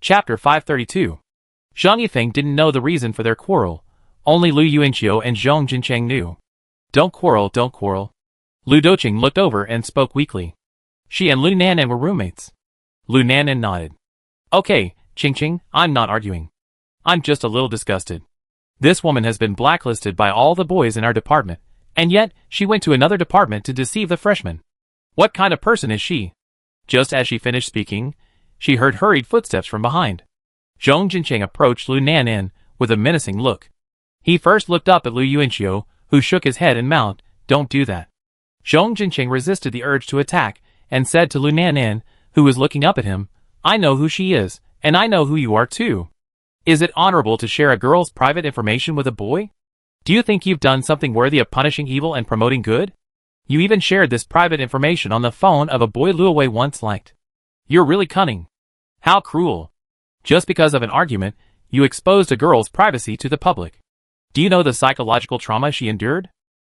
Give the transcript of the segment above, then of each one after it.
Chapter 532. Zhang Yifeng didn't know the reason for their quarrel. Only Lu Yuanqiu and Zhong Jincheng knew. Don't quarrel, don't quarrel. Lu Doqing looked over and spoke weakly. She and Lu Nanan were roommates. Lu Nanan nodded. Okay, Qingqing, I'm not arguing. I'm just a little disgusted. This woman has been blacklisted by all the boys in our department, and yet she went to another department to deceive the freshmen. What kind of person is she? Just as she finished speaking, she heard hurried footsteps from behind. Zhong Jincheng approached Lu Nanan with a menacing look. He first looked up at Lu Yuanqiu, who shook his head and mouthed, "Don't do that." Zhong Jincheng resisted the urge to attack and said to Lu Nanan, who was looking up at him, "I know who she is, and I know who you are too. Is it honorable to share a girl's private information with a boy? Do you think you've done something worthy of punishing evil and promoting good? You even shared this private information on the phone of a boy Luowei once liked. You're really cunning. How cruel. Just because of an argument, you exposed a girl's privacy to the public. Do you know the psychological trauma she endured?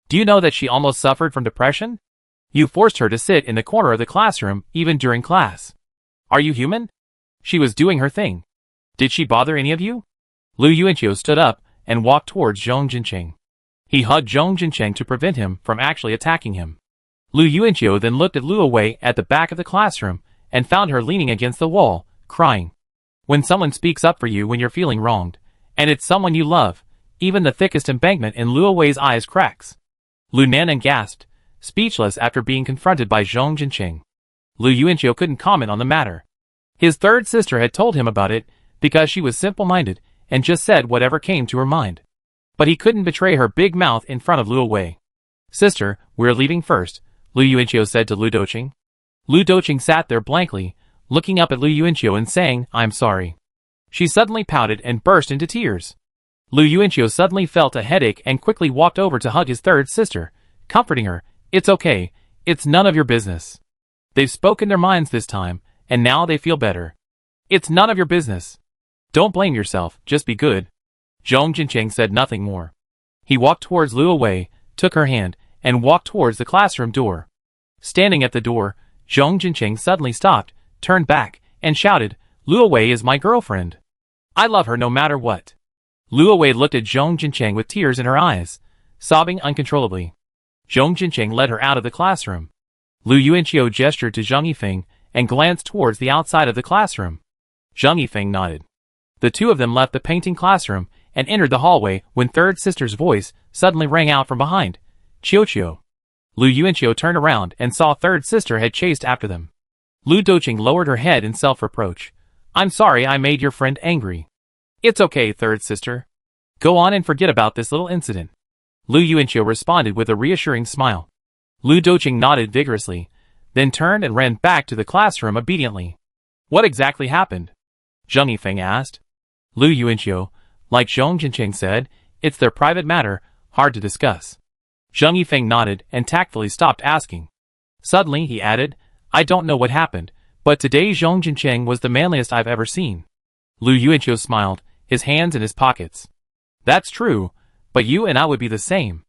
Do you know that she almost suffered from depression? You forced her to sit in the corner of the classroom even during class. Are you human? She was doing her thing. Did she bother any of you?" Lu Yuanqiu stood up and walked towards Zhong Jincheng. He hugged Zhong Jincheng to prevent him from actually attacking him. Lu Yuanqiu then looked at Luowei at the back of the classroom and found her leaning against the wall, crying. When someone speaks up for you when you're feeling wronged, and it's someone you love, even the thickest embankment in Luowei's eyes cracks. Lu Nanan gasped, speechless after being confronted by Zhong Jincheng. Lu Yuanqiu couldn't comment on the matter. His third sister had told him about it because she was simple-minded and just said whatever came to her mind. But he couldn't betray her big mouth in front of Luowei. "Sister, we're leaving first," Lu Yuanqiu said to Lu Doqing. Lu Doqing sat there blankly, looking up at Lu Yuanqiu and saying, "I'm sorry." She suddenly pouted and burst into tears. Lu Yuanqiu suddenly felt a headache and quickly walked over to hug his third sister, comforting her. "It's okay, it's none of your business. They've spoken their minds this time, and now they feel better. It's none of your business. Don't blame yourself, just be good." Zhong Jincheng said nothing more. He walked towards Luowei, took her hand, and walked towards the classroom door. Standing at the door, Zhong Jincheng suddenly stopped, turned back, and shouted, "Luowei is my girlfriend. I love her no matter what." Luowei looked at Zhong Jincheng with tears in her eyes, sobbing uncontrollably. Zhong Jincheng led her out of the classroom. Lu Yuanqiu gestured to Zhang Yifeng and glanced towards the outside of the classroom. Zhang Yifeng nodded. The two of them left the painting classroom and entered the hallway when third sister's voice suddenly rang out from behind. "Qiu." Lu Yuanqiu turned around and saw third sister had chased after them. Lu Doqing lowered her head in self-reproach. "I'm sorry I made your friend angry." "It's okay, third sister. Go on and forget about this little incident." Lu Yuanqiu responded with a reassuring smile. Lu Doqing nodded vigorously, then turned and ran back to the classroom obediently. "What exactly happened?" Zhang Yifeng asked. Lu Yuanqiu, like Zhong Jincheng said, "It's their private matter, hard to discuss." Zhang Yifeng nodded and tactfully stopped asking. Suddenly he added, "I don't know what happened, but today Zhong Jincheng was the manliest I've ever seen." Lu Yuanqiu smiled, his hands in his pockets. "That's true, but you and I would be the same.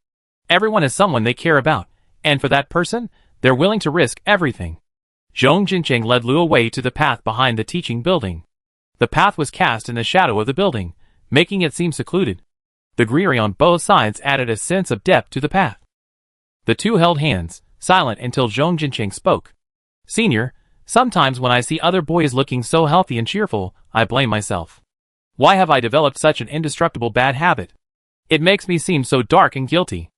Everyone is someone they care about, and for that person, they're willing to risk everything." Zhong Jincheng led Luowei to the path behind the teaching building. The path was cast in the shadow of the building, making it seem secluded. The greenery on both sides added a sense of depth to the path. The two held hands, silent until Zhong Jincheng spoke. "Senior, sometimes when I see other boys looking so healthy and cheerful, I blame myself. Why have I developed such an indestructible bad habit? It makes me seem so dark and guilty.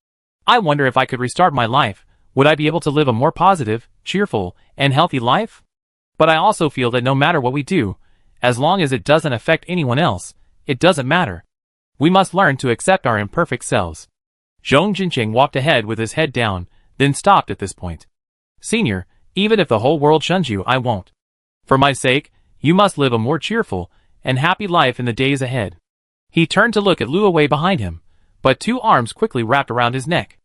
I wonder if I could restart my life, would I be able to live a more positive, cheerful, and healthy life? But I also feel that no matter what we do, as long as it doesn't affect anyone else, it doesn't matter. We must learn to accept our imperfect selves." Zhong Jincheng walked ahead with his head down, then stopped at this point. "Senior, even if the whole world shuns you, I won't. For my sake, you must live a more cheerful and happy life in the days ahead." He turned to look at Luowei behind him, but two arms quickly wrapped around his neck.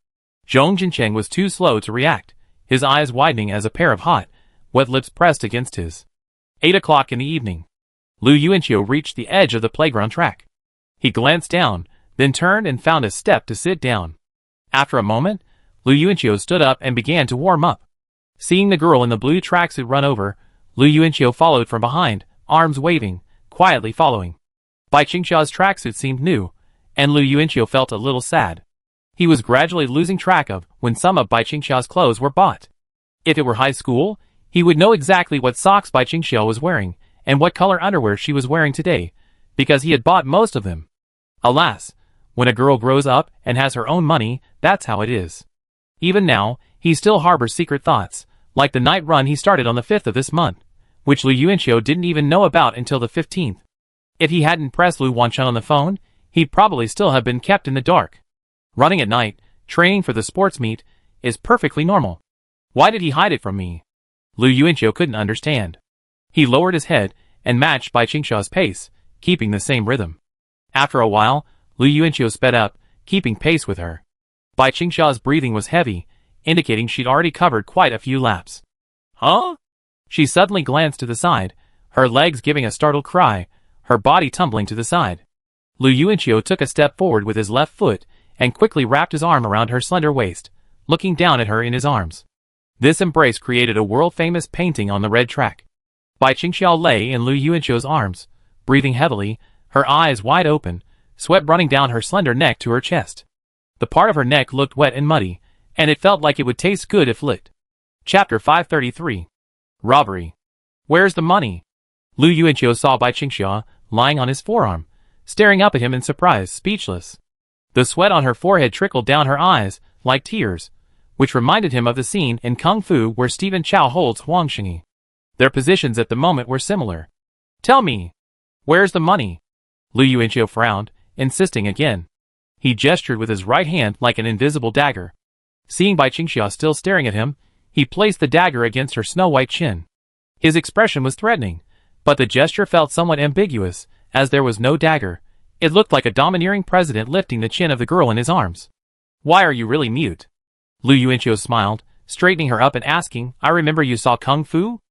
Zhong Jincheng was too slow to react, his eyes widening as a pair of hot, wet lips pressed against his. 8 o'clock in the evening. Lu Yuanqiu reached the edge of the playground track. He glanced down, then turned and found a step to sit down. After a moment, Lu Yuanqiu stood up and began to warm up. Seeing the girl in the blue tracksuit run over, Lu Yuanqiu followed from behind, arms waving, quietly following. Bai Qingxia's tracksuit seemed new, and Lu Yuanqiu felt a little sad. He was gradually losing track of when some of Bai Qingxia's clothes were bought. If it were high school, he would know exactly what socks Bai Qingxia was wearing and what color underwear she was wearing today, because he had bought most of them. Alas, when a girl grows up and has her own money, that's how it is. Even now, he still harbors secret thoughts, like the night run he started on the 5th of this month, which Lu Yuanqiu didn't even know about until the 15th. If he hadn't pressed Lu Wanchun on the phone, he'd probably still have been kept in the dark. Running at night, training for the sports meet, is perfectly normal. Why did he hide it from me? Lu Yuanqiu couldn't understand. He lowered his head and matched Bai Qingxia's pace, keeping the same rhythm. After a while, Lu Yuanqiu sped up, keeping pace with her. Bai Qingxia's breathing was heavy, indicating she'd already covered quite a few laps. Huh? She suddenly glanced to the side, her legs giving a startled cry, her body tumbling to the side. Lu Yuanqiu took a step forward with his left foot and quickly wrapped his arm around her slender waist, looking down at her in his arms. This embrace created a world-famous painting on the red track. Bai Qingxia lay in Lu Yuanqiu's arms, breathing heavily, her eyes wide open, sweat running down her slender neck to her chest. The part of her neck looked wet and muddy, and it felt like it would taste good if lit. Chapter 533. Robbery. Where's the money? Lu Yuanqiu saw Bai Qingxia lying on his forearm, staring up at him in surprise, speechless. The sweat on her forehead trickled down her eyes, like tears, which reminded him of the scene in Kung Fu where Stephen Chow holds Huang Xingyi. Their positions at the moment were similar. Tell me, where's the money? Lu Yuanqiu frowned, insisting again. He gestured with his right hand like an invisible dagger. Seeing Bai Qingxia still staring at him, he placed the dagger against her snow-white chin. His expression was threatening, but the gesture felt somewhat ambiguous, as there was no dagger. It looked like a domineering president lifting the chin of the girl in his arms. Why are you really mute? Lu Yuanqiu smiled, straightening her up and asking, I remember you saw Kung Fu?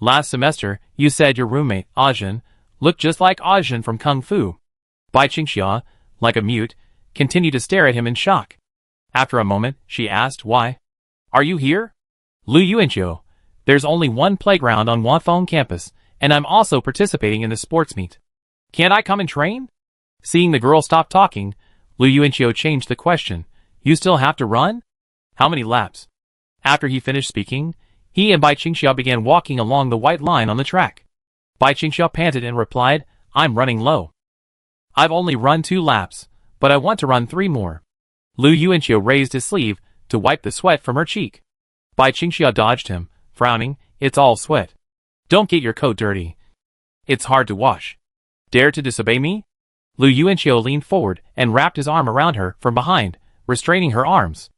Last semester, you said your roommate, Ajin, looked just like Ajin from Kung Fu. Bai Qingxia, like a mute, continued to stare at him in shock. After a moment, she asked, why? Are you here? Lu Yuanqiu, there's only one playground on Huafeng campus, and I'm also participating in the sports meet. Can't I come and train? Seeing the girl stop talking, Lu Yuanqiu changed the question. You still have to run? How many laps? After he finished speaking, he and Bai Qingxia began walking along the white line on the track. Bai Qingxia panted and replied, I'm running low. I've only run 2 laps, but I want to run 3 more. Lu Yuanqiu raised his sleeve to wipe the sweat from her cheek. Bai Qingxia dodged him, frowning, it's all sweat. Don't get your coat dirty. It's hard to wash. Dare to disobey me? Lu Yuanqiu leaned forward and wrapped his arm around her from behind, restraining her arms.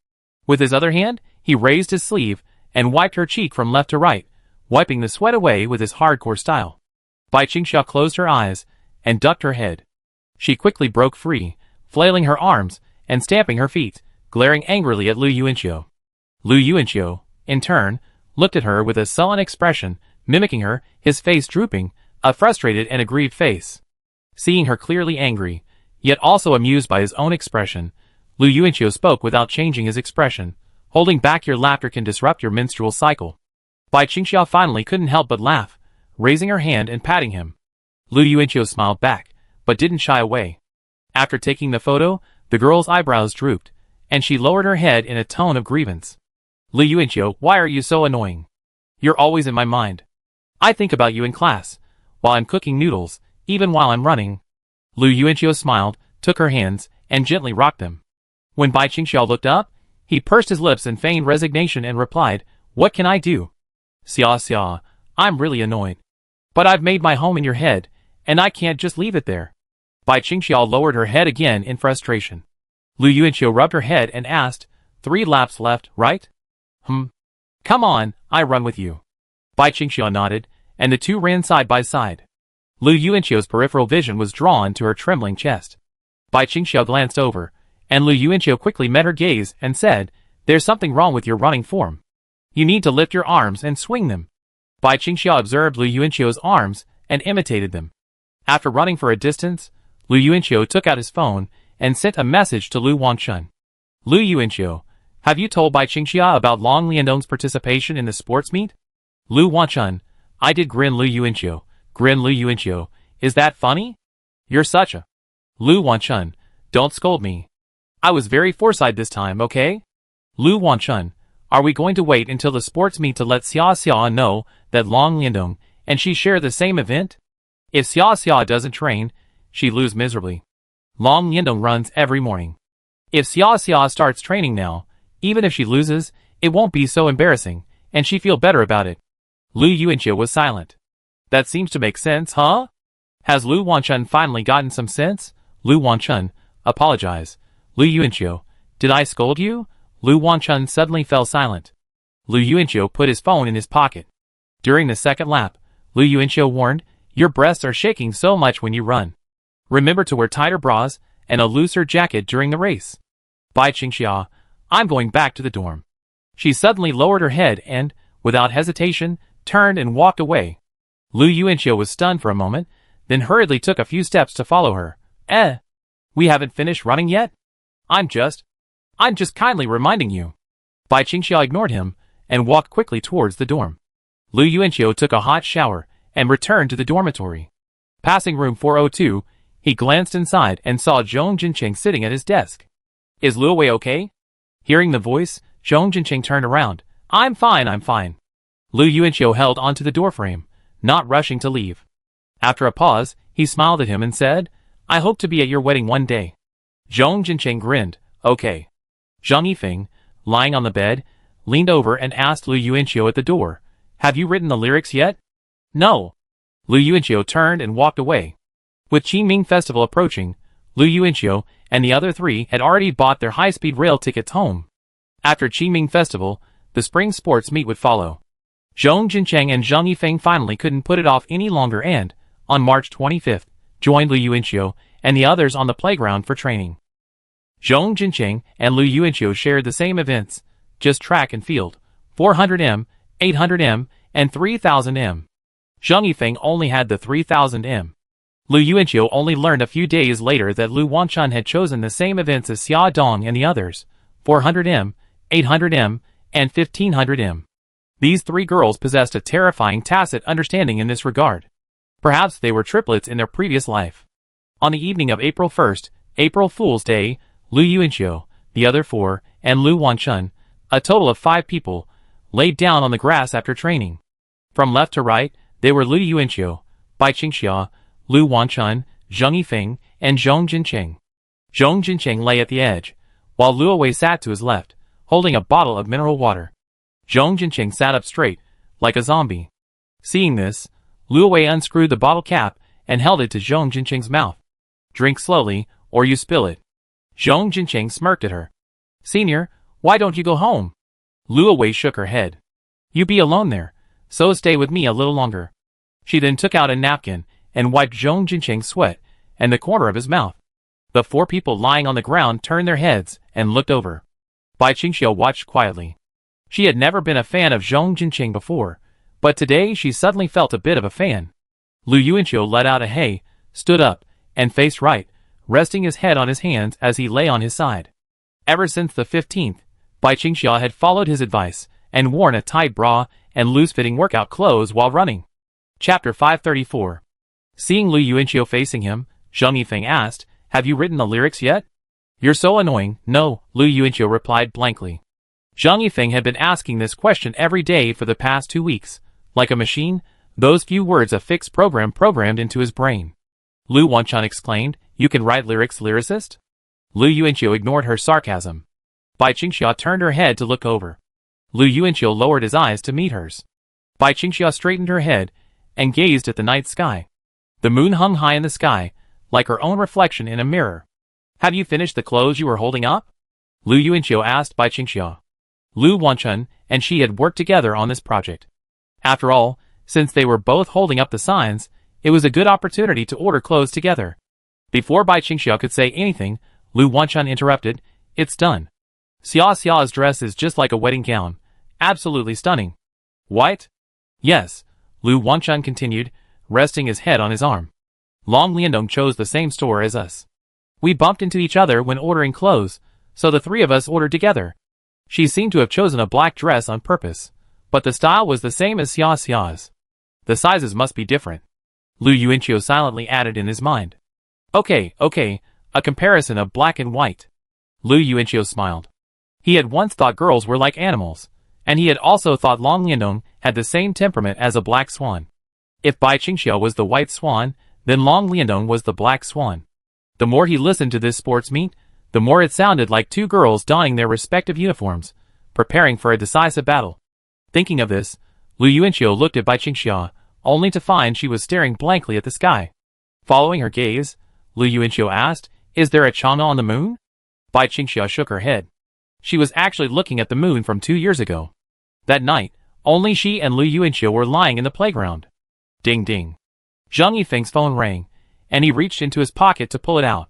With his other hand, he raised his sleeve and wiped her cheek from left to right, wiping the sweat away with his hardcore style. Bai Qingxia closed her eyes and ducked her head. She quickly broke free, flailing her arms and stamping her feet, glaring angrily at Lu Yuanqiu. Lu Yuanqiu, in turn, looked at her with a sullen expression, mimicking her, his face drooping, a frustrated and aggrieved face. Seeing her clearly angry, yet also amused by his own expression, Lu Yuanqiu spoke without changing his expression. Holding back your laughter can disrupt your menstrual cycle. Bai Qingxia finally couldn't help but laugh, raising her hand and patting him. Lu Yuanqiu smiled back, but didn't shy away. After taking the photo, the girl's eyebrows drooped, and she lowered her head in a tone of grievance. Lu Yuanqiu, why are you so annoying? You're always in my mind. I think about you in class, while I'm cooking noodles, even while I'm running. Lu Yuanqiu smiled, took her hands, and gently rocked them. When Bai Qingxia looked up, he pursed his lips in feigned resignation and replied, what can I do? Xia, I'm really annoyed. But I've made my home in your head, and I can't just leave it there. Bai Qingxia lowered her head again in frustration. Lu Yuanqiu rubbed her head and asked, 3 laps left, right? Come on, I run with you. Bai Qingxia nodded, and the two ran side by side. Lu Yuanqiu's peripheral vision was drawn to her trembling chest. Bai Qingxia glanced over, and Lu Yuanqiu quickly met her gaze and said, there's something wrong with your running form. You need to lift your arms and swing them. Bai Qingxia observed Lu Yuanqiu's arms and imitated them. After running for a distance, Lu Yuanqiu took out his phone and sent a message to Lu Wanchun. Lu Yuanqiu, have you told Bai Qingxia about Long Liandong's participation in the sports meet? Lu Wanchun, I did. Grin Lu Yuanqiu. Is that funny? You're such a... Lu Wanchun, don't scold me. I was very foresight this time, okay? Lu Wanchun, are we going to wait until the sports meet to let Xia Xia know that Long Liandong and she share the same event? If Xia Xia doesn't train, she lose miserably. Long Liandong runs every morning. If Xia Xia starts training now, even if she loses, it won't be so embarrassing, and she feel better about it. Lu Yuanqiu was silent. That seems to make sense, huh? Has Lu Wanchun finally gotten some sense? Lu Wanchun, apologize. Lu Yuanqiu, did I scold you? Lu Wanchun suddenly fell silent. Lu Yuanqiu put his phone in his pocket. During the second lap, Lu Yuanqiu warned, your breasts are shaking so much when you run. Remember to wear tighter bras and a looser jacket during the race. Bai Qingxia, I'm going back to the dorm. She suddenly lowered her head and, without hesitation, turned and walked away. Lu Yuanqiu was stunned for a moment, then hurriedly took a few steps to follow her. We haven't finished running yet? I'm just kindly reminding you. Bai Qingxia ignored him and walked quickly towards the dorm. Lu Yuanqiu took a hot shower and returned to the dormitory. Passing room 402, he glanced inside and saw Zhong Jinqing sitting at his desk. Is Lu Wei okay? Hearing the voice, Zhong Jinqing turned around. I'm fine. Lu Yuanqiu held onto the doorframe, not rushing to leave. After a pause, he smiled at him and said, I hope to be at your wedding one day. Zhong Jinqing grinned. Okay. Zhang Yifeng, lying on the bed, leaned over and asked Lu Yuanqiu at the door, have you written the lyrics yet? No. Lu Yuanqiu turned and walked away. With Qingming Festival approaching, Lu Yuanqiu and the other three had already bought their high-speed rail tickets home. After Qingming Festival, the spring sports meet would follow. Zhong Jinqing and Zhang Yifeng finally couldn't put it off any longer and, on March 25th, joined Lu Yuanqiu and the others on the playground for training. Zhong Jinqing and Lu Yuanqiu shared the same events, just track and field, 400m, 800m, and 3000m. Zhang Yifeng only had the 3000m. Lu Yuanqiu only learned a few days later that Lu Wanchun had chosen the same events as Xia Dong and the others, 400m, 800m, and 1500m. These three girls possessed a terrifying tacit understanding in this regard. Perhaps they were triplets in their previous life. On the evening of April 1st, April Fool's Day, Lu Yuanqiu, the other four, and Lu Wanchun, a total of 5 people, laid down on the grass after training. From left to right, they were Lu Yuanqiu, Bai Qingxia, Lu Wanchun, Zhang Yifeng, and Zhong Jinqing. Zhong Jinqing lay at the edge, while Lu Wei sat to his left, holding a bottle of mineral water. Zhong Jinqing sat up straight, like a zombie. Seeing this, Lu Wei unscrewed the bottle cap and held it to Zhong Jinqing's mouth. Drink slowly, or you spill it. Zhong Jinqing smirked at her. Senior, why don't you go home? Lu Wei shook her head. You be alone there, so stay with me a little longer. She then took out a napkin and wiped Zhong Jinqing's sweat and the corner of his mouth. The 4 people lying on the ground turned their heads and looked over. Bai Qingxiu watched quietly. She had never been a fan of Zhong Jinqing before, but today she suddenly felt a bit of a fan. Lu Yuanqiu let out a hey, stood up, and faced right, resting his head on his hands as he lay on his side. Ever since the 15th, Bai Qingxiu had followed his advice and worn a tight bra and loose-fitting workout clothes while running. Chapter 534. Seeing Lu Yuanqiu facing him, Zhang Yifeng asked, have you written the lyrics yet? You're so annoying. No, Lu Yuanqiu replied blankly. Zhang Yifeng had been asking this question every day for the past 2 weeks. Like a machine, those few words a fixed program programmed into his brain. Lu Wanchun exclaimed, you can write lyrics, lyricist? Lu Yuanqiu ignored her sarcasm. Bai Qingxia turned her head to look over. Lu Yuanqiu lowered his eyes to meet hers. Bai Qingxia straightened her head and gazed at the night sky. The moon hung high in the sky, like her own reflection in a mirror. Have you finished the clothes you were holding up? Lu Yuanqiu asked Bai Qingxia. Lu Wanchun and she had worked together on this project. After all, since they were both holding up the signs, it was a good opportunity to order clothes together. Before Bai Qingxia could say anything, Lu Wanchun interrupted, it's done. Xia Xia's dress is just like a wedding gown. Absolutely stunning. What? Yes, Lu Wanchun continued, resting his head on his arm. Long Liandong chose the same store as us. We bumped into each other when ordering clothes, so the 3 of us ordered together. She seemed to have chosen a black dress on purpose, but the style was the same as Xia Xia's. The sizes must be different. Lu Yuanqiu silently added in his mind. Okay, a comparison of black and white. Lu Yuanqiu smiled. He had once thought girls were like animals, and he had also thought Long Liandong had the same temperament as a black swan. If Bai Qingxiu was the white swan, then Long Liandong was the black swan. The more he listened to this sports meet, the more it sounded like two girls donning their respective uniforms, preparing for a decisive battle. Thinking of this, Lu Yuanqiu looked at Bai Qingxiu, only to find she was staring blankly at the sky. Following her gaze, Lu Yuanqiu asked, "Is there a Chang'e on the moon?" Bai Qingxiu shook her head. She was actually looking at the moon from 2 years ago. That night, only she and Lu Yuanqiu were lying in the playground. Ding ding. Zhang Yifeng's phone rang, and he reached into his pocket to pull it out.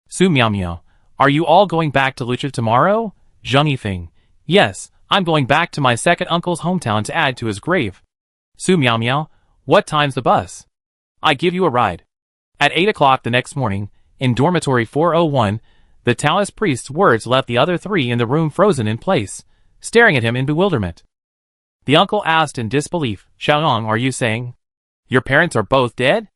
Su Miao Miao, are you all going back to Lucha tomorrow? Zhang Yifeng. Yes, I'm going back to my second uncle's hometown to add to his grave. Su Miao Miao, what time's the bus? I give you a ride. At 8 o'clock the next morning, in dormitory 401, the Taoist priest's words left the other three in the room frozen in place, staring at him in bewilderment. The uncle asked in disbelief, Xiaoyang, are you saying your parents are both dead?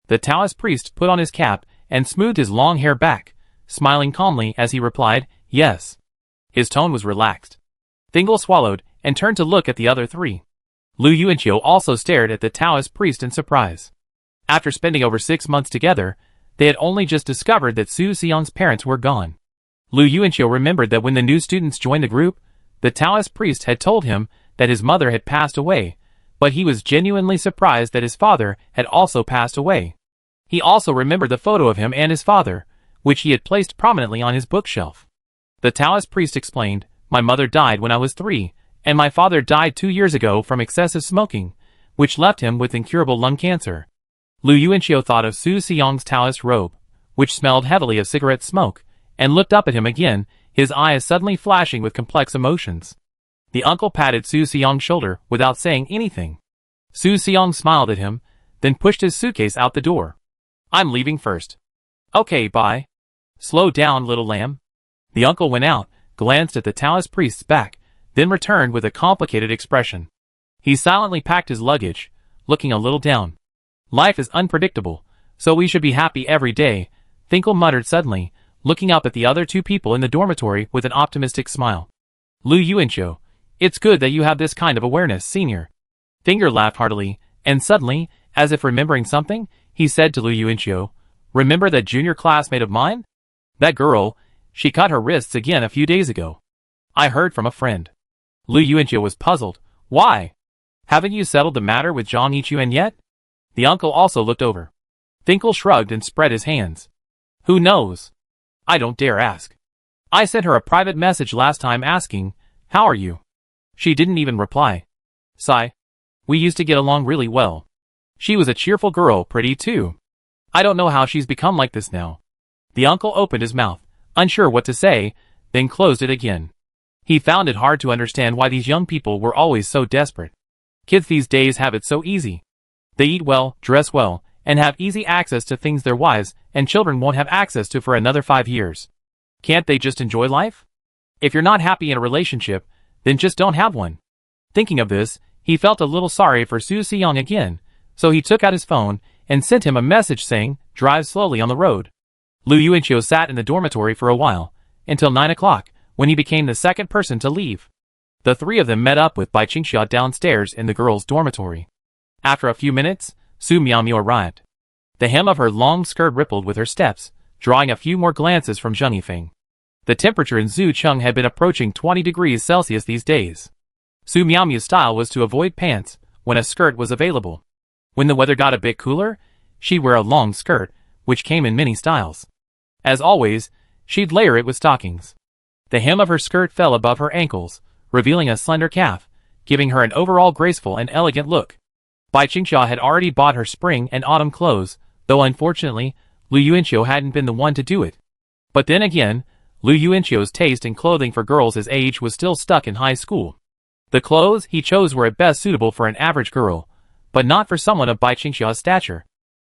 The Taoist priest put on his cap and smoothed his long hair back, smiling calmly as he replied, yes. His tone was relaxed. Fingal swallowed and turned to look at the other three. Lu Yuanqiu also stared at the Taoist priest in surprise. After spending over 6 months together, they had only just discovered that Su Xiang's parents were gone. Lu Yuanqiu remembered that when the new students joined the group, the Taoist priest had told him that his mother had passed away, but he was genuinely surprised that his father had also passed away. He also remembered the photo of him and his father, which he had placed prominently on his bookshelf. The Taoist priest explained, my mother died when I was 3, and my father died 2 years ago from excessive smoking, which left him with incurable lung cancer. Lu Yuanqiu thought of Su Xiang's Taoist robe, which smelled heavily of cigarette smoke, and looked up at him again, his eyes suddenly flashing with complex emotions. The uncle patted Su Xiang's shoulder without saying anything. Su Xiang smiled at him, then pushed his suitcase out the door. I'm leaving first. Okay, bye. Slow down, little lamb. The uncle went out, glanced at the Taoist priest's back, then returned with a complicated expression. He silently packed his luggage, looking a little down. Life is unpredictable, so we should be happy every day, Finkel muttered suddenly, looking up at the other two people in the dormitory with an optimistic smile. Lu Yuanqiu, it's good that you have this kind of awareness, senior. Finger laughed heartily, and suddenly, as if remembering something, he said to Lu Yuanqiu, remember that junior classmate of mine? That girl, she cut her wrists again a few days ago. I heard from a friend. Lu Yuanqiu was puzzled. Why? Haven't you settled the matter with Zhang Yichuan yet? The uncle also looked over. Finkel shrugged and spread his hands. Who knows? I don't dare ask. I sent her a private message last time asking, how are you? She didn't even reply. Sigh. We used to get along really well. She was a cheerful girl, pretty too. I don't know how she's become like this now. The uncle opened his mouth, unsure what to say, then closed it again. He found it hard to understand why these young people were always so desperate. Kids these days have it so easy. They eat well, dress well, and have easy access to things their wives and children won't have access to for another 5 years. Can't they just enjoy life? If you're not happy in a relationship, then just don't have one. Thinking of this, he felt a little sorry for Su Xiang again, so he took out his phone and sent him a message saying, drive slowly on the road. Lu Yuanqiu sat in the dormitory for a while, until 9 o'clock, when he became the second person to leave. The three of them met up with Bai Qingxiu downstairs in the girls' dormitory. After a few minutes, Su Miaomiao arrived. The hem of her long skirt rippled with her steps, drawing a few more glances from Zhang Yifeng. The temperature in Zhucheng had been approaching 20 degrees Celsius these days. Su Miaomiao's style was to avoid pants when a skirt was available. When the weather got a bit cooler, she'd wear a long skirt, which came in many styles. As always, she'd layer it with stockings. The hem of her skirt fell above her ankles, revealing a slender calf, giving her an overall graceful and elegant look. Bai Qingxiu had already bought her spring and autumn clothes, though unfortunately, Lu Yuanqiu hadn't been the one to do it. But then again, Lu Yuanqiu's taste in clothing for girls his age was still stuck in high school. The clothes he chose were at best suitable for an average girl, but not for someone of Bai Qingxiu's stature.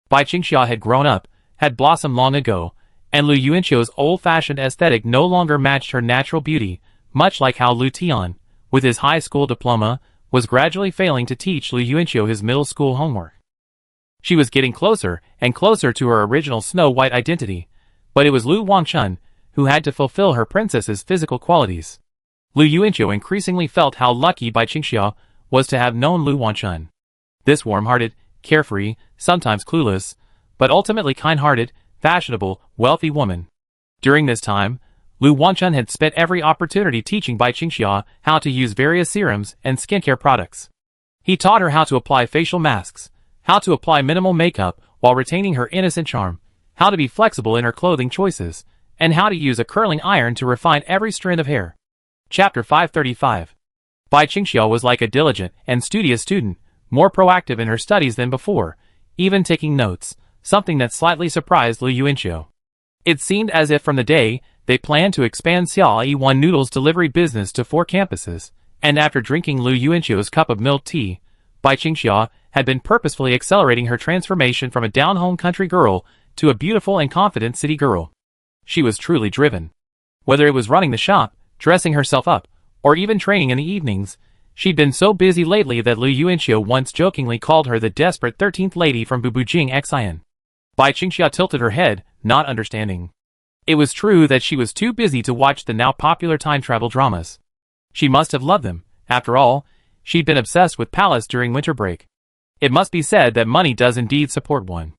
Bai Qingxiu had grown up, had blossomed long ago, and Lu Yuanqiu's old-fashioned aesthetic no longer matched her natural beauty, much like how Lu Tian, with his high school diploma, was gradually failing to teach Lu Yuanqiu his middle school homework. She was getting closer and closer to her original Snow White identity, but it was Lu Wangchun who had to fulfill her princess's physical qualities. Lu Yuanqiu increasingly felt how lucky Bai Qingxia was to have known Lu Wangchun. This warm-hearted, carefree, sometimes clueless, but ultimately kind-hearted, fashionable, wealthy woman. During this time, Lu Wangchun had spent every opportunity teaching Bai Qingxia how to use various serums and skincare products. He taught her how to apply facial masks, how to apply minimal makeup while retaining her innocent charm, how to be flexible in her clothing choices, and how to use a curling iron to refine every strand of hair. Chapter 535. Bai Qingxia was like a diligent and studious student, more proactive in her studies than before, even taking notes, something that slightly surprised Lu Yuanqiu. It seemed as if from the day they planned to expand Xiao Yi1 Noodles' delivery business to 4 campuses, and after drinking Lu Yuanqiu's cup of milk tea, Bai Qingxia had been purposefully accelerating her transformation from a down-home country girl to a beautiful and confident city girl. She was truly driven. Whether it was running the shop, dressing herself up, or even training in the evenings, she'd been so busy lately that Lu Yuanqiu once jokingly called her the desperate 13th lady from Bubujing Xian. Bai Qingxia tilted her head, not understanding. It was true that she was too busy to watch the now popular time travel dramas. She must have loved them. After all, she'd been obsessed with Palace during winter break. It must be said that money does indeed support one.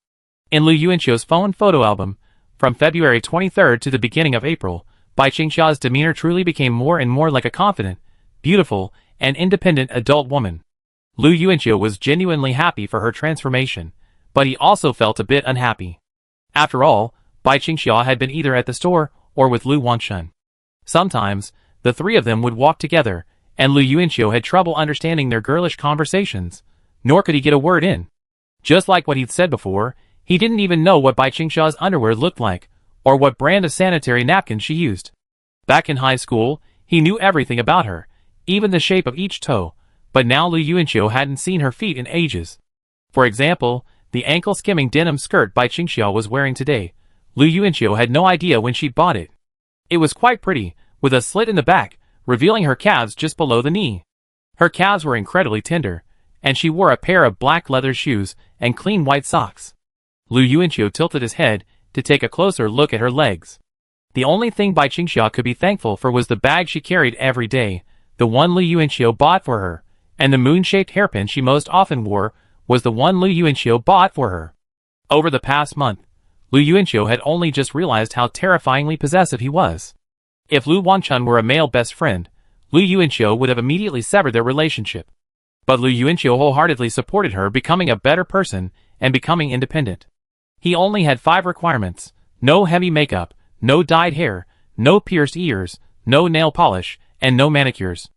In Lu Yuanqiu's phone photo album, from February 23rd to the beginning of April, Bai Qingxia's demeanor truly became more and more like a confident, beautiful, and independent adult woman. Lu Yuanqiu was genuinely happy for her transformation, but he also felt a bit unhappy. After all, Bai Qingxia had been either at the store or with Lu Wangchun. Sometimes, the three of them would walk together, and Lu Yuanqiu had trouble understanding their girlish conversations, nor could he get a word in. Just like what he'd said before, he didn't even know what Bai Qingxia's underwear looked like, or what brand of sanitary napkins she used. Back in high school, he knew everything about her, even the shape of each toe, but now Lu Yuanqiu hadn't seen her feet in ages. For example, the ankle-skimming denim skirt Bai Qingxia was wearing today, Lu Yuanqiu had no idea when she'd bought it. It was quite pretty, with a slit in the back, revealing her calves just below the knee. Her calves were incredibly tender, and she wore a pair of black leather shoes and clean white socks. Lu Yuanqiu tilted his head to take a closer look at her legs. The only thing Bai Qingxia could be thankful for was the bag she carried every day, the one Lu Yuanqiu bought for her, and the moon-shaped hairpin she most often wore was the one Lu Yuanqiu bought for her. Over the past month, Lu Yuanqiu had only just realized how terrifyingly possessive he was. If Lu Wangchun were a male best friend, Lu Yuanqiu would have immediately severed their relationship. But Lu Yuanqiu wholeheartedly supported her becoming a better person and becoming independent. He only had 5 requirements: no heavy makeup, no dyed hair, no pierced ears, no nail polish, and no manicures.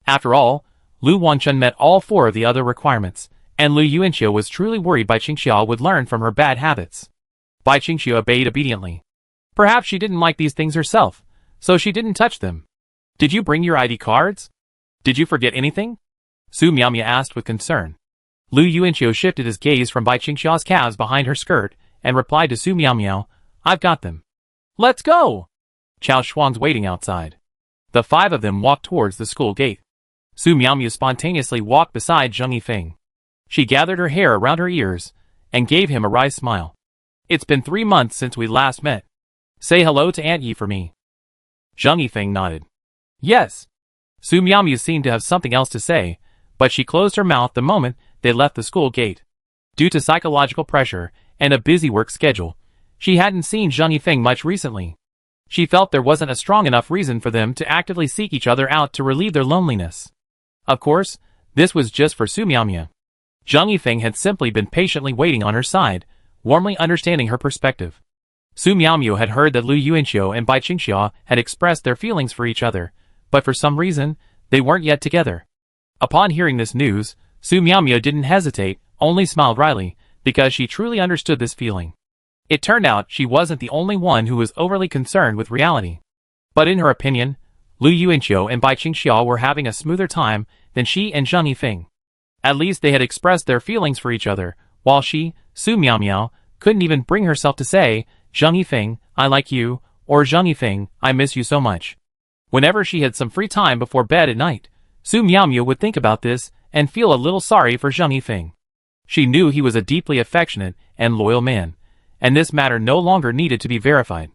After all, Lu Wangchun met all 4 of the other requirements, and Lu Yuanqiu was truly worried Bai Qingxia would learn from her bad habits. Bai Qingxia obeyed obediently. Perhaps she didn't like these things herself, so she didn't touch them. Did you bring your ID cards? Did you forget anything? Su Miaomia asked with concern. Lu Yuanqiu shifted his gaze from Bai Qingxia's calves behind her skirt and replied to Su Miaomia, I've got them. Let's go! Chao Shuang's waiting outside. The 5 of them walked towards the school gate. Su Miaomia spontaneously walked beside Zheng Yifeng. She gathered her hair around her ears and gave him a wry smile. It's been 3 months since we last met. Say hello to Aunt Yi for me. Zheng Yifeng nodded. Yes. Su Miaomia seemed to have something else to say, but she closed her mouth the moment they left the school gate. Due to psychological pressure and a busy work schedule, she hadn't seen Zheng Yifeng much recently. She felt there wasn't a strong enough reason for them to actively seek each other out to relieve their loneliness. Of course, this was just for Su Miaomia. Zheng Yifeng had simply been patiently waiting on her side, warmly understanding her perspective. Su Miaomia had heard that Lu Yuanqiu and Bai Qingxia had expressed their feelings for each other, but for some reason, they weren't yet together. Upon hearing this news, Su Miaomia didn't hesitate, only smiled wryly, because she truly understood this feeling. It turned out she wasn't the only one who was overly concerned with reality. But in her opinion, Lu Yuanqiu and Bai Qingxia were having a smoother time than she and Zheng Yifeng. At least they had expressed their feelings for each other, while she, Su Miaomia, couldn't even bring herself to say, Zheng Yifeng, I like you, or Zheng Yifeng, I miss you so much. Whenever she had some free time before bed at night, Su Miaomia would think about this and feel a little sorry for Zheng Yifeng. She knew he was a deeply affectionate and loyal man, and this matter no longer needed to be verified.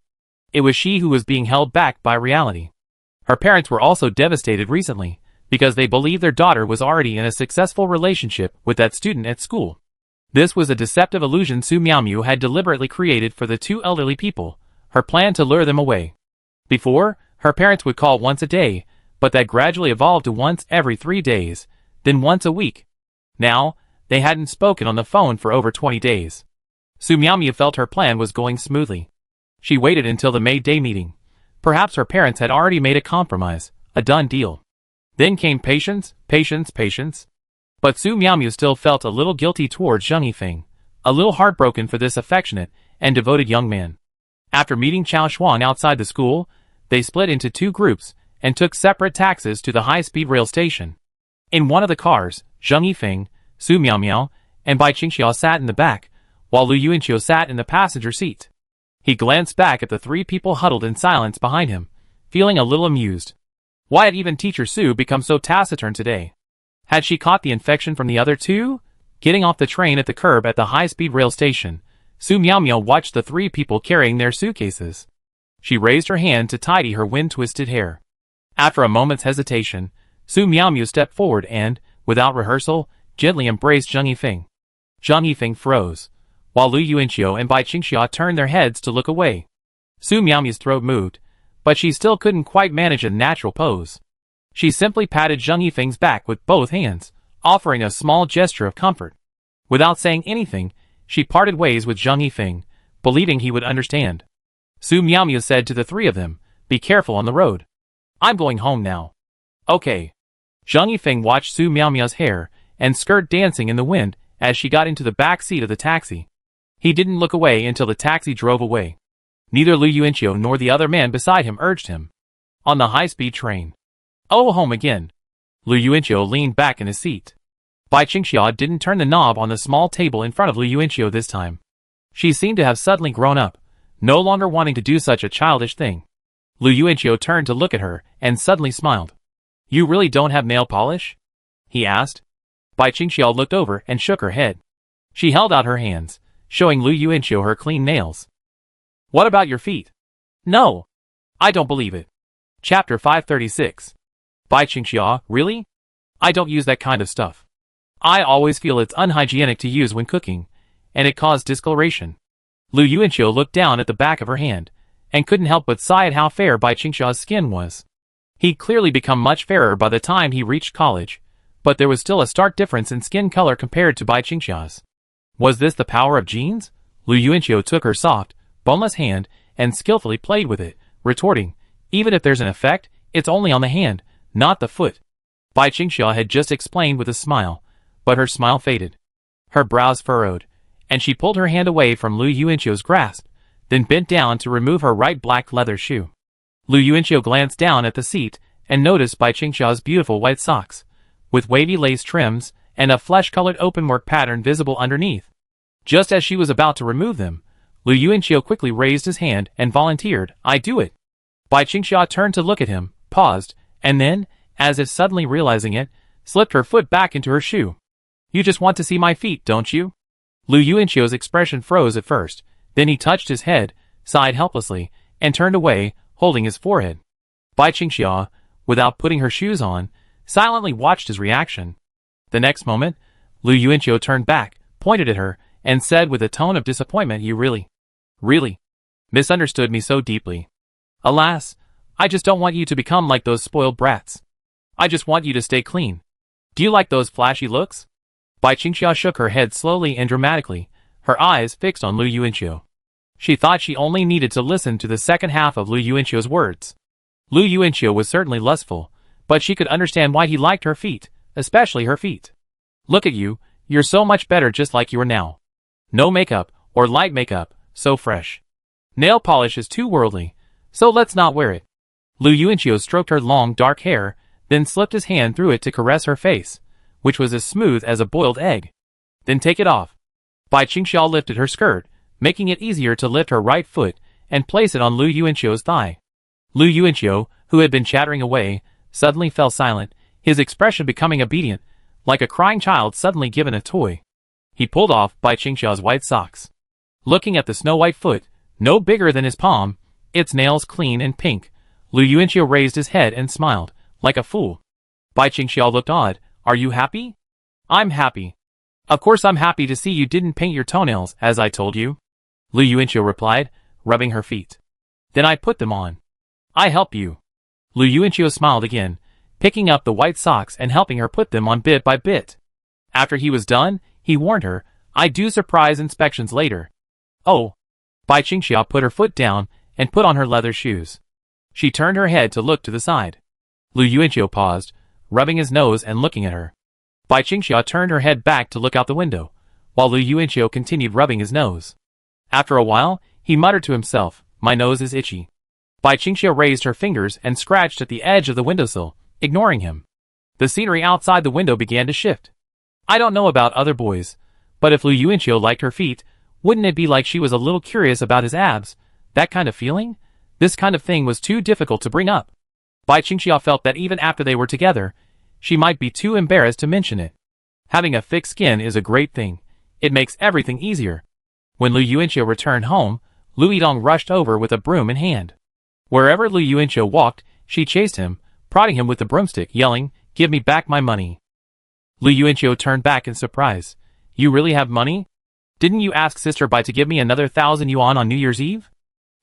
It was she who was being held back by reality. Her parents were also devastated recently, because they believed their daughter was already in a successful relationship with that student at school. This was a deceptive illusion Su Miaomiu had deliberately created for the two elderly people, her plan to lure them away. Before, her parents would call once a day, but that gradually evolved to once every 3 days, then once a week. Now, they hadn't spoken on the phone for over 20 days. Su Miaomiu felt her plan was going smoothly. She waited until the May Day meeting. Perhaps her parents had already made a compromise, a done deal. Then came patience. But Su Miaomiu still felt a little guilty towards Zheng Yifeng, a little heartbroken for this affectionate and devoted young man. After meeting Chao Xuan outside the school, they split into 2 groups and took separate taxis to the high-speed rail station. In one of the cars, Zheng Yifeng, Su Miaomiu, and Bai Qingxia sat in the back, while Lu Yuanqiu sat in the passenger seat. He glanced back at the 3 people huddled in silence behind him, feeling a little amused. Why had even teacher Su become so taciturn today? Had she caught the infection from the other 2? Getting off the train at the curb at the high-speed rail station, Su Miaomiu watched the 3 people carrying their suitcases. She raised her hand to tidy her wind-twisted hair. After a moment's hesitation, Su Miaomiu stepped forward and, without rehearsal, gently embraced Zheng Yifeng. Zheng Yifeng froze, while Lu Yuanqiu and Bai Qingxia turned their heads to look away. Su Miaomiu's throat moved, but she still couldn't quite manage a natural pose. She simply patted Zheng Yifeng's back with both hands, offering a small gesture of comfort. Without saying anything, she parted ways with Zheng Yifeng, believing he would understand. Su Miaomiu said to the 3 of them, "Be careful on the road. I'm going home now." "Okay." Zheng Yifeng watched Su Miaomiu's hair and skirt dancing in the wind as she got into the back seat of the taxi. He didn't look away until the taxi drove away. Neither Lu Yuanqiu nor the other man beside him urged him. On the high-speed train. "Oh, home again." Lu Yuanqiu leaned back in his seat. Bai Qingxia didn't turn the knob on the small table in front of Lu Yuanqiu this time. She seemed to have suddenly grown up, no longer wanting to do such a childish thing. Lu Yuanqiu turned to look at her and suddenly smiled. "You really don't have nail polish?" he asked. Bai Qingxia looked over and shook her head. She held out her hands, showing Lu Yuanqiu her clean nails. "What about your feet?" "No. I don't believe it." Chapter 536. Bai Qingxia, really? I don't use that kind of stuff. I always feel it's unhygienic to use when cooking, and it caused discoloration. Lu Yuanqiu looked down at the back of her hand, and couldn't help but sigh at how fair Bai Qingxia's skin was. He'd clearly become much fairer by the time he reached college, but there was still a stark difference in skin color compared to Bai Qingxia's. Was this the power of genes? Lu Yuanqiu took her soft, boneless hand and skillfully played with it, retorting, "Even if there's an effect, it's only on the hand, not the foot." Bai Qingxia had just explained with a smile, but her smile faded. Her brows furrowed, and she pulled her hand away from Lu Yuanqiu's grasp, then bent down to remove her right black leather shoe. Lu Yuanqiu glanced down at the seat and noticed Bai Qingxia's beautiful white socks, with wavy lace trims and a flesh-colored openwork pattern visible underneath. Just as she was about to remove them, Lu Yuanqiu quickly raised his hand and volunteered, "I do it." Bai Qingxia turned to look at him, paused, and then, as if suddenly realizing it, slipped her foot back into her shoe. "You just want to see my feet, don't you?" Lu Yuanqiu's expression froze at first, then he touched his head, sighed helplessly, and turned away, holding his forehead. Bai Qingxia, without putting her shoes on, silently watched his reaction. The next moment, Lu Yuanqiu turned back, pointed at her, and said with a tone of disappointment, "You really, misunderstood me so deeply. Alas, I just don't want you to become like those spoiled brats. I just want you to stay clean. Do you like those flashy looks?" Bai Qingxia shook her head slowly and dramatically, her eyes fixed on Lu Yuanqiu. She thought she only needed to listen to the second half of Lu Yuanqiu's words. Lu Yuanqiu was certainly lustful, but she could understand why he liked her feet, especially her feet. "Look at you, you're so much better just like you are now. No makeup, or light makeup, so fresh. Nail polish is too worldly, so let's not wear it." Lu Yuanqiu stroked her long dark hair, then slipped his hand through it to caress her face, which was as smooth as a boiled egg. "Then take it off." Bai Qingxia lifted her skirt, making it easier to lift her right foot and place it on Lu Yuanqiu's thigh. Lu Yuanqiu, who had been chattering away, suddenly fell silent, his expression becoming obedient, like a crying child suddenly given a toy. He pulled off Bai Qingxia's white socks. Looking at the snow-white foot, no bigger than his palm, its nails clean and pink, Lu Yuanqiu raised his head and smiled, like a fool. Bai Qingxia looked odd. Are you happy? I'm happy. Of course I'm happy to see you didn't paint your toenails, as I told you. Lu Yuanqiu replied, rubbing her feet. Then I put them on. I help you. Lu Yuanqiu smiled again, picking up the white socks and helping her put them on bit by bit. After he was done, he warned her, I do surprise inspections later. Oh. Bai Qingxia put her foot down and put on her leather shoes. She turned her head to look to the side. Lu Yuanqiu paused, rubbing his nose and looking at her. Bai Qingxia turned her head back to look out the window, while Lu Yuanqiu continued rubbing his nose. After a while, he muttered to himself, my nose is itchy. Bai Qingxia raised her fingers and scratched at the edge of the windowsill, ignoring him. The scenery outside the window began to shift. I don't know about other boys, but if Lu Yuanqiu liked her feet, wouldn't it be like she was a little curious about his abs? That kind of feeling? This kind of thing was too difficult to bring up. Bai Qingxia felt that even after they were together, she might be too embarrassed to mention it. Having a thick skin is a great thing. It makes everything easier. When Lu Yuanqiu returned home, Lu Yidong rushed over with a broom in hand. Wherever Lu Yuanqiu walked, she chased him, prodding him with the broomstick, yelling, Give me back my money. Lu Yuanqiu turned back in surprise. You really have money? Didn't you ask Sister Bai to give me another 1,000 yuan on New Year's Eve?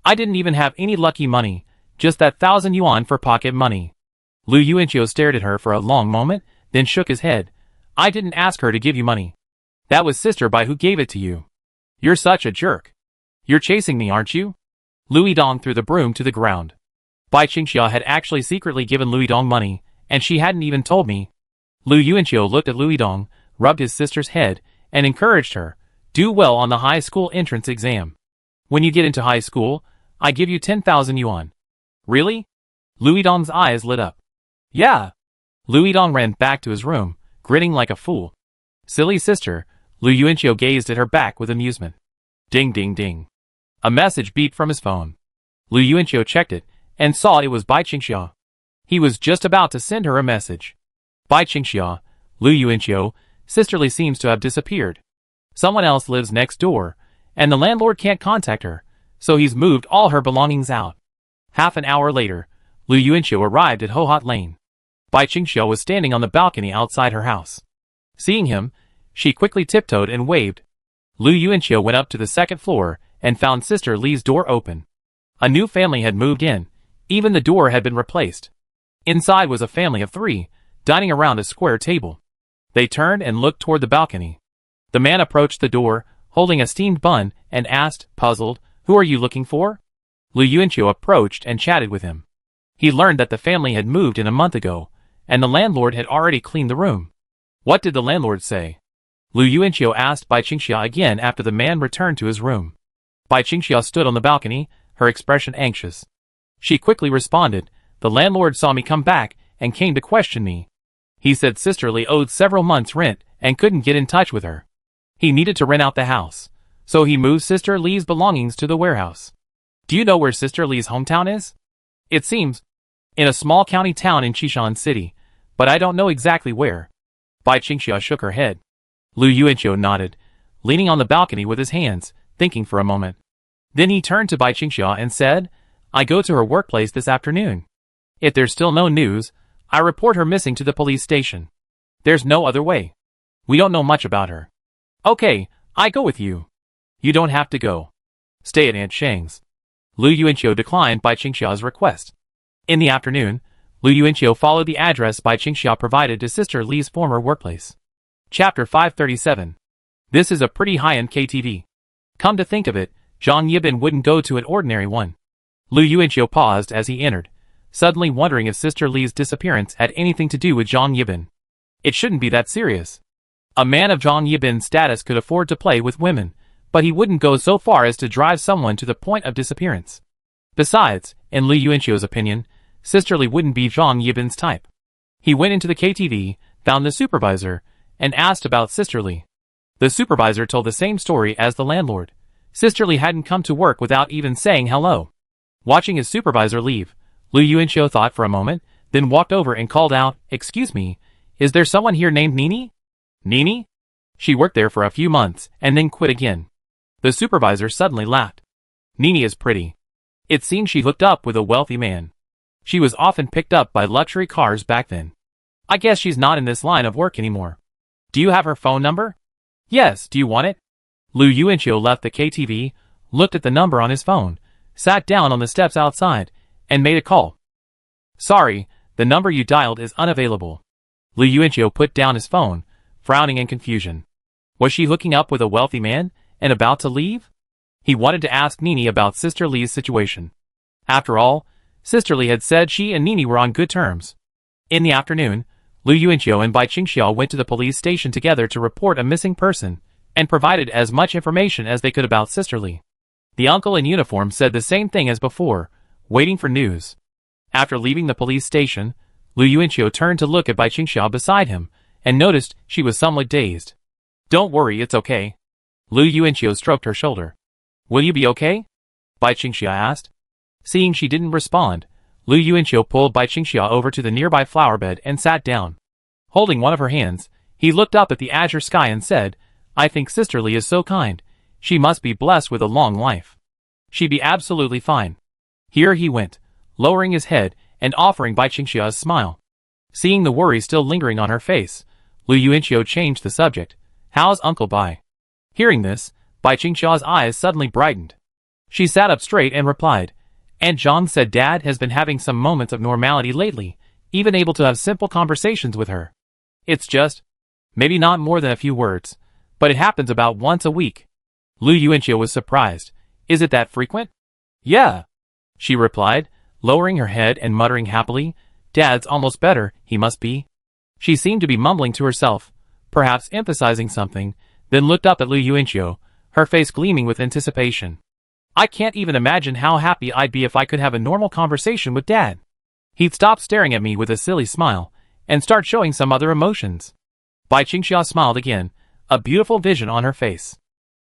I didn't even have any lucky money, just that 1,000 yuan for pocket money. Lu Yuanqiu stared at her for a long moment, then shook his head. I didn't ask her to give you money. That was Sister Bai who gave it to you. You're such a jerk. You're chasing me, aren't you? Lu Yidong threw the broom to the ground. Bai Qingxia had actually secretly given Lu Yidong money, and she hadn't even told me. Lu Yuanqiu looked at Lu Yidong, rubbed his sister's head, and encouraged her. Do well on the high school entrance exam. When you get into high school, I give you 10,000 yuan. Really? Lu Yidong's eyes lit up. Yeah. Lu Yidong ran back to his room, grinning like a fool. Silly sister, Lu Yuanqiu gazed at her back with amusement. Ding ding ding. A message beeped from his phone. Lu Yuanqiu checked it, and saw it was Bai Qingxia. He was just about to send her a message. Bai Qingxia, Lu Yuanqiu, sisterly seems to have disappeared. Someone else lives next door, and the landlord can't contact her, so he's moved all her belongings out. Half an hour later, Lu Yuanqiu arrived at Ho Hot Lane. Bai Qingxia was standing on the balcony outside her house. Seeing him, she quickly tiptoed and waved. Lu Yuanqiu went up to the second floor and found Sister Li's door open. A new family had moved in. Even the door had been replaced. Inside was a family of 3, dining around a square table. They turned and looked toward the balcony. The man approached the door, holding a steamed bun, and asked, puzzled, Who are you looking for? Lu Yuanqiu approached and chatted with him. He learned that the family had moved in a month ago, and the landlord had already cleaned the room. What did the landlord say? Lu Yuanqiu asked Bai Qingxia again after the man returned to his room. Bai Qingxia stood on the balcony, her expression anxious. She quickly responded, The landlord saw me come back and came to question me. He said Sister Li owed several months' rent and couldn't get in touch with her. He needed to rent out the house, so he moved Sister Li's belongings to the warehouse. Do you know where Sister Li's hometown is? It seems in a small county town in Qishan City, but I don't know exactly where. Bai Qingxia shook her head. Lu Yuanqiu nodded, leaning on the balcony with his hands, thinking for a moment. Then he turned to Bai Qingxia and said, I go to her workplace this afternoon. If there's still no news, I report her missing to the police station. There's no other way. We don't know much about her. Okay, I go with you. You don't have to go. Stay at Aunt Shang's. Lu Yuanqiu declined Bai Qingxia's request. In the afternoon, Lu Yuanqiu followed the address Bai Qingxia provided to Sister Li's former workplace. Chapter 537. This is a pretty high-end KTV. Come to think of it, Zhang Yibin wouldn't go to an ordinary one. Lu Yuanqiu paused as he entered, suddenly wondering if Sister Li's disappearance had anything to do with Zhang Yibin. It shouldn't be that serious. A man of Zhang Yibin's status could afford to play with women, but he wouldn't go so far as to drive someone to the point of disappearance. Besides, in Lu Yuanqiu's opinion, Sister Li wouldn't be Zhang Yibin's type. He went into the KTV, found the supervisor, and asked about Sister Li. The supervisor told the same story as the landlord. Sister Li hadn't come to work without even saying hello. Watching his supervisor leave, Lu Yuanqiu thought for a moment, then walked over and called out, Excuse me, is there someone here named Nini? Nini? She worked there for a few months and then quit again. The supervisor suddenly laughed. Nini is pretty. It seems she hooked up with a wealthy man. She was often picked up by luxury cars back then. I guess she's not in this line of work anymore. Do you have her phone number? Yes, do you want it? Lu Yuanqiu left the KTV, looked at the number on his phone, sat down on the steps outside, and made a call. Sorry, the number you dialed is unavailable. Lu Yuanqiu put down his phone, frowning in confusion. Was she hooking up with a wealthy man and about to leave? He wanted to ask Nini about Sister Li's situation. After all, Sister Li had said she and Nini were on good terms. In the afternoon, Lu Yuanqiu and Bai Qingxiao went to the police station together to report a missing person, and provided as much information as they could about Sister Li. The uncle in uniform said the same thing as before, waiting for news. After leaving the police station, Lu Yuanqiu turned to look at Bai Qingxiao beside him, and noticed she was somewhat dazed. Don't worry, it's okay. Lu Yuanqiu stroked her shoulder. Will you be okay? Bai Qingxiao asked. Seeing she didn't respond, Lu Yuanqiu pulled Bai Qingxiao over to the nearby flower bed and sat down. Holding one of her hands, he looked up at the azure sky and said, I think Sister Li is so kind. She must be blessed with a long life. She'd be absolutely fine. Here he went, lowering his head and offering Bai Qingxiao a smile. Seeing the worry still lingering on her face, Lu Yuanqiu changed the subject. How's Uncle Bai? Hearing this, Bai Qingxiao's eyes suddenly brightened. She sat up straight and replied, Aunt Zhang said Dad has been having some moments of normality lately, even able to have simple conversations with her. It's just, maybe not more than a few words, but it happens about once a week. Lu Yuanqiu was surprised. Is it that frequent? Yeah, she replied, lowering her head and muttering happily, Dad's almost better, he must be. She seemed to be mumbling to herself, perhaps emphasizing something, then looked up at Lu Yuanqiu, her face gleaming with anticipation. I can't even imagine how happy I'd be if I could have a normal conversation with Dad. He'd stop staring at me with a silly smile, and start showing some other emotions. Bai Qingxiao smiled again, a beautiful vision on her face.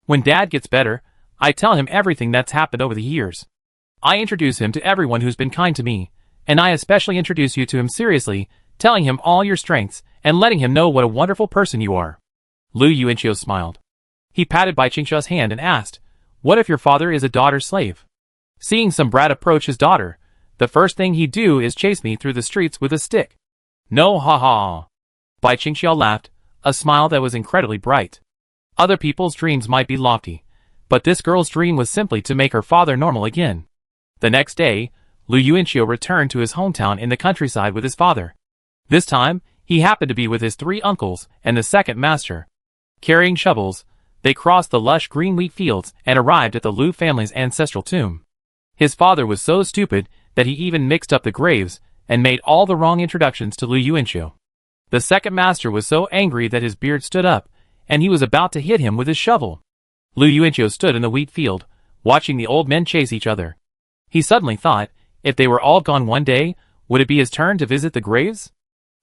When Dad gets better, I tell him everything that's happened over the years. I introduce him to everyone who's been kind to me, and I especially introduce you to him seriously, telling him all your strengths, and letting him know what a wonderful person you are. Lu Yuanqiu smiled. He patted Bai Qingxiao's hand and asked, What if your father is a daughter's slave? Seeing some brat approach his daughter, the first thing he'd do is chase me through the streets with a stick. No, ha ha. Bai Qingxiao laughed, a smile that was incredibly bright. Other people's dreams might be lofty, but this girl's dream was simply to make her father normal again. The next day, Lu Yuanqiu returned to his hometown in the countryside with his father. This time, he happened to be with his 3 uncles and the second master. Carrying shovels, they crossed the lush green wheat fields and arrived at the Lu family's ancestral tomb. His father was so stupid that he even mixed up the graves and made all the wrong introductions to Lu Yuanqiu. The second master was so angry that his beard stood up, and he was about to hit him with his shovel. Lu Yuanqiu stood in the wheat field, watching the old men chase each other. He suddenly thought, if they were all gone one day, would it be his turn to visit the graves?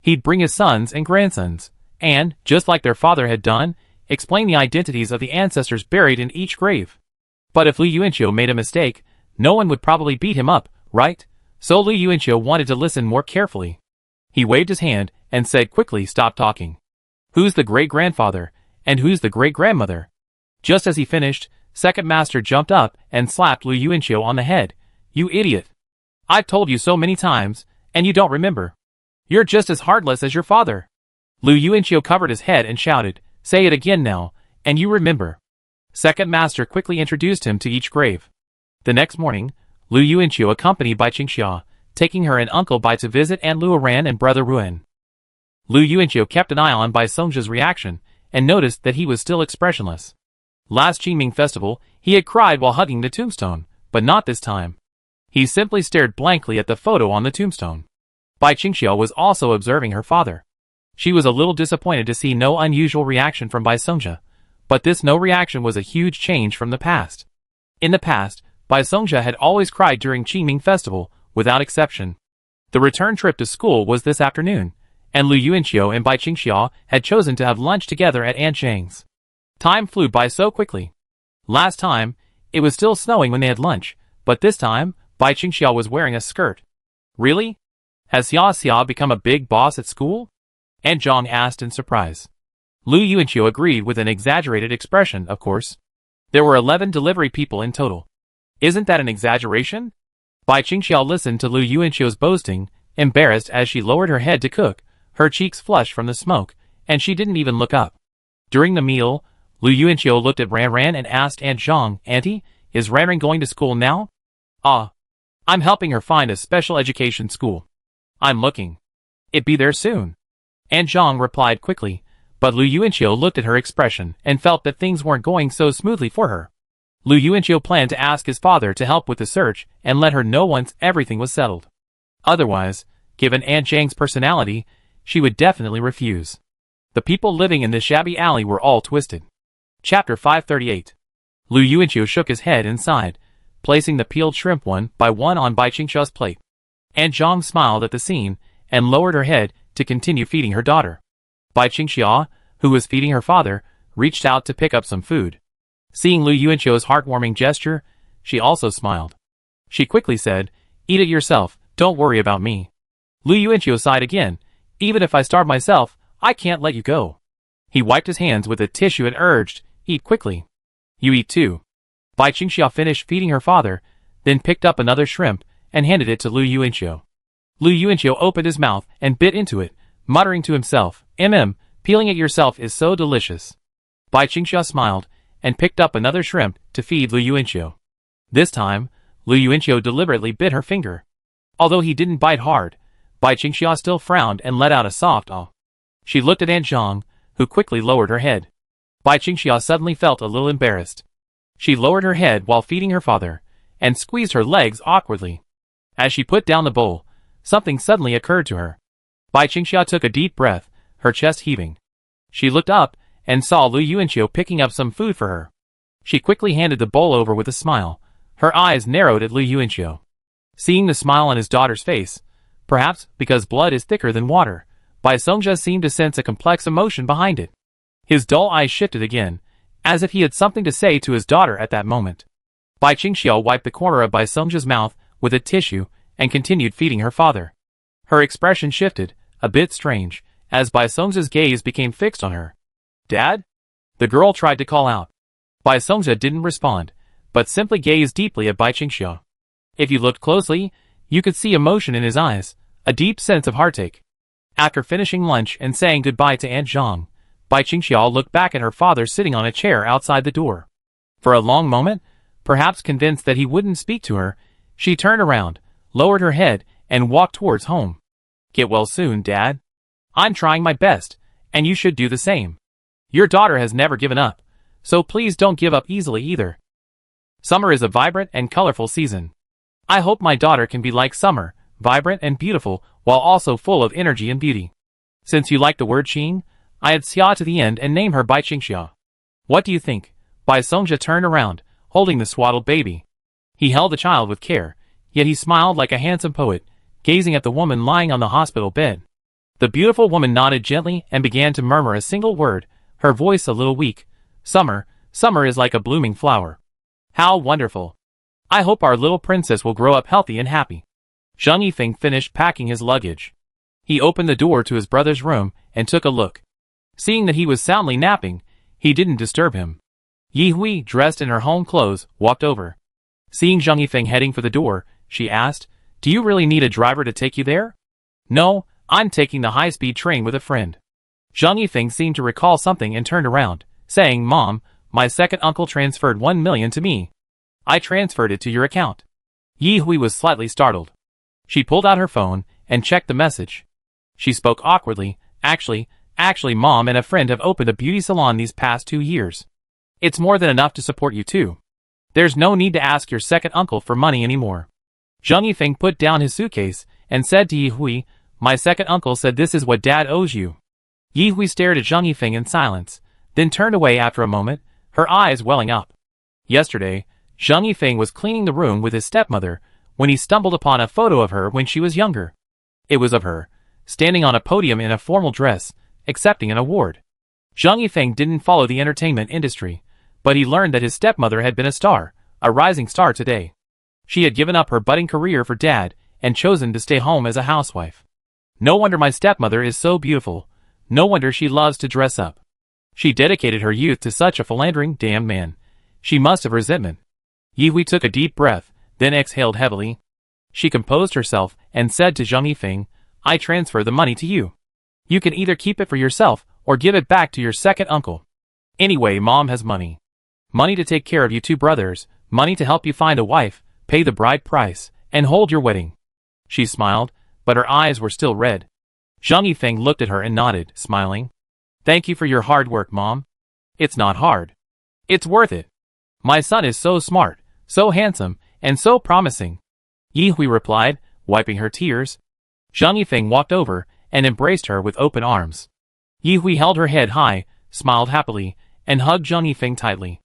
He'd bring his sons and grandsons, and, just like their father had done, explain the identities of the ancestors buried in each grave. But if Lu Yuanqiu made a mistake, no one would probably beat him up, right? So Lu Yuanqiu wanted to listen more carefully. He waved his hand and said quickly, Stop talking. Who's the great-grandfather, and who's the great-grandmother? Just as he finished, second master jumped up and slapped Lu Yuanqiu on the head. You idiot. I've told you so many times, and you don't remember. You're just as heartless as your father. Lu Yuanqiu covered his head and shouted, Say it again now, and you remember. Second master quickly introduced him to each grave. The next morning, Lu Yuanqiu accompanied Bai Qingxiao, taking her and Uncle Bai to visit Aunt Luoran and Brother Ruan. Lu Yuanqiu kept an eye on Bai Songjia's reaction, and noticed that he was still expressionless. Last Qingming festival, he had cried while hugging the tombstone, but not this time. He simply stared blankly at the photo on the tombstone. Bai Qingxiao was also observing her father. She was a little disappointed to see no unusual reaction from Bai Songjia, but this no reaction was a huge change from the past. In the past, Bai Songjia had always cried during Qingming festival, without exception. The return trip to school was this afternoon, and Lu Yuanqiu and Bai Qingxiao had chosen to have lunch together at Aunt Zhang's. Time flew by so quickly. Last time, it was still snowing when they had lunch, but this time, Bai Qingxiao was wearing a skirt. Really? Has Xia Xia become a big boss at school? Aunt Zhang asked in surprise. Lu Yuanqiu agreed with an exaggerated expression, of course. There were 11 delivery people in total. Isn't that an exaggeration? Bai Qingxiao listened to Lu Yuanqiu's boasting, embarrassed as she lowered her head to cook, her cheeks flushed from the smoke, and she didn't even look up. During the meal, Lu Yuanqiu looked at Ran Ran and asked Aunt Zhang, Auntie, is Ran Ran going to school now? Ah. I'm helping her find a special education school. I'm looking. It be there soon. Aunt Zhang replied quickly, but Lu Yuanqiu looked at her expression and felt that things weren't going so smoothly for her. Lu Yuanqiu planned to ask his father to help with the search and let her know once everything was settled. Otherwise, given Aunt Zhang's personality, she would definitely refuse. The people living in the shabby alley were all twisted. Chapter 538. Lu Yuanqiu shook his head and sighed, placing the peeled shrimp one by one on Bai Qingxiao's plate. Aunt Zhang smiled at the scene and lowered her head to continue feeding her daughter. Bai Qingxiao, who was feeding her father, reached out to pick up some food. Seeing Lu Yuanqiu's heartwarming gesture, she also smiled. She quickly said, Eat it yourself, don't worry about me. Lu Yuanqiu sighed again, Even if I starve myself, I can't let you go. He wiped his hands with a tissue and urged, Eat quickly. You eat too. Bai Qingxiao finished feeding her father, then picked up another shrimp and handed it to Lu Yuanqiu. Lu Yuanqiu opened his mouth and bit into it, muttering to himself, Peeling it yourself is so delicious. Bai Qingxiao smiled and picked up another shrimp to feed Lu Yuanqiu. This time, Lu Yuanqiu deliberately bit her finger. Although he didn't bite hard, Bai Qingxiao still frowned and let out a soft "ah." She looked at Aunt Zhang, who quickly lowered her head. Bai Qingxiao suddenly felt a little embarrassed. She lowered her head while feeding her father, and squeezed her legs awkwardly. As she put down the bowl, something suddenly occurred to her. Bai Qingxiao took a deep breath, her chest heaving. She looked up and saw Lu Yuanqiu picking up some food for her. She quickly handed the bowl over with a smile. Her eyes narrowed at Lu Yuanqiu. Seeing the smile on his daughter's face, perhaps because blood is thicker than water, Bai Songjia seemed to sense a complex emotion behind it. His dull eyes shifted again, as if he had something to say to his daughter at that moment. Bai Qingxiao wiped the corner of Bai Songjia's mouth with a tissue and continued feeding her father. Her expression shifted, a bit strange, as Bai Songjia's gaze became fixed on her. Dad? The girl tried to call out. Bai Songjia didn't respond, but simply gazed deeply at Bai Qingxiao. If you looked closely, you could see emotion in his eyes, a deep sense of heartache. After finishing lunch and saying goodbye to Aunt Zhang, Bai Qingxiao looked back at her father sitting on a chair outside the door. For a long moment, perhaps convinced that he wouldn't speak to her, she turned around, lowered her head, and walked towards home. Get well soon, Dad. I'm trying my best, and you should do the same. Your daughter has never given up, so please don't give up easily either. Summer is a vibrant and colorful season. I hope my daughter can be like summer, vibrant and beautiful, while also full of energy and beauty. Since you like the word Qing, I add xia to the end and name her Bai Qingxiao. What do you think? Bai Songjia turned around, holding the swaddled baby. He held the child with care, yet he smiled like a handsome poet, gazing at the woman lying on the hospital bed. The beautiful woman nodded gently and began to murmur a single word, her voice a little weak. Summer, summer is like a blooming flower. How wonderful. I hope our little princess will grow up healthy and happy. Zhang Yifeng finished packing his luggage. He opened the door to his brother's room and took a look. Seeing that he was soundly napping, he didn't disturb him. Yi Hui, dressed in her home clothes, walked over. Seeing Zhang Yifeng heading for the door, she asked, Do you really need a driver to take you there? No, I'm taking the high-speed train with a friend. Zhang Yifeng seemed to recall something and turned around, saying, Mom, my second uncle transferred 1 million to me. I transferred it to your account. Yi Hui was slightly startled. She pulled out her phone and checked the message. She spoke awkwardly, Actually, Mom and a friend have opened a beauty salon these past 2 years. It's more than enough to support you too. There's no need to ask your second uncle for money anymore. Zhang Yifeng put down his suitcase and said to Yi Hui, My second uncle said this is what Dad owes you. Yi Hui stared at Zhang Yifeng in silence, then turned away after a moment, her eyes welling up. Yesterday, Zhang Yifeng was cleaning the room with his stepmother when he stumbled upon a photo of her when she was younger. It was of her, standing on a podium in a formal dress, accepting an award. Zhang Yifeng didn't follow the entertainment industry, but he learned that his stepmother had been a star, a rising star today. She had given up her budding career for Dad and chosen to stay home as a housewife. No wonder my stepmother is so beautiful. No wonder she loves to dress up. She dedicated her youth to such a philandering damn man. She must have resentment. Yihui took a deep breath, then exhaled heavily. She composed herself and said to Zhang Yifeng, I transfer the money to you. You can either keep it for yourself or give it back to your second uncle. Anyway, Mom has money. Money to take care of you two brothers, money to help you find a wife, pay the bride price, and hold your wedding. She smiled, but her eyes were still red. Zhang Yifeng looked at her and nodded, smiling. Thank you for your hard work, Mom. It's not hard. It's worth it. My son is so smart, so handsome, and so promising. Yihui replied, wiping her tears. Zhang Yifeng walked over and embraced her with open arms. Yihui held her head high, smiled happily, and hugged Zhang Yifeng tightly.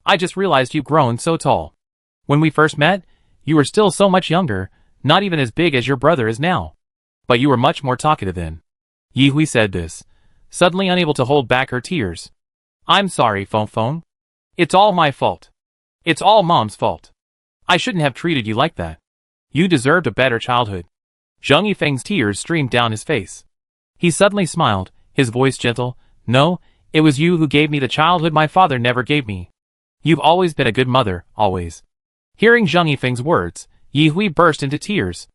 I just realized you've grown so tall. When we first met, you were still so much younger, not even as big as your brother is now. But you were much more talkative then. Yihui said this, suddenly unable to hold back her tears. I'm sorry, Feng. It's all my fault. It's all Mom's fault. I shouldn't have treated you like that. You deserved a better childhood. Zhang Yifeng's tears streamed down his face. He suddenly smiled, his voice gentle. No, it was you who gave me the childhood my father never gave me. You've always been a good mother, always. Hearing Zhang Yifeng's words, Yihui burst into tears.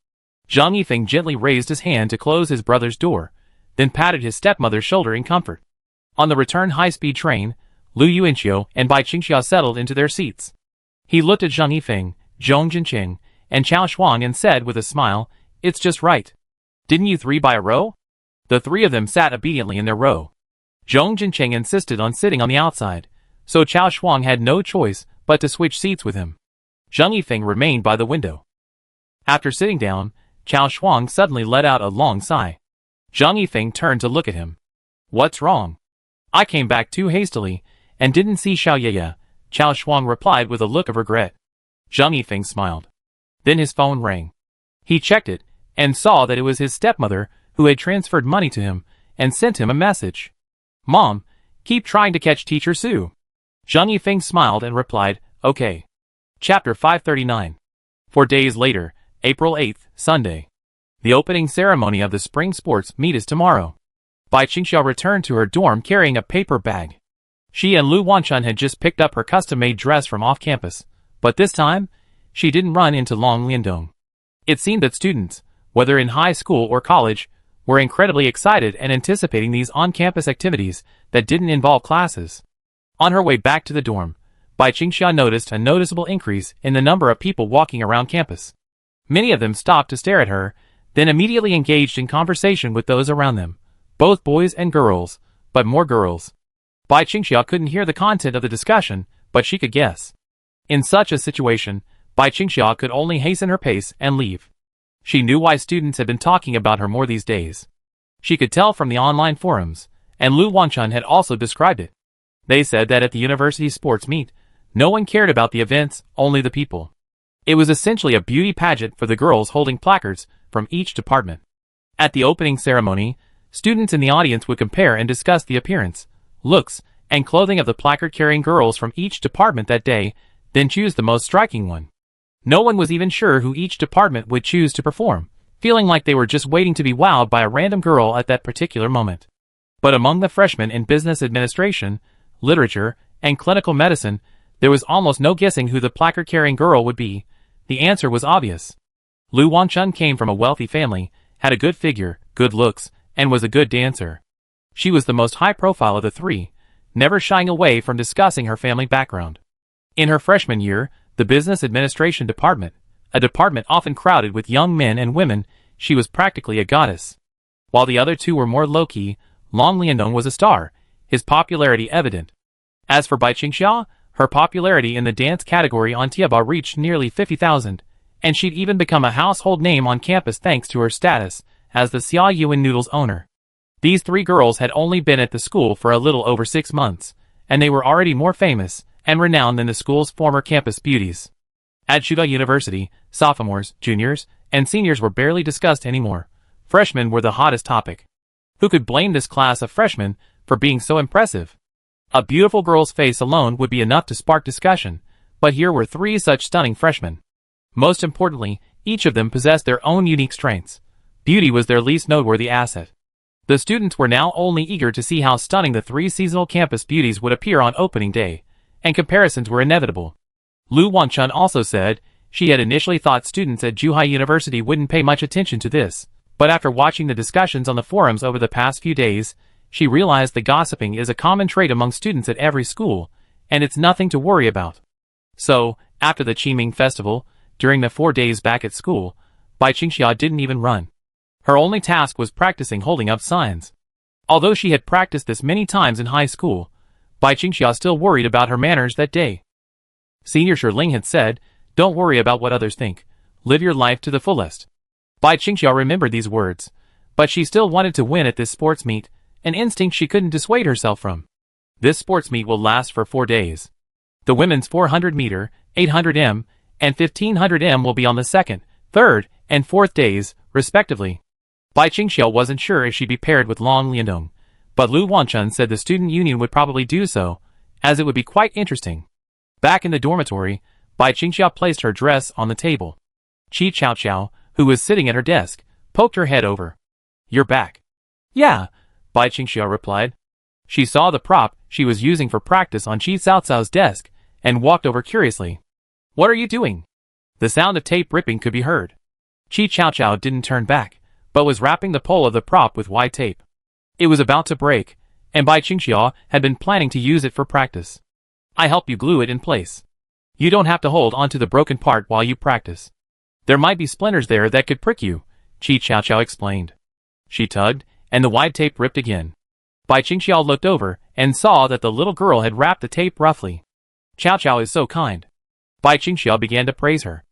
Zhang Yifeng gently raised his hand to close his brother's door, then patted his stepmother's shoulder in comfort. On the return high-speed train, Lu Yuanqiu and Bai Qingxia settled into their seats. He looked at Zhang Yifeng, Zhong Jinqing, and Chao Shuang and said with a smile, It's just right. Didn't you three buy a row? The three of them sat obediently in their row. Zhong Jinqing insisted on sitting on the outside, so Chao Shuang had no choice but to switch seats with him. Zhang Yifeng remained by the window. After sitting down, Chao Shuang suddenly let out a long sigh. Zhang Yifeng turned to look at him. What's wrong? I came back too hastily, and didn't see Xiao Yeye, Chao Shuang replied with a look of regret. Zhang Yifeng smiled. Then his phone rang. He checked it, and saw that it was his stepmother who had transferred money to him, and sent him a message. Mom, keep trying to catch Teacher Sue. Zhang Yifeng smiled and replied, Okay. Chapter 539. 4 days later, April 8th, Sunday. The opening ceremony of the spring sports meet is tomorrow. Bai Qingxiao returned to her dorm carrying a paper bag. She and Lu Wanchun had just picked up her custom-made dress from off-campus, but this time, she didn't run into Long Liandong. It seemed that students, whether in high school or college, were incredibly excited and anticipating these on-campus activities that didn't involve classes. On her way back to the dorm, Bai Qingxia noticed a noticeable increase in the number of people walking around campus. Many of them stopped to stare at her, then immediately engaged in conversation with those around them, both boys and girls, but more girls. Bai Qingxia couldn't hear the content of the discussion, but she could guess. In such a situation, Bai Qingxia could only hasten her pace and leave. She knew why students had been talking about her more these days. She could tell from the online forums, and Lu Wanchun had also described it. They said that at the university sports meet, no one cared about the events, only the people. It was essentially a beauty pageant for the girls holding placards from each department. At the opening ceremony, students in the audience would compare and discuss the appearance, looks, and clothing of the placard-carrying girls from each department that day, then choose the most striking one. No one was even sure who each department would choose to perform, feeling like they were just waiting to be wowed by a random girl at that particular moment. But among the freshmen in business administration, literature, and clinical medicine, there was almost no guessing who the placard-carrying girl would be. The answer was obvious. Lu Wanchun came from a wealthy family, had a good figure, good looks, and was a good dancer. She was the most high-profile of the three, never shying away from discussing her family background. In her freshman year, the business administration department, a department often crowded with young men and women, she was practically a goddess. While the other two were more low-key, Long Liandong was a star, his popularity evident. As for Bai Qingxia, her popularity in the dance category on Tiaba reached nearly 50,000, and she'd even become a household name on campus thanks to her status as the Xia Yuan Noodles owner. These three girls had only been at the school for a little over 6 months, and they were already more famous and renowned than the school's former campus beauties. At Shuda University, sophomores, juniors, and seniors were barely discussed anymore. Freshmen were the hottest topic. Who could blame this class of freshmen for being so impressive? A beautiful girl's face alone would be enough to spark discussion, but here were three such stunning freshmen. Most importantly, each of them possessed their own unique strengths. Beauty was their least noteworthy asset. The students were now only eager to see how stunning the 3 seasonal campus beauties would appear on opening day, and comparisons were inevitable. Lu Wangchun also said she had initially thought students at Zhuhai University wouldn't pay much attention to this, but after watching the discussions on the forums over the past few days, she realized that gossiping is a common trait among students at every school, and it's nothing to worry about. So, after the Qingming festival, during the 4 days back at school, Bai Qingxia didn't even run. Her only task was practicing holding up signs. Although she had practiced this many times in high school, Bai Qingxia still worried about her manners that day. Senior Shi Ling had said, "Don't worry about what others think. Live your life to the fullest." Bai Qingxia remembered these words, but she still wanted to win at this sports meet, an instinct she couldn't dissuade herself from. This sports meet will last for 4 days. The women's 400-meter, 800 m, and 1500 m will be on the 2nd, 3rd, and 4th days, respectively. Bai Qingxia wasn't sure if she'd be paired with Long Liandong, but Lu Wangchun said the student union would probably do so, as it would be quite interesting. Back in the dormitory, Bai Qingxia placed her dress on the table. Qi Chaoqiao, who was sitting at her desk, poked her head over. "You're back." "Yeah," Bai Qingxia replied. She saw the prop she was using for practice on Qi Caocao's desk, and walked over curiously. "What are you doing?" The sound of tape ripping could be heard. Qi Chaoqiao didn't turn back, but was wrapping the pole of the prop with white tape. It was about to break, and Bai Qingxia had been planning to use it for practice. "I help you glue it in place. You don't have to hold onto the broken part while you practice. There might be splinters there that could prick you," Qi Chaoqiao explained. She tugged, and the white tape ripped again. Bai Qingxia looked over and saw that the little girl had wrapped the tape roughly. "Chaoqiao is so kind." Bai Qingxia began to praise her.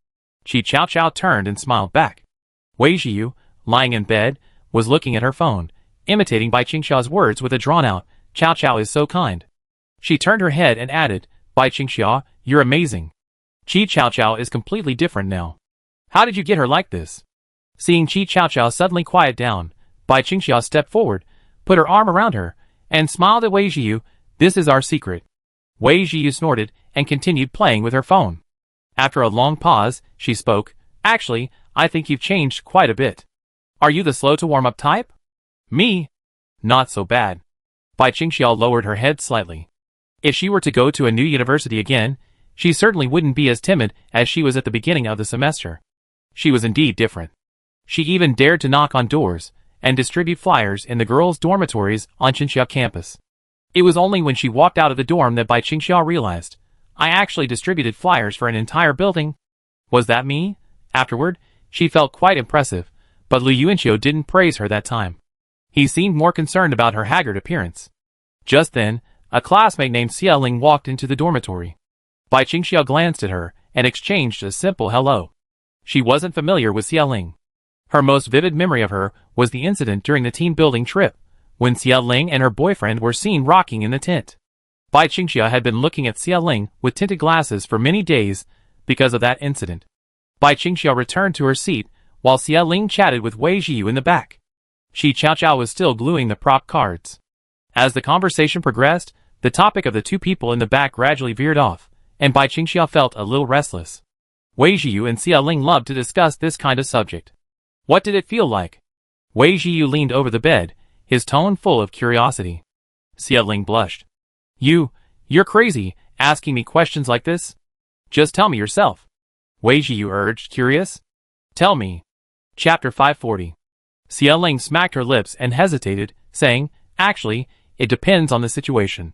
Qi Chaoqiao turned and smiled back. Wei Zhiyu, lying in bed, was looking at her phone, imitating Bai Qingxia's words with a drawn-out, "Chaoqiao is so kind." She turned her head and added, "Bai Qingxia, you're amazing. Qi Chaoqiao is completely different now. How did you get her like this?" Seeing Qi Chaoqiao suddenly quiet down, Bai Qingxia stepped forward, put her arm around her, and smiled at Wei Zhiyu. "This is our secret." Wei Zhiyu snorted and continued playing with her phone. After a long pause, she spoke, "Actually, I think you've changed quite a bit. Are you the slow-to-warm-up type?" "Me? Not so bad." Bai Qingxia lowered her head slightly. If she were to go to a new university again, she certainly wouldn't be as timid as she was at the beginning of the semester. She was indeed different. She even dared to knock on doors and distribute flyers in the girls' dormitories on Qinxia campus. It was only when she walked out of the dorm that Bai Qingxia realized, "I actually distributed flyers for an entire building. Was that me?" Afterward, she felt quite impressive, but Lu Yuanqiu didn't praise her that time. He seemed more concerned about her haggard appearance. Just then, a classmate named Xia Ling walked into the dormitory. Bai Qingxia glanced at her and exchanged a simple hello. She wasn't familiar with Xia Ling. Her most vivid memory of her was the incident during the team-building trip, when Xia Ling and her boyfriend were seen rocking in the tent. Bai Qingxia had been looking at Xia Ling with tinted glasses for many days because of that incident. Bai Qingxia returned to her seat while Xia Ling chatted with Wei Zhiyu in the back. Qi Chaoqiao was still gluing the prop cards. As the conversation progressed, the topic of the two people in the back gradually veered off, and Bai Qingxia felt a little restless. Wei Zhiyu and Xia Ling loved to discuss this kind of subject. What did it feel like? Wei Zhiyu leaned over the bed, his tone full of curiosity. Xia Ling blushed. You're crazy, asking me questions like this? Just tell me yourself. Wei Zhiyu urged, curious. Tell me. Chapter 540. Xia Ling smacked her lips and hesitated, saying, "Actually, it depends on the situation.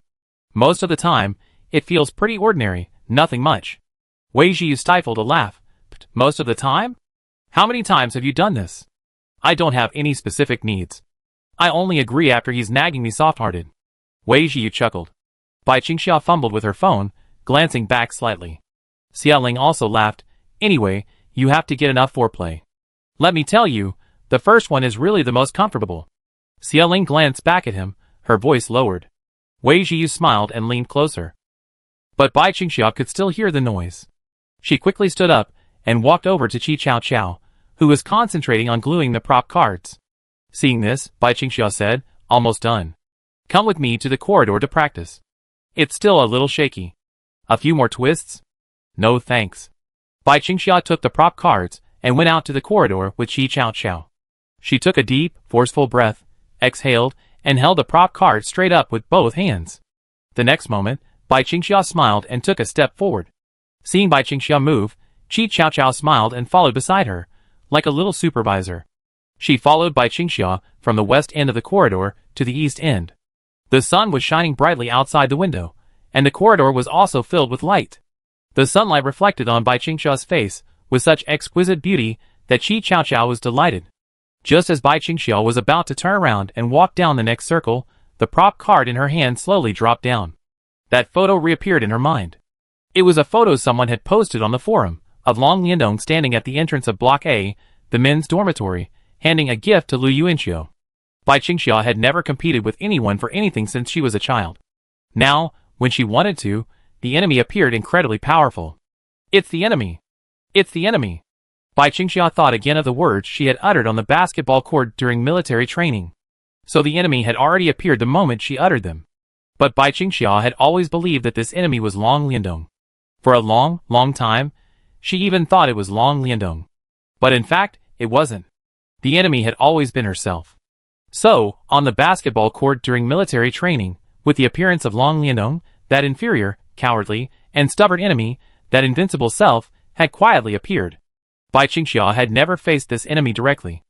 Most of the time, it feels pretty ordinary, nothing much." Wei Zhiyu stifled a laugh. "But most of the time? How many times have you done this?" "I don't have any specific needs. I only agree after he's nagging me soft-hearted." Wei Zhiyu chuckled. Bai Qingxia fumbled with her phone, glancing back slightly. Xia Ling also laughed. "Anyway, you have to get enough foreplay. Let me tell you, the first one is really the most comfortable." Xia Ling glanced back at him, her voice lowered. Wei Zhiyu smiled and leaned closer. But Bai Qingxia could still hear the noise. She quickly stood up and walked over to Qi Chaoqiao, who was concentrating on gluing the prop cards. Seeing this, Bai Qingxia said, "Almost done. Come with me to the corridor to practice. It's still a little shaky. A few more twists?" "No thanks." Bai Qingxia took the prop cards and went out to the corridor with Qi Chaoqiao. She took a deep, forceful breath exhaled, and held the prop card straight up with both hands. The next moment, Bai Qingxia smiled and took a step forward. Seeing Bai Qingxia move, Qi Chaoqiao smiled and followed beside her, like a little supervisor. She followed Bai Qingxia from the west end of the corridor to the east end. The sun was shining brightly outside the window, and the corridor was also filled with light. The sunlight reflected on Bai Qingxia's face with such exquisite beauty that Qi Chaoqiao was delighted. Just as Bai Qingxia was about to turn around and walk down the next circle, the prop card in her hand slowly dropped down. That photo reappeared in her mind. It was a photo someone had posted on the forum, of Long Liandong standing at the entrance of Block A, the men's dormitory, handing a gift to Lu Yuanqiu. Bai Qingxia had never competed with anyone for anything since she was a child. Now, when she wanted to, the enemy appeared incredibly powerful. It's the enemy! It's the enemy! Bai Qingxia thought again of the words she had uttered on the basketball court during military training. So the enemy had already appeared the moment she uttered them. But Bai Qingxia had always believed that this enemy was Long Liandong. For a long, long time, she even thought it was Long Liandong. But in fact, it wasn't. The enemy had always been herself. So, on the basketball court during military training, with the appearance of Long Liandong, that inferior, cowardly, and stubborn enemy, that invincible self, had quietly appeared. Bai Qingxia had never faced this enemy directly.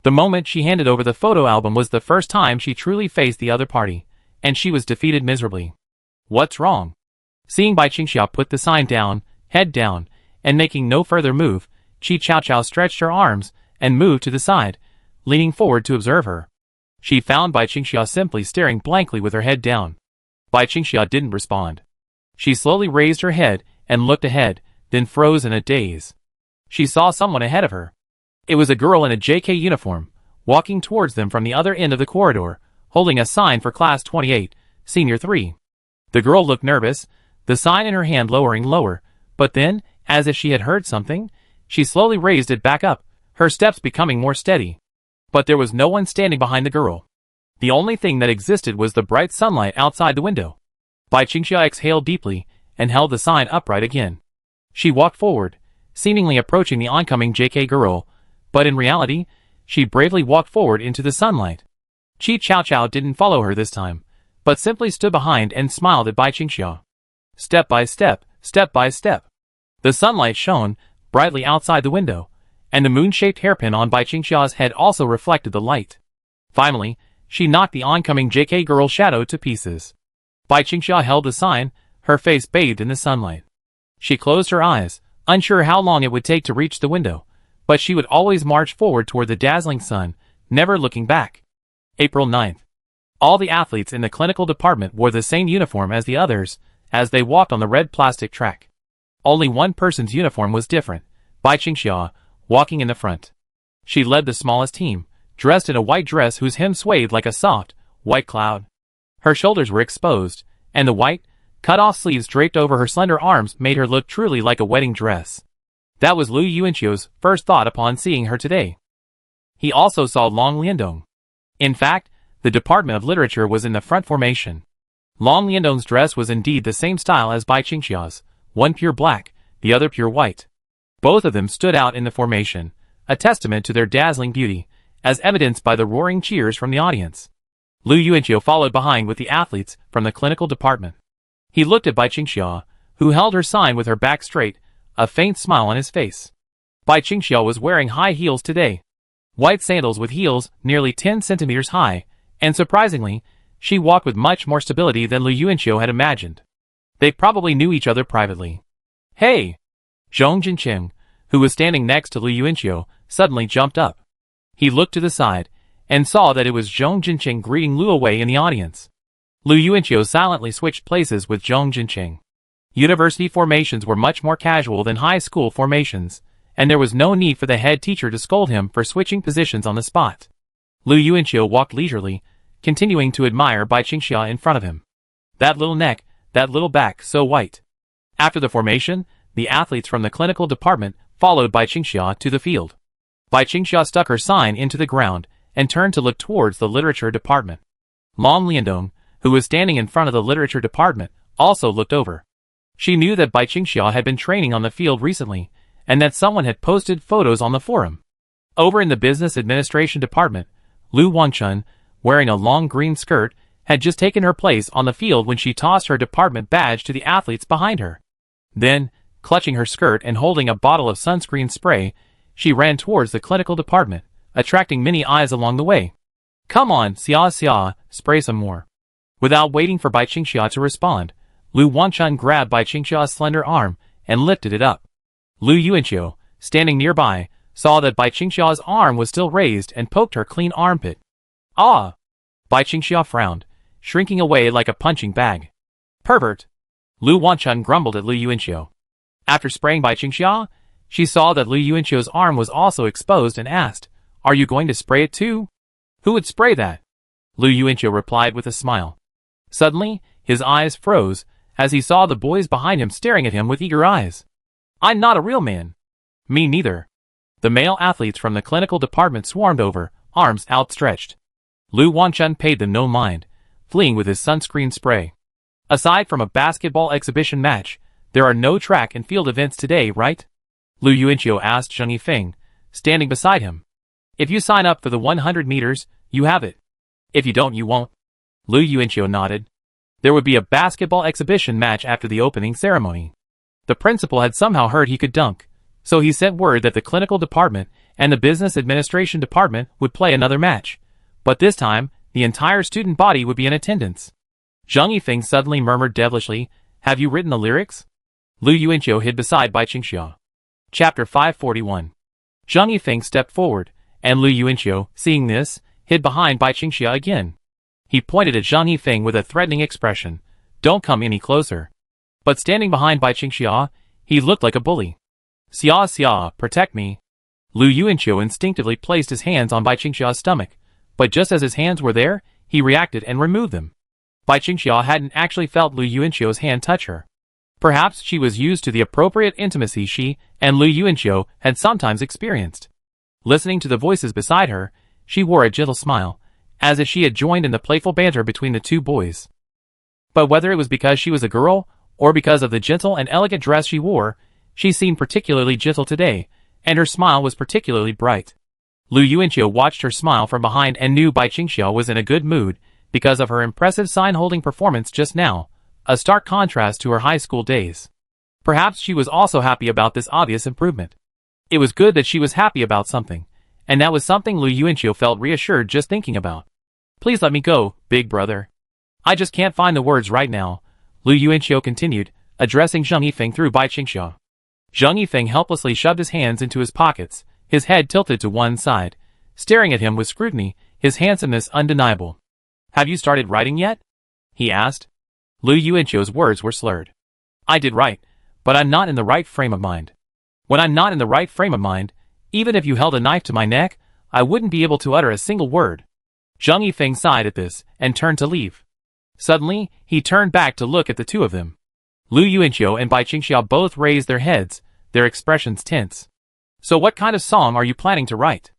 The moment she handed over the photo album was the first time she truly faced the other party, and she was defeated miserably. What's wrong? Seeing Bai Qingxia put the sign down, head down, and making no further move, Qi Chaoqiao stretched her arms and moved to the side, leaning forward to observe her. She found Bai Qingxia simply staring blankly with her head down. Bai Qingxia didn't respond. She slowly raised her head and looked ahead, then froze in a daze. She saw someone ahead of her. It was a girl in a JK uniform, walking towards them from the other end of the corridor, holding a sign for Class 28, Senior 3. The girl looked nervous, the sign in her hand lowering lower, but then, as if she had heard something, she slowly raised it back up, her steps becoming more steady. But there was no one standing behind the girl. The only thing that existed was the bright sunlight outside the window. Bai Qingxia exhaled deeply and held the sign upright again. She walked forward, seemingly approaching the oncoming JK girl, but in reality, she bravely walked forward into the sunlight. Qi Chaoqiao didn't follow her this time, but simply stood behind and smiled at Bai Qingxia. Step by step, step by step. The sunlight shone brightly outside the window, and the moon-shaped hairpin on Bai Qingxia's head also reflected the light. Finally, she knocked the oncoming JK girl's shadow to pieces. Bai Qingxia held the sign, her face bathed in the sunlight. She closed her eyes, unsure how long it would take to reach the window, but she would always march forward toward the dazzling sun, never looking back. April 9th. All the athletes in the clinical department wore the same uniform as the others, as they walked on the red plastic track. Only one person's uniform was different, Bai Qingxia, walking in the front. She led the smallest team, dressed in a white dress whose hem swayed like a soft, white cloud. Her shoulders were exposed, and the white, cut-off sleeves draped over her slender arms made her look truly like a wedding dress. That was Lu Yuanqiu's first thought upon seeing her today. He also saw Long Liandong. In fact, the Department of Literature was in the front formation. Long Liandong's dress was indeed the same style as Bai Qingxia's, one pure black, the other pure white. Both of them stood out in the formation, a testament to their dazzling beauty, as evidenced by the roaring cheers from the audience. Lu Yuanqiu followed behind with the athletes from the clinical department. He looked at Bai Qingxia, who held her sign with her back straight, a faint smile on his face. Bai Qingxia was wearing high heels today. White sandals with heels nearly 10 centimeters high, and surprisingly, she walked with much more stability than Lu Yuanqiu had imagined. They probably knew each other privately. Hey! Zhong Jinqing, who was standing next to Lu Yuanqiu, suddenly jumped up. He looked to the side, and saw that it was Zhong Jinqing greeting Lu Wei in the audience. Lu Yuanqiu silently switched places with Zhong Jinqing. University formations were much more casual than high school formations, and there was no need for the head teacher to scold him for switching positions on the spot. Lu Yuanqiu walked leisurely, continuing to admire Bai Qingxia in front of him. That little neck, that little back, so white. After the formation, the athletes from the clinical department followed Bai Qingxia to the field. Bai Qingxia stuck her sign into the ground and turned to look towards the literature department. Long Liandong, who was standing in front of the literature department, also looked over. She knew that Bai Qingxia had been training on the field recently, and that someone had posted photos on the forum. Over in the business administration department, Lu Wangchun, wearing a long green skirt, had just taken her place on the field when she tossed her department badge to the athletes behind her. Then, clutching her skirt and holding a bottle of sunscreen spray, she ran towards the clinical department, attracting many eyes along the way. "Come on, Xia, spray some more." Without waiting for Bai Qingxia to respond, Lu Wanchun grabbed Bai Qingxia's slender arm and lifted it up. Lu Yuanqiu, standing nearby, saw that Bai Qingxia's arm was still raised and poked her clean armpit. "Ah!" Bai Qingxia frowned, shrinking away like a punching bag. "Pervert!" Lu Wanchun grumbled at Lu Yuanqiu. After spraying Bai Qingxia, she saw that Lu Yuanqiu's arm was also exposed and asked, "Are you going to spray it too?" "Who would spray that?" Lu Yuanqiu replied with a smile. Suddenly, his eyes froze as he saw the boys behind him staring at him with eager eyes. "I'm not a real man." "Me neither." The male athletes from the clinical department swarmed over, arms outstretched. Lu Wanchun paid them no mind, fleeing with his sunscreen spray. "Aside from a basketball exhibition match, there are no track and field events today, right?" Lu Yuanqiu asked Zheng Yifeng, standing beside him. "If you sign up for the 100 meters, you have it. If you don't, you won't." Lu Yuanqiu nodded. There would be a basketball exhibition match after the opening ceremony. The principal had somehow heard he could dunk, so he sent word that the clinical department and the business administration department would play another match. But this time, the entire student body would be in attendance. Zheng Yifeng suddenly murmured devilishly, "Have you written the lyrics?" Lu Yuanqiu hid beside Bai Qingxia. Chapter 541. Zheng Yifeng stepped forward, and Lu Yuanqiu, seeing this, hid behind Bai Qingxia again. He pointed at Zheng Yifeng with a threatening expression. "Don't come any closer." But standing behind Bai Qingxia, he looked like a bully. Xia, protect me." Lu Yuanqiu instinctively placed his hands on Bai Qingxia's stomach, but just as his hands were there, he reacted and removed them. Bai Qingxia hadn't actually felt Lu Yuanqiu's hand touch her. Perhaps she was used to the appropriate intimacy she and Lu Yuanqiu had sometimes experienced. Listening to the voices beside her, she wore a gentle smile, as if she had joined in the playful banter between the two boys. But whether it was because she was a girl, or because of the gentle and elegant dress she wore, she seemed particularly gentle today, and her smile was particularly bright. Lu Yuanqiu watched her smile from behind and knew Bai Qingxia was in a good mood because of her impressive sign-holding performance just now, a stark contrast to her high school days. Perhaps she was also happy about this obvious improvement. It was good that she was happy about something, and that was something Lu Yuanqiu felt reassured just thinking about. "Please let me go, big brother. I just can't find the words right now," Lu Yuanqiu continued, addressing Zheng Yifeng through Bai Qingxia. Zheng Yifeng helplessly shoved his hands into his pockets, his head tilted to one side, staring at him with scrutiny, his handsomeness undeniable. "Have you started writing yet?" he asked. Lu Yuanqiu's words were slurred. "I did write, but I'm not in the right frame of mind. When I'm not in the right frame of mind, even if you held a knife to my neck, I wouldn't be able to utter a single word." Zheng Yifeng sighed at this, and turned to leave. Suddenly, he turned back to look at the two of them. Lu Yuanqiu and Bai Qingxia both raised their heads, their expressions tense. "So what kind of song are you planning to write?"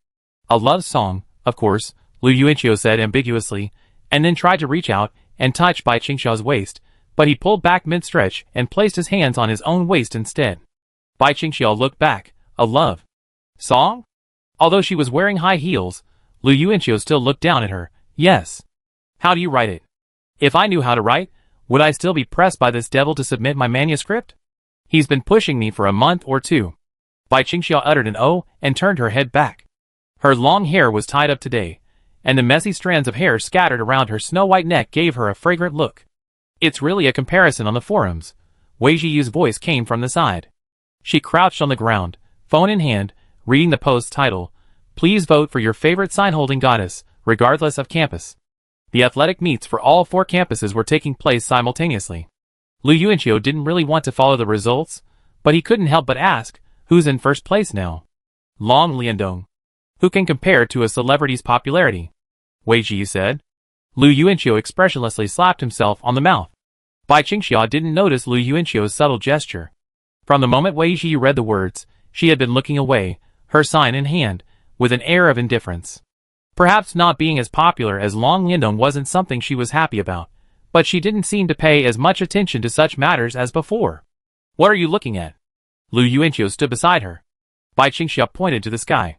"A love song, of course," Lu Yuanqiu said ambiguously, and then tried to reach out and touch Bai Qingxia's waist, but he pulled back mid-stretch and placed his hands on his own waist instead. Bai Qingxia looked back. "A love song?" Although she was wearing high heels, Lu Yuanqiu still looked down at her. "Yes." "How do you write it?" "If I knew how to write, would I still be pressed by this devil to submit my manuscript? He's been pushing me for a month or two." Bai Qingxia uttered an "oh" and turned her head back. Her long hair was tied up today, and the messy strands of hair scattered around her snow-white neck gave her a fragrant look. "It's really a comparison on the forums." Wei Zhiyu's voice came from the side. She crouched on the ground, phone in hand, reading the post's title, "Please vote for your favorite sign-holding goddess, regardless of campus." The athletic meets for all 4 campuses were taking place simultaneously. Lu Yuanqiu didn't really want to follow the results, but he couldn't help but ask, who's in first place now? Long Liandong. Who can compare to a celebrity's popularity? Wei Zhiyu said. Lu Yuanqiu expressionlessly slapped himself on the mouth. Bai Qingxia didn't notice Lu Yuanqiu's subtle gesture. From the moment Wei Zhiyu read the words, she had been looking away, her sign in hand, with an air of indifference. Perhaps not being as popular as Long Liandong wasn't something she was happy about, but she didn't seem to pay as much attention to such matters as before. "What are you looking at?" Lu Yuanqiu stood beside her. Bai Qingxia pointed to the sky.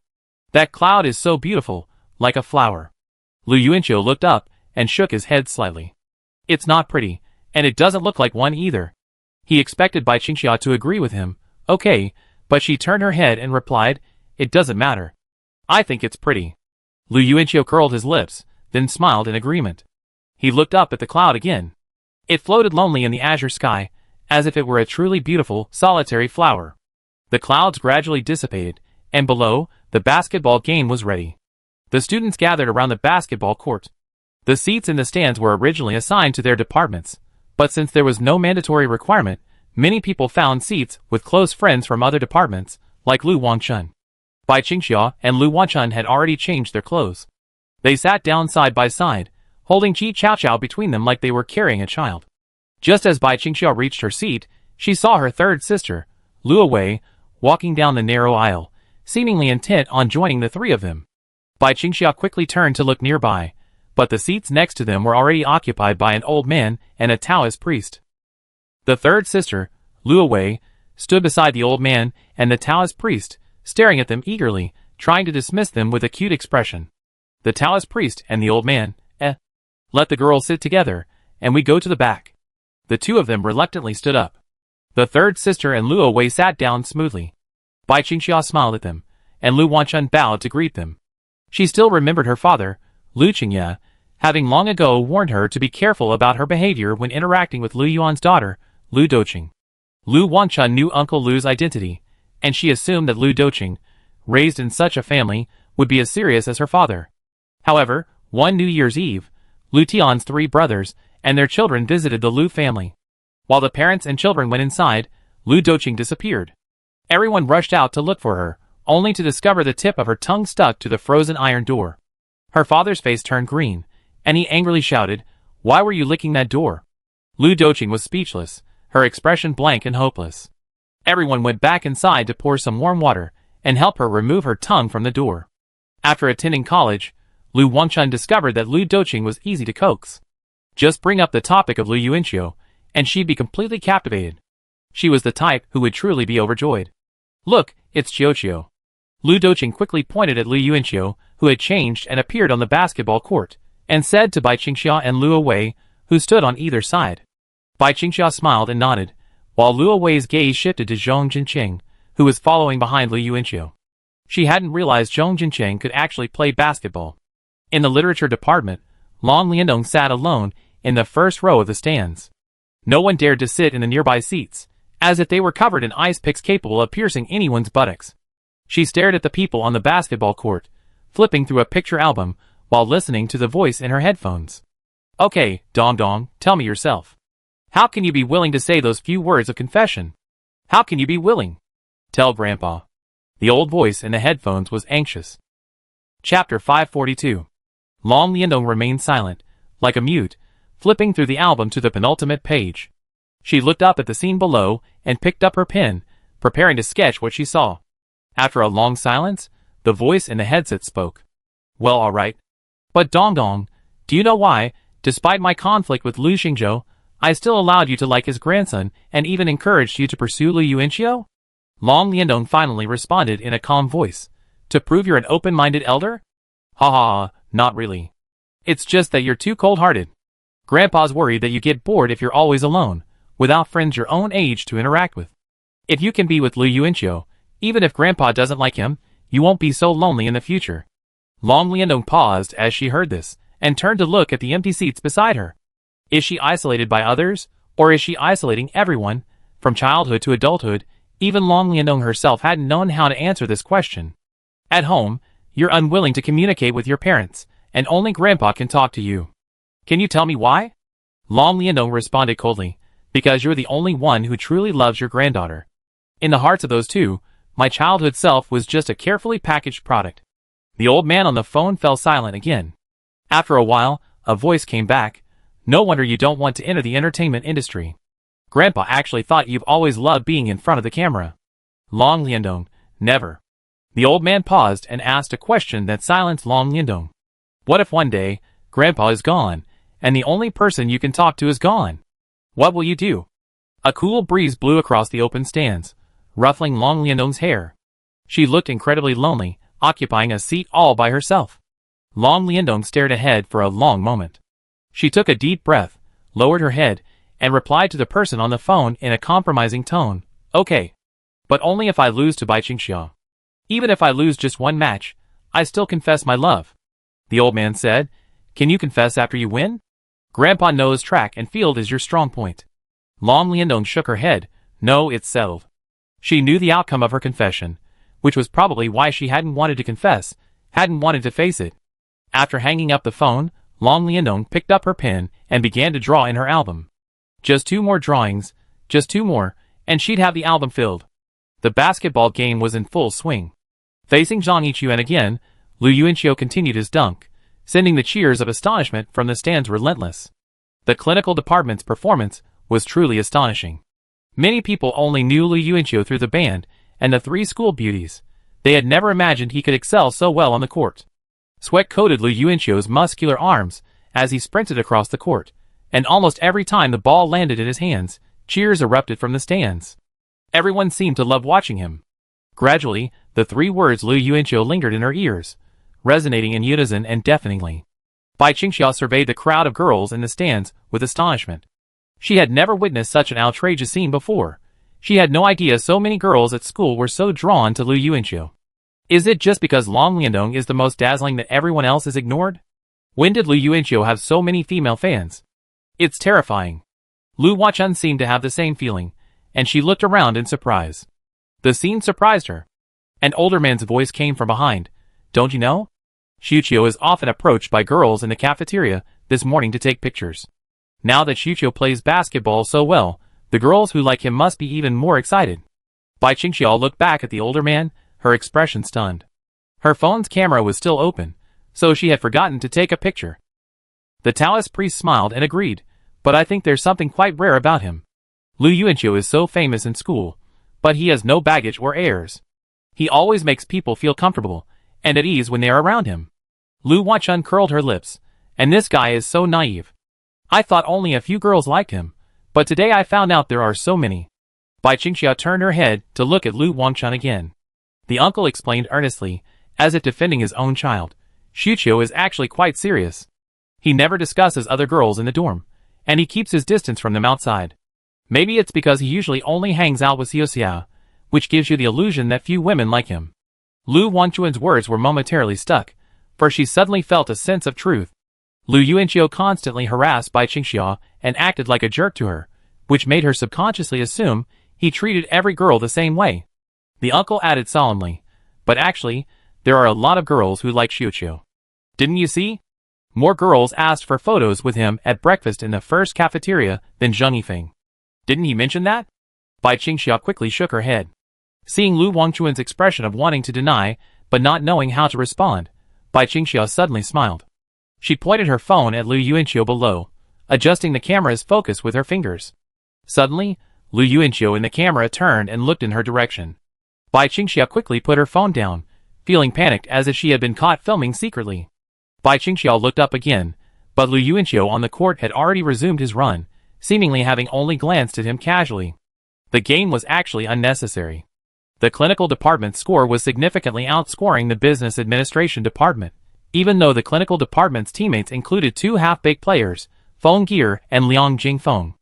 "That cloud is so beautiful, like a flower." Lu Yuanqiu looked up and shook his head slightly. It's not pretty, and it doesn't look like one either. He expected Bai Qingxia to agree with him. Okay, but she turned her head and replied, it doesn't matter. I think it's pretty. Lu Yuanqiu curled his lips, then smiled in agreement. He looked up at the cloud again. It floated lonely in the azure sky, as if it were a truly beautiful, solitary flower. The clouds gradually dissipated, and below, the basketball game was ready. The students gathered around the basketball court. The seats in the stands were originally assigned to their departments, but since there was no mandatory requirement, many people found seats with close friends from other departments, like Lu Wangchun. Bai Qingxia and Lu Wanchun had already changed their clothes. They sat down side by side, holding Qi Chaoqiao between them like they were carrying a child. Just as Bai Qingxia reached her seat, she saw her third sister, Lu Wei, walking down the narrow aisle, seemingly intent on joining the three of them. Bai Qingxia quickly turned to look nearby, but the seats next to them were already occupied by an old man and a Taoist priest. The third sister, Lu Wei, stood beside the old man and the Taoist priest, staring at them eagerly, trying to dismiss them with a cute expression. The Taoist priest and the old man, let the girls sit together, and we go to the back. The two of them reluctantly stood up. The third sister and Lu Wei sat down smoothly. Bai Qingxia smiled at them, and Lu Wanchun bowed to greet them. She still remembered her father, Lu Qingye, having long ago warned her to be careful about her behavior when interacting with Lu Yuan's daughter, Lu Doqing. Lu Wanchun knew Uncle Lu's identity, and she assumed that Lu Doqing, raised in such a family, would be as serious as her father. However, one New Year's Eve, Lu Tian's three brothers and their children visited the Lu family. While the parents and children went inside, Lu Doqing disappeared. Everyone rushed out to look for her, only to discover the tip of her tongue stuck to the frozen iron door. Her father's face turned green, and he angrily shouted, "Why were you licking that door?" Lu Doqing was speechless, her expression blank and hopeless. Everyone went back inside to pour some warm water and help her remove her tongue from the door. After attending college, Lu Wangchun discovered that Lu Doqing was easy to coax. Just bring up the topic of Lu Yuanqiu, and she'd be completely captivated. She was the type who would truly be overjoyed. Look, it's Qiuqiu. Lu Doqing quickly pointed at Lu Yuanqiu, who had changed and appeared on the basketball court, and said to Bai Qingxia and Lu Wei, who stood on either side. Bai Qingxia smiled and nodded, while Lu Wei's gaze shifted to Zhong Jincheng, who was following behind Lu Yuanqiu. She hadn't realized Zhong Jincheng could actually play basketball. In the literature department, Long Liandong sat alone in the first row of the stands. No one dared to sit in the nearby seats, as if they were covered in ice picks capable of piercing anyone's buttocks. She stared at the people on the basketball court, flipping through a picture album while listening to the voice in her headphones. Okay, Dong Dong, tell me yourself. How can you be willing to say those few words of confession? How can you be willing? Tell Grandpa. The old voice in the headphones was anxious. Chapter 542. Long Liandong remained silent, like a mute, flipping through the album to the penultimate page. She looked up at the scene below and picked up her pen, preparing to sketch what she saw. After a long silence, the voice in the headset spoke. Well, all right. But Dong Dong, do you know why, despite my conflict with Lu Xingzhou, I still allowed you to like his grandson and even encouraged you to pursue Lu Yuanqiu? Long Liandong finally responded in a calm voice. To prove you're an open-minded elder? Ha ha ha, not really. It's just that you're too cold-hearted. Grandpa's worried that you get bored if you're always alone, without friends your own age to interact with. If you can be with Lu Yuanqiu, even if Grandpa doesn't like him, you won't be so lonely in the future. Long Liandong paused as she heard this, and turned to look at the empty seats beside her. Is she isolated by others, or is she isolating everyone, from childhood to adulthood? Even Long Liandong herself hadn't known how to answer this question. At home, you're unwilling to communicate with your parents, and only Grandpa can talk to you. Can you tell me why? Long Liandong responded coldly, because you're the only one who truly loves your granddaughter. In the hearts of those two, my childhood self was just a carefully packaged product. The old man on the phone fell silent again. After a while, a voice came back. No wonder you don't want to enter the entertainment industry. Grandpa actually thought you've always loved being in front of the camera. Long Liandong, never. The old man paused and asked a question that silenced Long Liandong. What if one day, Grandpa is gone, and the only person you can talk to is gone? What will you do? A cool breeze blew across the open stands, ruffling Long Liandong's hair. She looked incredibly lonely, occupying a seat all by herself. Long Liandong stared ahead for a long moment. She took a deep breath, lowered her head, and replied to the person on the phone in a compromising tone. Okay. But only if I lose to Bai Qingxia. Even if I lose just one match, I still confess my love. The old man said, Can you confess after you win? Grandpa knows track and field is your strong point. Long Liandong shook her head. No, it's settled. She knew the outcome of her confession, which was probably why she hadn't wanted to confess, hadn't wanted to face it. After hanging up the phone, Long Liandong picked up her pen and began to draw in her album. Just 2 more drawings, just 2 more, and she'd have the album filled. The basketball game was in full swing. Facing Zhang Yichuan again, Lu Yuanqiu continued his dunk, sending the cheers of astonishment from the stands relentless. The clinical department's performance was truly astonishing. Many people only knew Lu Yuanqiu through the band and the 3 school beauties. They had never imagined he could excel so well on the court. Sweat coated Lu Yuanqiu's muscular arms as he sprinted across the court, and almost every time the ball landed in his hands, cheers erupted from the stands. Everyone seemed to love watching him. Gradually, the 3 words Lu Yuanqiu lingered in her ears, resonating in unison and deafeningly. Bai Qingxia surveyed the crowd of girls in the stands with astonishment. She had never witnessed such an outrageous scene before. She had no idea so many girls at school were so drawn to Lu Yuanqiu. Is it just because Long Liandong is the most dazzling that everyone else is ignored? When did Lu Yuanqiu have so many female fans? It's terrifying. Lu Huachun seemed to have the same feeling, and she looked around in surprise. The scene surprised her. An older man's voice came from behind. Don't you know? Xiuqiu is often approached by girls in the cafeteria this morning to take pictures. Now that Xiuqiu plays basketball so well, the girls who like him must be even more excited. Bai Qingxia looked back at the older man, her expression stunned. Her phone's camera was still open, so she had forgotten to take a picture. The Taoist priest smiled and agreed, but I think there's something quite rare about him. Lu Yuanqiu is so famous in school, but he has no baggage or airs. He always makes people feel comfortable and at ease when they are around him. Lu Huachun curled her lips, and this guy is so naive. I thought only a few girls liked him, but today I found out there are so many. Bai Qingxia turned her head to look at Lu Huachun again. The uncle explained earnestly, as if defending his own child. Xiuqiu is actually quite serious. He never discusses other girls in the dorm, and he keeps his distance from them outside. Maybe it's because he usually only hangs out with Xiuxia, which gives you the illusion that few women like him. Lu Huachun's words were momentarily stuck, for she suddenly felt a sense of truth. Lu Yuanqiu constantly harassed Bai Qingxia and acted like a jerk to her, which made her subconsciously assume he treated every girl the same way. The uncle added solemnly, but actually, there are a lot of girls who like Xiuqiu. Didn't you see? More girls asked for photos with him at breakfast in the first cafeteria than Zheng Yifeng. Didn't he mention that? Bai Qingxia quickly shook her head. Seeing Lu Huachun's expression of wanting to deny, but not knowing how to respond, Bai Qingxia suddenly smiled. She pointed her phone at Lu Yuanqiu below, adjusting the camera's focus with her fingers. Suddenly, Lu Yuanqiu in the camera turned and looked in her direction. Bai Qingxia quickly put her phone down, feeling panicked as if she had been caught filming secretly. Bai Qingxia looked up again, but Lu Yuanqiu on the court had already resumed his run, seemingly having only glanced at him casually. The game was actually unnecessary. The clinical department's score was significantly outscoring the business administration department, even though the clinical department's teammates included 2 half-baked players, Feng Gear and Liang Jingfeng.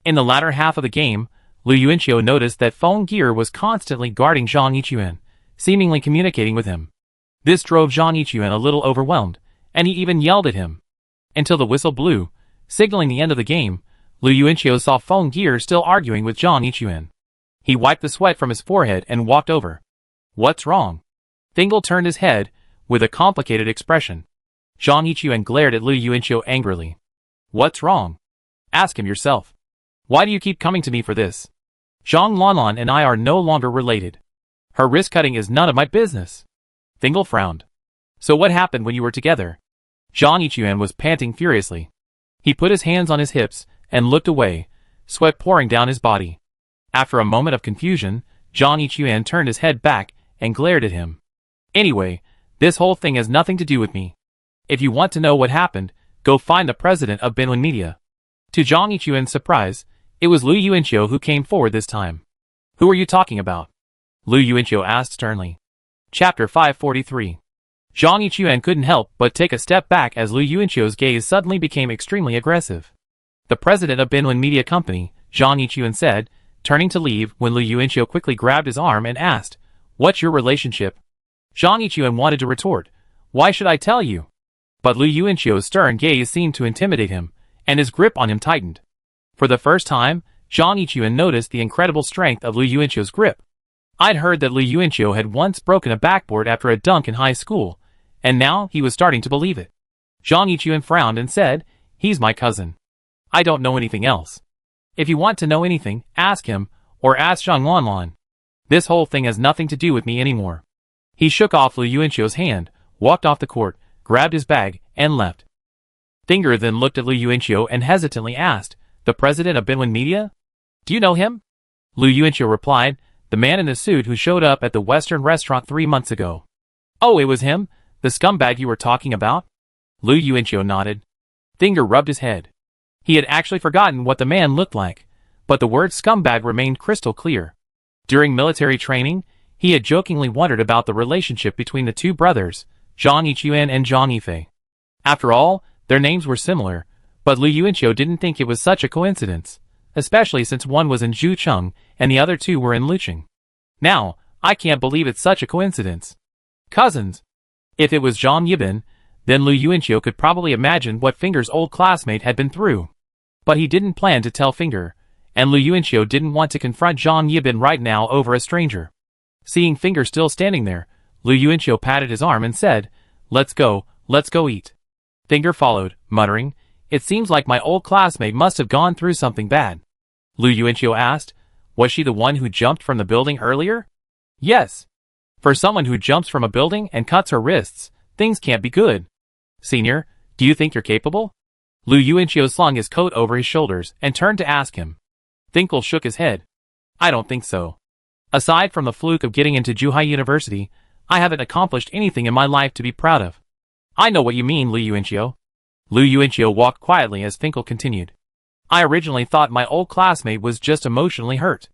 In the latter half of the game, Lu Yuanqiu noticed that Feng Gear was constantly guarding Zhang Yichuan, seemingly communicating with him. This drove Zhang Yichuan a little overwhelmed, and he even yelled at him. Until the whistle blew, signaling the end of the game, Lu Yuanqiu saw Feng Gear still arguing with Zhang Yichuan. He wiped the sweat from his forehead and walked over. What's wrong? Fingal turned his head, with a complicated expression. Zhang Yichuan glared at Lu Yuanqiu angrily. What's wrong? Ask him yourself. Why do you keep coming to me for this? Zhang Lanlan and I are no longer related. Her wrist-cutting is none of my business. Fingal frowned. So what happened when you were together? Zhang Yichuan was panting furiously. He put his hands on his hips and looked away, sweat pouring down his body. After a moment of confusion, Zhang Yichuan turned his head back and glared at him. Anyway, this whole thing has nothing to do with me. If you want to know what happened, go find the president of Binlin Media. To Zhang Yichuan's surprise, it was Lu Yuanqiu who came forward this time. Who are you talking about? Lu Yuanqiu asked sternly. Chapter 543. Zhang Yichuan couldn't help but take a step back as Lu Yuanqiu's gaze suddenly became extremely aggressive. The president of Binlin Media Company, Zhang Yichuan said, turning to leave when Lu Yuanqiu quickly grabbed his arm and asked, "What's your relationship?" Zhang Yichuan wanted to retort, "Why should I tell you?" But Lu Yuanqiu's stern gaze seemed to intimidate him, and his grip on him tightened. For the first time, Zhang Yichuan noticed the incredible strength of Lu Yuanqiu's grip. I'd heard that Lu Yuanqiu had once broken a backboard after a dunk in high school, and now he was starting to believe it. Zhang Yichuan frowned and said, "He's my cousin. I don't know anything else. If you want to know anything, ask him, or ask Zhang Lanlan. This whole thing has nothing to do with me anymore." He shook off Lu Yuanqiu's hand, walked off the court, grabbed his bag, and left. Finger then looked at Lu Yuanqiu and hesitantly asked, "The president of Binlin Media? Do you know him?" Lu Yuanqiu replied, "The man in the suit who showed up at the Western restaurant 3 months ago." "Oh, it was him? The scumbag you were talking about?" Lu Yuanqiu nodded. Finger rubbed his head. He had actually forgotten what the man looked like, but the word scumbag remained crystal clear. During military training, he had jokingly wondered about the relationship between the two brothers, Zhang Yichuan and Zhang Yifei. After all, their names were similar, but Lu Yuanqiu didn't think it was such a coincidence, especially since one was in Zhucheng and the other two were in Lucheng. Now, I can't believe it's such a coincidence. Cousins. If it was Zhang Yibin, then Lu Yuanqiu could probably imagine what Finger's old classmate had been through. But he didn't plan to tell Finger, and Lu Yuanqiu didn't want to confront Zhang Yibin right now over a stranger. Seeing Finger still standing there, Lu Yuanqiu patted his arm and said, let's go eat." Finger followed, muttering, "It seems like my old classmate must have gone through something bad." Lu Yuanqiu asked, "Was she the one who jumped from the building earlier?" "Yes. For someone who jumps from a building and cuts her wrists, things can't be good. Senior, do you think you're capable?" Lu Yuanqiu slung his coat over his shoulders and turned to ask him. Finkel shook his head. "I don't think so. Aside from the fluke of getting into Zhuhai University, I haven't accomplished anything in my life to be proud of." "I know what you mean, Lu Yuanqiu." Lu Yuanqiu walked quietly as Finkel continued. "I originally thought my old classmate was just emotionally hurt.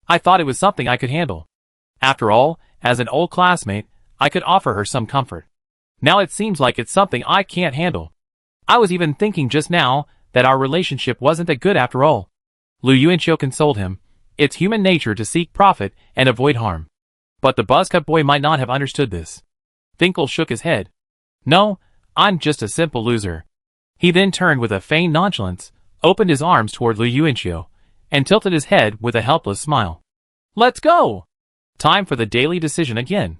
I thought it was something I could handle. After all, as an old classmate, I could offer her some comfort. Now it seems like it's something I can't handle. I was even thinking just now that our relationship wasn't that good after all." Lu Yuanqiu consoled him. It's human nature to seek profit and avoid harm. But the buzzcut boy might not have understood this. Finkel shook his head. "No, I'm just a simple loser." He then turned with a feigned nonchalance, opened his arms toward Lu Yuanqiu, and tilted his head with a helpless smile. "Let's go! Time for the daily decision again.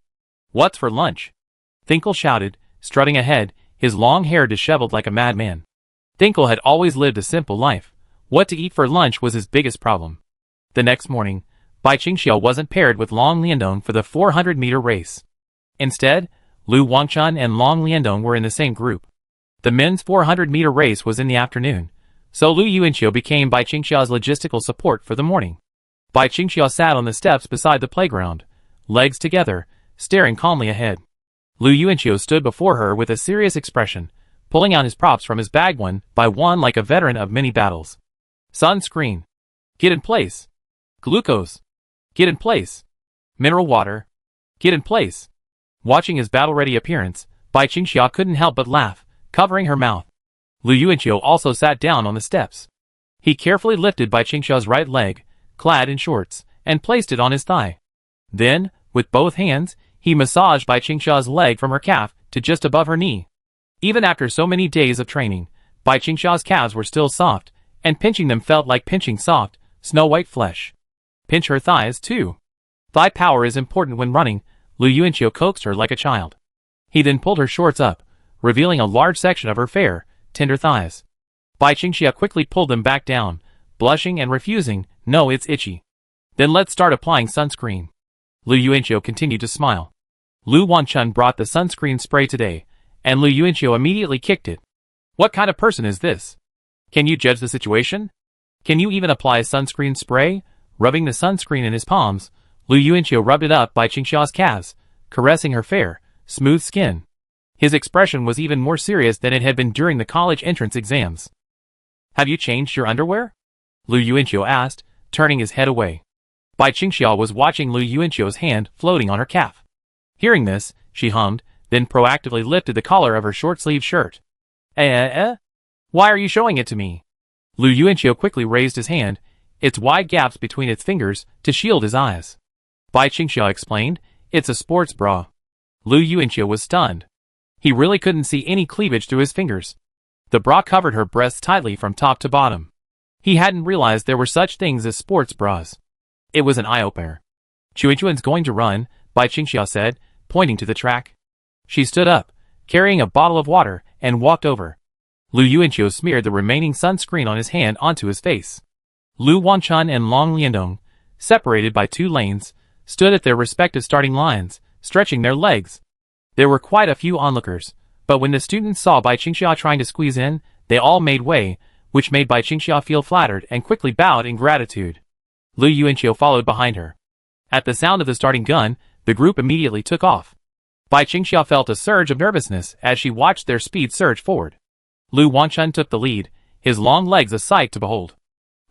What's for lunch?" Finkel shouted, strutting ahead, his long hair disheveled like a madman. Finkel had always lived a simple life. What to eat for lunch was his biggest problem. The next morning, Bai Qingxiao wasn't paired with Long Liandong for the 400-meter race. Instead, Lu Wangchun and Long Liandong were in the same group. The men's 400-meter race was in the afternoon, so Lu Yuanqiu became Bai Qingxiao's logistical support for the morning. Bai Qingxiao sat on the steps beside the playground, legs together, staring calmly ahead. Lu Yuanqiu stood before her with a serious expression, pulling out his props from his bag one by one like a veteran of many battles. Sunscreen. Get in place. Glucose. Get in place. Mineral water. Get in place. Watching his battle-ready appearance, Bai Qingxiao couldn't help but laugh, covering her mouth. Lu Yuanqiu also sat down on the steps. He carefully lifted Bai Qingxiao's right leg, clad in shorts, and placed it on his thigh. Then, with both hands, he massaged Bai Qingxiao's leg from her calf to just above her knee. Even after so many days of training, Bai Qingxiao's calves were still soft, and pinching them felt like pinching soft, snow-white flesh. Pinch her thighs, too. Thigh power is important when running, Lu Yuanqiu coaxed her like a child. He then pulled her shorts up, revealing a large section of her fair, tender thighs. Bai Qingxiao quickly pulled them back down, blushing and refusing, "No, it's itchy." "Then let's start applying sunscreen." Lu Yuanqiu continued to smile. Lu Wanchun brought the sunscreen spray today, and Lu Yuanqiu immediately kicked it. What kind of person is this? Can you judge the situation? Can you even apply sunscreen spray? Rubbing the sunscreen in his palms, Lu Yuanqiu rubbed it up Bai Qingxiao's calves, caressing her fair, smooth skin. His expression was even more serious than it had been during the college entrance exams. "Have you changed your underwear?" Lu Yuanqiu asked, turning his head away. Bai Qingxiao was watching Lu Yuanqiu's hand floating on her calf. Hearing this, she hummed, then proactively lifted the collar of her short-sleeved shirt. Why are you showing it to me? Lu Yuanqiu quickly raised his hand, its wide gaps between its fingers, to shield his eyes. Bai Qingxiao explained, it's a sports bra. Lu Yuanqiu was stunned. He really couldn't see any cleavage through his fingers. The bra covered her breasts tightly from top to bottom. He hadn't realized there were such things as sports bras. It was an eye-opener. Chuanchuan's going to run, Bai Qingxiao said, pointing to the track. She stood up, carrying a bottle of water, and walked over. Lu Yuanqiu smeared the remaining sunscreen on his hand onto his face. Lu Wanchun and Long Liandong, separated by 2 lanes, stood at their respective starting lines, stretching their legs. There were quite a few onlookers, but when the students saw Bai Qingxiao trying to squeeze in, they all made way, which made Bai Qingxiao feel flattered and quickly bowed in gratitude. Lu Yuanqiu followed behind her. At the sound of the starting gun, the group immediately took off. Bai Qingxiao felt a surge of nervousness as she watched their speed surge forward. Lu Wanchun took the lead, his long legs a sight to behold.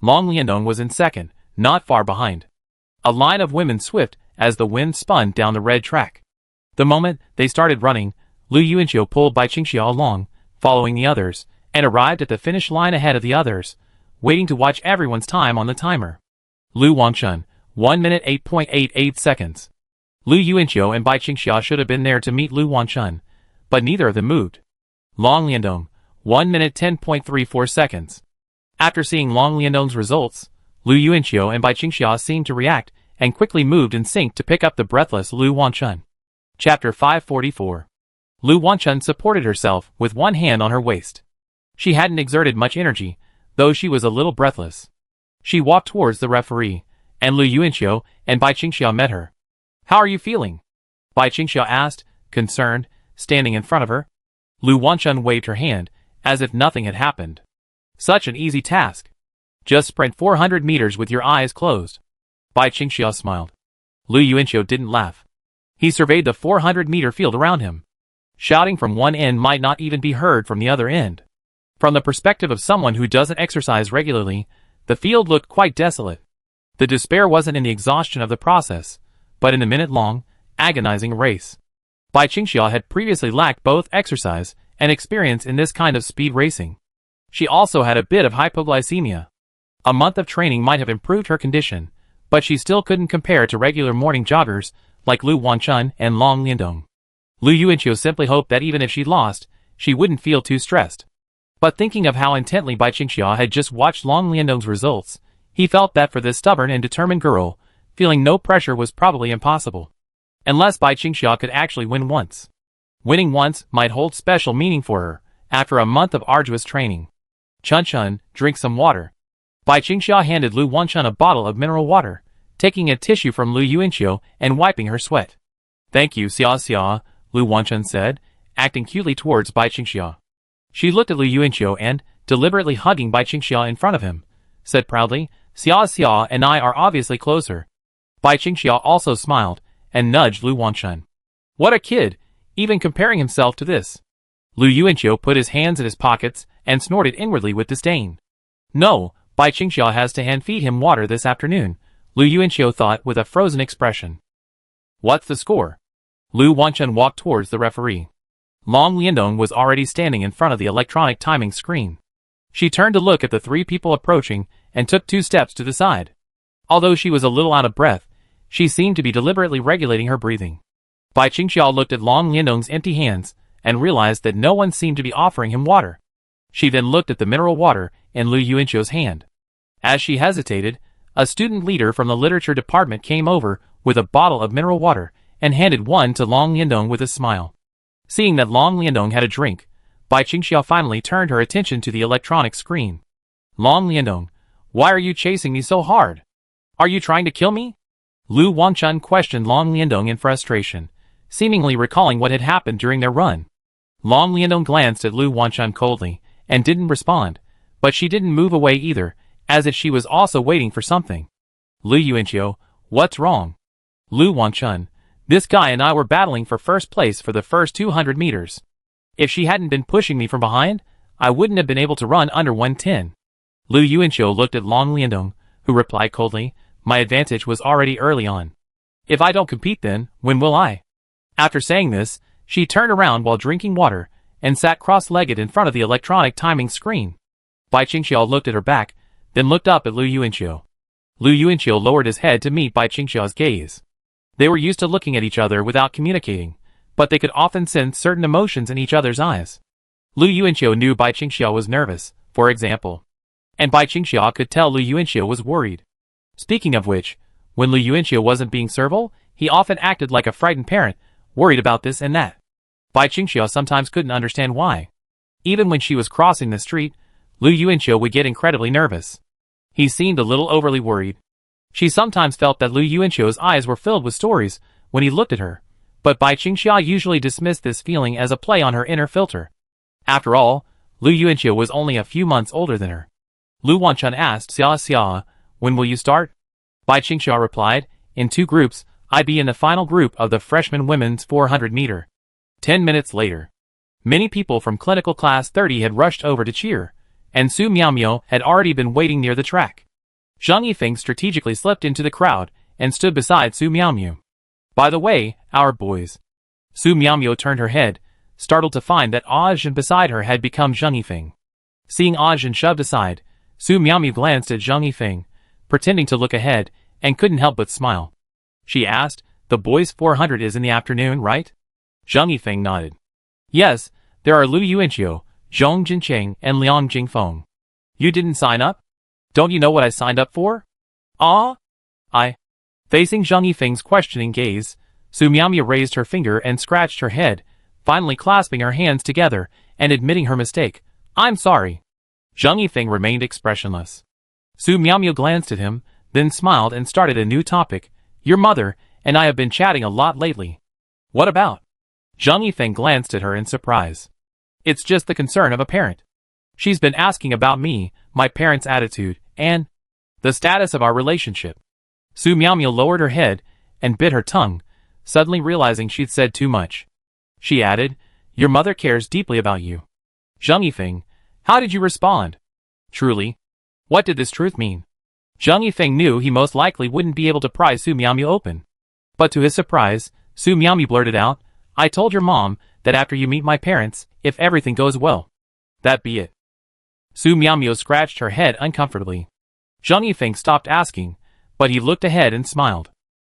Long Liandong was in second, not far behind. A line of women swift as the wind spun down the red track. The moment they started running, Lu Yuanqiu pulled Bai Qingxiao along, following the others, and arrived at the finish line ahead of the others, waiting to watch everyone's time on the timer. Lu Wanchun, 1 minute 8.88 seconds. Lu Yuanqiu and Bai Qingxiao should have been there to meet Lu Wanchun, but neither of them moved. Long Liandong, 1 minute 10.34 seconds. After seeing Long Liandong's results, Lu Yuanqiu and Bai Qingxiao seemed to react and quickly moved in sync to pick up the breathless Lu Wanchun. Chapter 544. Lu Wanchun supported herself with one hand on her waist. She hadn't exerted much energy, though she was a little breathless. She walked towards the referee, and Lu Yuanqiu and Bai Qingxiao met her. How are you feeling? Bai Qingxiao asked, concerned, standing in front of her. Lu Wanchun waved her hand, as if nothing had happened. Such an easy task. Just sprint 400 meters with your eyes closed. Bai Qingxiao smiled. Lu Yuanqiu didn't laugh. He surveyed the 400-meter field around him. Shouting from one end might not even be heard from the other end. From the perspective of someone who doesn't exercise regularly, the field looked quite desolate. The despair wasn't in the exhaustion of the process, but in the minute-long, agonizing race. Bai Qingxiao had previously lacked both exercise and experience in this kind of speed racing. She also had a bit of hypoglycemia. A month of training might have improved her condition, but she still couldn't compare to regular morning joggers like Lu Wanchun and Long Liandong. Lu Yuanqiu simply hoped that even if she lost, she wouldn't feel too stressed. But thinking of how intently Bai Qingxiao had just watched Long Liandong's results, he felt that for this stubborn and determined girl, feeling no pressure was probably impossible. Unless Bai Qingxiao could actually win once. Winning once might hold special meaning for her, after a month of arduous training. Chun, drink some water. Bai Qingxiao handed Lu Wanchun a bottle of mineral water, taking a tissue from Lu Yuanqiu and wiping her sweat. Thank you, Xia, Lu Wanchun said, acting cutely towards Bai Qingxiao. She looked at Lu Yuanqiu and, deliberately hugging Bai Qingxiao in front of him, said proudly, Xia and I are obviously closer. Bai Qingxiao also smiled, and nudged Lu Wanchun. What a kid, even comparing himself to this. Lu Yuanqiu put his hands in his pockets and snorted inwardly with disdain. No, Bai Qingxiao has to hand-feed him water this afternoon, Lu Yuanqiu thought with a frozen expression. What's the score? Lu Wanchun walked towards the referee. Long Liandong was already standing in front of the electronic timing screen. She turned to look at the 3 people approaching and took 2 steps to the side. Although she was a little out of breath, she seemed to be deliberately regulating her breathing. Bai Qingxiao looked at Long Liandong's empty hands and realized that no one seemed to be offering him water. She then looked at the mineral water in Lu Yuanqiu's hand. As she hesitated, a student leader from the literature department came over with a bottle of mineral water and handed one to Long Liandong with a smile. Seeing that Long Liandong had a drink, Bai Qingxiao finally turned her attention to the electronic screen. Long Liandong, why are you chasing me so hard? Are you trying to kill me? Lu Wanchun questioned Long Liandong in frustration, seemingly recalling what had happened during their run. Long Liandong glanced at Lu Wanchun coldly, and didn't respond, but she didn't move away either, as if she was also waiting for something. Lu Yuanqiu, what's wrong? Lu Wanchun, this guy and I were battling for first place for the first 200 meters. If she hadn't been pushing me from behind, I wouldn't have been able to run under 1:10. Lu Yuanqiu looked at Long Liandong, who replied coldly, my advantage was already early on. If I don't compete then, when will I? After saying this, She turned around while drinking water and sat cross-legged in front of the electronic timing screen. Bai Qingxiao looked at her back, then looked up at Lu Yuanqiu. Lu Yuanqiu lowered his head to meet Bai Qingxiao's gaze. They were used to looking at each other without communicating, but they could often sense certain emotions in each other's eyes. Lu Yuanqiu knew Bai Qingxiao was nervous, for example. And Bai Qingxiao could tell Lu Yuanqiu was worried. Speaking of which, when Lu Yuanqiu wasn't being servile, he often acted like a frightened parent, worried about this and that. Bai Qingxiao sometimes couldn't understand why. Even when she was crossing the street, Lu Yuanqiu would get incredibly nervous. He seemed a little overly worried. She sometimes felt that Lu Yuanqiu's eyes were filled with stories when he looked at her, but Bai Qingxiao usually dismissed this feeling as a play on her inner filter. After all, Lu Yuanqiu was only a few months older than her. Lu Wanchun asked, Xia, when will you start? Bai Qingxiao replied, in 2 groups, I'd be in the final group of the freshman women's 400 meter. 10 minutes later. Many people from clinical class 30 had rushed over to cheer, and Su Miaomio had already been waiting near the track. Zhang Yifeng strategically slipped into the crowd and stood beside Su Miaomio. By the way, our boys. Su Miaomio turned her head, startled to find that Ajin beside her had become Zhang Yifeng. Seeing Ajin shoved aside, Su Miaomio glanced at Zhang Yifeng, pretending to look ahead, and couldn't help but smile. She asked, the boys' 400 is in the afternoon, right? Zhang Yifeng nodded. Yes, there are Lu Yuanqiu, Zhong Jincheng, and Liang Jingfeng. You didn't sign up? Don't you know what I signed up for? Facing Zhang Yifeng's questioning gaze, Su Miaomio raised her finger and scratched her head, finally clasping her hands together and admitting her mistake. I'm sorry. Zhang Yifeng remained expressionless. Su Miaomio glanced at him, then smiled and started a new topic. Your mother and I have been chatting a lot lately. What about? Zhang Yifeng glanced at her in surprise. It's just the concern of a parent. She's been asking about me, my parents' attitude, and the status of our relationship. Su Miaomio lowered her head and bit her tongue, suddenly realizing she'd said too much. She added, your mother cares deeply about you. Zhang Yifeng, how did you respond? Truly? What did this truth mean? Zhang Yifeng knew he most likely wouldn't be able to pry Su Miaomio open. But to his surprise, Su Miaomio blurted out, I told your mom that after you meet my parents, if everything goes well, that be it. Su Miaomio scratched her head uncomfortably. Zhang Yifeng stopped asking, but he looked ahead and smiled.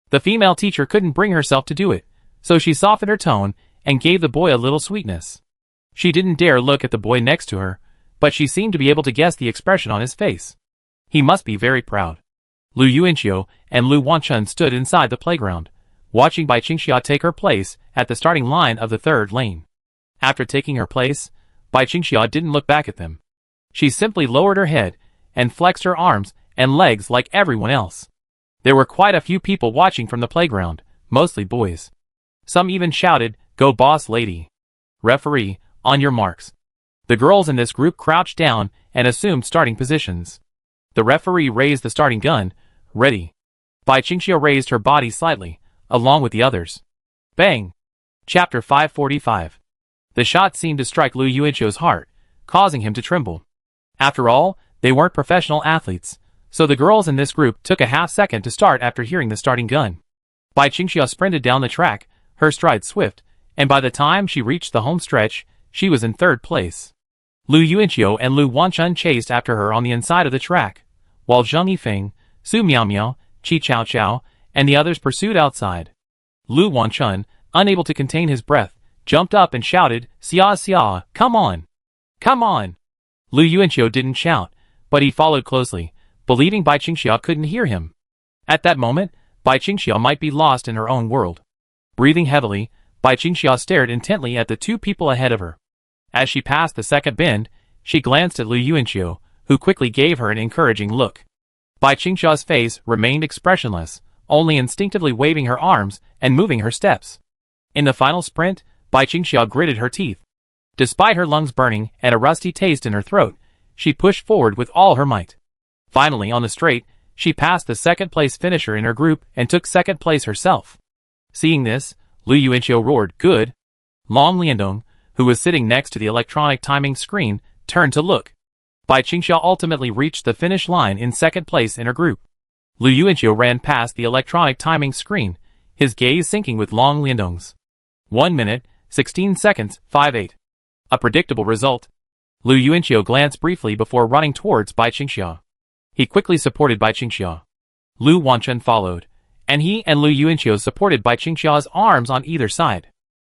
The female teacher couldn't bring herself to do it, so she softened her tone and gave the boy a little sweetness. She didn't dare look at the boy next to her, but she seemed to be able to guess the expression on his face. He must be very proud. Lu Yuanqiu and Lu Wanchun stood inside the playground, watching Bai Qingxiao take her place at the starting line of the 3rd lane. After taking her place, Bai Qingxiao didn't look back at them. She simply lowered her head and flexed her arms and legs like everyone else. There were quite a few people watching from the playground, mostly boys. Some even shouted, Go boss lady. Referee, on your marks. The girls in this group crouched down and assumed starting positions. The referee raised the starting gun, ready. Bai Qingxiao raised her body slightly, along with the others. Bang! Chapter 545. The shot seemed to strike Lu Yuanqiu's heart, causing him to tremble. After all, they weren't professional athletes, so the girls in this group took a half-second to start after hearing the starting gun. Bai Qingxiao sprinted down the track, her stride swift, and by the time she reached the home stretch, she was in 3rd place. Lu Yuanqiu and Lu Wanchun chased after her on the inside of the track, while Zhang Yifeng, Su Miaomio, Qi Chao, and the others pursued outside. Lu Wanchun, unable to contain his breath, jumped up and shouted, Xia, come on! Come on! Lu Yuanqiu didn't shout, but he followed closely, believing Bai Qingxiao couldn't hear him. At that moment, Bai Qingxiao might be lost in her own world. Breathing heavily, Bai Qingxiao stared intently at the 2 people ahead of her. As she passed the second bend, she glanced at Lu Yuanqiu, who quickly gave her an encouraging look. Bai Qingxiao's face remained expressionless, only instinctively waving her arms and moving her steps. In the final sprint, Bai Qingxiao gritted her teeth. Despite her lungs burning and a rusty taste in her throat, she pushed forward with all her might. Finally, on the straight, she passed the 2nd-place finisher in her group and took 2nd place herself. Seeing this, Lu Yuanqiu roared, Good! Long Liandong, who was sitting next to the electronic timing screen, turned to look. Bai Qingxiao ultimately reached the finish line in 2nd place in her group. Lu Yuanqiu ran past the electronic timing screen, his gaze syncing with Long Liandong's. 1 minute, 16 seconds, 5-8. A predictable result. Lu Yuanqiu glanced briefly before running towards Bai Qingxia. He quickly supported Bai Qingxia. Lu Wanchun followed, and he and Lu Yuanqiu supported Bai Qingxia's arms on either side.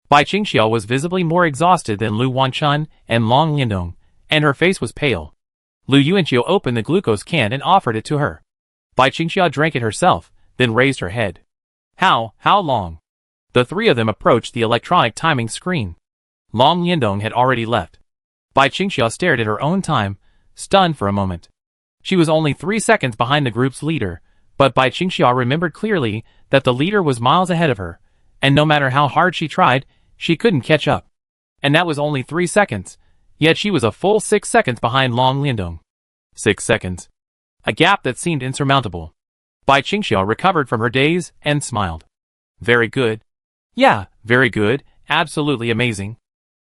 Bai Qingxia was visibly more exhausted than Lu Wanchun and Long Liandong, and her face was pale. Lu Yuanqiu opened the glucose can and offered it to her. Bai Qingxia drank it herself, then raised her head. How long? The three of them approached the electronic timing screen. Long Liandong had already left. Bai Qingxia stared at her own time, stunned for a moment. She was only 3 seconds behind the group's leader, but Bai Qingxia remembered clearly that the leader was miles ahead of her, and no matter how hard she tried, she couldn't catch up. And that was only 3 seconds, yet she was a full 6 seconds behind Long Liandong. 6 seconds. A gap that seemed insurmountable. Bai Qingxia recovered from her daze and smiled. Very good. Yeah, very good, absolutely amazing.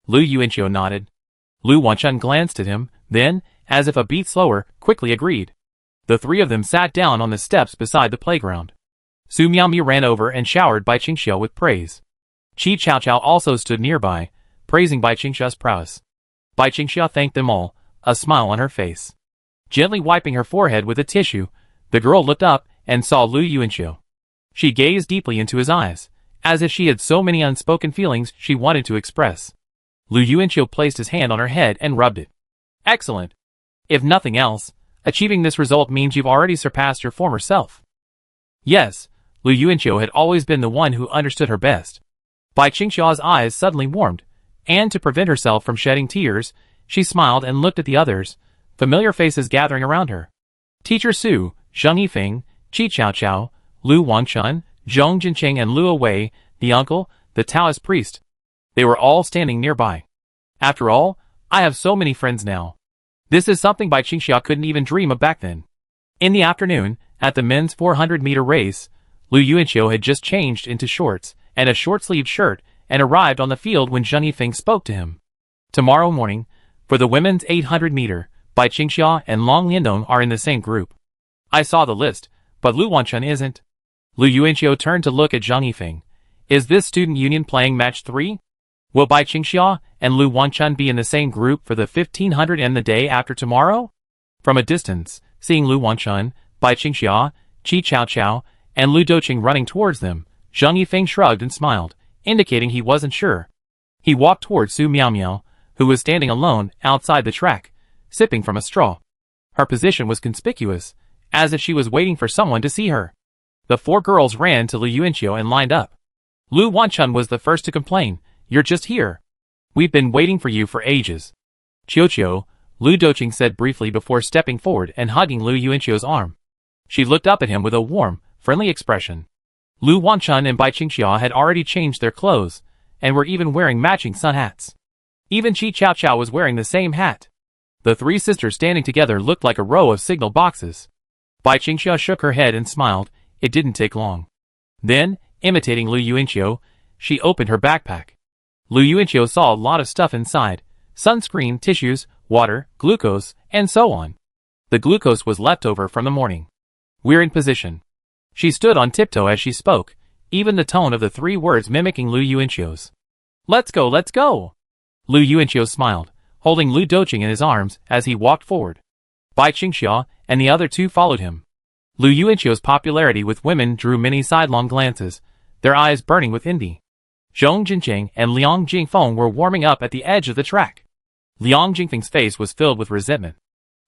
Lu Yuanqiu nodded. Lu Wanchun glanced at him, then, as if a beat slower, quickly agreed. The three of them sat down on the steps beside the playground. Su Miaomi ran over and showered Bai Qingxia with praise. Qi Chaoqiao also stood nearby, praising Bai Qingxia's prowess. Bai Qingxia thanked them all, a smile on her face. Gently wiping her forehead with a tissue, the girl looked up and saw Lu Yuanqiu. She gazed deeply into his eyes, as if she had so many unspoken feelings she wanted to express. Lu Yuanqiu placed his hand on her head and rubbed it. Excellent. If nothing else, achieving this result means you've already surpassed your former self. Yes, Lu Yuanqiu had always been the one who understood her best. Bai Qingxia's eyes suddenly warmed, and to prevent herself from shedding tears, she smiled and looked at the others, familiar faces gathering around her. Teacher Su, Zheng Yifeng, Qi Chaoqiao, Lu Wanchun, Zhong Jinqing and Luo Wei, the uncle, the Taoist priest. They were all standing nearby. After all, I have so many friends now. This is something Bai Qingxia couldn't even dream of back then. In the afternoon, at the men's 400-meter race, Lu Yuanqiu had just changed into shorts and a short-sleeved shirt and arrived on the field when Zheng Yifeng spoke to him. Tomorrow morning, for the women's 800-meter, Bai Qingxia and Long Liandong are in the same group. I saw the list, but Lu Wanchun isn't. Lu Yuanqiu turned to look at Zheng Yifeng. Is this student union playing match 3? Will Bai Qingxia and Lu Wanchun be in the same group for the 1500 and the day after tomorrow? From a distance, seeing Lu Wanchun, Bai Qingxia, Qi Chaoqiao, and Lu Doqing running towards them, Zheng Yifeng shrugged and smiled, indicating he wasn't sure. He walked towards Su Miaomiao, who was standing alone outside the track, sipping from a straw. Her position was conspicuous, as if she was waiting for someone to see her. The four girls ran to Lu Yuanqiu and lined up. Lu Wanchun was the first to complain. You're just here. We've been waiting for you for ages. Qiuqiu, Lu Doqing said briefly before stepping forward and hugging Lu Yuanqiu's arm. She looked up at him with a warm, friendly expression. Lu Wanchun and Bai Qingxia had already changed their clothes, and were even wearing matching sun hats. Even Qi Chaoqiao was wearing the same hat. The three sisters standing together looked like a row of signal boxes. Bai Qingxia shook her head and smiled. It didn't take long. Then, imitating Lu Yuanqiu, she opened her backpack. Lu Yuanqiu saw a lot of stuff inside: sunscreen, tissues, water, glucose, and so on. The glucose was left over from the morning. We're in position. She stood on tiptoe as she spoke, even the tone of the three words mimicking Lu Yuanqiu's. Let's go, let's go! Lu Yuanqiu smiled, holding Lu Doqing in his arms as he walked forward. Bai Qingxia and the other two followed him. Lu Yuanqiu's popularity with women drew many sidelong glances, their eyes burning with envy. Zhong Jinqing and Liang Jingfeng were warming up at the edge of the track. Liang Jingfeng's face was filled with resentment.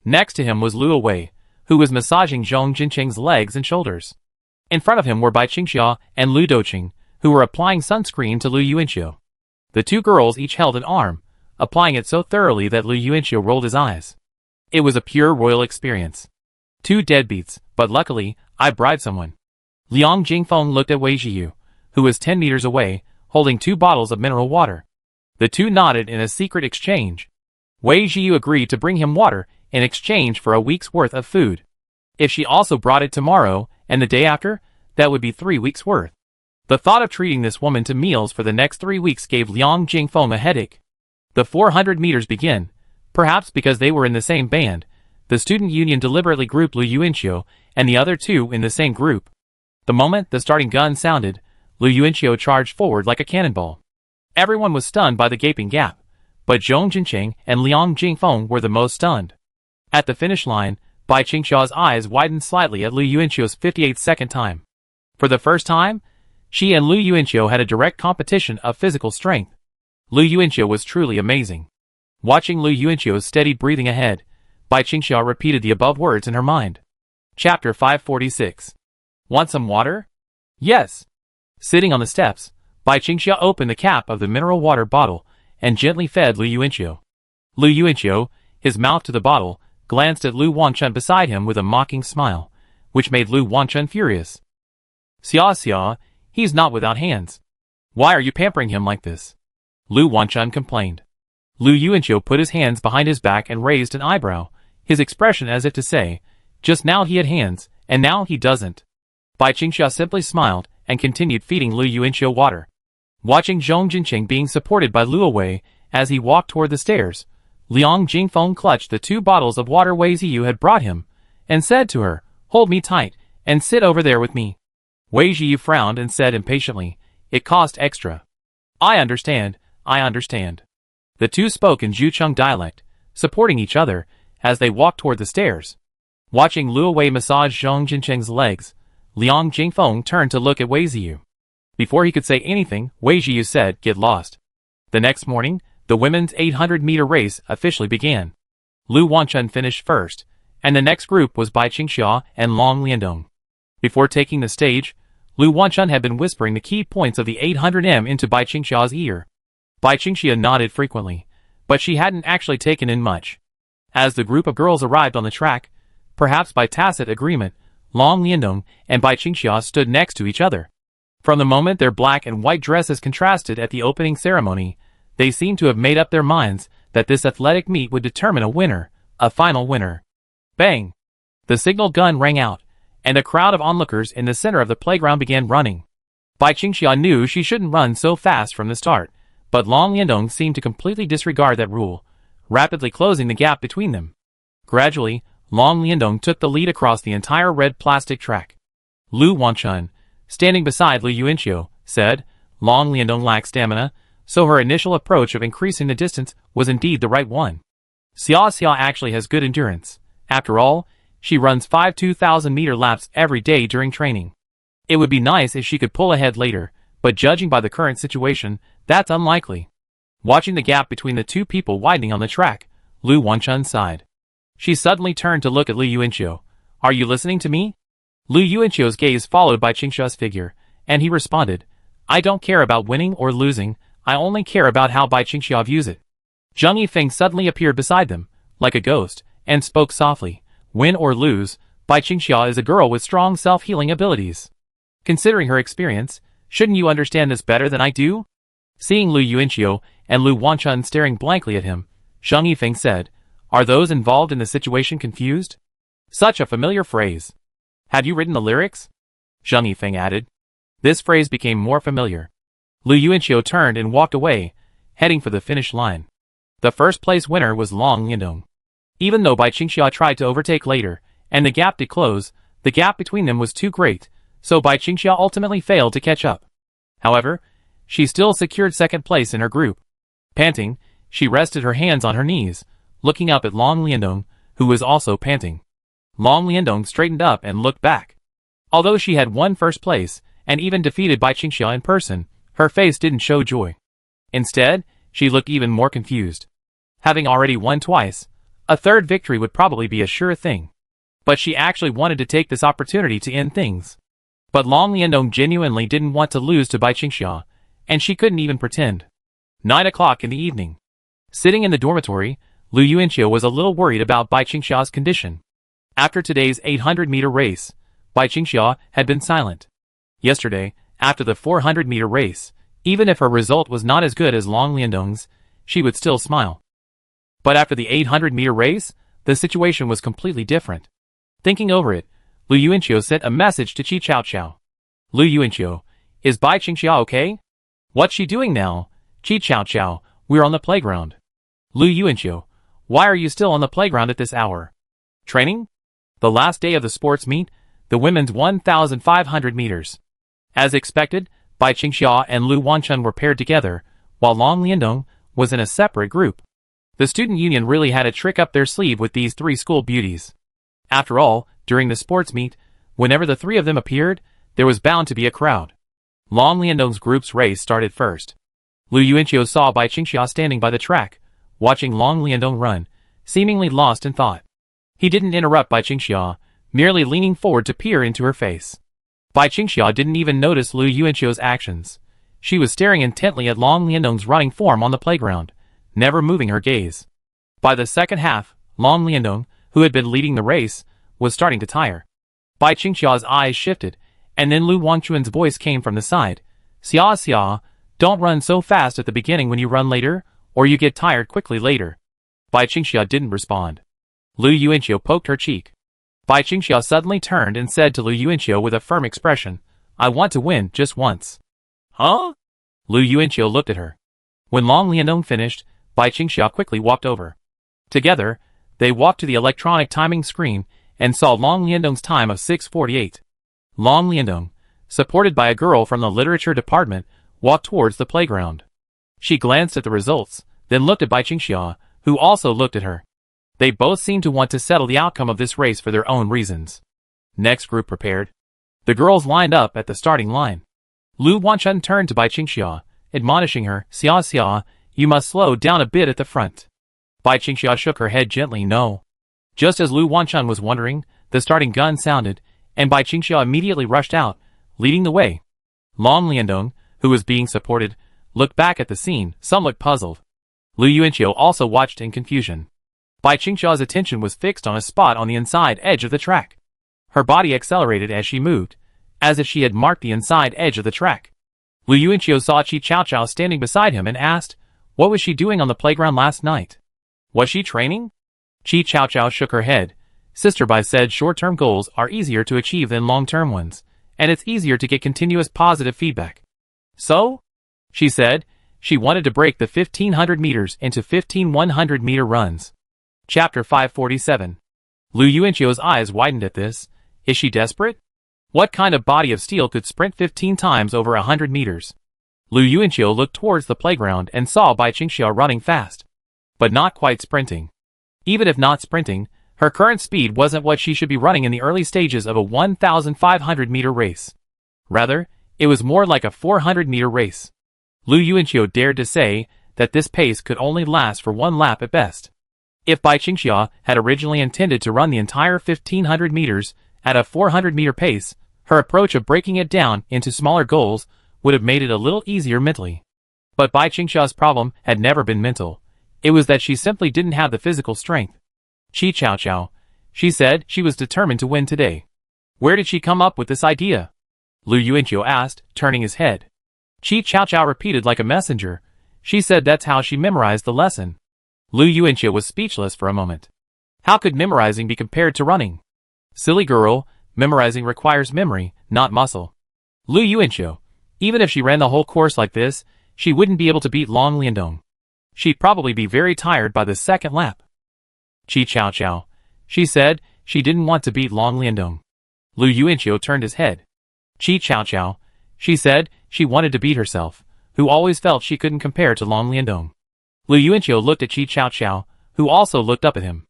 Next to him was Luo Wei, who was massaging Zhong Jinqing's legs and shoulders. In front of him were Bai Qingxia and Lu Doqing, who were applying sunscreen to Lu Yuanqiu. The two girls each held an arm, applying it so thoroughly that Lu Yuanqiu rolled his eyes. It was a pure royal experience. 2 deadbeats, but luckily, I bribed someone. Liang Jingfeng looked at Wei Zhiyu, who was 10 meters away, holding 2 bottles of mineral water. The two nodded in a secret exchange. Wei Zhiyu agreed to bring him water in exchange for a week's worth of food. If she also brought it tomorrow and the day after, that would be 3 weeks' worth. The thought of treating this woman to meals for the next 3 weeks gave Liang Jingfeng a headache. The 400 meters began. Perhaps because they were in the same band, the student union deliberately grouped Lu Yuanqiu and the other two in the same group. The moment the starting gun sounded, Lu Yuanqiu charged forward like a cannonball. Everyone was stunned by the gaping gap, but Zhong Jincheng and Liang Jingfeng were the most stunned. At the finish line, Bai Qingxia's eyes widened slightly at Lu Yuanqiu's 58-second time. For the first time, she and Lu Yuanqiu had a direct competition of physical strength. Lu Yuanqiu was truly amazing. Watching Lu Yuanqiu's steady breathing ahead, Bai Qingxia repeated the above words in her mind. Chapter 546. Want some water? Yes. Sitting on the steps, Bai Qingxia opened the cap of the mineral water bottle and gently fed Lu Yuanqiu. Lu Yuanqiu, his mouth to the bottle, glanced at Lu Wanchun beside him with a mocking smile, which made Lu Wanchun furious. Xia, he's not without hands. Why are you pampering him like this? Lu Wanchun complained. Lu Yuanqiu put his hands behind his back and raised an eyebrow, his expression as if to say, just now he had hands, and now he doesn't. Bai Qingxia simply smiled and continued feeding Lu Yuanqiu water. Watching Zhong Jincheng being supported by Lu Wei as he walked toward the stairs, Liang Jingfeng clutched the 2 bottles of water Wei Ziyu had brought him, and said to her, hold me tight, and sit over there with me. Wei Ziyu frowned and said impatiently, it cost extra. I understand. The two spoke in Zhucheng dialect, supporting each other, as they walked toward the stairs. Watching Lu Wei massage Zhong Jincheng's legs, Liang Jingfeng turned to look at Wei Ziyu. Before he could say anything, Wei Ziyu said, get lost. The next morning, the women's 800-meter race officially began. Lu Wanchun finished first, and the next group was Bai Qingxia and Long Liandong. Before taking the stage, Lu Wanchun had been whispering the key points of the 800m into Bai Qingxia's ear. Bai Qingxia nodded frequently, but she hadn't actually taken in much. As the group of girls arrived on the track, perhaps by tacit agreement, Long Liandong and Bai Qingxia stood next to each other. From the moment their black and white dresses contrasted at the opening ceremony, they seemed to have made up their minds that this athletic meet would determine a winner, a final winner. Bang! The signal gun rang out, and a crowd of onlookers in the center of the playground began running. Bai Qingxia knew she shouldn't run so fast from the start, but Long Liandong seemed to completely disregard that rule, rapidly closing the gap between them. Gradually, Long Liandong took the lead across the entire red plastic track. Lu Wanchun, standing beside Lu Yuanqiu, said, Long Liandong lacks stamina, so her initial approach of increasing the distance was indeed the right one. Xia actually has good endurance. After all, she runs 5 2,000-meter laps every day during training. It would be nice if she could pull ahead later, but judging by the current situation, that's unlikely. Watching the gap between the two people widening on the track, Lu Wanchun sighed. She suddenly turned to look at Lu Yuanqiu. Are you listening to me? Lu Yuanqiu's gaze followed Bai Qingxia's figure, and he responded, I don't care about winning or losing, I only care about how Bai Qingxia views it. Zhang Yifeng suddenly appeared beside them, like a ghost, and spoke softly. Win or lose, Bai Qingxia is a girl with strong self-healing abilities. Considering her experience, shouldn't you understand this better than I do? Seeing Lu Yuanqiu and Lu Wanchun staring blankly at him, Zhang Yifeng said, Are those involved in the situation confused? Such a familiar phrase. Have you written the lyrics? Zhang Yifeng added. This phrase became more familiar. Lu Yuanqiu turned and walked away, heading for the finish line. The first place winner was Long Liandong. Even though Bai Qingxia tried to overtake later, and the gap did close, the gap between them was too great, so Bai Qingxia ultimately failed to catch up. However, she still secured second place in her group. Panting, she rested her hands on her knees, looking up at Long Liandong, who was also panting. Long Liandong straightened up and looked back. Although she had won first place, and even defeated Bai Qingxia in person, her face didn't show joy. Instead, she looked even more confused. Having already won twice, a third victory would probably be a sure thing. But she actually wanted to take this opportunity to end things. But Long Liandong genuinely didn't want to lose to Bai Qingxia, and she couldn't even pretend. 9 o'clock in the evening. Sitting in the dormitory, Lu Yuanqiu was a little worried about Bai Qingxia's condition. After today's 800-meter race, Bai Qingxia had been silent. Yesterday, after the 400-meter race, even if her result was not as good as Long Liandong's, she would still smile. But after the 800-meter race, the situation was completely different. Thinking over it, Lu Yuanqiu sent a message to Qi Chaoqiao. Lu Yuanqiu, is Bai Qingxia okay? What's she doing now? Qi Chaoqiao, we're on the playground. Lu Yuanqiu, why are you still on the playground at this hour? Training? The last day of the sports meet, the women's 1,500 meters. As expected, Bai Qingxia and Lu Wanchun were paired together, while Long Liandong was in a separate group. The student union really had a trick up their sleeve with these three school beauties. After all, during the sports meet, whenever the three of them appeared, there was bound to be a crowd. Long Liandong's group's race started first. Lu Yuanqiu saw Bai Qingxia standing by the track, watching Long Liandong run, seemingly lost in thought. He didn't interrupt Bai Qingxia, merely leaning forward to peer into her face. Bai Qingxia didn't even notice Lu Yuanqiu's actions. She was staring intently at Long Liandong's running form on the playground, never moving her gaze. By the second half, Long Liandong, who had been leading the race, was starting to tire. Bai Qingxia's eyes shifted, and then Lu Wangchuan's voice came from the side. Xia Xia, don't run so fast at the beginning when you run later, or you get tired quickly later. Bai Qingxia didn't respond. Lu Yuanqiu poked her cheek. Bai Qingxia suddenly turned and said to Lu Yuanqiu with a firm expression, I want to win just once. Huh? Lu Yuanqiu looked at her. When Long Liandong finished, Bai Qingxia quickly walked over. Together, they walked to the electronic timing screen and saw Long Liandong's time of 6:48. Long Liandong, supported by a girl from the literature department, walked towards the playground. She glanced at the results, then looked at Bai Qingxia, who also looked at her. They both seemed to want to settle the outcome of this race for their own reasons. Next group prepared. The girls lined up at the starting line. Lu Wanchun turned to Bai Qingxia, admonishing her, Xia Xia, you must slow down a bit at the front. Bai Qingxia shook her head gently no. Just as Lu Wanchun was wondering, the starting gun sounded, and Bai Qingxia immediately rushed out, leading the way. Long Liandong, who was being supported, looked back at the scene, somewhat puzzled. Lu Yuanqiu also watched in confusion. Bai Qingxia's attention was fixed on a spot on the inside edge of the track. Her body accelerated as she moved, as if she had marked the inside edge of the track. Lu Yuanqiu saw Qi Chaochao standing beside him and asked, what was she doing on the playground last night? Was she training? Qi Chaochao shook her head. Sister Bai said short-term goals are easier to achieve than long-term ones, and it's easier to get continuous positive feedback. So? She said, she wanted to break the 1500 meters into 15 100-meter runs. Chapter 547. Lu Yuanqiu's eyes widened at this. Is she desperate? What kind of body of steel could sprint 15 times over 100 meters? Lu Yuanqiu looked towards the playground and saw Bai Qingxia running fast, but not quite sprinting. Even if not sprinting, her current speed wasn't what she should be running in the early stages of a 1,500-meter race. Rather, it was more like a 400-meter race. Lu Yuanqiu dared to say that this pace could only last for one lap at best. If Bai Qingxia had originally intended to run the entire 1,500 meters at a 400-meter pace, her approach of breaking it down into smaller goals would have made it a little easier mentally. But Bai Qingxia's problem had never been mental. It was that she simply didn't have the physical strength. Qi Chaochao, she said she was determined to win today. Where did she come up with this idea? Lu Yuanqiu asked, turning his head. Qi Chaochao repeated like a messenger. She said that's how she memorized the lesson. Lu Yuanqiu was speechless for a moment. How could memorizing be compared to running? Silly girl, memorizing requires memory, not muscle. Lu Yuanqiu, even if she ran the whole course like this, she wouldn't be able to beat Long Liandong. She'd probably be very tired by the second lap. Qi Chaochao, she said she didn't want to beat Long Liandong. Lu Yuanqiu turned his head. Qi Chaochao, she said she wanted to beat herself, who always felt she couldn't compare to Long Liandong. Lu Yuanqiu looked at Qi Chaochao, who also looked up at him.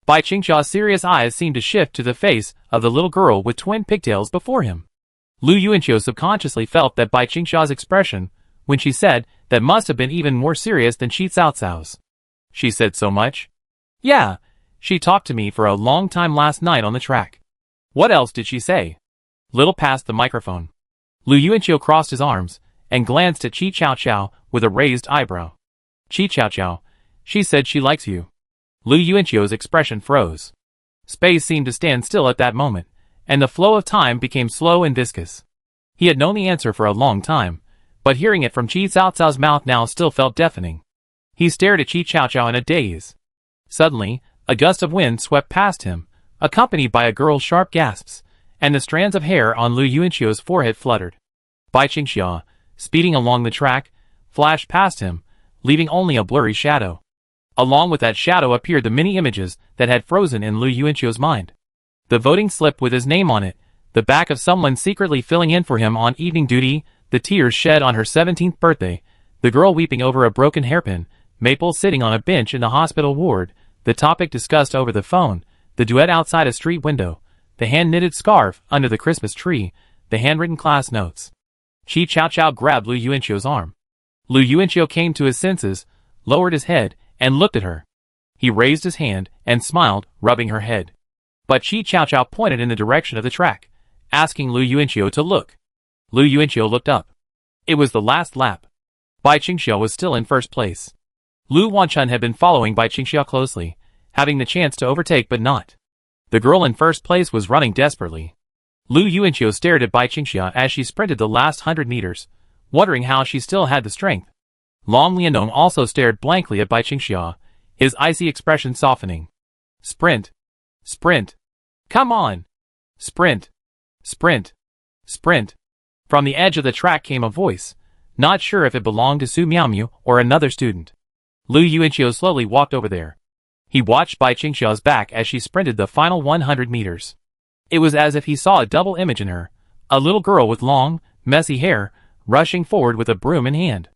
Bai Qingxia's serious eyes seemed to shift to the face of the little girl with twin pigtails before him. Lu Yuanqiu subconsciously felt that Bai Qingxia's expression, when she said that, must have been even more serious than Qi Caocao's. She said so much? Yeah, she talked to me for a long time last night on the track. What else did she say? Little past the microphone. Lu Yuanqiu crossed his arms and glanced at Qi Chaochao with a raised eyebrow. Qi Chaochao, she said she likes you. Lu Yuanqiu's expression froze. Space seemed to stand still at that moment, and the flow of time became slow and viscous. He had known the answer for a long time, but hearing it from Qi Caocao's mouth now still felt deafening. He stared at Qi Chaochao in a daze. Suddenly, a gust of wind swept past him, accompanied by a girl's sharp gasps, and the strands of hair on Lu Yuanqiu's forehead fluttered. Bai Qingxia, speeding along the track, flashed past him, leaving only a blurry shadow. Along with that shadow appeared the many images that had frozen in Lu Yuanqiu's mind. The voting slip with his name on it, the back of someone secretly filling in for him on evening duty, the tears shed on her 17th birthday, The girl weeping over a broken hairpin, Maple sitting on a bench in the hospital ward, the topic discussed over the phone, the duet outside a street window, the hand-knitted scarf under the Christmas tree, the handwritten class notes. Chi Chow Chow grabbed Lu Yuanchio's arm. Lu Yuanchio came to his senses, lowered his head, and looked at her. He raised his hand and smiled, rubbing her head. But Chi Chow Chow pointed in the direction of the track, asking Lu Yuanchio to look. Lu Yuanchio looked up. It was the last lap. Bai Qingxiu was still in first place. Lu Wanchun had been following Bai Qingxiu closely, having the chance to overtake but not. The girl in first place was running desperately. Lu Yuanchio stared at Bai Qingxiu as she sprinted the last 100 meters, wondering how she still had the strength. Long Liandong also stared blankly at Bai Qingxiu, his icy expression softening. Sprint. Sprint. Come on. Sprint. Sprint. Sprint. From the edge of the track came a voice, not sure if it belonged to Su Miaomiu or another student. Lu Yuanchio slowly walked over there. He watched Bai Qingxiu's back as she sprinted the final 100 meters. It was as if he saw a double image in her, a little girl with long, messy hair, rushing forward with a broom in hand.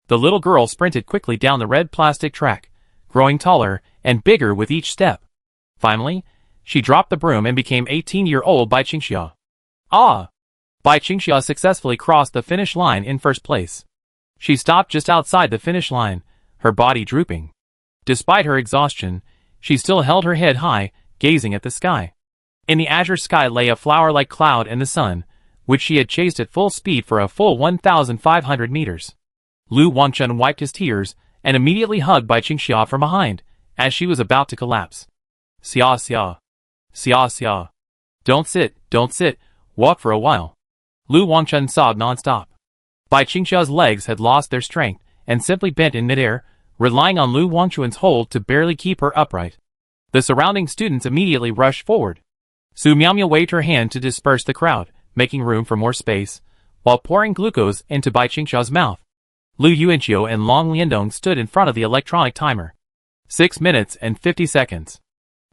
The little girl sprinted quickly down the red plastic track, growing taller and bigger with each step. Finally, she dropped the broom and became 18-year-old Bai Qingxiu. Ah! Bai Qingxiu successfully crossed the finish line in first place. She stopped just outside the finish line, her body drooping. Despite her exhaustion, she still held her head high, gazing at the sky. In the azure sky lay a flower-like cloud and the sun, which she had chased at full speed for a full 1,500 meters. Lu Wanchun wiped his tears and immediately hugged Bai Qingxiu from behind, as she was about to collapse. Xia xia. Xia xia. Don't sit, walk for a while. Lu Wanchun sobbed nonstop. Bai Qingxiu's legs had lost their strength and simply bent in midair, relying on Lu Wanchun's hold to barely keep her upright. The surrounding students immediately rushed forward. Su Miaomiu waved her hand to disperse the crowd, making room for more space, while pouring glucose into Bai Qingxiu's mouth. Lu Yuanchio and Long Liandong stood in front of the electronic timer. 6 minutes and 50 seconds.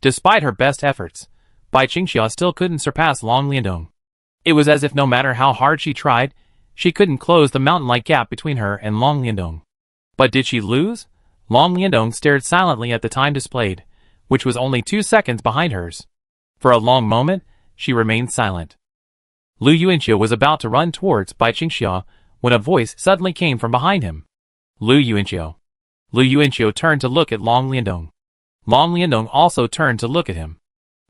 Despite her best efforts, Bai Qingxiu still couldn't surpass Long Liandong. It was as if no matter how hard she tried, she couldn't close the mountain-like gap between her and Long Liandong. But did she lose? Long Liandong stared silently at the time displayed, which was only 2 seconds behind hers. For a long moment, she remained silent. Lu Yuanchio was about to run towards Bai Qingxiu when a voice suddenly came from behind him. Lu Yuanchio. Lu Yuanchio turned to look at Long Liandong. Long Liandong also turned to look at him.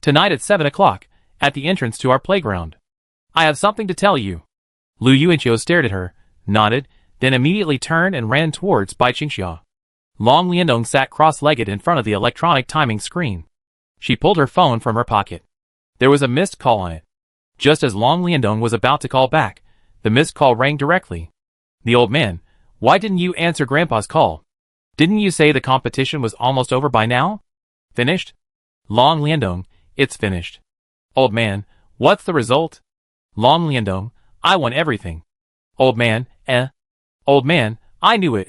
Tonight at 7 o'clock, at the entrance to our playground. I have something to tell you. Lu Yuanchio stared at her, nodded, then immediately turned and ran towards Bai Qingxiu. Long Liandong sat cross-legged in front of the electronic timing screen. She pulled her phone from her pocket. There was a missed call on it. Just as Long Liandong was about to call back, the missed call rang directly. The old man, why didn't you answer Grandpa's call? Didn't you say the competition was almost over by now? Finished? Long Liandong, it's finished. Old man, what's the result? Long Liandong, I won everything. Old man, Old man, I knew it,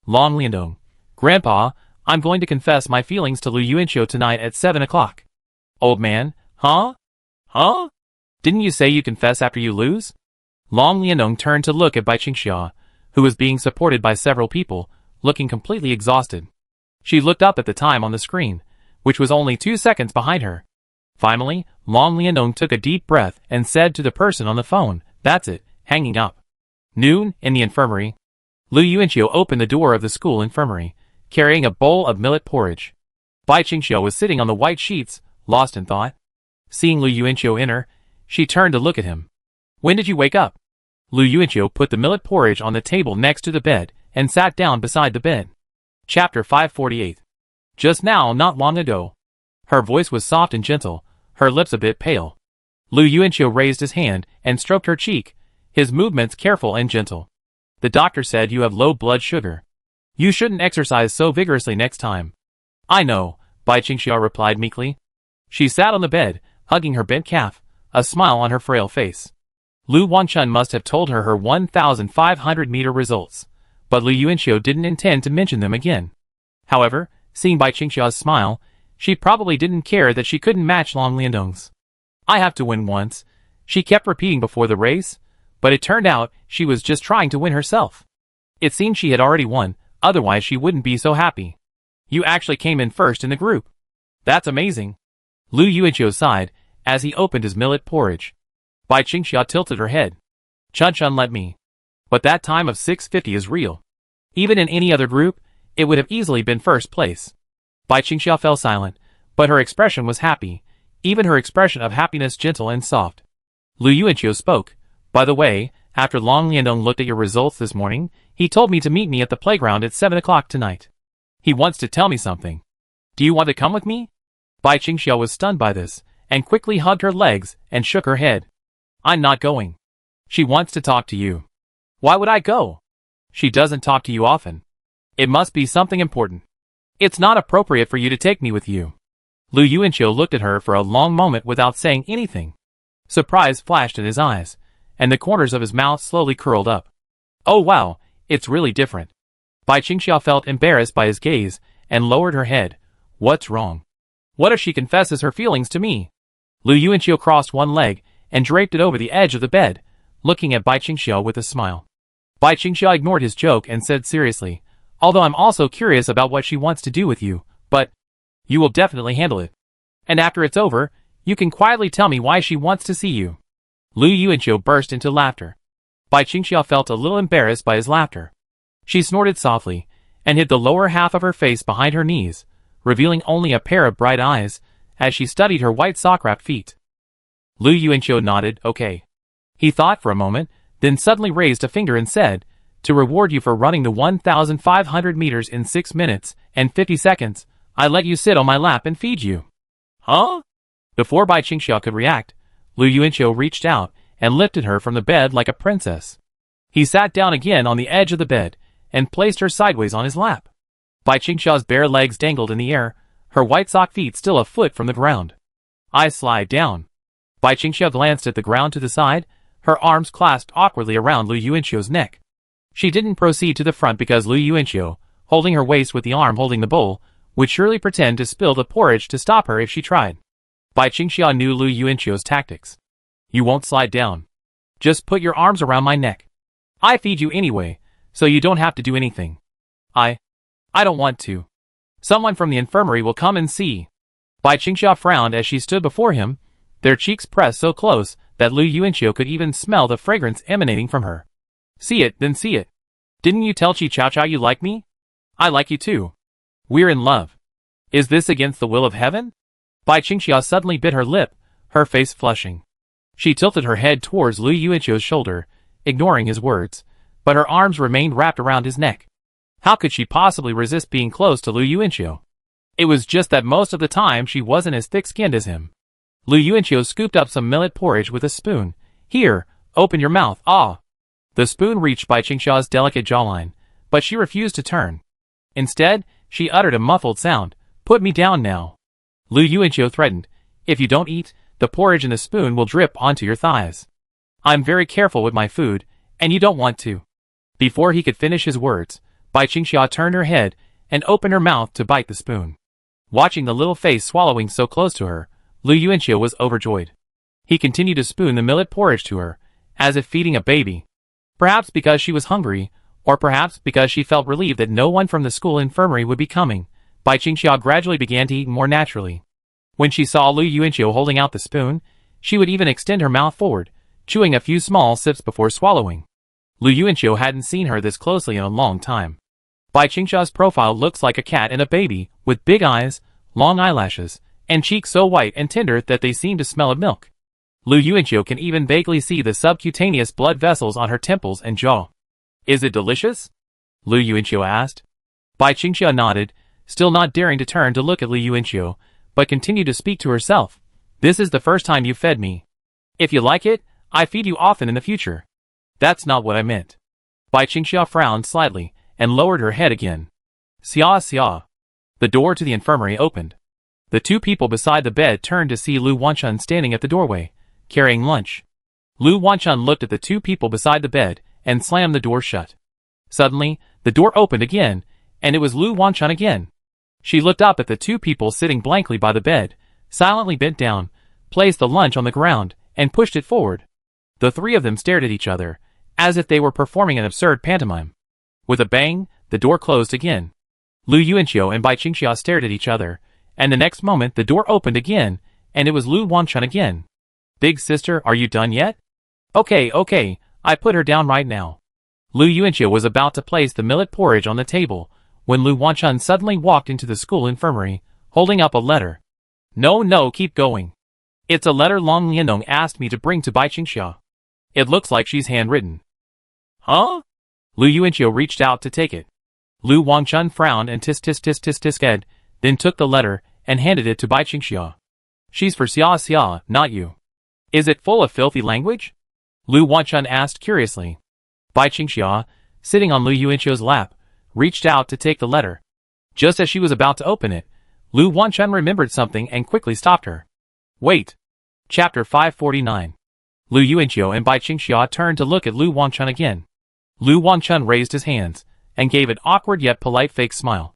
Long Liandong, Grandpa, I'm going to confess my feelings to Lu Yuanchio tonight at 7 o'clock. Old man, huh? Huh? Didn't you say you confess after you lose? Long Liandong turned to look at Bai Qingxiu, who was being supported by several people, looking completely exhausted. She looked up at the time on the screen, which was only 2 seconds behind her. Finally, Long Liandong took a deep breath and said to the person on the phone, that's it, hanging up. Noon, in the infirmary. Lu Yuanchio opened the door of the school infirmary, carrying a bowl of millet porridge. Bai Qingxiu was sitting on the white sheets, lost in thought. Seeing Lu Yuanchio enter, she turned to look at him. When did you wake up? Lu Yuanchio put the millet porridge on the table next to the bed and sat down beside the bed. Chapter 548. Just now, not long ago. Her voice was soft and gentle, her lips a bit pale. Lu Yuanchio raised his hand and stroked her cheek, his movements careful and gentle. The doctor said you have low blood sugar. You shouldn't exercise so vigorously next time. I know, Bai Qingxiu replied meekly. She sat on the bed, hugging her bent calf, a smile on her frail face. Lu Wanchun must have told her 1,500-meter results, but Lu Yuanchio didn't intend to mention them again. However, seeing Bai Qingxiu's smile, she probably didn't care that she couldn't match Long Liandong's. I have to win once, she kept repeating before the race, but it turned out she was just trying to win herself. It seemed she had already won, otherwise she wouldn't be so happy. You actually came in first in the group. That's amazing. Lu Yuanqiu sighed, as he opened his millet porridge. Bai Qingxia tilted her head. Chun let me. But that time of 650 is real. Even in any other group, it would have easily been first place. Bai Qingxia fell silent, but her expression was happy, even her expression of happiness gentle and soft. Lu Yuanqiu spoke. By the way, after Long Liandong looked at your results this morning, he told me to meet me at the playground at 7 o'clock tonight. He wants to tell me something. Do you want to come with me? Bai Qingxia was stunned by this, and quickly hugged her legs and shook her head. I'm not going. She wants to talk to you. Why would I go? She doesn't talk to you often. It must be something important. It's not appropriate for you to take me with you. Lu Yuanqiu looked at her for a long moment without saying anything. Surprise flashed in his eyes, and the corners of his mouth slowly curled up. Oh wow, it's really different. Bai Qingxia felt embarrassed by his gaze, and lowered her head. What's wrong? What if she confesses her feelings to me? Lu Yuanqiu crossed one leg, and draped it over the edge of the bed, looking at Bai Qingxia with a smile. Bai Qingxia ignored his joke and said seriously, although I'm also curious about what she wants to do with you, but you will definitely handle it. And after it's over, you can quietly tell me why she wants to see you. Lu Yuanqiu burst into laughter. Bai Qingxia felt a little embarrassed by his laughter. She snorted softly, and hid the lower half of her face behind her knees, revealing only a pair of bright eyes, as she studied her white sock-wrapped feet. Lu Yuanqiu nodded, okay. He thought for a moment, then suddenly raised a finger and said, to reward you for running the 1,500 meters in 6 minutes and 50 seconds, I let you sit on my lap and feed you. Huh? Before Bai Qingxia could react, Lu Yuanqiu reached out and lifted her from the bed like a princess. He sat down again on the edge of the bed and placed her sideways on his lap. Bai Qingxia's bare legs dangled in the air, her white sock feet still a foot from the ground. I slide down. Bai Qingxia glanced at the ground to the side, her arms clasped awkwardly around Lu Yuanqiu's neck. She didn't proceed to the front because Lu Yuanqiu, holding her waist with the arm holding the bowl, would surely pretend to spill the porridge to stop her if she tried. Bai Qingxia knew Lu Yuanqiu's tactics. You won't slide down. Just put your arms around my neck. I feed you anyway, so you don't have to do anything. I don't want to. Someone from the infirmary will come and see. Bai Qingxia frowned as she stood before him, their cheeks pressed so close that Lu Yuanqiu could even smell the fragrance emanating from her. See it, then see it. Didn't you tell Chi Chao Chao you like me? I like you too. We're in love. Is this against the will of heaven? Bai Qingxia suddenly bit her lip, her face flushing. She tilted her head towards Lu Yuanqiu's shoulder, ignoring his words, but her arms remained wrapped around his neck. How could she possibly resist being close to Lu Yuanqiu? It was just that most of the time she wasn't as thick-skinned as him. Lu Yuanqiu scooped up some millet porridge with a spoon. Here, open your mouth, ah! The spoon reached Bai Qingxia's delicate jawline, but she refused to turn. Instead, she uttered a muffled sound. Put me down now. Lu Yuanqiu threatened. If you don't eat, the porridge in the spoon will drip onto your thighs. I'm very careful with my food, and you don't want to. Before he could finish his words, Bai Qingxia turned her head and opened her mouth to bite the spoon. Watching the little face swallowing so close to her, Lu Yuanqiu was overjoyed. He continued to spoon the millet porridge to her, as if feeding a baby. Perhaps because she was hungry, or perhaps because she felt relieved that no one from the school infirmary would be coming, Bai Qingxia gradually began to eat more naturally. When she saw Lu Yuanqiu holding out the spoon, she would even extend her mouth forward, chewing a few small sips before swallowing. Lu Yuanqiu hadn't seen her this closely in a long time. Bai Qingxia's profile looks like a cat and a baby, with big eyes, long eyelashes, and cheeks so white and tender that they seem to smell of milk. Lu Yuanqiu can even vaguely see the subcutaneous blood vessels on her temples and jaw. Is it delicious? Lu Yuanqiu asked. Bai Qingxia nodded, still not daring to turn to look at Lu Yuanqiu, but continued to speak to herself. This is the first time you fed me. If you like it, I feed you often in the future. That's not what I meant. Bai Qingxia frowned slightly, and lowered her head again. Xia xia. The door to the infirmary opened. The two people beside the bed turned to see Lu Wanchun standing at the doorway, carrying lunch. Lu Wanchun looked at the two people beside the bed, and slammed the door shut. Suddenly, the door opened again, and it was Lu Wanchun again. She looked up at the two people sitting blankly by the bed, silently bent down, placed the lunch on the ground, and pushed it forward. The three of them stared at each other, as if they were performing an absurd pantomime. With a bang, the door closed again. Lu Yuanqiu and Bai Qingxia stared at each other, and the next moment the door opened again, and it was Lu Wanchun again. Big sister, are you done yet? Okay, I put her down right now. Lu Yuanqiu was about to place the millet porridge on the table, when Lu Wanchun suddenly walked into the school infirmary, holding up a letter. No, keep going. It's a letter Long Liandong asked me to bring to Bai Qingxia. It looks like she's handwritten. Huh? Lu Yuanqiu reached out to take it. Lu Wanchun frowned and tisk-tisk-tisk-tisk-tisk-ed, then took the letter and handed it to Bai Qingxia. She's for Xia, not you. Is it full of filthy language? Lu Wanchun asked curiously. Bai Qingxia, sitting on Lu Yuanqiu's lap, reached out to take the letter. Just as she was about to open it, Lu Wanchun remembered something and quickly stopped her. Wait. Chapter 549. Lu Yuanqiu and Bai Qingxia turned to look at Lu Wanchun again. Lu Wanchun raised his hands and gave an awkward yet polite fake smile.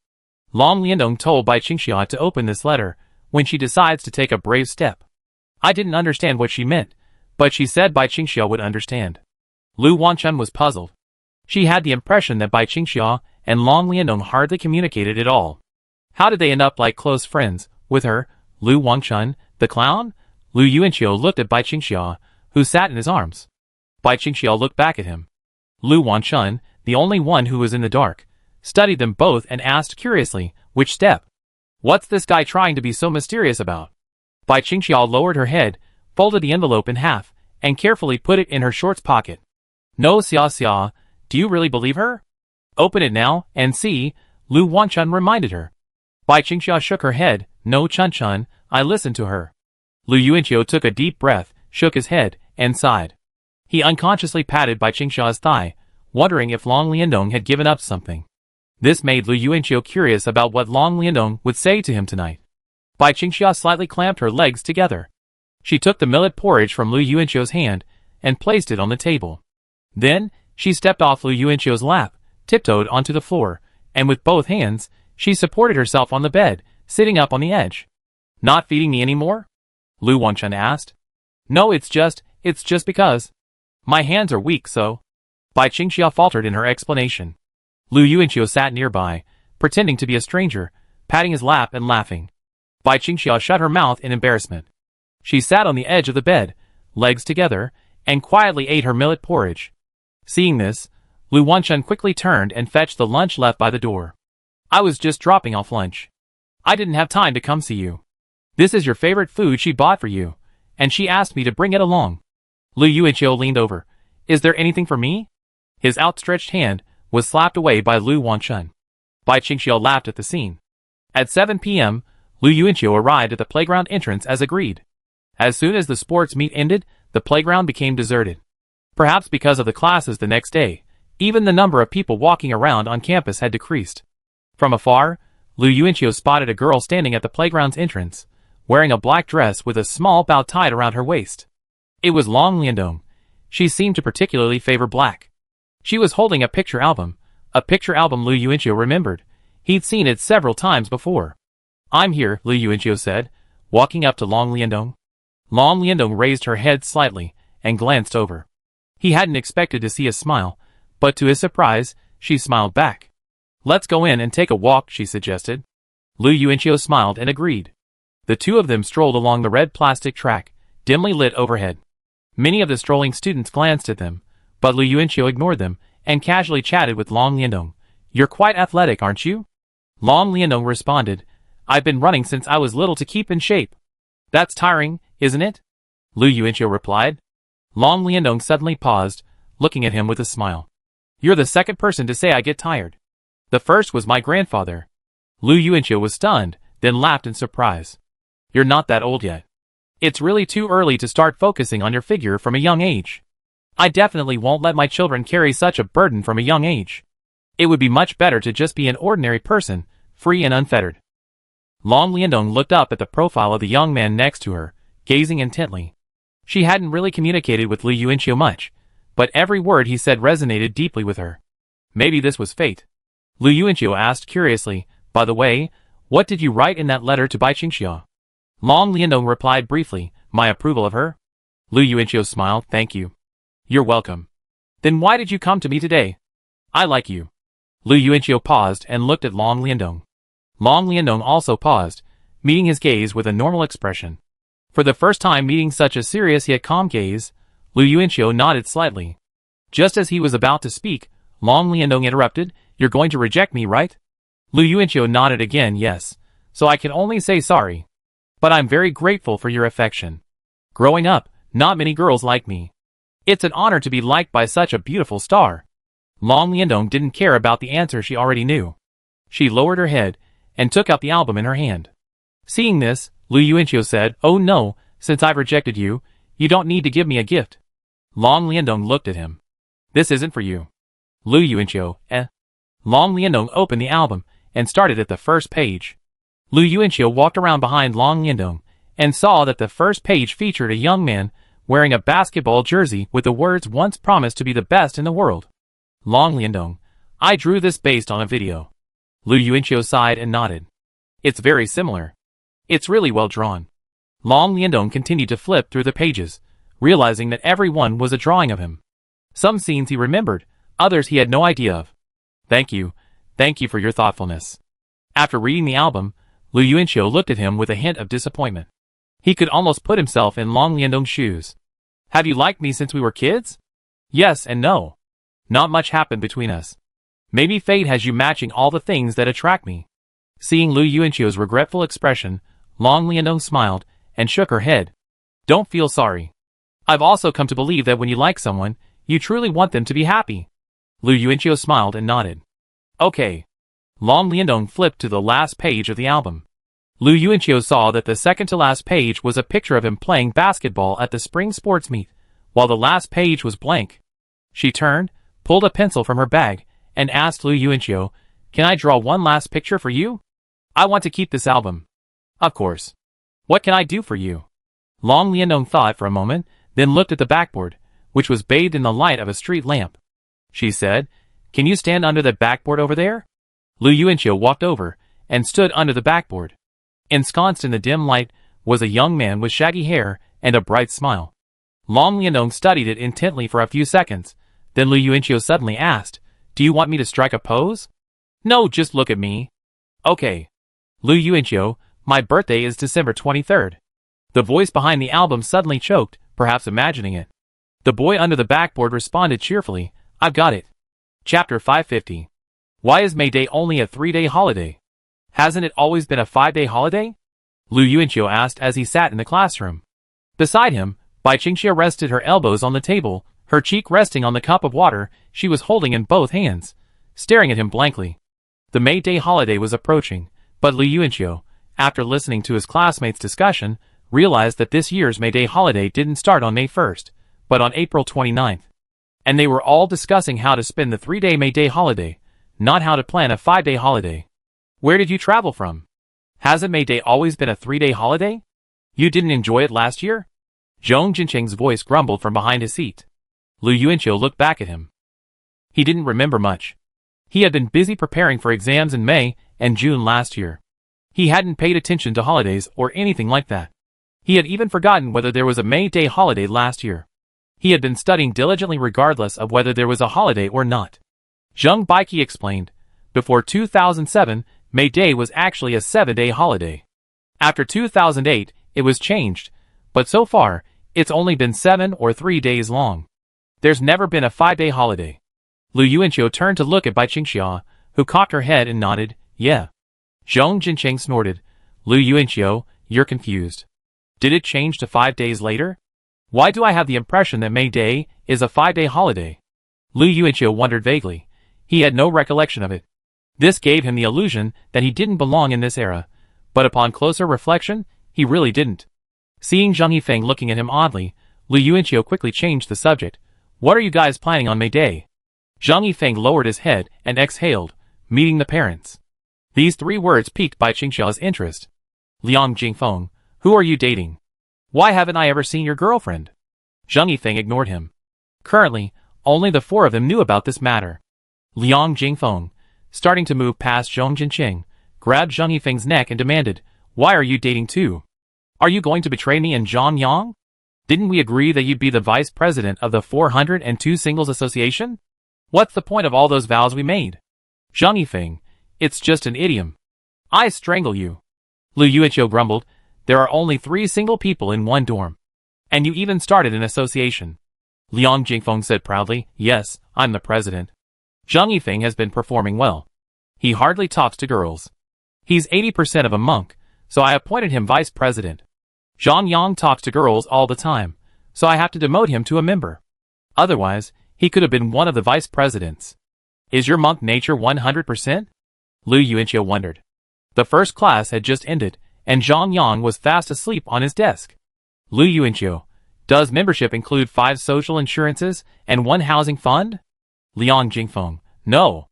Long Liandong told Bai Qingxia to open this letter when she decides to take a brave step. I didn't understand what she meant, but she said Bai Qingxia would understand. Lu Wanchun was puzzled. She had the impression that Bai Qingxia and Long Liandong hardly communicated at all. How did they end up like close friends with her, Lu Wanchun, the clown? Lu Yuanqiu looked at Bai Qingxia, who sat in his arms. Bai Qingxia looked back at him. Lu Wanchun, the only one who was in the dark, studied them both and asked curiously, which step? What's this guy trying to be so mysterious about? Bai Qingxia lowered her head, folded the envelope in half, and carefully put it in her shorts pocket. No, Xia, do you really believe her? Open it now, and see, Lu Wanchun reminded her. Bai Qingxia shook her head. No, Chun, I listened to her. Lu Yuanqiu took a deep breath, shook his head, and sighed. He unconsciously patted Bai Qingxia's thigh, wondering if Long Liandong had given up something. This made Lu Yuanqiu curious about what Long Liandong would say to him tonight. Bai Qingxia slightly clamped her legs together. She took the millet porridge from Lu Yuanqiu's hand and placed it on the table. Then, she stepped off Lu Yuanqiu's lap, tiptoed onto the floor, and with both hands, she supported herself on the bed, sitting up on the edge. Not feeding me anymore? Lu Wanchun asked. No, it's just because. My hands are weak, so. Bai Qingxia faltered in her explanation. Lu Yuanqiu sat nearby, pretending to be a stranger, patting his lap and laughing. Bai Qingxia shut her mouth in embarrassment. She sat on the edge of the bed, legs together, and quietly ate her millet porridge. Seeing this, Lu Wanchun quickly turned and fetched the lunch left by the door. I was just dropping off lunch. I didn't have time to come see you. This is your favorite food she bought for you, and she asked me to bring it along. Lu Yuanqiu leaned over. Is there anything for me? His outstretched hand was slapped away by Lu Wanchun. Bai Qingxia laughed at the scene. At 7 p.m., Lu Yuanqiu arrived at the playground entrance as agreed. As soon as the sports meet ended, the playground became deserted. Perhaps because of the classes the next day, even the number of people walking around on campus had decreased. From afar, Lu Yuanqiu spotted a girl standing at the playground's entrance, wearing a black dress with a small bow tied around her waist. It was Long Liandong. She seemed to particularly favor black. She was holding a picture album Lu Yuanqiu remembered. He'd seen it several times before. I'm here, Lu Yuanqiu said, walking up to Long Liandong. Long Liandong raised her head slightly and glanced over. He hadn't expected to see a smile, but to his surprise, she smiled back. Let's go in and take a walk, she suggested. Lu Yuanqiu smiled and agreed. The two of them strolled along the red plastic track, dimly lit overhead. Many of the strolling students glanced at them, but Lu Yuanqiu ignored them and casually chatted with Long Liandong. You're quite athletic, aren't you? Long Liandong responded. I've been running since I was little to keep in shape. That's tiring, isn't it? Lu Yuanqiu replied. Long Liandong suddenly paused, looking at him with a smile. You're the second person to say I get tired. The first was my grandfather. Lu Yuanqiu was stunned, then laughed in surprise. You're not that old yet. It's really too early to start focusing on your figure from a young age. I definitely won't let my children carry such a burden from a young age. It would be much better to just be an ordinary person, free and unfettered. Long Liandong looked up at the profile of the young man next to her, gazing intently. She hadn't really communicated with Lu Yuanqiu much, but every word he said resonated deeply with her. Maybe this was fate. Lu Yuanqiu asked curiously, by the way, what did you write in that letter to Bai Qingxia? Long Liandong replied briefly, my approval of her. Lu Yuanqiu smiled, thank you. You're welcome. Then why did you come to me today? I like you. Lu Yuanqiu paused and looked at Long Liandong. Long Liandong also paused, meeting his gaze with a normal expression. For the first time meeting such a serious yet calm gaze, Lu Yuanqiu nodded slightly. Just as he was about to speak, Long Liandong interrupted, "You're going to reject me, right?" Lu Yuanqiu nodded again, "Yes, so I can only say sorry. But I'm very grateful for your affection. Growing up, not many girls like me. It's an honor to be liked by such a beautiful star." Long Liandong didn't care about the answer she already knew. She lowered her head and took out the album in her hand. Seeing this, Lu Yuanqiu said, "Oh no, since I've rejected you, you don't need to give me a gift." Long Liandong looked at him. "This isn't for you." Lu Yuanqiu, Long Liandong opened the album and started at the first page. Lu Yuanqiu walked around behind Long Liandong and saw that the first page featured a young man wearing a basketball jersey with the words "once promised to be the best in the world." Long Liandong, "I drew this based on a video." Lu Yuanqiu sighed and nodded. "It's very similar. It's really well drawn." Long Liandong continued to flip through the pages, realizing that every one was a drawing of him. Some scenes he remembered, others he had no idea of. Thank you for your thoughtfulness." After reading the album, Lu Yuanqiu looked at him with a hint of disappointment. He could almost put himself in Long Liandong's shoes. "Have you liked me since we were kids?" "Yes and no. Not much happened between us. Maybe fate has you matching all the things that attract me." Seeing Lu Yuanqiu's regretful expression, Long Liandong smiled and shook her head. "Don't feel sorry. I've also come to believe that when you like someone, you truly want them to be happy." Lu Yuanqiu smiled and nodded. "Okay." Long Liandong flipped to the last page of the album. Lu Yuanqiu saw that the second to last page was a picture of him playing basketball at the spring sports meet, while the last page was blank. She turned, pulled a pencil from her bag, and asked Lu Yuanqiu, "Can I draw one last picture for you? I want to keep this album." "Of course. What can I do for you?" Long Liandong thought for a moment, then looked at the backboard, which was bathed in the light of a street lamp. She said, "Can you stand under the backboard over there?" Lu Yuanqiu walked over and stood under the backboard. Ensconced in the dim light was a young man with shaggy hair and a bright smile. Long Liandong studied it intently for a few seconds. Then Lu Yuanqiu suddenly asked, "Do you want me to strike a pose?" "No, just look at me." "Okay." "Lu Yuanqiu, my birthday is December 23rd. The voice behind the album suddenly choked, perhaps imagining it. The boy under the backboard responded cheerfully, "I've got it." Chapter 550. Why is May Day only a 3-day holiday? Hasn't it always been a 5-day holiday? Lu Yuanqiu asked as he sat in the classroom. Beside him, Bai Qingxia rested her elbows on the table, her cheek resting on the cup of water she was holding in both hands, staring at him blankly. The May Day holiday was approaching, but Lu Yuanqiu, after listening to his classmates' discussion, realized that this year's May Day holiday didn't start on May 1st, but on April 29th. And they were all discussing how to spend the 3-day May Day holiday, not how to plan a 5-day holiday. Where did you travel from? Hasn't May Day always been a 3-day holiday? You didn't enjoy it last year? Zhong Jincheng's voice grumbled from behind his seat. Lu Yuanqiu looked back at him. He didn't remember much. He had been busy preparing for exams in May and June last year. He hadn't paid attention to holidays or anything like that. He had even forgotten whether there was a May Day holiday last year. He had been studying diligently regardless of whether there was a holiday or not. Zheng Baiqi explained, before 2007, May Day was actually a 7-day holiday. After 2008, it was changed, but so far, it's only been 7 or 3 days long. There's never been a 5-day holiday. Lu Yuanqiu turned to look at Bai Qingxia, who cocked her head and nodded, "Yeah." Zhong Jincheng snorted, "Lu Yuanqiu, you're confused. Did it change to 5 days later? Why do I have the impression that May Day is a 5-day holiday?" Lu Yuanqiu wondered vaguely. He had no recollection of it. This gave him the illusion that he didn't belong in this era, but upon closer reflection, he really didn't. Seeing Zhang Yifeng looking at him oddly, Lu Yuanqiu quickly changed the subject. "What are you guys planning on May Day?" Zhang Yifeng lowered his head and exhaled, meeting the parents. These 3 words piqued Bai Qingxia's interest. "Liang Jingfeng, who are you dating? Why haven't I ever seen your girlfriend?" Zhang Yifeng ignored him. Currently, only the 4 of them knew about this matter. Liang Jingfeng, starting to move past Zhong Jincheng, grabbed Zhang Yifeng's neck and demanded, "Why are you dating too? Are you going to betray me and Zhang Yang? Didn't we agree that you'd be the vice president of the 402 Singles Association? What's the point of all those vows we made?" Zhang Yifeng, it's just an idiom. I strangle you. Lu Yuanqiu grumbled. There are only 3 single people in one dorm. And you even started an association. Liang Jingfeng said proudly, yes, I'm the president. Zhang Yifeng has been performing well. He hardly talks to girls. He's 80% of a monk, so I appointed him vice president. Zhang Yang talks to girls all the time, so I have to demote him to a member. Otherwise, he could have been one of the vice presidents. Is your monk nature 100%? Lu Yuanqiu wondered. The first class had just ended, and Zhang Yang was fast asleep on his desk. Lu Yuanqiu, does membership include 5 social insurances and 1 housing fund? Liang Jingfeng, no.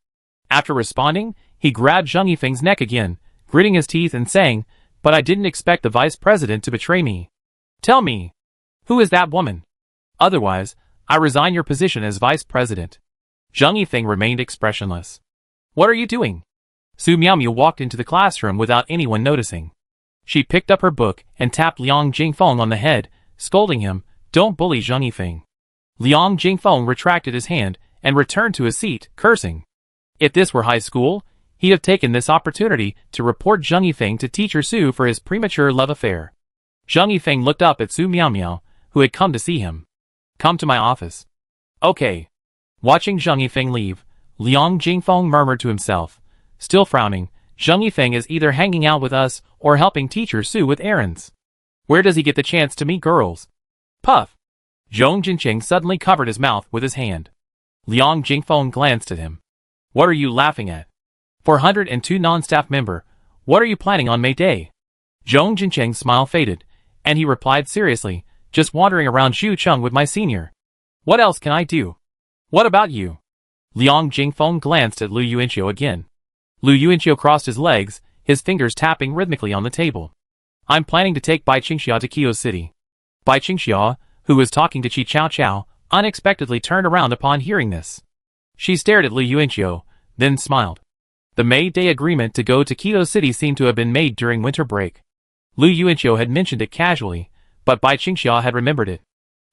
After responding, he grabbed Zhang Yifeng's neck again, gritting his teeth and saying, but I didn't expect the vice president to betray me. Tell me, who is that woman? Otherwise, I resign your position as vice president. Zhang Yifeng remained expressionless. What are you doing? Su Miaomiu walked into the classroom without anyone noticing. She picked up her book and tapped Liang Jingfeng on the head, scolding him, don't bully Zhang Yifeng. Liang Jingfeng retracted his hand and returned to his seat, cursing. If this were high school, he'd have taken this opportunity to report Zhang Yifeng to teacher Su for his premature love affair. Zhang Yifeng looked up at Su Miaomiu, who had come to see him. Come to my office. Okay. Watching Zhang Yifeng leave, Liang Jingfeng murmured to himself. Still frowning, Zhang Yifeng is either hanging out with us or helping teacher Su with errands. Where does he get the chance to meet girls? Puff. Zhong Jincheng suddenly covered his mouth with his hand. Liang Jingfeng glanced at him. What are you laughing at? 402 non-staff member, what are you planning on May Day? Zhong Jincheng's smile faded, and he replied seriously, just wandering around Xucheng with my senior. What else can I do? What about you? Liang Jingfeng glanced at Lu Yuanqiu again. Lu Yuanqiu crossed his legs, his fingers tapping rhythmically on the table. I'm planning to take Bai Qingxia to Kio City. Bai Qingxia, who was talking to Qi Chao Chao, unexpectedly turned around upon hearing this. She stared at Lu Yuanqiu, then smiled. The May Day agreement to go to Kio City seemed to have been made during winter break. Lu Yuanqiu had mentioned it casually, but Bai Qingxia had remembered it.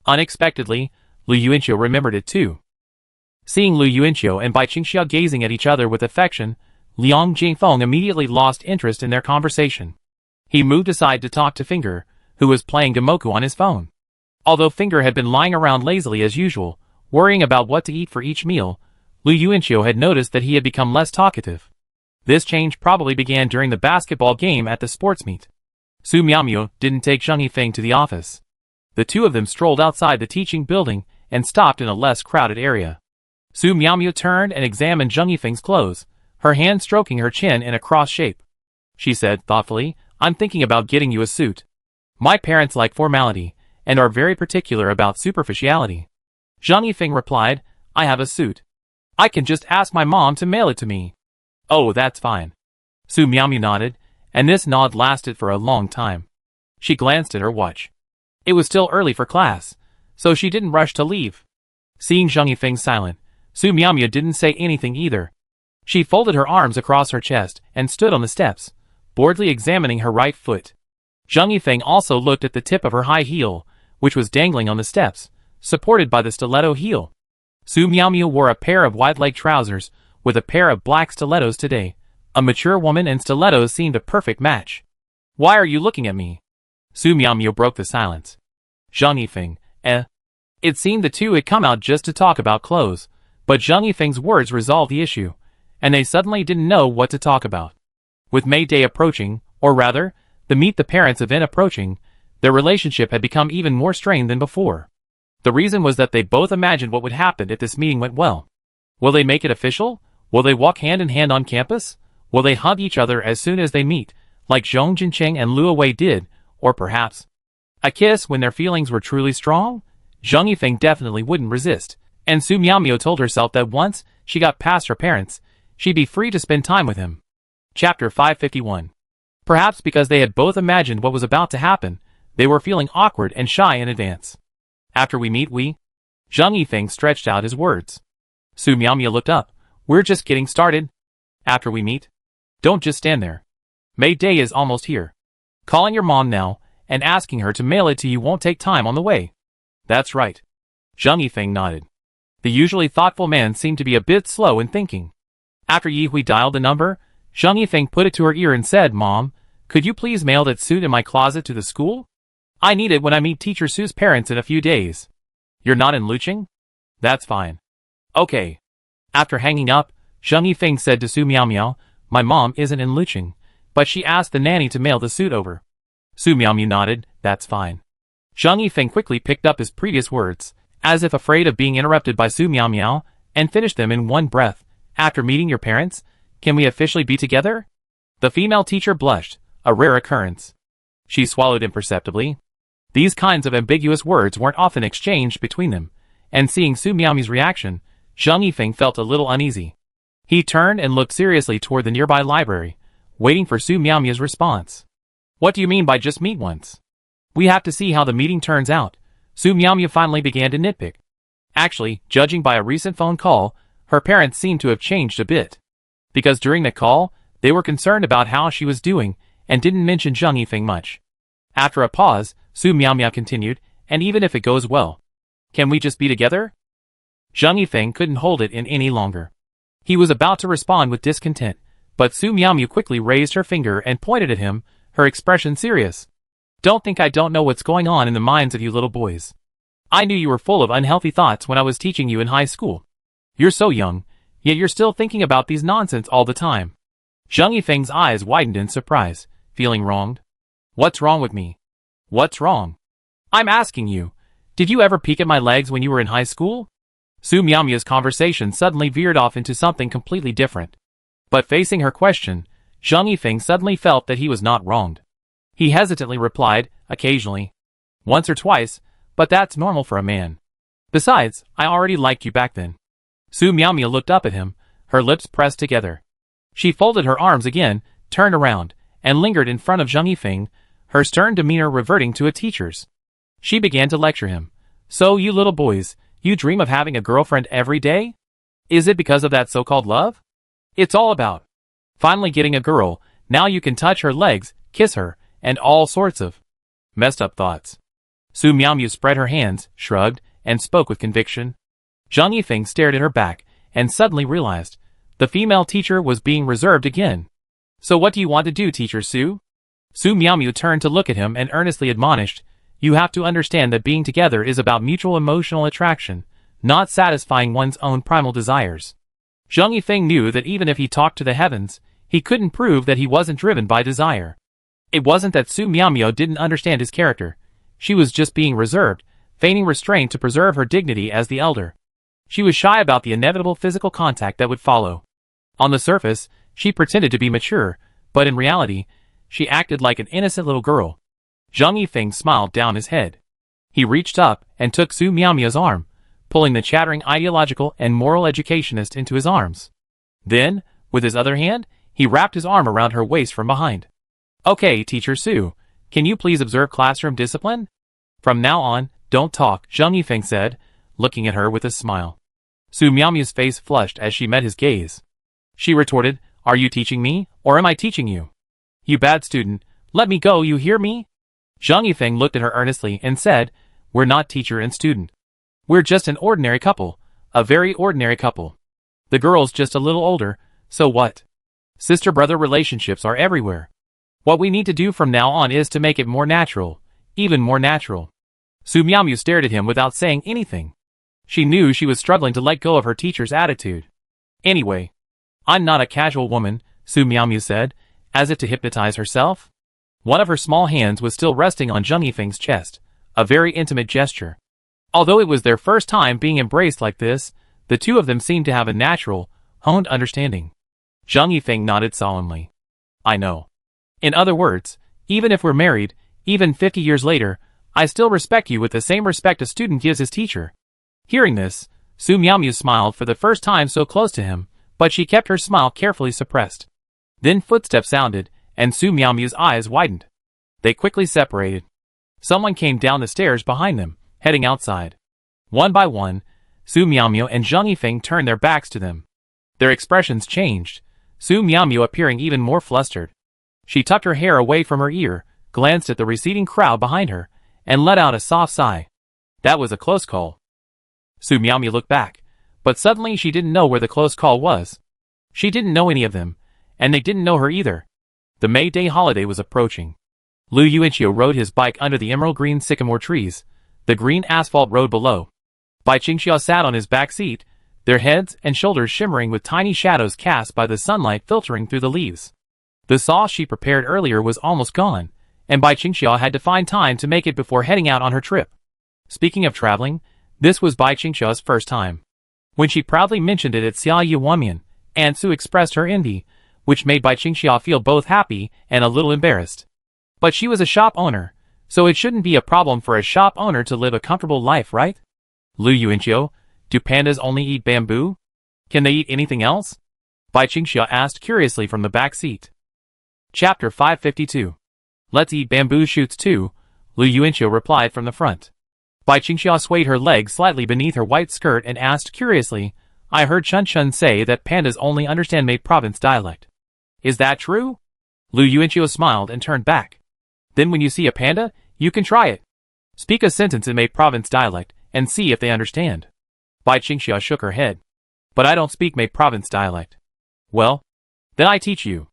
Unexpectedly, Lu Yuanqiu remembered it too. Seeing Lu Yuanqiu and Bai Qingxia gazing at each other with affection, Liang Jingfeng immediately lost interest in their conversation. He moved aside to talk to Finger, who was playing Gamoku on his phone. Although Finger had been lying around lazily as usual, worrying about what to eat for each meal, Lu Yuanqiu had noticed that he had become less talkative. This change probably began during the basketball game at the sports meet. Su Miaomiu didn't take Zhang Yifeng to the office. The two of them strolled outside the teaching building and stopped in a less crowded area. Su Miaomiu turned and examined Zhang Yifeng's clothes, her hand stroking her chin in a cross shape. She said thoughtfully, I'm thinking about getting you a suit. My parents like formality, and are very particular about superficiality. Zhang Yifeng replied, I have a suit. I can just ask my mom to mail it to me. Oh, that's fine. Su Miaomiu nodded, and this nod lasted for a long time. She glanced at her watch. It was still early for class, so she didn't rush to leave. Seeing Zhang Yifeng silent, Su Miaomiu didn't say anything either. She folded her arms across her chest and stood on the steps, boredly examining her right foot. Zhang Yifeng also looked at the tip of her high heel, which was dangling on the steps, supported by the stiletto heel. Su Miaomiu wore a pair of wide-leg trousers with a pair of black stilettos today. A mature woman and stilettos seemed a perfect match. Why are you looking at me? Su Miaomiu broke the silence. Zhang Yifeng, It seemed the two had come out just to talk about clothes, but Zhang Yifeng's words resolved the issue, and they suddenly didn't know what to talk about. With May Day approaching, or rather, the Meet the Parents event approaching, their relationship had become even more strained than before. The reason was that they both imagined what would happen if this meeting went well. Will they make it official? Will they walk hand in hand on campus? Will they hug each other as soon as they meet, like Zhong Jincheng and Luo Wei did, or perhaps a kiss when their feelings were truly strong? Zhang Yifeng definitely wouldn't resist, and Su Miaomiu told herself that once she got past her parents, she'd be free to spend time with him. Chapter 551. Perhaps because they had both imagined what was about to happen, they were feeling awkward and shy in advance. After we meet Zhang Yifeng stretched out his words. Su Miaomiu looked up. We're just getting started. After we meet? Don't just stand there. May Day is almost here. Calling your mom now, and asking her to mail it to you won't take time on the way. That's right. Zhang Yifeng nodded. The usually thoughtful man seemed to be a bit slow in thinking. After Yi Hui dialed the number, Zhang Yifeng put it to her ear and said, "Mom, could you please mail that suit in my closet to the school? I need it when I meet Teacher Su's parents in a few days." "You're not in Luqing?" "That's fine." "Okay." After hanging up, Zhang Yifeng said to Su Miaomiao, "My mom isn't in Luqing, but she asked the nanny to mail the suit over." Su Miaomiao nodded, "That's fine." Zhang Yifeng quickly picked up his previous words, as if afraid of being interrupted by Su Miaomiao, and finished them in one breath. "After meeting your parents, can we officially be together?" The female teacher blushed, a rare occurrence. She swallowed imperceptibly. These kinds of ambiguous words weren't often exchanged between them, and seeing Su Miaomiao's reaction, Zhang Yifeng felt a little uneasy. He turned and looked seriously toward the nearby library, waiting for Su Miaomiao's response. "What do you mean by just meet once? We have to see how the meeting turns out." Su Miaomiao finally began to nitpick. Actually, judging by a recent phone call, her parents seemed to have changed a bit. Because during the call, they were concerned about how she was doing, and didn't mention Zhang Yifeng much. After a pause, Su Miaomiao continued, "And even if it goes well, can we just be together?" Zhang Yifeng couldn't hold it in any longer. He was about to respond with discontent, but Su Miaomiao quickly raised her finger and pointed at him, her expression serious. "Don't think I don't know what's going on in the minds of you little boys. I knew you were full of unhealthy thoughts when I was teaching you in high school. You're so young, yet you're still thinking about these nonsense all the time." Zhang Yifeng's eyes widened in surprise, feeling wronged. "What's wrong with me? What's wrong? I'm asking you, did you ever peek at my legs when you were in high school?" Su Miaomiao's conversation suddenly veered off into something completely different. But facing her question, Zhang Yifeng suddenly felt that he was not wronged. He hesitantly replied, "Occasionally. Once or twice, but that's normal for a man. Besides, I already liked you back then." Su Miaomiao looked up at him, her lips pressed together. She folded her arms again, turned around, and lingered in front of Zhang Yifeng, her stern demeanor reverting to a teacher's. She began to lecture him. "So you little boys, you dream of having a girlfriend every day? Is it because of that so-called love? It's all about finally getting a girl, now you can touch her legs, kiss her, and all sorts of messed up thoughts." Su Miaomiao spread her hands, shrugged, and spoke with conviction. Zhang Yifeng stared at her back, and suddenly realized the female teacher was being reserved again. "So what do you want to do, Teacher Su?" Su Miaomiao turned to look at him and earnestly admonished, "You have to understand that being together is about mutual emotional attraction, not satisfying one's own primal desires." Zhang Yifeng knew that even if he talked to the heavens, he couldn't prove that he wasn't driven by desire. It wasn't that Su Miaomiao didn't understand his character. She was just being reserved, feigning restraint to preserve her dignity as the elder. She was shy about the inevitable physical contact that would follow. On the surface, she pretended to be mature, but in reality, she acted like an innocent little girl. Zhang Yifeng smiled down his head. He reached up and took Su Miaomiao's arm, pulling the chattering ideological and moral educationist into his arms. Then, with his other hand, he wrapped his arm around her waist from behind. "Okay, Teacher Su, can you please observe classroom discipline? From now on, don't talk," Zhang Yifeng said, looking at her with a smile. Su Miaomiao's face flushed as she met his gaze. She retorted, "Are you teaching me, or am I teaching you? You bad student, let me go, you hear me?" Zhang Yifeng looked at her earnestly and said, "We're not teacher and student. We're just an ordinary couple, a very ordinary couple. The girl's just a little older, so what? Sister-brother relationships are everywhere. What we need to do from now on is to make it more natural, even more natural." Su Miaomiao stared at him without saying anything. She knew she was struggling to let go of her teacher's attitude. "Anyway, I'm not a casual woman," Su Miaomiao said, as if to hypnotize herself. One of her small hands was still resting on Zhang Yifeng's chest, a very intimate gesture. Although it was their first time being embraced like this, the two of them seemed to have a natural, honed understanding. Zhang Yifeng nodded solemnly. "I know. In other words, even if we're married, even 50 years later, I still respect you with the same respect a student gives his teacher." Hearing this, Su Miaomiao smiled for the first time so close to him, but she kept her smile carefully suppressed. Then footsteps sounded, and Su Miaomiao's eyes widened. They quickly separated. Someone came down the stairs behind them, heading outside. One by one, Su Miaomiao and Zhang Yifeng turned their backs to them. Their expressions changed, Su Miaomiao appearing even more flustered. She tucked her hair away from her ear, glanced at the receding crowd behind her, and let out a soft sigh. That was a close call. Su Miaomiao looked back, but suddenly she didn't know where the close call was. She didn't know any of them, and they didn't know her either. The May Day holiday was approaching. Lu Yuanqiu rode his bike under the emerald green sycamore trees, the green asphalt road below. Bai Qingxia sat on his back seat, their heads and shoulders shimmering with tiny shadows cast by the sunlight filtering through the leaves. The sauce she prepared earlier was almost gone, and Bai Qingxia had to find time to make it before heading out on her trip. Speaking of traveling, this was Bai Qingxia's first time. When she proudly mentioned it at Xia Yuanmian, Aunt Su expressed her envy, which made Bai Qingxia feel both happy and a little embarrassed. But she was a shop owner, so it shouldn't be a problem for a shop owner to live a comfortable life, right? Lu Yuanqiu, do pandas only eat bamboo? Can they eat anything else? Bai Qingxia asked curiously from the back seat. Chapter 552. Let's eat bamboo shoots too, Lu Yuanqiu replied from the front. Bai Qingxia swayed her legs slightly beneath her white skirt and asked curiously, I heard Chun Chun say that pandas only understand May province dialect. Is that true? Lu Yuanqiu smiled and turned back. Then when you see a panda, you can try it. Speak a sentence in May province dialect and see if they understand. Bai Qingxia shook her head. But I don't speak May province dialect. Well, then I teach you.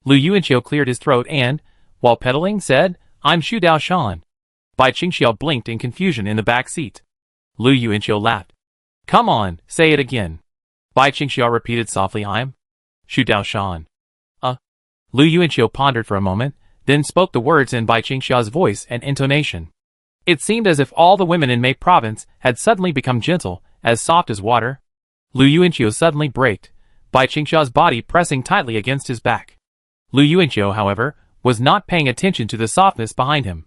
Lu Yuanqiu cleared his throat and, while pedaling, said, I'm Xu Dao Shan. Bai Qingxia blinked in confusion in the back seat. Lu Yuanqiu laughed. Come on, say it again. Bai Qingxia repeated softly, I'm Xu Dao Shan. Lu Yuanqiu pondered for a moment, then spoke the words in Bai Qingxia's voice and intonation. It seemed as if all the women in May province had suddenly become gentle, as soft as water. Lu Yuanqiu suddenly braked, Bai Qingxia's body pressing tightly against his back. Lu Yuanqiu, however, was not paying attention to the softness behind him.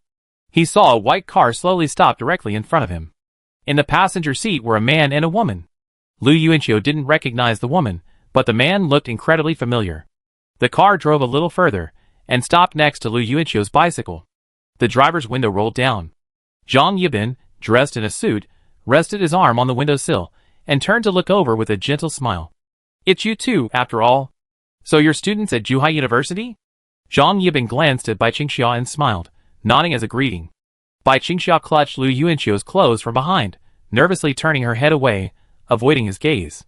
He saw a white car slowly stop directly in front of him. In the passenger seat were a man and a woman. Lu Yuanqiu didn't recognize the woman, but the man looked incredibly familiar. The car drove a little further, and stopped next to Lu Yuanqiu's bicycle. The driver's window rolled down. Zhang Yibin, dressed in a suit, rested his arm on the windowsill, and turned to look over with a gentle smile. It's you too, after all. So you're students at Zhuhai University? Zhang Yibin glanced at Bai Qingxia and smiled, nodding as a greeting. Bai Qingxia clutched Lu Yuanqiu's clothes from behind, nervously turning her head away, avoiding his gaze.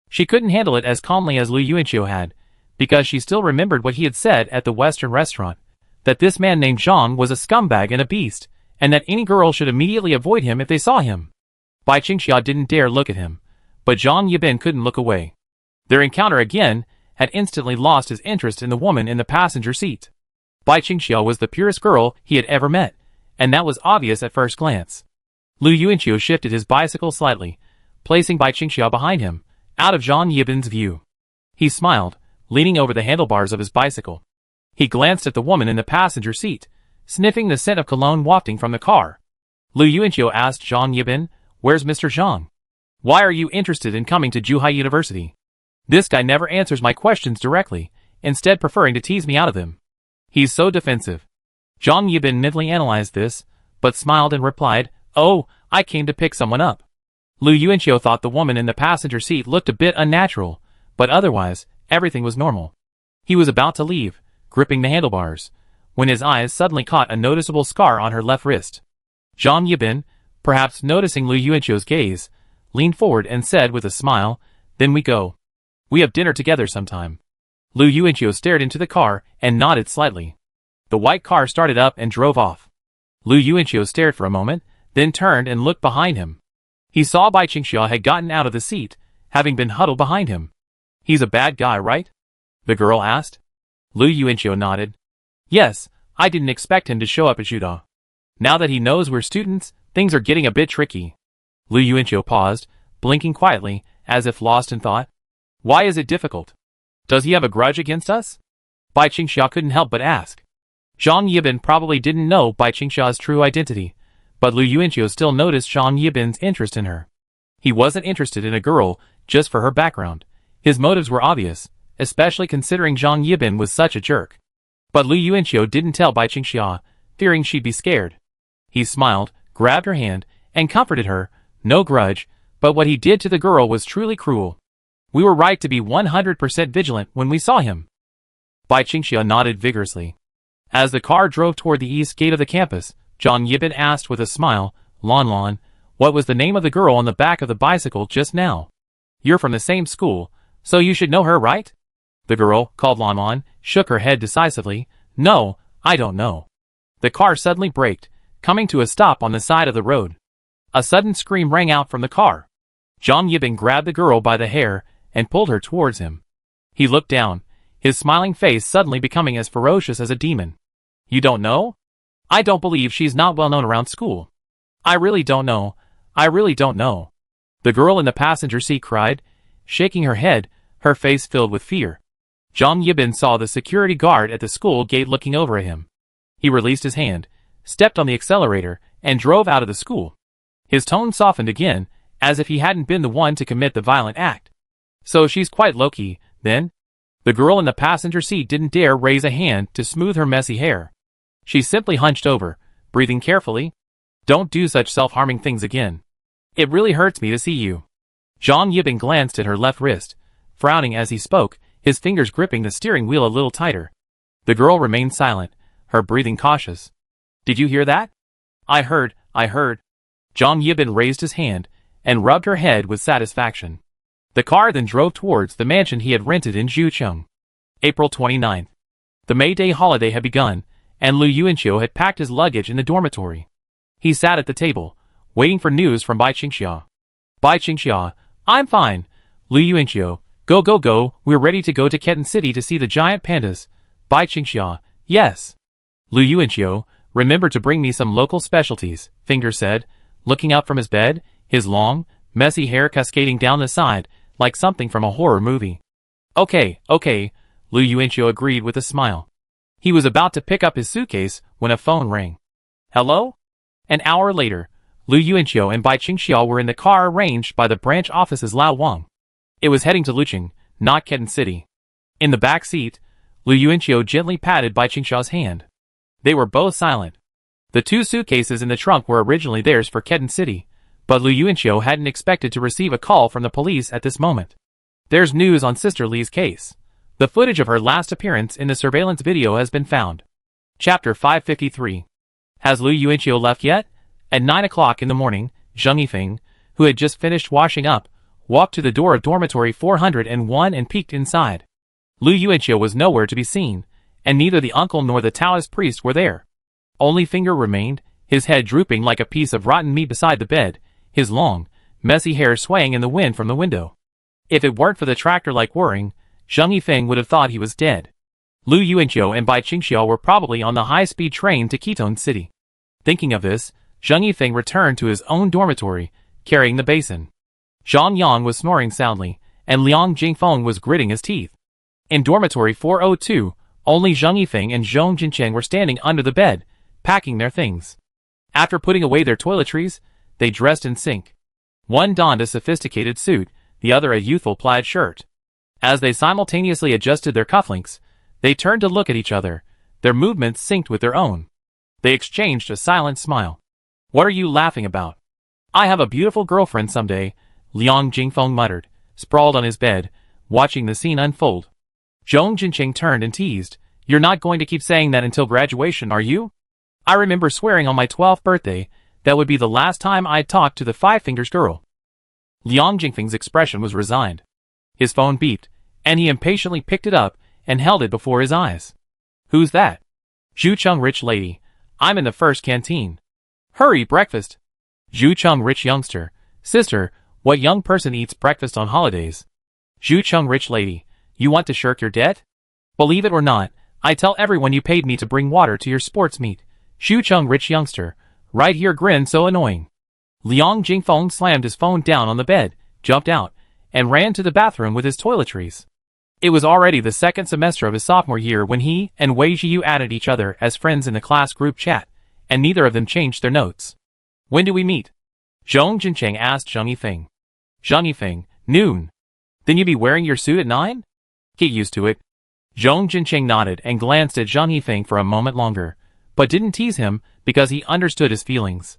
She couldn't handle it as calmly as Lu Yuanqiu had, because she still remembered what he had said at the Western restaurant, that this man named Zhang was a scumbag and a beast, and that any girl should immediately avoid him if they saw him. Bai Qingxia didn't dare look at him, but Zhang Yibin couldn't look away. Their encounter again had instantly lost his interest in the woman in the passenger seat. Bai Qingxia was the purest girl he had ever met, and that was obvious at first glance. Lu Yuanqiu shifted his bicycle slightly, placing Bai Qingxia behind him, out of Zhang Yibin's view. He smiled, leaning over the handlebars of his bicycle. He glanced at the woman in the passenger seat, sniffing the scent of cologne wafting from the car. Lu Yuanqiu asked Zhang Yibin, Where's Mr. Zhang? Why are you interested in coming to Zhuhai University? This guy never answers my questions directly, instead preferring to tease me out of them. He's so defensive. Zhang Yibin mentally analyzed this, but smiled and replied, Oh, I came to pick someone up. Lu Yuanqiu thought the woman in the passenger seat looked a bit unnatural, but otherwise, everything was normal. He was about to leave, gripping the handlebars, when his eyes suddenly caught a noticeable scar on her left wrist. Zhang Yibin, perhaps noticing Lu Yuanqiu's gaze, leaned forward and said with a smile, Then we go. We have dinner together sometime. Lu Yuanqiu stared into the car and nodded slightly. The white car started up and drove off. Lu Yuanqiu stared for a moment, then turned and looked behind him. He saw Bai Qingxia had gotten out of the seat, having been huddled behind him. He's a bad guy, right? The girl asked. Lu Yuanqiu nodded. Yes, I didn't expect him to show up at Juda. Now that he knows we're students, things are getting a bit tricky. Lu Yuanqiu paused, blinking quietly, as if lost in thought. Why is it difficult? Does he have a grudge against us? Bai Qingxia couldn't help but ask. Zhang Yibin probably didn't know Bai Qingxia's true identity, but Lu Yuanqiu still noticed Zhang Yibin's interest in her. He wasn't interested in a girl just for her background. His motives were obvious, especially considering Zhang Yibin was such a jerk. But Lu Yuanqiu didn't tell Bai Qingxia, fearing she'd be scared. He smiled, grabbed her hand, and comforted her, no grudge, but what he did to the girl was truly cruel. We were right to be 100% vigilant when we saw him. Bai Qingxia nodded vigorously. As the car drove toward the east gate of the campus, Zhang Yibin asked with a smile, Lan Lan, what was the name of the girl on the back of the bicycle just now? You're from the same school, so you should know her, right? The girl, called Lan, shook her head decisively. No, I don't know. The car suddenly braked, coming to a stop on the side of the road. A sudden scream rang out from the car. Zhang Yibing grabbed the girl by the hair and pulled her towards him. He looked down, his smiling face suddenly becoming as ferocious as a demon. You don't know? I don't believe she's not well known around school. I really don't know. I really don't know. The girl in the passenger seat cried, shaking her head, her face filled with fear. Zhang Yibin saw the security guard at the school gate looking over at him. He released his hand, stepped on the accelerator, and drove out of the school. His tone softened again, as if he hadn't been the one to commit the violent act. So she's quite low-key, then? The girl in the passenger seat didn't dare raise a hand to smooth her messy hair. She simply hunched over, breathing carefully. Don't do such self-harming things again. It really hurts me to see you. Zhang Yibing glanced at her left wrist, frowning as he spoke, his fingers gripping the steering wheel a little tighter. The girl remained silent, her breathing cautious. Did you hear that? I heard. Zhang Yibin raised his hand and rubbed her head with satisfaction. The car then drove towards the mansion he had rented in Zhucheng. April 29th. The May Day holiday had begun, and Lu Yuanqiu had packed his luggage in the dormitory. He sat at the table, waiting for news from Bai Qingxia. Bai Qingxia, I'm fine. Lu Yuanqiu, go, we're ready to go to Ketan City to see the giant pandas. Bai Qingxia, yes. Lu Yuanqiu, remember to bring me some local specialties, Finger said, looking up from his bed, his long, messy hair cascading down the side, like something from a horror movie. Okay, Lu Yuanqiu agreed with a smile. He was about to pick up his suitcase when a phone rang. Hello? An hour later, Lu Yuanqiu and Bai Qingxia were in the car arranged by the branch office's Lao Wang. It was heading to Lucheng, not Ketan City. In the back seat, Lu Yuanqiu gently patted Bai Qingxia's hand. They were both silent. The two suitcases in the trunk were originally theirs for Ketan City, but Lu Yuanqiu hadn't expected to receive a call from the police at this moment. There's news on Sister Li's case. The footage of her last appearance in the surveillance video has been found. Chapter 553. Has Lu Yuanqiu left yet? At 9 o'clock in the morning, Zheng Yifeng, who had just finished washing up, walked to the door of dormitory 401 and peeked inside. Lu Yuanqiu was nowhere to be seen, and neither the uncle nor the Taoist priest were there. Only Finger remained, his head drooping like a piece of rotten meat beside the bed, his long, messy hair swaying in the wind from the window. If it weren't for the tractor-like whirring, Zheng Yifeng would have thought he was dead. Lu Yuanqiu and Bai Qingxia were probably on the high-speed train to Ketan City. Thinking of this, Zheng Yifeng returned to his own dormitory, carrying the basin. Zhang Yang was snoring soundly, and Liang Jingfeng was gritting his teeth. In dormitory 402, only Zheng Yifeng and Zhong Jincheng were standing under the bed, packing their things. After putting away their toiletries, they dressed in sync. One donned a sophisticated suit, the other a youthful plaid shirt. As they simultaneously adjusted their cufflinks, they turned to look at each other, their movements synced with their own. They exchanged a silent smile. What are you laughing about? I have a beautiful girlfriend someday, Liang Jingfeng muttered, sprawled on his bed, watching the scene unfold. Zhong Jincheng turned and teased, You're not going to keep saying that until graduation, are you? I remember swearing on my 12th birthday that would be the last time I'd talk to the Five Fingers girl. Liang Jingfeng's expression was resigned. His phone beeped, and he impatiently picked it up and held it before his eyes. Who's that? Zhucheng rich lady. I'm in the first canteen. Hurry, breakfast. Zhucheng rich youngster. Sister, what young person eats breakfast on holidays? Zhucheng rich lady. You want to shirk your debt? Believe it or not, I tell everyone you paid me to bring water to your sports meet. Zhucheng rich youngster. Right here grin so annoying. Liang Jingfeng slammed his phone down on the bed, jumped out, and ran to the bathroom with his toiletries. It was already the second semester of his sophomore year when he and Wei Jiu added each other as friends in the class group chat, and neither of them changed their notes. When do we meet? Zhong Jincheng asked Zheng Yifeng. Zheng Yifeng, noon. Then you be wearing your suit at 9? Get used to it. Zhong Jincheng nodded and glanced at Zheng Yifeng for a moment longer, but didn't tease him because he understood his feelings.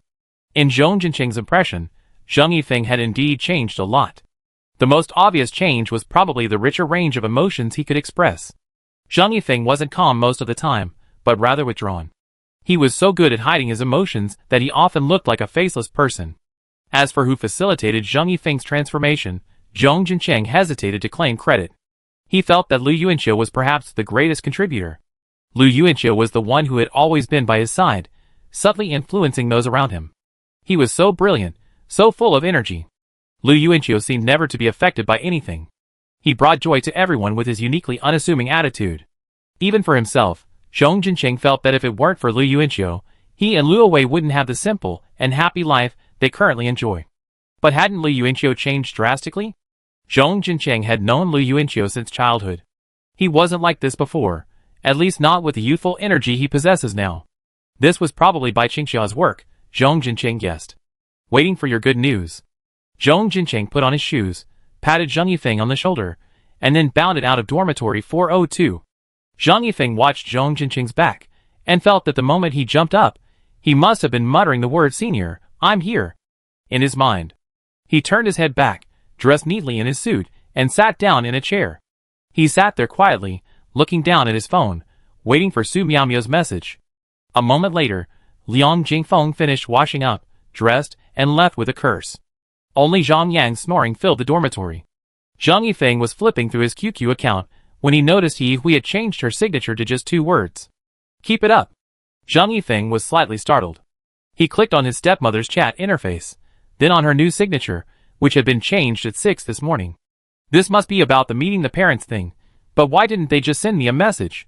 In Zhong Jincheng's impression, Zheng Yifeng had indeed changed a lot. The most obvious change was probably the richer range of emotions he could express. Zheng Yifeng wasn't calm most of the time, but rather withdrawn. He was so good at hiding his emotions that he often looked like a faceless person. As for who facilitated Zheng Yifeng's transformation, Zhong Jincheng hesitated to claim credit. He felt that Lu Yuanqiu was perhaps the greatest contributor. Lu Yuanqiu was the one who had always been by his side, subtly influencing those around him. He was so brilliant, so full of energy. Lu Yuanqiu seemed never to be affected by anything. He brought joy to everyone with his uniquely unassuming attitude. Even for himself, Zhong Jinqing felt that if it weren't for Lu Yuanqiu, he and Luo Wei wouldn't have the simple and happy life they currently enjoy. But hadn't Lu Yuanqiu changed drastically? Zhong Jinqing had known Lu Yuanqiu since childhood. He wasn't like this before, at least not with the youthful energy he possesses now. This was probably by Qingxia's work, Zhong Jinqing guessed. Waiting for your good news. Zhong Jinqing put on his shoes, patted Zhang Yifeng on the shoulder, and then bounded out of dormitory 402. Zhang Yifeng watched Zhong Jinqing's back, and felt that the moment he jumped up, he must have been muttering the word "Senior, I'm here" in his mind. He turned his head back, dressed neatly in his suit, and sat down in a chair. He sat there quietly, looking down at his phone, waiting for Su Miaomiao's message. A moment later, Liang Jingfeng finished washing up, dressed, and left with a curse. Only Zhang Yang's snoring filled the dormitory. Zhang Yifeng was flipping through his QQ account when he noticed He Hui had changed her signature to just 2 words. Keep it up. Zhang Yifeng was slightly startled. He clicked on his stepmother's chat interface, then on her new signature, which had been changed at 6 this morning. This must be about the meeting the parents thing, but why didn't they just send me a message?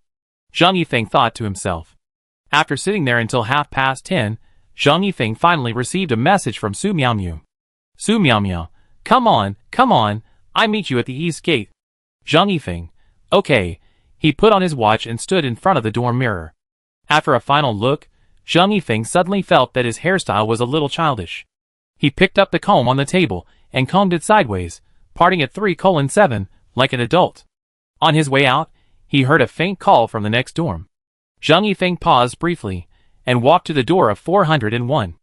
Zhang Yifeng thought to himself. After sitting there until 10:30, Zhang Yifeng finally received a message from Su Miaomiao. Su Miaomiao, come on, I meet you at the east gate. Zhang Yifeng, okay. He put on his watch and stood in front of the dorm mirror. After a final look, Zhang Yifeng suddenly felt that his hairstyle was a little childish. He picked up the comb on the table and combed it sideways, parting at 3:7, like an adult. On his way out, he heard a faint call from the next dorm. Zhang Yifeng paused briefly and walked to the door of 401.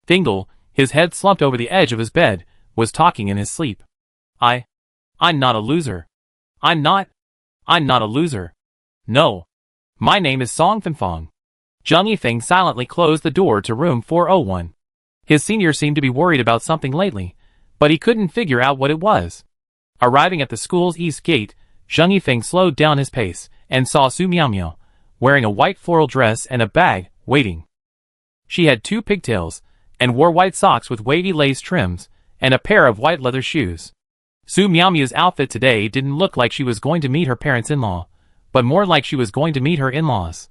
Fingal, his head slumped over the edge of his bed, was talking in his sleep. I'm not a loser. I'm not a loser. No. My name is Song Fanfong. Zhang Yifeng silently closed the door to room 401. His senior seemed to be worried about something lately, but he couldn't figure out what it was. Arriving at the school's east gate, Zhang Yifeng slowed down his pace and saw Su Miaomiao, wearing a white floral dress and a bag, waiting. She had 2 pigtails, and wore white socks with wavy lace trims, and a pair of white leather shoes. Su Miaomiao's outfit today didn't look like she was going to meet her parents-in-law, but more like she was going to meet her in-laws.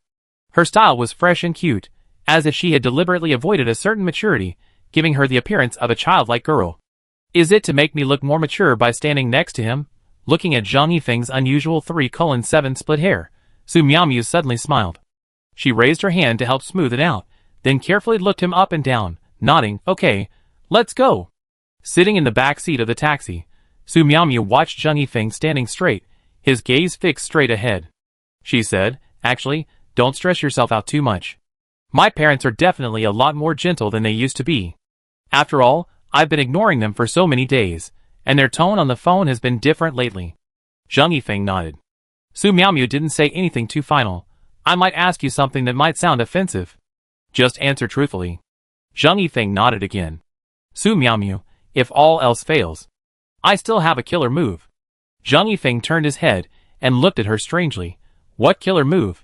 Her style was fresh and cute, as if she had deliberately avoided a certain maturity, giving her the appearance of a childlike girl. Is it to make me look more mature by standing next to him? Looking at Zhang Yifeng's unusual 3:7 split hair, Su Miaomiao suddenly smiled. She raised her hand to help smooth it out, then carefully looked him up and down, nodding, okay, let's go. Sitting in the back seat of the taxi, Su Miaomiao watched Zhang Yifeng standing straight, his gaze fixed straight ahead. She said, actually, don't stress yourself out too much. My parents are definitely a lot more gentle than they used to be. After all, I've been ignoring them for so many days, and their tone on the phone has been different lately. Zhang Yifeng nodded. Su Miaomiao didn't say anything too final. I might ask you something that might sound offensive. Just answer truthfully. Zhang Yifeng nodded again. Su Miaomiao, if all else fails, I still have a killer move. Zhang Yifeng turned his head and looked at her strangely. What killer move?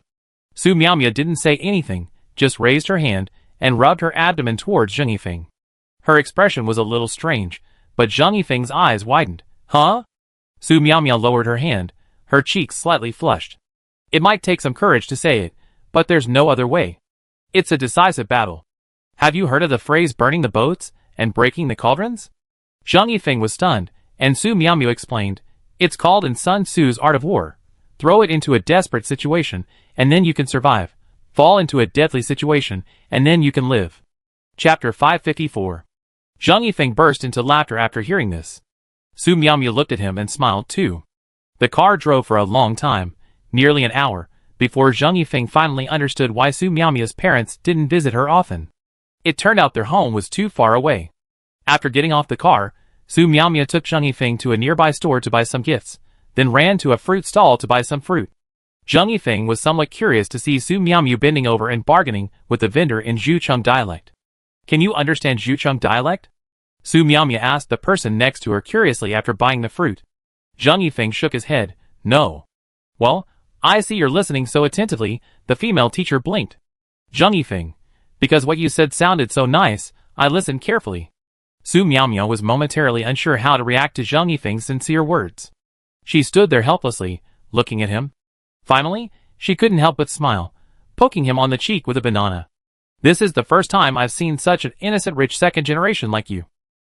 Su Miaomiao didn't say anything, just raised her hand and rubbed her abdomen towards Zhang Yifeng. Her expression was a little strange, but Zhang Yifeng's eyes widened. Huh? Su Miaomiao lowered her hand, her cheeks slightly flushed. It might take some courage to say it, but there's no other way. It's a decisive battle. Have you heard of the phrase burning the boats and breaking the cauldrons? Zhang Yifeng was stunned, and Su Miaomiao explained, it's called in Sun Tzu's Art of War. Throw it into a desperate situation, and then you can survive. Fall into a deadly situation, and then you can live. Chapter 554. Zhang Yifeng burst into laughter after hearing this. Su Miaomiao looked at him and smiled too. The car drove for a long time, nearly an hour, before Zhang Yifeng finally understood why Su Miaomiao's parents didn't visit her often. It turned out their home was too far away. After getting off the car, Su Miaomiao took Zhang Yifeng to a nearby store to buy some gifts, then ran to a fruit stall to buy some fruit. Zhang Yifeng was somewhat curious to see Su Miaomiao bending over and bargaining with the vendor in Zhucheng dialect. Can you understand Zhucheng dialect? Su Miaomiao asked the person next to her curiously after buying the fruit. Zhang Yifeng shook his head, No. Well, I see you're listening so attentively, the female teacher blinked. Zhang Yifeng. Because what you said sounded so nice, I listened carefully. Su Miaomiao was momentarily unsure how to react to Zhang Yifeng's sincere words. She stood there helplessly, looking at him. Finally, she couldn't help but smile, poking him on the cheek with a banana. This is the first time I've seen such an innocent rich second generation like you.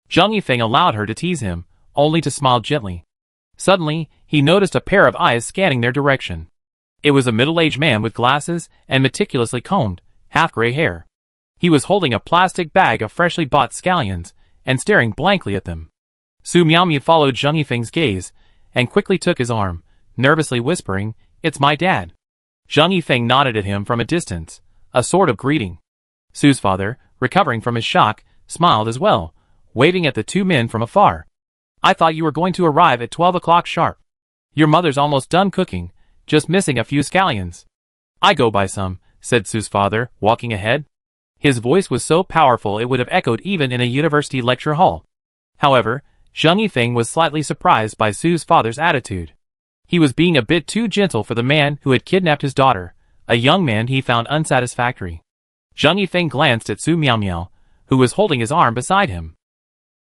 Zhang Yifeng allowed her to tease him, only to smile gently. Suddenly, he noticed a pair of eyes scanning their direction. It was a middle-aged man with glasses and meticulously combed, half-gray hair. He was holding a plastic bag of freshly bought scallions and staring blankly at them. Su Miaomiao followed Zhang Yifeng's gaze and quickly took his arm, nervously whispering, "It's my dad." Zhang Yifeng nodded at him from a distance, a sort of greeting. Su's father, recovering from his shock, smiled as well, waving at the two men from afar. "I thought you were going to arrive at 12 o'clock sharp. Your mother's almost done cooking, just missing a few scallions." "I go buy some," said Su's father, walking ahead. His voice was so powerful it would have echoed even in a university lecture hall. However, Zhang Yifeng was slightly surprised by Su's father's attitude. He was being a bit too gentle for the man who had kidnapped his daughter, a young man he found unsatisfactory. Zhang Yifeng glanced at Su Miaomiao, who was holding his arm beside him.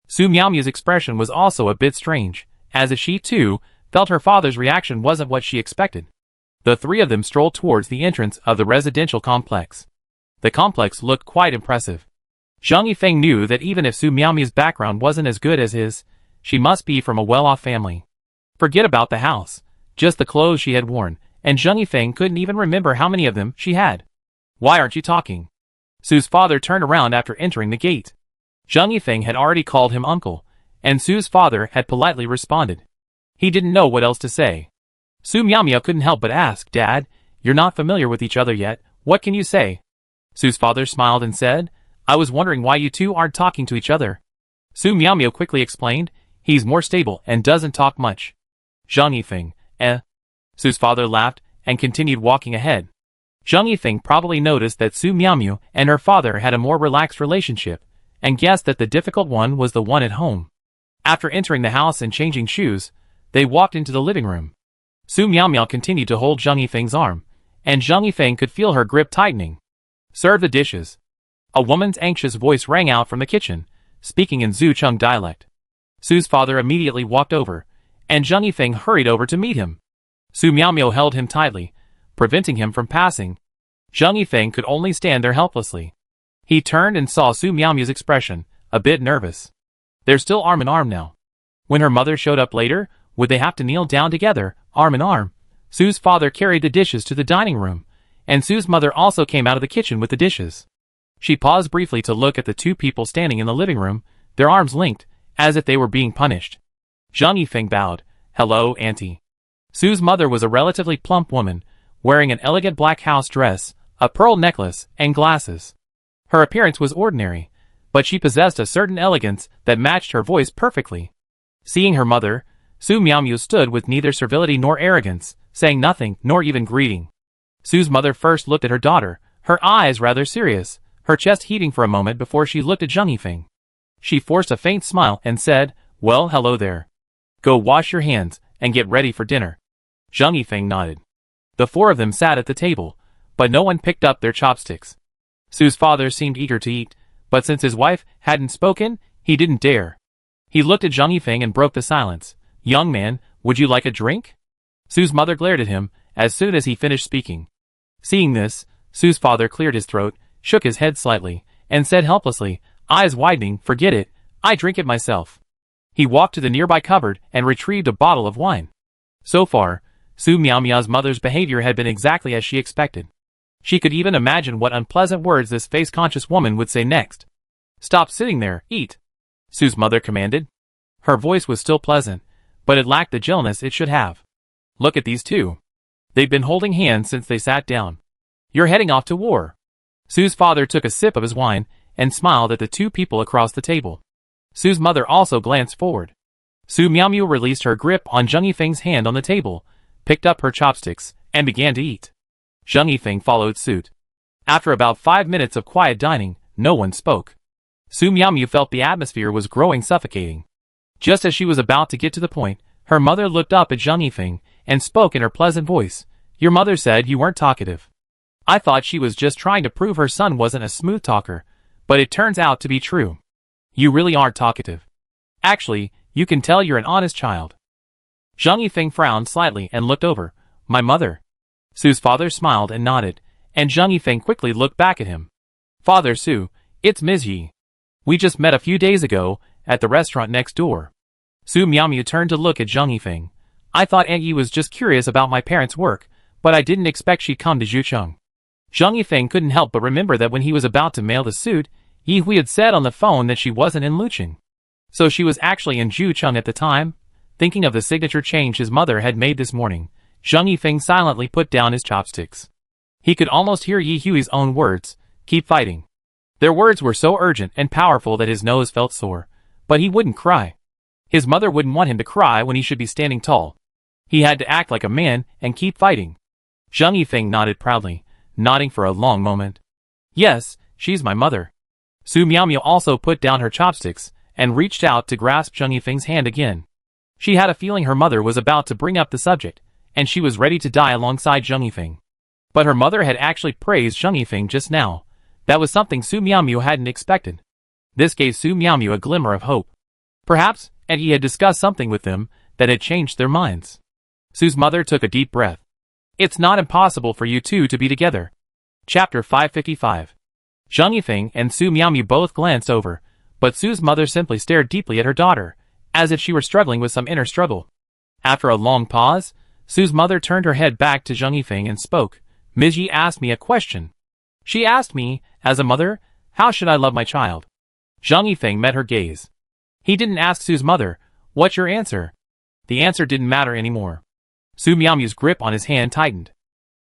Su Miaomiao's expression was also a bit strange, as if she too felt her father's reaction wasn't what she expected. The three of them strolled towards the entrance of the residential complex. The complex looked quite impressive. Zhang Yifeng knew that even if Su Miaomiao's background wasn't as good as his, she must be from a well-off family. Forget about the house, just the clothes she had worn, and Zhang Yifeng couldn't even remember how many of them she had. "Why aren't you talking?" Su's father turned around after entering the gate. Zhang Yifeng had already called him uncle, and Su's father had politely responded. He didn't know what else to say. Su Miaomiao couldn't help but ask, "Dad, you're not familiar with each other yet, what can you say?" Su's father smiled and said, "I was wondering why you two aren't talking to each other." Su Miaomiao quickly explained, "He's more stable and doesn't talk much." Zhang Yifeng, Su's father laughed and continued walking ahead. Zhang Yifeng probably noticed that Su Miaomiao and her father had a more relaxed relationship, and guessed that the difficult one was the one at home. After entering the house and changing shoes, they walked into the living room. Su Miaomiao continued to hold Zhang Yifeng's arm, and Zhang Yifeng could feel her grip tightening. "Serve the dishes." A woman's anxious voice rang out from the kitchen, speaking in Zhucheng dialect. Su's father immediately walked over, and Zhang Yifeng hurried over to meet him. Su Miaomiao held him tightly, preventing him from passing. Zhang Yifeng could only stand there helplessly. He turned and saw Su Miaomiao's expression, a bit nervous. They're still arm in arm now. When her mother showed up later, would they have to kneel down together, arm in arm? Su's father carried the dishes to the dining room, and Su's mother also came out of the kitchen with the dishes. She paused briefly to look at the two people standing in the living room, their arms linked, as if they were being punished. Zhang Yifeng bowed. "Hello, Auntie." Su's mother was a relatively plump woman, wearing an elegant black house dress, a pearl necklace, and glasses. Her appearance was ordinary, but she possessed a certain elegance that matched her voice perfectly. Seeing her mother, Su Miaomiao stood with neither servility nor arrogance, saying nothing, nor even greeting. Su's mother first looked at her daughter, her eyes rather serious, her chest heaving for a moment before she looked at Zhang Yifeng. She forced a faint smile and said, "Well, hello there. Go wash your hands and get ready for dinner." Zhang Yifeng nodded. The four of them sat at the table, but no one picked up their chopsticks. Su's father seemed eager to eat, but since his wife hadn't spoken, he didn't dare. He looked at Zhang Yifeng and broke the silence. "Young man, would you like a drink?" Su's mother glared at him as soon as he finished speaking. Seeing this, Su's father cleared his throat, shook his head slightly, and said helplessly, eyes widening, "Forget it, I drink it myself." He walked to the nearby cupboard and retrieved a bottle of wine. So far, Su Miaomiao's mother's behavior had been exactly as she expected. She could even imagine what unpleasant words this face-conscious woman would say next. "Stop sitting there, eat," Su's mother commanded. Her voice was still pleasant, but it lacked the gentleness it should have. "Look at these two. They've been holding hands since they sat down. You're heading off to war." Su's father took a sip of his wine and smiled at the two people across the table. Su's mother also glanced forward. Su Miaomiao released her grip on Zhang Yifeng's hand on the table, picked up her chopsticks, and began to eat. Zhang Yifeng followed suit. After about 5 minutes of quiet dining, no one spoke. Su Miaomiao felt the atmosphere was growing suffocating. Just as she was about to get to the point, her mother looked up at Zhang Yifeng and spoke in her pleasant voice. Your mother said you weren't talkative. I thought she was just trying to prove her son wasn't a smooth talker, but it turns out to be true. You really aren't talkative. Actually, you can tell you're an honest child. Zhang Yifeng frowned slightly and looked over. My mother. Su's father smiled and nodded, and Zhang Yifeng quickly looked back at him. Father Su, it's Ms. Yi. We just met a few days ago, at the restaurant next door. Su Miaomiao turned to look at Zhang Yifeng. I thought Aunt Yi was just curious about my parents' work, but I didn't expect she'd come to Zhucheng. Zhang Yifeng couldn't help but remember that when he was about to mail the suit, Yi Hui had said on the phone that she wasn't in Lucheng. So she was actually in Zhucheng at the time? Thinking of the signature change his mother had made this morning, Zhang Yifeng silently put down his chopsticks. He could almost hear Yi Hui's own words, keep fighting. Their words were so urgent and powerful that his nose felt sore, but he wouldn't cry. His mother wouldn't want him to cry when he should be standing tall. He had to act like a man and keep fighting. Zhang Yifeng nodded proudly, nodding for a long moment. Yes, she's my mother. Su Miaomiao also put down her chopsticks and reached out to grasp Zhang Yifeng's hand again. She had a feeling her mother was about to bring up the subject, and she was ready to die alongside Zhang Yifeng. But her mother had actually praised Zhang Yifeng just now. That was something Su Miaomiao hadn't expected. This gave Su Miaomiao a glimmer of hope. Perhaps Aunt Yi had discussed something with them that had changed their minds. Su's mother took a deep breath. It's not impossible for you two to be together. Chapter 555. Zhang Yifeng and Su Miaomiao both glanced over, but Su's mother simply stared deeply at her daughter, as if she were struggling with some inner struggle. After a long pause, Su's mother turned her head back to Zhang Yifeng and spoke. Ms. Yi asked me a question. She asked me, as a mother, how should I love my child? Zhang Yifeng met her gaze. He didn't ask Su's mother, what's your answer? The answer didn't matter anymore. Su Miaomiao's grip on his hand tightened.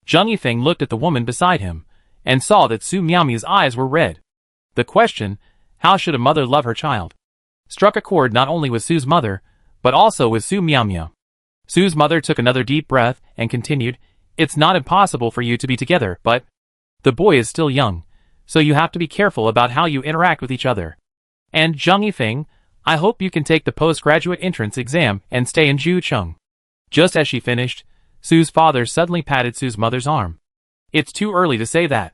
Zhang Yifeng looked at the woman beside him, and saw that Su Miaomiao's eyes were red. The question, how should a mother love her child, struck a chord not only with Su's mother, but also with Su Miaomiao. Su's mother took another deep breath and continued, it's not impossible for you to be together, but the boy is still young, so you have to be careful about how you interact with each other. And Zhang Yifeng, I hope you can take the postgraduate entrance exam and stay in Zhucheng. Just as she finished, Su's father suddenly patted Su's mother's arm. It's too early to say that.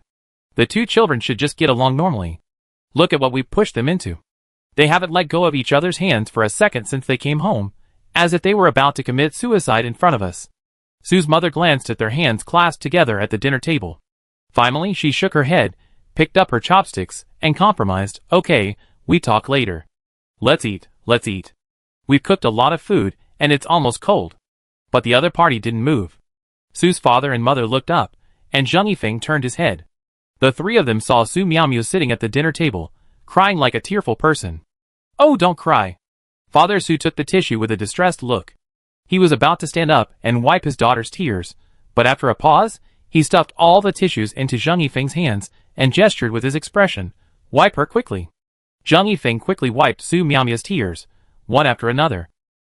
The two children should just get along normally. Look at what we've pushed them into. They haven't let go of each other's hands for a second since they came home, as if they were about to commit suicide in front of us. Su's mother glanced at their hands clasped together at the dinner table. Finally, she shook her head, picked up her chopsticks, and compromised, okay, we talk later. Let's eat, let's eat. We've cooked a lot of food, and it's almost cold. But the other party didn't move. Su's father and mother looked up, and Zhang Yifeng turned his head. The three of them saw Su Miaomiao sitting at the dinner table, crying like a tearful person. Oh, don't cry. Father Su took the tissue with a distressed look. He was about to stand up and wipe his daughter's tears, but after a pause, he stuffed all the tissues into Zhang Yifeng's hands and gestured with his expression, wipe her quickly. Zhang Yifeng quickly wiped Su Miaomiao's tears, one after another.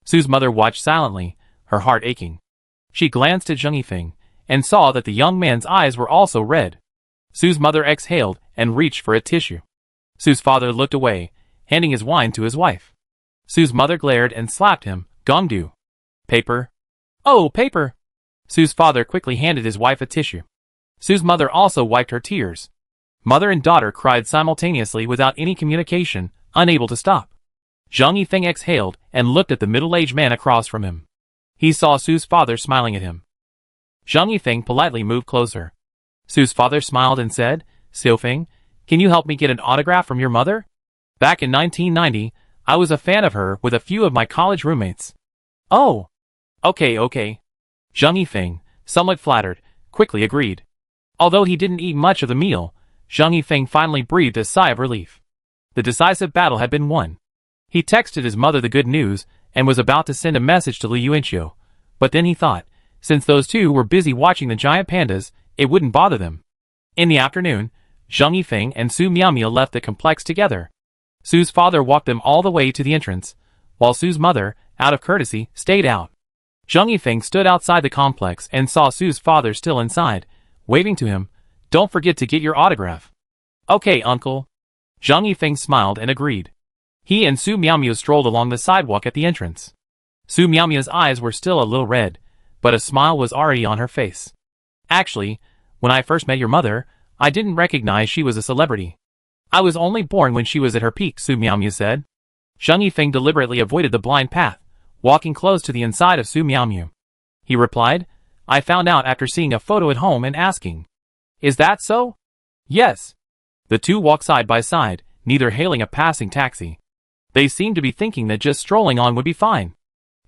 Su's mother watched silently, her heart aching. She glanced at Zhang Yifeng, and saw that the young man's eyes were also red. Su's mother exhaled and reached for a tissue. Su's father looked away, handing his wine to his wife. Su's mother glared and slapped him, Gongdu. Paper? Oh, paper! Su's father quickly handed his wife a tissue. Su's mother also wiped her tears. Mother and daughter cried simultaneously without any communication, unable to stop. Zhang Yifeng exhaled and looked at the middle-aged man across from him. He saw Su's father smiling at him. Zhang Yifeng politely moved closer. Su's father smiled and said, Xiufeng, can you help me get an autograph from your mother? Back in 1990, I was a fan of her with a few of my college roommates. Oh. Okay. Zhang Yifeng, somewhat flattered, quickly agreed. Although he didn't eat much of the meal, Zhang Yifeng finally breathed a sigh of relief. The decisive battle had been won. He texted his mother the good news and was about to send a message to Lu Yuanqiu, but then he thought, since those two were busy watching the giant pandas, it wouldn't bother them. In the afternoon, Zhang Yifeng and Su Miaomiao left the complex together. Su's father walked them all the way to the entrance, while Su's mother, out of courtesy, stayed out. Zhang Yifeng stood outside the complex and saw Su's father still inside, waving to him, don't forget to get your autograph. Okay, uncle. Zhang Yifeng smiled and agreed. He and Su Miaomiao strolled along the sidewalk at the entrance. Su Miaomiao's eyes were still a little red, but a smile was already on her face. Actually, when I first met your mother, I didn't recognize she was a celebrity. I was only born when she was at her peak, Su Miaomiao said. Zhang Yifeng deliberately avoided the blind path, walking close to the inside of Su Miaomiao. He replied, I found out after seeing a photo at home and asking. Is that so? Yes. The two walked side by side, neither hailing a passing taxi. They seemed to be thinking that just strolling on would be fine.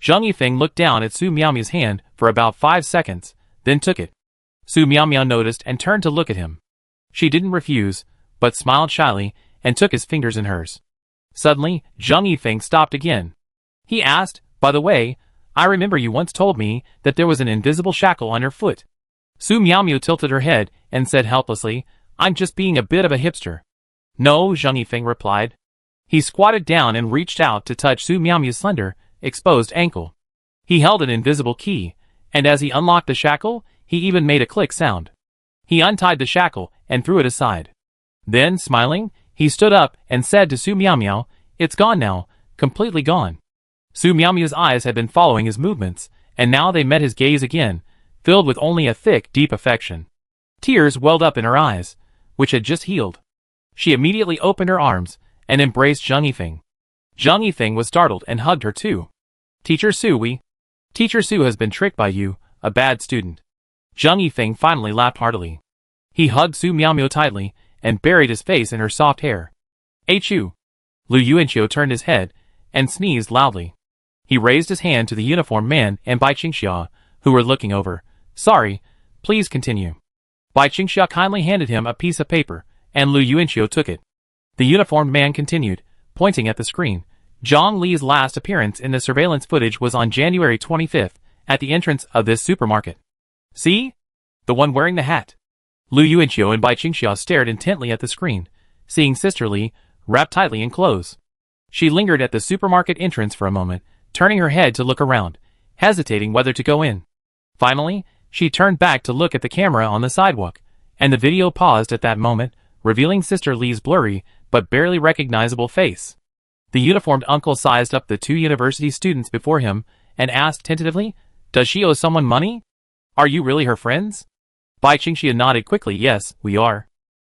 Zhang Yifeng looked down at Su Miaomiao's hand for about 5 seconds, then took it. Su Miaomiao noticed and turned to look at him. She didn't refuse, but smiled shyly and took his fingers in hers. Suddenly, Zhang Yifeng stopped again. He asked, by the way, I remember you once told me that there was an invisible shackle on your foot. Su Miaomiao tilted her head and said helplessly, I'm just being a bit of a hipster. No, Zhang Yifeng replied. He squatted down and reached out to touch Su Miaomiao's slender, exposed ankle. He held an invisible key, and as he unlocked the shackle, he even made a click sound. He untied the shackle and threw it aside. Then, smiling, he stood up and said to Su Miaomiao, It's gone now, completely gone. Su Miaomiao's eyes had been following his movements, and now they met his gaze again, filled with only a thick, deep affection. Tears welled up in her eyes, which had just healed. She immediately opened her arms and embraced Zhang Yifeng. Zhang Yifeng was startled and hugged her too. Teacher Su has been tricked by you, a bad student. Zhang Yifeng finally laughed heartily. He hugged Su Miaomiao tightly and buried his face in her soft hair. Achoo! Lu Yuanqiu turned his head and sneezed loudly. He raised his hand to the uniformed man and Bai Qingxia, who were looking over. Sorry, please continue. Bai Qingxia kindly handed him a piece of paper, and Lu Yuanqiu took it. The uniformed man continued, pointing at the screen. Zhang Li's last appearance in the surveillance footage was on January 25th, at the entrance of this supermarket. See? The one wearing the hat. Lu Yuanqiu and Bai Qingxia stared intently at the screen, seeing Sister Li, wrapped tightly in clothes. She lingered at the supermarket entrance for a moment, turning her head to look around, hesitating whether to go in. Finally, she turned back to look at the camera on the sidewalk, and the video paused at that moment, revealing Sister Li's blurry but barely recognizable face. The uniformed uncle sized up the two university students before him and asked tentatively, Does she owe someone money? Are you really her friends? Bai Qingxia nodded quickly, Yes, we are.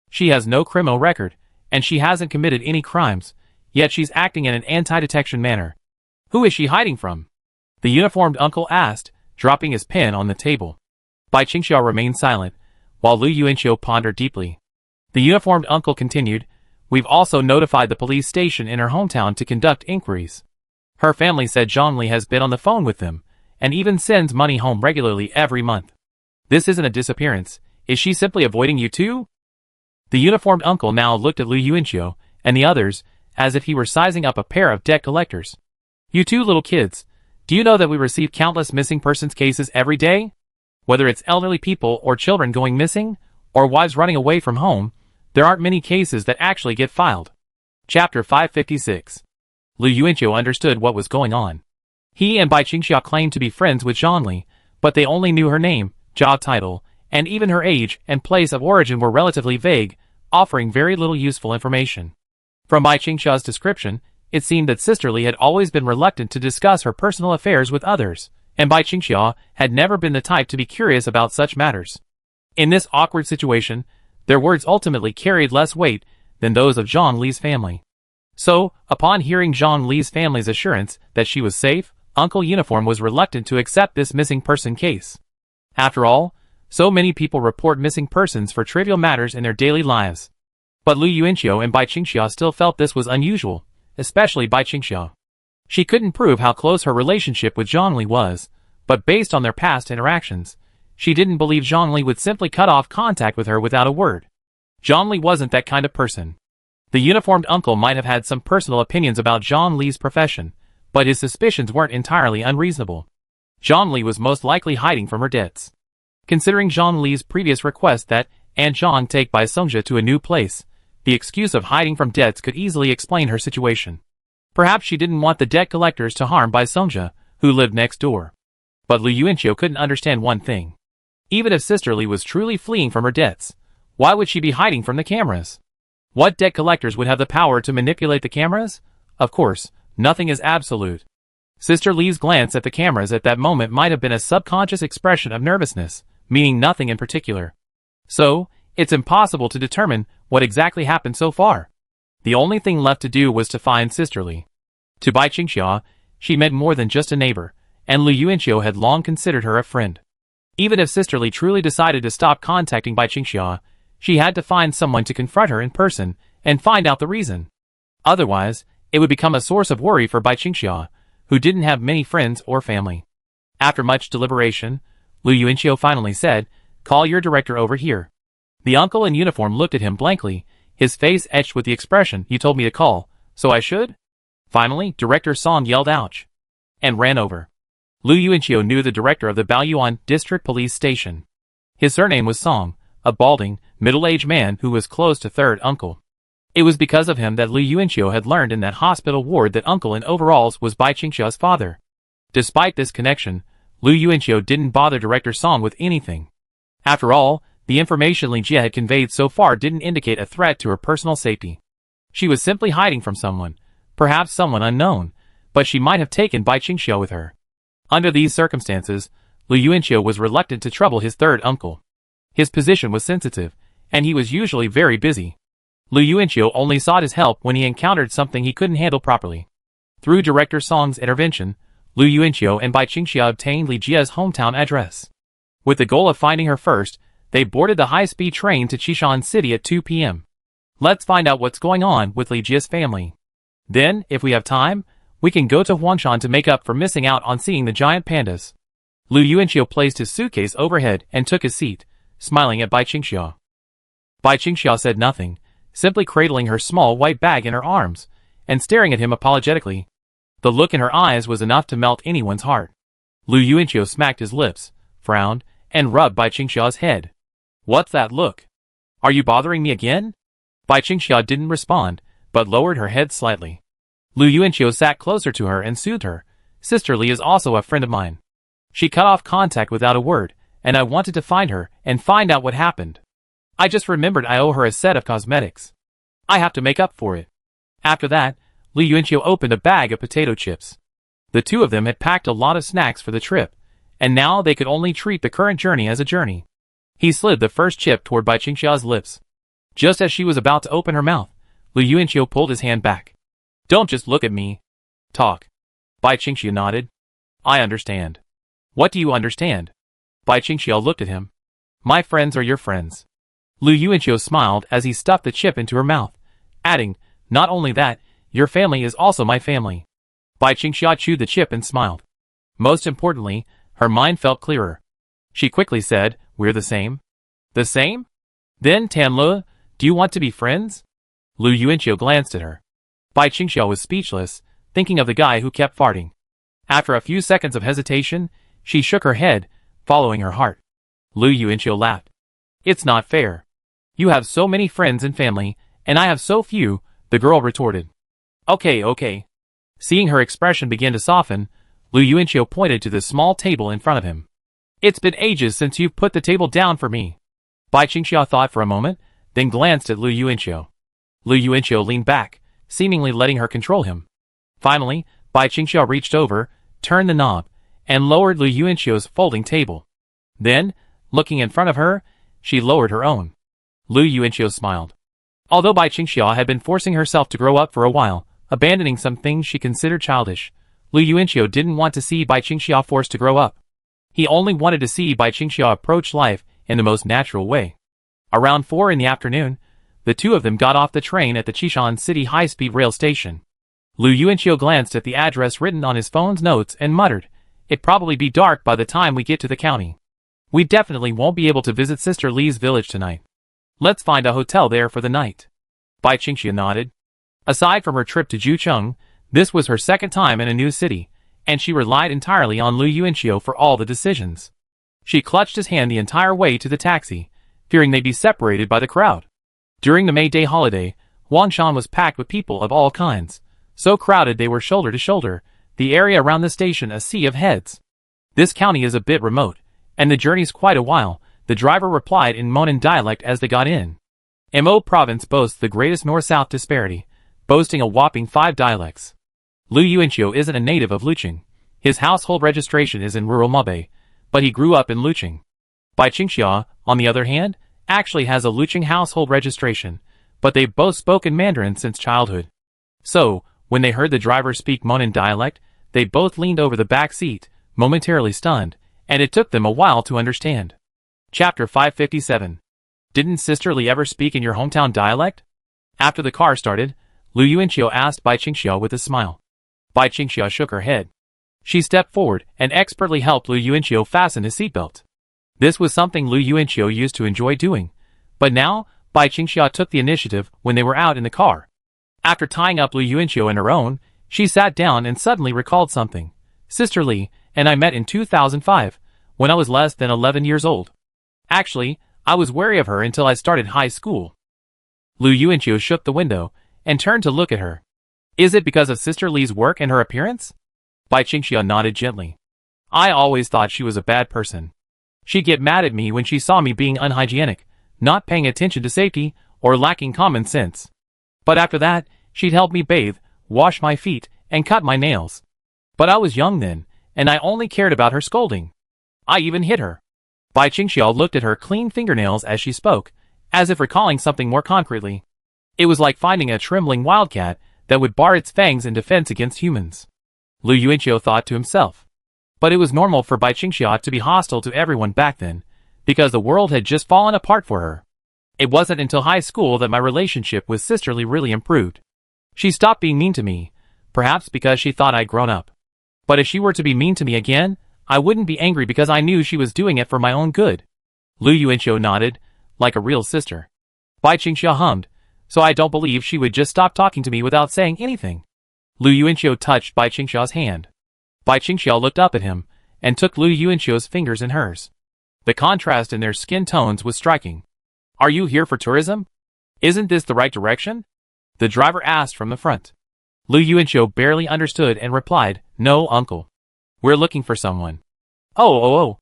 She has no criminal record, and she hasn't committed any crimes, yet she's acting in an anti-detection manner. Who is she hiding from? The uniformed uncle asked, dropping his pen on the table. Bai Qingxia remained silent, while Lu Yuanqiu pondered deeply. The uniformed uncle continued, We've also notified the police station in her hometown to conduct inquiries. Her family said Zhang Li has been on the phone with them, and even sends money home regularly every month. This isn't a disappearance. Is she simply avoiding you too? The uniformed uncle now looked at Lu Yuanqiu and the others, as if he were sizing up a pair of debt collectors. You two little kids, do you know that we receive countless missing persons cases every day? Whether it's elderly people or children going missing, or wives running away from home, there aren't many cases that actually get filed. Chapter 556. Lu Yuanqiu understood what was going on. He and Bai Qingxia claimed to be friends with Zhang Li, but they only knew her name, job title, and even her age and place of origin were relatively vague, offering very little useful information. From Bai Qingxia's description, it seemed that Sister Li had always been reluctant to discuss her personal affairs with others, and Bai Qingxia had never been the type to be curious about such matters. In this awkward situation, their words ultimately carried less weight than those of Zhang Li's family. So, upon hearing Zhang Li's family's assurance that she was safe, Uncle Uniform was reluctant to accept this missing person case. After all, so many people report missing persons for trivial matters in their daily lives. But Lu Yuanqiu and Bai Qingxia still felt this was unusual, especially Bai Qingxia. She couldn't prove how close her relationship with Zhang Li was, but based on their past interactions, she didn't believe Zhang Li would simply cut off contact with her without a word. Zhang Li wasn't that kind of person. The uniformed uncle might have had some personal opinions about Zhang Li's profession, but his suspicions weren't entirely unreasonable. Zhang Li was most likely hiding from her debts. Considering Zhang Li's previous request that Aunt Zhang take Bai Songjia to a new place, the excuse of hiding from debts could easily explain her situation. Perhaps she didn't want the debt collectors to harm Bai Songjia, who lived next door. But Lu Yuanqiu couldn't understand one thing. Even if Sister Li was truly fleeing from her debts, why would she be hiding from the cameras? What debt collectors would have the power to manipulate the cameras? Of course, nothing is absolute. Sister Lee's glance at the cameras at that moment might have been a subconscious expression of nervousness, meaning nothing in particular. So, it's impossible to determine what exactly happened so far. The only thing left to do was to find Sister Lee. To Bai Qingxia, she meant more than just a neighbor, and Lu Yuanqiu had long considered her a friend. Even if Sister Lee truly decided to stop contacting Bai Qingxia, she had to find someone to confront her in person and find out the reason. Otherwise, it would become a source of worry for Bai Qingxia, who didn't have many friends or family. After much deliberation, Lu Yuanqiu finally said, "Call your director over here." The uncle in uniform looked at him blankly, his face etched with the expression, "You told me to call, so I should?" Finally, Director Song yelled ouch, and ran over. Lu Yuanqiu knew the director of the Baoyuan District Police Station. His surname was Song, a balding, middle-aged man who was close to third uncle. It was because of him that Lu Yuanqiu had learned in that hospital ward that uncle in overalls was Bai Qingxia's father. Despite this connection, Lu Yuanqiu didn't bother Director Song with anything. After all, the information Li Jie had conveyed so far didn't indicate a threat to her personal safety. She was simply hiding from someone, perhaps someone unknown, but she might have taken Bai Qingxia with her. Under these circumstances, Lu Yuanqiu was reluctant to trouble his third uncle. His position was sensitive, and he was usually very busy. Lu Yuanqiu only sought his help when he encountered something he couldn't handle properly. Through Director Song's intervention, Lu Yuanqiu and Bai Qingxia obtained Li Jie's hometown address. With the goal of finding her first, they boarded the high-speed train to Qishan City at 2 p.m. Let's find out what's going on with Li Jie's family. Then, if we have time, we can go to Huangshan to make up for missing out on seeing the giant pandas. Lu Yuanqiu placed his suitcase overhead and took his seat, smiling at Bai Qingxia. Bai Qingxia said nothing, simply cradling her small white bag in her arms, and staring at him apologetically. The look in her eyes was enough to melt anyone's heart. Lu Yuanqiu smacked his lips, frowned, and rubbed Bai Qingxia's head. "What's that look? Are you bothering me again?" Bai Qingxia didn't respond, but lowered her head slightly. Lu Yuanqiu sat closer to her and soothed her. "Sister Lee is also a friend of mine. She cut off contact without a word, and I wanted to find her and find out what happened. I just remembered I owe her a set of cosmetics. I have to make up for it." After that, Lu Yuanqiu opened a bag of potato chips. The two of them had packed a lot of snacks for the trip, and now they could only treat the current journey as a journey. He slid the first chip toward Bai Qingxia's lips. Just as she was about to open her mouth, Lu Yuanqiu pulled his hand back. "Don't just look at me. Talk." Bai Qingxia nodded. "I understand." "What do you understand?" Bai Qingxia looked at him. "My friends are your friends." Lu Yuanqiu smiled as he stuffed the chip into her mouth, adding, "Not only that, your family is also my family." Bai Qingxia chewed the chip and smiled. Most importantly, her mind felt clearer. She quickly said, "We're the same?" "The same? Then, Tanle, do you want to be friends?" Lu Yuanqiu glanced at her. Bai Qingxia was speechless, thinking of the guy who kept farting. After a few seconds of hesitation, she shook her head, following her heart. Lu Yuanqiu laughed. "It's not fair. You have so many friends and family, and I have so few," the girl retorted. Okay. Seeing her expression begin to soften, Lu Yuanqiu pointed to the small table in front of him. "It's been ages since you've put the table down for me." Bai Qingxia thought for a moment, then glanced at Lu Yuanqiu. Lu Yuanqiu leaned back, seemingly letting her control him. Finally, Bai Qingxia reached over, turned the knob, and lowered Lu Yuanqiu's folding table. Then, looking in front of her, she lowered her own. Lu Yuanqiu smiled. Although Bai Qingxia had been forcing herself to grow up for a while, abandoning some things she considered childish, Lu Yuanqiu didn't want to see Bai Qingxia forced to grow up. He only wanted to see Bai Qingxia approach life in the most natural way. Around 4 in the afternoon, the two of them got off the train at the Qishan City high-speed rail station. Lu Yuanqiu glanced at the address written on his phone's notes and muttered, "It'd probably be dark by the time we get to the county. We definitely won't be able to visit Sister Lee's village tonight. Let's find a hotel there for the night." Bai Qingxia nodded. Aside from her trip to Jucheng, this was her second time in a new city, and she relied entirely on Lu Yuanqiu for all the decisions. She clutched his hand the entire way to the taxi, fearing they'd be separated by the crowd. During the May Day holiday, Huangshan was packed with people of all kinds, so crowded they were shoulder to shoulder, the area around the station a sea of heads. "This county is a bit remote, and the journey's quite a while," the driver replied in Monan dialect as they got in. Mo province boasts the greatest north-south disparity, boasting a whopping 5 dialects. Lu Yuanqiu isn't a native of Luqing, His household registration is in rural Mabe, but he grew up in Luqing. Bai Qingxia, on the other hand, actually has a Luqing household registration, but they've both spoken Mandarin since childhood. So, when they heard the driver speak Monan dialect, they both leaned over the back seat, momentarily stunned, and it took them a while to understand. Chapter 557. Didn't Sister Li ever speak in your hometown dialect? After the car started, Lu Yuanqiu asked Bai Qingxia with a smile. Bai Qingxia shook her head. She stepped forward and expertly helped Lu Yuanqiu fasten his seatbelt. This was something Lu Yuanqiu used to enjoy doing, but now Bai Qingxia took the initiative when they were out in the car. After tying up Lu Yuanqiu in her own, she sat down and suddenly recalled something. Sister Li and I met in 2005, when I was less than 11 years old. Actually, I was wary of her until I started high school. Lu Yuanqiu shook the window and turned to look at her. Is it because of Sister Li's work and her appearance? Bai Qingxia nodded gently. I always thought she was a bad person. She'd get mad at me when she saw me being unhygienic, not paying attention to safety, or lacking common sense. But after that, she'd help me bathe, wash my feet, and cut my nails. But I was young then, and I only cared about her scolding. I even hit her. Bai Qingxia looked at her clean fingernails as she spoke, as if recalling something more concretely. It was like finding a trembling wildcat that would bar its fangs in defense against humans. Lu Yuanqiu thought to himself. But it was normal for Bai Qingxia to be hostile to everyone back then, because the world had just fallen apart for her. It wasn't until high school that my relationship with Sister Li really improved. She stopped being mean to me, perhaps because she thought I'd grown up. But if she were to be mean to me again, I wouldn't be angry because I knew she was doing it for my own good. Lu Yuanqiu nodded, like a real sister. Bai Qingxia hummed, so I don't believe she would just stop talking to me without saying anything. Lu Yuanqiu touched Bai Qingxia's hand. Bai Qingxia looked up at him, and took Lu Yuanqiu's fingers in hers. The contrast in their skin tones was striking. Are you here for tourism? Isn't this the right direction? The driver asked from the front. Lu Yuanqiu barely understood and replied, No, uncle. We're looking for someone. Oh.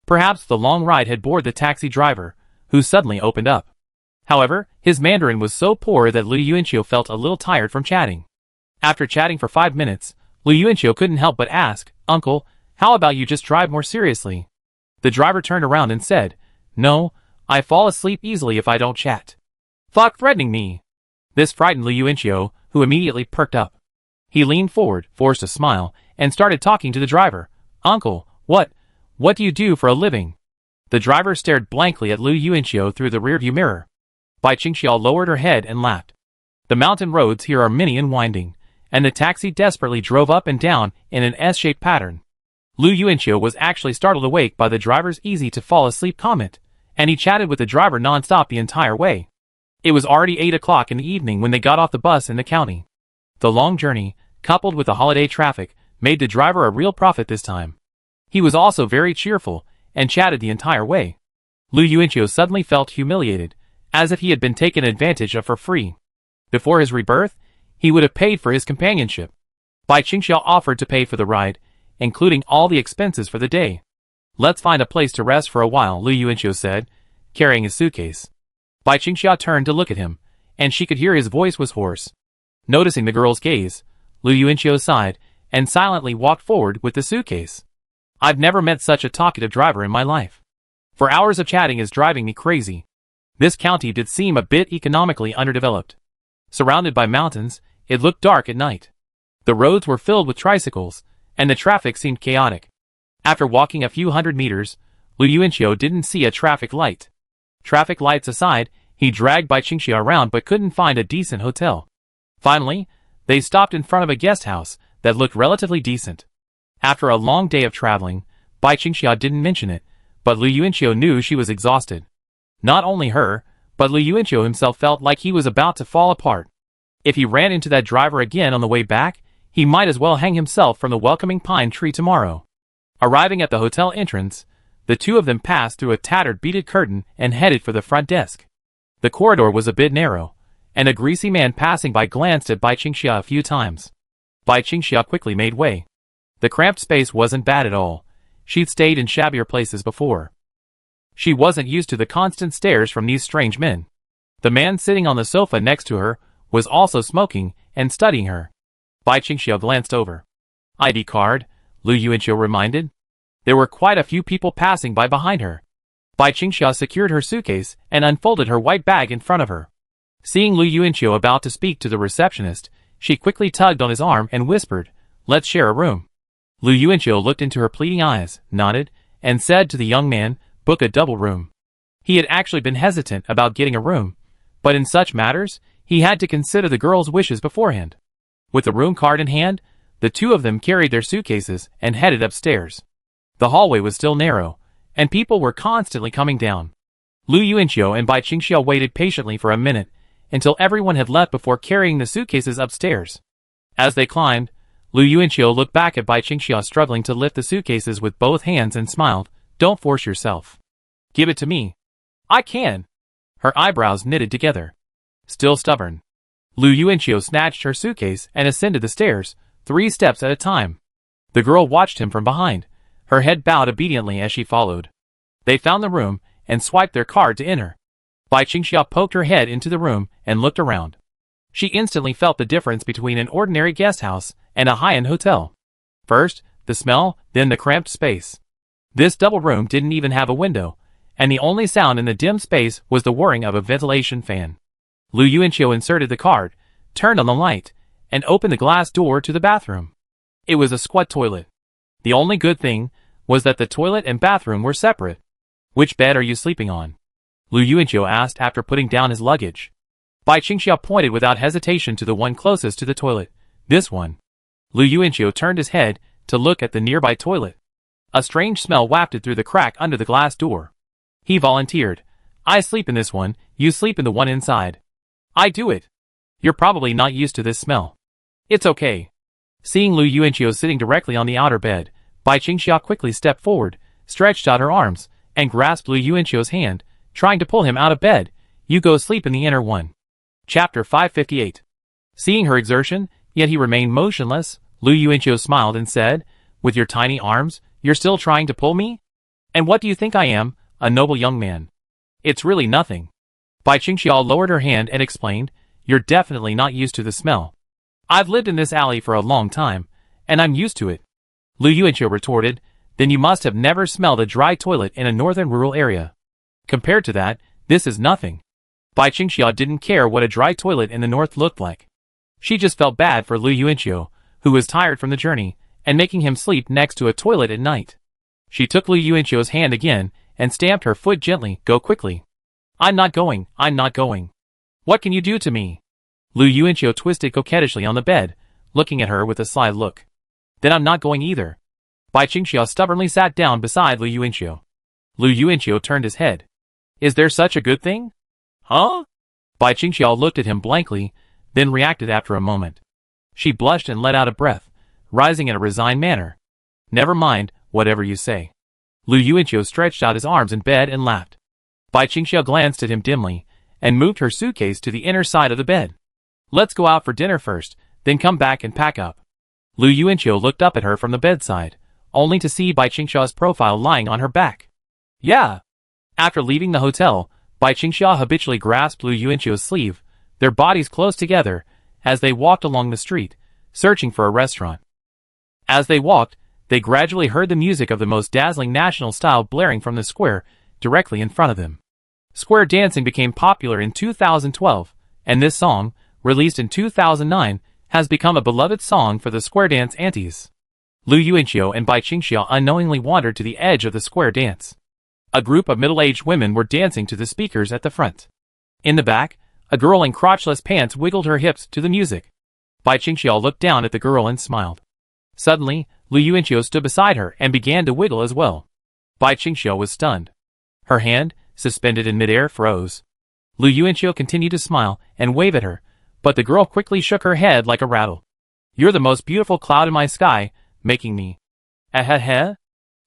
Perhaps the long ride had bored the taxi driver, who suddenly opened up. However, his Mandarin was so poor that Lu Yuanqiu felt a little tired from chatting. After chatting for 5 minutes, Lu Yuanqiu couldn't help but ask, Uncle, how about you just drive more seriously? The driver turned around and said, No, I fall asleep easily if I don't chat. Fuck threatening me. This frightened Lu Yuanqiu, who immediately perked up. He leaned forward, forced a smile, and started talking to the driver. Uncle, what do you do for a living? The driver stared blankly at Lu Yuanqiu through the rearview mirror. Bai Qingxia lowered her head and laughed. The mountain roads here are many and winding, and the taxi desperately drove up and down in an S-shaped pattern. Lu Yuanqiu was actually startled awake by the driver's easy-to-fall-asleep comment, and he chatted with the driver non-stop the entire way. It was already 8 o'clock in the evening when they got off the bus in the county. The long journey, coupled with the holiday traffic, made the driver a real profit this time. He was also very cheerful, and chatted the entire way. Lu Yuanqiu suddenly felt humiliated, as if he had been taken advantage of for free. Before his rebirth, he would have paid for his companionship. Bai Qingxia offered to pay for the ride, including all the expenses for the day. Let's find a place to rest for a while, Lu Yuanqiu said, carrying his suitcase. Bai Qingxia turned to look at him, and she could hear his voice was hoarse. Noticing the girl's gaze, Lu Yuanqiu sighed, and silently walked forward with the suitcase. I've never met such a talkative driver in my life. For hours of chatting is driving me crazy. This county did seem a bit economically underdeveloped. Surrounded by mountains, it looked dark at night. The roads were filled with tricycles, and the traffic seemed chaotic. After walking a few hundred meters, Lu Yuanqiu didn't see a traffic light. Traffic lights aside, he dragged Bai Qingxia around but couldn't find a decent hotel. Finally, they stopped in front of a guest house that looked relatively decent. After a long day of traveling, Bai Qingxia didn't mention it, but Lu Yuanqiu knew she was exhausted. Not only her, but Lu Yuanqiu himself felt like he was about to fall apart. If he ran into that driver again on the way back, he might as well hang himself from the welcoming pine tree tomorrow. Arriving at the hotel entrance, the two of them passed through a tattered beaded curtain and headed for the front desk. The corridor was a bit narrow, and a greasy man passing by glanced at Bai Qingxia a few times. Bai Qingxia quickly made way. The cramped space wasn't bad at all. She'd stayed in shabbier places before. She wasn't used to the constant stares from these strange men. The man sitting on the sofa next to her was also smoking and studying her. Bai Qingxia glanced over. ID card, Lu Yuanqiu reminded. There were quite a few people passing by behind her. Bai Qingxia secured her suitcase and unfolded her white bag in front of her. Seeing Lu Yuanqiu about to speak to the receptionist, she quickly tugged on his arm and whispered, "Let's share a room." Lu Yuanqiu looked into her pleading eyes, nodded, and said to the young man, "Book a double room." He had actually been hesitant about getting a room, but in such matters, he had to consider the girl's wishes beforehand. With the room card in hand, the two of them carried their suitcases and headed upstairs. The hallway was still narrow, and people were constantly coming down. Lu Yuanqiu and Bai Qingxia waited patiently for a minute, until everyone had left before carrying the suitcases upstairs. As they climbed, Lu Yuanqiu looked back at Bai Qingxia struggling to lift the suitcases with both hands and smiled, "Don't force yourself. Give it to me. I can." Her eyebrows knitted together. Still stubborn, Lu Yuanqiu snatched her suitcase and ascended the stairs, 3 steps at a time. The girl watched him from behind, her head bowed obediently as she followed. They found the room and swiped their card to enter. Bai Qingxia poked her head into the room and looked around. She instantly felt the difference between an ordinary guest house and a high-end hotel. First, the smell, then the cramped space. This double room didn't even have a window, and the only sound in the dim space was the whirring of a ventilation fan. Lu Yuanqiu inserted the card, turned on the light, and opened the glass door to the bathroom. It was a squat toilet. The only good thing was that the toilet and bathroom were separate. "Which bed are you sleeping on?" Lu Yuanqiu asked after putting down his luggage. Bai Qingxia pointed without hesitation to the one closest to the toilet. "This one." Lu Yuanqiu turned his head to look at the nearby toilet. A strange smell wafted through the crack under the glass door. He volunteered, "I sleep in this one, you sleep in the one inside." "I do it." "You're probably not used to this smell." "It's okay." Seeing Lu Yuanqiu sitting directly on the outer bed, Bai Qingxia quickly stepped forward, stretched out her arms, and grasped Lu Yuanqiu's hand, trying to pull him out of bed. "You go sleep in the inner one." Chapter 558. Seeing her exertion, yet he remained motionless, Lu Yuanqiu smiled and said, "With your tiny arms, you're still trying to pull me? And what do you think I am, a noble young man? It's really nothing." Bai Qingxia lowered her hand and explained, "You're definitely not used to the smell. I've lived in this alley for a long time, and I'm used to it." Lu Yuanqiu retorted, "Then you must have never smelled a dry toilet in a northern rural area. Compared to that, this is nothing." Bai Qingxia didn't care what a dry toilet in the north looked like. She just felt bad for Lu Yuanqiu, who was tired from the journey, and making him sleep next to a toilet at night. She took Lu Yuanqiu's hand again, and stamped her foot gently, "Go quickly." I'm not going. What can you do to me?" Lu Yuanqiu twisted coquettishly on the bed, looking at her with a sly look. "Then I'm not going either." Bai Qingxia stubbornly sat down beside Lu Yuanqiu. Lu Yuanqiu turned his head. "Is there such a good thing?" "Huh?" Bai Qingxia looked at him blankly, then reacted after a moment. She blushed and let out a breath, rising in a resigned manner. "Never mind, whatever you say." Lu Yuanqiu stretched out his arms in bed and laughed. Bai Qingxia glanced at him dimly, and moved her suitcase to the inner side of the bed. "Let's go out for dinner first, then come back and pack up." Lu Yuanqiu looked up at her from the bedside, only to see Bai Qingxia's profile lying on her back. "Yeah." After leaving the hotel, Bai Qingxia habitually grasped Lu Yuanqiu's sleeve, their bodies close together, as they walked along the street, searching for a restaurant. As they walked, they gradually heard the music of the most dazzling national style blaring from the square, directly in front of them. Square dancing became popular in 2012, and this song, released in 2009, has become a beloved song for the square dance aunties. Lu Yuanqiu and Bai Qingxia unknowingly wandered to the edge of the square dance. A group of middle-aged women were dancing to the speakers at the front. In the back, a girl in crotchless pants wiggled her hips to the music. Bai Qingxia looked down at the girl and smiled. Suddenly, Lu Yuanqiu stood beside her and began to wiggle as well. Bai Qingxia was stunned. Her hand, suspended in midair, froze. Lu Yuanqiu continued to smile and wave at her, but the girl quickly shook her head like a rattle. "You're the most beautiful cloud in my sky, making me... Ahehe?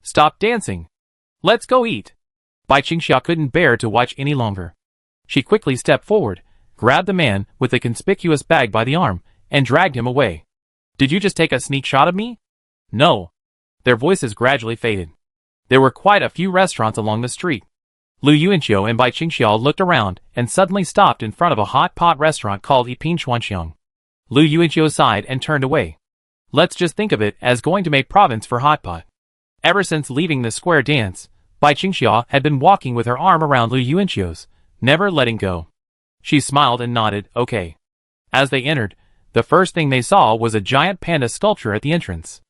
Stop dancing. Let's go eat." Bai Qingxia couldn't bear to watch any longer. She quickly stepped forward, grabbed the man with the conspicuous bag by the arm, and dragged him away. "Did you just take a sneak shot of me?" "No." Their voices gradually faded. There were quite a few restaurants along the street. Lu Yuanqiu and Bai Qingxia looked around and suddenly stopped in front of a hot pot restaurant called EP532. Lu Yuanqiu sighed and turned away. Let's just think of it as going to make province for hot pot. Ever since leaving the square dance, Bai Qingxia had been walking with her arm around Lu Yuanqiu's, never letting go. She smiled and nodded, okay. As they entered, the first thing they saw was a giant panda sculpture at the entrance.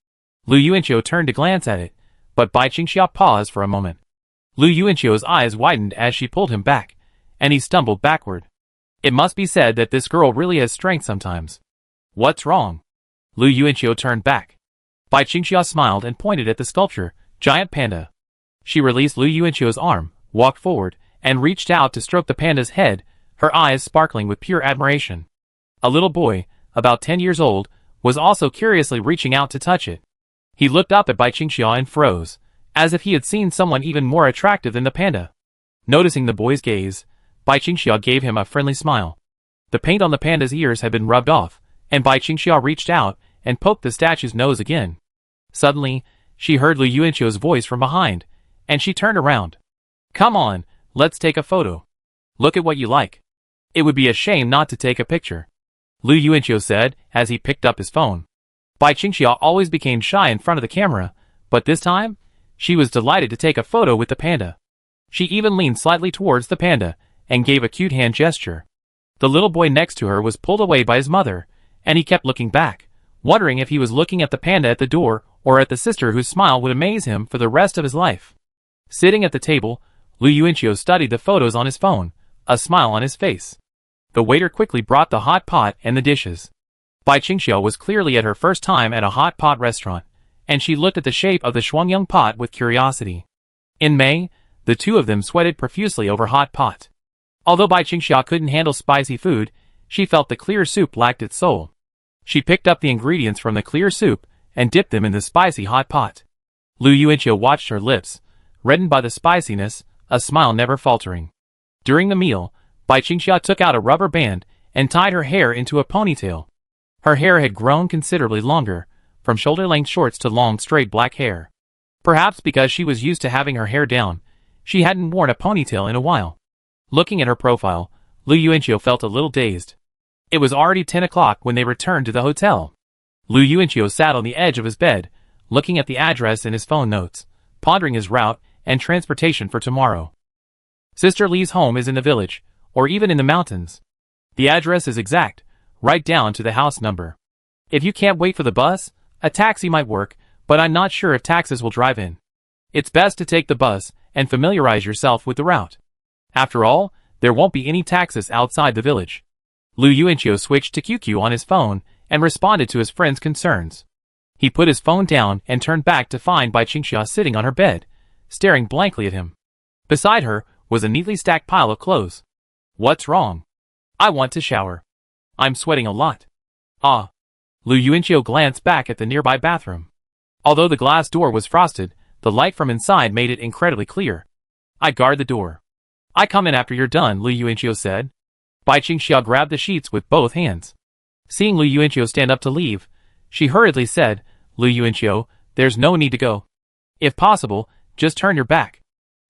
Lu Yuanqiu turned to glance at it, but Bai Qingxia paused for a moment. Lu Yuanqiu's eyes widened as she pulled him back, and he stumbled backward. It must be said that this girl really has strength sometimes. What's wrong? Lu Yuanqiu turned back. Bai Qingxia smiled and pointed at the sculpture, giant panda. She released Lu Yuanqiu's arm, walked forward, and reached out to stroke the panda's head, her eyes sparkling with pure admiration. A little boy, about 10 years old, was also curiously reaching out to touch it. He looked up at Bai Qingxia and froze, as if he had seen someone even more attractive than the panda. Noticing the boy's gaze, Bai Qingxia gave him a friendly smile. The paint on the panda's ears had been rubbed off, and Bai Qingxia reached out and poked the statue's nose again. Suddenly, she heard Lu Yuanqiu's voice from behind, and she turned around. Come on, let's take a photo. Look at what you like. It would be a shame not to take a picture. Lu Yuanqiu said as he picked up his phone. Bai Qingxia always became shy in front of the camera, but this time, she was delighted to take a photo with the panda. She even leaned slightly towards the panda and gave a cute hand gesture. The little boy next to her was pulled away by his mother, and he kept looking back, wondering if he was looking at the panda at the door or at the sister whose smile would amaze him for the rest of his life. Sitting at the table, Lu Yuanqiu studied the photos on his phone, a smile on his face. The waiter quickly brought the hot pot and the dishes. Bai Qingxia was clearly at her first time at a hot pot restaurant, and she looked at the shape of the shuangyang pot with curiosity. In May, the two of them sweated profusely over hot pot. Although Bai Qingxia couldn't handle spicy food, she felt the clear soup lacked its soul. She picked up the ingredients from the clear soup and dipped them in the spicy hot pot. Lu Yuanqiu watched her lips, reddened by the spiciness, a smile never faltering. During the meal, Bai Qingxia took out a rubber band and tied her hair into a ponytail. Her hair had grown considerably longer, from shoulder-length shorts to long straight black hair. Perhaps because she was used to having her hair down, she hadn't worn a ponytail in a while. Looking at her profile, Lu Yuanqiu felt a little dazed. It was already 10 o'clock when they returned to the hotel. Lu Yuanqiu sat on the edge of his bed, looking at the address in his phone notes, pondering his route and transportation for tomorrow. Sister Li's home is in the village, or even in the mountains. The address is exact, right down to the house number. If you can't wait for the bus, a taxi might work, but I'm not sure if taxis will drive in. It's best to take the bus and familiarize yourself with the route. After all, there won't be any taxis outside the village. Lu Yuanqiu switched to QQ on his phone and responded to his friend's concerns. He put his phone down and turned back to find Bai Qingxia sitting on her bed, staring blankly at him. Beside her was a neatly stacked pile of clothes. What's wrong? I want to shower. I'm sweating a lot. Ah. Lu Yuanqiu glanced back at the nearby bathroom. Although the glass door was frosted, the light from inside made it incredibly clear. I guard the door. I come in after you're done, Lu Yuanqiu said. Bai Qingxia grabbed the sheets with both hands. Seeing Lu Yuanqiu stand up to leave, she hurriedly said, Lu Yuanqiu, there's no need to go. If possible, just turn your back.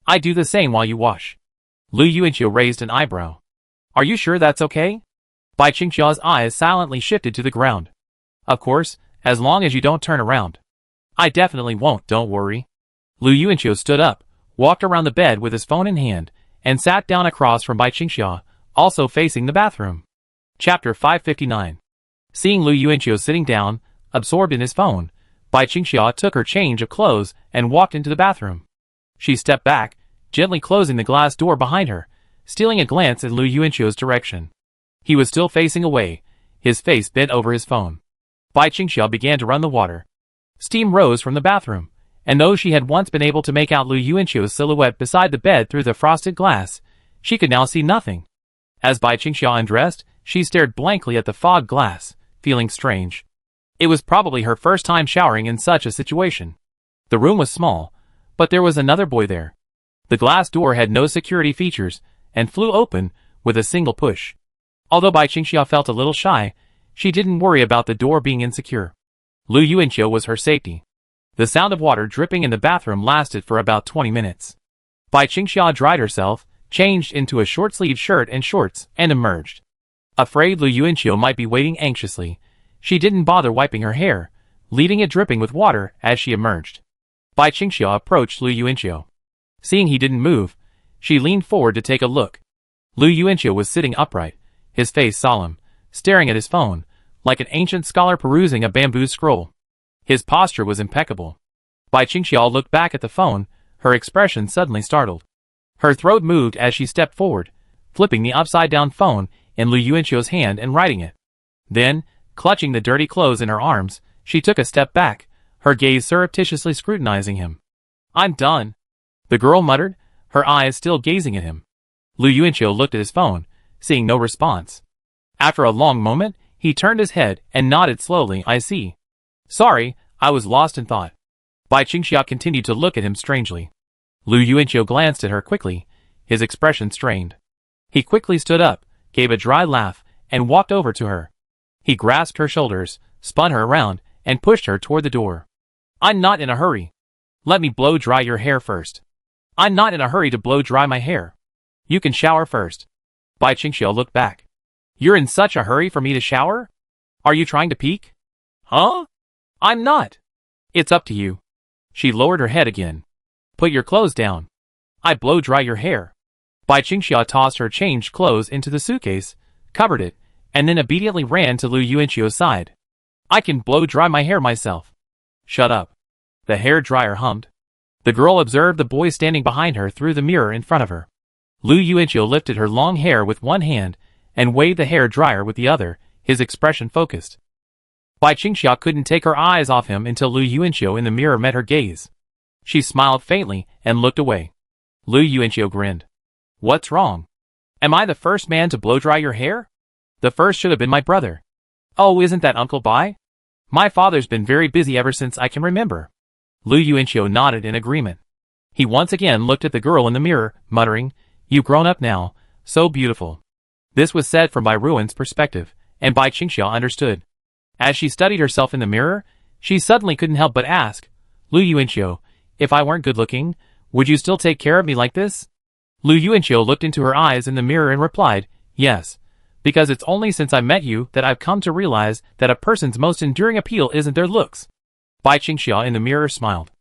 I do the same while you wash. Lu Yuanqiu raised an eyebrow. Are you sure that's okay? Bai Qingxia's eyes silently shifted to the ground. Of course, as long as you don't turn around. I definitely won't, don't worry. Lu Yuanqiu stood up, walked around the bed with his phone in hand, and sat down across from Bai Qingxia, also facing the bathroom. Chapter 559. Seeing Lu Yuanqiu sitting down, absorbed in his phone, Bai Qingxia took her change of clothes and walked into the bathroom. She stepped back, gently closing the glass door behind her, stealing a glance in Lu Yuanqiu's direction. He was still facing away, his face bent over his phone. Bai Qingxia began to run the water. Steam rose from the bathroom, and though she had once been able to make out Lu Yuanqiu's silhouette beside the bed through the frosted glass, she could now see nothing. As Bai Qingxia undressed, she stared blankly at the fog glass, feeling strange. It was probably her first time showering in such a situation. The room was small, but there was another boy there. The glass door had no security features, and flew open with a single push. Although Bai Qingxia felt a little shy, she didn't worry about the door being insecure. Lu Yuanqiu was her safety. The sound of water dripping in the bathroom lasted for about 20 minutes. Bai Qingxia dried herself, changed into a short-sleeved shirt and shorts, and emerged. Afraid Lu Yuanqiu might be waiting anxiously, she didn't bother wiping her hair, leaving it dripping with water as she emerged. Bai Qingxia approached Lu Yuanqiu. Seeing he didn't move, she leaned forward to take a look. Lu Yuanqiu was sitting upright, his face solemn, staring at his phone, like an ancient scholar perusing a bamboo scroll. His posture was impeccable. Bai Qingxia looked back at the phone, her expression suddenly startled. Her throat moved as she stepped forward, flipping the upside-down phone in Lu Yuanqiu's hand and writing it. Then, clutching the dirty clothes in her arms, she took a step back, her gaze surreptitiously scrutinizing him. "I'm done," the girl muttered, her eyes still gazing at him. Lu Yuanqiu looked at his phone, seeing no response. After a long moment, he turned his head and nodded slowly. "I see. Sorry, I was lost in thought." Bai Qingxia continued to look at him strangely. Lu Yuanqiu glanced at her quickly, his expression strained. He quickly stood up, gave a dry laugh, and walked over to her. He grasped her shoulders, spun her around, and pushed her toward the door. "I'm not in a hurry. Let me blow dry your hair first." "I'm not in a hurry to blow dry my hair. You can shower first." Bai Qingxia looked back. "You're in such a hurry for me to shower? Are you trying to peek?" "Huh? I'm not." "It's up to you." She lowered her head again. "Put your clothes down. I blow dry your hair." Bai Qingxia tossed her changed clothes into the suitcase, covered it, and then obediently ran to Lu Yuanqiu's side. "I can blow dry my hair myself." "Shut up." The hair dryer hummed. The girl observed the boy standing behind her through the mirror in front of her. Lu Yuanqiu lifted her long hair with one hand and waved the hair dryer with the other, his expression focused. Bai Qingxia couldn't take her eyes off him until Lu Yuanqiu in the mirror met her gaze. She smiled faintly and looked away. Lu Yuanqiu grinned. "What's wrong? Am I the first man to blow dry your hair? The first should have been my brother." "Oh, isn't that Uncle Bai? My father's been very busy ever since I can remember." Lu Yuanqiu nodded in agreement. He once again looked at the girl in the mirror, muttering, "You've grown up now, so beautiful." This was said from Bai Ruan's perspective, and Bai Qingxia understood. As she studied herself in the mirror, she suddenly couldn't help but ask, "Lu Yuanqiu, if I weren't good-looking, would you still take care of me like this?" Lu Yuanqiu looked into her eyes in the mirror and replied, "Yes, because it's only since I met you that I've come to realize that a person's most enduring appeal isn't their looks." Bai Qingxia in the mirror smiled.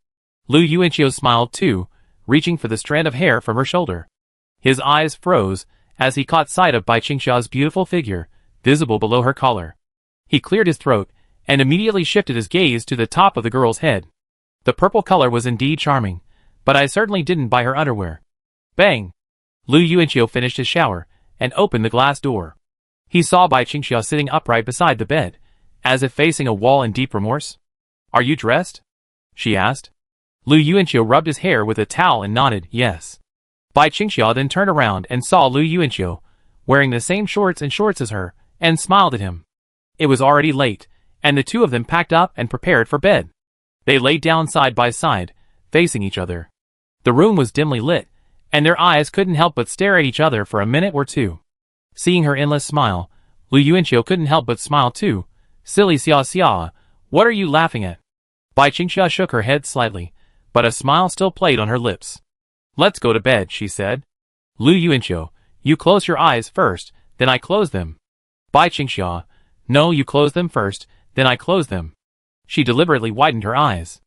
Lu Yuanqiu smiled too, reaching for the strand of hair from her shoulder. His eyes froze as he caught sight of Bai Qingxia's beautiful figure, visible below her collar. He cleared his throat and immediately shifted his gaze to the top of the girl's head. The purple color was indeed charming, but I certainly didn't buy her underwear. Bang! Lu Yuanqiu finished his shower and opened the glass door. He saw Bai Qingxia sitting upright beside the bed, as if facing a wall in deep remorse. "Are you dressed?" she asked. Lu Yuanqiu rubbed his hair with a towel and nodded, "Yes." Bai Qingxia then turned around and saw Lu Yuanqiu, wearing the same shorts as her, and smiled at him. It was already late, and the two of them packed up and prepared for bed. They laid down side by side, facing each other. The room was dimly lit, and their eyes couldn't help but stare at each other for a minute or two. Seeing her endless smile, Lu Yuanqiu couldn't help but smile too. "Silly Xia Xia, what are you laughing at?" Bai Qingxia shook her head slightly, but a smile still played on her lips. "Let's go to bed," she said. "Lu Yuanqiu, you close your eyes first, then I close them." Bai Qingxia, "No, you close them first, then I close them." She deliberately widened her eyes.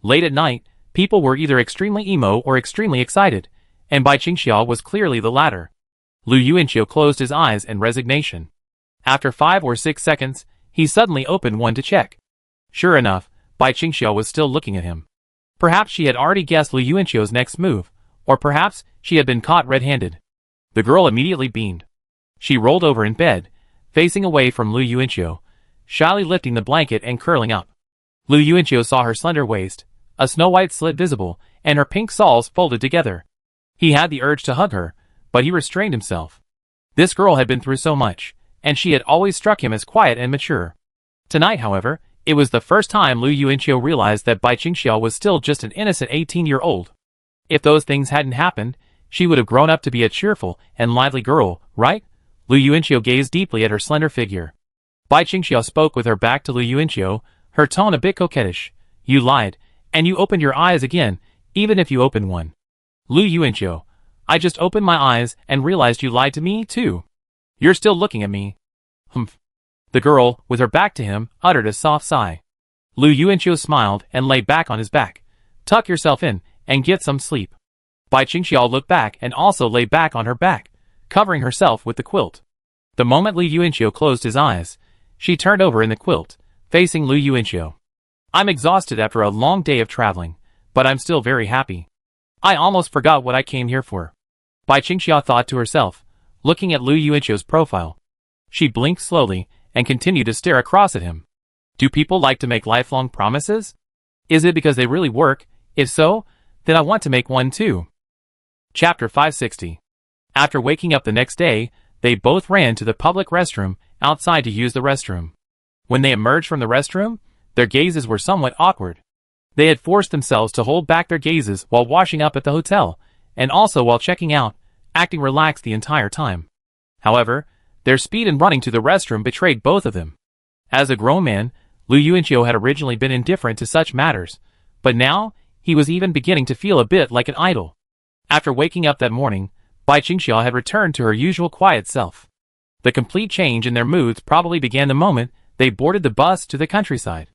Late at night, people were either extremely emo or extremely excited, and Bai Qingxia was clearly the latter. Lu Yuanqiu closed his eyes in resignation. After 5 or 6 seconds, he suddenly opened one to check. Sure enough, Bai Qingxia was still looking at him. Perhaps she had already guessed Lu Yuanqiu's next move, or perhaps she had been caught red-handed. The girl immediately beamed. She rolled over in bed, facing away from Lu Yuanqiu, shyly lifting the blanket and curling up. Lu Yuanqiu saw her slender waist, a snow-white slit visible, and her pink soles folded together. He had the urge to hug her, but he restrained himself. This girl had been through so much, and she had always struck him as quiet and mature. Tonight, however, it was the first time Lu Yuanqiu realized that Bai Qingxia was still just an innocent 18-year-old. If those things hadn't happened, she would have grown up to be a cheerful and lively girl, right? Lu Yuanqiu gazed deeply at her slender figure. Bai Qingxia spoke with her back to Lu Yuanqiu, her tone a bit coquettish. "You lied, and you opened your eyes again, even if you opened one." "Lu Yuanqiu, I just opened my eyes and realized you lied to me, too. You're still looking at me." "Humph." The girl, with her back to him, uttered a soft sigh. Lu Yuanqiu smiled and lay back on his back. Tuck yourself in and get some sleep. Bai Qingxiao looked back and also lay back on her back, covering herself with the quilt. The moment Lu Yuanqiu closed his eyes, she turned over in the quilt, facing Lu Yuanqiu. I'm exhausted after a long day of traveling, but I'm still very happy. I almost forgot what I came here for. Bai Qingxiao thought to herself, looking at Lu Yuanqiu's profile. She blinked slowly and continued to stare across at him. Do people like to make lifelong promises? Is it because they really work? If so, then I want to make one too. Chapter 560. After waking up the next day, they both ran to the public restroom outside to use the restroom. When they emerged from the restroom, their gazes were somewhat awkward. They had forced themselves to hold back their gazes while washing up at the hotel, and also while checking out, acting relaxed the entire time. However, their speed in running to the restroom betrayed both of them. As a grown man, Lu Yuanqiu had originally been indifferent to such matters, but now he was even beginning to feel a bit like an idol. After waking up that morning, Bai Qingxiao had returned to her usual quiet self. The complete change in their moods probably began the moment they boarded the bus to the countryside.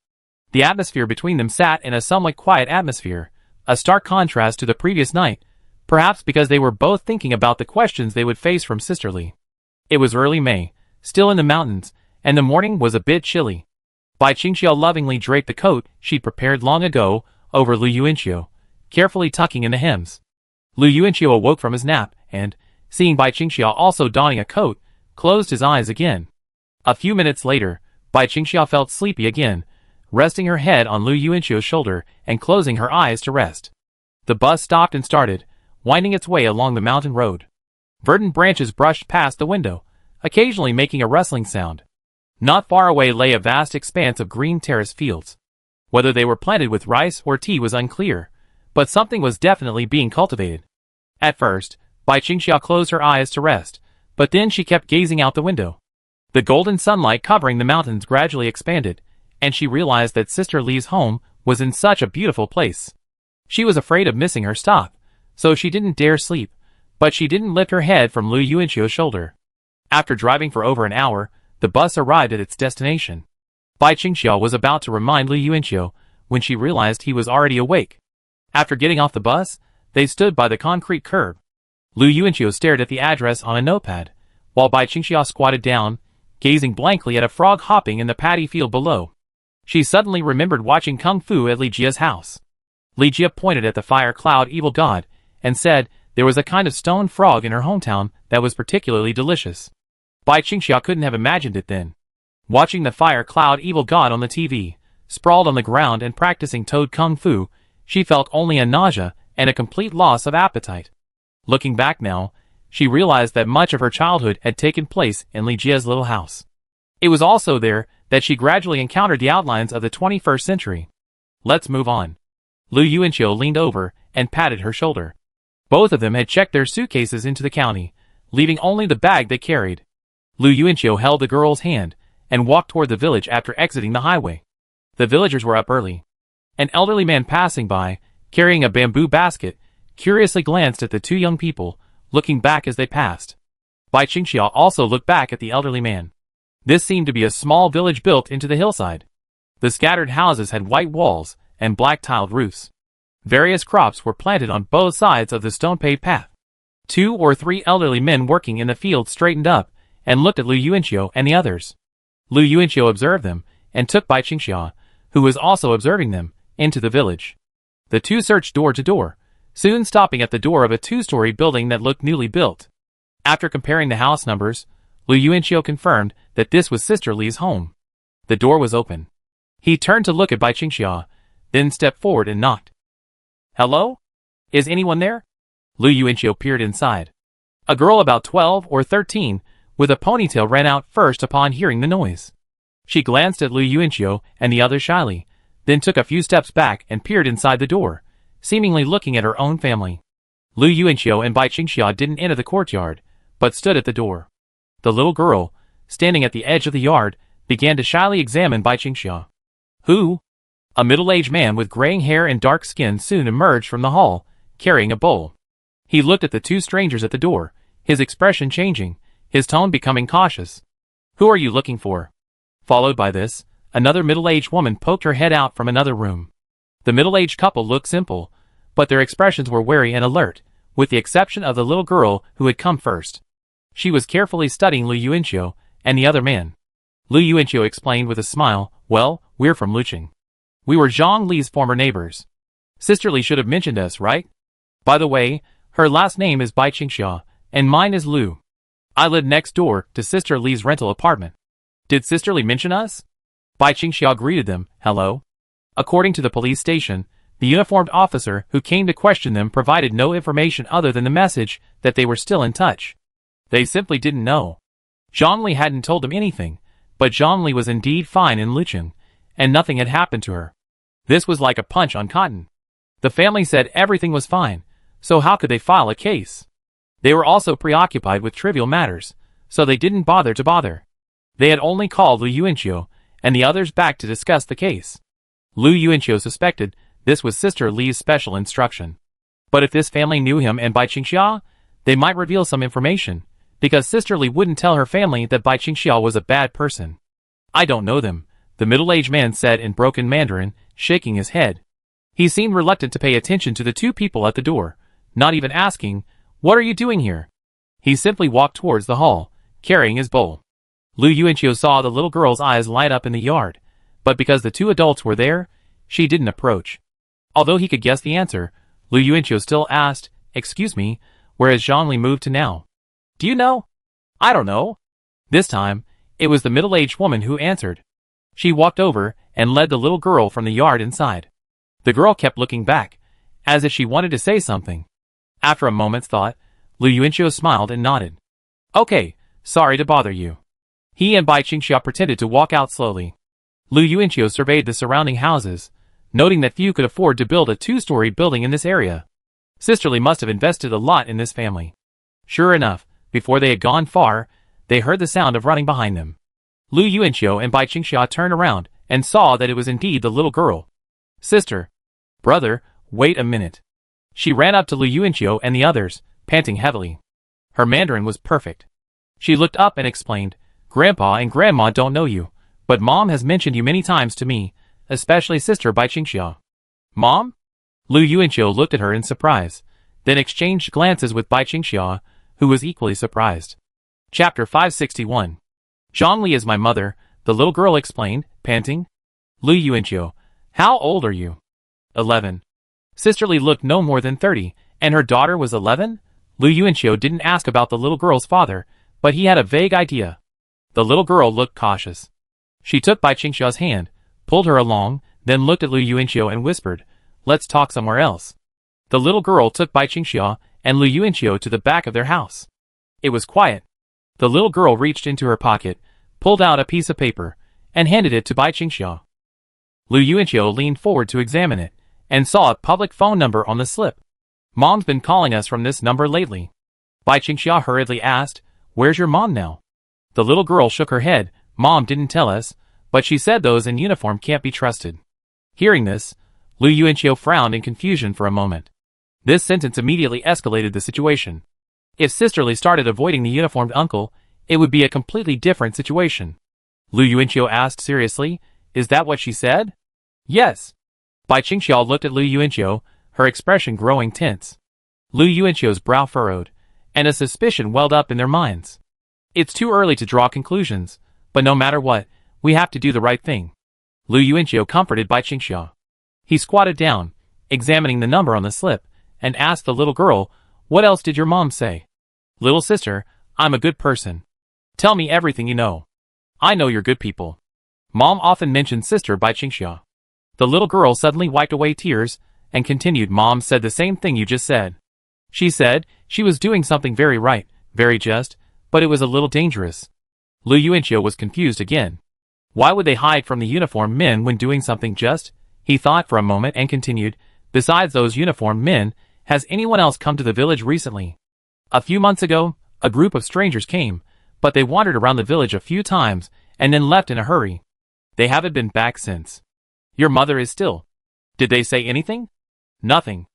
The atmosphere between them sat in a somewhat quiet atmosphere, a stark contrast to the previous night, perhaps because they were both thinking about the questions they would face from Sister Li. It was early May, still in the mountains, and the morning was a bit chilly. Bai Qingxiao lovingly draped the coat she'd prepared long ago over Lu Yuanqiu, carefully tucking in the hems. Lu Yuanqiu awoke from his nap and, seeing Bai Qingxiao also donning a coat, closed his eyes again. A few minutes later, Bai Qingxiao felt sleepy again, resting her head on Lu Yuanqiu's shoulder and closing her eyes to rest. The bus stopped and started, winding its way along the mountain road. Verdant branches brushed past the window, occasionally making a rustling sound. Not far away lay a vast expanse of green terrace fields. Whether they were planted with rice or tea was unclear, but something was definitely being cultivated. At first, Bai Qingxiao closed her eyes to rest, but then she kept gazing out the window. The golden sunlight covering the mountains gradually expanded, and she realized that Sister Li's home was in such a beautiful place. She was afraid of missing her stop, so she didn't dare sleep, but she didn't lift her head from Lu Yuanqiu's shoulder. After driving for over an hour, the bus arrived at its destination. Bai Qingxiao was about to remind Lu Yuanqiu when she realized he was already awake. After getting off the bus, they stood by the concrete curb. Lu Yuanqiu stared at the address on a notepad, while Bai Qingxiao squatted down, gazing blankly at a frog hopping in the paddy field below. She suddenly remembered watching Kung Fu at Li Jia's house. Li Jia pointed at the fire cloud evil god, and said there was a kind of stone frog in her hometown that was particularly delicious. Bai Qingxiao couldn't have imagined it then. Watching the fire cloud evil god on the TV, sprawled on the ground and practicing toad Kung Fu, she felt only a nausea and a complete loss of appetite. Looking back now, she realized that much of her childhood had taken place in Li Jia's little house. It was also there that she gradually encountered the outlines of the 21st century. Let's move on. Lu Yuanqiu leaned over and patted her shoulder. Both of them had checked their suitcases into the county, leaving only the bag they carried. Lu Yuanqiu held the girl's hand and walked toward the village after exiting the highway. The villagers were up early. An elderly man passing by, carrying a bamboo basket, curiously glanced at the two young people, looking back as they passed. Bai Qingxiao also looked back at the elderly man. This seemed to be a small village built into the hillside. The scattered houses had white walls and black tiled roofs. Various crops were planted on both sides of the stone-paved path. 2 or 3 elderly men working in the field straightened up and looked at Lu Yuanqiu and the others. Lu Yuanqiu observed them and took Bai Qingxiao, who was also observing them, into the village. The two searched door to door, soon stopping at the door of a 2-story building that looked newly built. After comparing the house numbers, Lu Yuanqiu confirmed that this was Sister Li's home. The door was open. He turned to look at Bai Qingxiao, then stepped forward and knocked. Hello? Is anyone there? Lu Yuanqiu peered inside. A girl about 12 or 13, with a ponytail ran out first upon hearing the noise. She glanced at Lu Yuanqiu and the others shyly, then took a few steps back and peered inside the door, seemingly looking at her own family. Lu Yuanqiu and Bai Qingxiao didn't enter the courtyard, but stood at the door. The little girl, standing at the edge of the yard, began to shyly examine Bai Qingxiao. Who? A middle-aged man with graying hair and dark skin soon emerged from the hall, carrying a bowl. He looked at the two strangers at the door, his expression changing, his tone becoming cautious. Who are you looking for? Followed by this, Another middle-aged woman poked her head out from another room. The middle-aged couple looked simple, but their expressions were wary and alert, with the exception of the little girl who had come first. She was carefully studying Lu Yuanqiu and the other man. Lu Yuanqiu explained with a smile, "Well, we're from Luqing. We were Zhang Li's former neighbors. Sister Li should have mentioned us, right? By the way, her last name is Bai Qingxia, and mine is Lu. I live next door to Sister Li's rental apartment. Did Sister Li mention us?" Bai Qingxia greeted them, "Hello." According to the police station, the uniformed officer who came to question them provided no information other than the message that they were still in touch. They simply didn't know. Zhang Li hadn't told them anything, but Zhang Li was indeed fine in Luqing, and nothing had happened to her. This was like a punch on cotton. The family said everything was fine, so how could they file a case? They were also preoccupied with trivial matters, so they didn't bother to bother. They had only called Lu Yuanqiu and the others back to discuss the case. Lu Yuanqiu suspected this was Sister Li's special instruction. But if this family knew him and Bai Qingxia, they might reveal some information, because Sister Li wouldn't tell her family that Bai Qingxia was a bad person. "I don't know them," the middle-aged man said in broken Mandarin, shaking his head. He seemed reluctant to pay attention to the two people at the door, not even asking, "What are you doing here?" He simply walked towards the hall, carrying his bowl. Lu Yuanqiu saw the little girl's eyes light up in the yard, but because the two adults were there, she didn't approach. Although he could guess the answer, Lu Yuanqiu still asked, "Excuse me, where has Zhang Li moved to now?" "Do you know?" "I don't know." This time, it was the middle-aged woman who answered. She walked over and led the little girl from the yard inside. The girl kept looking back, as if she wanted to say something. After a moment's thought, Lu Yuanqiu smiled and nodded. "Okay, sorry to bother you." He and Bai Qingxia pretended to walk out slowly. Lu Yuanqiu surveyed the surrounding houses, noting that few could afford to build a two-story building in this area. Sister Li must have invested a lot in this family. Sure enough, before they had gone far, they heard the sound of running behind them. Lu Yuanqiu and Bai Qingxia turned around and saw that it was indeed the little girl. "Sister. Brother, wait a minute." She ran up to Lu Yuanqiu and the others, panting heavily. Her Mandarin was perfect. She looked up and explained, "Grandpa and Grandma don't know you, but Mom has mentioned you many times to me, especially Sister Bai Qingxia." "Mom?" Lu Yuanqiu looked at her in surprise, then exchanged glances with Bai Qingxia, who was equally surprised. Chapter 561. "Zhang Li is my mother," the little girl explained, panting. Lu Yuanqiu, "How old are you?" 11. Sister Li looked no more than 30, and her daughter was 11? Lu Yuanqiu didn't ask about the little girl's father, but he had a vague idea. The little girl looked cautious. She took Bai Qingxia's hand, pulled her along, then looked at Lu Yuanqiu and whispered, "Let's talk somewhere else." The little girl took Bai Qingxia and Lu Yuanqiu to the back of their house. It was quiet. The little girl reached into her pocket, pulled out a piece of paper, and handed it to Bai Qingxia. Lu Yuanqiu leaned forward to examine it, and saw a public phone number on the slip. "Mom's been calling us from this number lately." Bai Qingxia hurriedly asked, "Where's your mom now?" The little girl shook her head. "Mom didn't tell us, but she said those in uniform can't be trusted." Hearing this, Lu Yuanqiu frowned in confusion for a moment. This sentence immediately escalated the situation. If Sister Li started avoiding the uniformed uncle, it would be a completely different situation. Lu Yuanqiu asked seriously, "Is that what she said?" "Yes." Bai Qingxia looked at Lu Yuanqiu, her expression growing tense. Lu Yuanqiu's brow furrowed, and a suspicion welled up in their minds. It's too early to draw conclusions, but no matter what, we have to do the right thing. Lu Yuanqiu comforted Bai Qingxia. He squatted down, examining the number on the slip, and asked the little girl, "What else did your mom say?" "Little sister, I'm a good person. Tell me everything you know. I know you're good people." Mom often mentioned Sister Bai Qingxia. The little girl suddenly wiped away tears, and continued, "Mom said the same thing you just said. She said she was doing something very right, very just, but it was a little dangerous." Lu Yuanqiu was confused again. Why would they hide from the uniformed men when doing something just? He thought for a moment and continued, "Besides those uniformed men, has anyone else come to the village recently?" "A few months ago, a group of strangers came, but they wandered around the village a few times and then left in a hurry. They haven't been back since." "Your mother is still. Did they say anything?" "Nothing."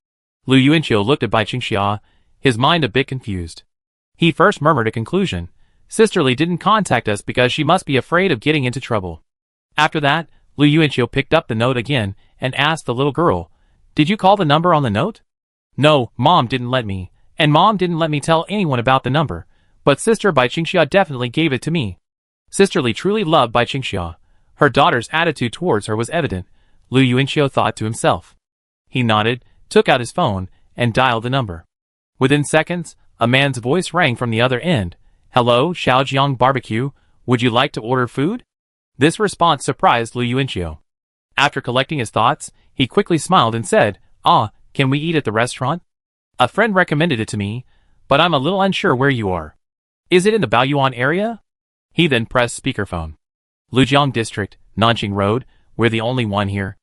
Lu Yuanqiu looked at Bai Qingxia, his mind a bit confused. He first murmured a conclusion. "Sister Li didn't contact us because she must be afraid of getting into trouble." After that, Lu Yuanqiu picked up the note again and asked the little girl, "Did you call the number on the note?" "No, Mom didn't let me, and Mom didn't let me tell anyone about the number, but Sister Bai Qingxia definitely gave it to me." Sister Li truly loved Bai Qingxia. Her daughter's attitude towards her was evident, Lu Yuanqiu thought to himself. He nodded, took out his phone, and dialed the number. Within seconds, a man's voice rang from the other end. "Hello, Shaojiang Barbecue, would you like to order food?" This response surprised Lu Yuanqiu. After collecting his thoughts, he quickly smiled and said, "Ah, can we eat at the restaurant? A friend recommended it to me, but I'm a little unsure where you are. Is it in the Baoyuan area?" He then pressed speakerphone. "Lujiang District, Nanjing Road, we're the only one here."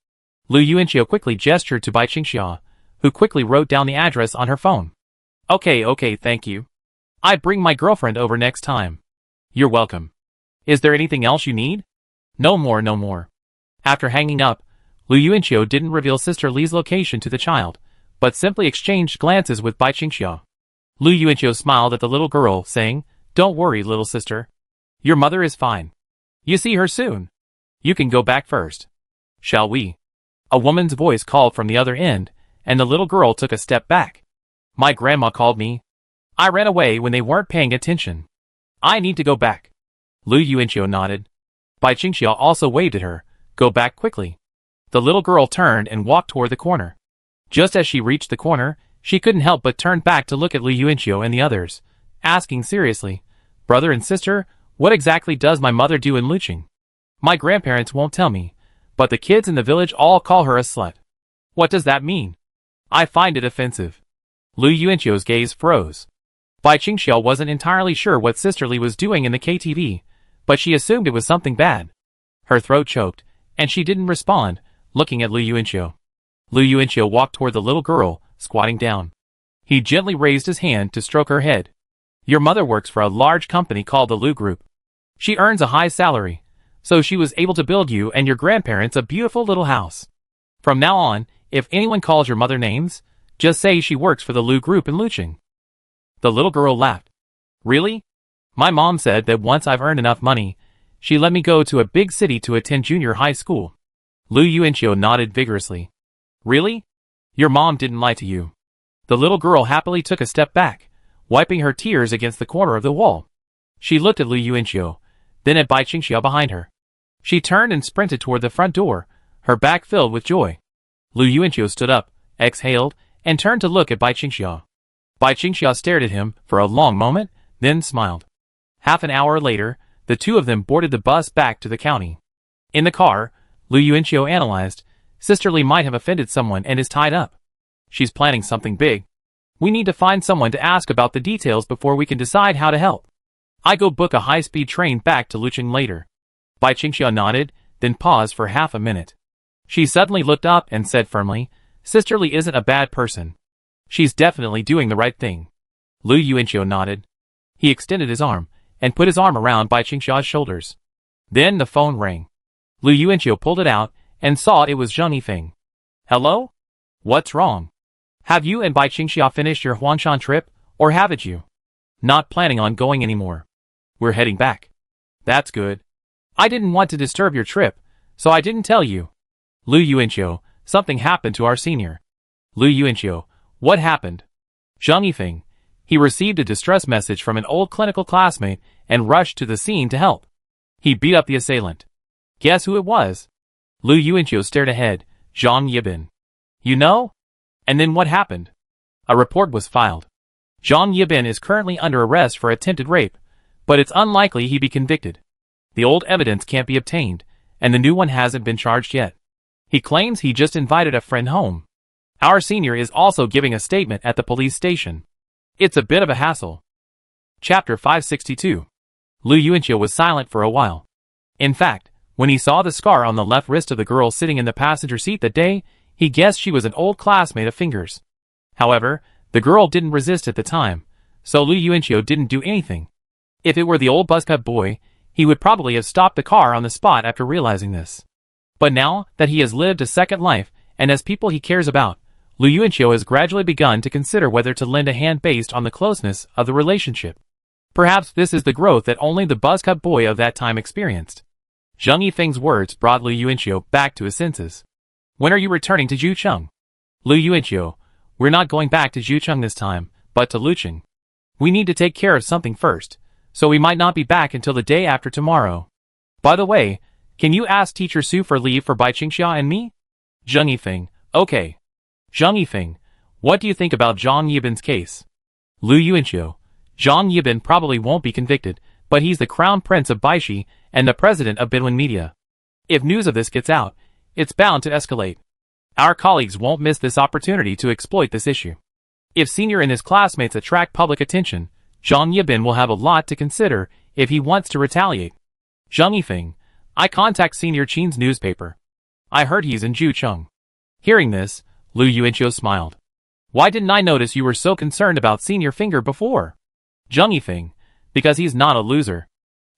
Lu Yuanqiu quickly gestured to Bai Qingxia, who quickly wrote down the address on her phone. Okay, thank you. I'd bring my girlfriend over next time." "You're welcome. Is there anything else you need?" No more. After hanging up, Lu Yuanqiu didn't reveal Sister Li's location to the child, but simply exchanged glances with Bai Qingxia. Lu Yuanqiu smiled at the little girl, saying, "Don't worry, little sister. Your mother is fine. You see her soon. You can go back first." "Shall we?" A woman's voice called from the other end, and the little girl took a step back. "My grandma called me. I ran away when they weren't paying attention. I need to go back." Lu Yuanqiu nodded. Bai Qingxia also waved at her, "Go back quickly." The little girl turned and walked toward the corner. Just as she reached the corner, she couldn't help but turn back to look at Lu Yuanqiu and the others, asking seriously, "Brother and sister, what exactly does my mother do in Luqing? My grandparents won't tell me, but the kids in the village all call her a slut. What does that mean? I find it offensive." Lu Yuanqiu's gaze froze. Bai Qingxia wasn't entirely sure what Sister Li was doing in the KTV, but she assumed it was something bad. Her throat choked, and she didn't respond, looking at Lu Yuanqiu. Lu Yuanqiu walked toward the little girl, squatting down. He gently raised his hand to stroke her head. "Your mother works for a large company called the Lu Group. She earns a high salary, so she was able to build you and your grandparents a beautiful little house. From now on, if anyone calls your mother names, just say she works for the Lu Group in Luqing." The little girl laughed. "Really? My mom said that once I've earned enough money, she let me go to a big city to attend junior high school." Lu Yuanqiu nodded vigorously. "Really? Your mom didn't lie to you." The little girl happily took a step back, wiping her tears against the corner of the wall. She looked at Lu Yuanqiu, then at Bai Qingxia behind her. She turned and sprinted toward the front door, her back filled with joy. Lu Yuanqiu stood up, exhaled, and turned to look at Bai Qingxia. Bai Qingxia stared at him for a long moment, then smiled. Half an hour later, the two of them boarded the bus back to the county. In the car, Lu Yuanqiu analyzed, Sister Li might have offended someone and is tied up. She's planning something big. We need to find someone to ask about the details before we can decide how to help. I go book a high-speed train back to Luqing later. Bai Qingxia nodded, then paused for half a minute. She suddenly looked up and said firmly, Sister Li isn't a bad person. She's definitely doing the right thing. Lu Yuanqiu nodded. He extended his arm, and put his arm around Bai Qingxia's shoulders. Then the phone rang. Lu Yuanqiu pulled it out, and saw it was Zhang Yifeng. "Hello? What's wrong? Have you and Bai Qingxia finished your Huangshan trip, or haven't you?" "Not planning on going anymore. We're heading back." "That's good. I didn't want to disturb your trip, so I didn't tell you." Lu Yuanqiu, something happened to our senior. Lu Yuanqiu, what happened? Zhang Yifeng. He received a distress message from an old clinical classmate and rushed to the scene to help. He beat up the assailant. Guess who it was? Lu Yuanqiu stared ahead. Zhang Yibin. You know? And then what happened? A report was filed. Zhang Yibin is currently under arrest for attempted rape, but it's unlikely he be convicted. The old evidence can't be obtained, and the new one hasn't been charged yet. He claims he just invited a friend home. Our senior is also giving a statement at the police station. It's a bit of a hassle. Chapter 562. Lu Yuanqiu was silent for a while. In fact, when he saw the scar on the left wrist of the girl sitting in the passenger seat that day, he guessed she was an old classmate of Fingers. However, the girl didn't resist at the time, so Lu Yuanqiu didn't do anything. If it were the old buzzcut boy, he would probably have stopped the car on the spot after realizing this. But now that he has lived a second life and has people he cares about, Lu Yuanqiu has gradually begun to consider whether to lend a hand based on the closeness of the relationship. Perhaps this is the growth that only the buzzcut boy of that time experienced. Zheng Yifeng's words brought Lu Yuanqiu back to his senses. When are you returning to Zhucheng? Lu Yuanqiu, we're not going back to Zhucheng this time, but to Lucheng. We need to take care of something first, so we might not be back until the day after tomorrow. By the way, can you ask Teacher Su for leave for Bai Qingxia and me? Zheng Yifeng, okay. Zheng Yifeng, what do you think about Zhang Yibin's case? Lu Yuanqiu, Zhang Yibin probably won't be convicted, but he's the crown prince of Baishi and the president of Bidwin Media. If news of this gets out, it's bound to escalate. Our colleagues won't miss this opportunity to exploit this issue. If Senior and his classmates attract public attention, Zhang Yibin will have a lot to consider if he wants to retaliate. Zheng Yifeng, I contact Senior Qin's newspaper. I heard he's in Zhucheng. Hearing this, Lu Yuanqiu smiled. Why didn't I notice you were so concerned about Senior Finger before? Zheng Yifeng, because he's not a loser.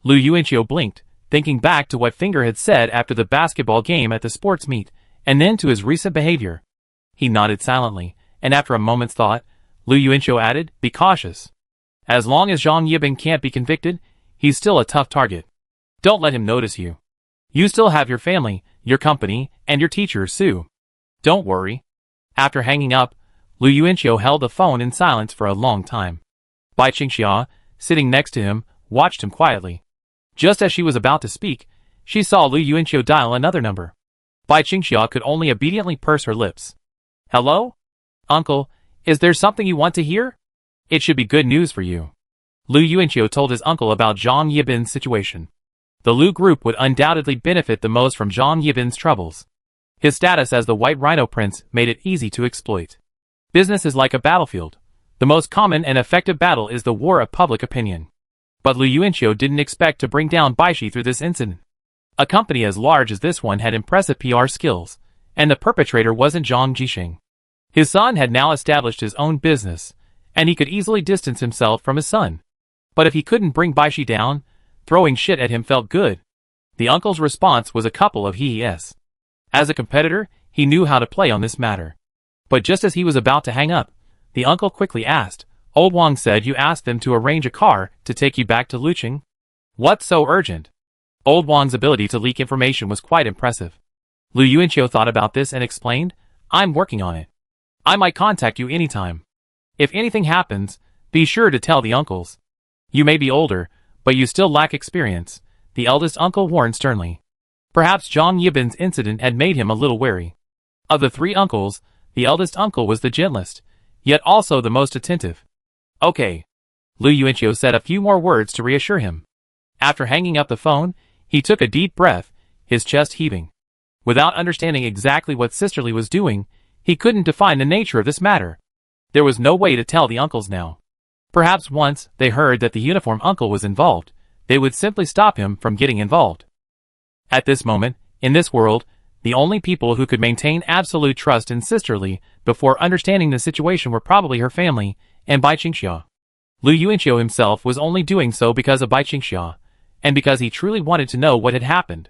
Lu Yuanqiu blinked, thinking back to what Finger had said after the basketball game at the sports meet, and then to his recent behavior. He nodded silently, and after a moment's thought, Lu Yuanqiu added, be cautious. As long as Zhang Yibin can't be convicted, he's still a tough target. Don't let him notice you. You still have your family, your company, and your teacher, Su. Don't worry. After hanging up, Lu Yuanqiu held the phone in silence for a long time. Bai Qingxia, sitting next to him, watched him quietly. Just as she was about to speak, she saw Lu Yuanqiu dial another number. Bai Qingxia could only obediently purse her lips. Hello? Uncle, is there something you want to hear? It should be good news for you. Lu Yuanqiu told his uncle about Zhang Yibin's situation. The Lu group would undoubtedly benefit the most from Zhang Yibin's troubles. His status as the White Rhino Prince made it easy to exploit. Business is like a battlefield. The most common and effective battle is the war of public opinion. But Lu Yuanqiu didn't expect to bring down Baishi through this incident. A company as large as this one had impressive PR skills, and the perpetrator wasn't Zhang Jisheng. His son had now established his own business, and he could easily distance himself from his son. But if he couldn't bring Baishi down, throwing shit at him felt good. The uncle's response was a couple of he-yes. As a competitor, he knew how to play on this matter. But just as he was about to hang up, the uncle quickly asked, Old Wang said you asked them to arrange a car to take you back to Lucheng? What's so urgent? Old Wang's ability to leak information was quite impressive. Lu Yuanqiu thought about this and explained, I'm working on it. I might contact you anytime. If anything happens, be sure to tell the uncles. You may be older, but you still lack experience, the eldest uncle warned sternly. Perhaps Zhang Yibin's incident had made him a little wary. Of the three uncles, the eldest uncle was the gentlest, yet also the most attentive. Okay. Lu Yuanqiu said a few more words to reassure him. After hanging up the phone, he took a deep breath, his chest heaving. Without understanding exactly what Sisterly was doing, he couldn't define the nature of this matter. There was no way to tell the uncles now. Perhaps once they heard that the uniform uncle was involved, they would simply stop him from getting involved. At this moment, in this world, the only people who could maintain absolute trust in Sisterly before understanding the situation were probably her family and Bai Qingxia. Lu Yuanqiu himself was only doing so because of Bai Qingxia, and because he truly wanted to know what had happened.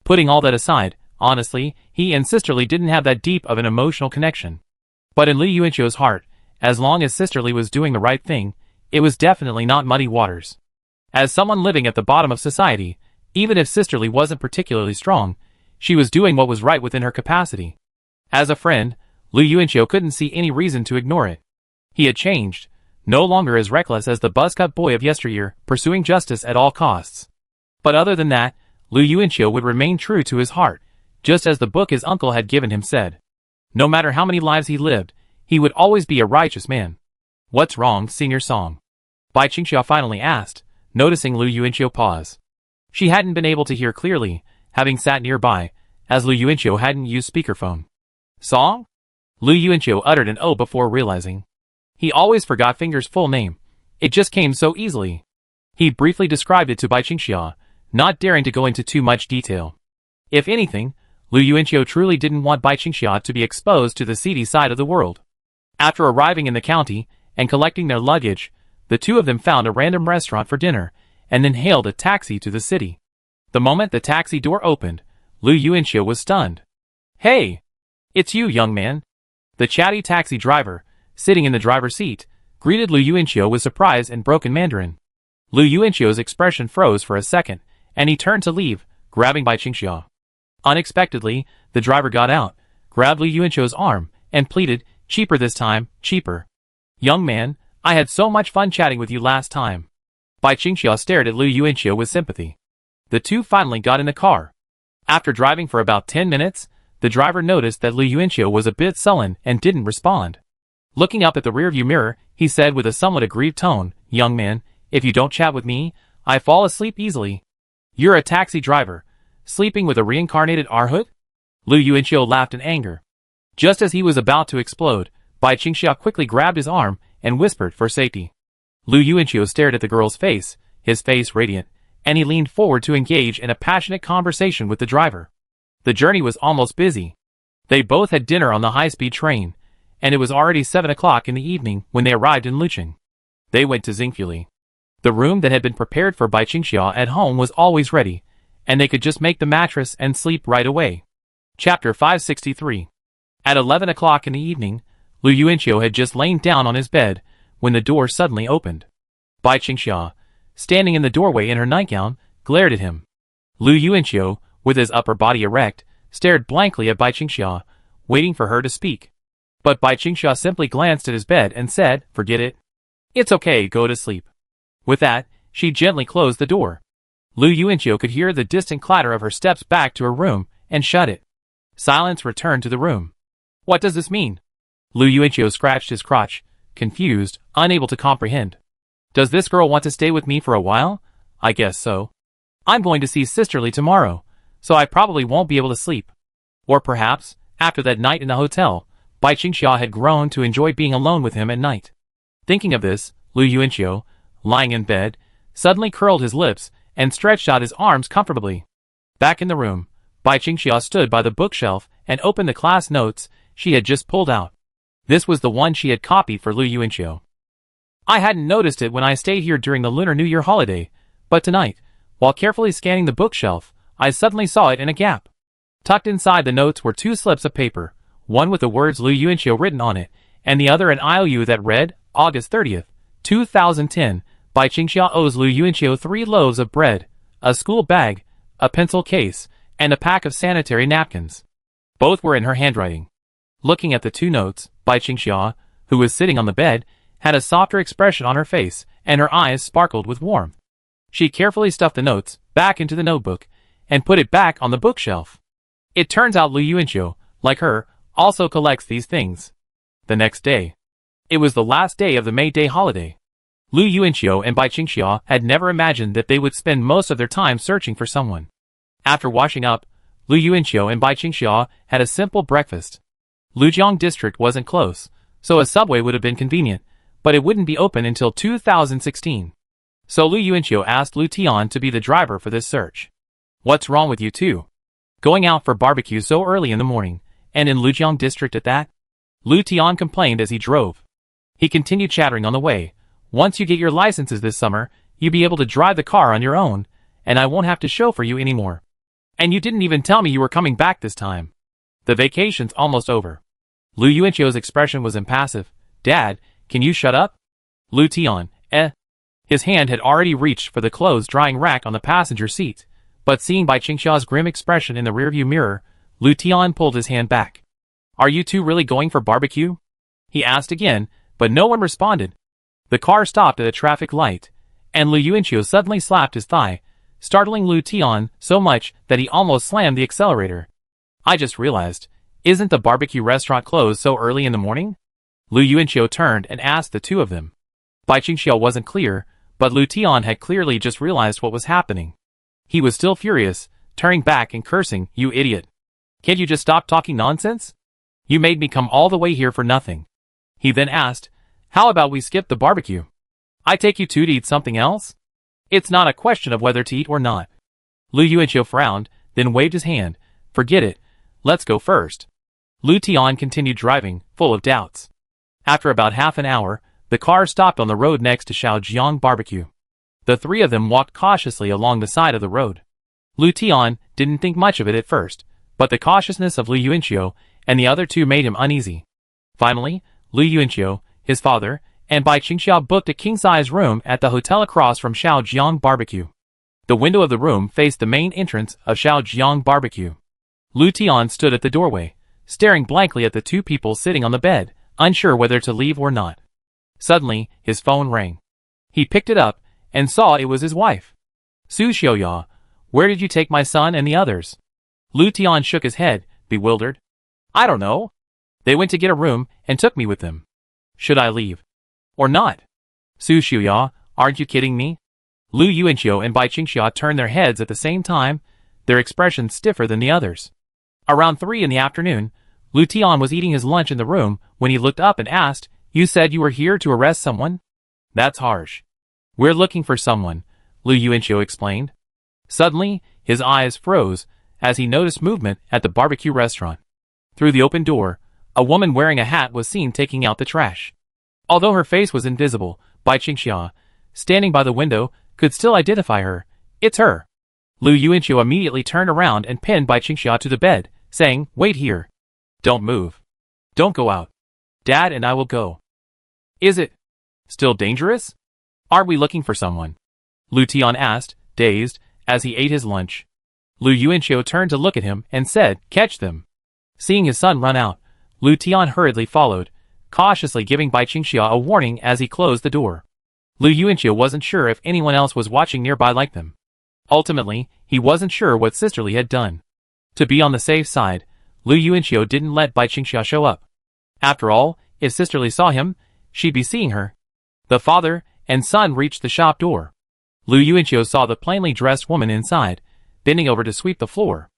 Putting all that aside, honestly, he and Sisterly didn't have that deep of an emotional connection. But in Lu Yuanqiu's heart, as long as Sisterly was doing the right thing, it was definitely not muddy waters. As someone living at the bottom of society, even if Sisterly wasn't particularly strong, she was doing what was right within her capacity. As a friend, Lu Yuanqiu couldn't see any reason to ignore it. He had changed, no longer as reckless as the buzzcut boy of yesteryear, pursuing justice at all costs. But other than that, Lu Yuanqiu would remain true to his heart, just as the book his uncle had given him said. No matter how many lives he lived, he would always be a righteous man. What's wrong, Senior Song? Bai Qingxia finally asked, noticing Lu Yuanqiu pause. She hadn't been able to hear clearly, having sat nearby, as Lu Yuanqiu hadn't used speakerphone. Song? Lu Yuanqiu uttered an O before realizing. He always forgot Finger's full name. It just came so easily. He briefly described it to Bai Qingxia, not daring to go into too much detail. If anything, Lu Yuanqiu truly didn't want Bai Qingxia to be exposed to the seedy side of the world. After arriving in the county and collecting their luggage, the two of them found a random restaurant for dinner, and then hailed a taxi to the city. The moment the taxi door opened, Lu Yuanqiu was stunned. Hey! It's you, young man. The chatty taxi driver, sitting in the driver's seat, greeted Lu Yuanqiu with surprise and broken Mandarin. Lu Yuanqiu's expression froze for a second, and he turned to leave, grabbing Bai Qingxia. Unexpectedly, the driver got out, grabbed Lu Yuanqiu's arm, and pleaded, "Cheaper this time, cheaper. Young man, I had so much fun chatting with you last time." Bai Qingxia stared at Lu Yuanqiu with sympathy. The two finally got in the car. After driving for about 10 minutes, the driver noticed that Lu Yuanqiu was a bit sullen and didn't respond. Looking up at the rearview mirror, he said with a somewhat aggrieved tone, "Young man, if you don't chat with me, I fall asleep easily. You're a taxi driver, sleeping with a reincarnated Arhut?" Lu Yuanqiu laughed in anger. Just as he was about to explode, Bai Qingxia quickly grabbed his arm and whispered for safety. Lu Yuanqiu stared at the girl's face, his face radiant, and he leaned forward to engage in a passionate conversation with the driver. The journey was almost busy. They both had dinner on the high-speed train, and it was already 7 o'clock in the evening when they arrived in Lucheng. They went to Xingfuli. The room that had been prepared for Bai Qingxia at home was always ready, and they could just make the mattress and sleep right away. Chapter 563. At 11 o'clock in the evening, Lu Yuanqiu had just lain down on his bed when the door suddenly opened. Bai Qingxia, standing in the doorway in her nightgown, glared at him. Lu Yuanqiu, with his upper body erect, stared blankly at Bai Qingxia, waiting for her to speak. But Bai Qingxia simply glanced at his bed and said, "Forget it. It's okay, go to sleep." With that, she gently closed the door. Lu Yuanqiu could hear the distant clatter of her steps back to her room and shut it. Silence returned to the room. "What does this mean?" Lu Yuanqiu scratched his crotch, confused, unable to comprehend. "Does this girl want to stay with me for a while? I guess so. I'm going to see Sisterly tomorrow, so I probably won't be able to sleep." Or perhaps, after that night in the hotel, Bai Qingxia had grown to enjoy being alone with him at night. Thinking of this, Lu Yuanqiu, lying in bed, suddenly curled his lips and stretched out his arms comfortably. Back in the room, Bai Qingxia stood by the bookshelf and opened the class notes she had just pulled out. This was the one she had copied for Lu Yuanqiu. "I hadn't noticed it when I stayed here during the Lunar New Year holiday, but tonight, while carefully scanning the bookshelf, I suddenly saw it in a gap." Tucked inside the notes were 2 slips of paper, one with the words Lu Yuanqiu written on it, and the other an IOU that read, "August 30th, 2010, Bai Qingxia owes Lu Yuanqiu 3 loaves of bread, a school bag, a pencil case, and a pack of sanitary napkins." Both were in her handwriting. Looking at the 2 notes, Bai Qingxia, who was sitting on the bed, had a softer expression on her face, and her eyes sparkled with warmth. She carefully stuffed the notes back into the notebook and put it back on the bookshelf. It turns out Lu Yuanqiu, like her, also collects these things. The next day. It was the last day of the May Day holiday. Lu Yuanqiu and Bai Qingxia had never imagined that they would spend most of their time searching for someone. After washing up, Lu Yuanqiu and Bai Qingxia had a simple breakfast. Lujiang district wasn't close, so a subway would have been convenient, but it wouldn't be open until 2016. So Lu Yuanqiu asked Lu Tian to be the driver for this search. "What's wrong with you two? Going out for barbecue so early in the morning, and in Lujiang district at that?" Lu Tian complained as he drove. He continued chattering on the way. "Once you get your licenses this summer, you'll be able to drive the car on your own, and I won't have to chauffeur you anymore. And you didn't even tell me you were coming back this time. The vacation's almost over." Lu Yuanqiu's expression was impassive. "Dad, can you shut up?" Lu Tian, His hand had already reached for the clothes drying rack on the passenger seat, but seeing Bai Qingxia's grim expression in the rearview mirror, Lu Tian pulled his hand back. "Are you two really going for barbecue?" he asked again, but no one responded. The car stopped at a traffic light, and Lu Yuanqiu suddenly slapped his thigh, startling Lu Tian so much that he almost slammed the accelerator. "I just realized, isn't the barbecue restaurant closed so early in the morning?" Lu Yuanqiu turned and asked the two of them. Bai Qingxia wasn't clear, but Lu Tian had clearly just realized what was happening. He was still furious, turning back and cursing, "You idiot. Can't you just stop talking nonsense? You made me come all the way here for nothing." He then asked, "How about we skip the barbecue? I take you two to eat something else? It's not a question of whether to eat or not." Lu Yuanqiu frowned, then waved his hand. "Forget it. Let's go first." Lu Tian continued driving, full of doubts. After about half an hour, the car stopped on the road next to Shaojiang Barbecue. The 3 of them walked cautiously along the side of the road. Lu Tian didn't think much of it at first, but the cautiousness of Lu Yuanqiu and the other 2 made him uneasy. Finally, Lu Yuanqiu, his father, and Bai Qingxia booked a king-size room at the hotel across from Shaojiang Barbecue. The window of the room faced the main entrance of Xiaojiang Barbecue. Lu Tian stood at the doorway, staring blankly at the two people sitting on the bed, unsure whether to leave or not. Suddenly, his phone rang. He picked it up and saw it was his wife. Su Xiaoya, where did you take my son and the others? Lu Tian shook his head, bewildered. I don't know. They went to get a room and took me with them. Should I leave? Or not? Su Xiaoya, aren't you kidding me? Lu Yuanqiu and Bai Qingxia turned their heads at the same time, their expressions stiffer than the others. Around 3 in the afternoon, Lu Tian was eating his lunch in the room when he looked up and asked, You said you were here to arrest someone? That's harsh. We're looking for someone, Lu Yuanqiu explained. Suddenly, his eyes froze as he noticed movement at the barbecue restaurant. Through the open door, a woman wearing a hat was seen taking out the trash. Although her face was invisible, Bai Qingxia, standing by the window, could still identify her. It's her. Lu Yuanqiu immediately turned around and pinned Bai Qingxia to the bed, saying, Wait here. Don't move. Don't go out. Dad and I will go. Is it still dangerous? Are we looking for someone? Lu Tian asked, dazed, as he ate his lunch. Lu Yuanqiu turned to look at him and said, Catch them. Seeing his son run out, Lu Tian hurriedly followed, cautiously giving Bai Qingxia a warning as he closed the door. Lu Yuanqiu wasn't sure if anyone else was watching nearby like them. Ultimately, he wasn't sure what Sisterly had done. To be on the safe side, Lu Yuanqiu didn't let Bai Qingxia show up. After all, if Sisterly saw him, she'd be seeing her. The father and son reached the shop door. Lu Yuanqiu saw the plainly dressed woman inside, bending over to sweep the floor.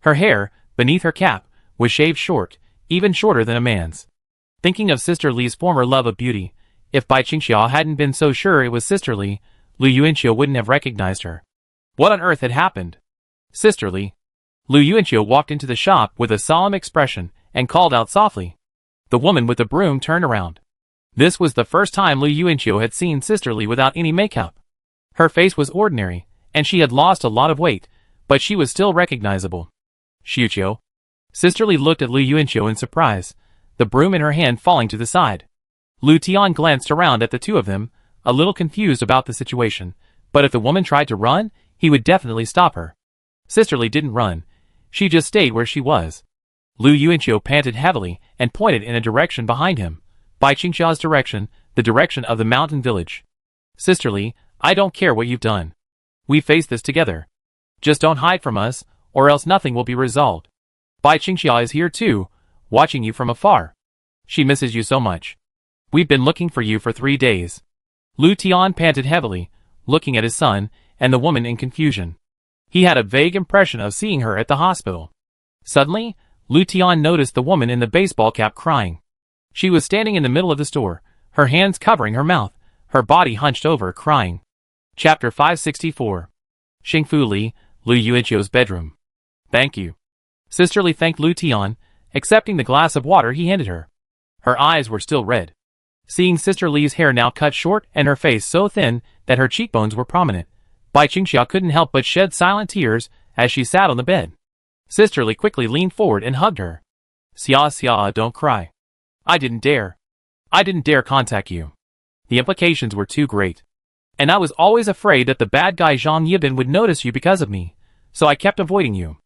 Her hair, beneath her cap, was shaved short, even shorter than a man's. Thinking of Sisterly's former love of beauty, if Bai Qingxia hadn't been so sure it was Sisterly, Lu Yuanqiu wouldn't have recognized her. What on earth had happened? Sisterly. Lu Yuanqiu walked into the shop with a solemn expression and called out softly. The woman with the broom turned around. This was the first time Lu Yuanqiu had seen Sisterly without any makeup. Her face was ordinary, and she had lost a lot of weight, but she was still recognizable. Xiuqiu. Sisterly looked at Lu Yuanqiu in surprise, the broom in her hand falling to the side. Lu Tian glanced around at the two of them, a little confused about the situation, but if the woman tried to run, he would definitely stop her. Sisterly didn't run. She just stayed where she was. Lu Yuanqiu panted heavily and pointed in a direction behind him. Bai Qingxia's direction, the direction of the mountain village. Sisterly, I don't care what you've done. We face this together. Just don't hide from us, or else nothing will be resolved. Bai Qingxia is here too, watching you from afar. She misses you so much. We've been looking for you for 3 days. Lu Tian panted heavily, looking at his son and the woman in confusion. He had a vague impression of seeing her at the hospital. Suddenly, Lu Tian noticed the woman in the baseball cap crying. She was standing in the middle of the store, her hands covering her mouth, her body hunched over, crying. Chapter 564. Xingfu Li, Lu Yuanqiu's bedroom. Thank you. Sisterly thanked Lu Tian, accepting the glass of water he handed her. Her eyes were still red. Seeing Sister Li's hair now cut short and her face so thin that her cheekbones were prominent, Bai Qingxia couldn't help but shed silent tears as she sat on the bed. Sisterly quickly leaned forward and hugged her. Xia, don't cry. I didn't dare contact you. The implications were too great. And I was always afraid that the bad guy Zhang Yibin would notice you because of me, so I kept avoiding you.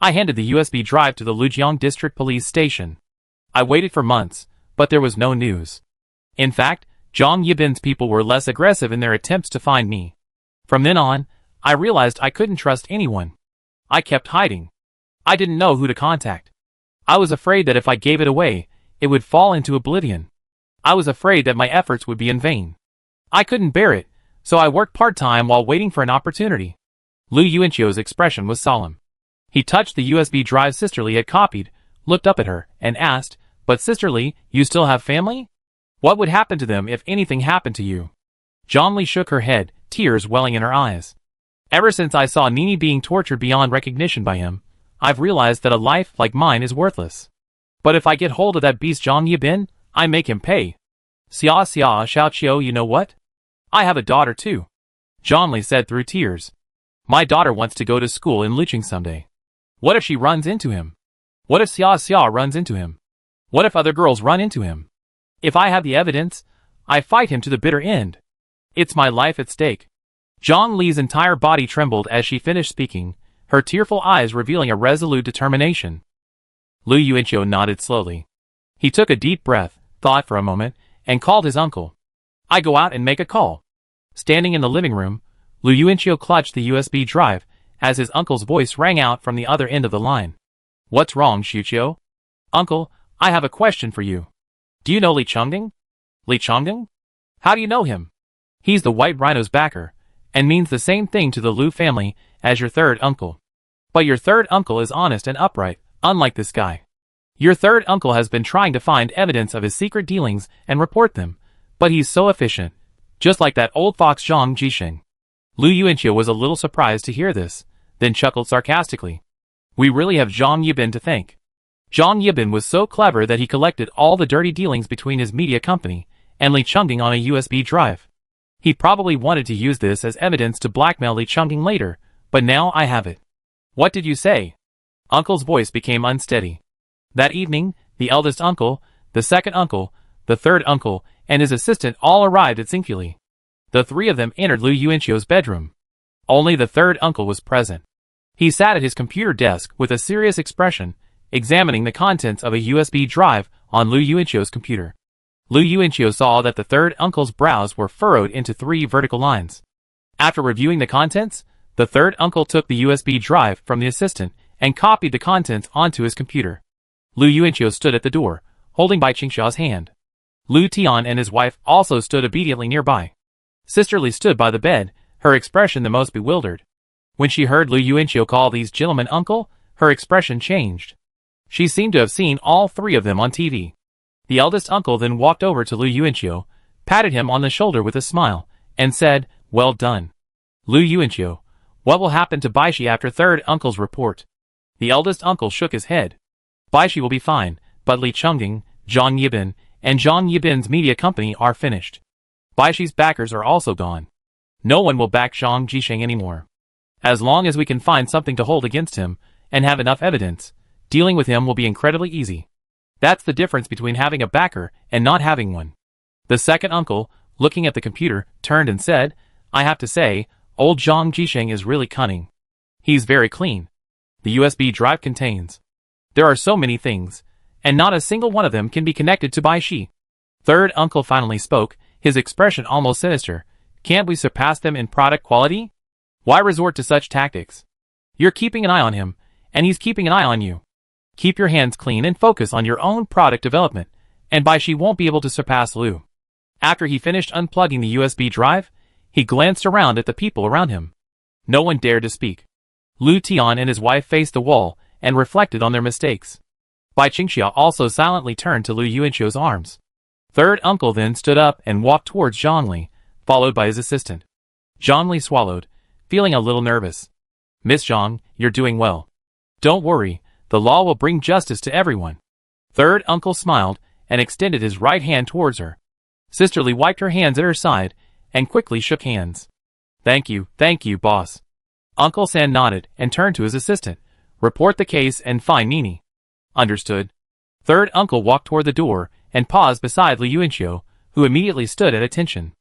I handed the USB drive to the Lujiang District Police Station. I waited for months, but there was no news. In fact, Zhang Yibin's people were less aggressive in their attempts to find me. From then on, I realized I couldn't trust anyone. I kept hiding. I didn't know who to contact. I was afraid that if I gave it away, it would fall into oblivion. I was afraid that my efforts would be in vain. I couldn't bear it, so I worked part-time while waiting for an opportunity. Lu Yuanqiu's expression was solemn. He touched the USB drive Sisterly had copied, looked up at her, and asked, But Sisterly, you still have family? What would happen to them if anything happened to you? Zhongli shook her head, tears welling in her eyes. Ever since I saw Nini being tortured beyond recognition by him, I've realized that a life like mine is worthless. But if I get hold of that beast Zhang Yibin, I make him pay. Xiaoqiu, you know what? I have a daughter too. Zhongli said through tears. My daughter wants to go to school in Luqing someday. What if she runs into him? What if Xia runs into him? What if other girls run into him? If I have the evidence, I fight him to the bitter end. It's my life at stake. Zhang Li's entire body trembled as she finished speaking, her tearful eyes revealing a resolute determination. Lu Yuanqiu nodded slowly. He took a deep breath, thought for a moment, and called his uncle. I go out and make a call. Standing in the living room, Lu Yuanqiu clutched the USB drive as his uncle's voice rang out from the other end of the line. What's wrong, Xiuqiu? Uncle, I have a question for you. Do you know Li Chengding? Li Chengding? How do you know him? He's the White Rhino's backer, and means the same thing to the Lu family as your third uncle. But your third uncle is honest and upright, unlike this guy. Your third uncle has been trying to find evidence of his secret dealings and report them, but he's so efficient, just like that old fox Zhang Jisheng. Lu Yuanqiu was a little surprised to hear this, then chuckled sarcastically. We really have Zhang Yibin to thank. Zhang Yibin was so clever that he collected all the dirty dealings between his media company and Li Chengding on a USB drive. He probably wanted to use this as evidence to blackmail Li Chengding later, but now I have it. What did you say? Uncle's voice became unsteady. That evening, the eldest uncle, the second uncle, the third uncle, and his assistant all arrived at Xingfuli. The three of them entered Lu Yuanqiu's bedroom. Only the third uncle was present. He sat at his computer desk with a serious expression, examining the contents of a USB drive on Lu Yuanqiu's computer. Lu Yuanqiu saw that the third uncle's brows were furrowed into 3 vertical lines. After reviewing the contents, the third uncle took the USB drive from the assistant and copied the contents onto his computer. Lu Yuanqiu stood at the door, holding Bai Qingxia's hand. Lu Tian and his wife also stood obediently nearby. Sister Li stood by the bed, her expression the most bewildered. When she heard Lu Yuanqiu call these gentlemen uncle, her expression changed. She seemed to have seen all 3 of them on TV. The eldest uncle then walked over to Lu Yuanqiu, patted him on the shoulder with a smile, and said, Well done. Lu Yuanqiu, what will happen to Baishi after third uncle's report? The eldest uncle shook his head. Baishi will be fine, but Li Chengding, Zhang Yibin, and Zhang Yibin's media company are finished. Baishi's backers are also gone. No one will back Zhang Jisheng anymore. As long as we can find something to hold against him, and have enough evidence, dealing with him will be incredibly easy. That's the difference between having a backer and not having one. The second uncle, looking at the computer, turned and said, I have to say, old Zhang Jisheng is really cunning. He's very clean. The USB drive contains. There are so many things, and not a single one of them can be connected to Baishi. Third uncle finally spoke, his expression almost sinister. Can't we surpass them in product quality? Why resort to such tactics? You're keeping an eye on him, and he's keeping an eye on you. Keep your hands clean and focus on your own product development, and Baishi won't be able to surpass Lu. After he finished unplugging the USB drive, he glanced around at the people around him. No one dared to speak. Lu Tian and his wife faced the wall and reflected on their mistakes. Bai Qingxia also silently turned to Lu Yuanqiu's arms. Third uncle then stood up and walked towards Zhang Li, followed by his assistant. Zhang Li swallowed, feeling a little nervous. Miss Zhang, you're doing well. Don't worry, the law will bring justice to everyone. Third uncle smiled and extended his right hand towards her. Sister Li wiped her hands at her side and quickly shook hands. Thank you, boss. Uncle San nodded and turned to his assistant. Report the case and find Nini. Understood. Third uncle walked toward the door and paused beside Lu Yuanqiu, who immediately stood at attention.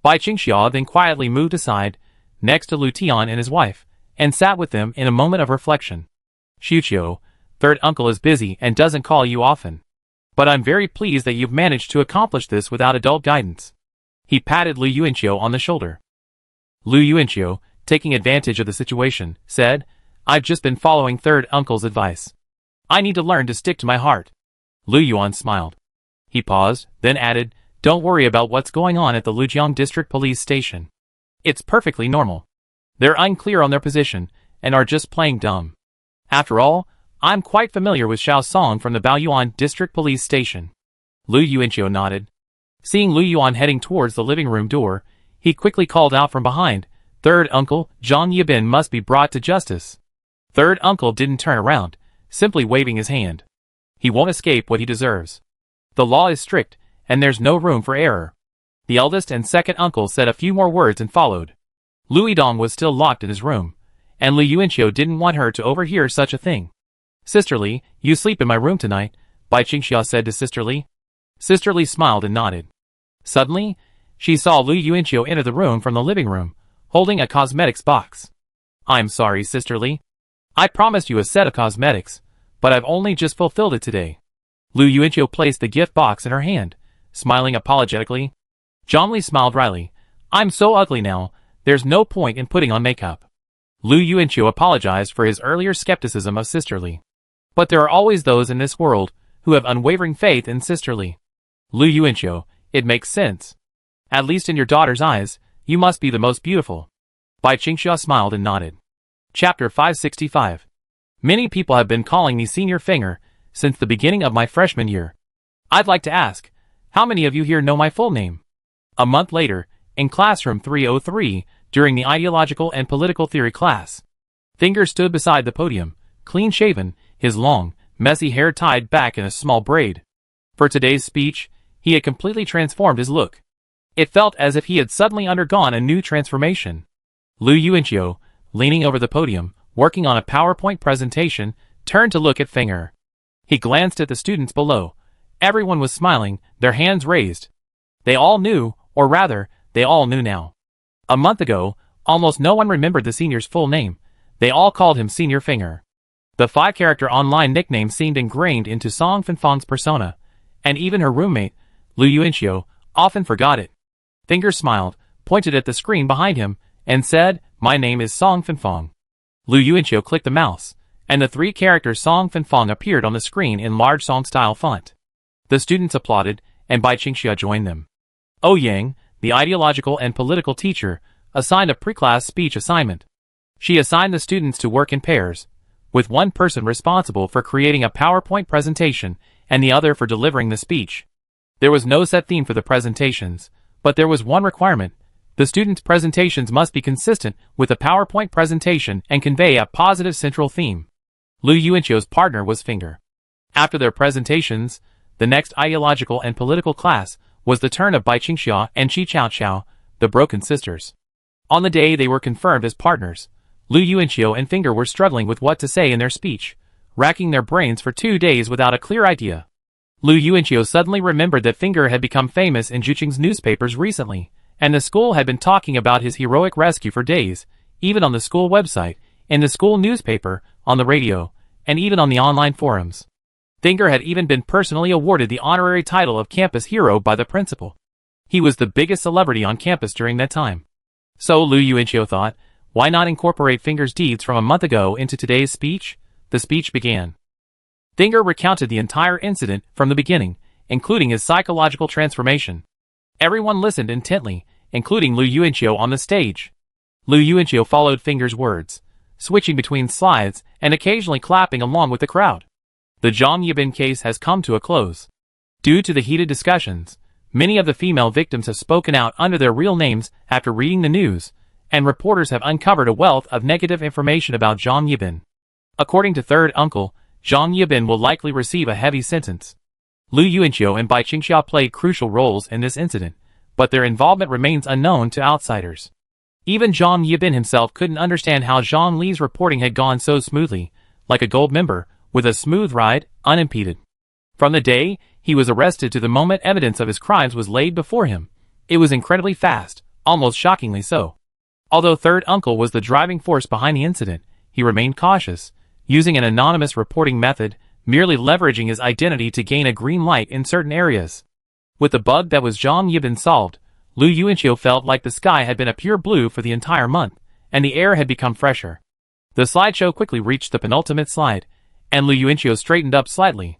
Bai Qingxia then quietly moved aside, next to Lu Tian and his wife, and sat with them in a moment of reflection. Xiuqiu, third uncle is busy and doesn't call you often. But I'm very pleased that you've managed to accomplish this without adult guidance. He patted Lu Yuanqiu on the shoulder. Lu Yuanqiu, taking advantage of the situation, said, I've just been following third uncle's advice. I need to learn to stick to my heart. Lu Yuan smiled. He paused, then added, Don't worry about what's going on at the Lujiang District Police Station. It's perfectly normal. They're unclear on their position, and are just playing dumb. After all, I'm quite familiar with Xiao Song from the Baoyuan District Police Station. Lu Yuanqiu nodded. Seeing Lu Yuan heading towards the living room door, he quickly called out from behind, Third uncle, Zhang Yibin must be brought to justice. Third uncle didn't turn around, simply waving his hand. He won't escape what he deserves. The law is strict, and there's no room for error. The eldest and second uncle said a few more words and followed. Lu Yidong was still locked in his room, and Lu Yuanqiu didn't want her to overhear such a thing. Sister Li, you sleep in my room tonight, Bai Qingxia said to Sister Li. Sister Li smiled and nodded. Suddenly, she saw Lu Yuanqiu enter the room from the living room, holding a cosmetics box. I'm sorry, Sisterly. I promised you a set of cosmetics, but I've only just fulfilled it today. Lu Yuanqiu placed the gift box in her hand, smiling apologetically. Zhongli smiled wryly. I'm so ugly now, there's no point in putting on makeup. Lu Yuanqiu apologized for his earlier skepticism of Sisterly. But there are always those in this world who have unwavering faith in Sisterly. Lu Yuanqiu, it makes sense. At least in your daughter's eyes, you must be the most beautiful. Bai Qingxia smiled and nodded. Chapter 565. Many people have been calling me Senior Finger since the beginning of my freshman year. I'd like to ask, how many of you here know my full name? A month later, in classroom 303, during the ideological and political theory class, Finger stood beside the podium, clean-shaven, his long, messy hair tied back in a small braid. For today's speech, he had completely transformed his look. It felt as if he had suddenly undergone a new transformation. Lu Yuanqiu, leaning over the podium, working on a PowerPoint presentation, turned to look at Finger. He glanced at the students below. Everyone was smiling, their hands raised. They all knew, or rather, they all knew now. A month ago, almost no one remembered the senior's full name. They all called him Senior Finger. The 5-character online nickname seemed ingrained into Song Fanfang's persona, and even her roommate, Lu Yuanqiu, often forgot it. Finger smiled, pointed at the screen behind him, and said, "My name is Song Fanfang." Lu Yuanqiu clicked the mouse, and the 3 characters Song Fanfang appeared on the screen in large Song-style font. The students applauded, and Bai Qingxia joined them. Yang, the ideological and political teacher, assigned a pre-class speech assignment. She assigned the students to work in pairs, with one person responsible for creating a PowerPoint presentation and the other for delivering the speech. There was no set theme for the presentations, but there was one requirement. The students' presentations must be consistent with the PowerPoint presentation and convey a positive central theme. Lu Yuanqiu's partner was Finger. After their presentations, the next ideological and political class was the turn of Bai Qingxia and Qi Chaoqiao, the broken sisters. On the day they were confirmed as partners, Lu Yuanqiu and Finger were struggling with what to say in their speech, racking their brains for 2 days without a clear idea. Lu Yuanqiu suddenly remembered that Finger had become famous in Juqing's newspapers recently, and the school had been talking about his heroic rescue for days, even on the school website, in the school newspaper, on the radio, and even on the online forums. Finger had even been personally awarded the honorary title of campus hero by the principal. He was the biggest celebrity on campus during that time. So Lu Yuanqiu thought, why not incorporate Finger's deeds from a month ago into today's speech? The speech began. Finger recounted the entire incident from the beginning, including his psychological transformation. Everyone listened intently, including Lu Yuanqiu on the stage. Lu Yuanqiu followed Finger's words, switching between slides and occasionally clapping along with the crowd. The Zhang Yibin case has come to a close. Due to the heated discussions, many of the female victims have spoken out under their real names after reading the news, and reporters have uncovered a wealth of negative information about Zhang Yibin. According to third uncle, Zhang Yibin will likely receive a heavy sentence. Lu Yuanqiu and Bai Qingxia played crucial roles in this incident, but their involvement remains unknown to outsiders. Even Zhang Yibin himself couldn't understand how Zhang Li's reporting had gone so smoothly, like a gold member, with a smooth ride, unimpeded. From the day he was arrested to the moment evidence of his crimes was laid before him, it was incredibly fast, almost shockingly so. Although third uncle was the driving force behind the incident, he remained cautious, using an anonymous reporting method, merely leveraging his identity to gain a green light in certain areas. With the bug that was Zhang Yibin solved, Lu Yuanqiu felt like the sky had been a pure blue for the entire month, and the air had become fresher. The slideshow quickly reached the penultimate slide, and Lu Yuanqiu straightened up slightly.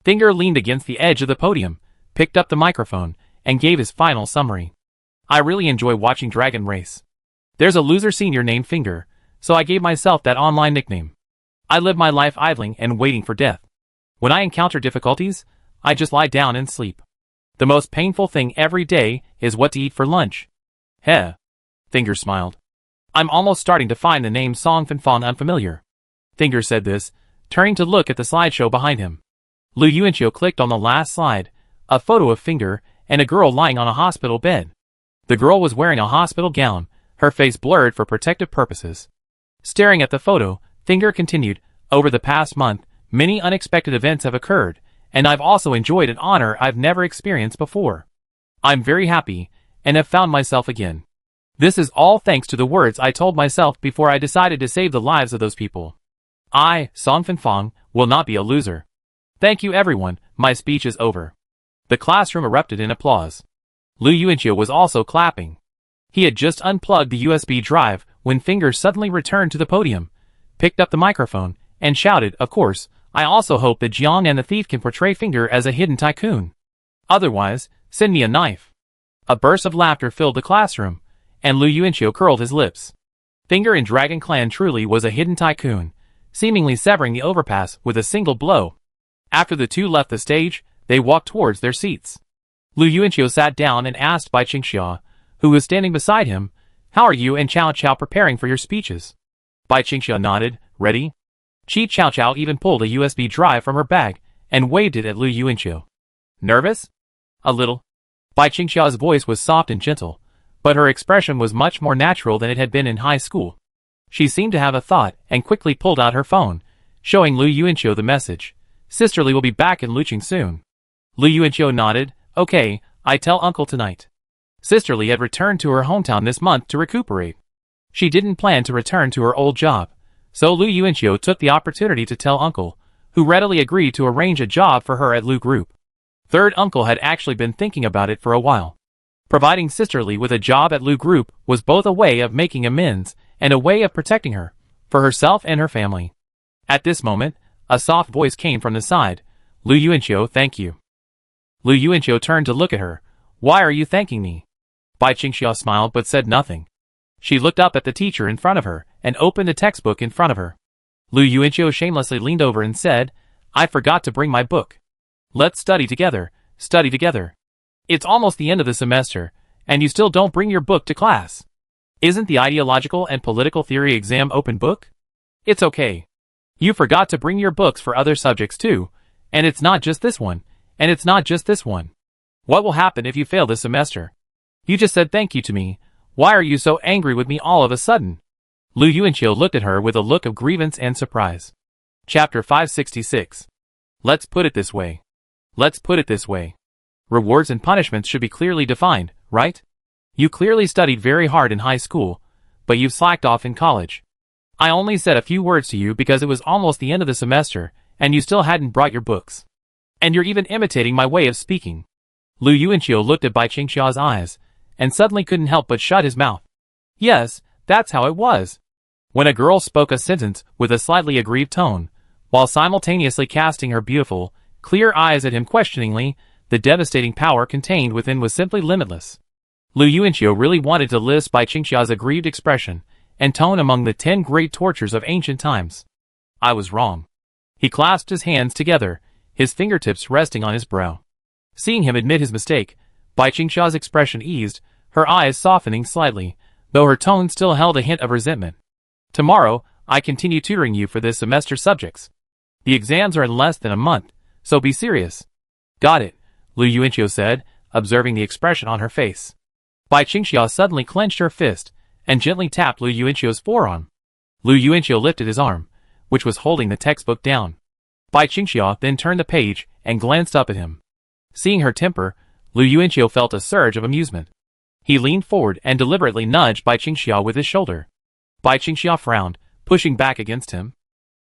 Finger leaned against the edge of the podium, picked up the microphone, and gave his final summary. I really enjoy watching Dragon Race. There's a loser senior named Finger, so I gave myself that online nickname. I live my life idling and waiting for death. When I encounter difficulties, I just lie down and sleep. The most painful thing every day is what to eat for lunch. Heh. Finger smiled. I'm almost starting to find the name Song Fanfang unfamiliar. Finger said this, turning to look at the slideshow behind him. Lu Yuanqiu clicked on the last slide, a photo of Finger and a girl lying on a hospital bed. The girl was wearing a hospital gown, her face blurred for protective purposes. Staring at the photo, Finger continued, over the past month, many unexpected events have occurred, and I've also enjoyed an honor I've never experienced before. I'm very happy, and have found myself again. This is all thanks to the words I told myself before I decided to save the lives of those people. I, Song Fanfang, will not be a loser. Thank you everyone, my speech is over. The classroom erupted in applause. Lu Yuanqiu was also clapping. He had just unplugged the USB drive when Finger suddenly returned to the podium, picked up the microphone, and shouted, of course, I also hope that Jiang and the thief can portray Finger as a hidden tycoon. Otherwise, send me a knife. A burst of laughter filled the classroom, and Lu Yuanqiu curled his lips. Finger in Dragon Clan truly was a hidden tycoon, seemingly severing the overpass with a single blow. After the two left the stage, they walked towards their seats. Lu Yuanqiu sat down and asked Bai Qingxia, who was standing beside him, how are you and Cao Cao preparing for your speeches? Bai Qingxia nodded, ready. Chi Cao Cao even pulled a USB drive from her bag and waved it at Lu Yuanqiu. Nervous? A little. Bai Qingxia's voice was soft and gentle, but her expression was much more natural than it had been in high school. She seemed to have a thought and quickly pulled out her phone, showing Lu Yuanqiu the message. Sisterly will be back in Luqing soon. Lu Yuanqiu nodded, okay, I tell uncle tonight. Sisterly had returned to her hometown this month to recuperate. She didn't plan to return to her old job, so Lu Yuanqiu took the opportunity to tell uncle, who readily agreed to arrange a job for her at Lu Group. Third uncle had actually been thinking about it for a while. Providing Sisterly with a job at Lu Group was both a way of making amends and a way of protecting her, for herself and her family. At this moment, a soft voice came from the side. Lu Yuanqiu, thank you. Lu Yuanqiu turned to look at her. Why are you thanking me? Bai Qingxia smiled but said nothing. She looked up at the teacher in front of her and opened a textbook in front of her. Lu Yuanqiu shamelessly leaned over and said, I forgot to bring my book. Let's study together, study together. It's almost the end of the semester, and you still don't bring your book to class. Isn't the ideological and political theory exam open book? It's okay. You forgot to bring your books for other subjects too, and it's not just this one, and it's not just this one. What will happen if you fail this semester? You just said thank you to me. Why are you so angry with me all of a sudden? Lu Yuanqiu looked at her with a look of grievance and surprise. Chapter 566. Let's put it this way. Let's put it this way. Rewards and punishments should be clearly defined, right? You clearly studied very hard in high school, but you've slacked off in college. I only said a few words to you because it was almost the end of the semester, and you still hadn't brought your books. And you're even imitating my way of speaking. Lu Yuanqiu looked at Bai Qingxia's eyes, and suddenly couldn't help but shut his mouth. Yes, that's how it was. When a girl spoke a sentence with a slightly aggrieved tone, while simultaneously casting her beautiful, clear eyes at him questioningly, the devastating power contained within was simply limitless. Lu Yuanqiu really wanted to list Bai Qingxia's aggrieved expression and tone among the 10 great tortures of ancient times. I was wrong. He clasped his hands together, his fingertips resting on his brow. Seeing him admit his mistake, Bai Qingxia's expression eased, her eyes softening slightly, though her tone still held a hint of resentment. Tomorrow, I continue tutoring you for this semester's subjects. The exams are in less than a month, so be serious. Got it, Lu Yuanqiu said, observing the expression on her face. Bai Qingxia suddenly clenched her fist and gently tapped Lu Yuanqiu's forearm. Lu Yuanqiu lifted his arm, which was holding the textbook down. Bai Qingxia then turned the page and glanced up at him. Seeing her temper, Lu Yuanqiu felt a surge of amusement. He leaned forward and deliberately nudged Bai Qingxia with his shoulder. Bai Qingxia frowned, pushing back against him.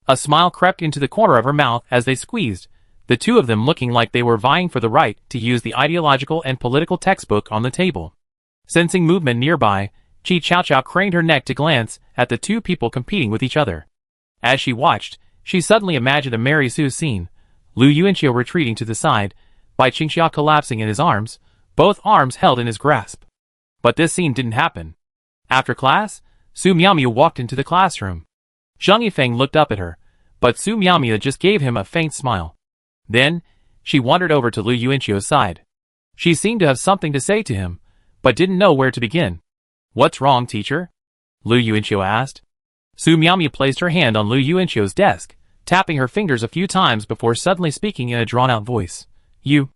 A smile crept into the corner of her mouth as they squeezed, the two of them looking like they were vying for the right to use the ideological and political textbook on the table. Sensing movement nearby, Chi Cao Cao craned her neck to glance at the two people competing with each other. As she watched, she suddenly imagined a Mary Sue scene, Lu Yuanqiu retreating to the side, Bai Qingxia collapsing in his arms, both arms held in his grasp. But this scene didn't happen. After class, Su Miaomia walked into the classroom. Zhang Yifeng looked up at her, but Su Miaomia just gave him a faint smile. Then, she wandered over to Lu Yuanqiu's side. She seemed to have something to say to him, but didn't know where to begin. What's wrong, teacher? Lu Yuanqiu asked. Su Miaomia placed her hand on Lu Yuanqiu's desk, tapping her fingers a few times before suddenly speaking in a drawn-out voice. You.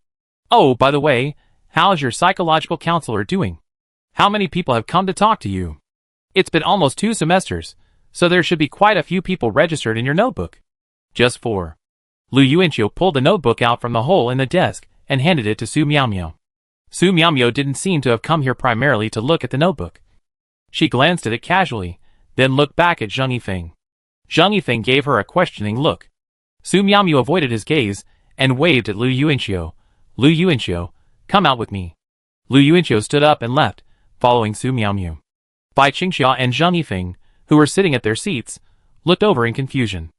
Oh, by the way, how's your psychological counselor doing? How many people have come to talk to you? It's been almost 2 semesters, so there should be quite a few people registered in your notebook. Just 4. Lu Yuanqiu pulled the notebook out from the hole in the desk and handed it to Su Miaomia. Su Miaomia didn't seem to have come here primarily to look at the notebook. She glanced at it casually, then looked back at Zhang Yifeng. Zhang Yifeng gave her a questioning look. Su Miaomiao avoided his gaze and waved at Lu Yuanqiu. Lu Yuanqiu, come out with me. Lu Yuanqiu stood up and left, following Su Miaomiao. Bai Qingxia and Zhang Yifeng, who were sitting at their seats, looked over in confusion.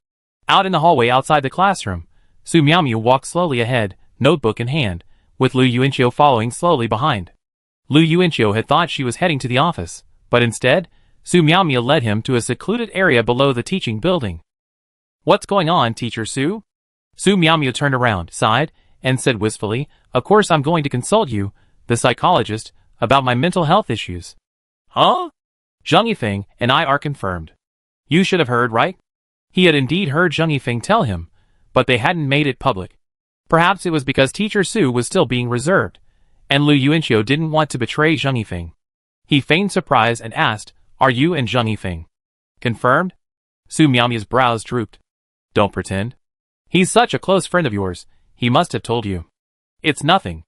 Out in the hallway outside the classroom, Su Miaomiao walked slowly ahead, notebook in hand, with Lu Yuanqiu following slowly behind. Lu Yuanqiu had thought she was heading to the office, but instead, Su Miaomiao led him to a secluded area below the teaching building. What's going on, Teacher Su? Su Miaomiao turned around, sighed, and said wistfully, Of course I'm going to consult you, the psychologist, about my mental health issues. Huh? Zhang Yifeng and I are confirmed. You should have heard, right? He had indeed heard Zhang Yifeng tell him, but they hadn't made it public. Perhaps it was because Teacher Su was still being reserved, and Lu Yuanqiu didn't want to betray Zhang Yifeng. He feigned surprise and asked, Are you and Zhang Yifeng confirmed? Su Miaomiao's brows drooped. Don't pretend. He's such a close friend of yours, he must have told you. It's nothing.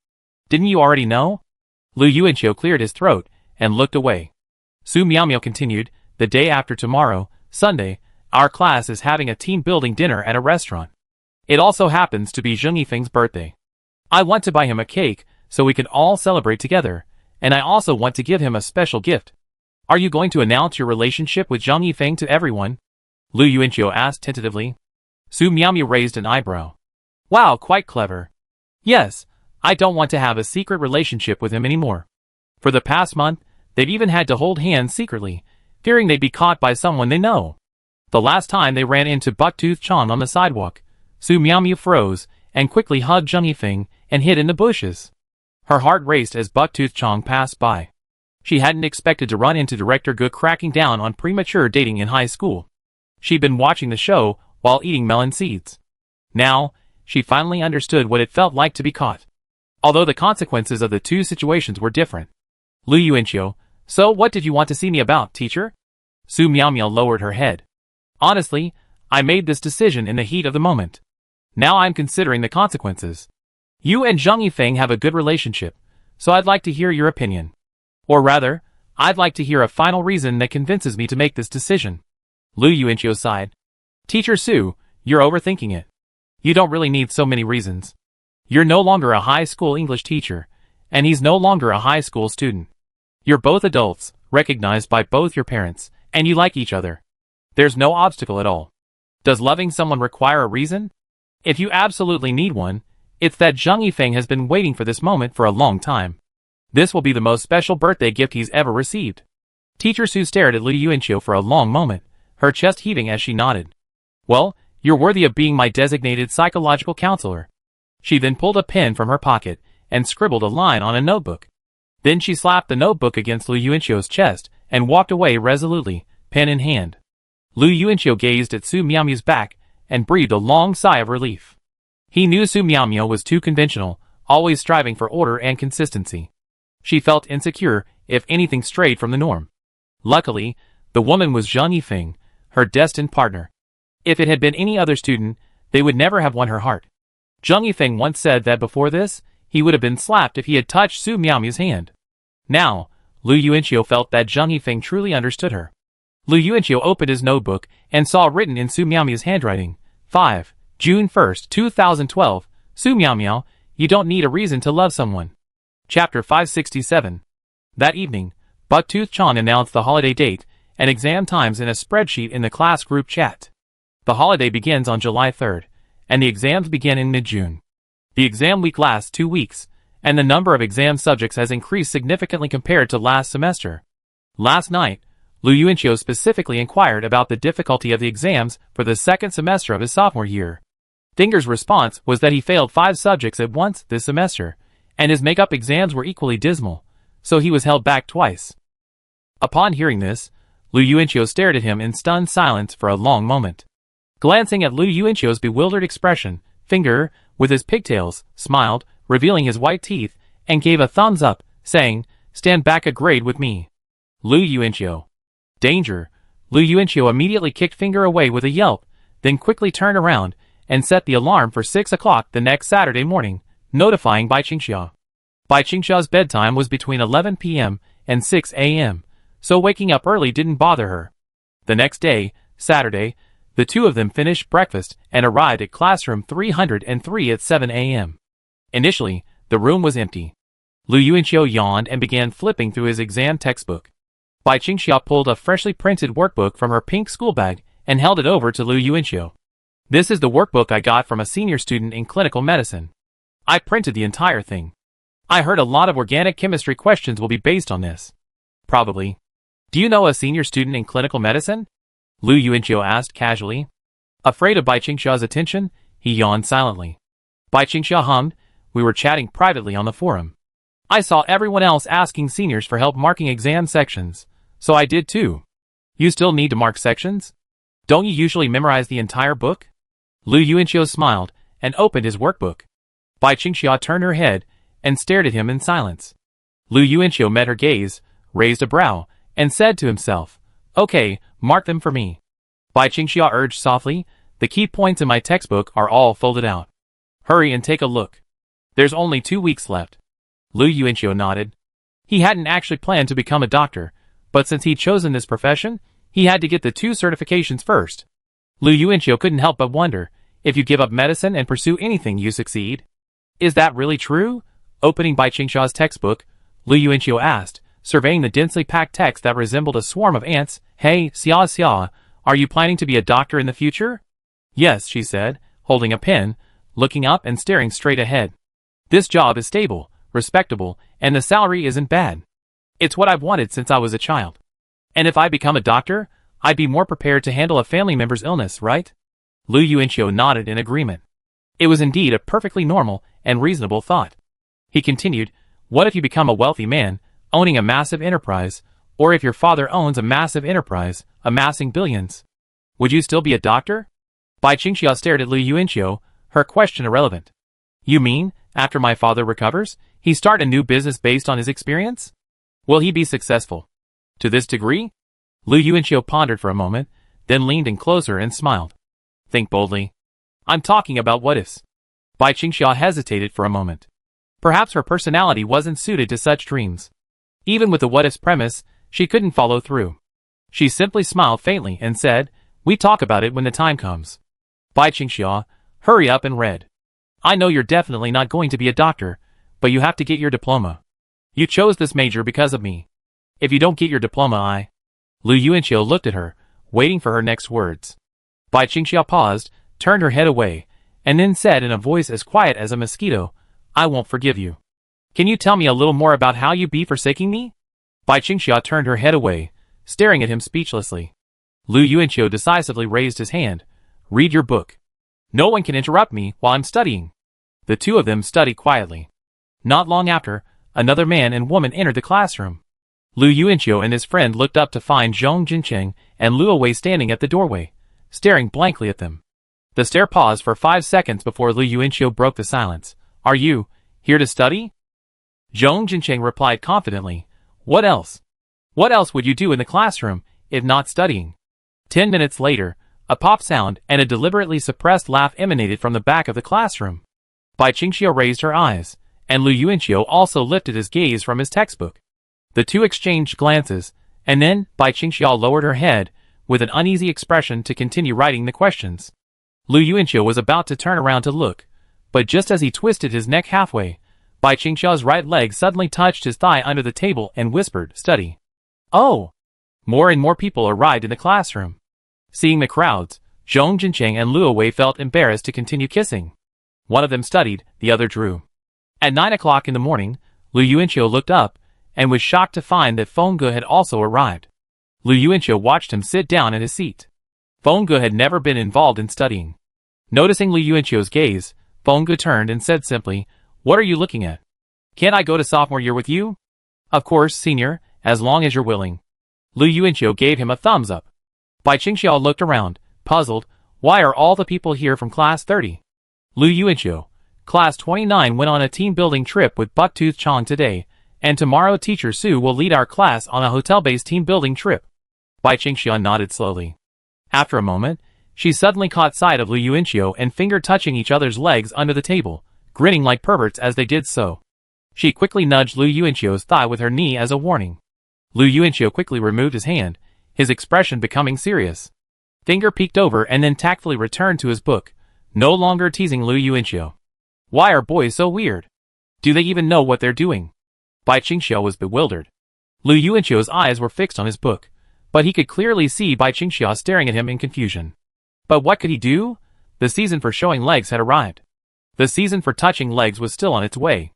Didn't you already know? Lu Yuanqiu cleared his throat and looked away. Su Miaomiao continued, The day after tomorrow, Sunday, our class is having a team-building dinner at a restaurant. It also happens to be Zhang Yifeng's birthday. I want to buy him a cake so we can all celebrate together, and I also want to give him a special gift. Are you going to announce your relationship with Zhang Yifeng to everyone? Lu Yuanqiu asked tentatively. Su Miaomiao raised an eyebrow. Wow, quite clever. Yes, I don't want to have a secret relationship with him anymore. For the past month, they've even had to hold hands secretly, fearing they'd be caught by someone they know. The last time they ran into Bucktooth Chong on the sidewalk, Su Miaomiao froze and quickly hugged Zhang Yifeng and hid in the bushes. Her heart raced as Bucktooth Chong passed by. She hadn't expected to run into Director Gu cracking down on premature dating in high school. She'd been watching the show while eating melon seeds. Now, she finally understood what it felt like to be caught. Although the consequences of the two situations were different. Lu Yuanqiu, so what did you want to see me about, teacher? Su Miaomiao lowered her head. Honestly, I made this decision in the heat of the moment. Now I'm considering the consequences. You and Zhang Yifeng have a good relationship, so I'd like to hear your opinion. Or rather, I'd like to hear a final reason that convinces me to make this decision. Lu Yuanqiu sighed. Teacher Su, you're overthinking it. You don't really need so many reasons. You're no longer a high school English teacher, and he's no longer a high school student. You're both adults, recognized by both your parents, and you like each other. There's no obstacle at all. Does loving someone require a reason? If you absolutely need one, it's that Zhang Yifeng has been waiting for this moment for a long time. This will be the most special birthday gift he's ever received. Teacher Su stared at Lu Yuanqiu for a long moment, her chest heaving as she nodded. Well, you're worthy of being my designated psychological counselor. She then pulled a pen from her pocket and scribbled a line on a notebook. Then she slapped the notebook against Lu Yuanqiu's chest and walked away resolutely, pen in hand. Lu Yuanqiu gazed at Su Miaomiao's back and breathed a long sigh of relief. He knew Su Miaomiao was too conventional, always striving for order and consistency. She felt insecure if anything strayed from the norm. Luckily, the woman was Zhang Yifeng, her destined partner. If it had been any other student, they would never have won her heart. Zhang Yifeng once said that before this, he would have been slapped if he had touched Su Miaomiao's hand. Now, Lu Yuanqiu felt that Zhang Yifeng truly understood her. Lu Yuanqiu opened his notebook and saw written in Su Miaomiao's handwriting, 5, June 1st, 2012, Su Miaomiao, you don't need a reason to love someone. Chapter 567. That evening, Bucktooth Chong announced the holiday date and exam times in a spreadsheet in the class group chat. The holiday begins on July 3rd, and the exams begin in mid-June. The exam week lasts 2 weeks, and the number of exam subjects has increased significantly compared to last semester. Last night, Lu Yuanqiu specifically inquired about the difficulty of the exams for the second semester of his sophomore year. Finger's response was that he failed 5 subjects at once this semester, and his makeup exams were equally dismal, so he was held back twice. Upon hearing this, Lu Yuanqiu stared at him in stunned silence for a long moment. Glancing at Lu Yuanqiu's bewildered expression, Finger, with his pigtails, smiled, revealing his white teeth, and gave a thumbs up, saying, Stand back a grade with me. Lu Yuanqiu. Danger. Lu Yuanqiu immediately kicked Finger away with a yelp, then quickly turned around and set the alarm for 6 o'clock the next Saturday morning, notifying Bai Qingxia. Bai Qingxia's bedtime was between 11 p.m. and 6 a.m., so waking up early didn't bother her. The next day, Saturday, the two of them finished breakfast and arrived at classroom 303 at 7 a.m. Initially, the room was empty. Lu Yuanxiu yawned and began flipping through his exam textbook. Bai Qingxia pulled a freshly printed workbook from her pink school bag and held it over to Lu Yuanxiu. This is the workbook I got from a senior student in clinical medicine. I printed the entire thing. I heard a lot of organic chemistry questions will be based on this. Probably. Do you know a senior student in clinical medicine? Lu Yuanxiu asked casually. Afraid of Bai Qingxia's attention, he yawned silently. Bai Qingxia hummed. We were chatting privately on the forum. I saw everyone else asking seniors for help marking exam sections, so I did too. You still need to mark sections? Don't you usually memorize the entire book? Lu Yuanxiu smiled and opened his workbook. Bai Qingxia turned her head and stared at him in silence. Lu Yuanxiu met her gaze, raised a brow, and said to himself, Okay, mark them for me. Bai Qingxia urged softly, The key points in my textbook are all folded out. Hurry and take a look. There's only 2 weeks left. Lu Yuanxiu nodded. He hadn't actually planned to become a doctor, but since he'd chosen this profession, he had to get the 2 certifications first. Lu Yuanxiu couldn't help but wonder, if you give up medicine and pursue anything you succeed. Is that really true? Opening Bai Qingxia's textbook, Lu Yuanxiu asked, surveying the densely packed text that resembled a swarm of ants. Hey, Xia, are you planning to be a doctor in the future? Yes, she said, holding a pen, looking up and staring straight ahead. This job is stable, respectable, and the salary isn't bad. It's what I've wanted since I was a child. And if I become a doctor, I'd be more prepared to handle a family member's illness, right? Lu Yuanxiu nodded in agreement. It was indeed a perfectly normal and reasonable thought. He continued, What if you become a wealthy man, owning a massive enterprise, or if your father owns a massive enterprise, amassing billions? Would you still be a doctor? Bai Qingxia stared at Lu Yuanxiu, her question irrelevant. You mean, after my father recovers, he start a new business based on his experience? Will he be successful? To this degree? Lu Yuanxiu pondered for a moment, then leaned in closer and smiled. Think boldly. I'm talking about what-ifs. Bai Qingxia hesitated for a moment. Perhaps her personality wasn't suited to such dreams. Even with the what-ifs premise, she couldn't follow through. She simply smiled faintly and said, We talk about it when the time comes. Bai Qingxia, hurry up and read. I know you're definitely not going to be a doctor, but you have to get your diploma. You chose this major because of me. If you don't get your diploma, Lu Yuanxiu looked at her, waiting for her next words. Bai Qingxia paused, turned her head away, and then said in a voice as quiet as a mosquito, I won't forgive you. Can you tell me a little more about how you be forsaking me? Bai Qingxia turned her head away, staring at him speechlessly. Lu Yuanxiu decisively raised his hand. Read your book. No one can interrupt me while I'm studying. The two of them studied quietly. Not long after, another man and woman entered the classroom. Lu Yuanxiu and his friend looked up to find Zhong Jincheng and Luo Wei standing at the doorway, staring blankly at them. The stare paused for 5 seconds before Lu Yuanxiu broke the silence. Are you here to study? Zhong Jincheng replied confidently. What else? What else would you do in the classroom, if not studying? 10 minutes later, a pop sound and a deliberately suppressed laugh emanated from the back of the classroom. Bai Qingxia raised her eyes, and Lu Yuanxiu also lifted his gaze from his textbook. The two exchanged glances, and then Bai Qingxia lowered her head, with an uneasy expression to continue writing the questions. Lu Yuanxiu was about to turn around to look, but just as he twisted his neck halfway, Bai Qingxia's right leg suddenly touched his thigh under the table and whispered, Study. Oh! More and more people arrived in the classroom. Seeing the crowds, Zhong Jincheng and Luo Wei felt embarrassed to continue kissing. One of them studied, the other drew. At 9 o'clock in the morning, Lu Yuanxiu looked up, and was shocked to find that Feng Ge had also arrived. Lu Yuanxiu watched him sit down at his seat. Feng Ge had never been involved in studying. Noticing Lu Yuanxiu's gaze, Feng Ge turned and said simply, What are you looking at? Can't I go to sophomore year with you? Of course, senior, as long as you're willing. Lu Yuanxiu gave him a thumbs up. Bai Qingxia looked around, puzzled. Why are all the people here from class 30? Lu Yuanxiu, class 29 went on a team-building trip with Bucktooth Chong today, and tomorrow teacher Su will lead our class on a hotel-based team-building trip. Bai Qingxia nodded slowly. After a moment, she suddenly caught sight of Lu Yuanxiu and fingered touching each other's legs under the table, grinning like perverts as they did so. She quickly nudged Lu Yuanxiu's thigh with her knee as a warning. Lu Yuanqiu quickly removed his hand, his expression becoming serious. Finger peeked over and then tactfully returned to his book, no longer teasing Lu Yuanqiu. Why are boys so weird? Do they even know what they're doing? Bai Qingxiu was bewildered. Lu Yuanqiu's eyes were fixed on his book, but he could clearly see Bai Qingxiu staring at him in confusion. But what could he do? The season for showing legs had arrived. The season for touching legs was still on its way.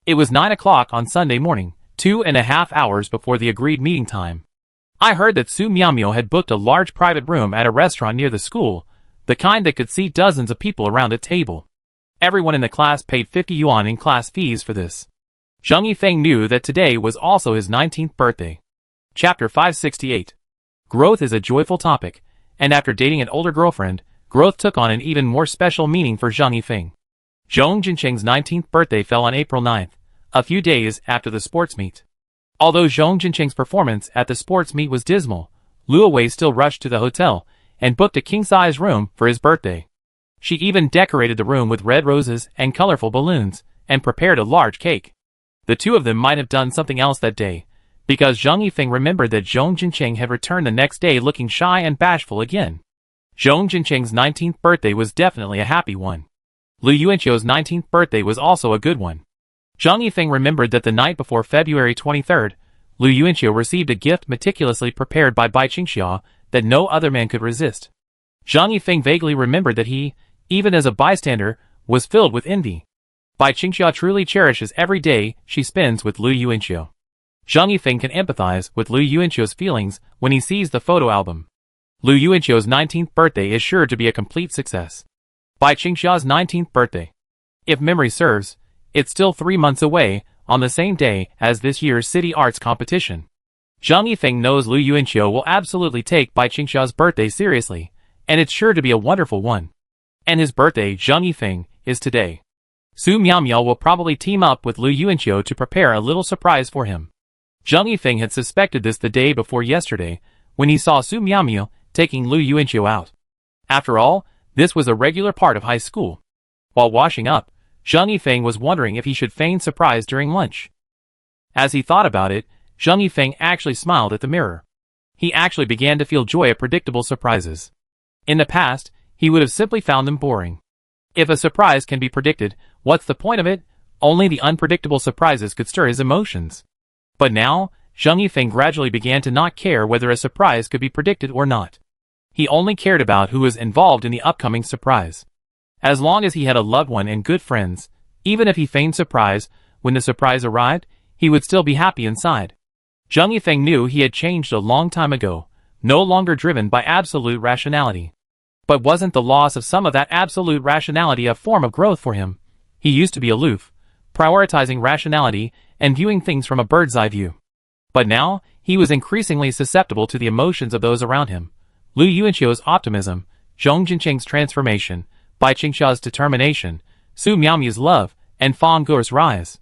It was 9 o'clock on Sunday morning, 2.5 hours before the agreed meeting time. I heard that Su Miaomio had booked a large private room at a restaurant near the school, the kind that could seat dozens of people around a table. Everyone in the class paid 50 yuan in class fees for this. Zheng Yifeng knew that today was also his 19th birthday. Chapter 568. Growth is a joyful topic, and after dating an older girlfriend, growth took on an even more special meaning for Zheng Yifeng. Zhong Jincheng's 19th birthday fell on April 9th, a few days after the sports meet. Although Zhong Jincheng's performance at the sports meet was dismal, Luo Wei still rushed to the hotel and booked a king-size room for his birthday. She even decorated the room with red roses and colorful balloons, and prepared a large cake. The two of them might have done something else that day, because Zheng Yifeng remembered that Zhong Jincheng had returned the next day looking shy and bashful again. Zhong Jincheng's 19th birthday was definitely a happy one. Lu Yuanqiu's 19th birthday was also a good one. Zheng Yifeng remembered that the night before February 23rd, Lu Yuanqiu received a gift meticulously prepared by Bai Qingxiu that no other man could resist. Zheng Yifeng vaguely remembered that he, even as a bystander, was filled with envy. Bai Qingxiu truly cherishes every day she spends with Lu Yuanqiu. Zheng Yifeng can empathize with Lu Yuanqiu's feelings when he sees the photo album. Lu Yuanqiu's 19th birthday is sure to be a complete success. Bai Qingxiu's 19th birthday. If memory serves, it's still 3 months away, on the same day as this year's City Arts competition. Zheng Yifeng knows Lu Yuanqiu will absolutely take Bai Qingxiu's birthday seriously, and it's sure to be a wonderful one. And his birthday, Zheng Yifeng, is today. Su Miaomio will probably team up with Lu Yuanqiu to prepare a little surprise for him. Zheng Yifeng had suspected this the day before yesterday, when he saw Su Miaomio taking Lu Yuanqiu out. After all, this was a regular part of high school. While washing up, Zheng Yifeng was wondering if he should feign surprise during lunch. As he thought about it, Zheng Yifeng actually smiled at the mirror. He actually began to feel joy at predictable surprises. In the past, he would have simply found them boring. If a surprise can be predicted, what's the point of it? Only the unpredictable surprises could stir his emotions. But now, Zheng Yifeng gradually began to not care whether a surprise could be predicted or not. He only cared about who was involved in the upcoming surprise. As long as he had a loved one and good friends, even if he feigned surprise, when the surprise arrived, he would still be happy inside. Zheng Yifeng knew he had changed a long time ago, no longer driven by absolute rationality. But wasn't the loss of some of that absolute rationality a form of growth for him? He used to be aloof, prioritizing rationality and viewing things from a bird's-eye view. But now, he was increasingly susceptible to the emotions of those around him. Lu Yuanqiu's optimism, Zhong Jincheng's transformation, Bai Qingxiu's determination, Su Miaomio's love, and Fang Guo's rise.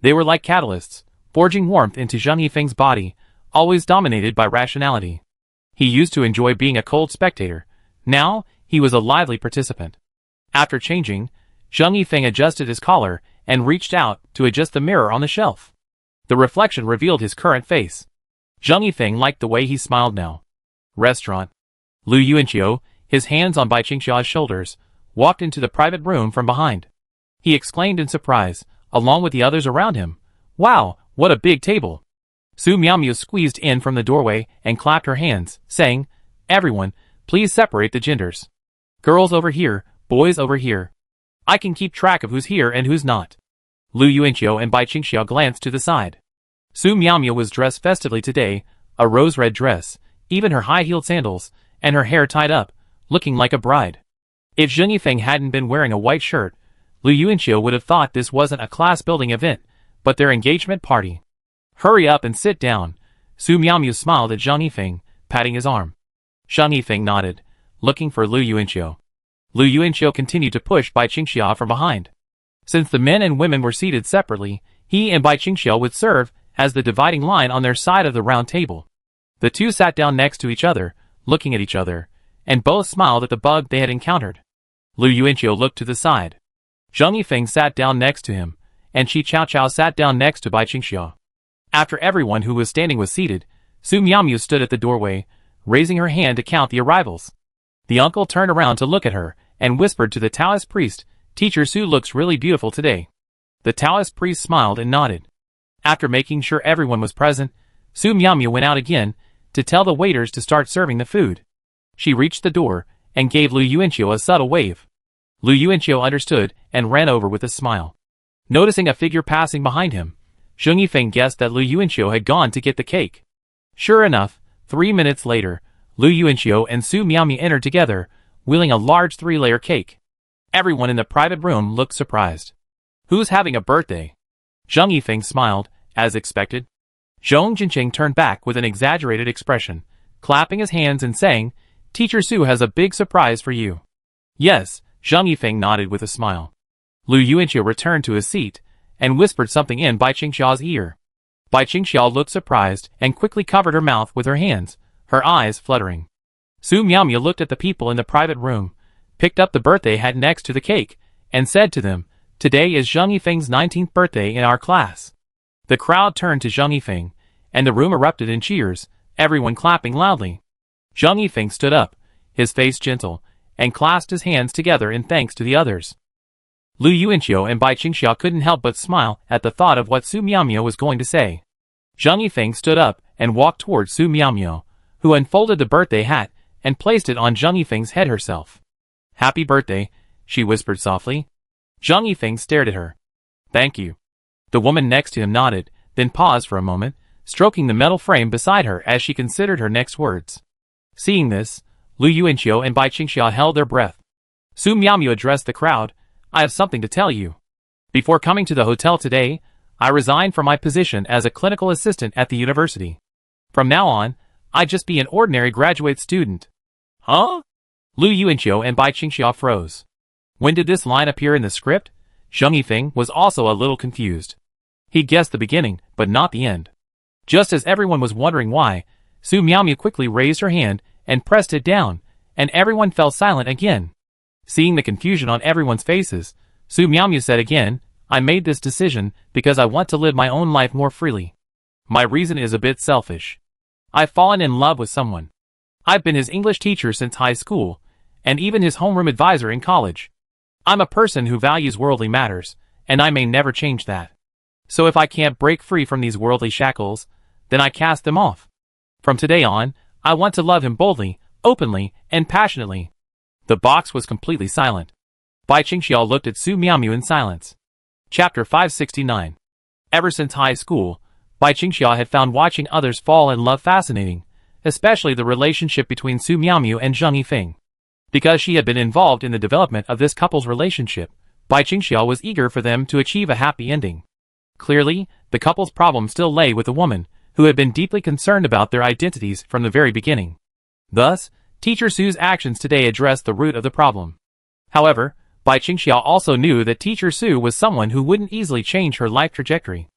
They were like catalysts, forging warmth into Zheng Yifeng's body, always dominated by rationality. He used to enjoy being a cold spectator. Now, he was a lively participant. After changing, Zheng Yifeng adjusted his collar and reached out to adjust the mirror on the shelf. The reflection revealed his current face. Zheng Yifeng liked the way he smiled now. Restaurant. Lu Yuanqiu, his hands on Bai Qingxiu's shoulders, walked into the private room from behind. He exclaimed in surprise, along with the others around him, "Wow, what a big table!" Su Miaomio squeezed in from the doorway and clapped her hands, saying, "Everyone, please separate the genders. Girls over here, boys over here. I can keep track of who's here and who's not." Lu Yuanqiu and Bai Qingxiu glanced to the side. Su Miaomio was dressed festively today, a rose-red dress, even her high-heeled sandals, and her hair tied up, looking like a bride. If Zheng Yifeng hadn't been wearing a white shirt, Lu Yuanqiu would have thought this wasn't a class-building event, but their engagement party. "Hurry up and sit down." Su Miaomio smiled at Zheng Yifeng, patting his arm. Zheng Yifeng nodded, looking for Lu Yuanqiu. Lu Yuanqiu continued to push Bai Qingxiu from behind. Since the men and women were seated separately, he and Bai Qingxiu would serve as the dividing line on their side of the round table. The two sat down next to each other, looking at each other, and both smiled at the bug they had encountered. Lu Yuanqiu looked to the side. Zheng Yifeng sat down next to him, and Qi Chaoqiao sat down next to Bai Qingxiu. After everyone who was standing was seated, Su Miaomiu stood at the doorway, raising her hand to count the arrivals. The uncle turned around to look at her, and whispered to the Taoist priest, "Teacher Su looks really beautiful today." The Taoist priest smiled and nodded. After making sure everyone was present, Su Miaomiu went out again, to tell the waiters to start serving the food. She reached the door, and gave Lu Yuanqiu a subtle wave. Lu Yuanqiu understood, and ran over with a smile. Noticing a figure passing behind him, Zheng Yifeng guessed that Lu Yuanqiu had gone to get the cake. Sure enough, 3 minutes later, Lu Yuanqiu and Su Miaomiu entered together, wheeling a large 3-layer cake. Everyone in the private room looked surprised. "Who's having a birthday?" Zheng Yifeng smiled, as expected. Zhong Jinqing turned back with an exaggerated expression, clapping his hands and saying, "Teacher Su has a big surprise for you." "Yes," Zheng Yifeng nodded with a smile. Lu Yuanqiu returned to his seat, and whispered something in Bai Qingxiao's ear. Bai Qingxiao looked surprised, and quickly covered her mouth with her hands, her eyes fluttering. Su Miaomiu looked at the people in the private room, picked up the birthday hat next to the cake, and said to them, "Today is Zheng Yifeng's 19th birthday in our class." The crowd turned to Zheng Yifeng, and the room erupted in cheers, everyone clapping loudly. Zheng Yifeng stood up, his face gentle, and clasped his hands together in thanks to the others. Lu Yuanqiu and Bai Qingxiao couldn't help but smile at the thought of what Su Miaomiu was going to say. Zheng Yifeng stood up and walked towards Su Miaomiu, who unfolded the birthday hat and placed it on Zheng Yifeng's head herself. "Happy birthday," she whispered softly. Zheng Yifeng stared at her. "Thank you." The woman next to him nodded, then paused for a moment, stroking the metal frame beside her as she considered her next words. Seeing this, Lu Yuanqiu and Bai Qingxiao held their breath. Su Miaomiu addressed the crowd, "I have something to tell you. Before coming to the hotel today, I resigned from my position as a clinical assistant at the university. From now on, I'd just be an ordinary graduate student." "Huh?" Lu Yuanqiu and Bai Qingxiao froze. When did this line appear in the script? Zheng Yifeng was also a little confused. He guessed the beginning, but not the end. Just as everyone was wondering why, Su Miaomiu quickly raised her hand and pressed it down, and everyone fell silent again. Seeing the confusion on everyone's faces, Su Miaomiu said again, "I made this decision because I want to live my own life more freely. My reason is a bit selfish. I've fallen in love with someone. I've been his English teacher since high school, and even his homeroom advisor in college. I'm a person who values worldly matters, and I may never change that. So if I can't break free from these worldly shackles, then I cast them off. From today on, I want to love him boldly, openly, and passionately." The box was completely silent. Bai Qingxiao looked at Su Miaomiu in silence. Chapter 569. Ever since high school, Bai Qingxiao had found watching others fall in love fascinating, especially the relationship between Su Miaomiu and Zheng Yifeng. Because she had been involved in the development of this couple's relationship, Bai Qingxiao was eager for them to achieve a happy ending. Clearly, the couple's problem still lay with the woman, who had been deeply concerned about their identities from the very beginning. Thus, Teacher Su's actions today addressed the root of the problem. However, Bai Qingxiao also knew that Teacher Su was someone who wouldn't easily change her life trajectory.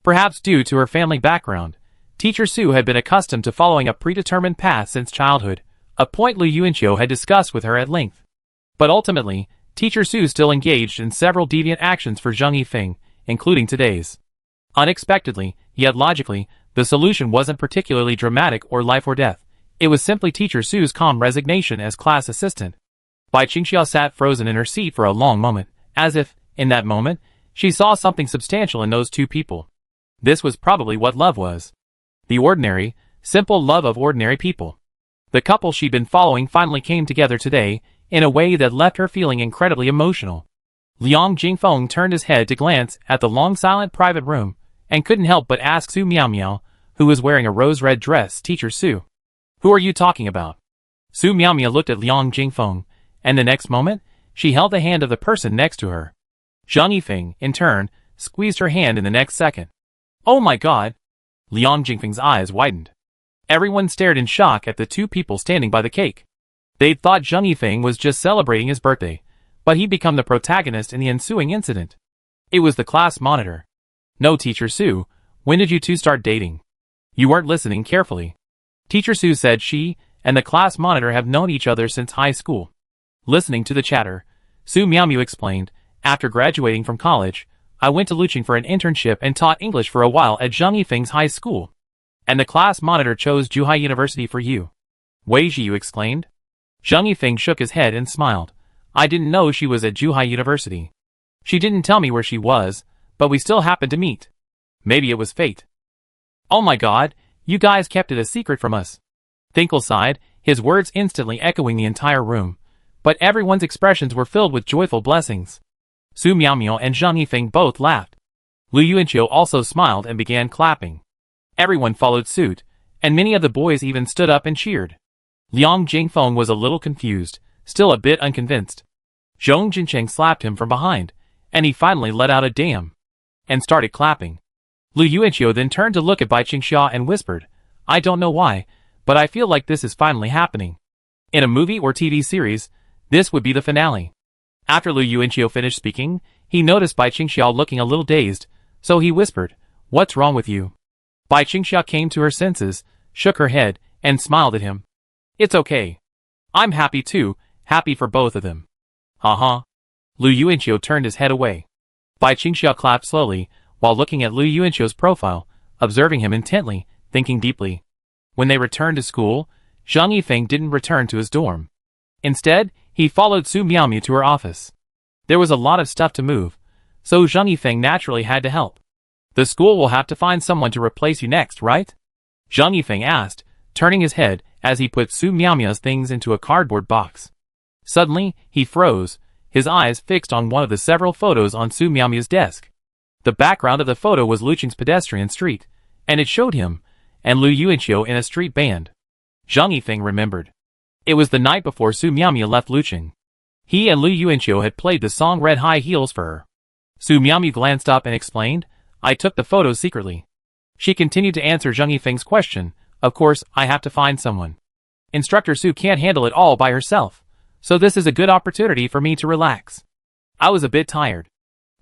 Perhaps due to her family background, Teacher Su had been accustomed to following a predetermined path since childhood, a point Lu Yuanqiu had discussed with her at length. But ultimately, Teacher Su still engaged in several deviant actions for Zheng Yifeng, including today's. Unexpectedly, yet logically, the solution wasn't particularly dramatic or life or death. It was simply Teacher Su's calm resignation as class assistant. Bai Qingxiao sat frozen in her seat for a long moment, as if, in that moment, she saw something substantial in those two people. This was probably what love was. The ordinary, simple love of ordinary people. The couple she'd been following finally came together today, in a way that left her feeling incredibly emotional. Liang Jingfeng turned his head to glance at the long silent private room, and couldn't help but ask Su Miaomiu, who was wearing a rose-red dress, "Teacher Su, who are you talking about?" Su Miaomiu looked at Liang Jingfeng, and the next moment, she held the hand of the person next to her. Zheng Yifeng, in turn, squeezed her hand in the next second. "Oh my god!" Liang Jingfeng's eyes widened. Everyone stared in shock at the two people standing by the cake. They'd thought Zheng Yifeng was just celebrating his birthday, but he'd become the protagonist in the ensuing incident. It was the class monitor. "No, Teacher Su, when did you two start dating? You weren't listening carefully." Teacher Su said she and the class monitor have known each other since high school. Listening to the chatter, Su Miaomiu explained, "After graduating from college, I went to Luching for an internship and taught English for a while at Zhang Yifeng's high school. And the class monitor chose Zhuhai University for you. Wei Jiu exclaimed. Zhang Yifeng shook his head and smiled. I didn't know she was at Zhuhai University. She didn't tell me where she was, but we still happened to meet. Maybe it was fate. Oh my god, you guys kept it a secret from us. Finkel sighed, his words instantly echoing the entire room. But everyone's expressions were filled with joyful blessings. Su Miaomiao and Zhang Yifeng both laughed. Lu Yuanqiu also smiled and began clapping. Everyone followed suit, and many of the boys even stood up and cheered. Liang Jingfeng was a little confused, still a bit unconvinced. Zhong Jincheng slapped him from behind, and he finally let out a damn, and started clapping. Lu Yuanqiu then turned to look at Bai Qingxia and whispered, I don't know why, but I feel like this is finally happening. In a movie or TV series, this would be the finale. After Lu Yuanqiu finished speaking, he noticed Bai Qingxia looking a little dazed, so he whispered, What's wrong with you? Bai Qingxia came to her senses, shook her head, and smiled at him. It's okay. I'm happy too, happy for both of them. Haha. Lu Yuanqiu turned his head away. Bai Qingxia clapped slowly, while looking at Lu Yuanqiu's profile, observing him intently, thinking deeply. When they returned to school, Zhang Yifeng didn't return to his dorm. Instead, he followed Su Miaomiao to her office. There was a lot of stuff to move, so Zhang Yifeng naturally had to help. The school will have to find someone to replace you next, right? Zhang Yifeng asked, turning his head as he put Su Miaomiao's things into a cardboard box. Suddenly, he froze, his eyes fixed on one of the several photos on Su Miaomiao's desk. The background of the photo was Luching's pedestrian street, and it showed him, and Lu Yuanqiu in a street band. Zhang Yifeng remembered. It was the night before Su Miaomiao left Luching. He and Lu Yuanqiu had played the song Red High Heels for her. Su Miaomiao glanced up and explained, I took the photos secretly. She continued to answer Zhang Yifeng's question, of course, I have to find someone. Instructor Su can't handle it all by herself, so this is a good opportunity for me to relax. I was a bit tired.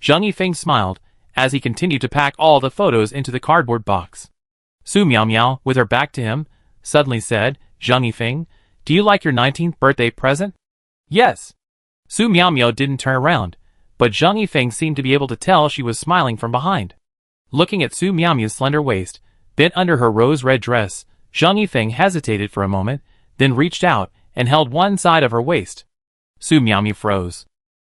Zhang Yifeng smiled, as he continued to pack all the photos into the cardboard box. Su Miaomiao, with her back to him, suddenly said, Zhang Yifeng, do you like your 19th birthday present? Yes. Su Miaomiao didn't turn around, but Zhang Yifeng seemed to be able to tell she was smiling from behind. Looking at Su Miaomiao's slender waist, bent under her rose-red dress, Zhang Yifeng hesitated for a moment, then reached out and held one side of her waist. Su Miaomiao froze.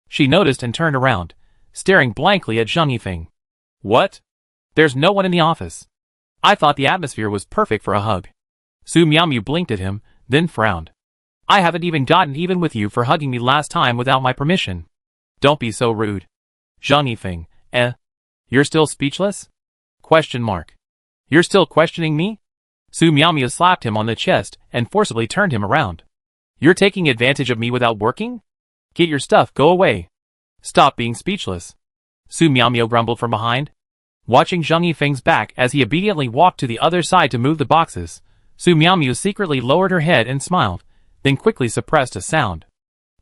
She noticed and turned around, staring blankly at Zhang Yifeng. What? There's no one in the office. I thought the atmosphere was perfect for a hug. Su Miaomiao blinked at him, then frowned. I haven't even gotten even with you for hugging me last time without my permission. Don't be so rude. Zhang Yifeng, You're still speechless? Question mark. You're still questioning me? Su Miaomiao slapped him on the chest and forcibly turned him around. You're taking advantage of me without working? Get your stuff, go away. Stop being speechless. Su Miaomiao grumbled from behind. Watching Zhang Yifeng's back as he obediently walked to the other side to move the boxes, Su Miaomiao secretly lowered her head and smiled, then quickly suppressed a sound.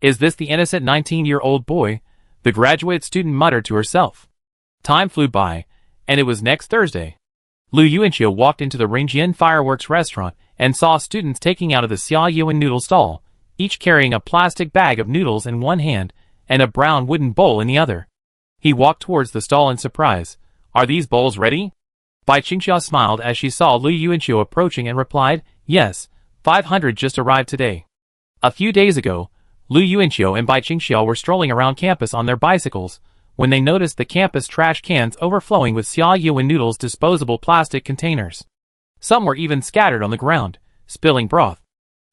Is this the innocent 19-year-old boy? The graduate student muttered to herself. Time flew by, and it was next Thursday. Lu Yuanqiu walked into the Ringjian fireworks restaurant and saw students taking out of the Xia Yuan noodle stall, each carrying a plastic bag of noodles in one hand and a brown wooden bowl in the other. He walked towards the stall in surprise. Are these bowls ready? Bai Qingxia smiled as she saw Lu Yuanqiu approaching and replied, Yes, 500 just arrived today. A few days ago, Lu Yuanqiu and Bai Qingxia were strolling around campus on their bicycles when they noticed the campus trash cans overflowing with Xia Yuan noodles disposable plastic containers. Some were even scattered on the ground, spilling broth.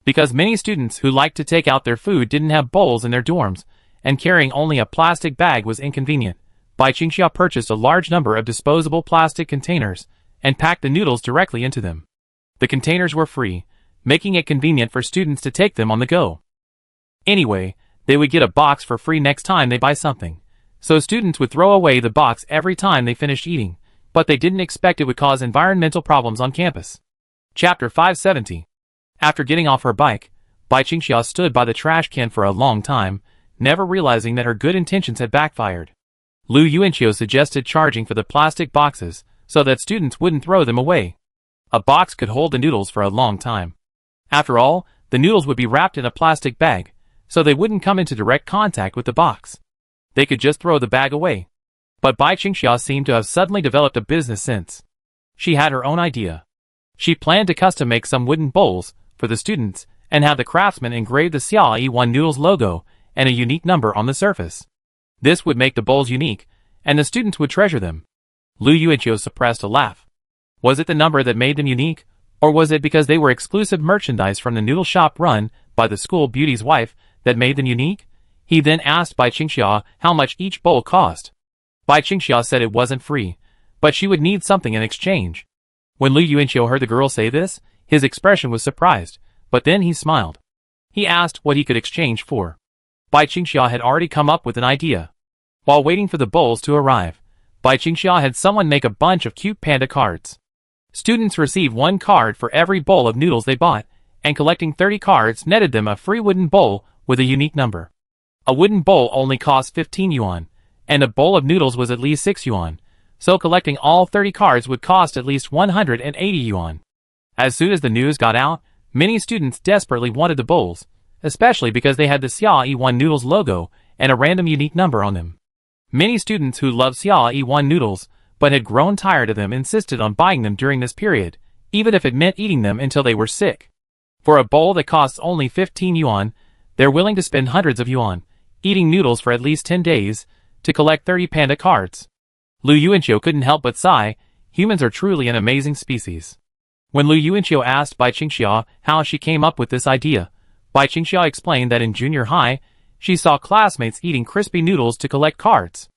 Because many students who liked to take out their food didn't have bowls in their dorms, and carrying only a plastic bag was inconvenient, Bai Qingxia purchased a large number of disposable plastic containers and packed the noodles directly into them. The containers were free, making it convenient for students to take them on the go. Anyway, they would get a box for free next time they buy something. So students would throw away the box every time they finished eating, but they didn't expect it would cause environmental problems on campus. Chapter 570. After getting off her bike, Bai Qingxia stood by the trash can for a long time, never realizing that her good intentions had backfired. Lu Yuanqiu suggested charging for the plastic boxes, so that students wouldn't throw them away. A box could hold the noodles for a long time. After all, the noodles would be wrapped in a plastic bag, so they wouldn't come into direct contact with the box. They could just throw the bag away. But Bai Qingxia seemed to have suddenly developed a business sense. She had her own idea. She planned to custom make some wooden bowls for the students and have the craftsman engrave the Xia Yiwan Noodles logo and a unique number on the surface. This would make the bowls unique, and the students would treasure them. Lu Yuanqiu suppressed a laugh. Was it the number that made them unique, or was it because they were exclusive merchandise from the noodle shop run by the school beauty's wife that made them unique? He then asked Bai Qingxia how much each bowl cost. Bai Qingxia said it wasn't free, but she would need something in exchange. When Lu Yuanqiu heard the girl say this, his expression was surprised, but then he smiled. He asked what he could exchange for. Bai Qingxia had already come up with an idea. While waiting for the bowls to arrive, Bai Qingxia had someone make a bunch of cute panda cards. Students received 1 card for every bowl of noodles they bought, and collecting 30 cards netted them a free wooden bowl with a unique number. A wooden bowl only cost 15 yuan, and a bowl of noodles was at least 6 yuan, so collecting all 30 cards would cost at least 180 yuan. As soon as the news got out, many students desperately wanted the bowls, especially because they had the Xia Yiwan Noodles logo and a random unique number on them. Many students who loved Xia Yiwan noodles but had grown tired of them insisted on buying them during this period, even if it meant eating them until they were sick. For a bowl that costs only 15 yuan, they're willing to spend hundreds of yuan, eating noodles for at least 10 days, to collect 30 panda cards. Lu Yuanqiu couldn't help but sigh. Humans are truly an amazing species. When Lu Yuanqiu asked Bai Qingxia how she came up with this idea, Bai Qingxia explained that in junior high, she saw classmates eating crispy noodles to collect cards.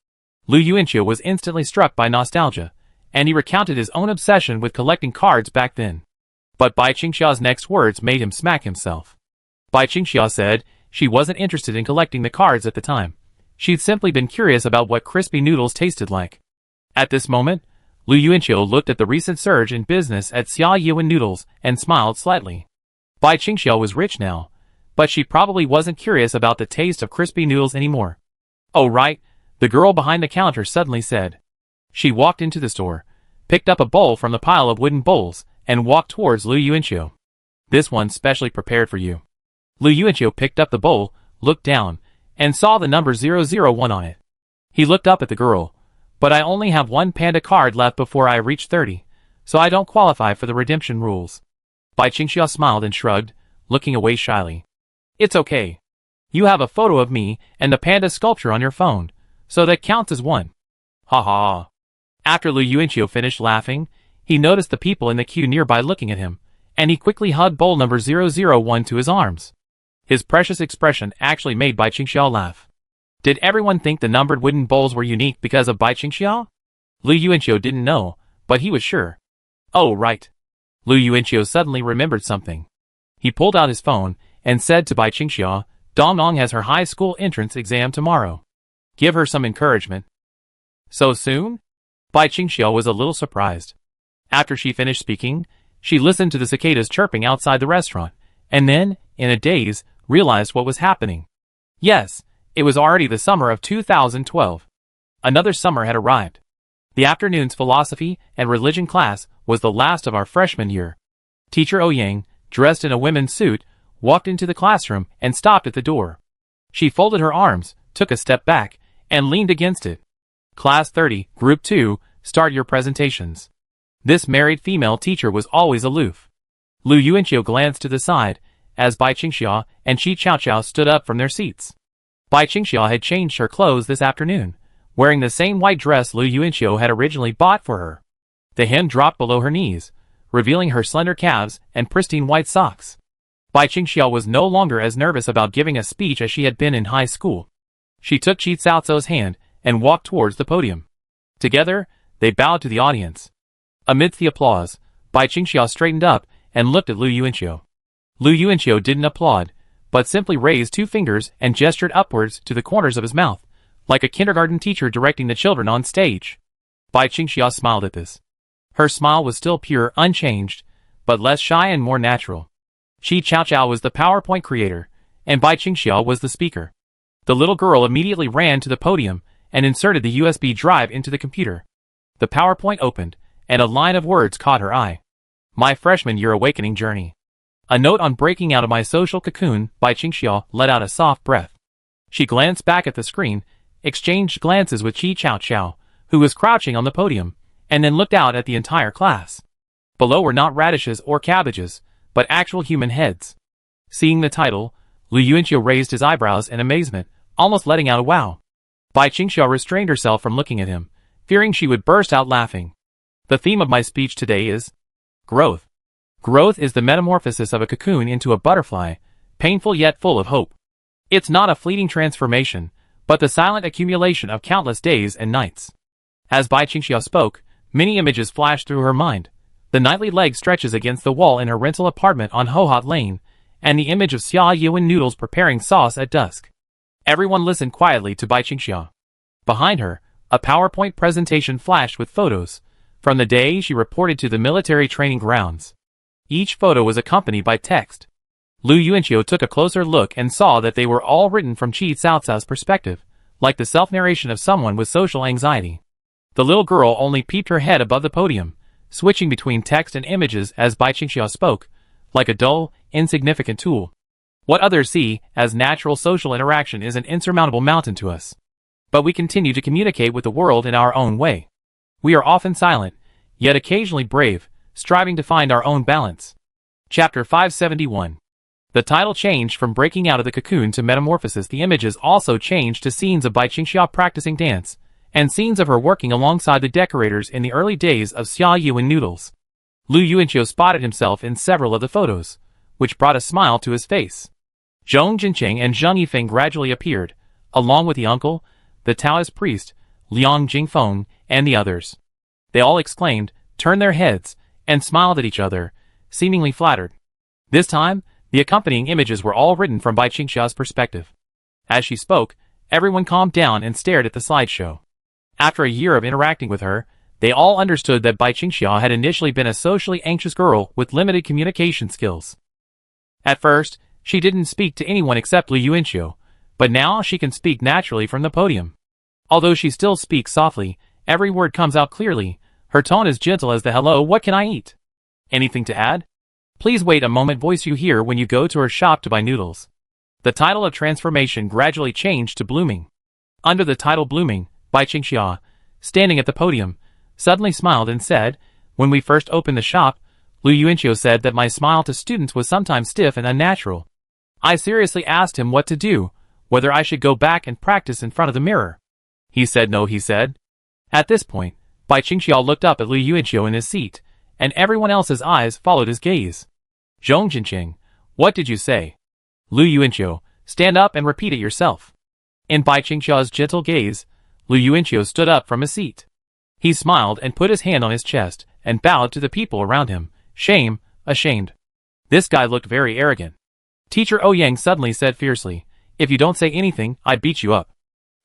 Lu Yuanqiu was instantly struck by nostalgia, and he recounted his own obsession with collecting cards back then. But Bai Qingxia's next words made him smack himself. Bai Qingxia said she wasn't interested in collecting the cards at the time. She'd simply been curious about what crispy noodles tasted like. At this moment, Lu Yuanqiu looked at the recent surge in business at Xia Yiwan Noodles and smiled slightly. Bai Qingxia was rich now, but she probably wasn't curious about the taste of crispy noodles anymore. "Oh right," the girl behind the counter suddenly said. She walked into the store, picked up a bowl from the pile of wooden bowls, and walked towards Lu Yuanqiu. "This one's specially prepared for you." Lu Yuanqiu picked up the bowl, looked down, and saw the number 001 on it. He looked up at the girl. "But I only have 1 panda card left before I reach 30, so I don't qualify for the redemption rules." Bai Qingxia smiled and shrugged, looking away shyly. "It's okay. You have a photo of me and the panda sculpture on your phone, so that counts as 1. Ha ha." After Lu Yuanqiu finished laughing, he noticed the people in the queue nearby looking at him, and he quickly hugged bowl number 001 to his arms. His precious expression actually made Bai Qingxia laugh. Did everyone think the numbered wooden bowls were unique because of Bai Qingxia? Lu Yuanqiu didn't know, but he was sure. Oh right. Lu Yuanqiu suddenly remembered something. He pulled out his phone and said to Bai Qingxia, "Dong has her high school entrance exam tomorrow. Give her some encouragement." "So soon?" Bai Qingxia was a little surprised. After she finished speaking, she listened to the cicadas chirping outside the restaurant, and then, in a daze, realized what was happening. Yes, it was already the summer of 2012. Another summer had arrived. The afternoon's philosophy and religion class was the last of our freshman year. Teacher Ouyang, dressed in a women's suit, walked into the classroom and stopped at the door. She folded her arms, took a step back, and leaned against it. "Class 30, Group 2, start your presentations." This married female teacher was always aloof. Lu Yuanqiu glanced to the side, as Bai Qingxia and Qi Chaoqiao stood up from their seats. Bai Qingxia had changed her clothes this afternoon, wearing the same white dress Lu Yuanqiu had originally bought for her. The hem dropped below her knees, revealing her slender calves and pristine white socks. Bai Qingxia was no longer as nervous about giving a speech as she had been in high school. She took Qi Caocao's hand and walked towards the podium. Together, they bowed to the audience. Amidst the applause, Bai Qingxia straightened up and looked at Lu Yuanqiu. Lu Yuanqiu didn't applaud, but simply raised 2 fingers and gestured upwards to the corners of his mouth, like a kindergarten teacher directing the children on stage. Bai Qingxia smiled at this. Her smile was still pure, unchanged, but less shy and more natural. Qi Chaoqiao was the PowerPoint creator, and Bai Qingxia was the speaker. The little girl immediately ran to the podium and inserted the USB drive into the computer. The PowerPoint opened, and a line of words caught her eye. "My freshman year awakening journey. A note on breaking out of my social cocoon." Bai Qingxia let out a soft breath. She glanced back at the screen, exchanged glances with Qi Chaoqiao, who was crouching on the podium, and then looked out at the entire class. Below were not radishes or cabbages, but actual human heads. Seeing the title, Lu Yuanqiu raised his eyebrows in amazement, almost letting out a wow. Bai Qingxiao restrained herself from looking at him, fearing she would burst out laughing. The theme of my speech today is growth. Growth is the metamorphosis of a cocoon into a butterfly, painful yet full of hope. It's not a fleeting transformation, but the silent accumulation of countless days and nights. As Bai Qingxiao spoke, many images flashed through her mind. The nightly leg stretches against the wall in her rental apartment on Hohot Lane, and the image of Xia Yuan noodles preparing sauce at dusk. Everyone listened quietly to Bai Qingxiao. Behind her, a PowerPoint presentation flashed with photos from the day she reported to the military training grounds. Each photo was accompanied by text. Lu Yuanqiu took a closer look and saw that they were all written from Qi Caocao's perspective, like the self-narration of someone with social anxiety. The little girl only peeped her head above the podium, switching between text and images as Bai Qingxiao spoke, like a dull, insignificant tool. What others see as natural social interaction is an insurmountable mountain to us. But we continue to communicate with the world in our own way. We are often silent, yet occasionally brave, striving to find our own balance. Chapter 571. The title changed from breaking out of the cocoon to metamorphosis. The images also changed to scenes of Bai Qingxiao practicing dance, and scenes of her working alongside the decorators in the early days of Xia Yuan noodles. Lu Yuanqiu spotted himself in several of the photos, which brought a smile to his face. Zhong Jinqing and Zheng Yifeng gradually appeared, along with the uncle, the Taoist priest, Liang Jingfeng, and the others. They all exclaimed, turned their heads, and smiled at each other, seemingly flattered. This time, the accompanying images were all written from Bai Qingxiao's perspective. As she spoke, everyone calmed down and stared at the slideshow. After a year of interacting with her, they all understood that Bai Qingxiao had initially been a socially anxious girl with limited communication skills. At first, she didn't speak to anyone except Lu Yuanqiu, but now she can speak naturally from the podium. Although she still speaks softly, every word comes out clearly. Her tone is gentle as the hello, what can I eat? Anything to add? Please wait a moment voice you hear when you go to her shop to buy noodles. The title of transformation gradually changed to blooming. Under the title blooming, Bai Qingxiao, standing at the podium, suddenly smiled and said, when we first opened the shop, Lu Yuanqiu said that my smile to students was sometimes stiff and unnatural. I seriously asked him what to do, whether I should go back and practice in front of the mirror. He said no, he said. At this point, Bai Qingxiao looked up at Lu Yuanqiu in his seat, and everyone else's eyes followed his gaze. Zhong Jinqing, what did you say? Lu Yuanqiu, stand up and repeat it yourself. In Bai Qingxiao's gentle gaze, Lu Yuanqiu stood up from his seat. He smiled and put his hand on his chest, and bowed to the people around him. Shame, ashamed. This guy looked very arrogant. Teacher Ouyang suddenly said fiercely, if you don't say anything, I beat you up.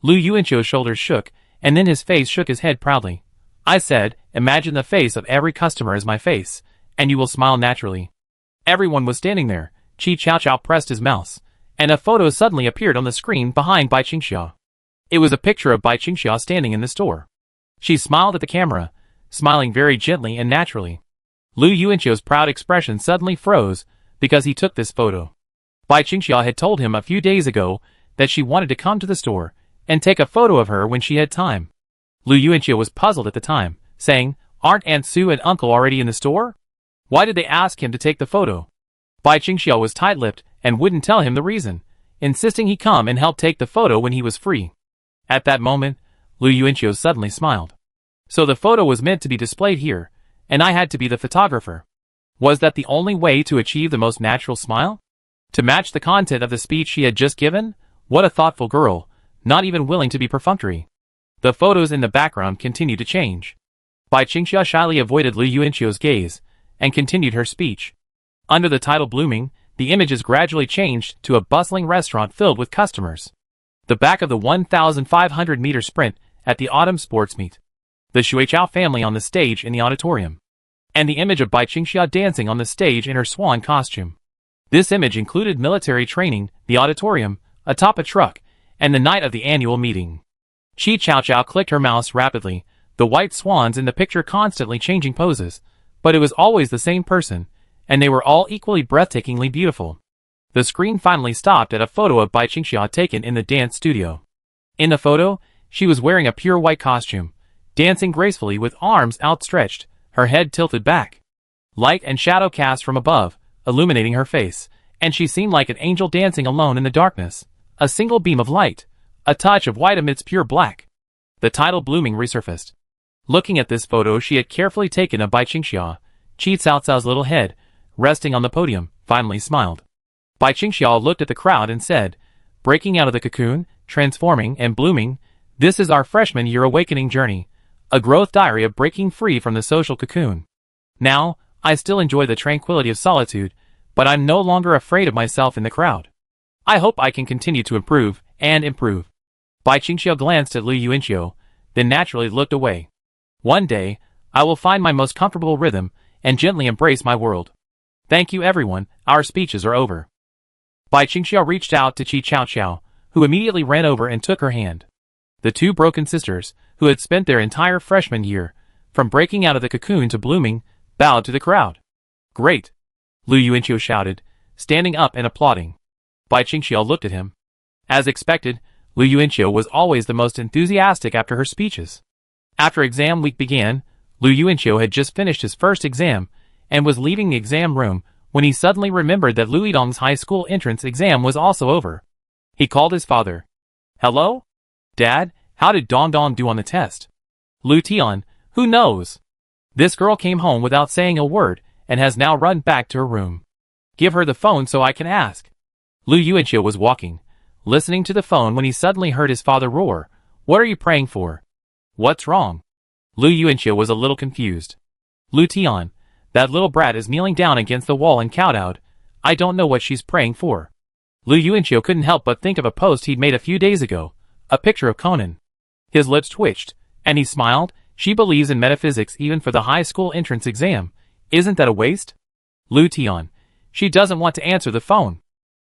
Lu Yuanqiu's shoulders shook, and then his face shook his head proudly. I said, imagine the face of every customer as my face, and you will smile naturally. Everyone was standing there. Qi Caocao pressed his mouse, and a photo suddenly appeared on the screen behind Bai Qingxiao. It was a picture of Bai Qingxiao standing in the store. She smiled at the camera, smiling very gently and naturally. Lu Yuanqiu's proud expression suddenly froze because he took this photo. Bai Qingxiao had told him a few days ago that she wanted to come to the store and take a photo of her when she had time. Lu Yuanqiu was puzzled at the time, saying, aren't Aunt Sue and Uncle already in the store? Why did they ask him to take the photo? Bai Qingxiao was tight-lipped and wouldn't tell him the reason, insisting he come and help take the photo when he was free. At that moment, Lu Yuanqiu suddenly smiled. So the photo was meant to be displayed here, and I had to be the photographer. Was that the only way to achieve the most natural smile? To match the content of the speech she had just given? What a thoughtful girl, not even willing to be perfunctory. The photos in the background continued to change. Bai Qingxiao shyly avoided Lu Yuanqiu's gaze, and continued her speech. Under the title blooming, the images gradually changed to a bustling restaurant filled with customers. The back of the 1,500-meter sprint at the autumn sports meet. The Shuichao family on the stage in the auditorium. And the image of Bai Qingxiao dancing on the stage in her swan costume. This image included military training, the auditorium, atop a truck, and the night of the annual meeting. Qi Caocao clicked her mouse rapidly, the white swans in the picture constantly changing poses, but it was always the same person, and they were all equally breathtakingly beautiful. The screen finally stopped at a photo of Bai Qingxiao taken in the dance studio. In the photo, she was wearing a pure white costume, dancing gracefully with arms outstretched, her head tilted back. Light and shadow cast from above, illuminating her face, and she seemed like an angel dancing alone in the darkness. A single beam of light, a touch of white amidst pure black. The title blooming resurfaced. Looking at this photo she had carefully taken of Bai Qingxiao, Qi Cao Cao's little head, resting on the podium, finally smiled. Bai Qingxiao looked at the crowd and said, breaking out of the cocoon, transforming and blooming, this is our freshman year awakening journey, a growth diary of breaking free from the social cocoon. Now, I still enjoy the tranquility of solitude, but I'm no longer afraid of myself in the crowd. I hope I can continue to improve, and improve. Bai Qingxiao glanced at Lu Yuanqiu, then naturally looked away. One day, I will find my most comfortable rhythm, and gently embrace my world. Thank you everyone, our speeches are over. Bai Qingxiao reached out to Qi Cao Cao, who immediately ran over and took her hand. The two broken sisters, who had spent their entire freshman year, from breaking out of the cocoon to blooming, bowed to the crowd. Great! Lu Yuanqiu shouted, standing up and applauding. Bai Qingxiao looked at him. As expected, Lu Yuanqiu was always the most enthusiastic after her speeches. After exam week began, Lu Yuanqiu had just finished his first exam, and was leaving the exam room, when he suddenly remembered that Lu Yidong's high school entrance exam was also over. He called his father. Hello? Dad, how did Dong Dong do on the test? Lu Tian, who knows? This girl came home without saying a word, and has now run back to her room. Give her the phone so I can ask. Lu Yuanqiu was walking, listening to the phone when he suddenly heard his father roar, What are you praying for? What's wrong? Lu Yuanqiu was a little confused. Lu Tian, that little brat is kneeling down against the wall and kowtowed. I don't know what she's praying for. Lu Yuanqiu couldn't help but think of a post he'd made a few days ago, a picture of Conan. His lips twitched, and he smiled. She believes in metaphysics even for the high school entrance exam. Isn't that a waste? Lu Tian. She doesn't want to answer the phone.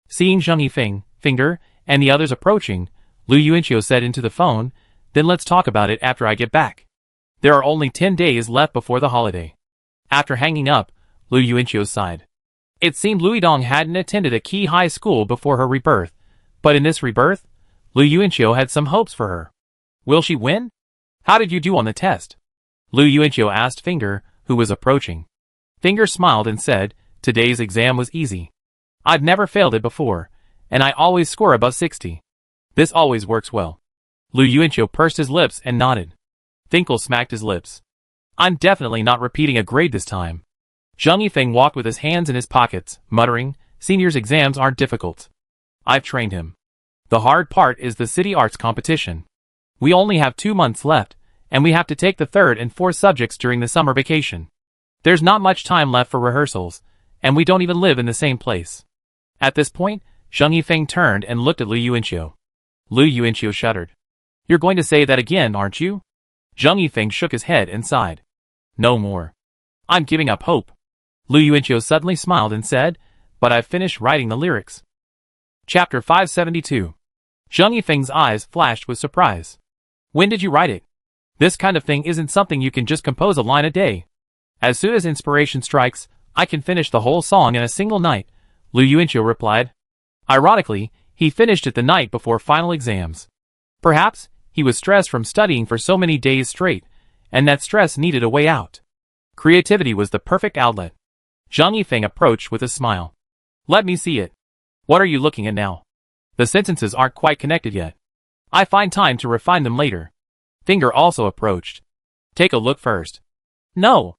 Seeing Zheng Yifeng, Finger, and the others approaching, Lu Yuanqiu said into the phone, Then let's talk about it after I get back. There are only 10 days left before the holiday. After hanging up, Lu Yuanqiu sighed. It seemed Lu Yidong hadn't attended a key high school before her rebirth, but in this rebirth, Lu Yuanqiu had some hopes for her. Will she win? How did you do on the test? Lu Yuanqiu asked Finger, who was approaching. Finger smiled and said, Today's exam was easy. I've never failed it before, and I always score above 60. This always works well. Lu Yuanqiu pursed his lips and nodded. Finkel smacked his lips. I'm definitely not repeating a grade this time. Zheng Yifeng walked with his hands in his pockets, muttering, Seniors' exams aren't difficult. I've trained him. The hard part is the city arts competition. We only have 2 months left, and we have to take the third and fourth subjects during the summer vacation. There's not much time left for rehearsals, and we don't even live in the same place. At this point, Zheng Yifeng turned and looked at Lu Yuanqiu. Lu Yuanqiu shuddered. You're going to say that again, aren't you? Zheng Yifeng shook his head and sighed. No more. I'm giving up hope. Lu Yuanqiu suddenly smiled and said, But I've finished writing the lyrics. Chapter 572. Zheng Yifeng's eyes flashed with surprise. When did you write it? This kind of thing isn't something you can just compose a line a day. As soon as inspiration strikes, I can finish the whole song in a single night, Lu Yuanqiu replied. Ironically, he finished it the night before final exams. Perhaps, he was stressed from studying for so many days straight, and that stress needed a way out. Creativity was the perfect outlet. Zheng Yifeng approached with a smile. Let me see it. What are you looking at now? The sentences aren't quite connected yet. I find time to refine them later. Finger also approached. Take a look first. No.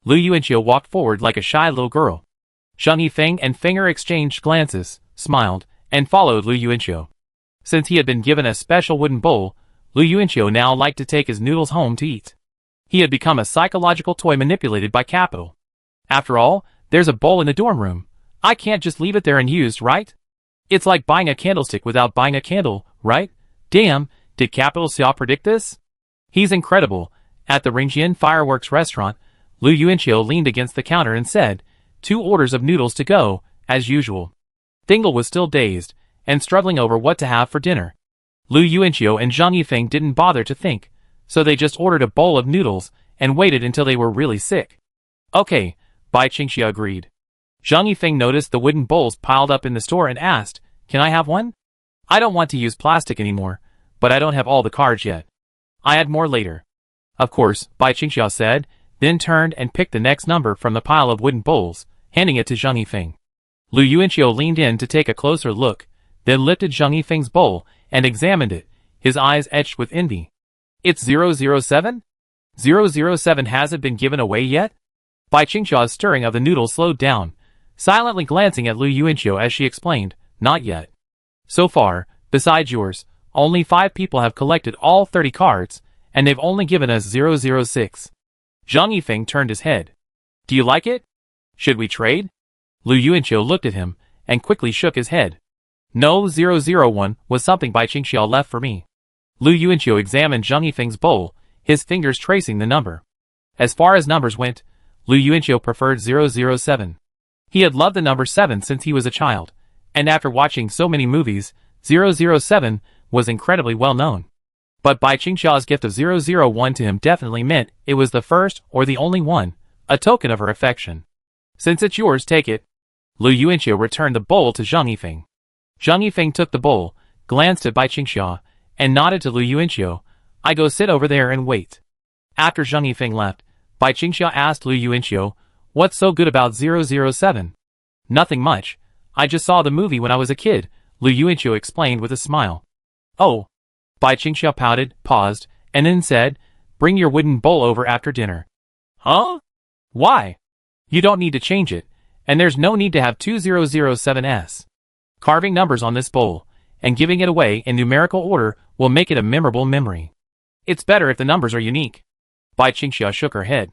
Lu Yuanqiu walked forward like a shy little girl. Zheng Yifeng and Finger exchanged glances, smiled, and followed Lu Yuanqiu. Since he had been given a special wooden bowl, Lu Yuanqiu now liked to take his noodles home to eat. He had become a psychological toy manipulated by capital. After all, there's a bowl in the dorm room. I can't just leave it there unused, right? It's like buying a candlestick without buying a candle, right? Damn, did Capital Xia predict this? He's incredible. At the Ringjian Fireworks restaurant, Lu Yuanqiu leaned against the counter and said, 2 orders of noodles to go, as usual. Dingle was still dazed, and struggling over what to have for dinner. Lu Yuanqiu and Zheng Yifeng didn't bother to think, so they just ordered a bowl of noodles, and waited until they were really sick. Okay, Bai Qingxiao agreed. Zheng Yifeng noticed the wooden bowls piled up in the store and asked, Can I have one? I don't want to use plastic anymore, but I don't have all the cards yet. I add more later. Of course, Bai Qingxia said, then turned and picked the next number from the pile of wooden bowls, handing it to Zhang Yifeng. Lu Yuanqiu leaned in to take a closer look, then lifted Zhang Yifeng's bowl and examined it, his eyes etched with envy. It's 007? 007 hasn't been given away yet? Bai Qingxia's stirring of the noodle slowed down, silently glancing at Lu Yuanqiu as she explained, not yet. So far, besides yours, only 5 people have collected all 30 cards, and they've only given us 006. Zhang Yifeng turned his head. Do you like it? Should we trade? Lu Yuanqiu looked at him, and quickly shook his head. No, 001 was something Bai Qingxia left for me. Lu Yuanqiu examined Zhang Yifeng's bowl, his fingers tracing the number. As far as numbers went, Lu Yuanqiu preferred 007. He had loved the number 7 since he was a child, and after watching so many movies, 007 was incredibly well known. But Bai Qingxia's gift of 001 to him definitely meant it was the first or the only one, a token of her affection. Since it's yours, take it. Lu Yuanqiu returned the bowl to Zhang Yifeng. Zhang Yifeng took the bowl, glanced at Bai Qingxia, and nodded to Lu Yuanqiu. I go sit over there and wait. After Zhang Yifeng left, Bai Qingxia asked Lu Yuanqiu, what's so good about 007? Nothing much. I just saw the movie when I was a kid, Lu Yuanqiu explained with a smile. Oh. Bai Qingxia pouted, paused, and then said, bring your wooden bowl over after dinner. Huh? Why? You don't need to change it, and there's no need to have 2007s. Carving numbers on this bowl, and giving it away in numerical order will make it a memorable memory. It's better if the numbers are unique. Bai Qingxia shook her head.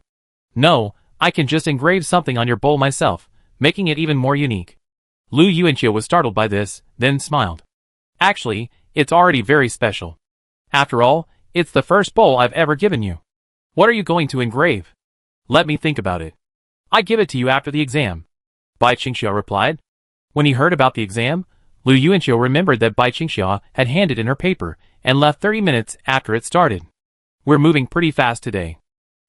No, I can just engrave something on your bowl myself, making it even more unique. Lu Yuanqiu was startled by this, then smiled. Actually, it's already very special. After all, it's the first bowl I've ever given you. What are you going to engrave? Let me think about it. I give it to you after the exam. Bai Qingxia replied. When he heard about the exam, Lu Yuanqiu remembered that Bai Qingxia had handed in her paper and left 30 minutes after it started. We're moving pretty fast today.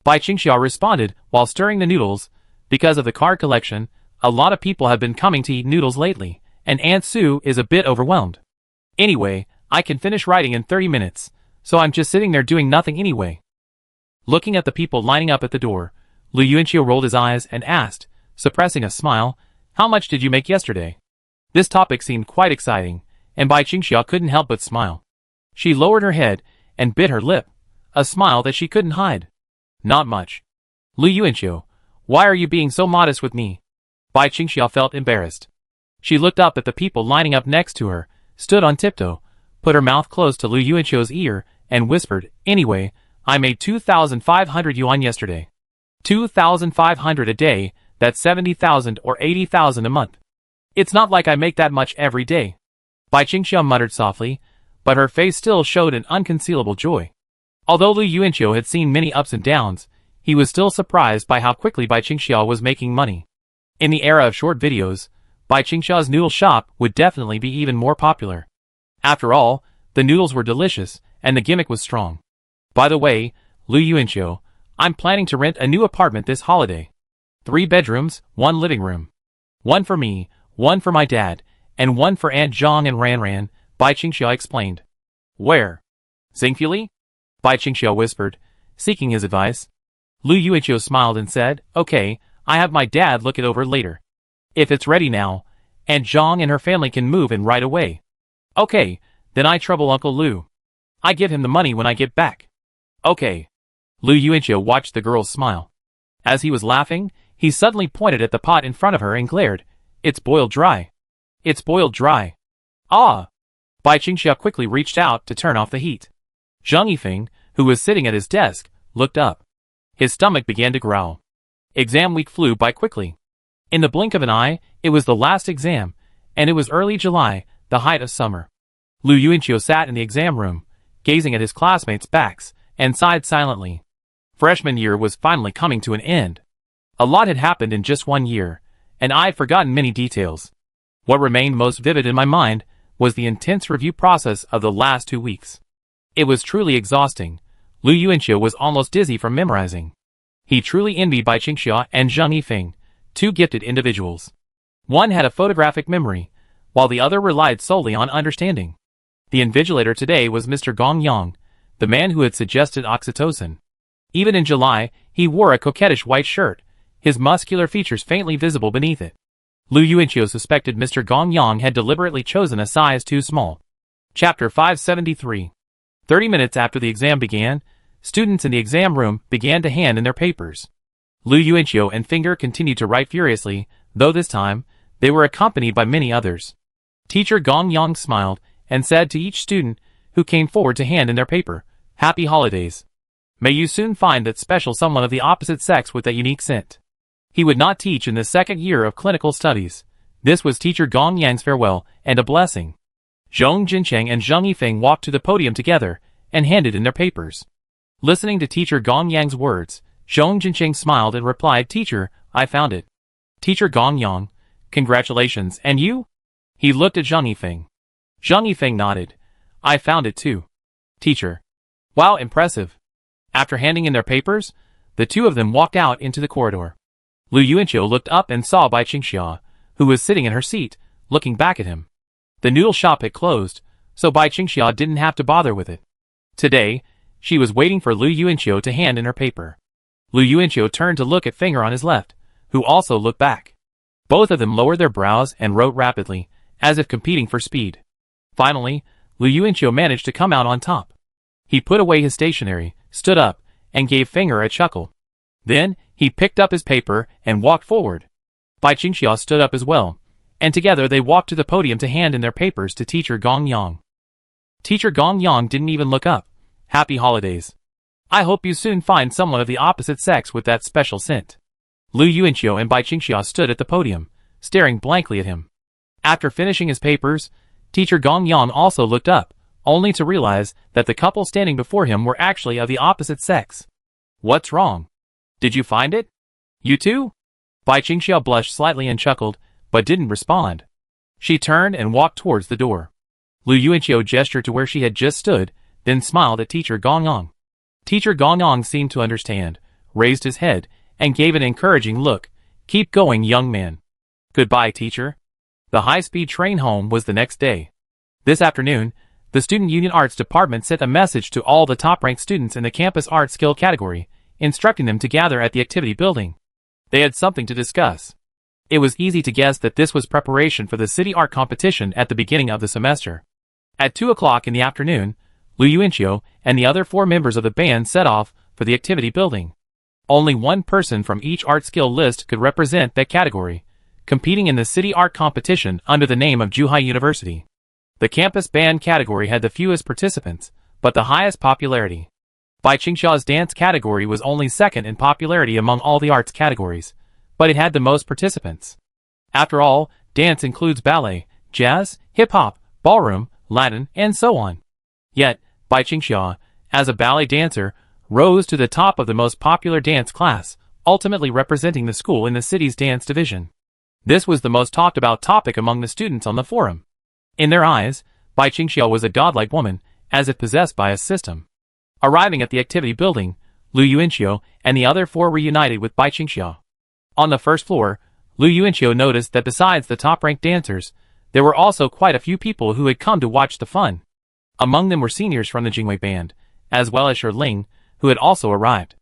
Bai Qingxia responded while stirring the noodles. Because of the card collection, a lot of people have been coming to eat noodles lately, and Aunt Sue is a bit overwhelmed. Anyway, I can finish writing in 30 minutes, so I'm just sitting there doing nothing anyway. Looking at the people lining up at the door, Lu Yuanqiu rolled his eyes and asked, suppressing a smile, how much did you make yesterday? This topic seemed quite exciting, and Bai Qingxia couldn't help but smile. She lowered her head and bit her lip, a smile that she couldn't hide. Not much. Lu Yuanqiu, why are you being so modest with me? Bai Qingxia felt embarrassed. She looked up at the people lining up next to her, stood on tiptoe, put her mouth close to Lu Yuanqiu's ear, and whispered, anyway, I made 2,500 yuan yesterday. 2,500 a day, that's 70,000 or 80,000 a month. It's not like I make that much every day. Bai Qingxia muttered softly, but her face still showed an unconcealable joy. Although Lu Yuanqiu had seen many ups and downs, he was still surprised by how quickly Bai Qingxia was making money. In the era of short videos, Bai Qingxia's noodle shop would definitely be even more popular. After all, the noodles were delicious, and the gimmick was strong. By the way, Lu Yuanqiu, I'm planning to rent a new apartment this holiday. 3 bedrooms, 1 living room. 1 for me, 1 for my dad, and 1 for Aunt Zhang and Ran, Bai Qingxia explained. Where? Xingfuli? Bai Qingxia whispered, seeking his advice. Lu Yuanqiu smiled and said, okay, I have my dad look it over later. If it's ready now, Aunt Zhang and her family can move in right away. Okay, then I trouble Uncle Lu. I give him the money when I get back. Okay. Lu Yuanqiu watched the girls smile. As he was laughing, he suddenly pointed at the pot in front of her and glared. It's boiled dry. It's boiled dry. Ah! Bai Qingxia quickly reached out to turn off the heat. Zhang Yifeng, who was sitting at his desk, looked up. His stomach began to growl. Exam week flew by quickly. In the blink of an eye, it was the last exam, and it was early July, the height of summer. Lu Yuanqiu sat in the exam room, gazing at his classmates' backs, and sighed silently. Freshman year was finally coming to an end. A lot had happened in just 1 year, and I had forgotten many details. What remained most vivid in my mind was the intense review process of the last 2 weeks. It was truly exhausting. Lu Yuanqiu was almost dizzy from memorizing. He truly envied Bai Qingxia and Zhang Yifeng, 2 gifted individuals. One had a photographic memory, while the other relied solely on understanding. The invigilator today was Mr. Gong Yang, the man who had suggested oxytocin. Even in July, he wore a coquettish white shirt, his muscular features faintly visible beneath it. Lu Yuanqiu suspected Mr. Gong Yang had deliberately chosen a size too small. Chapter 573. 30 minutes after the exam began, students in the exam room began to hand in their papers. Lu Yuanqiu and Finger continued to write furiously, though this time, they were accompanied by many others. Teacher Gong Yang smiled and said to each student who came forward to hand in their paper, "Happy holidays. May you soon find that special someone of the opposite sex with that unique scent." He would not teach in the second year of clinical studies. This was Teacher Gong Yang's farewell and a blessing. Zhong Jincheng and Zheng Yifeng walked to the podium together and handed in their papers. Listening to Teacher Gong Yang's words, Zhong Jincheng smiled and replied, "Teacher, I found it." "Teacher Gong Yang, congratulations, and you?" He looked at Zheng Yifeng. Zheng Yifeng nodded. "I found it too." "Teacher. Wow, impressive." After handing in their papers, the two of them walked out into the corridor. Lu Yuanqiu looked up and saw Bai Qingxia, who was sitting in her seat, looking back at him. The noodle shop had closed, so Bai Qingxia didn't have to bother with it. Today, she was waiting for Lu Yuanqiu to hand in her paper. Lu Yuanqiu turned to look at Finger on his left, who also looked back. Both of them lowered their brows and wrote rapidly, as if competing for speed. Finally, Lu Yuanqiu managed to come out on top. He put away his stationery, stood up, and gave Finger a chuckle. Then, he picked up his paper and walked forward. Bai Qingxia stood up as well, and together they walked to the podium to hand in their papers to Teacher Gong Yang. Teacher Gong Yang didn't even look up. "Happy holidays. I hope you soon find someone of the opposite sex with that special scent." Lu Yuanqiu and Bai Qingxia stood at the podium, staring blankly at him. After finishing his papers, Teacher Gong Yang also looked up, only to realize that the couple standing before him were actually of the opposite sex. "What's wrong? Did you find it? You too?" Bai Qingxia blushed slightly and chuckled, but didn't respond. She turned and walked towards the door. Lu Yuanqiu gestured to where she had just stood, then smiled at Teacher Gong Yang. Teacher Gong Yang seemed to understand, raised his head, and gave an encouraging look. "Keep going, young man." "Goodbye, teacher." The high-speed train home was the next day. This afternoon, the Student Union Arts Department sent a message to all the top-ranked students in the campus art skill category, instructing them to gather at the activity building. They had something to discuss. It was easy to guess that this was preparation for the city art competition at the beginning of the semester. At 2 o'clock in the afternoon, Lu Yuanqiu and the other 4 members of the band set off for the activity building. Only one person from each art skill list could represent that category, competing in the city art competition under the name of Zhuhai University. The campus band category had the fewest participants, but the highest popularity. Bai Qingxia's dance category was only second in popularity among all the arts categories, but it had the most participants. After all, dance includes ballet, jazz, hip-hop, ballroom, Latin, and so on. Yet, Bai Qingxia, as a ballet dancer, rose to the top of the most popular dance class, ultimately representing the school in the city's dance division. This was the most talked about topic among the students on the forum. In their eyes, Bai Qingxia was a godlike woman, as if possessed by a system. Arriving at the activity building, Lu Yuanqiu and the other 4 reunited with Bai Qingxia. On the first floor, Lu Yuanqiu noticed that besides the top-ranked dancers, there were also quite a few people who had come to watch the fun. Among them were seniors from the Jingwei band, as well as Ling, who had also arrived.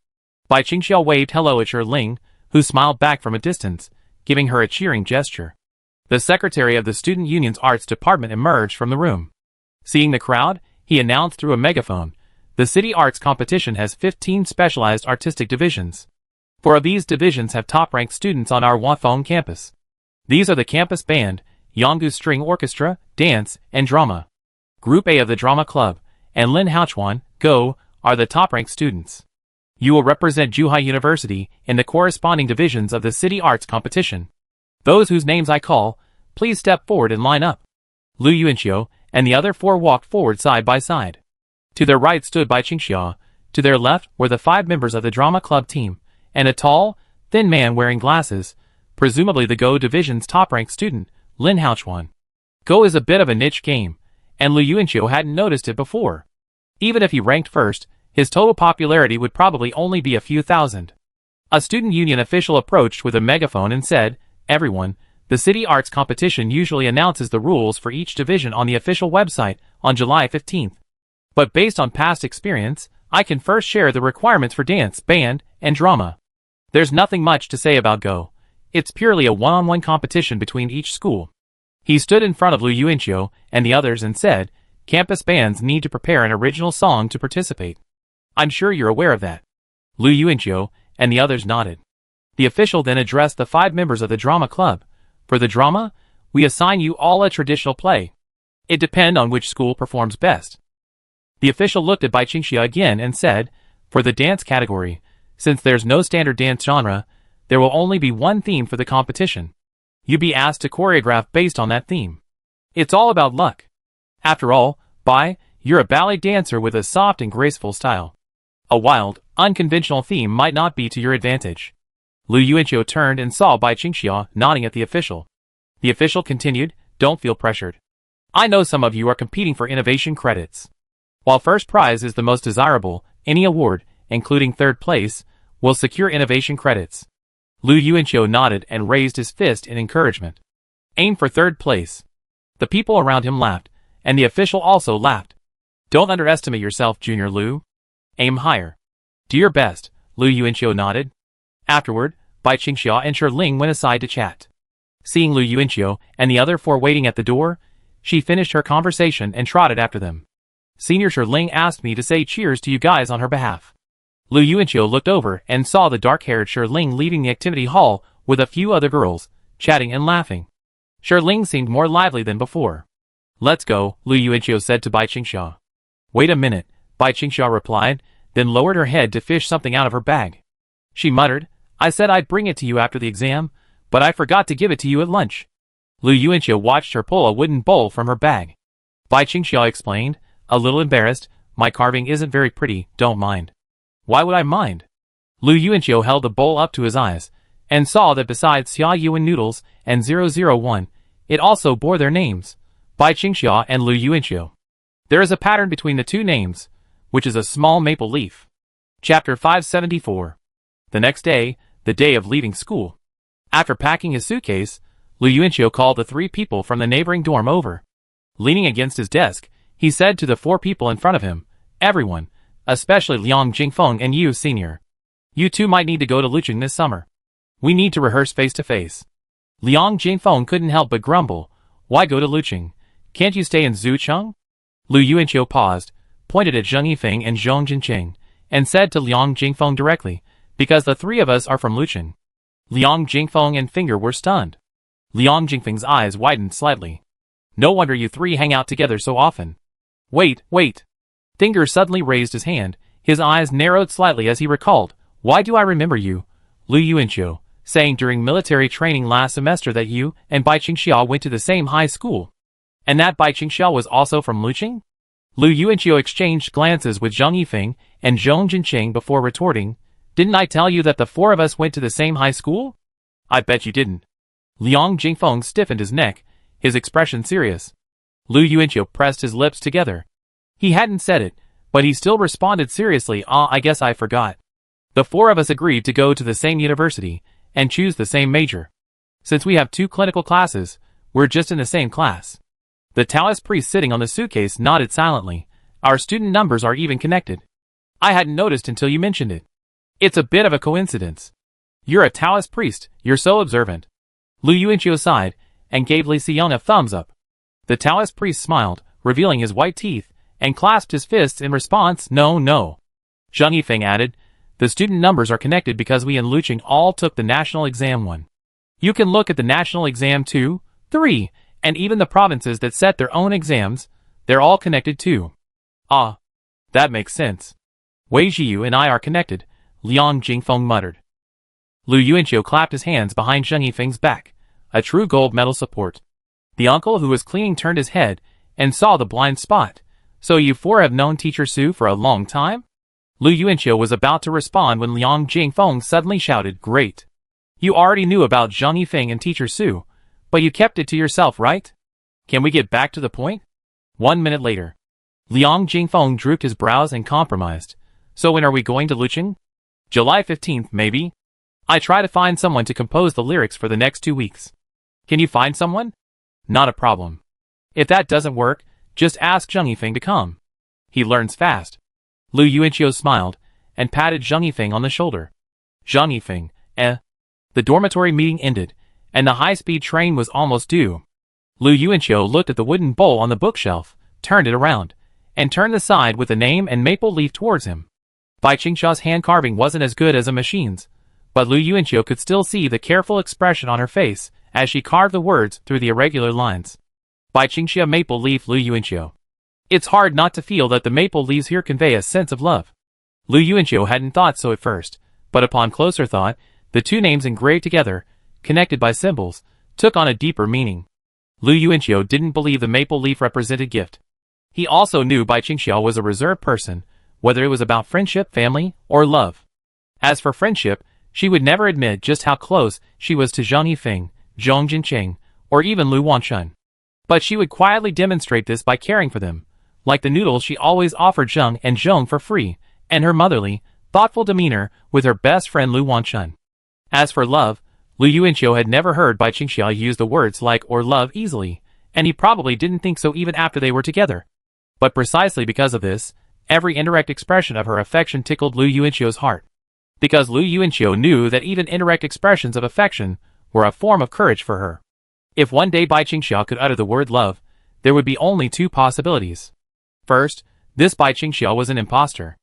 Bai Qingxia waved hello at Ling, who smiled back from a distance, giving her a cheering gesture. The secretary of the Student Union's Arts Department emerged from the room. Seeing the crowd, he announced through a megaphone, "The City Arts Competition has 15 specialized artistic divisions. 4 of these divisions have top-ranked students on our Wafeng campus. These are the Campus Band, Yanggu String Orchestra, Dance, and Drama. Group A of the Drama Club, and Lin Haochuan, Go, are the top-ranked students. You will represent Zhuhai University in the corresponding divisions of the City Arts Competition. Those whose names I call, please step forward and line up." Lu Yuanqiu and the other 4 walked forward side by side. To their right stood Bai Qingxia, to their left were the 5 members of the drama club team, and a tall, thin man wearing glasses, presumably the Go division's top-ranked student, Lin Haochuan. Go is a bit of a niche game, and Lu Yuanqiu hadn't noticed it before. Even if he ranked first, his total popularity would probably only be a few thousand. A student union official approached with a megaphone and said, "Everyone, the City Arts Competition usually announces the rules for each division on the official website on July 15th. But based on past experience, I can first share the requirements for dance, band, and drama. There's nothing much to say about Go. It's purely a one-on-one competition between each school. He stood in front of Lu Yuanqiu and the others and said, campus bands need to prepare an original song to participate. I'm sure you're aware of that. Lu Yuanqiu and the others nodded. The official then addressed the 5 members of the drama club. For the drama, we assign you all a traditional play. It depends on which school performs best. The official looked at Bai Qingxia again and said, for the dance category, since there's no standard dance genre, there will only be one theme for the competition. You'd be asked to choreograph based on that theme. It's all about luck. After all, Bai, you're a ballet dancer with a soft and graceful style. A wild, unconventional theme might not be to your advantage. Lu Yuanqiu turned and saw Bai Qingxia nodding at the official. The official continued, don't feel pressured. I know some of you are competing for innovation credits. While first prize is the most desirable, any award, including third place, will secure innovation credits. Lu Yuanqiu nodded and raised his fist in encouragement. Aim for third place. The people around him laughed, and the official also laughed. Don't underestimate yourself, Junior Lu. Aim higher. Do your best, Lu Yuanqiu nodded. Afterward, Bai Qingxia and Ling went aside to chat. Seeing Lu Yuanqiu and the other 4 waiting at the door, she finished her conversation and trotted after them. Senior Ling asked me to say cheers to you guys on her behalf. Lu Yuanqiu looked over and saw the dark-haired Ling leaving the activity hall with a few other girls, chatting and laughing. Ling seemed more lively than before. Let's go, Lu Yuanqiu said to Bai Qingxia. Wait a minute, Bai Qingxia replied, then lowered her head to fish something out of her bag. She muttered, I said I'd bring it to you after the exam, but I forgot to give it to you at lunch. Lu Yuanqiu watched her pull a wooden bowl from her bag. Bai Qingxia explained, a little embarrassed, my carving isn't very pretty, don't mind. Why would I mind? Lu Yuanqiu held the bowl up to his eyes, and saw that besides Xia Yuan Noodles and 001, it also bore their names, Bai Qingxia and Lu Yuanqiu. There is a pattern between the 2 names, which is a small maple leaf. Chapter 574. The next day, the day of leaving school. After packing his suitcase, Lu Yuanqiu called the 3 people from the neighboring dorm over. Leaning against his desk, he said to the 4 people in front of him, everyone, especially Liang Jingfeng and you, senior. You 2 might need to go to Lucheng this summer. We need to rehearse face-to-face. Liang Jingfeng couldn't help but grumble, why go to Lucheng? Can't you stay in Zucheng? Lu Yuanqiu paused, pointed at Zheng Yifeng and Zhong Jincheng, and said to Liang Jingfeng directly, because the 3 of us are from Lucheng. Liang Jingfeng and Finger were stunned. Liang Jingfeng's eyes widened slightly. No wonder you 3 hang out together so often. Wait. Finger suddenly raised his hand, his eyes narrowed slightly as he recalled, why do I remember you, Lu Yuanqiu, saying during military training last semester that you and Bai Qingxia went to the same high school. And that Bai Qingxia was also from Lucheng? Lu Yuanqiu exchanged glances with Zheng Yifeng and Zhong Jincheng before retorting, didn't I tell you that the 4 of us went to the same high school? I bet you didn't. Liang Jingfeng stiffened his neck, his expression serious. Lu Yuanqiu pressed his lips together. He hadn't said it, but he still responded seriously, I guess I forgot. The 4 of us agreed to go to the same university, and choose the same major. Since we have 2 clinical classes, we're just in the same class. The Taoist priest sitting on the suitcase nodded silently. Our student numbers are even connected. I hadn't noticed until you mentioned it. It's a bit of a coincidence. You're a Taoist priest, you're so observant. Lu Yuanqiu sighed, and gave Li Xiong a thumbs up. The Taoist priest smiled, revealing his white teeth, and clasped his fists in response, no. Zheng Yifeng added, the student numbers are connected because we in Lucheng all took the national exam 1. You can look at the national exam 2, 3, and even the provinces that set their own exams, they're all connected too. Ah, that makes sense. Wei Jiyu and I are connected, Liang Jingfeng muttered. Lu Yuanqiu clapped his hands behind Zheng Yifeng's back, a true gold medal support. The uncle who was cleaning turned his head and saw the blind spot. So you 4 have known Teacher Su for a long time? Lu Yuanqiu was about to respond when Liang Jingfeng suddenly shouted, great. You already knew about Zheng Yifeng and Teacher Su, but you kept it to yourself, right? Can we get back to the point? 1 minute later. Liang Jingfeng drooped his brows and compromised. So when are we going to Lucheng? July 15th, maybe? I try to find someone to compose the lyrics for the next 2 weeks. Can you find someone? Not a problem. If that doesn't work, just ask Zheng Yifeng to come. He learns fast. Lu Yuanqiu smiled, and patted Zhang Yifeng on the shoulder. Zhang Yifeng, The dormitory meeting ended, and the high-speed train was almost due. Lu Yuanqiu looked at the wooden bowl on the bookshelf, turned it around, and turned the side with the name and maple leaf towards him. Bai Qingxia's hand carving wasn't as good as a machine's, but Lu Yuanqiu could still see the careful expression on her face as she carved the words through the irregular lines. Bai Qingxia maple leaf Lu Yuanqiu. It's hard not to feel that the maple leaves here convey a sense of love. Lu Yuanqiu hadn't thought so at first, but upon closer thought, the two names engraved together, connected by symbols, took on a deeper meaning. Lu Yuanqiu didn't believe the maple leaf represented gift. He also knew Bai Qingxia was a reserved person, whether it was about friendship, family, or love. As for friendship, she would never admit just how close she was to Zhang Yifeng, Zhong Jincheng, or even Lu Wanchun. But she would quietly demonstrate this by caring for them, like the noodles she always offered Zheng and Zhong for free, and her motherly, thoughtful demeanor with her best friend Lu Wanchun. As for love, Lu Yuanqiu had never heard Bai Qingxia use the words like or love easily, and he probably didn't think so even after they were together. But precisely because of this, every indirect expression of her affection tickled Lu Yuanqiu's heart. Because Lu Yuanqiu knew that even indirect expressions of affection were a form of courage for her. If one day Bai Qingxia could utter the word love, there would be only two possibilities. First, this Bai Qingxia was an imposter.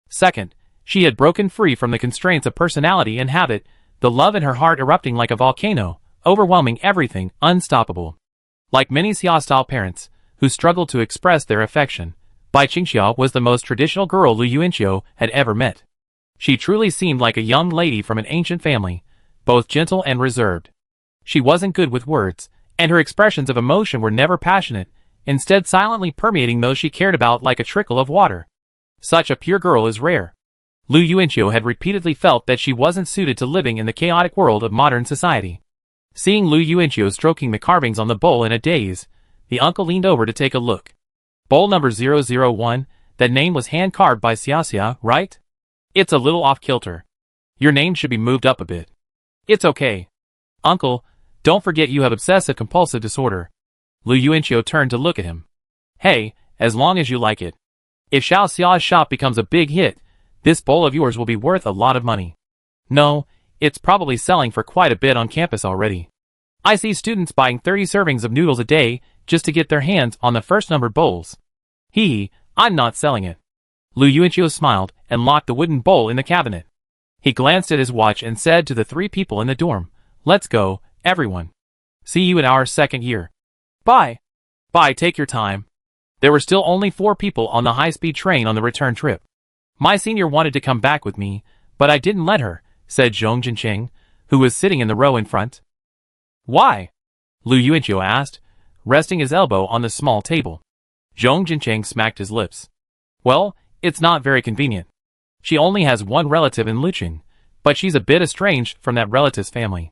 Second, she had broken free from the constraints of personality and habit, the love in her heart erupting like a volcano, overwhelming everything, unstoppable. Like many Xia-style parents, who struggled to express their affection, Bai Qingxia was the most traditional girl Lu Yuanqiu had ever met. She truly seemed like a young lady from an ancient family, both gentle and reserved. She wasn't good with words, and her expressions of emotion were never passionate, instead silently permeating those she cared about like a trickle of water. Such a pure girl is rare. Lu Yuanqiu had repeatedly felt that she wasn't suited to living in the chaotic world of modern society. Seeing Lu Yuanqiu stroking the carvings on the bowl in a daze, the uncle leaned over to take a look. Bowl number 001, that name was hand-carved by Xia, right? It's a little off-kilter. Your name should be moved up a bit. It's okay. Uncle, don't forget you have obsessive-compulsive disorder. Lu Yuanqiu turned to look at him. Hey, as long as you like it. If Xiao Xia's shop becomes a big hit, this bowl of yours will be worth a lot of money. No, it's probably selling for quite a bit on campus already. I see students buying 30 servings of noodles a day just to get their hands on the first numbered bowls. I'm not selling it. Lu Yuanqiu smiled and locked the wooden bowl in the cabinet. He glanced at his watch and said to the three people in the dorm, "Let's go, everyone. See you in our second year." Bye. Bye, take your time. There were still only 4 people on the high-speed train on the return trip. My senior wanted to come back with me, but I didn't let her, said Zhong Jincheng, who was sitting in the row in front. Why? Lu Yuanqiu asked, resting his elbow on the small table. Zhong Jincheng smacked his lips. Well, it's not very convenient. She only has one relative in Luqing, but she's a bit estranged from that relative's family.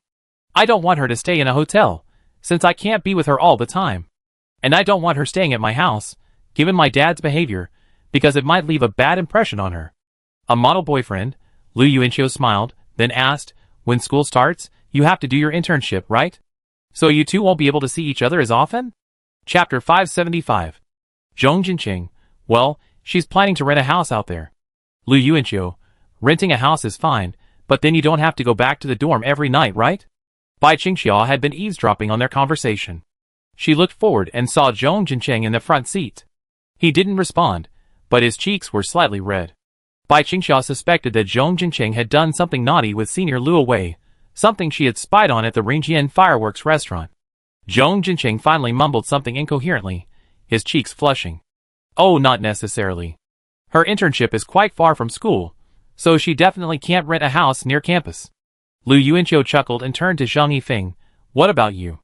I don't want her to stay in a hotel, since I can't be with her all the time. And I don't want her staying at my house, given my dad's behavior, because it might leave a bad impression on her. A model boyfriend? Lu Yuanqiu smiled, then asked, when school starts, you have to do your internship, right? So you two won't be able to see each other as often? Chapter 575. Zhong Jincheng, well, she's planning to rent a house out there. Lu Yuanqiu, renting a house is fine, but then you don't have to go back to the dorm every night, right? Bai Qingxia had been eavesdropping on their conversation. She looked forward and saw Zhong Jincheng in the front seat. He didn't respond, but his cheeks were slightly red. Bai Qingxia suspected that Zhong Jincheng had done something naughty with Senior Lu Wei, something she had spied on at the Ringjian fireworks restaurant. Zhong Jincheng finally mumbled something incoherently, his cheeks flushing. Oh, not necessarily. Her internship is quite far from school, so she definitely can't rent a house near campus. Lu Yuanqiu chuckled and turned to Zhang Yifeng. What about you?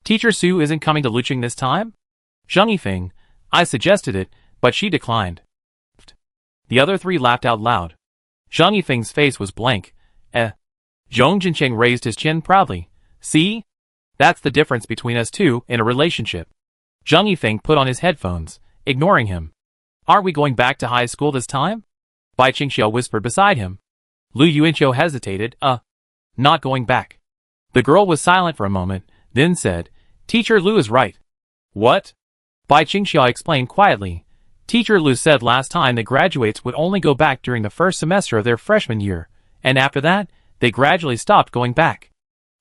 Teacher Su isn't coming to Luqing this time? Zhang Yifeng, I suggested it, but she declined. The other 3 laughed out loud. Zhang Yifeng's face was blank. Zhong Jincheng raised his chin proudly. See? That's the difference between us two in a relationship. Zhang Yifeng put on his headphones, ignoring him. Aren't we going back to high school this time? Bai Qingxia whispered beside him. Lu Yuanqiu hesitated. Not going back. The girl was silent for a moment, then said, Teacher Lu is right. What? Bai Qingxia explained quietly. Teacher Lu said last time that graduates would only go back during the first semester of their freshman year, and after that, they gradually stopped going back.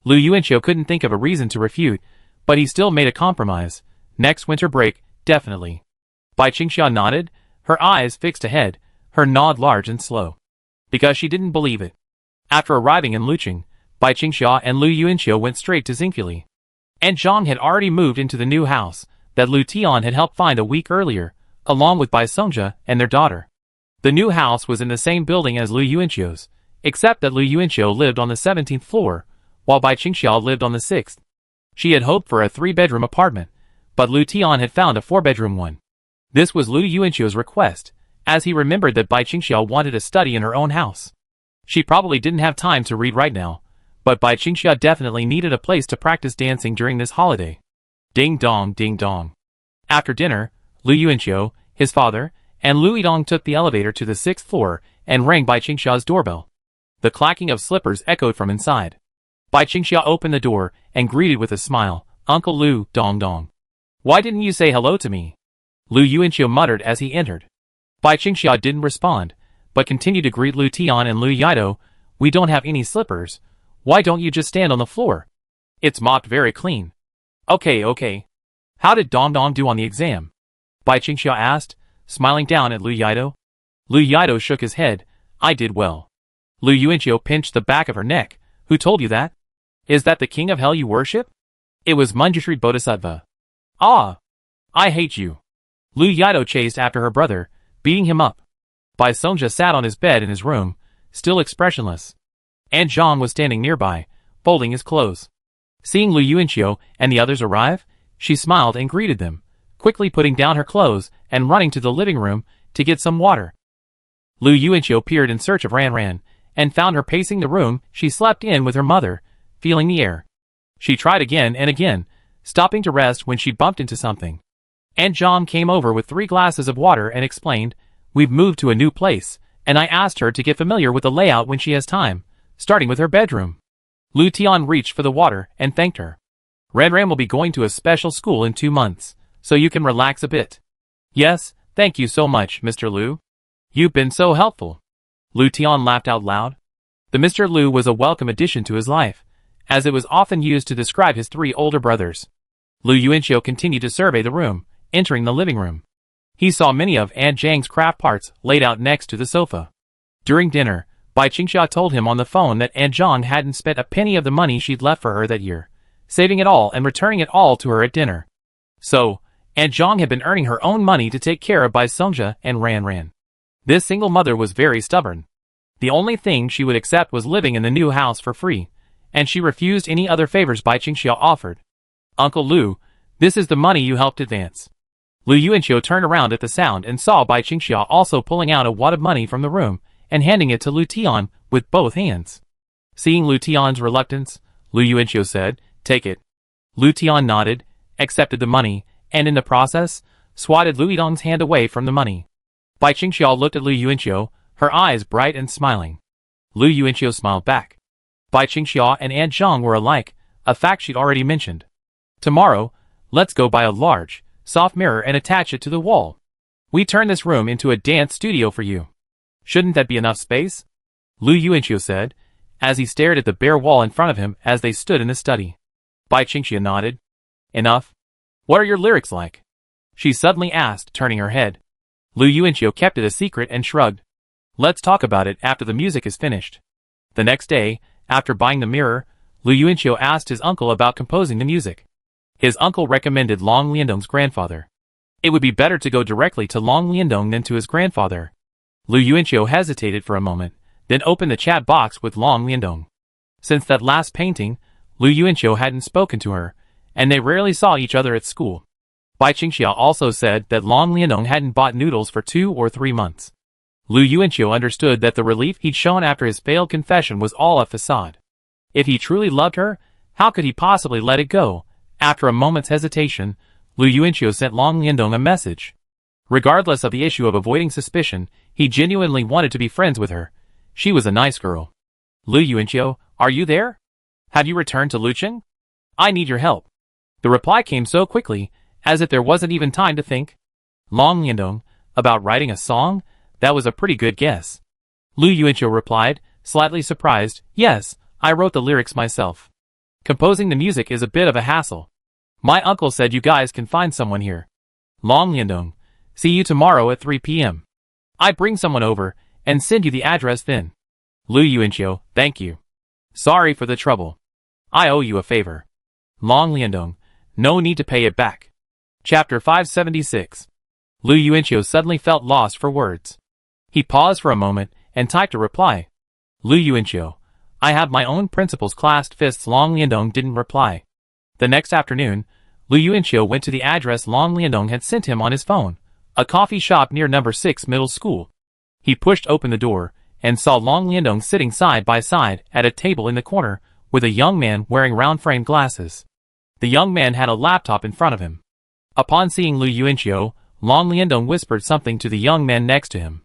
Lu Yuanqiu couldn't think of a reason to refute, but he still made a compromise. Next winter break, definitely. Bai Qingxia nodded, her eyes fixed ahead, her nod large and slow. Because she didn't believe it. After arriving in Luqing, Bai Qingxia and Lu Yuanqiu went straight to Xingfuli. And Zhang had already moved into the new house that Lu Tian had helped find a week earlier, along with Bai Songjia and their daughter. The new house was in the same building as Lu Yuanqiu's, except that Lu Yuanqiu lived on the 17th floor, while Bai Qingxia lived on the 6th. She had hoped for a 3-bedroom apartment, but Lu Tian had found a 4-bedroom one. This was Lu Yuanqiu's request, as he remembered that Bai Qingxia wanted a study in her own house. She probably didn't have time to read right now, but Bai Qingxia definitely needed a place to practice dancing during this holiday. Ding dong, ding dong. After dinner, Lu Yuanqiu, his father, and Lu Yidong took the elevator to the 6th floor and rang Bai Qingxia's doorbell. The clacking of slippers echoed from inside. Bai Qingxia opened the door and greeted with a smile, "Uncle Lu, dong dong. Why didn't you say hello to me?" Lu Yuanqiu muttered as he entered. Bai Qingxia didn't respond, but continued to greet Lu Tian and Lu Yido. "We don't have any slippers. Why don't you just stand on the floor? It's mopped very clean." Okay. How did Dong Dong do on the exam?" Bai Qingxia asked, smiling down at Lu Yido. Lu Yido shook his head. "I did well." Lu Yuanqiu pinched the back of her neck. "Who told you that? Is that the king of hell you worship?" "It was Manjushri Bodhisattva." "Ah! I hate you." Lu Yido chased after her brother, beating him up. Bai Songjia sat on his bed in his room, still expressionless. And Zhang was standing nearby, folding his clothes. Seeing Lu Yuanqiu and the others arrive, she smiled and greeted them, quickly putting down her clothes and running to the living room to get some water. Lu Yuanqiu peered in search of Ran Ran, and found her pacing the room she slept in with her mother, feeling the air. She tried again and again, stopping to rest when she bumped into something. And Zhang came over with 3 glasses of water and explained, "We've moved to a new place, and I asked her to get familiar with the layout when she has time, starting with her bedroom." Lu Tian reached for the water and thanked her. "Ran Ran will be going to a special school in 2 months, so you can relax a bit." "Yes, thank you so much, Mr. Lu. You've been so helpful." Lu Tian laughed out loud. The Mr. Lu was a welcome addition to his life, as it was often used to describe his 3 older brothers. Lu Yuanqiu continued to survey the room, entering the living room. He saw many of Aunt Zhang's craft parts laid out next to the sofa. During dinner, Bai Qingxia told him on the phone that Aunt Zhang hadn't spent a penny of the money she'd left for her that year, saving it all and returning it all to her at dinner. So, Aunt Zhang had been earning her own money to take care of Bai Songjia and Ran Ran. This single mother was very stubborn. The only thing she would accept was living in the new house for free, and she refused any other favors Bai Qingxia offered. "Uncle Lu, this is the money you helped advance." Lu Yuanqiu turned around at the sound and saw Bai Qingxia also pulling out a wad of money from the room and handing it to Lu Tian with both hands. Seeing Lu Tian's reluctance, Lu Yuanqiu said, "Take it." Lu Tian nodded, accepted the money, and in the process, swatted Lu Yidong's hand away from the money. Bai Qingxia looked at Lu Yuanqiu, her eyes bright and smiling. Lu Yuanqiu smiled back. Bai Qingxia and Aunt Zhang were alike, a fact she'd already mentioned. "Tomorrow, let's go buy a large, soft mirror and attach it to the wall. We turn this room into a dance studio for you. Shouldn't that be enough space?" Lu Yuanqiu said, as he stared at the bare wall in front of him as they stood in the study. Bai Qingxia nodded. "Enough? What are your lyrics like?" she suddenly asked, turning her head. Lu Yuanqiu kept it a secret and shrugged. "Let's talk about it after the music is finished." The next day, after buying the mirror, Lu Yuanqiu asked his uncle about composing the music. His uncle recommended Long Liandong's grandfather. It would be better to go directly to Long Liandong than to his grandfather. Lu Yuanqiu hesitated for a moment, then opened the chat box with Long Liandong. Since that last painting, Lu Yuanqiu hadn't spoken to her, and they rarely saw each other at school. Bai Qingxia also said that Long Liandong hadn't bought noodles for 2 or 3 months. Lu Yuanqiu understood that the relief he'd shown after his failed confession was all a facade. If he truly loved her, how could he possibly let it go? After a moment's hesitation, Lu Yuanqiu sent Long Liandong a message. Regardless of the issue of avoiding suspicion, he genuinely wanted to be friends with her. She was a nice girl. "Lu Yuanqiu, are you there? Have you returned to Luqing? I need your help." The reply came so quickly, as if there wasn't even time to think. "Long Liandong, About writing a song? That was a pretty good guess. Lu Yuanqiu replied, slightly surprised. Yes, I wrote the lyrics myself. Composing the music is a bit of a hassle. My uncle said you guys can find someone here. Long Liandong. See you tomorrow at 3 p.m. I bring someone over and send you the address then. Lu Yuanqiu, thank you. Sorry for the trouble. I owe you a favor. Long Liandong, no need to pay it back. Chapter 576. Lu Yuanqiu suddenly felt lost for words. He paused for a moment and typed a reply. Lu Yuanqiu, I have my own principles. Clasped fists. Long Liandong didn't reply. The next afternoon, Lu Yuanqiu went to the address Long Liandong had sent him on his phone, a coffee shop near number 6 middle school. He pushed open the door and saw Long Liandong sitting side by side at a table in the corner with a young man wearing round-framed glasses. The young man had a laptop in front of him. Upon seeing Lu Yuanqiu, Long Liandong whispered something to the young man next to him.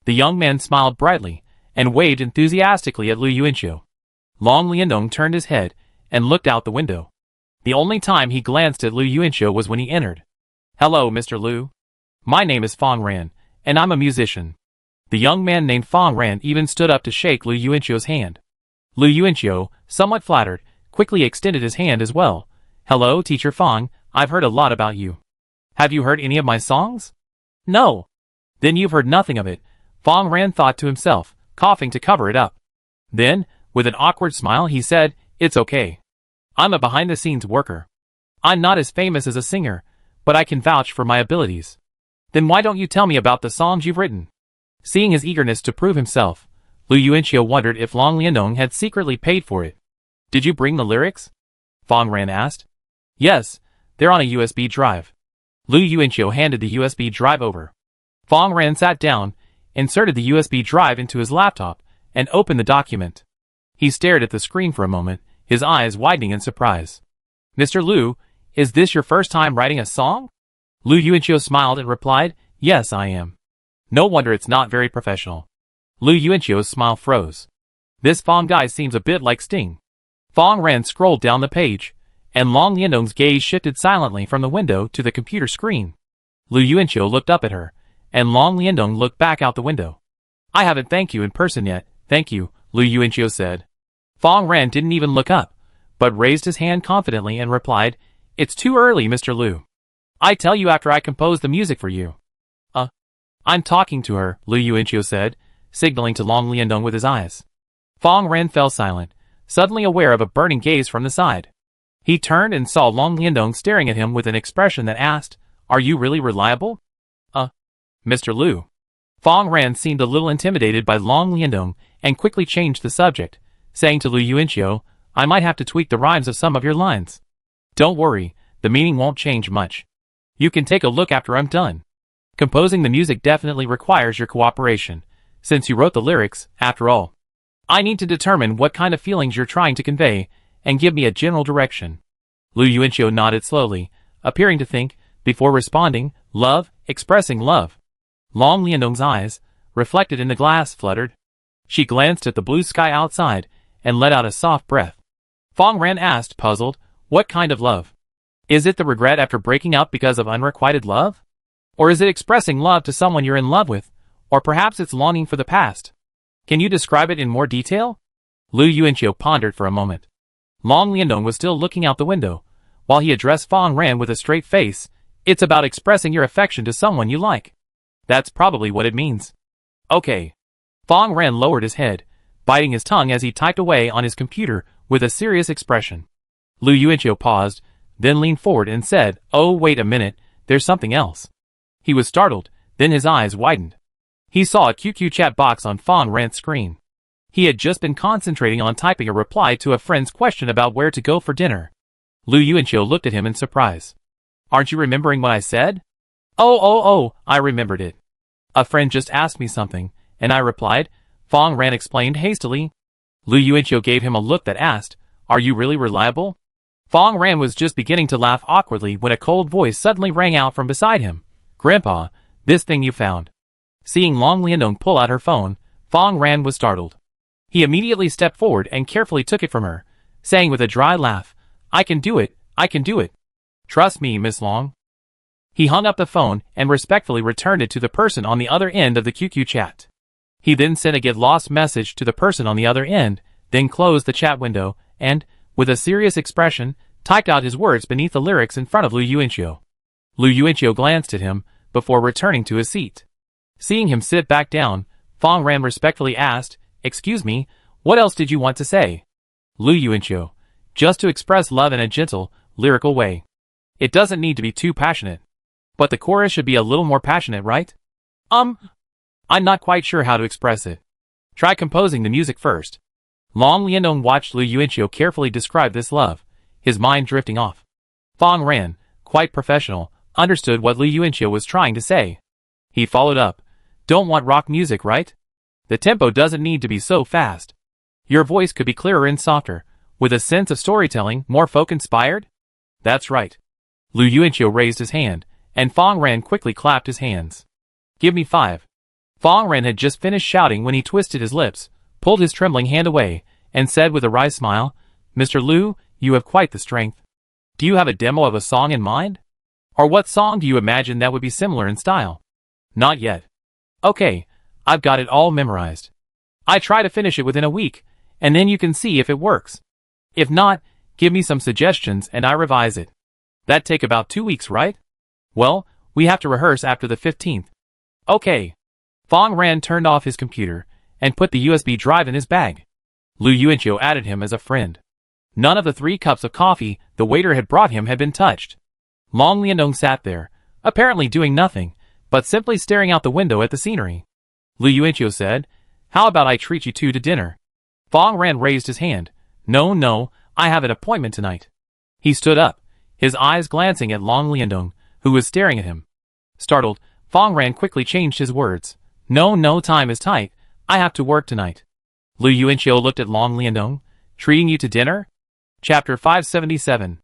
The young man smiled brightly and waved enthusiastically at Lu Yuanqiu. Long Liandong turned his head and looked out the window. The only time he glanced at Lu Yuanqiu was when he entered. Hello, Mr. Lu. My name is Fong Ran, and I'm a musician. The young man named Fong Ran even stood up to shake Lu Yuanqiu's hand. Lu Yuanqiu, somewhat flattered, quickly extended his hand as well. Hello, Teacher Fong, I've heard a lot about you. Have you heard any of my songs? No. Then you've heard nothing of it, Fong Ran thought to himself, coughing to cover it up. Then, with an awkward smile, he said, It's okay. I'm a behind-the-scenes worker. I'm not as famous as a singer, but I can vouch for my abilities. Then why don't you tell me about the songs you've written? Seeing his eagerness to prove himself, Lu Yuanqiu wondered if Long Liandong had secretly paid for it. Did you bring the lyrics? Fong Ran asked. Yes, they're on a USB drive. Lu Yuanqiu handed the USB drive over. Fong Ran sat down, inserted the USB drive into his laptop, and opened the document. He stared at the screen for a moment, his eyes widening in surprise. Mr. Lu, is this your first time writing a song? Lu Yuanqiu smiled and replied, Yes, I am. No wonder it's not very professional. Lu Yuanqiu's smile froze. This Fong guy seems a bit like Sting. Fong Ran scrolled down the page, and Long Liandong's gaze shifted silently from the window to the computer screen. Lu Yuanqiu looked up at her, and Long Liandong looked back out the window. I haven't thanked you in person yet, thank you, Lu Yuanqiu said. Fong Ran didn't even look up, but raised his hand confidently and replied, It's too early, Mr. Lu. I tell you after I compose the music for you. I'm talking to her, Lu Yuanqiu said, signaling to Long Liandong with his eyes. Fong Ran fell silent, suddenly aware of a burning gaze from the side. He turned and saw Long Liandong staring at him with an expression that asked, Are you really reliable? Mr. Lu. Fong Ran seemed a little intimidated by Long Liandong and quickly changed the subject, saying to Lu Yuanqiu, I might have to tweak the rhymes of some of your lines. Don't worry, the meaning won't change much. You can take a look after I'm done. Composing the music definitely requires your cooperation, since you wrote the lyrics, after all. I need to determine what kind of feelings you're trying to convey, and give me a general direction. Lu Yuanqiu nodded slowly, appearing to think, before responding, love, expressing love. Long Liandong's eyes, reflected in the glass, fluttered. She glanced at the blue sky outside, and let out a soft breath. Fong Ran asked, puzzled, What kind of love? Is it the regret after breaking up because of unrequited love? Or is it expressing love to someone you're in love with? Or perhaps it's longing for the past? Can you describe it in more detail? Lu Yuanqiu pondered for a moment. Long Liandong was still looking out the window, while he addressed Fong Ran with a straight face. It's about expressing your affection to someone you like. That's probably what it means. Okay. Fong Ran lowered his head, biting his tongue as he typed away on his computer with a serious expression. Lu Yuanqiu paused, then leaned forward and said, Oh, wait a minute, there's something else. He was startled, then his eyes widened. He saw a QQ chat box on Fong Ran's screen. He had just been concentrating on typing a reply to a friend's question about where to go for dinner. Lu Yuanqiu looked at him in surprise. Aren't you remembering what I said? Oh, I remembered it. A friend just asked me something, and I replied, Fong Ran explained hastily. Lu Yuanqiu gave him a look that asked, Are you really reliable? Fong Ran was just beginning to laugh awkwardly when a cold voice suddenly rang out from beside him. Grandpa, this thing you found. Seeing Long Liandong pull out her phone, Fong Ran was startled. He immediately stepped forward and carefully took it from her, saying with a dry laugh, I can do it, I can do it. Trust me, Miss Long. He hung up the phone and respectfully returned it to the person on the other end of the QQ chat. He then sent a get lost message to the person on the other end, then closed the chat window, and, with a serious expression, typed out his words beneath the lyrics in front of Lu Yuanqiu. Lu Yuanqiu glanced at him, before returning to his seat. Seeing him sit back down, Fong Ran respectfully asked, "Excuse me, what else did you want to say?" Lu Yuanqiu, "Just to express love in a gentle, lyrical way. It doesn't need to be too passionate. But the chorus should be a little more passionate, right? I'm not quite sure how to express it. Try composing the music first." Long Liandong watched Lu Yuanqiu carefully describe this love, his mind drifting off. Fong Ran, quite professional, understood what Lu Yuanqiu was trying to say. He followed up, "Don't want rock music, right? The tempo doesn't need to be so fast. Your voice could be clearer and softer, with a sense of storytelling, more folk-inspired?" "That's right." Lu Yuanqiu raised his hand, and Fong Ran quickly clapped his hands. "Give me 5. Fong Ran had just finished shouting when he twisted his lips, pulled his trembling hand away, and said with a wry smile, "Mr. Lu, you have quite the strength. Do you have a demo of a song in mind? Or what song do you imagine that would be similar in style?" "Not yet." "Okay, I've got it all memorized. I try to finish it within a week, and then you can see if it works. If not, give me some suggestions and I revise it. That'd take about 2 weeks, right? Well, we have to rehearse after the 15th. Okay." Fong Ran turned off his computer and put the USB drive in his bag. Lu Yuanqiu added him as a friend. None of the 3 cups of coffee the waiter had brought him had been touched. Long Liandong sat there, apparently doing nothing, but simply staring out the window at the scenery. Lu Yuanqiu said, "How about I treat you two to dinner?" Fong Ran raised his hand. No, I have an appointment tonight." He stood up, his eyes glancing at Long Liandong, who was staring at him. Startled, Fong Ran quickly changed his words. No, time is tight. I have to work tonight." Lu Yuanqiu looked at Long Liandong. "Treating you to dinner?" Chapter 577.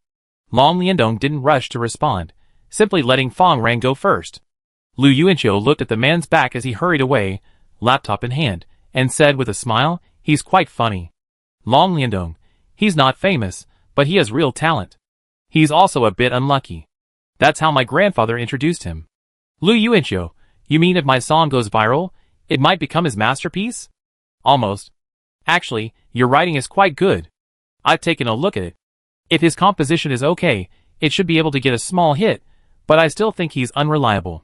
Long Liandong didn't rush to respond, simply letting Fong Ran go first. Lu Yuanqiu looked at the man's back as he hurried away, laptop in hand, and said with a smile, "He's quite funny. Long Liandong. He's not famous, but he has real talent. He's also a bit unlucky. That's how my grandfather introduced him." "Lu Yuanqiu, you mean if my song goes viral, it might become his masterpiece?" "Almost. Actually, your writing is quite good. I've taken a look at it. If his composition is okay, it should be able to get a small hit, but I still think he's unreliable.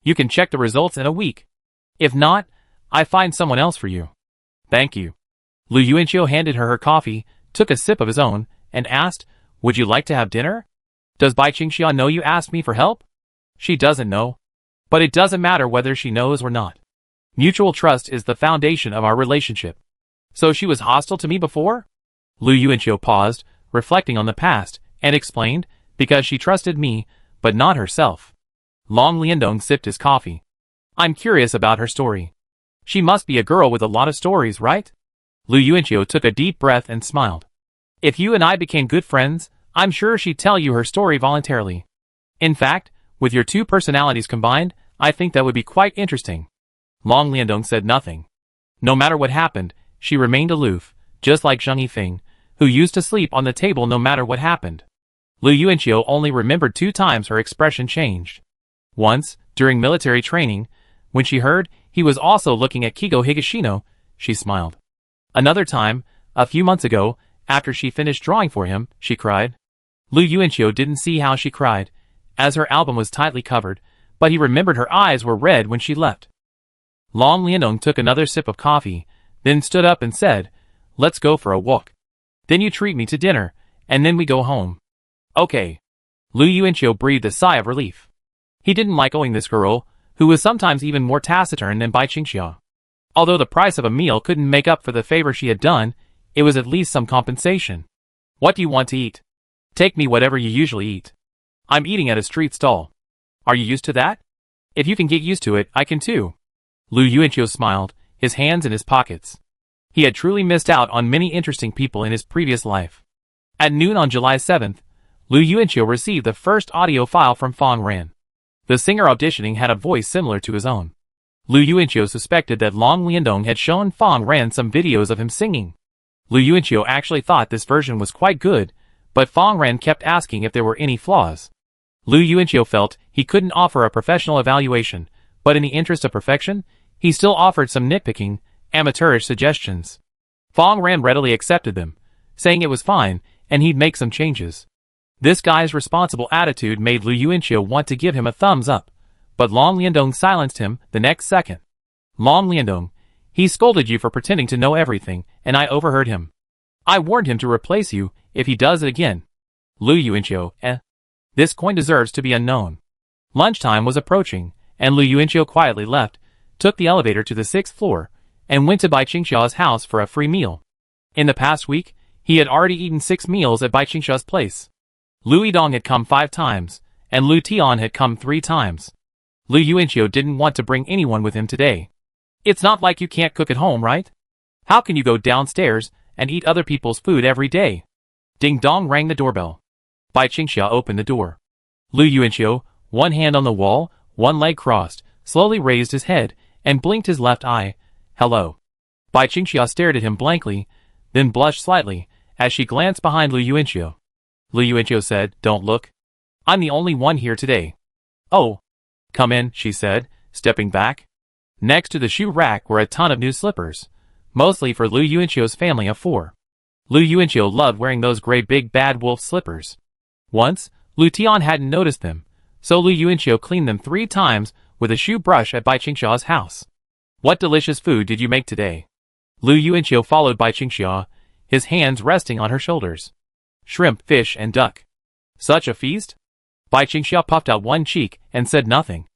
You can check the results in a week. If not, I find someone else for you." "Thank you." Lu Yuanqiu handed her coffee, took a sip of his own, and asked, "Would you like to have dinner? Does Bai Qingxia know you asked me for help?" "She doesn't know. But it doesn't matter whether she knows or not. Mutual trust is the foundation of our relationship. So she was hostile to me before?" Lu Yuanqiu paused, reflecting on the past, and explained, "Because she trusted me, but not herself." Long Liandong sipped his coffee. "I'm curious about her story. She must be a girl with a lot of stories, right?" Lu Yuanqiu took a deep breath and smiled. "If you and I became good friends, I'm sure she'd tell you her story voluntarily. In fact, with your 2 personalities combined, I think that would be quite interesting." Long Liandong said nothing. No matter what happened, she remained aloof, just like Zhang Yifeng, who used to sleep on the table no matter what happened. Lu Yuanqiu only remembered 2 times her expression changed. Once, during military training, when she heard he was also looking at Kigo Higashino, she smiled. Another time, a few months ago, after she finished drawing for him, she cried. Lu Yuanqiu didn't see how she cried, as her album was tightly covered, but he remembered her eyes were red when she left. Long Liandong took another sip of coffee, then stood up and said, "Let's go for a walk. Then you treat me to dinner, and then we go home." "Okay." Lu Yuanqiu breathed a sigh of relief. He didn't like owing this girl, who was sometimes even more taciturn than Bai Qingxia. Although the price of a meal couldn't make up for the favor she had done, it was at least some compensation. "What do you want to eat?" "Take me whatever you usually eat. I'm eating at a street stall." "Are you used to that?" "If you can get used to it, I can too." Lu Yuanqiu smiled, his hands in his pockets. He had truly missed out on many interesting people in his previous life. At noon on July 7th, Lu Yuanqiu received the first audio file from Fong Ran. The singer auditioning had a voice similar to his own. Lu Yuanqiu suspected that Long Liandong had shown Fong Ran some videos of him singing. Lu Yuanqiu actually thought this version was quite good, but Fong Ran kept asking if there were any flaws. Lu Yuanqiu felt he couldn't offer a professional evaluation, but in the interest of perfection, he still offered some nitpicking, amateurish suggestions. Fong Ran readily accepted them, saying it was fine, and he'd make some changes. This guy's responsible attitude made Lu Yuanqiu want to give him a thumbs up, but Long Liandong silenced him the next second. Long Liandong, he scolded you for pretending to know everything, and I overheard him. I warned him to replace you if he does it again. Lu Yuanqiu, This coin deserves to be unknown. Lunchtime was approaching, and Lu Yuanqiu quietly left, took the elevator to the 6th floor, and went to Bai Qingxia's house for a free meal. In the past week, he had already eaten 6 meals at Bai Qingxia's place. Lu Yidong had come 5 times, and Lu Tian had come 3 times. Lu Yuanqiu didn't want to bring anyone with him today. It's not like you can't cook at home, right? How can you go downstairs and eat other people's food every day? Ding dong rang the doorbell. Bai Qingxia opened the door. Lu Yuanqiu, one hand on the wall, one leg crossed, slowly raised his head, and blinked his left eye. Hello. Bai Qingxia stared at him blankly, then blushed slightly, as she glanced behind Lu Yuanqiu. Lu Yuanqiu said, Don't look. I'm the only one here today. Oh. Come in, she said, stepping back. Next to the shoe rack were a ton of new slippers, mostly for Lu Yuanqiu's family of 4. Lu Yuanqiu loved wearing those gray big bad wolf slippers. Once, Lu Tian hadn't noticed them, so Lu Yuanqiu cleaned them 3 times with a shoe brush at Bai Qingxia's house. What delicious food did you make today? Lu Yuanqiu followed Bai Qingxia, his hands resting on her shoulders. Shrimp, fish, and duck. Such a feast? Bai Qingxia puffed out one cheek and said nothing.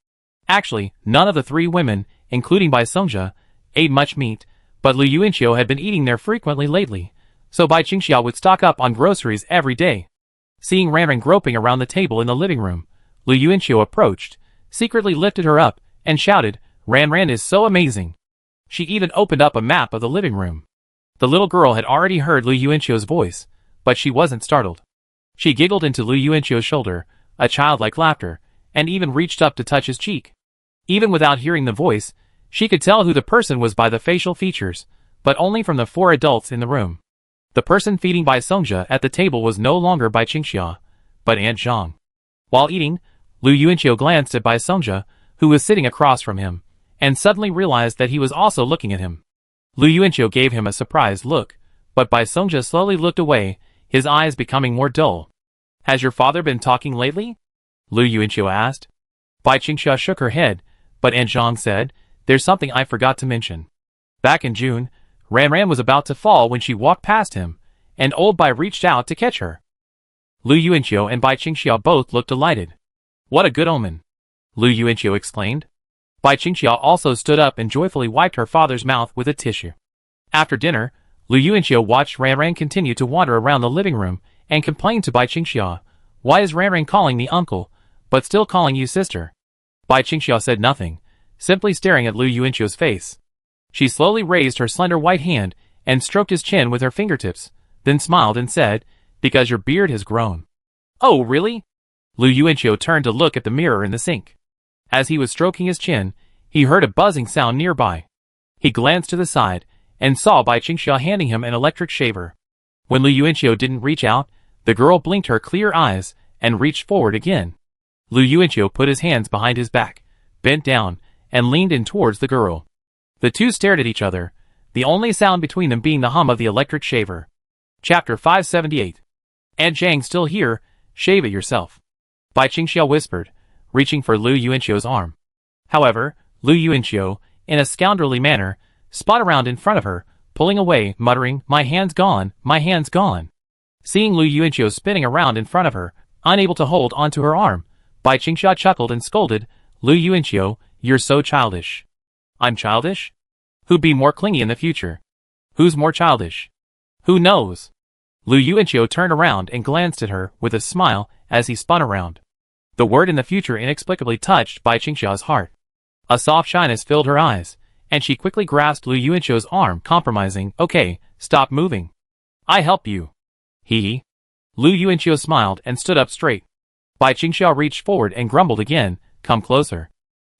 Actually, none of the 3 women, including Bai Songjia, ate much meat, but Lu Yuanqiu had been eating there frequently lately, so Bai Qingxia would stock up on groceries every day. Seeing Ranran groping around the table in the living room, Lu Yuanqiu approached, secretly lifted her up, and shouted, Ranran is so amazing. She even opened up a map of the living room. The little girl had already heard Lu Yuanqiu's voice, but she wasn't startled. She giggled into Lu Yuanqiu's shoulder, a childlike laughter, and even reached up to touch his cheek. Even without hearing the voice, she could tell who the person was by the facial features, but only from the 4 adults in the room. The person feeding Bai Songjia at the table was no longer Bai Qingxia, but Aunt Zhang. While eating, Lu Yuanqiu glanced at Bai Songjia, who was sitting across from him, and suddenly realized that he was also looking at him. Lu Yuanqiu gave him a surprised look, but Bai Songjia slowly looked away, his eyes becoming more dull. Has your father been talking lately? Lu Yuanqiu asked. Bai Qingxia shook her head, but Aunt Zhang said, There's something I forgot to mention. Back in June, Ranran was about to fall when she walked past him, and old Bai reached out to catch her. Lu Yuanqiu and Bai Qingxia both looked delighted. What a good omen, Lu Yuanqiu exclaimed. Bai Qingxia also stood up and joyfully wiped her father's mouth with a tissue. After dinner, Lu Yuanqiu watched Ranran continue to wander around the living room and complained to Bai Qingxia, Why is Ranran calling me uncle, but still calling you sister? Bai Qingxia said nothing, simply staring at Lu Yuanqiu's face. She slowly raised her slender white hand and stroked his chin with her fingertips, then smiled and said, Because your beard has grown. Oh, really? Lu Yuanqiu turned to look at the mirror in the sink. As he was stroking his chin, he heard a buzzing sound nearby. He glanced to the side and saw Bai Qingxia handing him an electric shaver. When Lu Yuanqiu didn't reach out, the girl blinked her clear eyes and reached forward again. Lu Yuanqiu put his hands behind his back, bent down, and leaned in towards the girl. The two stared at each other, the only sound between them being the hum of the electric shaver. Chapter 578. Aunt Zhang still here, shave it yourself. Bai Qingxia whispered, reaching for Lu Yuanqiu's arm. However, Lu Yuanqiu, in a scoundrelly manner, spun around in front of her, pulling away, muttering, My hand's gone, my hand's gone. Seeing Lu Yuanqiu spinning around in front of her, unable to hold onto her arm, Bai Qingxia chuckled and scolded, Lu Yuanqiu, you're so childish. I'm childish? Who'd be more clingy in the future? Who's more childish? Who knows? Lu Yuanqiu turned around and glanced at her with a smile as he spun around. The word in the future inexplicably touched Bai Qingxia's heart. A soft shyness filled her eyes, and she quickly grasped Lu Yuanqiu's arm, compromising, Okay, stop moving. I help you. He. Lu Yuanqiu smiled and stood up straight. Bai Qingxia reached forward and grumbled again, Come closer.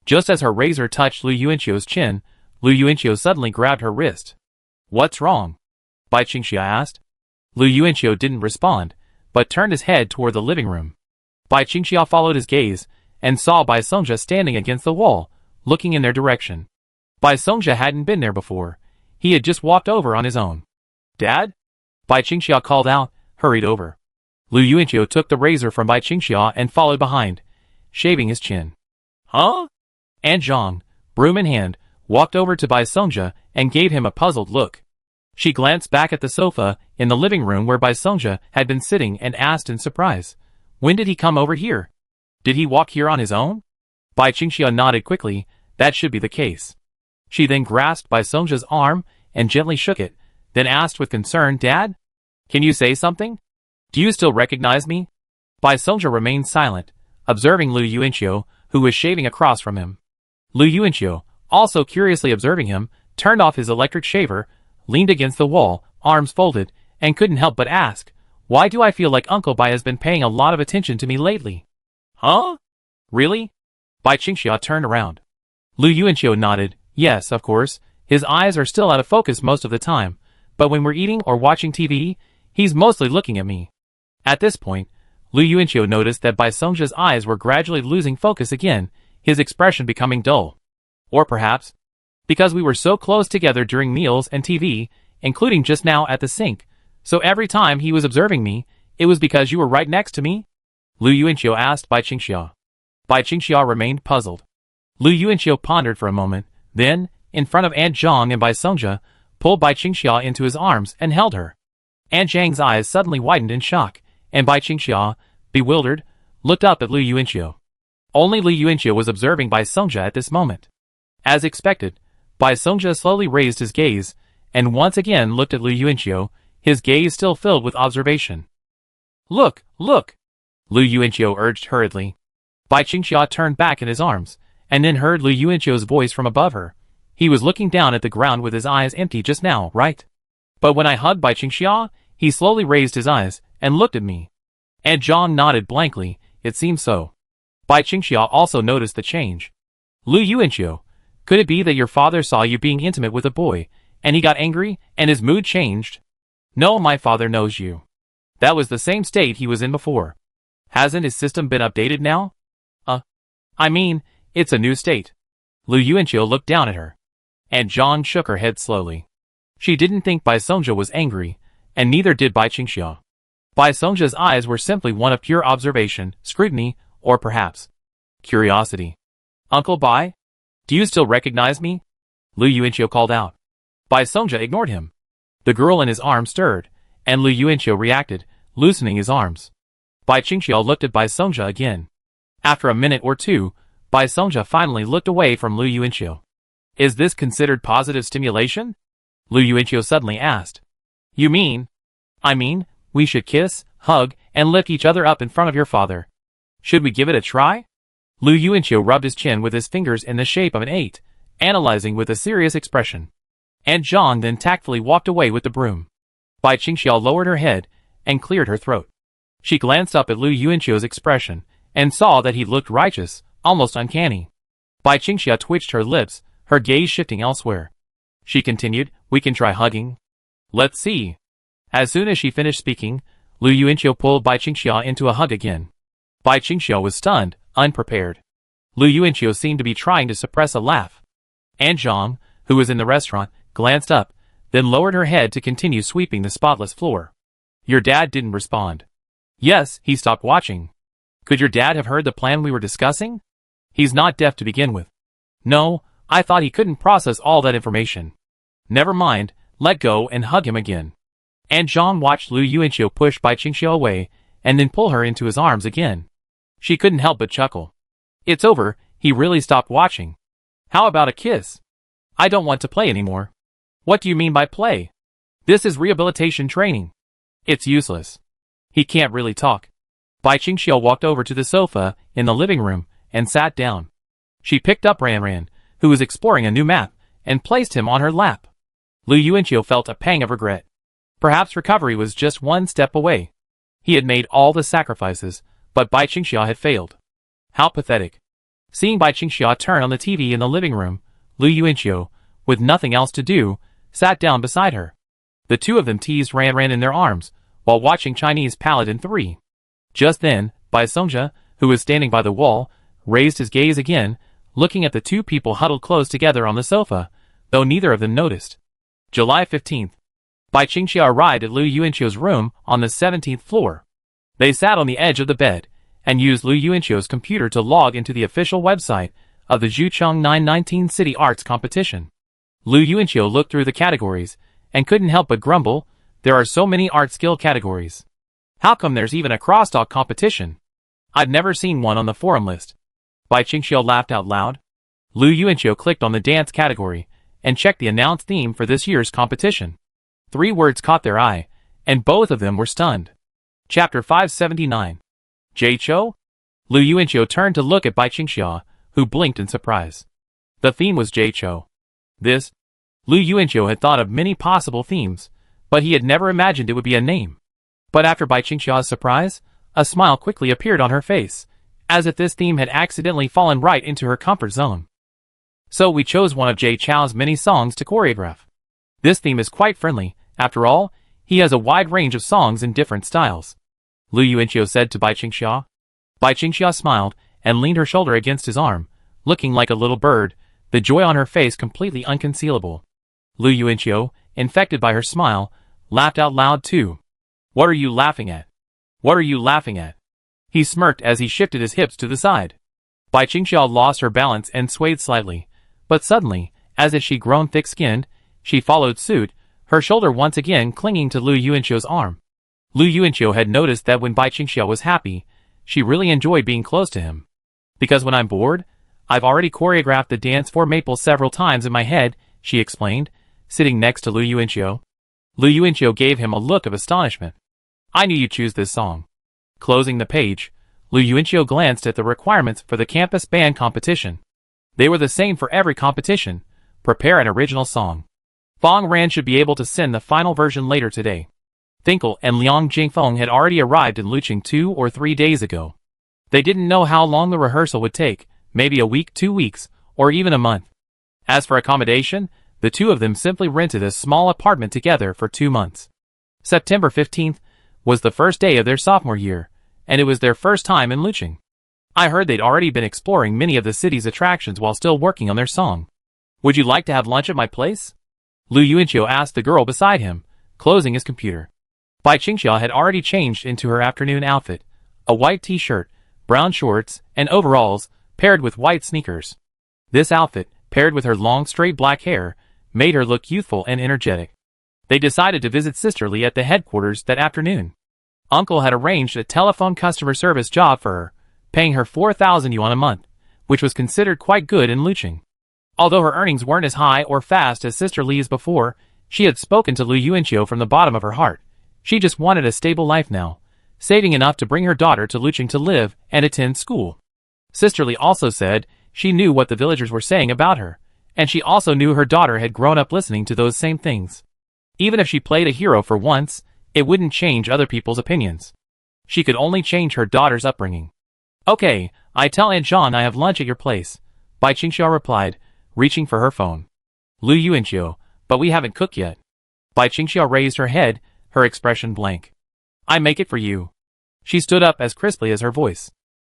Just as her razor touched Lu Yuanqiu's chin, Lu Yuanqiu suddenly grabbed her wrist. What's wrong? Bai Qingxia asked. Lu Yuanqiu didn't respond, but turned his head toward the living room. Bai Qingxia followed his gaze, and saw Bai Songjia standing against the wall, looking in their direction. Bai Songjia hadn't been there before. He had just walked over on his own. "Dad?" Bai Qingxia called out, hurried over. Lu Yuanqiu took the razor from Bai Qingxia and followed behind, shaving his chin. "Huh?" And Zhang, broom in hand, walked over to Bai Songjia and gave him a puzzled look. She glanced back at the sofa in the living room where Bai Songjia had been sitting and asked in surprise, "When did he come over here? Did he walk here on his own?" Bai Qingxia nodded quickly. That should be the case. She then grasped Bai Songjia's arm and gently shook it, then asked with concern, "Dad? Can you say something? Do you still recognize me?" Bai Songjia remained silent, observing Lu Yuanqiu, who was shaving across from him. Lu Yuanqiu, also curiously observing him, turned off his electric shaver, leaned against the wall, arms folded, and couldn't help but ask, "Why do I feel like Uncle Bai has been paying a lot of attention to me lately?" "Huh? Really?" Bai Qingxia turned around. Lu Yuanqiu nodded. "Yes, of course. His eyes are still out of focus most of the time, but when we're eating or watching TV, he's mostly looking at me." At this point, Lu Yuanqiu noticed that Bai Songjia's eyes were gradually losing focus again, his expression becoming dull. Or perhaps, because we were so close together during meals and TV, including just now at the sink, so every time he was observing me, it was because you were right next to me? Lu Yuanqiu asked Bai Qingxia. Bai Qingxia remained puzzled. Lu Yuanqiu pondered for a moment, then, in front of Aunt Zhang and Bai Songjia, pulled Bai Qingxia into his arms and held her. Aunt Zhang's eyes suddenly widened in shock, and Bai Qingxia, bewildered, looked up at Lu Yuanqiu. Only Lu Yuanqiu was observing Bai Songjia at this moment. As expected, Bai Songjia slowly raised his gaze, and once again looked at Lu Yuanqiu, his gaze still filled with observation. "Look, look!" Lu Yuanqiu urged hurriedly. Bai Qingxia turned back in his arms, and then heard Lu Yuanqiu's voice from above her. He was looking down at the ground with his eyes empty just now, right? But when I hugged Bai Qingxia, he slowly raised his eyes, and looked at me. And Zhang nodded blankly. It seemed so. Bai Qingxia also noticed the change. "Lu Yuanqiu, could it be that your father saw you being intimate with a boy, and he got angry, and his mood changed?" "No, my father knows you. That was the same state he was in before. Hasn't his system been updated now?" I mean, it's a new state." Lu Yuanqiu looked down at her. And Zhang shook her head slowly. She didn't think Bai Songjia was angry, and neither did Bai Qingxia. Bai Songjia's eyes were simply one of pure observation, scrutiny, or perhaps curiosity. "Uncle Bai? Do you still recognize me?" Lu Yuanqiu called out. Bai Songjia ignored him. The girl in his arms stirred, and Lu Yuanqiu reacted, loosening his arms. Bai Qingxia looked at Bai Songjia again. After a minute or two, Bai Songjia finally looked away from Lu Yuanqiu. "Is this considered positive stimulation?" Lu Yuanqiu suddenly asked. "You mean?" "I mean, we should kiss, hug, and lift each other up in front of your father. Should we give it a try?" Lu Yuanqiu rubbed his chin with his fingers in the shape of an 8, analyzing with a serious expression. And Zhang then tactfully walked away with the broom. Bai Qingxia lowered her head and cleared her throat. She glanced up at Lu Yuanqiu's expression and saw that he looked righteous, almost uncanny. Bai Qingxia twitched her lips, her gaze shifting elsewhere. She continued, "We can try hugging. Let's see." As soon as she finished speaking, Lu Yuanqiu pulled Bai Qingxia into a hug again. Bai Qingxia was stunned, unprepared. Lu Yuanqiu seemed to be trying to suppress a laugh. And Zhang, who was in the restaurant, glanced up, then lowered her head to continue sweeping the spotless floor. "Your dad didn't respond." "Yes, he stopped watching." "Could your dad have heard the plan we were discussing?" "He's not deaf to begin with." "No, I thought he couldn't process all that information." "Never mind, let go and hug him again." And Zhang watched Lu Yuanqiu push Bai Qingxia away, and then pull her into his arms again. She couldn't help but chuckle. "It's over, he really stopped watching. How about a kiss?" "I don't want to play anymore." "What do you mean by play? This is rehabilitation training." "It's useless. He can't really talk." Bai Qingxia walked over to the sofa in the living room and sat down. She picked up Ran, who was exploring a new map, and placed him on her lap. Lu Yuanqiu felt a pang of regret. Perhaps recovery was just one step away. He had made all the sacrifices, but Bai Qingxia had failed. How pathetic. Seeing Bai Qingxia turn on the TV in the living room, Lu Yuanqiu, with nothing else to do, sat down beside her. The two of them teased Ran in their arms, while watching Chinese Paladin 3. Just then, Bai Songjia, who was standing by the wall, raised his gaze again, looking at the two people huddled close together on the sofa, though neither of them noticed. July 15th. Bai Qingxia arrived at Lu Yuanqiu's room on the 17th floor. They sat on the edge of the bed, and used Lu Yuanqiu's computer to log into the official website of the Zhucheng 919 City Arts Competition. Lu Yuanqiu looked through the categories, and couldn't help but grumble, there are so many art skill categories. How come there's even a crosstalk competition? I've never seen one on the forum list. Bai Qingxia laughed out loud. Lu Yuanqiu clicked on the dance category, and checked the announced theme for this year's competition. 3 words caught their eye, and both of them were stunned. Chapter 579. Jay Cho? Lu Yuanqiu turned to look at Bai Qingxia, who blinked in surprise. The theme was Jay Cho. Lu Yuanqiu had thought of many possible themes, but he had never imagined it would be a name. But after Bai Qingxia's surprise, a smile quickly appeared on her face, as if this theme had accidentally fallen right into her comfort zone. So we chose one of Jay Chou's many songs to choreograph. This theme is quite friendly, after all, he has a wide range of songs in different styles. Lu Yuanqiu said to Bai Qingxia. Bai Qingxia smiled, and leaned her shoulder against his arm, looking like a little bird, the joy on her face completely unconcealable. Lu Yuanqiu, infected by her smile, laughed out loud too. What are you laughing at? What are you laughing at? He smirked as he shifted his hips to the side. Bai Qingxia lost her balance and swayed slightly, but suddenly, as if she'd grown thick-skinned, she followed suit, her shoulder once again clinging to Lu Yuanqiu's arm. Lu Yuanqiu had noticed that when Bai Qingxia was happy, she really enjoyed being close to him. Because when I'm bored, I've already choreographed the dance for Maple several times in my head, she explained, sitting next to Lu Yuanqiu. Lu Yuanqiu gave him a look of astonishment. I knew you'd choose this song. Closing the page, Lu Yuanqiu glanced at the requirements for the campus band competition. They were the same for every competition. Prepare an original song. Fong Ran should be able to send the final version later today. Finkel and Liang Jingfeng had already arrived in Luqing 2 or 3 days ago. They didn't know how long the rehearsal would take, maybe a week, 2 weeks, or even a month. As for accommodation, the two of them simply rented a small apartment together for 2 months. September 15th was the first day of their sophomore year, and it was their first time in Luqing. I heard they'd already been exploring many of the city's attractions while still working on their song. Would you like to have lunch at my place? Lu Yuanqiu asked the girl beside him, closing his computer. Bai Qingxia had already changed into her afternoon outfit, a white t-shirt, brown shorts, and overalls, paired with white sneakers. This outfit, paired with her long straight black hair, made her look youthful and energetic. They decided to visit Sister Lee at the headquarters that afternoon. Uncle had arranged a telephone customer service job for her, paying her 4,000 yuan a month, which was considered quite good in Luqing. Although her earnings weren't as high or fast as Sister Lee's before, she had spoken to Lu Yuanqiu from the bottom of her heart. She just wanted a stable life now, saving enough to bring her daughter to Luqing to live and attend school. Sister Lee also said she knew what the villagers were saying about her, and she also knew her daughter had grown up listening to those same things. Even if she played a hero for once, it wouldn't change other people's opinions. She could only change her daughter's upbringing. Okay, I tell Aunt Jean I have lunch at your place, Bai Qingxia replied, reaching for her phone. Lu Yuanqiu, but we haven't cooked yet. Bai Qingxia raised her head, her expression blank. I make it for you. She stood up as crisply as her voice.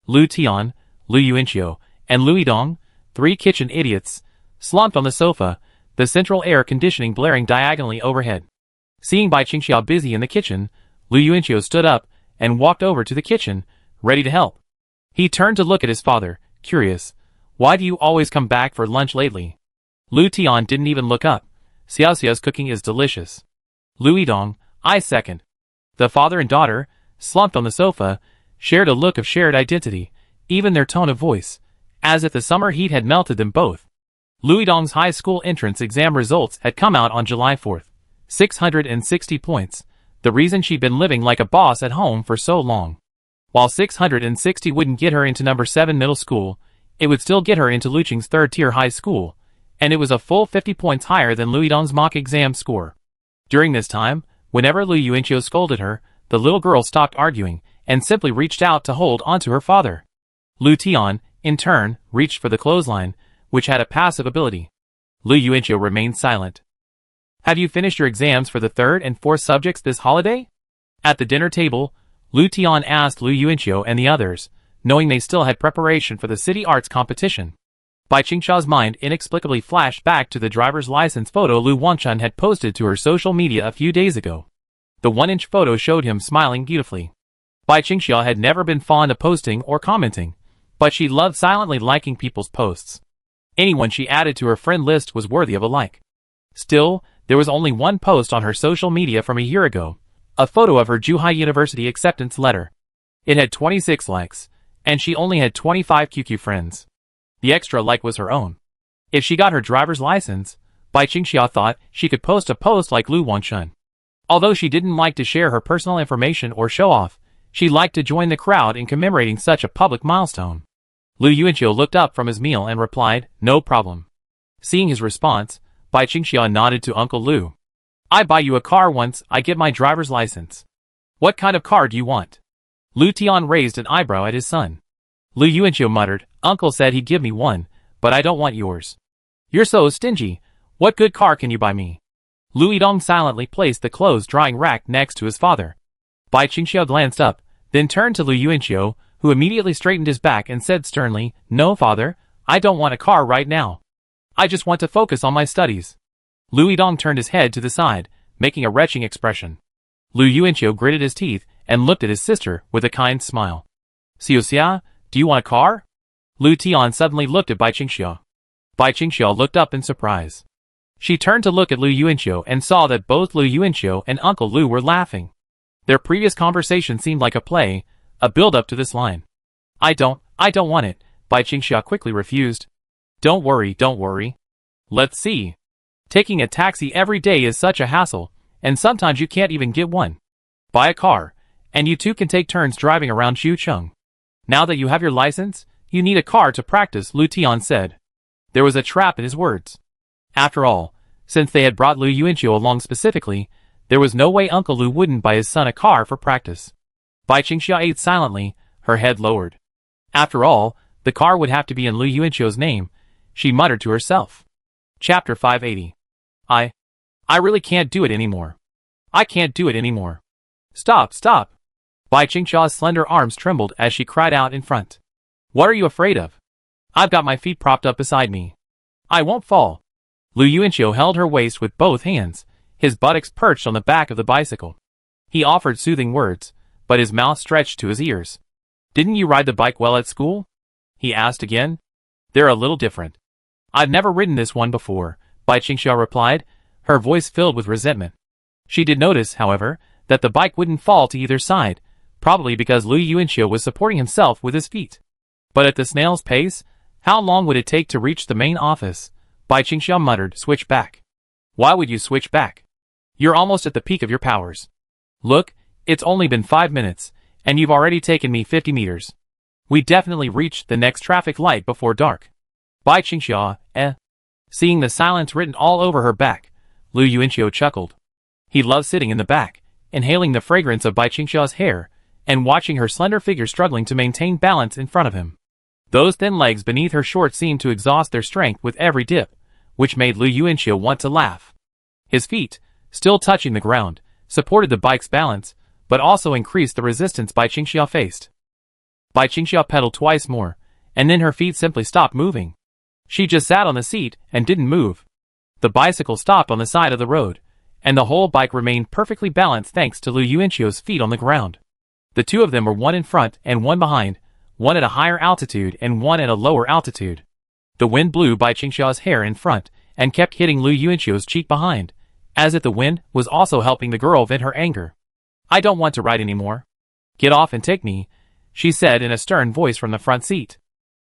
Lu Tian, Lu Yuanqiu, and Lu Yidong, 3 kitchen idiots, slumped on the sofa, the central air conditioning blaring diagonally overhead. Seeing Bai Qingxia busy in the kitchen, Lu Yuanqiu stood up and walked over to the kitchen, ready to help. He turned to look at his father, curious. Why do you always come back for lunch lately? Lu Tian didn't even look up. Xiaoxia's cooking is delicious. Lu Yidong, I second. The father and daughter, slumped on the sofa, shared a look of shared identity, even their tone of voice, as if the summer heat had melted them both. Lu Yidong's high school entrance exam results had come out on July 4th. 660 points, the reason she'd been living like a boss at home for so long. While 660 wouldn't get her into number 7 middle school, it would still get her into Luqing's 3rd-tier high school, and it was a full 50 points higher than Lu Yidong's mock exam score. During this time, whenever Lu Yuanqiu scolded her, the little girl stopped arguing and simply reached out to hold onto her father. Lu Tian, in turn, reached for the clothesline, which had a passive ability. Lu Yuanqiu remained silent. Have you finished your exams for the 3rd and 4th subjects this holiday? At the dinner table, Lu Tian asked Lu Yuanqiu and the others, knowing they still had preparation for the city arts competition. Bai Qingxia's mind inexplicably flashed back to the driver's license photo Lu Wanchun had posted to her social media a few days ago. The 1-inch photo showed him smiling beautifully. Bai Qingxia had never been fond of posting or commenting, but she loved silently liking people's posts. Anyone she added to her friend list was worthy of a like. Still, there was only one post on her social media from a year ago, a photo of her Zhuhai University acceptance letter. It had 26 likes, and she only had 25 QQ friends. The extra like was her own. If she got her driver's license, Bai Qingxia thought she could post a post like Lu Wanchun. Although she didn't like to share her personal information or show off, she liked to join the crowd in commemorating such a public milestone. Lu Yuanqiu looked up from his meal and replied, "No problem." Seeing his response, Bai Qingxia nodded to Uncle Lu. "I buy you a car once I get my driver's license." "What kind of car do you want?" Lu Tian raised an eyebrow at his son. Lu Yuanqiu muttered, "Uncle said he'd give me one, but I don't want yours." "You're so stingy. What good car can you buy me?" Lu Yidong silently placed the clothes drying rack next to his father. Bai Qingxia glanced up, then turned to Lu Yuanqiu, who immediately straightened his back and said sternly, "No, father, I don't want a car right now. I just want to focus on my studies." Lu Yidong turned his head to the side, making a retching expression. Lu Yuanqiu gritted his teeth and looked at his sister with a kind smile. "Xiuxia, do you want a car?" Lu Tian suddenly looked at Bai Qingxia. Bai Qingxia looked up in surprise. She turned to look at Lu Yuanqiu and saw that both Lu Yuanqiu and Uncle Lu were laughing. Their previous conversation seemed like a play, a build-up to this line. I don't want it," Bai Qingxia quickly refused. Don't worry. Let's see. Taking a taxi every day is such a hassle, and sometimes you can't even get one. Buy a car, and you two can take turns driving around Xucheng. Now that you have your license, you need a car to practice," Lu Tian said. There was a trap in his words. After all, since they had brought Lu Yuanqiu along specifically, there was no way Uncle Lu wouldn't buy his son a car for practice. Bai Qingxia ate silently, her head lowered. After all, the car would have to be in Lu Yuanqiu's name, she muttered to herself. Chapter 580. I really can't do it anymore. I can't do it anymore. Stop. Bai Qingxia's slender arms trembled as she cried out in front. What are you afraid of? I've got my feet propped up beside me. I won't fall. Lu Yuanqiu held her waist with both hands, his buttocks perched on the back of the bicycle. He offered soothing words, but his mouth stretched to his ears. Didn't you ride the bike well at school? He asked again. They're a little different. I've never ridden this one before, Bai Qingxia replied, her voice filled with resentment. She did notice, however, that the bike wouldn't fall to either side, probably because Lu Yuanqiu was supporting himself with his feet. But at the snail's pace, how long would it take to reach the main office? Bai Qingxia muttered, switch back. Why would you switch back? You're almost at the peak of your powers. Look, it's only been 5 minutes, and you've already taken me 50 meters. We definitely reached the next traffic light before dark. Bai Qingxia, Seeing the silence written all over her back, Lu Yuanqiu chuckled. He loved sitting in the back, inhaling the fragrance of Bai Qingxia's hair, and watching her slender figure struggling to maintain balance in front of him. Those thin legs beneath her shorts seemed to exhaust their strength with every dip, which made Lu Yuanqiu want to laugh. His feet, still touching the ground, supported the bike's balance, but also increased the resistance Bai Qingxia faced. Bai Qingxia pedaled twice more, and then her feet simply stopped moving. She just sat on the seat and didn't move. The bicycle stopped on the side of the road, and the whole bike remained perfectly balanced thanks to Lu Yuanqiu's feet on the ground. The two of them were one in front and one behind, one at a higher altitude and one at a lower altitude. The wind blew Bai Qingxia's hair in front and kept hitting Lu Yuanqiu's cheek behind, as if the wind was also helping the girl vent her anger. I don't want to ride anymore. Get off and take me, she said in a stern voice from the front seat.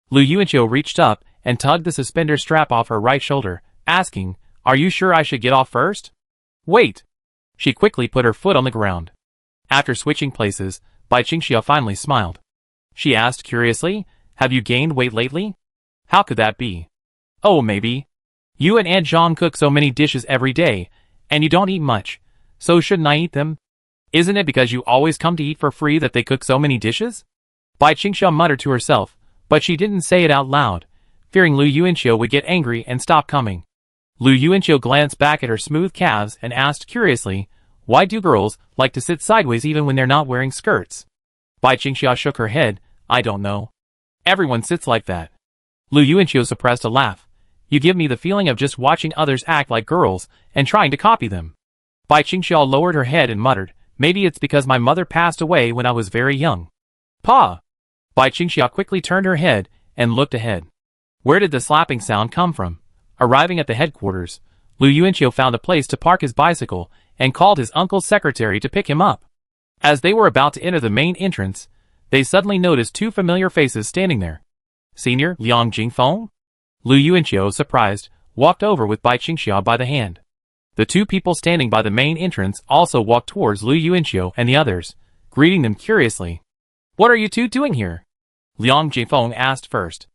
Lu Yuanqiu reached up and tugged the suspender strap off her right shoulder, asking, Are you sure I should get off first? Wait. She quickly put her foot on the ground. After switching places, Bai Qingxia finally smiled. She asked curiously, Have you gained weight lately? How could that be? Oh, maybe. You and Aunt Zhang cook so many dishes every day, and you don't eat much, so shouldn't I eat them? Isn't it because you always come to eat for free that they cook so many dishes? Bai Qingxia muttered to herself, but she didn't say it out loud, fearing Lu Yuanqiu would get angry and stop coming. Lu Yuanqiu glanced back at her smooth calves and asked curiously, Why do girls like to sit sideways even when they're not wearing skirts? Bai Qingxia shook her head. I don't know. Everyone sits like that. Lu Yuanqiu suppressed a laugh. You give me the feeling of just watching others act like girls and trying to copy them. Bai Qingxia lowered her head and muttered, maybe it's because my mother passed away when I was very young. Pa! Bai Qingxia quickly turned her head and looked ahead. Where did the slapping sound come from? Arriving at the headquarters, Lu Yuanqiu found a place to park his bicycle and called his uncle's secretary to pick him up. As they were about to enter the main entrance, they suddenly noticed two familiar faces standing there. Senior Liang Jingfeng? Lu Yuanqiu, surprised, walked over with Bai Qingxia by the hand. The two people standing by the main entrance also walked towards Lu Yuanqiu and the others, greeting them curiously. What are you two doing here? Liang Jingfeng asked first.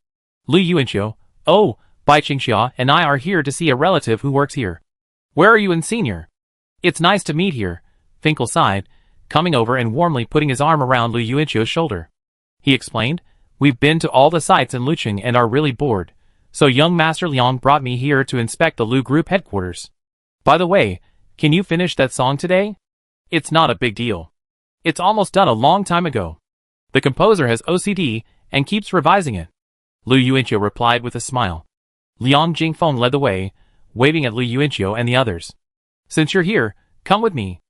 Lu Yuanqiu, oh, Bai Qingxia and I are here to see a relative who works here. Where are you and Senior? It's nice to meet here, Finkel sighed, coming over and warmly putting his arm around Lu Yuanqiu's shoulder. He explained, we've been to all the sites in Luqing and are really bored, so young Master Liang brought me here to inspect the Lu Group headquarters. By the way, can you finish that song today? It's not a big deal. It's almost done a long time ago. The composer has OCD and keeps revising it. Lu Yuanqiu replied with a smile. Liang Jingfeng led the way, waving at Lu Yuanqiu and the others. Since you're here, come with me.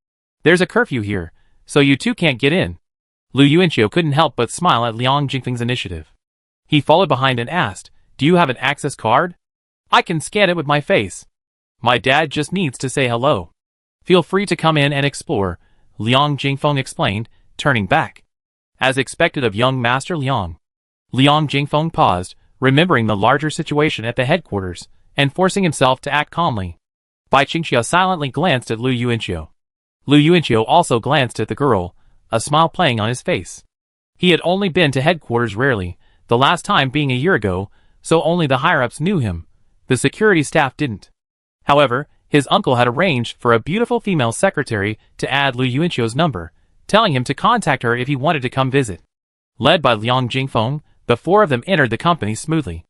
There's a curfew here, so you two can't get in. Lu Yuanqiu couldn't help but smile at Liang Jingfeng's initiative. He followed behind and asked, do you have an access card? I can scan it with my face. My dad just needs to say hello. Feel free to come in and explore, Liang Jingfeng explained, turning back. As expected of young Master Liang. Liang Jingfeng paused, remembering the larger situation at the headquarters, and forcing himself to act calmly. Bai Qingxia silently glanced at Lu Yuanqiu. Lu Yuanqiu also glanced at the girl, a smile playing on his face. He had only been to headquarters rarely, the last time being a year ago, so only the higher-ups knew him. The security staff didn't. However, his uncle had arranged for a beautiful female secretary to add Lu Yuanqiu's number, telling him to contact her if he wanted to come visit. Led by Liang Jingfeng, the four of them entered the company smoothly.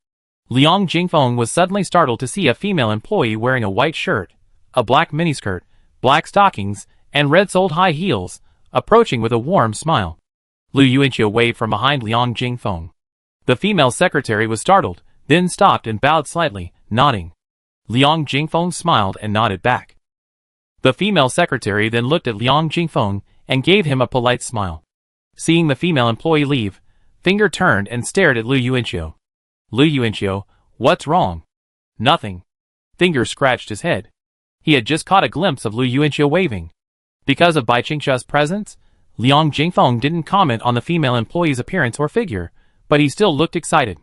Liang Jingfeng was suddenly startled to see a female employee wearing a white shirt, a black miniskirt, black stockings, and red-soled high heels, approaching with a warm smile. Lu Yuanqiu waved from behind Liang Jingfeng. The female secretary was startled, then stopped and bowed slightly, nodding. Liang Jingfeng smiled and nodded back. The female secretary then looked at Liang Jingfeng and gave him a polite smile. Seeing the female employee leave, Finger turned and stared at Lu Yuanqiu. Lu Yuanqiu, what's wrong? Nothing. Finger scratched his head. He had just caught a glimpse of Lu Yuanqiu waving. Because of Bai Qingxia's presence, Liang Jingfeng didn't comment on the female employee's appearance or figure, but he still looked excited.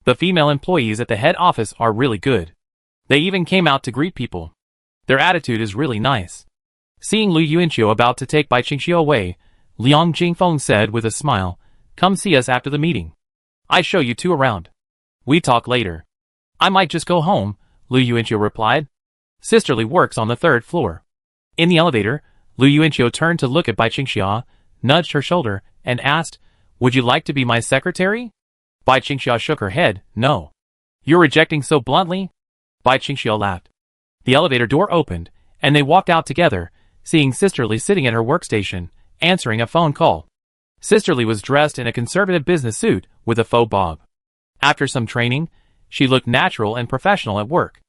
The female employees at the head office are really good. They even came out to greet people. Their attitude is really nice. Seeing Lu Yuanqiu about to take Bai Qingxiu away, Liang Jingfeng said with a smile, "Come see us after the meeting. I show you two around. We talk later." "I might just go home," Lu Yuanqiu replied. Sisterly works on the 3rd floor. In the elevator, Lu Yuanqiu turned to look at Bai Qingxia, nudged her shoulder, and asked, "Would you like to be my secretary?" Bai Qingxia shook her head, "No." "You're rejecting so bluntly?" Bai Qingxia laughed. The elevator door opened, and they walked out together, seeing Sisterly sitting at her workstation, answering a phone call. Sisterly was dressed in a conservative business suit with a faux bob. After some training, she looked natural and professional at work.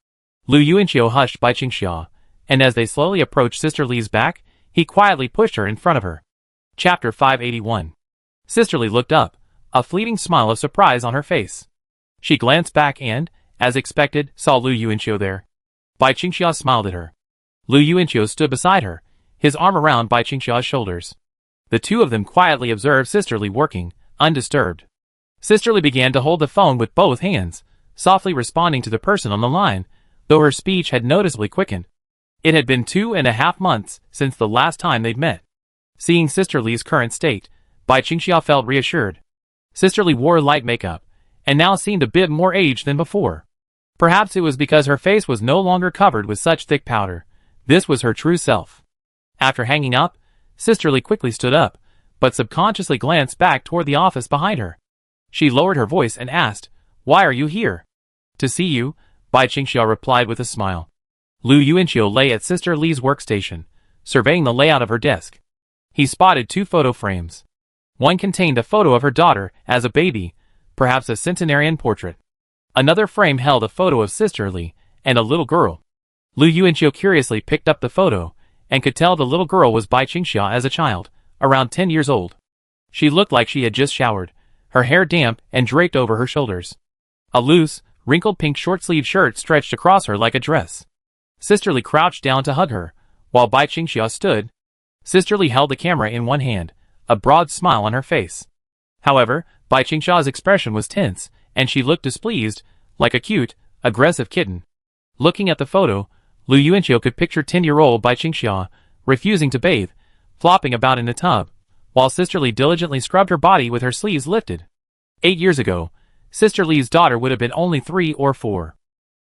Lu Yuanqiu hushed Bai Qingxia, and as they slowly approached Sisterly's back, he quietly pushed her in front of her. Chapter 581. Sisterly looked up, a fleeting smile of surprise on her face. She glanced back and, as expected, saw Lu Yuanqiu there. Bai Qingxia smiled at her. Lu Yuanqiu stood beside her, his arm around Bai Qingxia's shoulders. The two of them quietly observed Sisterly working, undisturbed. Sisterly began to hold the phone with both hands, softly responding to the person on the line, though her speech had noticeably quickened. It had been 2.5 months since the last time they'd met. Seeing Sisterly's current state, Bai Qingxia felt reassured. Sisterly wore light makeup, and now seemed a bit more aged than before. Perhaps it was because her face was no longer covered with such thick powder. This was her true self. After hanging up, Sisterly quickly stood up, but subconsciously glanced back toward the office behind her. She lowered her voice and asked, "Why are you here?" "To see you," Bai Qingxia replied with a smile. Lu Yuanqiu lay at Sister Li's workstation, surveying the layout of her desk. He spotted 2 photo frames. One contained a photo of her daughter as a baby, perhaps a centenarian portrait. Another frame held a photo of Sister Lee and a little girl. Lu Yuanqiu curiously picked up the photo and could tell the little girl was Bai Qingxia as a child, around 10 years old. She looked like she had just showered, her hair damp and draped over her shoulders. A loose, wrinkled pink short-sleeved shirt stretched across her like a dress. Sister Lee crouched down to hug her, while Bai Qingxia stood. Sister Lee held the camera in one hand, a broad smile on her face. However, Bai Qingxia's expression was tense, and she looked displeased, like a cute, aggressive kitten. Looking at the photo, Lu Yuanqiu could picture 10-year-old Bai Qingxia, refusing to bathe, flopping about in a tub, while Sister Lee diligently scrubbed her body with her sleeves lifted. 8 years ago, Sister Lee's daughter would have been only 3 or 4.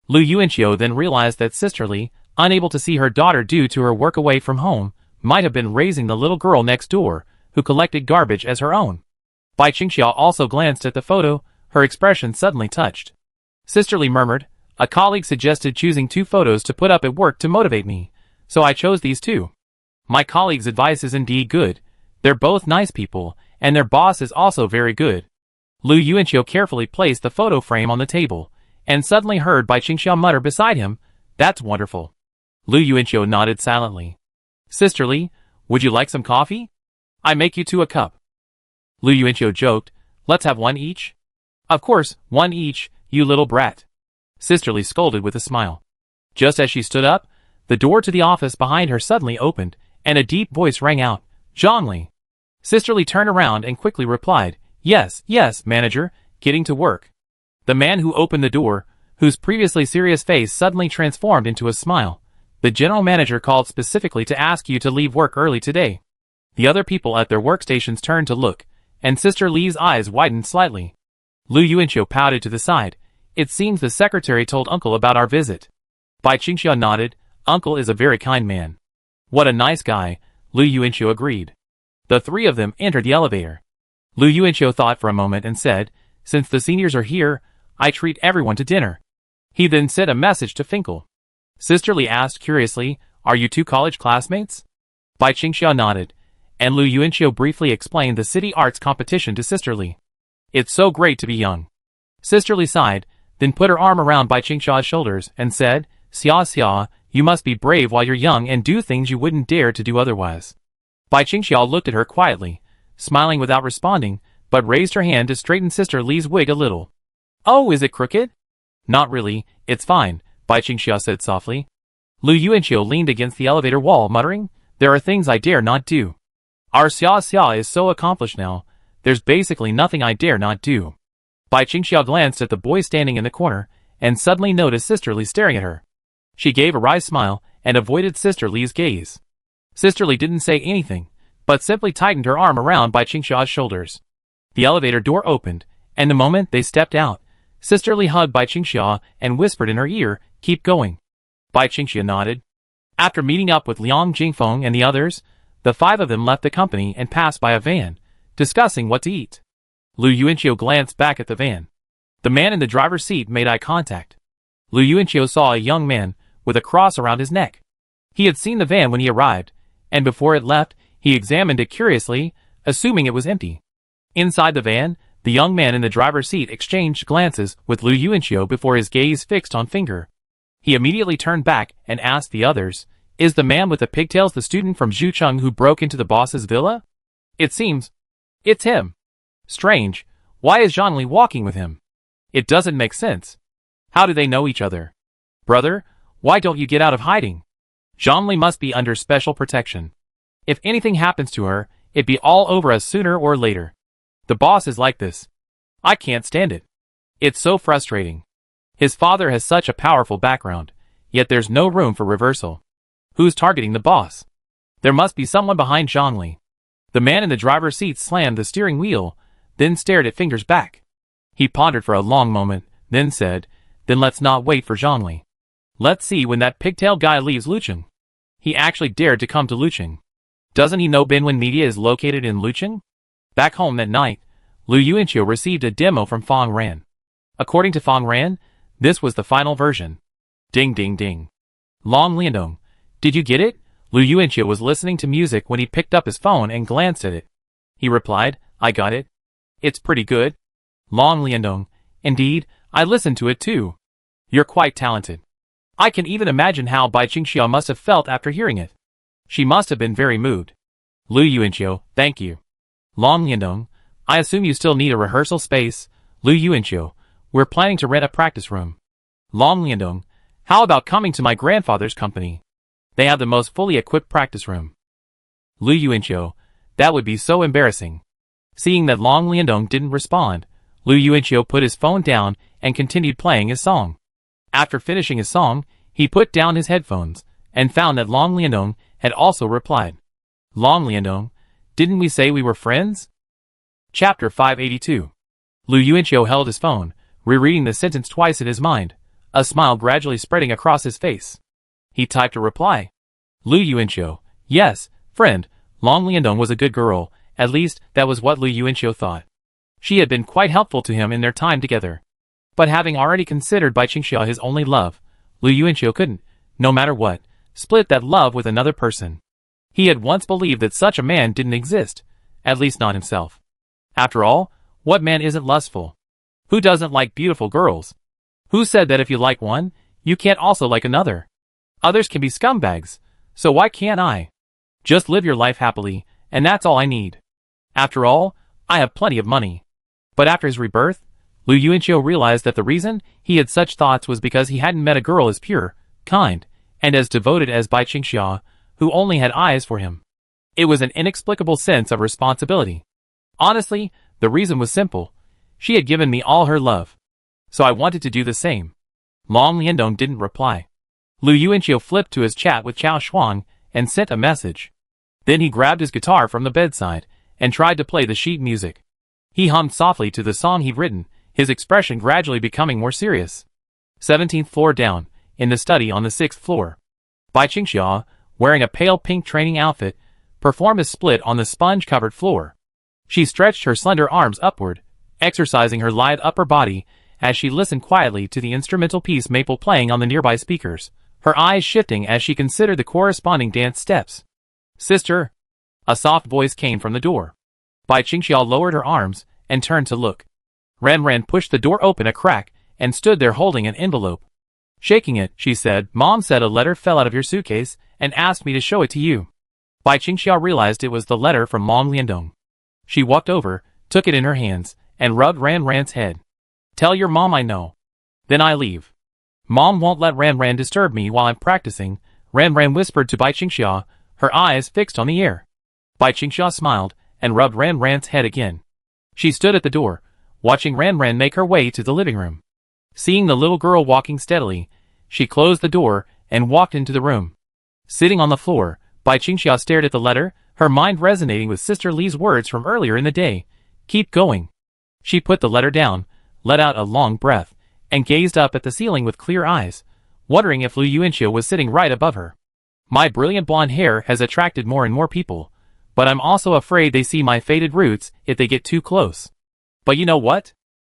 Lu Yuanqiu then realized that Sister Lee, unable to see her daughter due to her work away from home, might have been raising the little girl next door, who collected garbage as her own. Bai Qingxia also glanced at the photo, her expression suddenly touched. Sister Lee murmured, "A colleague suggested choosing 2 photos to put up at work to motivate me, so I chose these 2. My colleague's advice is indeed good. They're both nice people, and their boss is also very good." Lu Yuanqiu carefully placed the photo frame on the table, and suddenly heard Bai Qingxia mutter beside him, "That's wonderful." Lu Yuanqiu nodded silently. "Sister Lee, would you like some coffee? I make you 2 a cup." Lu Yuanqiu joked, "Let's have 1 each." "Of course, 1 each, you little brat." Sister Lee scolded with a smile. Just as she stood up, the door to the office behind her suddenly opened, and a deep voice rang out, "Zhang Li." Sister Lee turned around and quickly replied, "Yes, yes, manager, getting to work." The man who opened the door, whose previously serious face suddenly transformed into a smile. "The general manager called specifically to ask you to leave work early today." The other people at their workstations turned to look, and Sister Lee's eyes widened slightly. Lu Yuanqiu pouted to the side. "It seems the secretary told Uncle about our visit." Bai Qingxia nodded. "Uncle is a very kind man." "What a nice guy," Lu Yuanqiu agreed. The 3 of them entered the elevator. Lu Yuanqiu thought for a moment and said, "Since the seniors are here, I treat everyone to dinner." He then sent a message to Finkel. Sister Lee asked curiously, "Are you 2 college classmates?" Bai Qingxia nodded, and Lu Yuanqiu briefly explained the city arts competition to Sister Lee. "It's so great to be young." Sister Lee sighed, then put her arm around Bai Qingxia's shoulders and said, "Xia Xia, you must be brave while you're young and do things you wouldn't dare to do otherwise." Bai Qingxia looked at her quietly, smiling without responding, but raised her hand to straighten Sister Lee's wig a little. "Oh, is it crooked?" "Not really, it's fine," Bai Qingxia said softly. Lu Yuanqiu leaned against the elevator wall, muttering, "There are things I dare not do. Our Xia Xia is so accomplished now, there's basically nothing I dare not do." Bai Qingxia glanced at the boy standing in the corner, and suddenly noticed Sister Lee staring at her. She gave a wry smile, and avoided Sister Lee's gaze. Sister Lee didn't say anything, but simply tightened her arm around Bai Qingxia's shoulders. The elevator door opened, and the moment they stepped out, Sister Lee hugged Bai Qingxia and whispered in her ear, "Keep going." Bai Qingxia nodded. After meeting up with Liang Jingfeng and the others, the 5 of them left the company and passed by a van, discussing what to eat. Lu Yuanqiu glanced back at the van. The man in the driver's seat made eye contact. Lu Yuanqiu saw a young man, with a cross around his neck. He had seen the van when he arrived, and before it left, he examined it curiously, assuming it was empty. Inside the van, the young man in the driver's seat exchanged glances with Lu Yuanqiu before his gaze fixed on Finger. He immediately turned back and asked the others, "Is the man with the pigtails the student from Zhucheng who broke into the boss's villa?" "It seems. It's him." "Strange. Why is Zhang Li walking with him? It doesn't make sense. How do they know each other?" "Brother, why don't you get out of hiding? Zhang Li must be under special protection. If anything happens to her, it'd be all over us sooner or later. The boss is like this. I can't stand it. It's so frustrating. His father has such a powerful background, yet there's no room for reversal. Who's targeting the boss? There must be someone behind Zhang Li." The man in the driver's seat slammed the steering wheel, then stared at Finger's back. He pondered for a long moment, then said, "Then let's not wait for Zhang Li. Let's see when that pigtail guy leaves Lucheng. He actually dared to come to Lucheng. Doesn't he know Binwen Media is located in Lucheng?" Back home that night, Lu Yuanqiu received a demo from Fang Ran. According to Fang Ran, this was the final version. Ding ding ding. "Long Liandong, did you get it?" Lu Yuanqiu was listening to music when he picked up his phone and glanced at it. He replied, I got it. It's pretty good. Long Liandong. Indeed, I listened to it too. You're quite talented. I can even imagine how Bai Qingxiao must have felt after hearing it. She must have been very moved. Lu Yuanqiu, thank you. Long Liandong, I assume you still need a rehearsal space. Lu Yuanqiu, we're planning to rent a practice room. Long Liandong, how about coming to my grandfather's company? They have the most fully equipped practice room. Lu Yuanqiu, that would be so embarrassing. Seeing that Long Liandong didn't respond, Lu Yuanqiu put his phone down and continued playing his song. After finishing his song, he put down his headphones and found that Long Liandong had also replied. Long Liandong, didn't we say we were friends? Chapter 582. Lu Yuanqiu held his phone, rereading the sentence twice in his mind, a smile gradually spreading across his face. He typed a reply. Lu Yuanqiu, yes, friend, Long Liandong was a good girl, at least that was what Lu Yuanqiu thought. She had been quite helpful to him in their time together. But having already considered Bai Qingxiao his only love, Lu Yuanqiu couldn't, no matter what, split that love with another person. He had once believed that such a man didn't exist, at least not himself. After all, what man isn't lustful? Who doesn't like beautiful girls? Who said that if you like one, you can't also like another? Others can be scumbags, so why can't I? Just live your life happily, and that's all I need. After all, I have plenty of money. But after his rebirth, Lu Yuanqiu realized that the reason he had such thoughts was because he hadn't met a girl as pure, kind, and as devoted as Bai Qingxiao, who only had eyes for him. It was an inexplicable sense of responsibility. Honestly, the reason was simple. She had given me all her love. So I wanted to do the same. Long Liandong didn't reply. Lu Yuanqiu flipped to his chat with Chao Shuang and sent a message. Then he grabbed his guitar from the bedside and tried to play the sheet music. He hummed softly to the song he'd written, his expression gradually becoming more serious. 17th floor down, in the study on the 6th floor. Bai Qingxiao, wearing a pale pink training outfit, performed a split on the sponge-covered floor. She stretched her slender arms upward, exercising her lithe upper body as she listened quietly to the instrumental piece Maple playing on the nearby speakers, her eyes shifting as she considered the corresponding dance steps. Sister! A soft voice came from the door. Bai Qingxiao lowered her arms and turned to look. Ran pushed the door open a crack and stood there holding an envelope. Shaking it, she said, Mom said a letter fell out of your suitcase and asked me to show it to you. Bai Qingxiao realized it was the letter from Long Liandong. She walked over, took it in her hands, and rubbed Ran's head. Tell your mom I know. Then I leave. Mom won't let Ran disturb me while I'm practicing, Ran whispered to Bai Qingxiao, her eyes fixed on the air. Bai Qingxiao smiled and rubbed Ran's head again. She stood at the door, watching Ran make her way to the living room. Seeing the little girl walking steadily, she closed the door and walked into the room. Sitting on the floor, Bai Qingxiao stared at the letter, her mind resonating with Sister Li's words from earlier in the day. Keep going. She put the letter down, let out a long breath, and gazed up at the ceiling with clear eyes, wondering if Lu Yuanqiu was sitting right above her. My brilliant blonde hair has attracted more and more people, but I'm also afraid they see my faded roots if they get too close. But you know what?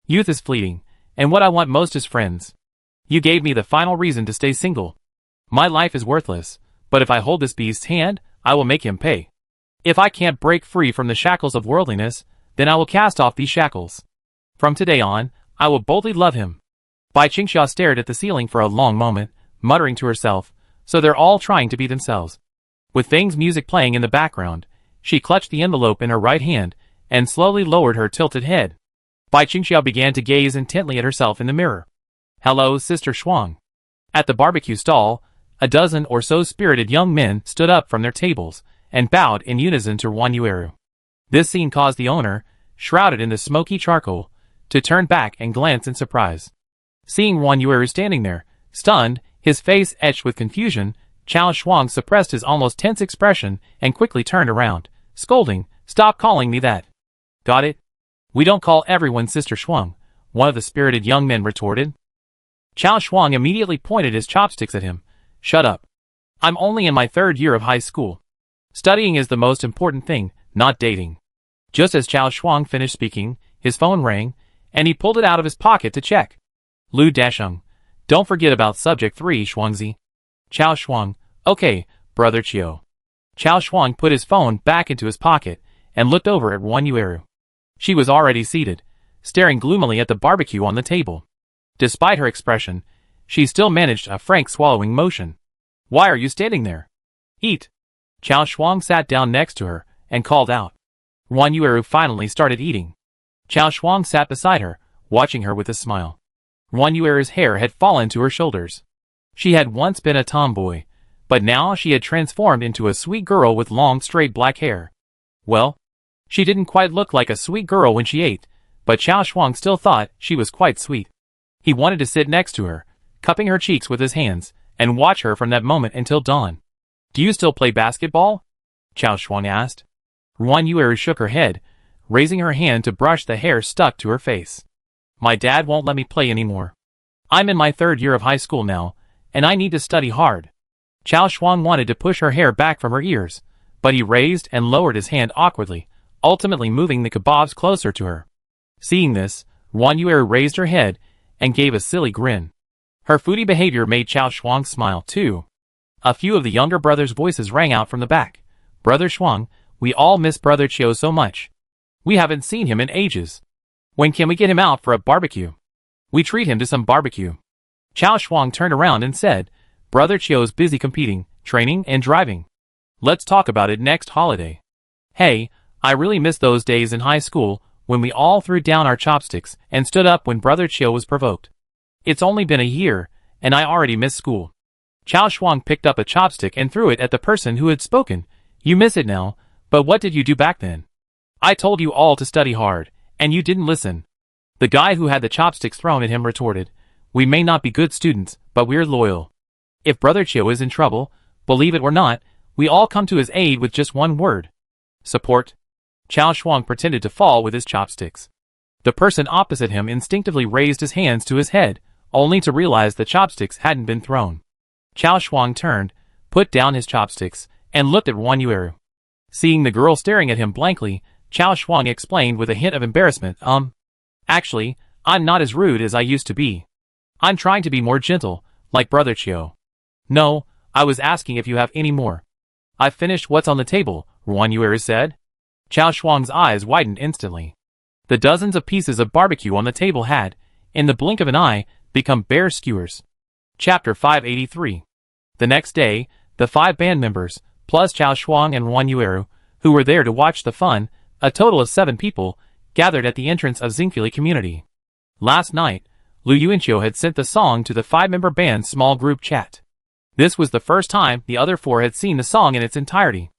Youth is fleeting, and what I want most is friends. You gave me the final reason to stay single. My life is worthless, but if I hold this beast's hand, I will make him pay. If I can't break free from the shackles of worldliness, then I will cast off these shackles. From today on, I will boldly love him. Bai Qingxiao stared at the ceiling for a long moment, muttering to herself, so they're all trying to be themselves. With Feng's music playing in the background, she clutched the envelope in her right hand and slowly lowered her tilted head. Bai Qingxiao began to gaze intently at herself in the mirror. Hello, Sister Shuang. At the barbecue stall, a dozen or so spirited young men stood up from their tables and bowed in unison to Wan Yueru. This scene caused the owner, shrouded in the smoky charcoal, to turn back and glance in surprise. Seeing Wan Yueru standing there, stunned, his face etched with confusion, Chao Shuang suppressed his almost tense expression and quickly turned around, scolding, Stop calling me that. Got it? We don't call everyone Sister Shuang, one of the spirited young men retorted. Chao Shuang immediately pointed his chopsticks at him. Shut up. I'm only in my 3rd year of high school. Studying is the most important thing, not dating. Just as Chao Shuang finished speaking, his phone rang, and he pulled it out of his pocket to check. Lu Dasheng. Don't forget about subject 3, Shuangzi. Chao Shuang. Okay, brother Chiu. Chao Shuang put his phone back into his pocket and looked over at Wan Yueru. She was already seated, staring gloomily at the barbecue on the table. Despite her expression, she still managed a frank swallowing motion. "Why are you standing there? Eat." Chao Shuang sat down next to her and called out. Wan Yueru finally started eating. Chao Shuang sat beside her, watching her with a smile. Wan Yueru's hair had fallen to her shoulders. She had once been a tomboy, but now she had transformed into a sweet girl with long straight black hair. Well, she didn't quite look like a sweet girl when she ate, but Chao Shuang still thought she was quite sweet. He wanted to sit next to her, cupping her cheeks with his hands, and watch her from that moment until dawn. "Do you still play basketball?" Chao Shuang asked. Wan Yueru shook her head, raising her hand to brush the hair stuck to her face. "My dad won't let me play anymore. I'm in my 3rd year of high school now, and I need to study hard." Chao Shuang wanted to push her hair back from her ears, but he raised and lowered his hand awkwardly, ultimately moving the kebabs closer to her. Seeing this, Wan Yueru raised her head and gave a silly grin. Her foodie behavior made Chao Shuang smile too. A few of the younger brothers' voices rang out from the back. "Brother Shuang, we all miss Brother Chiu so much. We haven't seen him in ages. When can we get him out for a barbecue? We treat him to some barbecue." Chao Shuang turned around and said, "Brother Chiu's busy competing, training, and driving. Let's talk about it next holiday. Hey, I really miss those days in high school when we all threw down our chopsticks and stood up when Brother Chiu was provoked. It's only been a year, and I already miss school." Chao Shuang picked up a chopstick and threw it at the person who had spoken. "You miss it now, but what did you do back then? I told you all to study hard, and you didn't listen." The guy who had the chopsticks thrown at him retorted, "We may not be good students, but we're loyal. If Brother Chiu is in trouble, believe it or not, we all come to his aid with just one word. Support." Chao Shuang pretended to fall with his chopsticks. The person opposite him instinctively raised his hands to his head, only to realize the chopsticks hadn't been thrown. Chao Shuang turned, put down his chopsticks, and looked at Wan Yueru. Seeing the girl staring at him blankly, Chao Shuang explained with a hint of embarrassment, Actually, I'm not as rude as I used to be. I'm trying to be more gentle, like Brother Chiu." "No, I was asking if you have any more." "I've finished what's on the table," Wan Yueru said. Chao Shuang's eyes widened instantly. The dozens of pieces of barbecue on the table had, in the blink of an eye, become bare skewers. Chapter 583. The next day, the 5 band members, plus Chao Shuang and Wan Yueru, who were there to watch the fun, a total of 7 people, gathered at the entrance of Xingfuli Community. Last night, Lu Yuanqiu had sent the song to the 5-member band's small group chat. This was the first time the other 4 had seen the song in its entirety.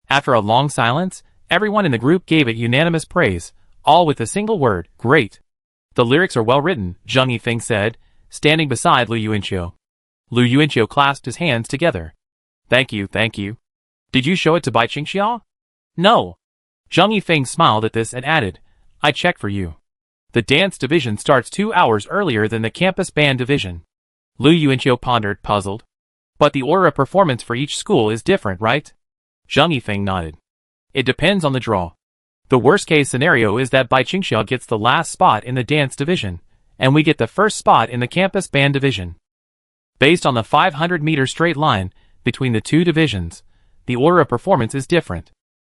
After a long silence, everyone in the group gave it unanimous praise, all with a single word, "Great." "The lyrics are well written," Zheng Yifeng said, standing beside Lu Yuanqiu. Lu Yuanqiu clasped his hands together. Thank you. Did you show it to Bai Qingxiao?" "No." Zheng Yifeng smiled at this and added, "I checked for you. The dance division starts 2 hours earlier than the campus band division." Lu Yuanqiu pondered, puzzled. "But the order of performance for each school is different, right?" Zheng Yifeng nodded. "It depends on the draw. The worst-case scenario is that Bai Qingxiao gets the last spot in the dance division, and we get the first spot in the campus band division. Based on the 500-meter straight line between the 2 divisions, the order of performance is different.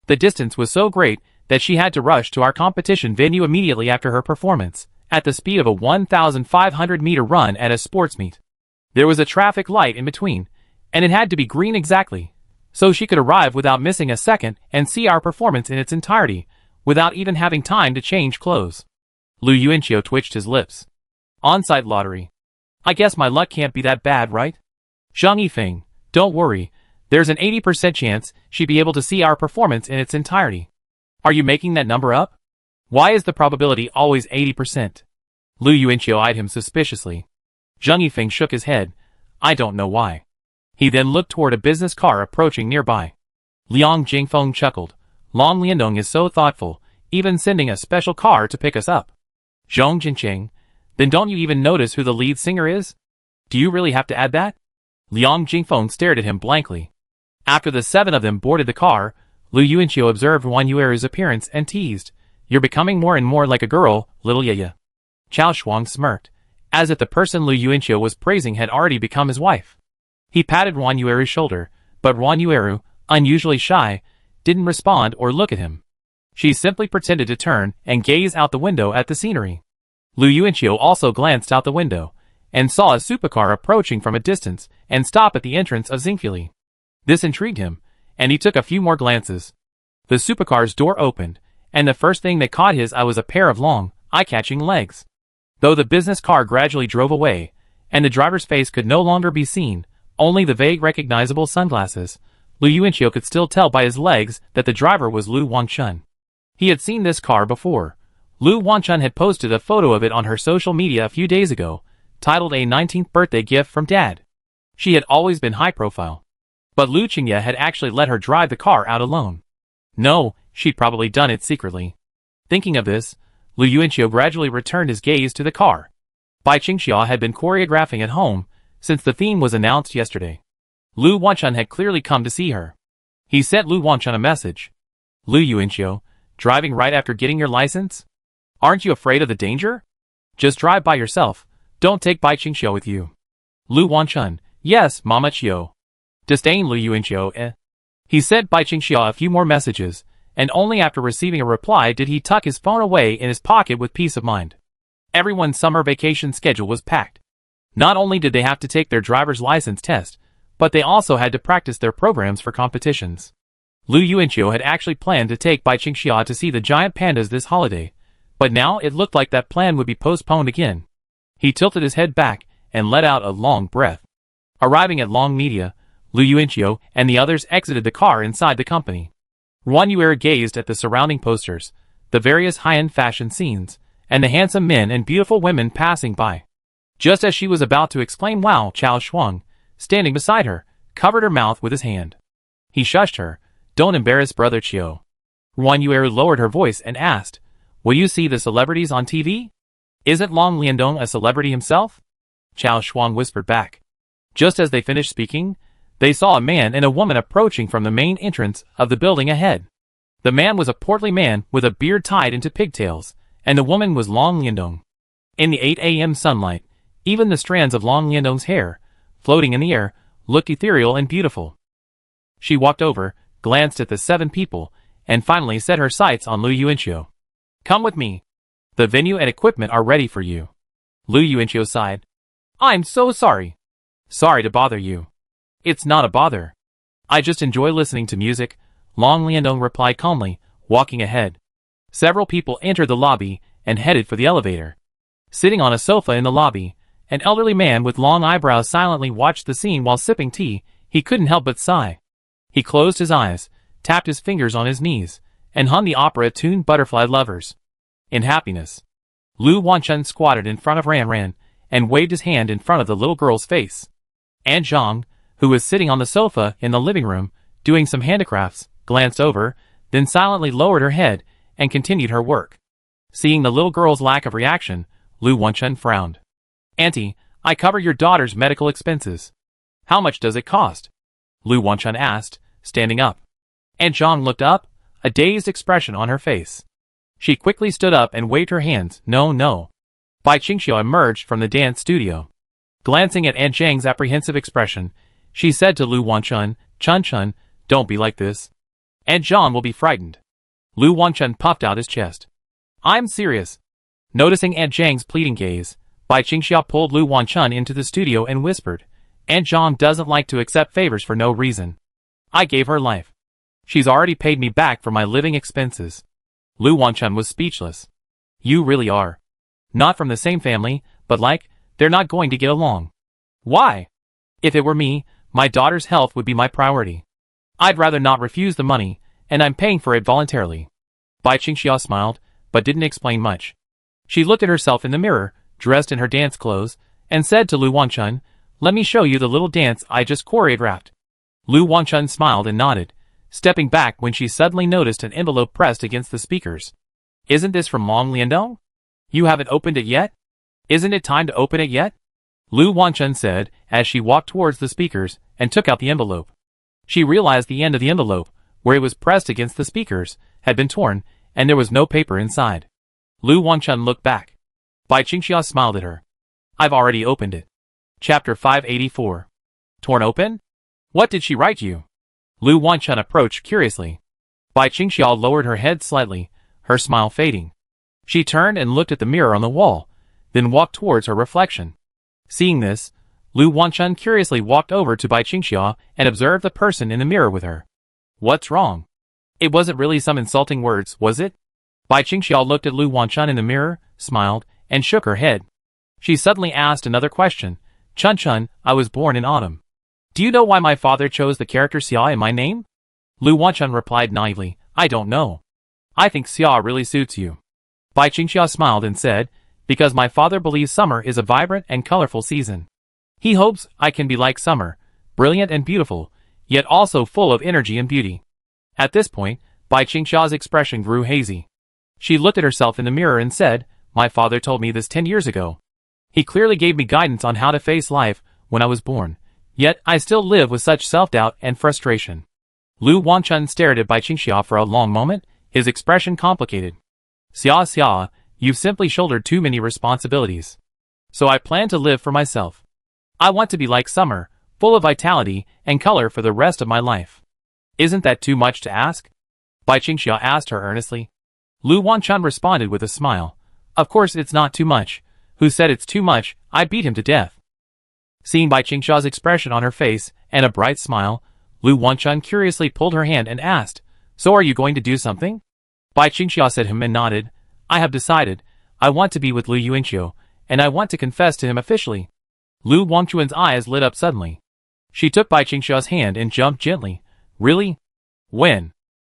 The distance was so great that she had to rush to our competition venue immediately after her performance, at the speed of a 1,500-meter run at a sports meet. There was a traffic light in between, and it had to be green exactly, so she could arrive without missing a second and see our performance in its entirety, without even having time to change clothes." Lu Yuanqiu twitched his lips. "On-site lottery. I guess my luck can't be that bad, right?" "Zheng Yifeng, don't worry. There's an 80% chance she'd be able to see our performance in its entirety." "Are you making that number up? Why is the probability always 80%? Lu Yuanqiu eyed him suspiciously. Zheng Yifeng shook his head. "I don't know why." He then looked toward a business car approaching nearby. Liang Jingfeng chuckled. "Long Liandong is so thoughtful, even sending a special car to pick us up." "Zhong Jincheng, then don't you even notice who the lead singer is? Do you really have to add that?" Liang Jingfeng stared at him blankly. After the 7 of them boarded the car, Lu Yuanqiu observed Wan Yueru's appearance and teased, "You're becoming more and more like a girl, little Yaya." Chao Shuang smirked, as if the person Lu Yuanqiu was praising had already become his wife. He patted Wan Yueru's shoulder, but Wan Yueru, unusually shy, didn't respond or look at him. She simply pretended to turn and gaze out the window at the scenery. Lu Yuanqiu also glanced out the window and saw a supercar approaching from a distance and stop at the entrance of Xingfuli. This intrigued him, and he took a few more glances. The supercar's door opened, and the first thing that caught his eye was a pair of long, eye-catching legs. Though the business car gradually drove away, and the driver's face could no longer be seen, only the vague recognizable sunglasses, Lu Yuanqiu could still tell by his legs that the driver was Lu Wangchun. He had seen this car before. Lu Wangchun had posted a photo of it on her social media a few days ago, titled a 19th birthday gift from dad. She had always been high profile. But Lu Qingye had actually let her drive the car out alone. No, she'd probably done it secretly. Thinking of this, Lu Yuanqiu gradually returned his gaze to the car. Bai Qingxia had been choreographing at home since the theme was announced yesterday. Lu Wangchun had clearly come to see her. He sent Lu Wangchun a message. Lu Yuanqiu, driving right after getting your license? Aren't you afraid of the danger? Just drive by yourself, don't take Bai Qingxia with you. Lu Wangchun, yes, Mama Qiu. Disdain Lu Yuanqiu, He sent Bai Qingxia a few more messages, and only after receiving a reply did he tuck his phone away in his pocket with peace of mind. Everyone's summer vacation schedule was packed. Not only did they have to take their driver's license test, but they also had to practice their programs for competitions. Lu Yuanqiu had actually planned to take Bai Qingxia to see the giant pandas this holiday, but now it looked like that plan would be postponed again. He tilted his head back and let out a long breath. Arriving at Long Media, Lu Yuanqiu and the others exited the car inside the company. Ruan Yuer gazed at the surrounding posters, the various high-end fashion scenes, and the handsome men and beautiful women passing by. Just as she was about to exclaim wow, Chao Shuang, standing beside her, covered her mouth with his hand. He shushed her. Don't embarrass Brother Qiu. Ruan Yuer lowered her voice and asked, will you see the celebrities on TV? Isn't Long Liandong a celebrity himself? Chao Shuang whispered back. Just as they finished speaking, they saw a man and a woman approaching from the main entrance of the building ahead. The man was a portly man with a beard tied into pigtails, and the woman was Long Liandong. In the 8 a.m. sunlight, even the strands of Long Liandong's hair, floating in the air, looked ethereal and beautiful. She walked over, glanced at the 7 people, and finally set her sights on Lu Yuanqiu. Come with me. The venue and equipment are ready for you. Lu Yuanqiu sighed. I'm so sorry. Sorry to bother you. It's not a bother. I just enjoy listening to music, Long Liandong replied calmly, walking ahead. Several people entered the lobby and headed for the elevator. Sitting on a sofa in the lobby, an elderly man with long eyebrows silently watched the scene while sipping tea. He couldn't help but sigh. He closed his eyes, tapped his fingers on his knees, and hummed the opera tune Butterfly Lovers. In happiness. Lu Wangchun squatted in front of Ran Ran and waved his hand in front of the little girl's face. Aunt Zhang, who was sitting on the sofa in the living room, doing some handicrafts, glanced over, then silently lowered her head and continued her work. Seeing the little girl's lack of reaction, Lu Wangchun frowned. Auntie, I cover your daughter's medical expenses. How much does it cost? Lu Wangchun asked, standing up. Aunt Zhang looked up, a dazed expression on her face. She quickly stood up and waved her hands. No, no. Bai Qingxia emerged from the dance studio. Glancing at Aunt Zhang's apprehensive expression, she said to Lu Wangchun, Chun, don't be like this. Aunt Zhang will be frightened. Lu Wangchun puffed out his chest. I'm serious. Noticing Aunt Zhang's pleading gaze, Bai Qingxia pulled Lu Wangchun into the studio and whispered, Aunt Zhang doesn't like to accept favors for no reason. I gave her life. She's already paid me back for my living expenses. Lu Wangchun was speechless. You really are. Not from the same family, but they're not going to get along. Why? If it were me, my daughter's health would be my priority. I'd rather not refuse the money, and I'm paying for it voluntarily. Bai Qingxia smiled, but didn't explain much. She looked at herself in the mirror, dressed in her dance clothes, and said to Lu Wangchun, let me show you the little dance I just choreographed. Lu Wangchun smiled and nodded, stepping back when she suddenly noticed an envelope pressed against the speakers. Isn't this from Long Liandong? You haven't opened it yet? Isn't it time to open it yet? Lu Wangchun said as she walked towards the speakers and took out the envelope. She realized the end of the envelope, where it was pressed against the speakers, had been torn, and there was no paper inside. Lu Wangchun looked back. Bai Qingxia smiled at her. I've already opened it. Chapter 584. Torn open? What did she write you? Lu Wangchun approached curiously. Bai Qingxiao lowered her head slightly, her smile fading. She turned and looked at the mirror on the wall, then walked towards her reflection. Seeing this, Lu Wanchun curiously walked over to Bai Qingxiao and observed the person in the mirror with her. What's wrong? It wasn't really some insulting words, was it? Bai Qingxiao looked at Lu Wanchun in the mirror, smiled, and shook her head. She suddenly asked another question. Chun, I was born in autumn. Do you know why my father chose the character Xia in my name? Lu Wanchun replied naively, I don't know. I think Xia really suits you. Bai Qingxiao smiled and said, because my father believes summer is a vibrant and colorful season. He hopes I can be like summer, brilliant and beautiful, yet also full of energy and beauty. At this point, Bai Qingxiao's expression grew hazy. She looked at herself in the mirror and said, my father told me this 10 years ago. He clearly gave me guidance on how to face life when I was born, yet I still live with such self-doubt and frustration. Lu Wanchun stared at Bai Qingxiao for a long moment, his expression complicated. Xia, you've simply shouldered too many responsibilities. So I plan to live for myself. I want to be like summer, full of vitality and color for the rest of my life. Isn't that too much to ask? Bai Qingxiao asked her earnestly. Lu Wanchun responded with a smile. Of course it's not too much. Who said it's too much? I beat him to death. Seeing Bai Qingxiao's expression on her face and a bright smile, Lu Wanchun curiously pulled her hand and asked, so are you going to do something? Bai Qingxiao said him and nodded. I have decided. I want to be with Lu Yuanqiu, and I want to confess to him officially. Lu Wanchun's eyes lit up suddenly. She took Bai Qingxiao's hand and jumped gently. Really? When?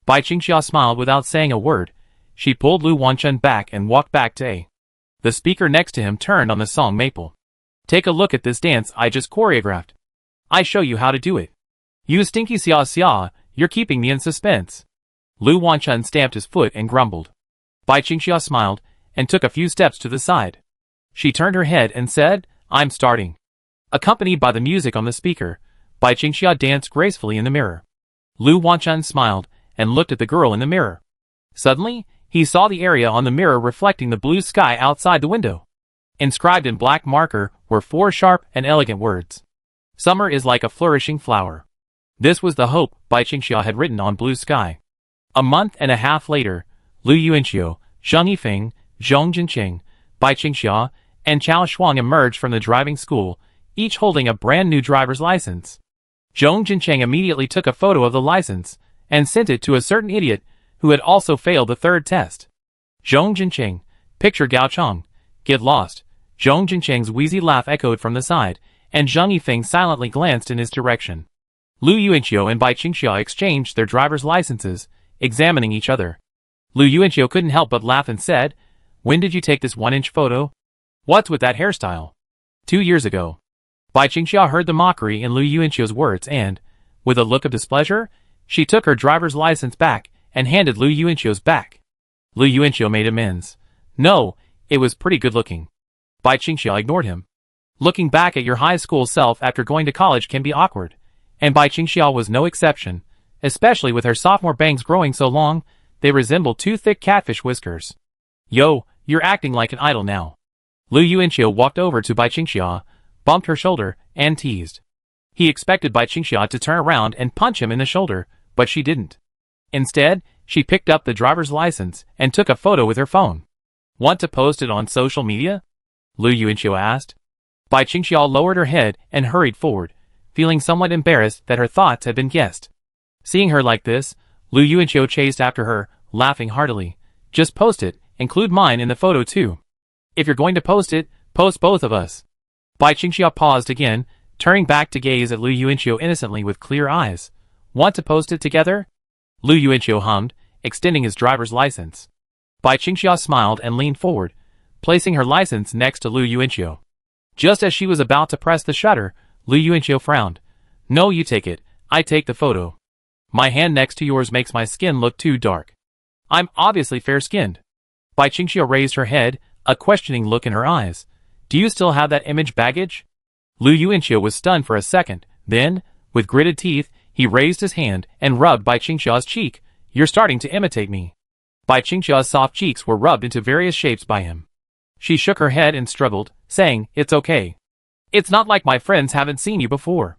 Bai Qingxiao smiled without saying a word. She pulled Lu Wanchun back and walked back to A. The speaker next to him turned on the song Maple. Take a look at this dance I just choreographed. I show you how to do it. You stinky Xia, you're keeping me in suspense. Lu Wanchun stamped his foot and grumbled. Bai Qingxiao smiled and took a few steps to the side. She turned her head and said, I'm starting. Accompanied by the music on the speaker, Bai Qingxiao danced gracefully in the mirror. Lu Wanchun smiled and looked at the girl in the mirror. Suddenly, he saw the area on the mirror reflecting the blue sky outside the window. Inscribed in black marker were 4 sharp and elegant words. Summer is like a flourishing flower. This was the hope Bai Qingxiao had written on blue sky. A month and a half later, Lu Yuanqiu, Zhang Yifeng, Zhong Jinqing, Bai Qingxiao, and Chao Shuang emerged from the driving school, each holding a brand new driver's license. Zhong Jinqing immediately took a photo of the license and sent it to a certain idiot who had also failed the 3rd test. Zhong Jinqing, picture Gao Chong, get lost. Zhong Jinqing's wheezy laugh echoed from the side, and Zhang Yifeng silently glanced in his direction. Lu Yuanqiu and Bai Qingxiao exchanged their driver's licenses, examining each other. Lu Yuanqiu couldn't help but laugh and said, when did you take this 1-inch photo? What's with that hairstyle? 2 years ago. Bai Qingxiao heard the mockery in Lu Yuanqiu's words and, with a look of displeasure, she took her driver's license back and handed Lu Yuanqiu's back. Lu Yuanqiu made amends. No, it was pretty good looking. Bai Qingxiao ignored him. Looking back at your high school self after going to college can be awkward, and Bai Qingxiao was no exception, especially with her sophomore bangs growing so long, they resembled 2 thick catfish whiskers. Yo, you're acting like an idol now. Lu Yuanqiu walked over to Bai Qingxiao, bumped her shoulder, and teased. He expected Bai Qingxiao to turn around and punch him in the shoulder, but she didn't. Instead, she picked up the driver's license and took a photo with her phone. Want to post it on social media? Lu Yuanqiu asked. Bai Qingxiao lowered her head and hurried forward, feeling somewhat embarrassed that her thoughts had been guessed. Seeing her like this, Lu Yuanqiu chased after her, laughing heartily. Just post it, include mine in the photo too. If you're going to post it, post both of us. Bai Qingxiao paused again, turning back to gaze at Lu Yuanqiu innocently with clear eyes. Want to post it together? Lu Yuanqiu hummed, extending his driver's license. Bai Qingxiao smiled and leaned forward, placing her license next to Lu Yuanqiu. Just as she was about to press the shutter, Lu Yuanqiu frowned. No, you take it, I take the photo. My hand next to yours makes my skin look too dark. I'm obviously fair-skinned. Bai Qingxiu raised her head, a questioning look in her eyes. Do you still have that image baggage? Lu Yuanqiu was stunned for a second, then, with gritted teeth, he raised his hand and rubbed Bai Qingxiao's cheek. You're starting to imitate me. Bai Qingxiao's soft cheeks were rubbed into various shapes by him. She shook her head and struggled, saying, it's okay. It's not like my friends haven't seen you before.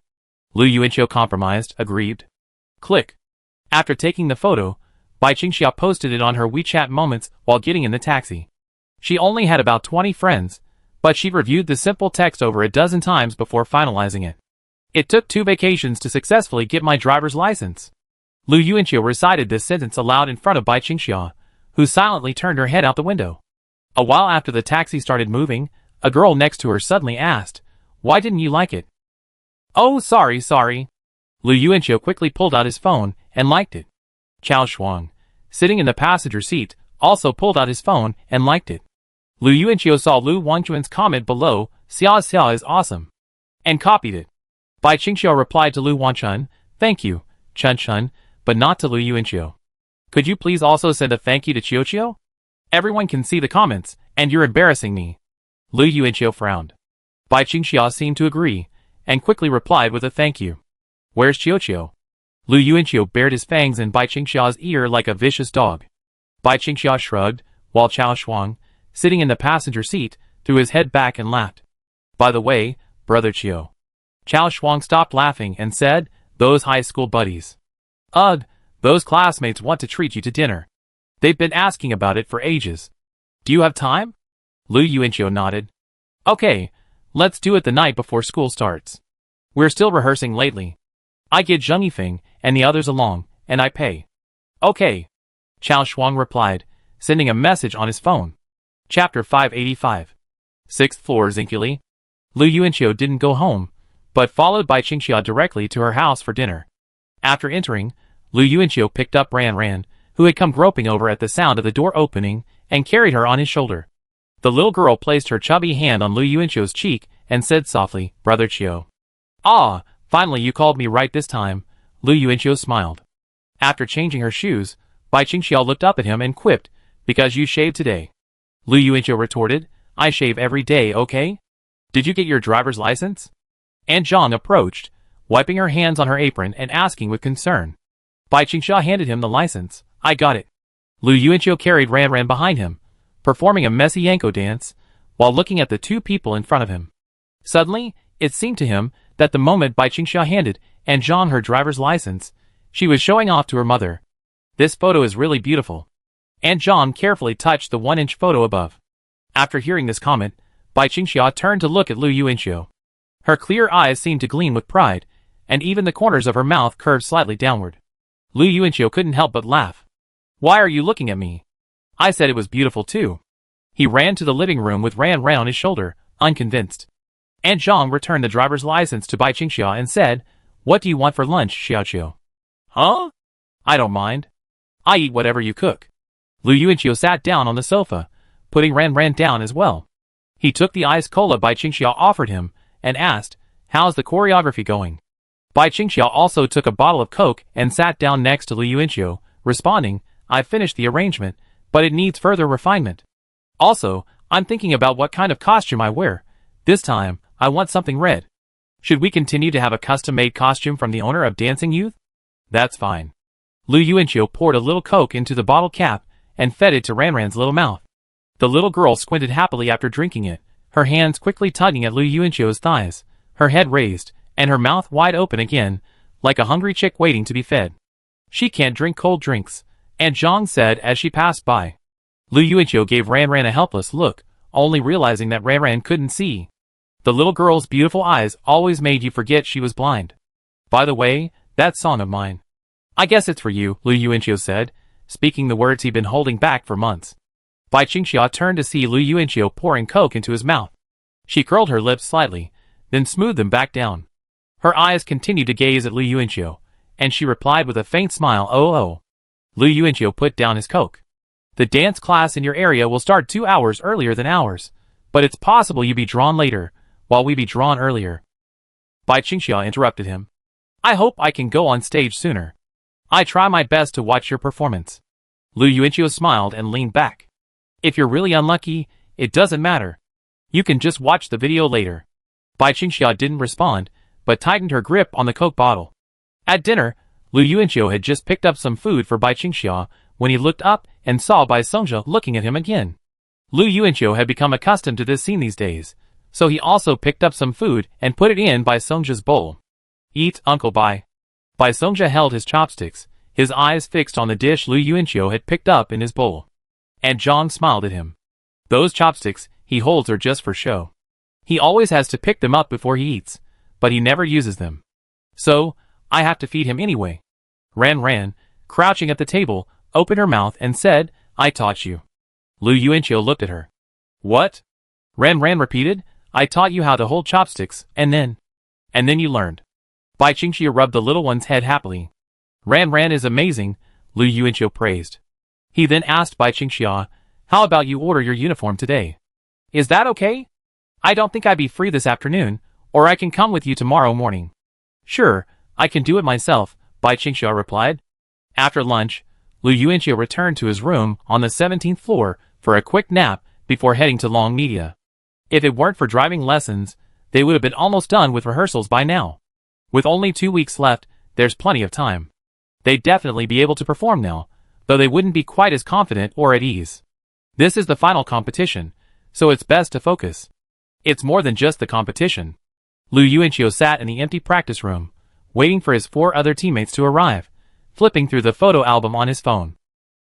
Lu Yuanqiu compromised, aggrieved. Click. After taking the photo, Bai Qingxia posted it on her WeChat moments while getting in the taxi. She only had about 20 friends, but she reviewed the simple text over a dozen times before finalizing it. It took 2 vacations to successfully get my driver's license. Lu Yuanqiu recited this sentence aloud in front of Bai Qingxia, who silently turned her head out the window. A while after the taxi started moving, a girl next to her suddenly asked, "Why didn't you like it?" "Oh, sorry. Lu Yuanqiu quickly pulled out his phone and liked it. Chao Shuang, sitting in the passenger seat, also pulled out his phone and liked it. Lu Yuanqiu saw Lu Wangchuan's comment below, "Xia is awesome," and copied it. Bai Qingxia replied to Lu Wangchun, "Thank you, Chun, but not to Lu Yuanqiu. Could you please also send a thank you to Qiuqiu? Everyone can see the comments, and you're embarrassing me." Lu Yuanqiu frowned. Bai Qingxia seemed to agree, and quickly replied with a thank you. "Where's Qiuqiu?" Lu Yuanqiu bared his fangs in Bai Qingxia's ear like a vicious dog. Bai Qingxia shrugged, while Chao Shuang, sitting in the passenger seat, threw his head back and laughed. "By the way, brother Qiu." Chao Shuang stopped laughing and said, "Those high school buddies. Ugh, those classmates want to treat you to dinner. They've been asking about it for ages. Do you have time?" Lu Yuanqiu nodded. "Okay, let's do it the night before school starts. We're still rehearsing lately. I get Zheng Yifeng and the others along, and I pay." "Okay," Chao Shuang replied, sending a message on his phone. Chapter 585. 6th floor Zinkuli. Lu Yuanqiu didn't go home, but followed Bai Qingxia directly to her house for dinner. After entering, Lu Yuanqiu picked up Ran, who had come groping over at the sound of the door opening, and carried her on his shoulder. The little girl placed her chubby hand on Lu Yuanqiu's cheek and said softly, "Brother Qiu." "Ah, finally you called me right this time," Lu Yuanqiu smiled. After changing her shoes, Bai Qingxia looked up at him and quipped, "Because you shaved today." Lu Yuanqiu retorted, "I shave every day, okay? Did you get your driver's license?" Aunt Zhang approached, wiping her hands on her apron and asking with concern. Bai Qingxia handed him the license. "I got it." Lu Yuanqiu carried Ran behind him, performing a messy Yanko dance, while looking at the 2 people in front of him. Suddenly, it seemed to him that the moment Bai Qingxia handed Aunt Zhang her driver's license, she was showing off to her mother. "This photo is really beautiful." Aunt Zhang carefully touched the 1-inch photo above. After hearing this comment, Bai Qingxia turned to look at Lu Yuanqiu. Her clear eyes seemed to gleam with pride, and even the corners of her mouth curved slightly downward. Lu Yuanqiu couldn't help but laugh. "Why are you looking at me? I said it was beautiful too." He ran to the living room with Ran on his shoulder, unconvinced. Aunt Zhang returned the driver's license to Bai Qingxia and said, "What do you want for lunch, Xiaoqiu?" "Huh? I don't mind. I eat whatever you cook." Lu Yuanqiu sat down on the sofa, putting Ran down as well. He took the ice cola Bai Qingxia offered him, and asked, "How's the choreography going?" Bai Qingxia also took a bottle of Coke and sat down next to Lu Yuanqiu, responding, "I've finished the arrangement, but it needs further refinement. Also, I'm thinking about what kind of costume I wear. This time, I want something red. Should we continue to have a custom-made costume from the owner of Dancing Youth?" "That's fine." Lu Yuanqiu poured a little Coke into the bottle cap and fed it to Ran's little mouth. The little girl squinted happily after drinking it, her hands quickly tugging at Lu Yuanqiu's thighs, her head raised, and her mouth wide open again, like a hungry chick waiting to be fed. "She can't drink cold drinks," Aunt Zhang said as she passed by. Lu Yuanqiu gave Ran a helpless look, only realizing that Ran couldn't see. The little girl's beautiful eyes always made you forget she was blind. "By the way, that song of mine. I guess it's for you," Lu Yuanqiu said, speaking the words he'd been holding back for months. Bai Qingxia turned to see Lu Yuanqiu pouring Coke into his mouth. She curled her lips slightly, then smoothed them back down. Her eyes continued to gaze at Lu Yuanqiu, and she replied with a faint smile, "Oh." Lu Yuanqiu put down his Coke. "The dance class in your area will start 2 hours earlier than ours, but it's possible you be drawn later, while we be drawn earlier." Bai Qingxia interrupted him. "I hope I can go on stage sooner. I try my best to watch your performance." Lu Yuanqiu smiled and leaned back. "If you're really unlucky, it doesn't matter. You can just watch the video later." Bai Qingxia didn't respond, but tightened her grip on the Coke bottle. At dinner, Lu Yuanqiu had just picked up some food for Bai Qingxia when he looked up and saw Bai Songzhe looking at him again. Lu Yuanqiu had become accustomed to this scene these days, so he also picked up some food and put it in Bai Songzhe's bowl. "Eat, Uncle Bai." Bai Songzhe held his chopsticks, his eyes fixed on the dish Lu Yuanqiu had picked up in his bowl. And Zhang smiled at him. Those chopsticks he holds are just for show. He always has to pick them up before he eats, but he never uses them. So, I have to feed him anyway. Ran, crouching at the table, opened her mouth and said, I taught you. Lu Yuanqiu looked at her. What? Ran repeated, I taught you how to hold chopsticks, and then you learned. Bai Qingxia rubbed the little one's head happily. Ran is amazing, Lu Yuanqiu praised. He then asked Bai Qingxia, how about you order your uniform today? Is that okay? I don't think I'd be free this afternoon, or I can come with you tomorrow morning. Sure, I can do it myself, Bai Qingxia replied. After lunch, Lu Yuanqiu returned to his room on the 17th floor for a quick nap before heading to Long Media. If it weren't for driving lessons, they would have been almost done with rehearsals by now. With only 2 weeks left, there's plenty of time. They'd definitely be able to perform now, though they wouldn't be quite as confident or at ease. This is the final competition, so it's best to focus. It's more than just the competition. Lu Yuanqiu sat in the empty practice room, waiting for his 4 other teammates to arrive, flipping through the photo album on his phone.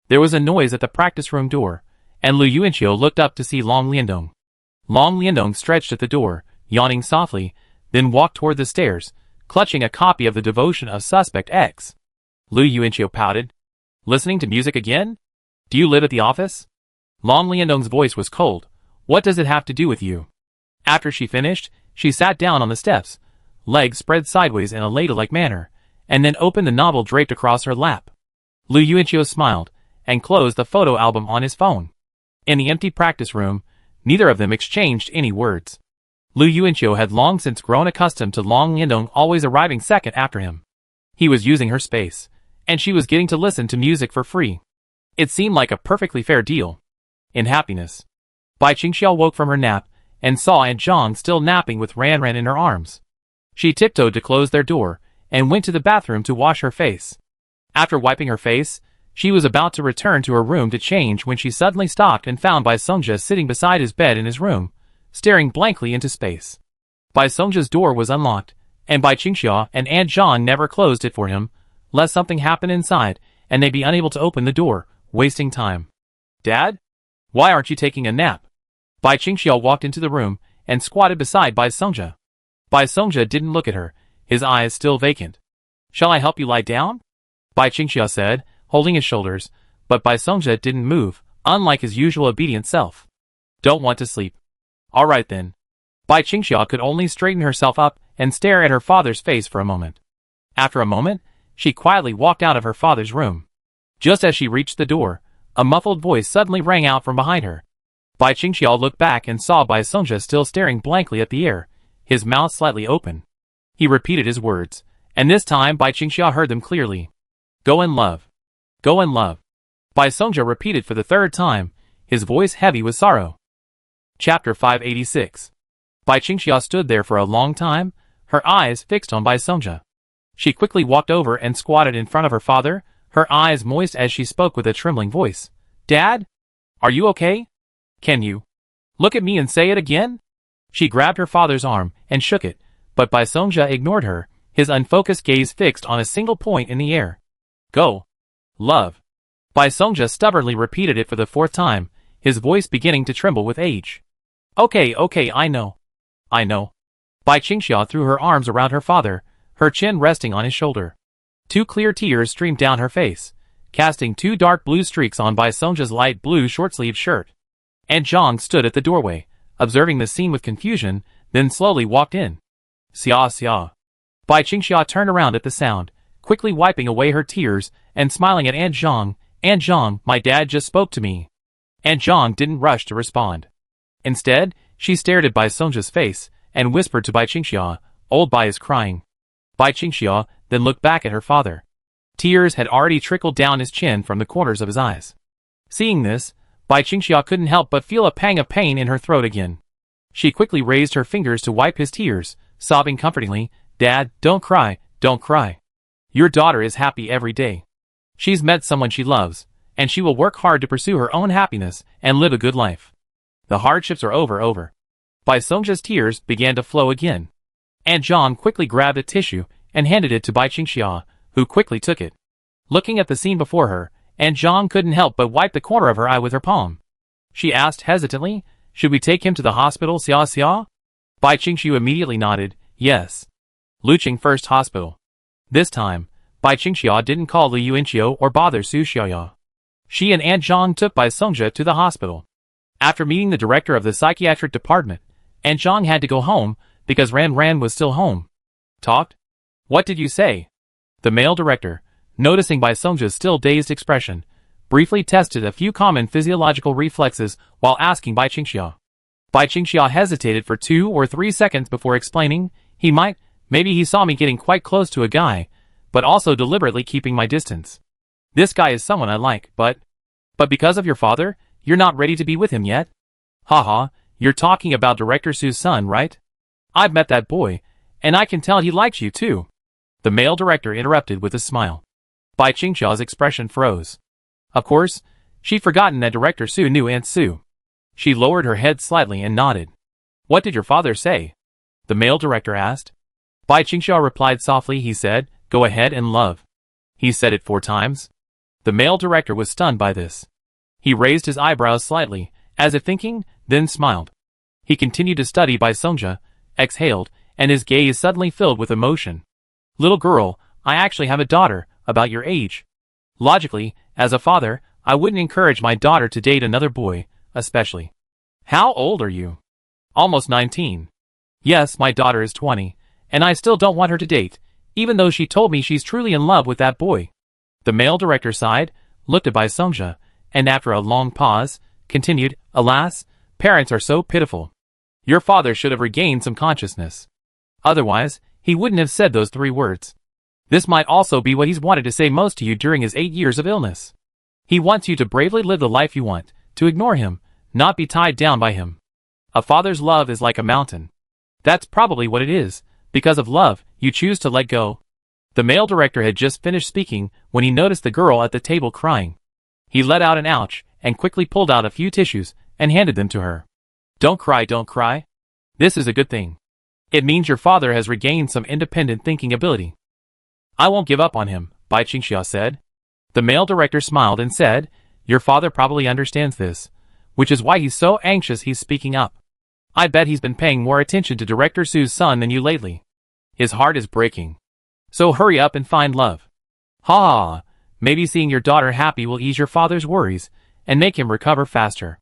There was a noise at the practice room door, and Lu Yuanqiu looked up to see Long Liandong. Long Liandong stretched at the door, yawning softly, then walked toward the stairs, clutching a copy of The Devotion of Suspect X. Lu Yuanqiu pouted. Listening to music again? Do you live at the office? Long Liandong's voice was cold. What does it have to do with you? After she finished, she sat down on the steps, legs spread sideways in a ladle-like manner, and then opened the novel draped across her lap. Lu Yuanqiu smiled, and closed the photo album on his phone. In the empty practice room, neither of them exchanged any words. Lu Yuanqiu had long since grown accustomed to Long Liandong always arriving second after him. He was using her space, and she was getting to listen to music for free. It seemed like a perfectly fair deal. In happiness, Bai Qingxia woke from her nap, and saw Aunt Zhang still napping with Ran in her arms. She tiptoed to close their door, and went to the bathroom to wash her face. After wiping her face, she was about to return to her room to change when she suddenly stopped and found Bai Songjia sitting beside his bed in his room, staring blankly into space. Bai Songjia's door was unlocked, and Bai Qingxia and Aunt Zhang never closed it for him, lest something happen inside, and they be unable to open the door, wasting time. Dad? Why aren't you taking a nap? Bai Qingxia walked into the room, and squatted beside Bai Songjia. Bai Songjia didn't look at her, his eyes still vacant. Shall I help you lie down? Bai Qingxia said, holding his shoulders, but Bai Songjia didn't move, unlike his usual obedient self. Don't want to sleep. All right then. Bai Qingxia could only straighten herself up and stare at her father's face for a moment. After a moment, she quietly walked out of her father's room. Just as she reached the door, a muffled voice suddenly rang out from behind her. Bai Qingxia looked back and saw Bai Songjia still staring blankly at the air, his mouth slightly open. He repeated his words, and this time Bai Qingxia heard them clearly. Go and love. Go and love. Bai Songjia repeated for the 3rd time, his voice heavy with sorrow. Chapter 586. Bai Qingxia stood there for a long time, her eyes fixed on Bai Songjia. She quickly walked over and squatted in front of her father, her eyes moist as she spoke with a trembling voice. Dad? Are you okay? Can you look at me and say it again? She grabbed her father's arm and shook it, but Bai Songjia ignored her, his unfocused gaze fixed on a single point in the air. Go. Love. Bai Songjia stubbornly repeated it for the 4th time, his voice beginning to tremble with age. Okay, I know. I know. Bai Qingxia threw her arms around her father, her chin resting on his shoulder. 2 clear tears streamed down her face, casting 2 dark blue streaks on Bai Songjia's light blue short-sleeved shirt. Aunt Zhang stood at the doorway, observing the scene with confusion, then slowly walked in. Xia. Bai Qingxia turned around at the sound, quickly wiping away her tears and smiling at Aunt Zhang. Aunt Zhang, my dad just spoke to me. Aunt Zhang didn't rush to respond. Instead, she stared at Bai Songjia's face and whispered to Bai Qingxia, old Bai is crying. Bai Qingxia then looked back at her father. Tears had already trickled down his chin from the corners of his eyes. Seeing this, Bai Qingxia couldn't help but feel a pang of pain in her throat again. She quickly raised her fingers to wipe his tears, sobbing comfortingly, Dad, don't cry, don't cry. Your daughter is happy every day. She's met someone she loves, and she will work hard to pursue her own happiness and live a good life. The hardships are over. Bai Songjia's tears began to flow again. Aunt Zhang quickly grabbed a tissue and handed it to Bai Qingxia, who quickly took it. Looking at the scene before her, Aunt Zhang couldn't help but wipe the corner of her eye with her palm. She asked hesitantly, should we take him to the hospital, Xia Xia? Bai Qingxiu immediately nodded, yes. Luqing First Hospital. This time, Bai Qingxiu didn't call Lu Yuanqiu or bother Su Xiaoya. She and Aunt Zhang took Bai Songja to the hospital. After meeting the director of the psychiatric department, Aunt Zhang had to go home because Ran Ran was still home. Talked? What did you say? The male director, noticing Bai Songja's still dazed expression, briefly tested a few common physiological reflexes while asking Bai Qingxiu. Bai Qingxiu hesitated for 2 or 3 seconds before explaining, maybe he saw me getting quite close to a guy, but also deliberately keeping my distance. This guy is someone I like, but because of your father, you're not ready to be with him yet? Haha, you're talking about Director Su's son, right? I've met that boy, and I can tell he likes you too. The male director interrupted with a smile. Bai Qingxiu's expression froze. Of course, she'd forgotten that Director Su knew Aunt Su. She lowered her head slightly and nodded. What did your father say? The male director asked. Bai Qingxiu replied softly, he said, go ahead and love. He said it 4 times. The male director was stunned by this. He raised his eyebrows slightly, as if thinking, then smiled. He continued to study Bai Songja, exhaled, and his gaze suddenly filled with emotion. Little girl, I actually have a daughter, about your age. Logically, as a father, I wouldn't encourage my daughter to date another boy, especially. How old are you? Almost 19. Yes, my daughter is 20, and I still don't want her to date, even though she told me she's truly in love with that boy. The male director sighed, looked at Bai Songja, and after a long pause, continued, alas, parents are so pitiful. Your father should have regained some consciousness. Otherwise, he wouldn't have said those 3 words. This might also be what he's wanted to say most to you during his 8 years of illness. He wants you to bravely live the life you want, to ignore him, not be tied down by him. A father's love is like a mountain. That's probably what it is. Because of love, you choose to let go. The male director had just finished speaking when he noticed the girl at the table crying. He let out an ouch and quickly pulled out a few tissues and handed them to her. Don't cry, don't cry. This is a good thing. It means your father has regained some independent thinking ability. I won't give up on him, Bai Qingxiu said. The male director smiled and said, your father probably understands this, which is why he's so anxious he's speaking up. I bet he's been paying more attention to Director Su's son than you lately. His heart is breaking. So hurry up and find love. Ha ha, maybe seeing your daughter happy will ease your father's worries and make him recover faster.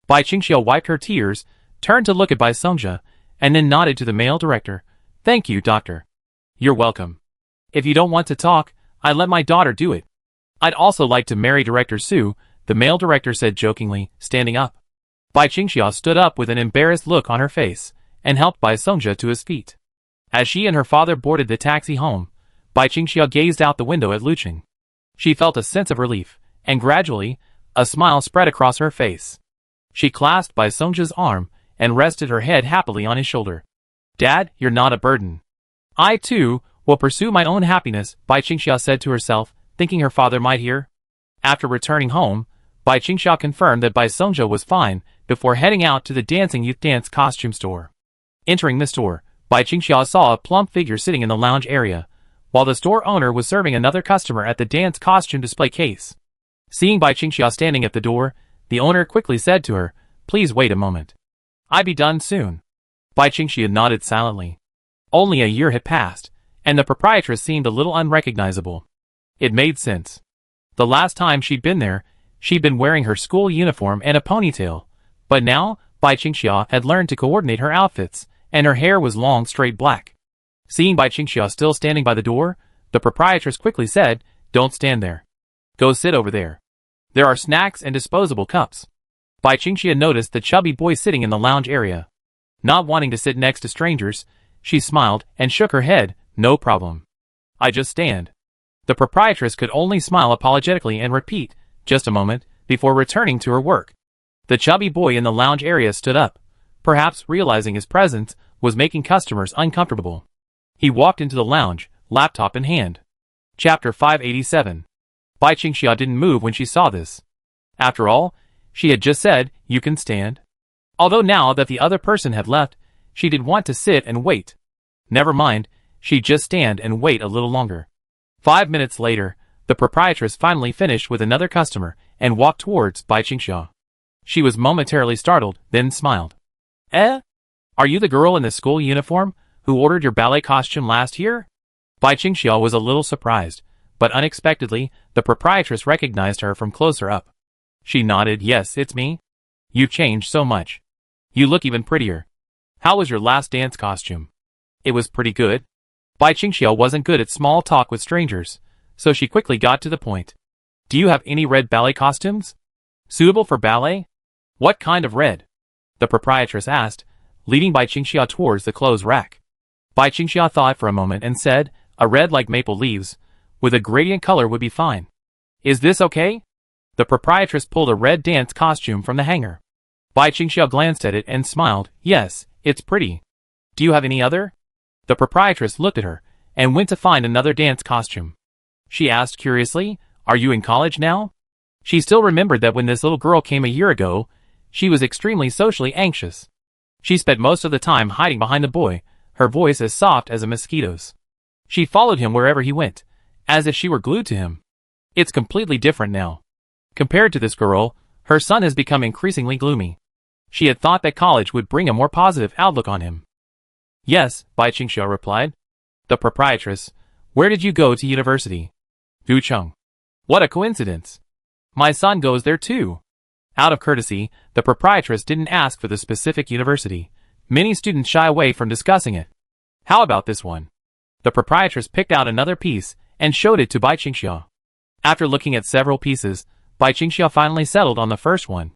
Bai Qingxiu wiped her tears, turned to look at Bai Songja, and then nodded to the male director. Thank you, doctor. You're welcome. If you don't want to talk, I let my daughter do it. I'd also like to marry Director Su, the male director said jokingly, standing up. Bai Qingxiu stood up with an embarrassed look on her face, and helped Bai Songja to his feet. As she and her father boarded the taxi home, Bai Qingxiu gazed out the window at Luqing. She felt a sense of relief, and gradually, a smile spread across her face. She clasped Bai Songja's arm, and rested her head happily on his shoulder. Dad, you're not a burden. I, too, will pursue my own happiness, Bai Qingxiu said to herself, thinking her father might hear. After returning home, Bai Qingxiu confirmed that Bai Songja was fine before heading out to the dancing youth dance costume store. Entering the store, Bai Qingxiu saw a plump figure sitting in the lounge area, while the store owner was serving another customer at the dance costume display case. Seeing Bai Qingxiu standing at the door, the owner quickly said to her, please wait a moment. I'll be done soon. Bai Qingxiu nodded silently. Only a year had passed, and the proprietress seemed a little unrecognizable. It made sense. The last time she'd been there, she'd been wearing her school uniform and a ponytail, but now, Bai Qingxiu had learned to coordinate her outfits, and her hair was long straight black. Seeing Bai Qingxiu still standing by the door, the proprietress quickly said, don't stand there. Go sit over there. There are snacks and disposable cups. Bai Qingxiu noticed the chubby boy sitting in the lounge area. Not wanting to sit next to strangers, she smiled and shook her head, no problem. I just stand. The proprietress could only smile apologetically and repeat, just a moment, before returning to her work. The chubby boy in the lounge area stood up, perhaps realizing his presence was making customers uncomfortable. He walked into the lounge, laptop in hand. Chapter 587. Bai Qingxiu didn't move when she saw this. After all, she had just said, you can stand. Although now that the other person had left, she did want to sit and wait. Never mind, she'd just stand and wait a little longer. 5 minutes later, The proprietress finally finished with another customer and walked towards Bai Qingxia. She was momentarily startled, then smiled. Eh? Are you the girl in the school uniform who ordered your ballet costume last year? Bai Qingxia was a little surprised, but unexpectedly, the proprietress recognized her from closer up. She nodded. Yes, it's me. You've changed so much. You look even prettier. How was your last dance costume? It was pretty good. Bai Qingxia wasn't good at small talk with strangers, so she quickly got to the point. Do you have any red ballet costumes? Suitable for ballet? What kind of red? The proprietress asked, leading Bai Qingxia towards the clothes rack. Bai Qingxia thought for a moment and said, a red like maple leaves, with a gradient color would be fine. Is this okay? The proprietress pulled a red dance costume from the hanger. Bai Qingxia glanced at it and smiled. Yes, it's pretty. Do you have any other? The proprietress looked at her and went to find another dance costume. She asked curiously, are you in college now? She still remembered that when this little girl came a year ago, she was extremely socially anxious. She spent most of the time hiding behind the boy, her voice as soft as a mosquito's. She followed him wherever he went, as if she were glued to him. It's completely different now. Compared to this girl, her son has become increasingly gloomy. She had thought that college would bring a more positive outlook on him. Yes, Bai Qingxia replied. The proprietress, where did you go to university? Ducheng. What a coincidence. My son goes there too. Out of courtesy, the proprietress didn't ask for the specific university. Many students shy away from discussing it. How about this one? The proprietress picked out another piece and showed it to Bai Qingxia. After looking at several pieces, Bai Qingxia finally settled on the first one.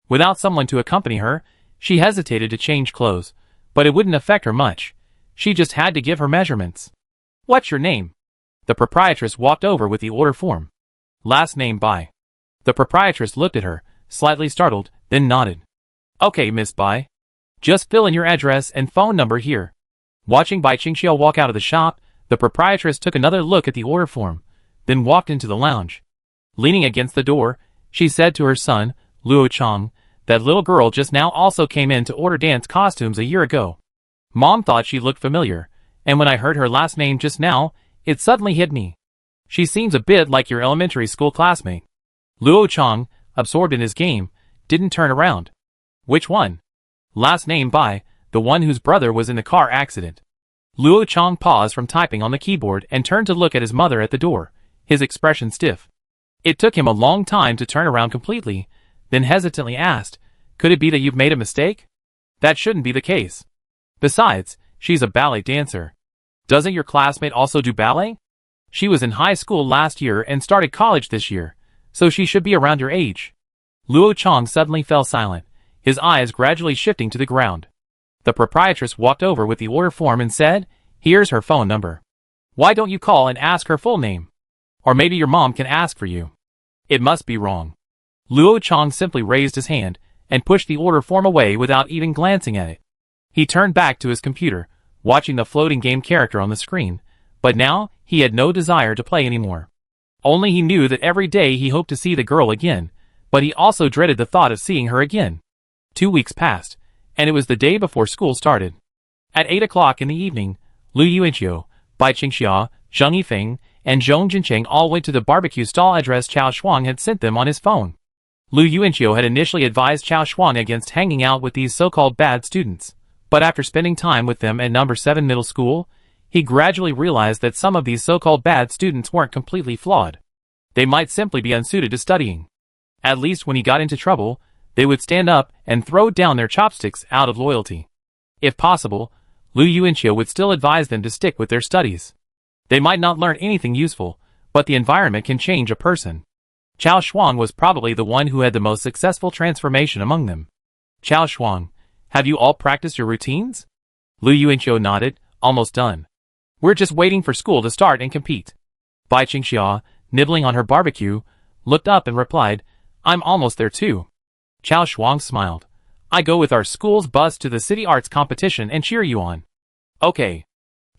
Without someone to accompany her, she hesitated to change clothes, but it wouldn't affect her much. She just had to give her measurements. What's your name? The proprietress walked over with the order form. Last name Bai. The proprietress looked at her, slightly startled, then nodded. Okay, Miss Bai. Just fill in your address and phone number here. Watching Bai Qingxia walk out of the shop, the proprietress took another look at the order form, then walked into the lounge. Leaning against the door, she said to her son, Luo Chang, that little girl just now also came in to order dance costumes a year ago. Mom thought she looked familiar, and when I heard her last name just now, it suddenly hit me. She seems a bit like your elementary school classmate. Luo Chang, absorbed in his game, didn't turn around. Which one? Last name Bai, the one whose brother was in the car accident. Luo Chang paused from typing on the keyboard and turned to look at his mother at the door, his expression stiff. It took him a long time to turn around completely, then hesitantly asked, could it be that you've made a mistake? That shouldn't be the case. Besides, she's a ballet dancer. Doesn't your classmate also do ballet? She was in high school last year and started college this year, so she should be around your age. Luo Chang suddenly fell silent, his eyes gradually shifting to the ground. The proprietress walked over with the order form and said, here's her phone number. Why don't you call and ask her full name? Or maybe your mom can ask for you. It must be wrong. Luo Chang simply raised his hand and pushed the order form away without even glancing at it. He turned back to his computer, watching the floating game character on the screen, but now he had no desire to play anymore. Only he knew that every day he hoped to see the girl again, but he also dreaded the thought of seeing her again. 2 weeks passed, and it was the day before school started. At 8 o'clock in the evening, Lu Yuanqiu, Bai Qingxia, Zheng Yifeng, and Zhong Jincheng all went to the barbecue stall address Chao Shuang had sent them on his phone. Lu Yuanqiu had initially advised Chao Shuang against hanging out with these so-called bad students, but after spending time with them at number 7 middle school, he gradually realized that some of these so-called bad students weren't completely flawed. They might simply be unsuited to studying. At least when he got into trouble, they would stand up and throw down their chopsticks out of loyalty. If possible, Lu Yuanqiu would still advise them to stick with their studies. They might not learn anything useful, but the environment can change a person. Chao Shuang was probably the one who had the most successful transformation among them. Chao Shuang, have you all practiced your routines? Lu Yuanqiu nodded, almost done. We're just waiting for school to start and compete. Bai Qingxia, nibbling on her barbecue, looked up and replied, I'm almost there too. Chao Shuang smiled. I go with our school's bus to the city arts competition and cheer you on. Okay.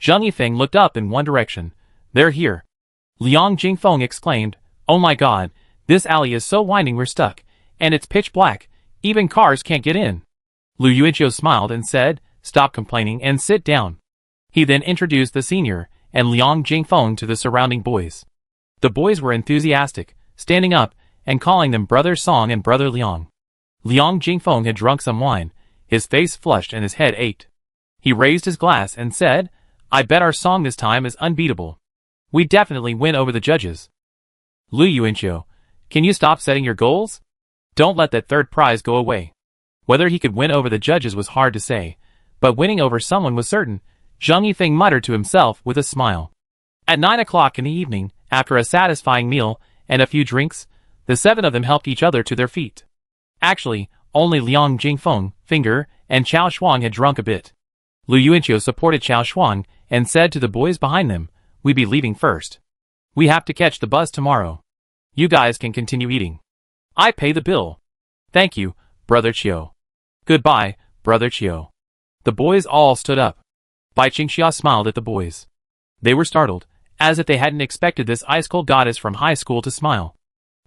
Zheng Yifeng looked up in one direction. They're here. Liang Jingfeng exclaimed, oh my god, this alley is so winding we're stuck, and it's pitch black, even cars can't get in. Lu Yuanqiu smiled and said, stop complaining and sit down. He then introduced the senior and Liang Jingfeng to the surrounding boys. The boys were enthusiastic, standing up, and calling them Brother Song and Brother Liang. Liang Jingfeng had drunk some wine, his face flushed and his head ached. He raised his glass and said, "I bet our song this time is unbeatable. We definitely win over the judges." Lu Yuanqiu, can you stop setting your goals? Don't let that third prize go away. Whether he could win over the judges was hard to say, but winning over someone was certain, Zhang Yifeng muttered to himself with a smile. At 9 o'clock in the evening, after a satisfying meal and a few drinks, the 7 of them helped each other to their feet. Actually, only Liang Jingfeng, Finger, and Chao Shuang had drunk a bit. Lu Yuanqiu supported Chao Shuang and said to the boys behind them, "We be leaving first. We have to catch the bus tomorrow. You guys can continue eating. I pay the bill." "Thank you, Brother Chiu." "Goodbye, Brother Chiu." The boys all stood up. Bai Qingxia smiled at the boys. They were startled, as if they hadn't expected this ice-cold goddess from high school to smile.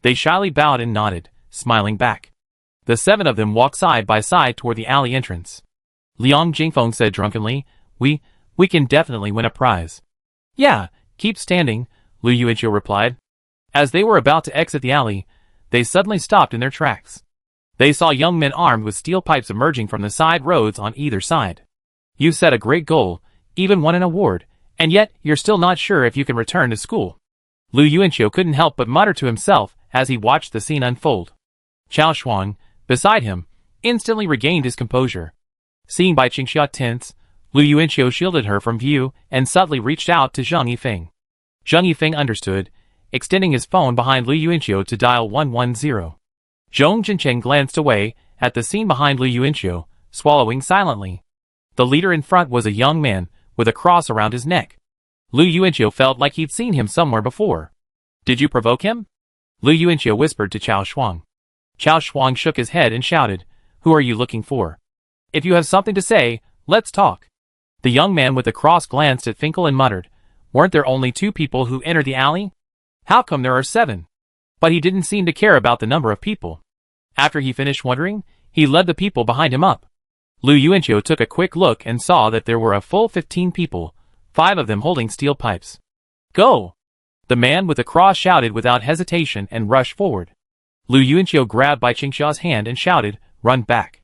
They shyly bowed and nodded, smiling back. The 7 of them walked side by side toward the alley entrance. Liang Jingfeng said drunkenly, We can definitely win a prize." "Yeah, keep standing," Lu Yuanqiu replied. As they were about to exit the alley, they suddenly stopped in their tracks. They saw young men armed with steel pipes emerging from the side roads on either side. "You set a great goal, even won an award, and yet you're still not sure if you can return to school." Lu Yuanqiu couldn't help but mutter to himself as he watched the scene unfold. Chao Shuang, beside him, instantly regained his composure. Seeing Bai Qingxia tense, Lu Yuanqiu shielded her from view and subtly reached out to Zhang Yifeng. Zhang Yifeng understood, extending his phone behind Lu Yuanqiu to dial 110. Zhong Jincheng glanced away at the scene behind Lu Yuanqiu, swallowing silently. The leader in front was a young man, with a cross around his neck. Lu Yuanqiu felt like he'd seen him somewhere before. "Did you provoke him?" Lu Yuanqiu whispered to Chao Shuang. Chao Shuang shook his head and shouted, "Who are you looking for? If you have something to say, let's talk." The young man with the cross glanced at Finkel and muttered, "Weren't there only 2 people who entered the alley? How come there are 7? But he didn't seem to care about the number of people. After he finished wondering, he led the people behind him up. Lu Yuanqiu took a quick look and saw that there were a full 15 people, 5 of them holding steel pipes. "Go!" The man with the cross shouted without hesitation and rushed forward. Lu Yuanqiu grabbed Bai Qingxia's hand and shouted, "Run back!"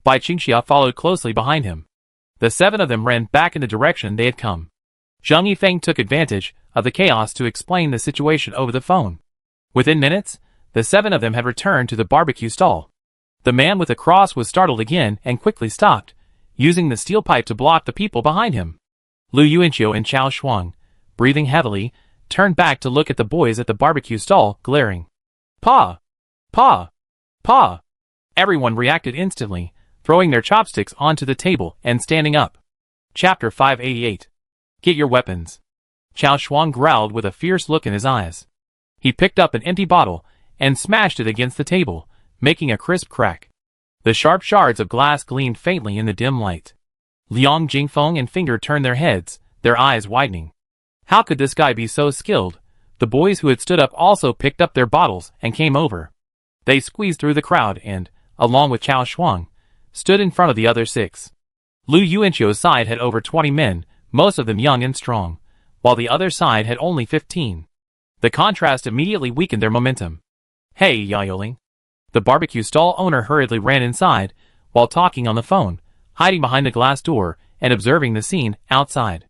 Bai Qingxia followed closely behind him. The 7 of them ran back in the direction they had come. Zhang Yifeng took advantage of the chaos to explain the situation over the phone. Within minutes, the 7 of them had returned to the barbecue stall. The man with the cross was startled again and quickly stopped, using the steel pipe to block the people behind him. Lu Yuanqiu and Chao Shuang, breathing heavily, turned back to look at the boys at the barbecue stall, glaring. "Pa! Pa! Pa!" Everyone reacted instantly, throwing their chopsticks onto the table and standing up. Chapter 588. "Get your weapons." Chao Shuang growled with a fierce look in his eyes. He picked up an empty bottle and smashed it against the table, making a crisp crack. The sharp shards of glass gleamed faintly in the dim light. Liang Jingfeng and Finger turned their heads, their eyes widening. How could this guy be so skilled? The boys who had stood up also picked up their bottles and came over. They squeezed through the crowd and, along with Chao Shuang, stood in front of the other 6. Lu Yuanqiu's side had over 20 men, most of them young and strong, while the other side had only 15. The contrast immediately weakened their momentum. "Hey, Yaoling." The barbecue stall owner hurriedly ran inside, while talking on the phone, hiding behind the glass door and observing the scene outside.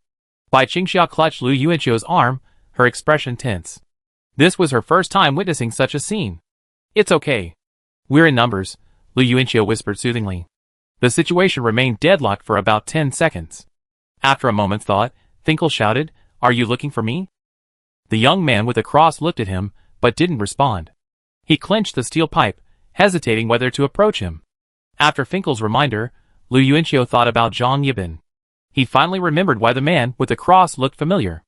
Bai Qingxia clutched Lu Yuanqiu's arm, her expression tense. This was her first time witnessing such a scene. "It's okay. We're in numbers," Lu Yuanqiu whispered soothingly. The situation remained deadlocked for about 10 seconds. After a moment's thought, Finkel shouted, "Are you looking for me?" The young man with the cross looked at him, but didn't respond. He clenched the steel pipe, hesitating whether to approach him. After Finkel's reminder, Lu Yuanqiu thought about Zhang Yibin. He finally remembered why the man with the cross looked familiar.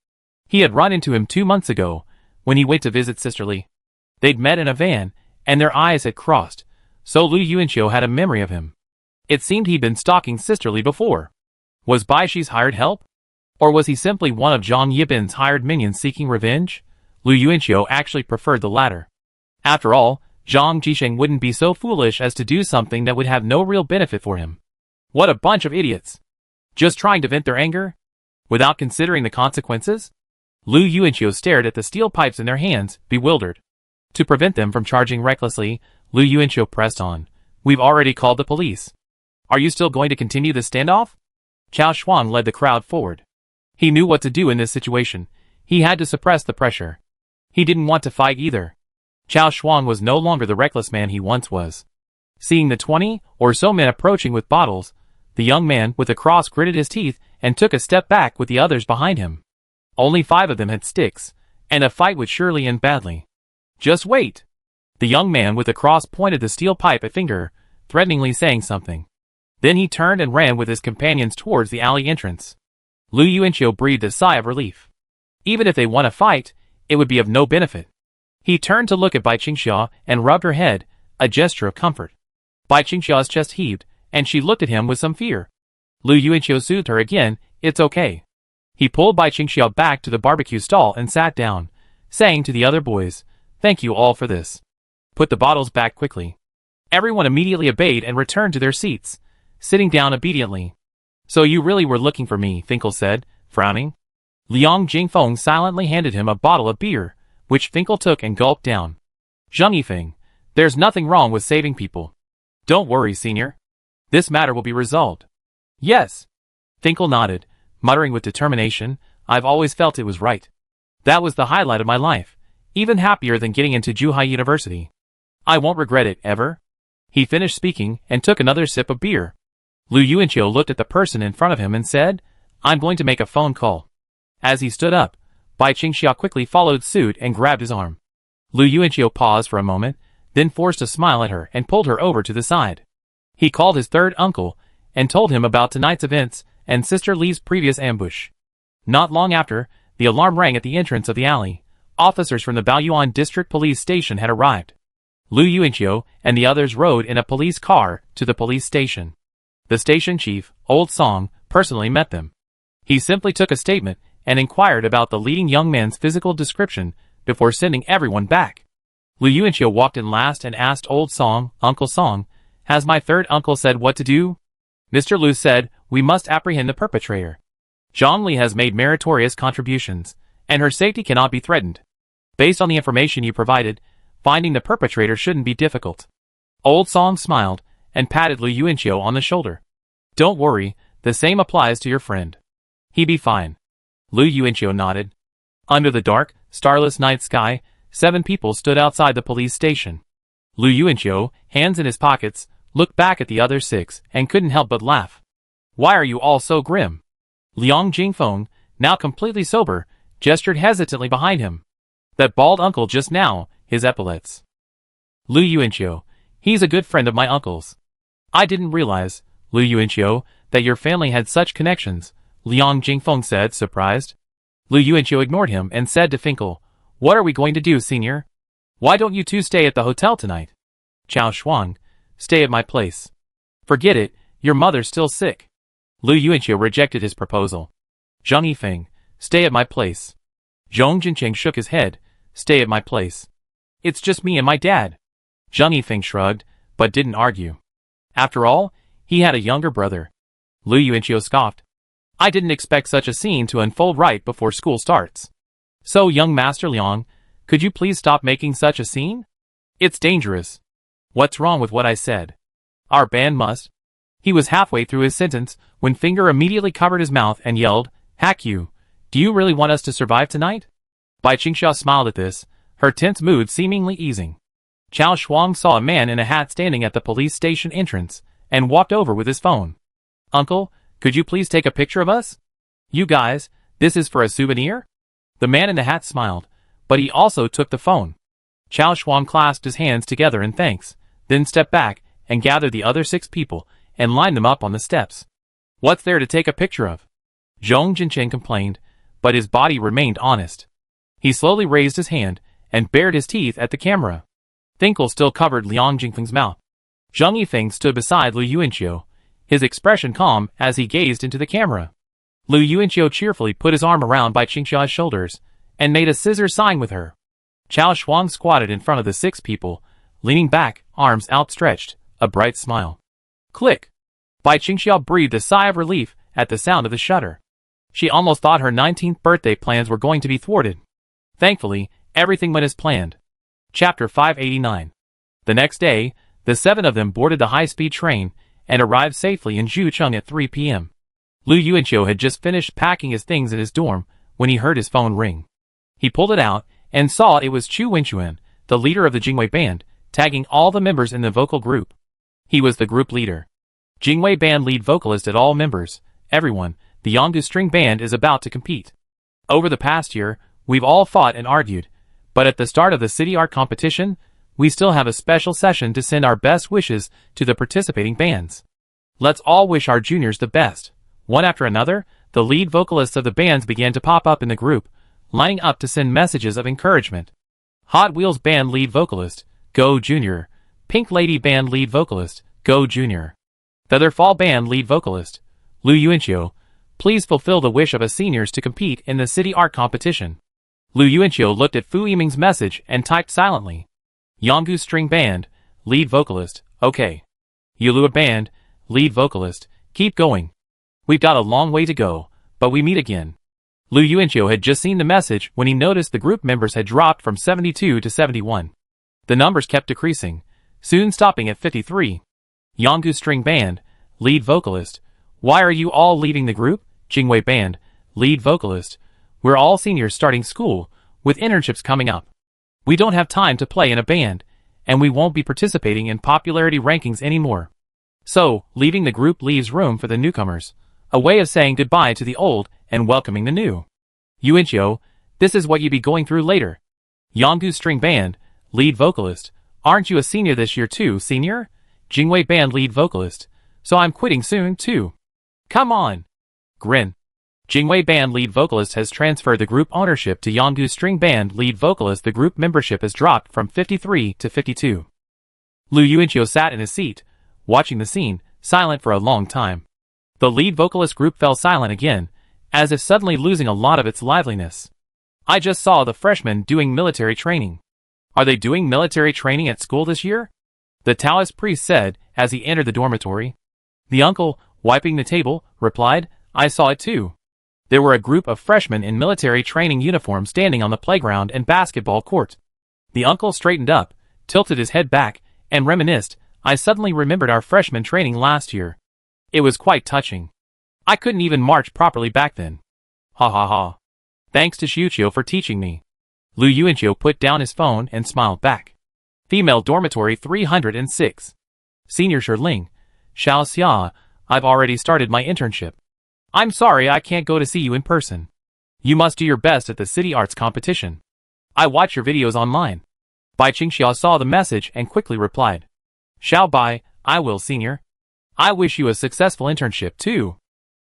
He had run into him 2 months ago, when he went to visit Sister Li. They'd met in a van, and their eyes had crossed, so Lu Yuanqiu had a memory of him. It seemed he'd been stalking Sister Li before. Was Bai Shi's hired help? Or was he simply one of Zhang Yibin's hired minions seeking revenge? Lu Yuanqiu actually preferred the latter. After all, Zhang Jisheng wouldn't be so foolish as to do something that would have no real benefit for him. What a bunch of idiots! Just trying to vent their anger? Without considering the consequences? Lu Yuanqiu stared at the steel pipes in their hands, bewildered. To prevent them from charging recklessly, Lu Yuanqiu pressed on. We've already called the police. Are you still going to continue the standoff? Chao Shuang led the crowd forward. He knew what to do in this situation. He had to suppress the pressure. He didn't want to fight either. Chao Shuang was no longer the reckless man he once was. Seeing the 20 or so men approaching with bottles, the young man with the cross gritted his teeth and took a step back with the others behind him. Only 5 of them had sticks, and a fight would surely end badly. Just wait! The young man with the cross pointed the steel pipe a finger, threateningly saying something. Then he turned and ran with his companions towards the alley entrance. Lu Yuanqiu breathed a sigh of relief. Even if they won a fight, it would be of no benefit. He turned to look at Bai Qingxia and rubbed her head, a gesture of comfort. Bai Qingxia's chest heaved, and she looked at him with some fear. Lu Yuanqiu soothed her again. It's okay. He pulled Bai Qingxia back to the barbecue stall and sat down, saying to the other boys, Thank you all for this. Put the bottles back quickly. Everyone immediately obeyed and returned to their seats, sitting down obediently. So you really were looking for me, Finkel said, frowning. Liang Jingfeng silently handed him a bottle of beer, which Finkel took and gulped down. Zheng Yifeng, there's nothing wrong with saving people. Don't worry, senior. This matter will be resolved. Yes. Finkel nodded, muttering with determination, I've always felt it was right. That was the highlight of my life, even happier than getting into Zhuhai University. I won't regret it, ever. He finished speaking and took another sip of beer. Lu Yuanqiu looked at the person in front of him and said, I'm going to make a phone call. As he stood up, Bai Qingxia quickly followed suit and grabbed his arm. Lu Yuanqiu paused for a moment, then forced a smile at her and pulled her over to the side. He called his third uncle and told him about tonight's events and Sister Li's previous ambush. Not long after, the alarm rang at the entrance of the alley. Officers from the Baoyuan District Police Station had arrived. Lu Yuanqiu and the others rode in a police car to the police station. The station chief, Old Song, personally met them. He simply took a statement and inquired about the leading young man's physical description before sending everyone back. Lu Yuanqiu walked in last and asked Old Song, Uncle Song, has my third uncle said what to do? Mr. Lu said, we must apprehend the perpetrator. Zhang Li has made meritorious contributions, and her safety cannot be threatened. Based on the information you provided, finding the perpetrator shouldn't be difficult. Old Song smiled and patted Lu Yuanqiu on the shoulder. Don't worry, the same applies to your friend. He be fine. Lu Yuanqiu nodded. Under the dark, starless night sky, 7 people stood outside the police station. Lu Yuanqiu, hands in his pockets, looked back at the other 6 and couldn't help but laugh. Why are you all so grim? Liang Jingfeng, now completely sober, gestured hesitantly behind him. That bald uncle just now, his epaulets. Lu Yuanqiu, he's a good friend of my uncle's. I didn't realize, Lu Yuanqiu, that your family had such connections, Liang Jingfeng said, surprised. Lu Yuanqiu ignored him and said to Finkel, What are we going to do, senior? Why don't you two stay at the hotel tonight? Chao Shuang, stay at my place. Forget it, your mother's still sick. Lu Yuanqiu rejected his proposal. Zheng Yifeng, stay at my place. Zhong Jincheng shook his head, stay at my place. It's just me and my dad. Zheng Yifeng shrugged, but didn't argue. After all, he had a younger brother. Lu Yuanqiu scoffed. I didn't expect such a scene to unfold right before school starts. So, young Master Liang, could you please stop making such a scene? It's dangerous. What's wrong with what I said? Our band must. He was halfway through his sentence when Finger immediately covered his mouth and yelled, Hack you! Do you really want us to survive tonight? Bai Qingxia smiled at this, her tense mood seemingly easing. Chao Shuang saw a man in a hat standing at the police station entrance and walked over with his phone. Uncle, could you please take a picture of us? You guys, this is for a souvenir? The man in the hat smiled, but he also took the phone. Chao Shuang clasped his hands together in thanks, then stepped back and gathered the other 6 people and lined them up on the steps. What's there to take a picture of? Zhong Jincheng complained, but his body remained honest. He slowly raised his hand and bared his teeth at the camera. Finkel still covered Liang Jingfeng's mouth. Zheng Yifeng stood beside Lu Yuanqiu, his expression calm as he gazed into the camera. Lu Yuanqiu cheerfully put his arm around Bai Qingxia's shoulders and made a scissor sign with her. Chao Shuang squatted in front of the 6 people, leaning back, arms outstretched, a bright smile. Click! Bai Qingxia breathed a sigh of relief at the sound of the shutter. She almost thought her 19th birthday plans were going to be thwarted. Thankfully, everything went as planned. Chapter 589. The next day, the 7 of them boarded the high-speed train and arrived safely in Jucheng at 3 p.m. Lu Yuanqiu had just finished packing his things in his dorm when he heard his phone ring. He pulled it out and saw it was Chu Wenchuan, the leader of the Jingwei band, tagging all the members in the vocal group. He was the group leader. Jingwei band lead vocalist at all members, everyone, the Yanggu string band is about to compete. Over the past year, we've all fought and argued, but at the start of the city art competition, we still have a special session to send our best wishes to the participating bands. Let's all wish our juniors the best. One after another, the lead vocalists of the bands began to pop up in the group, lining up to send messages of encouragement. Hot Wheels band lead vocalist, Go Junior. Pink Lady band lead vocalist, Go Junior. Featherfall band lead vocalist, Lu Yuanqiu, please fulfill the wish of us seniors to compete in the city art competition. Lu Yuanqiu looked at Fu Yiming's message and typed silently. Yanggu string band, lead vocalist, okay. Yulua band, lead vocalist, keep going. We've got a long way to go, but we meet again. Lu Yuanqiu had just seen the message when he noticed the group members had dropped from 72 to 71. The numbers kept decreasing, soon stopping at 53. Yanggu string band, lead vocalist, why are you all leaving the group? Jingwei band, lead vocalist, we're all seniors starting school, with internships coming up. We don't have time to play in a band, and we won't be participating in popularity rankings anymore. So, leaving the group leaves room for the newcomers, a way of saying goodbye to the old and welcoming the new. Yuanqiu, this is what you be going through later. Yanggu string band, lead vocalist, aren't you a senior this year too, senior? Jingwei band lead vocalist, so I'm quitting soon too. Come on. Grin. Jingwei band lead vocalist has transferred the group ownership to Yanggu string band lead vocalist. The group membership has dropped from 53 to 52. Lu Yuanqiu sat in his seat, watching the scene, silent for a long time. The lead vocalist group fell silent again, as if suddenly losing a lot of its liveliness. I just saw the freshmen doing military training. Are they doing military training at school this year? The Taoist priest said as he entered the dormitory. The uncle, wiping the table, replied, I saw it too. There were a group of freshmen in military training uniforms standing on the playground and basketball court. The uncle straightened up, tilted his head back, and reminisced, I suddenly remembered our freshman training last year. It was quite touching. I couldn't even march properly back then. Ha ha ha. Thanks to Xiuqiu for teaching me. Lu Yuanqiu put down his phone and smiled back. Female dormitory 306. Senior Shirling, Xiao Xia, I've already started my internship. I'm sorry I can't go to see you in person. You must do your best at the city arts competition. I watch your videos online. Bai Qingxia saw the message and quickly replied. Xiao Bai, I will, senior. I wish you a successful internship too.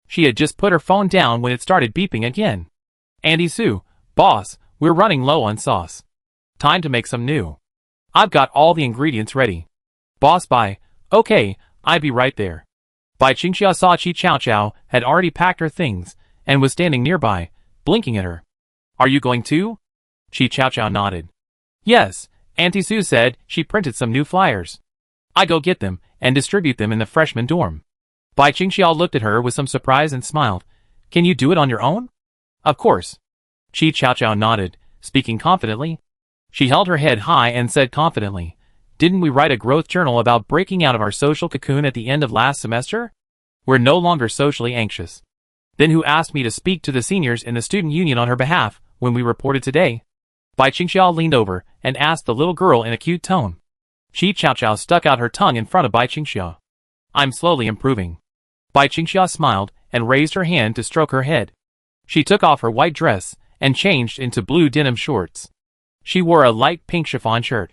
She had just put her phone down when it started beeping again. Andy Su, boss, we're running low on sauce. Time to make some new. I've got all the ingredients ready. Boss Bai, okay, I'll be right there. Bai Qingxia saw Qi Chao Chao had already packed her things and was standing nearby, blinking at her. Are you going too? Qi Chao Chao nodded. Yes, Auntie Sue said she printed some new flyers. I go get them and distribute them in the freshman dorm. Bai Qingxia looked at her with some surprise and smiled. Can you do it on your own? Of course. Qi Chao Chao nodded, speaking confidently. She held her head high and said confidently, didn't we write a growth journal about breaking out of our social cocoon at the end of last semester? We're no longer socially anxious. Then who asked me to speak to the seniors in the student union on her behalf when we reported today? Bai Qingxia leaned over and asked the little girl in a cute tone. Qi Chao Chao stuck out her tongue in front of Bai Qingxia. I'm slowly improving. Bai Qingxia smiled and raised her hand to stroke her head. She took off her white dress and changed into blue denim shorts. She wore a light pink chiffon shirt.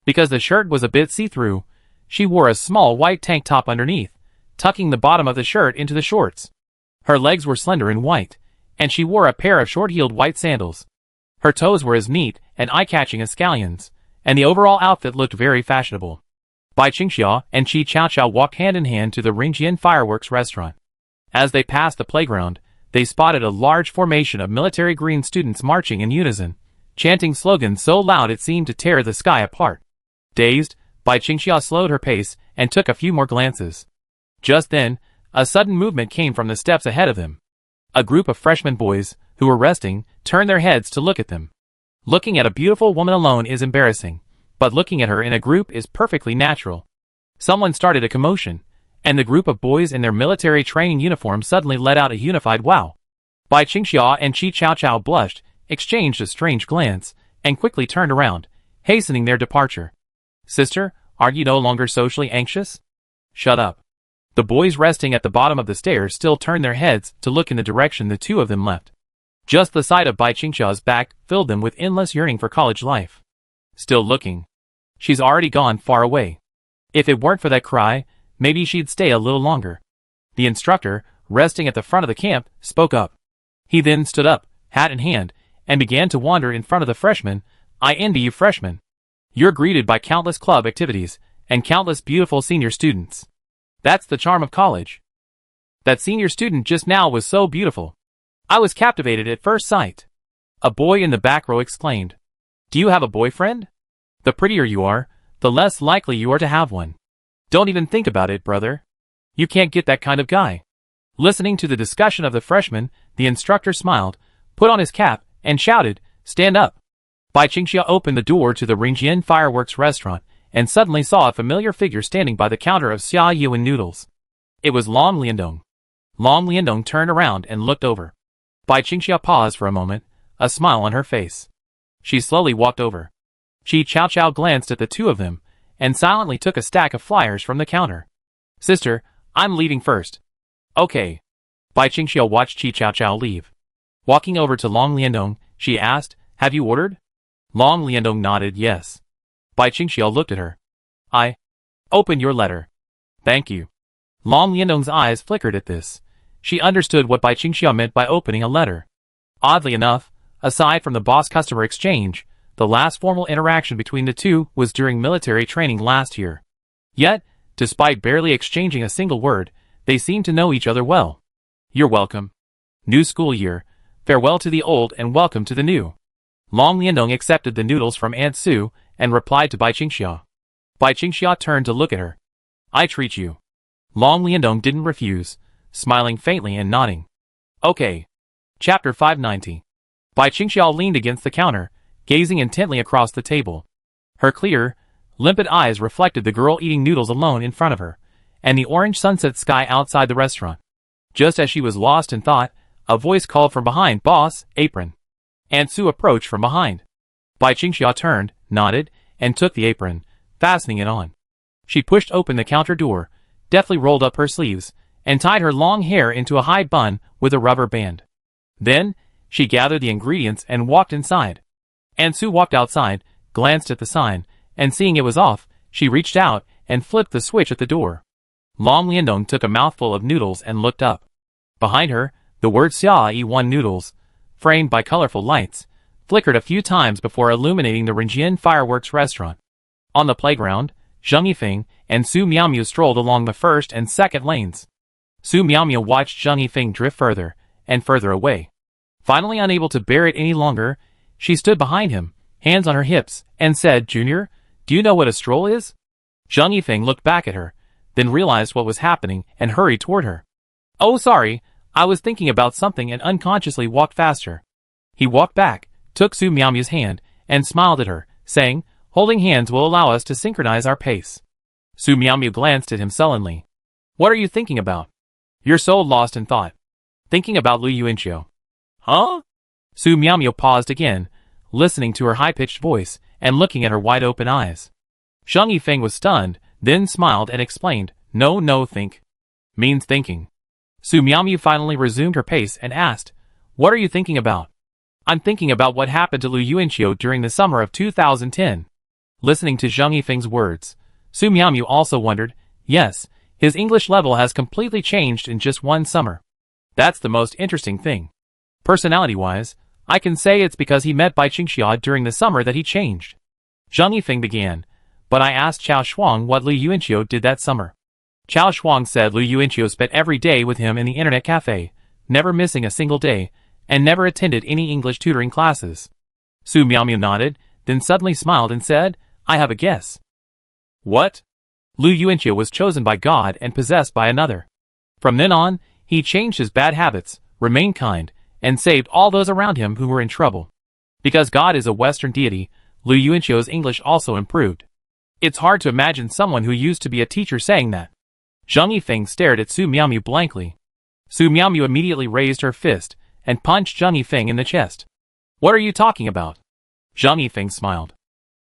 Because the shirt was a bit see-through, she wore a small white tank top underneath, tucking the bottom of the shirt into the shorts. Her legs were slender and white, and she wore a pair of short-heeled white sandals. Her toes were as neat and eye-catching as scallions, and the overall outfit looked very fashionable. Bai Qingxia and Qi Chao Chao walked hand-in-hand to the Ringjian fireworks restaurant. As they passed the playground, they spotted a large formation of military green students marching in unison, chanting slogans so loud it seemed to tear the sky apart. Dazed, Bai Qingxia slowed her pace and took a few more glances. Just then, a sudden movement came from the steps ahead of them. A group of freshman boys, who were resting, turned their heads to look at them. Looking at a beautiful woman alone is embarrassing, but looking at her in a group is perfectly natural. Someone started a commotion, and the group of boys in their military training uniforms suddenly let out a unified wow. Bai Qingxia and Qi Chaochao blushed, exchanged a strange glance, and quickly turned around, hastening their departure. Sister, aren't you no longer socially anxious? Shut up. The boys resting at the bottom of the stairs still turned their heads to look in the direction the two of them left. Just the sight of Bai Qingxia's back filled them with endless yearning for college life. Still looking. She's already gone far away. If it weren't for that cry, maybe she'd stay a little longer. The instructor, resting at the front of the camp, spoke up. He then stood up, hat in hand, and began to wander in front of the freshmen. I envy you freshmen. You're greeted by countless club activities, and countless beautiful senior students. That's the charm of college. That senior student just now was so beautiful. I was captivated at first sight. A boy in the back row exclaimed. Do you have a boyfriend? The prettier you are, the less likely you are to have one. Don't even think about it, brother. You can't get that kind of guy. Listening to the discussion of the freshmen, the instructor smiled, put on his cap, and shouted, Stand up. Bai Qingxia opened the door to the Ringjian Fireworks restaurant, and suddenly saw a familiar figure standing by the counter of Xia Yuan noodles. It was Long Liandong. Long Liandong turned around and looked over. Bai Qingxia paused for a moment, a smile on her face. She slowly walked over. Qi Chaochao glanced at the two of them, and silently took a stack of flyers from the counter. Sister, I'm leaving first. Okay. Bai Qingxia watched Qi Chaochao leave. Walking over to Long Liandong, she asked, Have you ordered? Long Liandong nodded yes. Bai Qingxia looked at her. Open your letter. Thank you. Long Liandong's eyes flickered at this. She understood what Bai Qingxia meant by opening a letter. Oddly enough, aside from the boss-customer exchange, the last formal interaction between the two was during military training last year. Yet, despite barely exchanging a single word, they seemed to know each other well. You're welcome. New school year. Farewell to the old and welcome to the new. Long Liandong accepted the noodles from Aunt Sue and replied to Bai Qingxia. Bai Qingxia turned to look at her. I treat you. Long Liandong didn't refuse, smiling faintly and nodding. Okay. Chapter 590. Bai Qingxia leaned against the counter, gazing intently across the table. Her clear, limpid eyes reflected the girl eating noodles alone in front of her, and the orange sunset sky outside the restaurant. Just as she was lost in thought, a voice called from behind, Boss, apron. Aunt Sue approached from behind. Bai Qingxia turned, nodded, and took the apron, fastening it on. She pushed open the counter door, deftly rolled up her sleeves, and tied her long hair into a high bun with a rubber band. Then, she gathered the ingredients and walked inside. Aunt Sue walked outside, glanced at the sign, and seeing it was off, she reached out and flipped the switch at the door. Long Liandong took a mouthful of noodles and looked up. Behind her, the word Xia Yuan noodles, framed by colorful lights, flickered a few times before illuminating the Ringjian Fireworks restaurant. On the playground, Zheng Yifeng and Su Miaomiu strolled along the first and second lanes. Su Miaomiu watched Zheng Yifeng drift further and further away. Finally unable to bear it any longer, she stood behind him, hands on her hips, and said, Junior, do you know what a stroll is? Zheng Yifeng looked back at her, then realized what was happening and hurried toward her. Oh, sorry, I was thinking about something and unconsciously walked faster. He walked back, took Su Miaomiu's hand, and smiled at her, saying, Holding hands will allow us to synchronize our pace. Su Miaomiu glanced at him sullenly. What are you thinking about? You're so lost in thought. Thinking about Lu Yuanqiu. Huh? Su Miaomiu paused again, listening to her high-pitched voice and looking at her wide-open eyes. Zheng Yifeng was stunned, then smiled and explained, No, think. Means thinking. Su Miaomiu finally resumed her pace and asked, What are you thinking about? I'm thinking about what happened to Lu Yuanqiu during the summer of 2010. Listening to Zheng Yifeng's words, Su Miaomiu also wondered, yes, his English level has completely changed in just one summer. That's the most interesting thing. Personality-wise, I can say it's because he met Bai Qingxia during the summer that he changed. Zheng Yifeng began, but I asked Chao Shuang what Lu Yuanqiu did that summer. Chao Shuang said Lu Yuanqiu spent every day with him in the internet cafe, never missing a single day, and never attended any English tutoring classes. Su Miaomiu nodded, then suddenly smiled and said, I have a guess. What? Lu Yuanqiu was chosen by God and possessed by another. From then on, he changed his bad habits, remained kind, and saved all those around him who were in trouble. Because God is a Western deity, Lu Yuanqiu's English also improved. It's hard to imagine someone who used to be a teacher saying that. Zhang Yifeng stared at Su Miaomiu blankly. Su Miaomiu immediately raised her fist and punched Zhang Yifeng in the chest. What are you talking about? Zhang Yifeng smiled.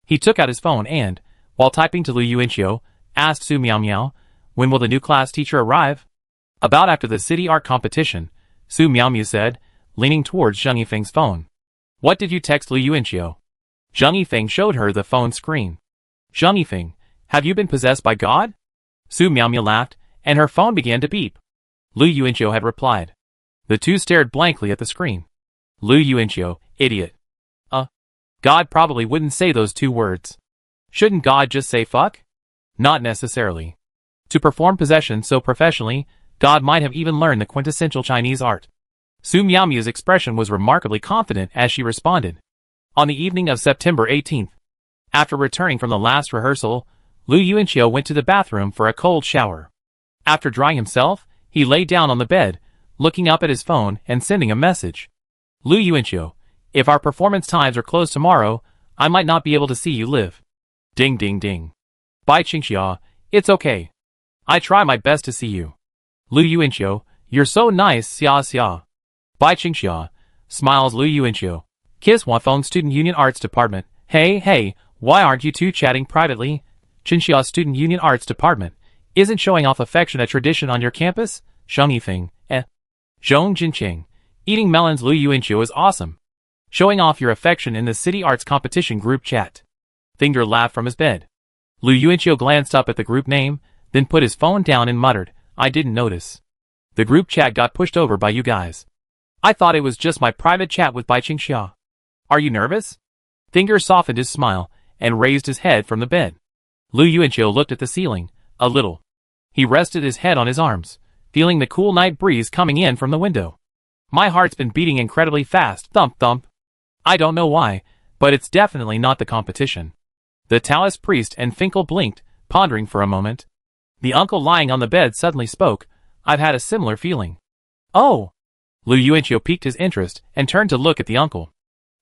He took out his phone and, while typing to Lu Yuanqiu, asked Su Miaomiu, when will the new class teacher arrive? About after the city art competition, Su Miaomiu said, leaning towards Zhang Yifeng's phone. What did you text Lu Yuanqiu? Zhang Yifeng showed her the phone screen. Zhang Yifeng, have you been possessed by God? Su Miaomiu laughed, and her phone began to beep. Lu Yuanqiu had replied. The two stared blankly at the screen. Lu Yuanqiu, idiot. God probably wouldn't say those two words. Shouldn't God just say fuck? Not necessarily. To perform possession so professionally, God might have even learned the quintessential Chinese art. Su Miaomiu's expression was remarkably confident as she responded. On the evening of September 18th, after returning from the last rehearsal, Lu Yuanqiu went to the bathroom for a cold shower. After drying himself, he lay down on the bed, looking up at his phone and sending a message. Lu Yuanqiu, if our performance times are closed tomorrow, I might not be able to see you live. Ding ding ding. Bai Qingxia, it's okay. I try my best to see you. Lu Yuanqiu, you're so nice, xia xia. Bai Qingxia, smiles Lu Yuanqiu. Kiss Huafeng Student Union Arts Department. Hey, why aren't you two chatting privately? Qingxia Student Union Arts Department. Isn't showing off affection a tradition on your campus? Zhang Yifeng, Zhong Jinqing. Eating melons. Lu Yuanqiu is awesome. Showing off your affection in the City Arts Competition group chat. Finger laughed from his bed. Lu Yuanqiu glanced up at the group name, then put his phone down and muttered, I didn't notice. The group chat got pushed over by you guys. I thought it was just my private chat with Bai Qingxia. Are you nervous? Finger softened his smile and raised his head from the bed. Lu Yuanqiu looked at the ceiling, a little. He rested his head on his arms, feeling the cool night breeze coming in from the window. My heart's been beating incredibly fast, thump thump. I don't know why, but it's definitely not the competition. The Taoist priest and Finkel blinked, pondering for a moment. The uncle lying on the bed suddenly spoke. I've had a similar feeling. Oh! Lu Yuanqiu piqued his interest and turned to look at the uncle.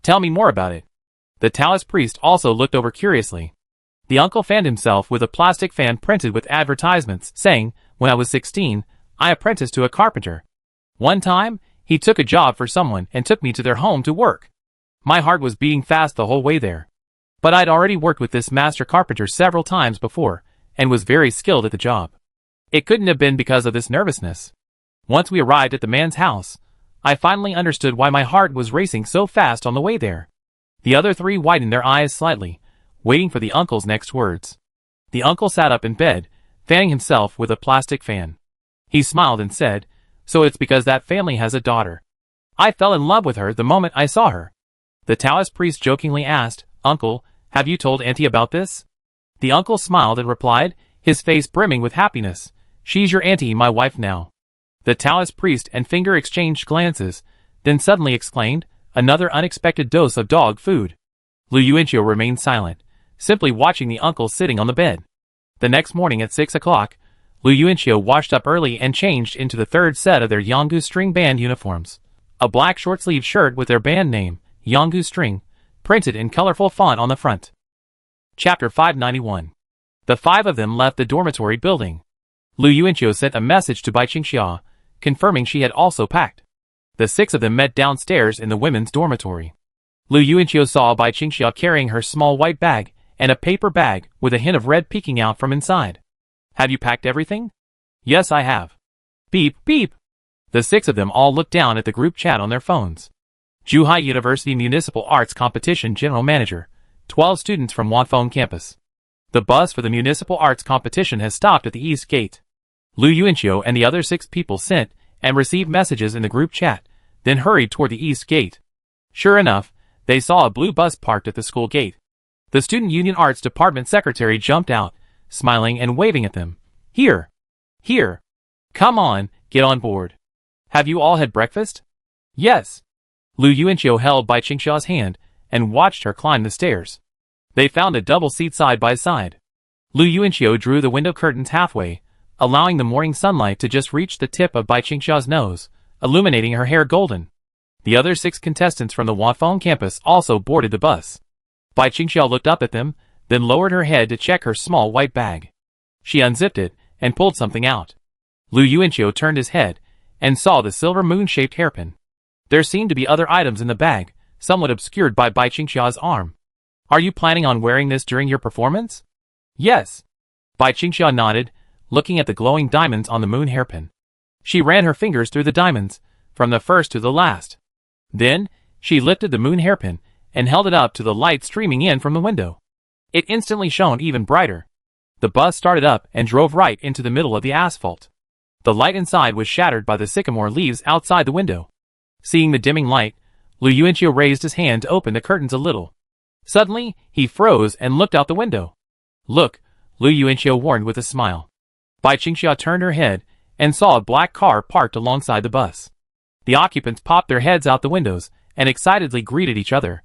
Tell me more about it. The Taoist priest also looked over curiously. The uncle fanned himself with a plastic fan printed with advertisements, saying, when I was 16, I apprenticed to a carpenter. One time, he took a job for someone and took me to their home to work. My heart was beating fast the whole way there. But I'd already worked with this master carpenter several times before, and was very skilled at the job. It couldn't have been because of this nervousness. Once we arrived at the man's house, I finally understood why my heart was racing so fast on the way there. The other three widened their eyes slightly, waiting for the uncle's next words. The uncle sat up in bed, fanning himself with a plastic fan. He smiled and said, so it's because that family has a daughter. I fell in love with her the moment I saw her. The Taoist priest jokingly asked, Uncle, have you told Auntie about this? The uncle smiled and replied, his face brimming with happiness, she's your auntie, my wife now. The Taoist priest and Finger exchanged glances, then suddenly exclaimed, another unexpected dose of dog food. Lu Yuanqiu remained silent, simply watching the uncle sitting on the bed. The next morning at 6 o'clock, Lu Yuanqiu washed up early and changed into the third set of their Yanggu String Band uniforms. A black short-sleeved shirt with their band name, Yanggu String, printed in colorful font on the front. Chapter 591. The five of them left the dormitory building. Lu Yuanqiu sent a message to Bai Qingxia, confirming she had also packed. The six of them met downstairs in the women's dormitory. Lu Yuanqiu saw Bai Qingxia carrying her small white bag and a paper bag with a hint of red peeking out from inside. Have you packed everything? Yes, I have. Beep, beep. The six of them all looked down at the group chat on their phones. Zhuhai University Municipal Arts Competition General Manager, 12 students from Huafeng campus. The bus for the Municipal Arts Competition has stopped at the East Gate. Lu Yuanqiu and the other 6 people sent and received messages in the group chat, then hurried toward the East Gate. Sure enough, they saw a blue bus parked at the school gate. The Student Union Arts Department secretary jumped out, smiling and waving at them. Here! Here! Come on, get on board. Have you all had breakfast? Yes. Lu Yuanqiu held Bai Qingxia's hand and watched her climb the stairs. They found a double seat side by side. Lu Yuanqiu drew the window curtains halfway, allowing the morning sunlight to just reach the tip of Bai Qingxia's nose, illuminating her hair golden. The other 6 contestants from the Huafeng campus also boarded the bus. Bai Qingxiao looked up at them, then lowered her head to check her small white bag. She unzipped it and pulled something out. Lu Yuanqiu turned his head and saw the silver moon-shaped hairpin. There seemed to be other items in the bag, somewhat obscured by Bai Qingxiao's arm. Are you planning on wearing this during your performance? Yes. Bai Qingxiao nodded, looking at the glowing diamonds on the moon hairpin. She ran her fingers through the diamonds, from the first to the last. Then, she lifted the moon hairpin and held it up to the light streaming in from the window. It instantly shone even brighter. The bus started up and drove right into the middle of the asphalt. The light inside was shattered by the sycamore leaves outside the window. Seeing the dimming light, Lu Yuanqiu raised his hand to open the curtains a little. Suddenly, he froze and looked out the window. Look, Lu Yuanqiu warned with a smile. Bai Qingxiao turned her head and saw a black car parked alongside the bus. The occupants popped their heads out the windows and excitedly greeted each other.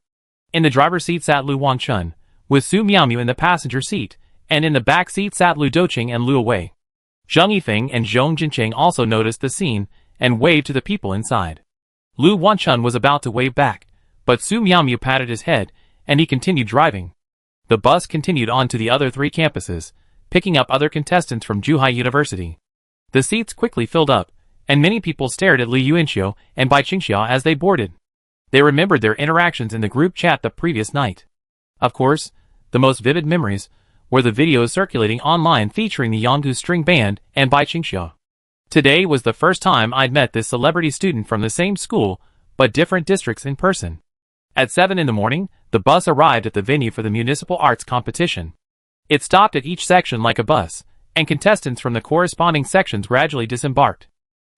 In the driver's seat sat Lu Wangchun, with Su Miaomiu in the passenger seat, and in the back seat sat Lu Doqing and Lu Wei. Zhang Yifeng and Zhong Jincheng also noticed the scene and waved to the people inside. Lu Wangchun was about to wave back, but Su Miaomiu patted his head and he continued driving. The bus continued on to the other 3 campuses, picking up other contestants from Zhuhai University. The seats quickly filled up, and many people stared at Lu Yuanqiu and Bai Qingxiao as they boarded. They remembered their interactions in the group chat the previous night. Of course, the most vivid memories were the videos circulating online featuring the Yanggu String Band and Bai Qingxiao. Today was the first time I'd met this celebrity student from the same school, but different districts in person. At 7 in the morning, the bus arrived at the venue for the municipal arts competition. It stopped at each section like a bus, and contestants from the corresponding sections gradually disembarked.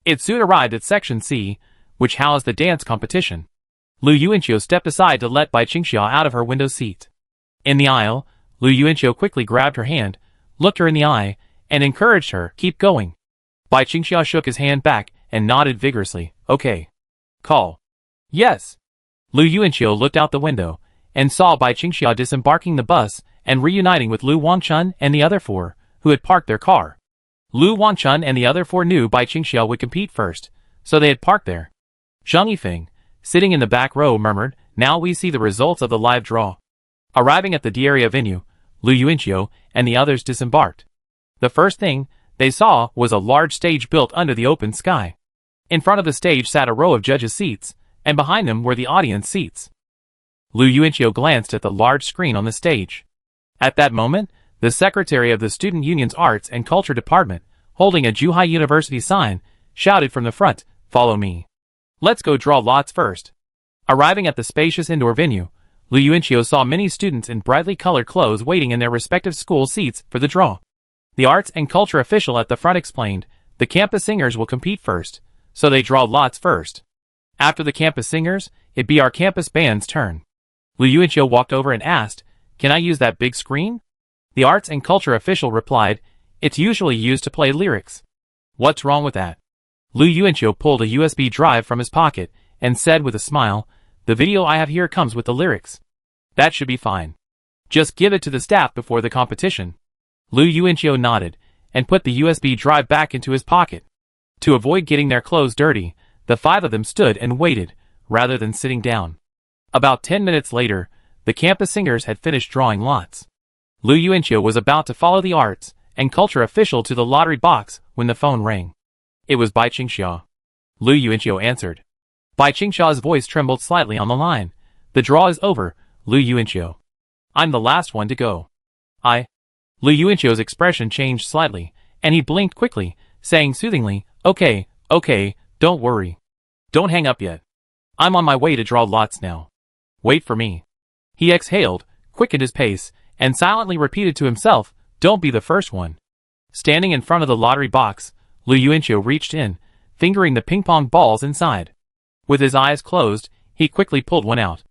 It soon arrived at Section C, which housed the dance competition. Lu Yuanqiu stepped aside to let Bai Qingxiao out of her window seat. In the aisle, Lu Yuanqiu quickly grabbed her hand, looked her in the eye, and encouraged her, keep going. Bai Qingxiao shook his hand back and nodded vigorously, okay. Call. Yes. Lu Yuanqiu looked out the window and saw Bai Qingxiao disembarking the bus and reuniting with Lu Wangchun and the other 4, who had parked their car. Lu Wangchun and the other 4 knew Bai Qingxiao would compete first, so they had parked there. Zhang Yifeng, sitting in the back row, murmured, now we see the results of the live draw. Arriving at the D-area venue, Lu Yuanqiu and the others disembarked. The first thing they saw was a large stage built under the open sky. In front of the stage sat a row of judges' seats, and behind them were the audience seats. Lu Yuanqiu glanced at the large screen on the stage. At that moment, the secretary of the Student Union's Arts and Culture Department, holding a Zhuhai University sign, shouted from the front, follow me. Let's go draw lots first. Arriving at the spacious indoor venue, Lu Yuanqiu saw many students in brightly colored clothes waiting in their respective school seats for the draw. The arts and culture official at the front explained, the campus singers will compete first, so they draw lots first. After the campus singers, it'd be our campus band's turn. Lu Yuanqiu walked over and asked, can I use that big screen? The arts and culture official replied, it's usually used to play lyrics. What's wrong with that? Lu Yuanqiu pulled a USB drive from his pocket and said with a smile, the video I have here comes with the lyrics. That should be fine. Just give it to the staff before the competition. Lu Yuanqiu nodded and put the USB drive back into his pocket. To avoid getting their clothes dirty, the 5 of them stood and waited, rather than sitting down. About 10 minutes later, the campus singers had finished drawing lots. Lu Yuanqiu was about to follow the arts and culture official to the lottery box when the phone rang. It was Bai Qingxiao. Lu Yuanqiu answered. Bai Qingxiao's voice trembled slightly on the line. The draw is over, Lu Yuanqiu. I'm the last one to go. Lu Yuanqiu's expression changed slightly, and he blinked quickly, saying soothingly, okay, don't worry. Don't hang up yet. I'm on my way to draw lots now. Wait for me. He exhaled, quickened his pace, and silently repeated to himself, don't be the first one. Standing in front of the lottery box, Lu Yuanqiu reached in, fingering the ping-pong balls inside. With his eyes closed, he quickly pulled one out.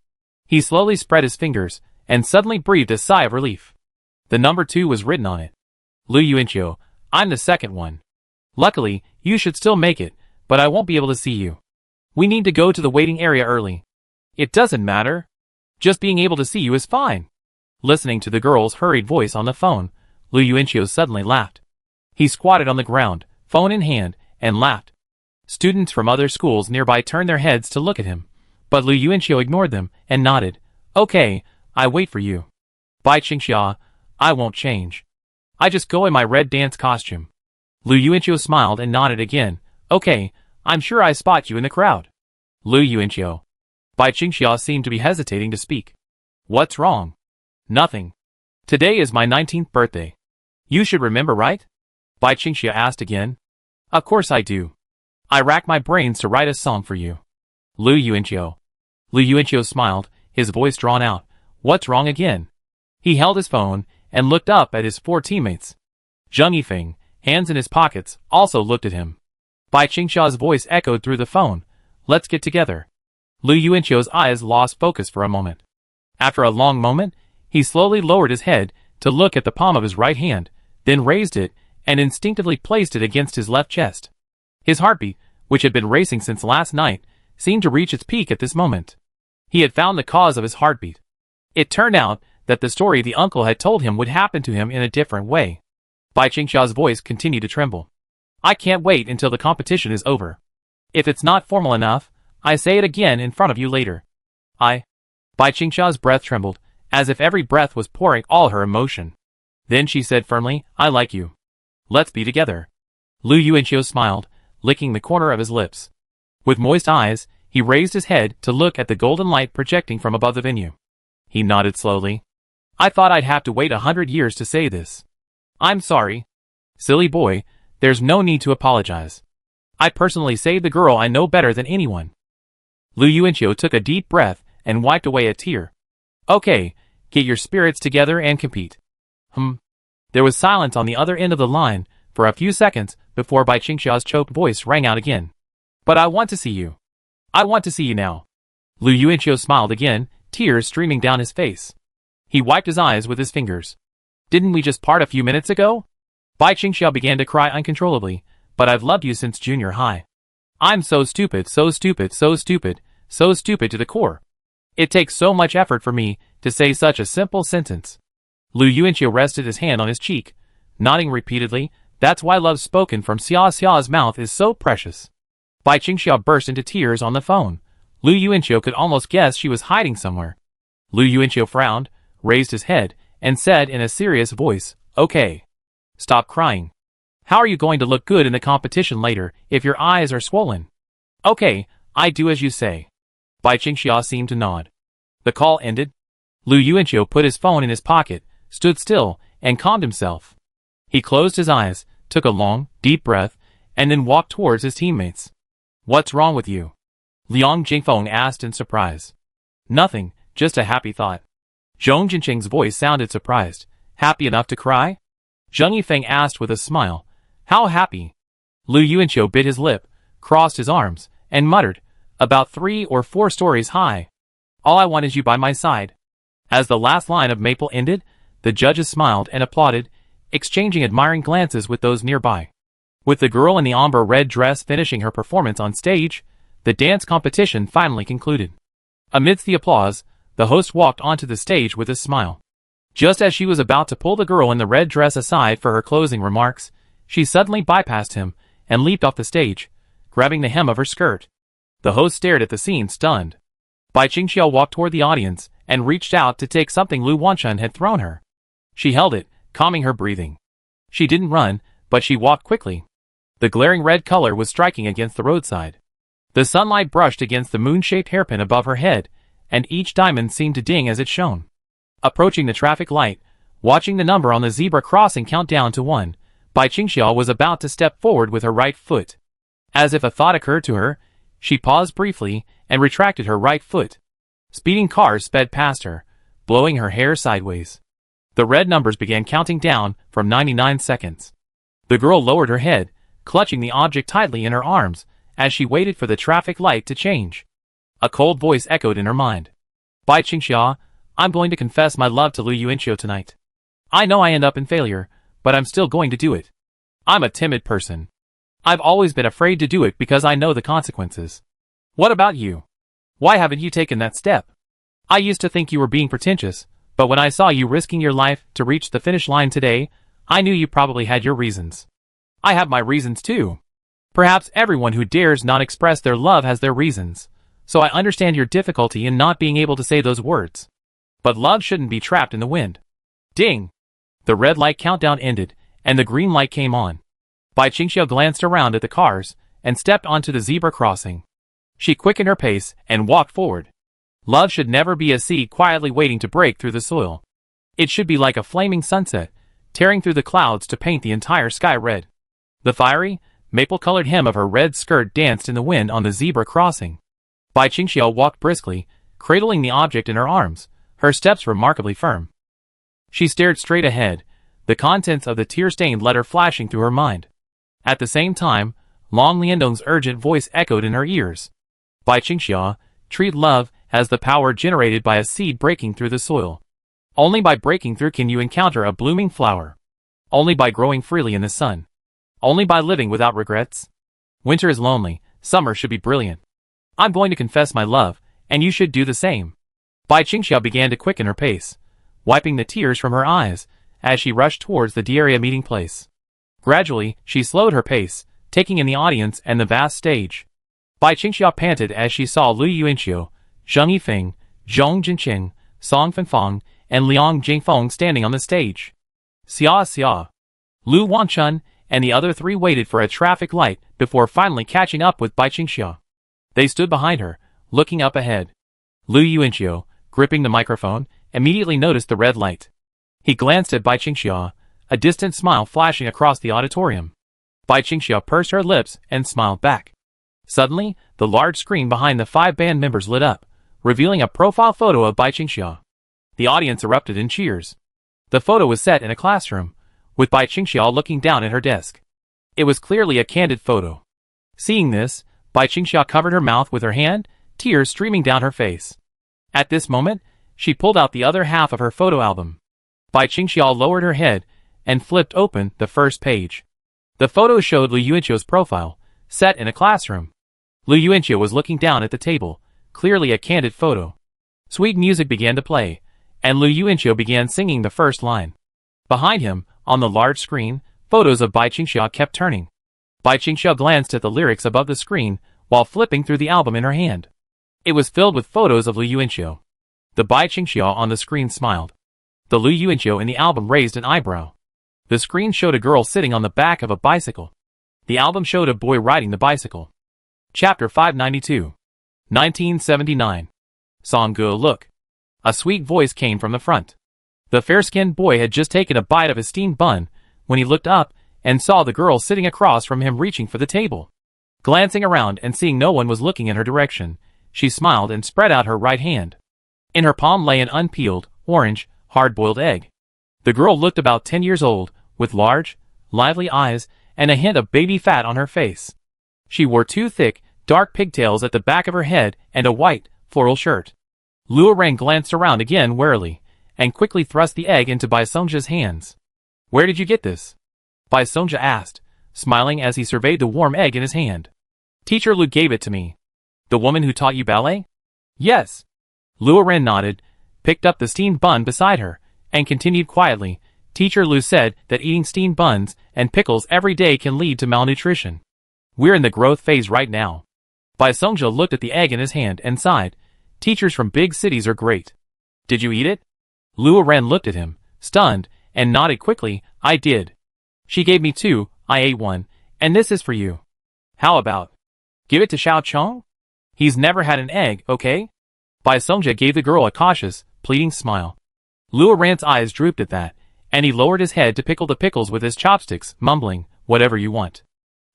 He slowly spread his fingers, and suddenly breathed a sigh of relief. The number 2 was written on it. Lu Yuanqiu, I'm the second one. Luckily, you should still make it, but I won't be able to see you. We need to go to the waiting area early. It doesn't matter. Just being able to see you is fine. Listening to the girl's hurried voice on the phone, Lu Yuanqiu suddenly laughed. He squatted on the ground, phone in hand, and laughed. Students from other schools nearby turned their heads to look at him, but Lu Yuanqiu ignored them and nodded. Okay, I wait for you. Bai Qingxia, I won't change. I just go in my red dance costume. Lu Yuanqiu smiled and nodded again. Okay, I'm sure I spot you in the crowd. Lu Yuanqiu. Bai Qingxia seemed to be hesitating to speak. What's wrong? Nothing. Today is my 19th birthday. You should remember, right? Bai Qingxia asked again. Of course I do. I rack my brains to write a song for you. Lu Yuanqiu. Lu Yuanqiu smiled, his voice drawn out. What's wrong again? He held his phone and looked up at his 4 teammates. Zheng Yifeng, hands in his pockets, also looked at him. Bai Qingxia's voice echoed through the phone. Let's get together. Lu Yuanqiu's eyes lost focus for a moment. After a long moment, he slowly lowered his head to look at the palm of his right hand, then raised it and instinctively placed it against his left chest. His heartbeat, which had been racing since last night, seemed to reach its peak at this moment. He had found the cause of his heartbeat. It turned out that the story the uncle had told him would happen to him in a different way. Bai Qingxia's voice continued to tremble. I can't wait until the competition is over. If it's not formal enough, I say it again in front of you later. Bai Qingxia's breath trembled, as if every breath was pouring all her emotion. Then she said firmly, I like you. Let's be together. Lu Yuanqiu smiled, licking the corner of his lips. With moist eyes, he raised his head to look at the golden light projecting from above the venue. He nodded slowly. I thought I'd have to wait 100 years to say this. I'm sorry. Silly boy, there's no need to apologize. I personally saved the girl I know better than anyone. Lu Yuanqiu took a deep breath and wiped away a tear. Okay, get your spirits together and compete. There was silence on the other end of the line for a few seconds before Bai Qingxia's choked voice rang out again. But I want to see you. I want to see you now. Lu Yuanqiu smiled again, tears streaming down his face. He wiped his eyes with his fingers. Didn't we just part a few minutes ago? Bai Qingxia began to cry uncontrollably, but I've loved you since junior high. I'm so stupid, so stupid, so stupid, so stupid to the core. It takes so much effort for me to say such a simple sentence. Lu Yuanqiu rested his hand on his cheek, nodding repeatedly. That's why love spoken from Xia's mouth is so precious. Bai Qingxia burst into tears on the phone. Lu Yuanqiu could almost guess she was hiding somewhere. Lu Yuanqiu frowned, raised his head, and said in a serious voice, Okay. Stop crying. How are you going to look good in the competition later if your eyes are swollen? Okay, I do as you say. Bai Qingxia seemed to nod. The call ended. Lu Yuanqiu put his phone in his pocket, stood still, and calmed himself. He closed his eyes, took a long, deep breath, and then walked towards his teammates. What's wrong with you? Liang Jingfeng asked in surprise. Nothing, just a happy thought. Zhong Jinqing's voice sounded surprised. Happy enough to cry? Zheng Yifeng asked with a smile. How happy? Lu Yuanqiu bit his lip, crossed his arms, and muttered, about 3 or 4 stories high. All I want is you by my side. As the last line of Maple ended, the judges smiled and applauded, exchanging admiring glances with those nearby. With the girl in the ombre red dress finishing her performance on stage, the dance competition finally concluded. Amidst the applause, the host walked onto the stage with a smile. Just as she was about to pull the girl in the red dress aside for her closing remarks, she suddenly bypassed him and leaped off the stage, grabbing the hem of her skirt. The host stared at the scene, stunned. Bai Qingxia walked toward the audience and reached out to take something Lu Wanchun had thrown her. She held it, calming her breathing. She didn't run, but she walked quickly. The glaring red color was striking against the roadside. The sunlight brushed against the moon-shaped hairpin above her head, and each diamond seemed to ding as it shone. Approaching the traffic light, watching the number on the zebra crossing count down to 1, Bai Qingxia was about to step forward with her right foot. As if a thought occurred to her, she paused briefly and retracted her right foot. Speeding cars sped past her, blowing her hair sideways. The red numbers began counting down from 99 seconds. The girl lowered her head, clutching the object tightly in her arms, as she waited for the traffic light to change. A cold voice echoed in her mind. Bai Qingxia, I'm going to confess my love to Lu Yuanqiu tonight. I know I end up in failure, but I'm still going to do it. I'm a timid person. I've always been afraid to do it because I know the consequences. What about you? Why haven't you taken that step? I used to think you were being pretentious, but when I saw you risking your life to reach the finish line today, I knew you probably had your reasons. I have my reasons too. Perhaps everyone who dares not express their love has their reasons, so I understand your difficulty in not being able to say those words. But love shouldn't be trapped in the wind. Ding! The red light countdown ended, and the green light came on. Bai Qingxiu glanced around at the cars, and stepped onto the zebra crossing. She quickened her pace, and walked forward. Love should never be a seed quietly waiting to break through the soil. It should be like a flaming sunset, tearing through the clouds to paint the entire sky red. The fiery, maple-colored hem of her red skirt danced in the wind on the zebra crossing. Bai Qingxiu walked briskly, cradling the object in her arms, her steps remarkably firm. She stared straight ahead, the contents of the tear-stained letter flashing through her mind. At the same time, Long Liandong's urgent voice echoed in her ears. Bai Qingxiu, treat love as the power generated by a seed breaking through the soil. Only by breaking through can you encounter a blooming flower. Only by growing freely in the sun. Only by living without regrets. Winter is lonely, summer should be brilliant. I'm going to confess my love, and you should do the same. Bai Qingxiu began to quicken her pace, wiping the tears from her eyes, as she rushed towards the Diaria meeting place. Gradually, she slowed her pace, taking in the audience and the vast stage. Bai Qingxiu panted as she saw Lu Yuanqiu, Zheng Yifeng, Zhong Jinqing, Song Fanfang, and Liang Jingfeng standing on the stage. Xia Xia. Lu Wanchun and the other three waited for a traffic light before finally catching up with Bai Qingxiu. They stood behind her, looking up ahead. Lu Yuanqiu, gripping the microphone, immediately noticed the red light. He glanced at Bai Qingxiu, a distant smile flashing across the auditorium. Bai Qingxiu pursed her lips and smiled back. Suddenly, the large screen behind the 5 band members lit up, revealing a profile photo of Bai Qingxiu. The audience erupted in cheers. The photo was set in a classroom, with Bai Qingxiu looking down at her desk. It was clearly a candid photo. Seeing this, Bai Qingxiu covered her mouth with her hand, tears streaming down her face. At this moment, she pulled out the other half of her photo album. Bai Qingxiu lowered her head and flipped open the first page. The photo showed Lu Yuanqiu's profile, set in a classroom. Lu Yuanqiu was looking down at the table, clearly a candid photo. Sweet music began to play, and Lu Yuanqiu began singing the first line. Behind him, on the large screen, photos of Bai Qingxiu kept turning. Bai Qingxiu glanced at the lyrics above the screen, while flipping through the album in her hand. It was filled with photos of Lu Yuanqiu. The Bai Qingxiu on the screen smiled. The Lu Yuanqiu in the album raised an eyebrow. The screen showed a girl sitting on the back of a bicycle. The album showed a boy riding the bicycle. Chapter 592. 1979. Songgu look. A sweet voice came from the front. The fair-skinned boy had just taken a bite of his steamed bun, when he looked up, and saw the girl sitting across from him reaching for the table. Glancing around and seeing no one was looking in her direction, she smiled and spread out her right hand. In her palm lay an unpeeled, orange, hard-boiled egg. The girl looked about 10 years old, with large, lively eyes, and a hint of baby fat on her face. She wore 2 thick, dark pigtails at the back of her head and a white, floral shirt. Luo Ren glanced around again warily, and quickly thrust the egg into Bai Songjia's hands. Where did you get this? Bai Songjia asked, smiling as he surveyed the warm egg in his hand. Teacher Lu gave it to me. The woman who taught you ballet? Yes. Luo Ren nodded, picked up the steamed bun beside her, and continued quietly. Teacher Lu said that eating steamed buns and pickles every day can lead to malnutrition. We're in the growth phase right now. Bai Songjia looked at the egg in his hand and sighed. Teachers from big cities are great. Did you eat it? Luo Ren looked at him, stunned, and nodded quickly. I did. She gave me 2, I ate 1, and this is for you. How about? Give it to Xiao Chong? He's never had an egg, okay? Bai Songjia gave the girl a cautious, pleading smile. Luo Ren's eyes drooped at that, and he lowered his head to pickle the pickles with his chopsticks, mumbling, whatever you want.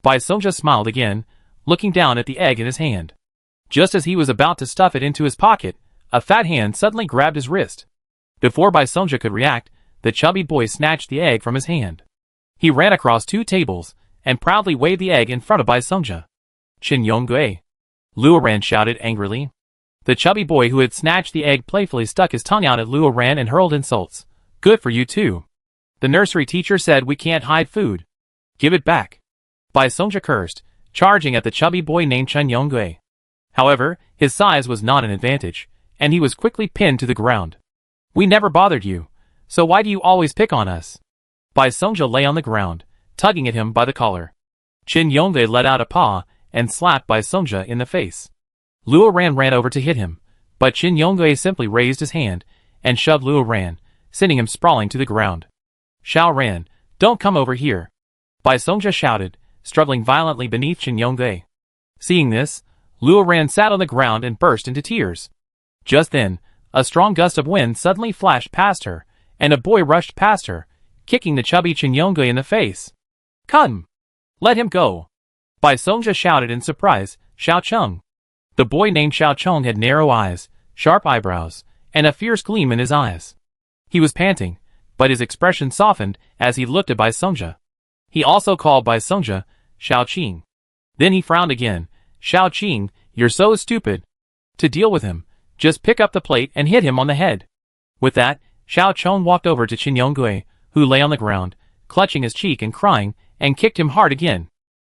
Bai Songjia smiled again, looking down at the egg in his hand. Just as he was about to stuff it into his pocket, a fat hand suddenly grabbed his wrist. Before Bai Songjia could react, the chubby boy snatched the egg from his hand. He ran across 2 tables, and proudly waved the egg in front of Bai Songjia. Qin Yonggui! Luo Ren shouted angrily. The chubby boy who had snatched the egg playfully stuck his tongue out at Luo Ren and hurled insults. Good for you too. The nursery teacher said we can't hide food. Give it back. Bai Songjia cursed, charging at the chubby boy named Qin Yonggui. However, his size was not an advantage, and he was quickly pinned to the ground. We never bothered you, so why do you always pick on us? Bai Songjia lay on the ground, tugging at him by the collar. Qin Yongui let out a paw and slapped Bai Songjia in the face. Luo ran over to hit him, but Qin Yongui simply raised his hand and shoved Luo Ran, sending him sprawling to the ground. Xiao Ran, don't come over here! Bai Songjia shouted, struggling violently beneath Qin Yongui. Seeing this, Luo Ran sat on the ground and burst into tears. Just then, a strong gust of wind suddenly flashed past her, and a boy rushed past her, kicking the chubby Qin Yongui in the face. Come! Let him go! Bai Songjia shouted in surprise, Xiao Cheng. The boy named Xiao Cheng had narrow eyes, sharp eyebrows, and a fierce gleam in his eyes. He was panting, but his expression softened as he looked at Bai Songjia. He also called Bai Songjia, Xiao Qing. Then he frowned again, Xiao Qing, you're so stupid. To deal with him, just pick up the plate and hit him on the head. With that, Xiao Cheng walked over to Qin Yongui, who lay on the ground, clutching his cheek and crying, and kicked him hard again.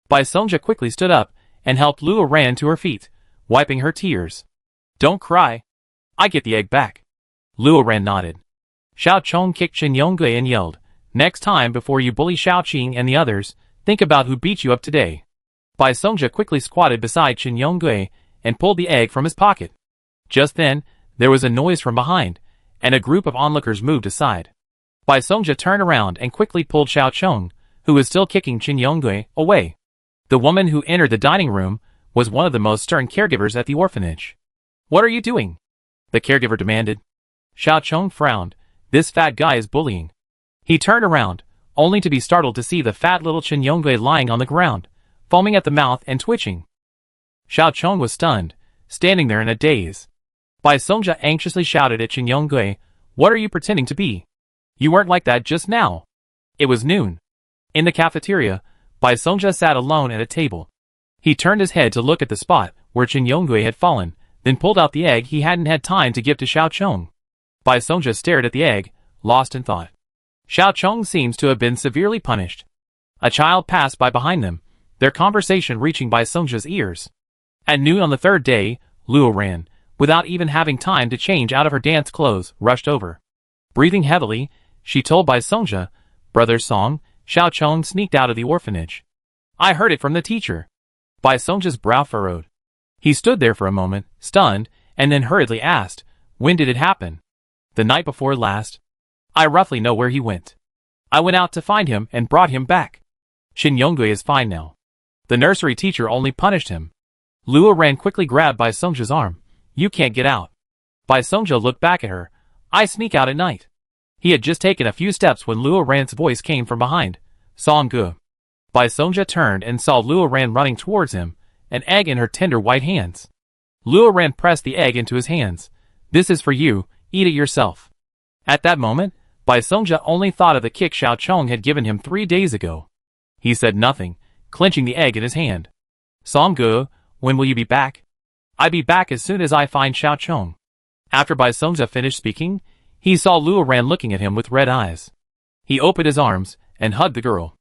Bai Songjia quickly stood up and helped Luo Ran to her feet, wiping her tears. Don't cry. I get the egg back. Luo Ran nodded. Xiao Cheng kicked Qin Yongui and yelled, next time before you bully Xiao Qing and the others, think about who beat you up today. Bai Songjia quickly squatted beside Qin Yongui and pulled the egg from his pocket. Just then, there was a noise from behind, and a group of onlookers moved aside. Bai Songjia turned around and quickly pulled Xiao Cheng, who was still kicking Qin Yongui, away. The woman who entered the dining room was one of the most stern caregivers at the orphanage. What are you doing? The caregiver demanded. Xiao Cheng frowned. This fat guy is bullying. He turned around, only to be startled to see the fat little Qin Yongui lying on the ground, foaming at the mouth and twitching. Xiao Cheng was stunned, standing there in a daze. Bai Songjia anxiously shouted at Qin Yongui, what are you pretending to be? You weren't like that just now. It was noon. In the cafeteria, Bai Songjia sat alone at a table. He turned his head to look at the spot where Qin Yongui had fallen, then pulled out the egg he hadn't had time to give to Xiao Cheng. Bai Songjia stared at the egg, lost in thought. Xiao Cheng seems to have been severely punished. A child passed by behind them, their conversation reaching Bai Songjia's ears. At noon on the third day, Luo Ran, without even having time to change out of her dance clothes, rushed over. Breathing heavily, she told Bai Songjia, Brother Song, Xiao Cheng sneaked out of the orphanage. I heard it from the teacher. Bai Songjia's brow furrowed. He stood there for a moment, stunned, and then hurriedly asked, when did it happen? The night before last. I roughly know where he went. I went out to find him and brought him back. Qin Yongui is fine now. The nursery teacher only punished him. Luo Ran quickly grabbed Bai Songjia's arm. You can't get out. Bai Songjia looked back at her. I sneak out at night. He had just taken a few steps when Luo Ran's voice came from behind. Song Gu. Bai Songjia turned and saw Luo Ran running towards him, an egg in her tender white hands. Luo Ran pressed the egg into his hands. This is for you, eat it yourself. At that moment, Bai Songjia only thought of the kick Xiao Cheng had given him 3 days ago. He said nothing, clenching the egg in his hand. Song Gu, when will you be back? I'll be back as soon as I find Xiao Cheng. After Bai Songjia finished speaking, he saw Luo Ran looking at him with red eyes. He opened his arms and hugged the girl.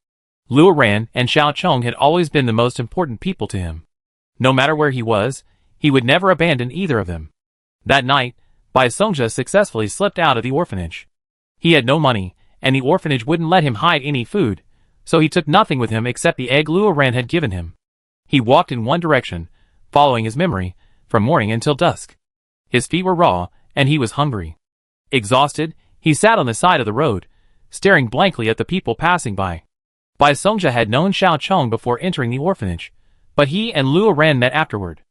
Luo Ran and Xiao Cheng had always been the most important people to him. No matter where he was, he would never abandon either of them. That night, Bai Songjia successfully slipped out of the orphanage. He had no money, and the orphanage wouldn't let him hide any food, so he took nothing with him except the egg Luo Ran had given him. He walked in one direction, following his memory, from morning until dusk. His feet were raw, and he was hungry. Exhausted, he sat on the side of the road, staring blankly at the people passing by. Bai Songjia had known Xiao Cheng before entering the orphanage, but he and Luo Ran met afterward.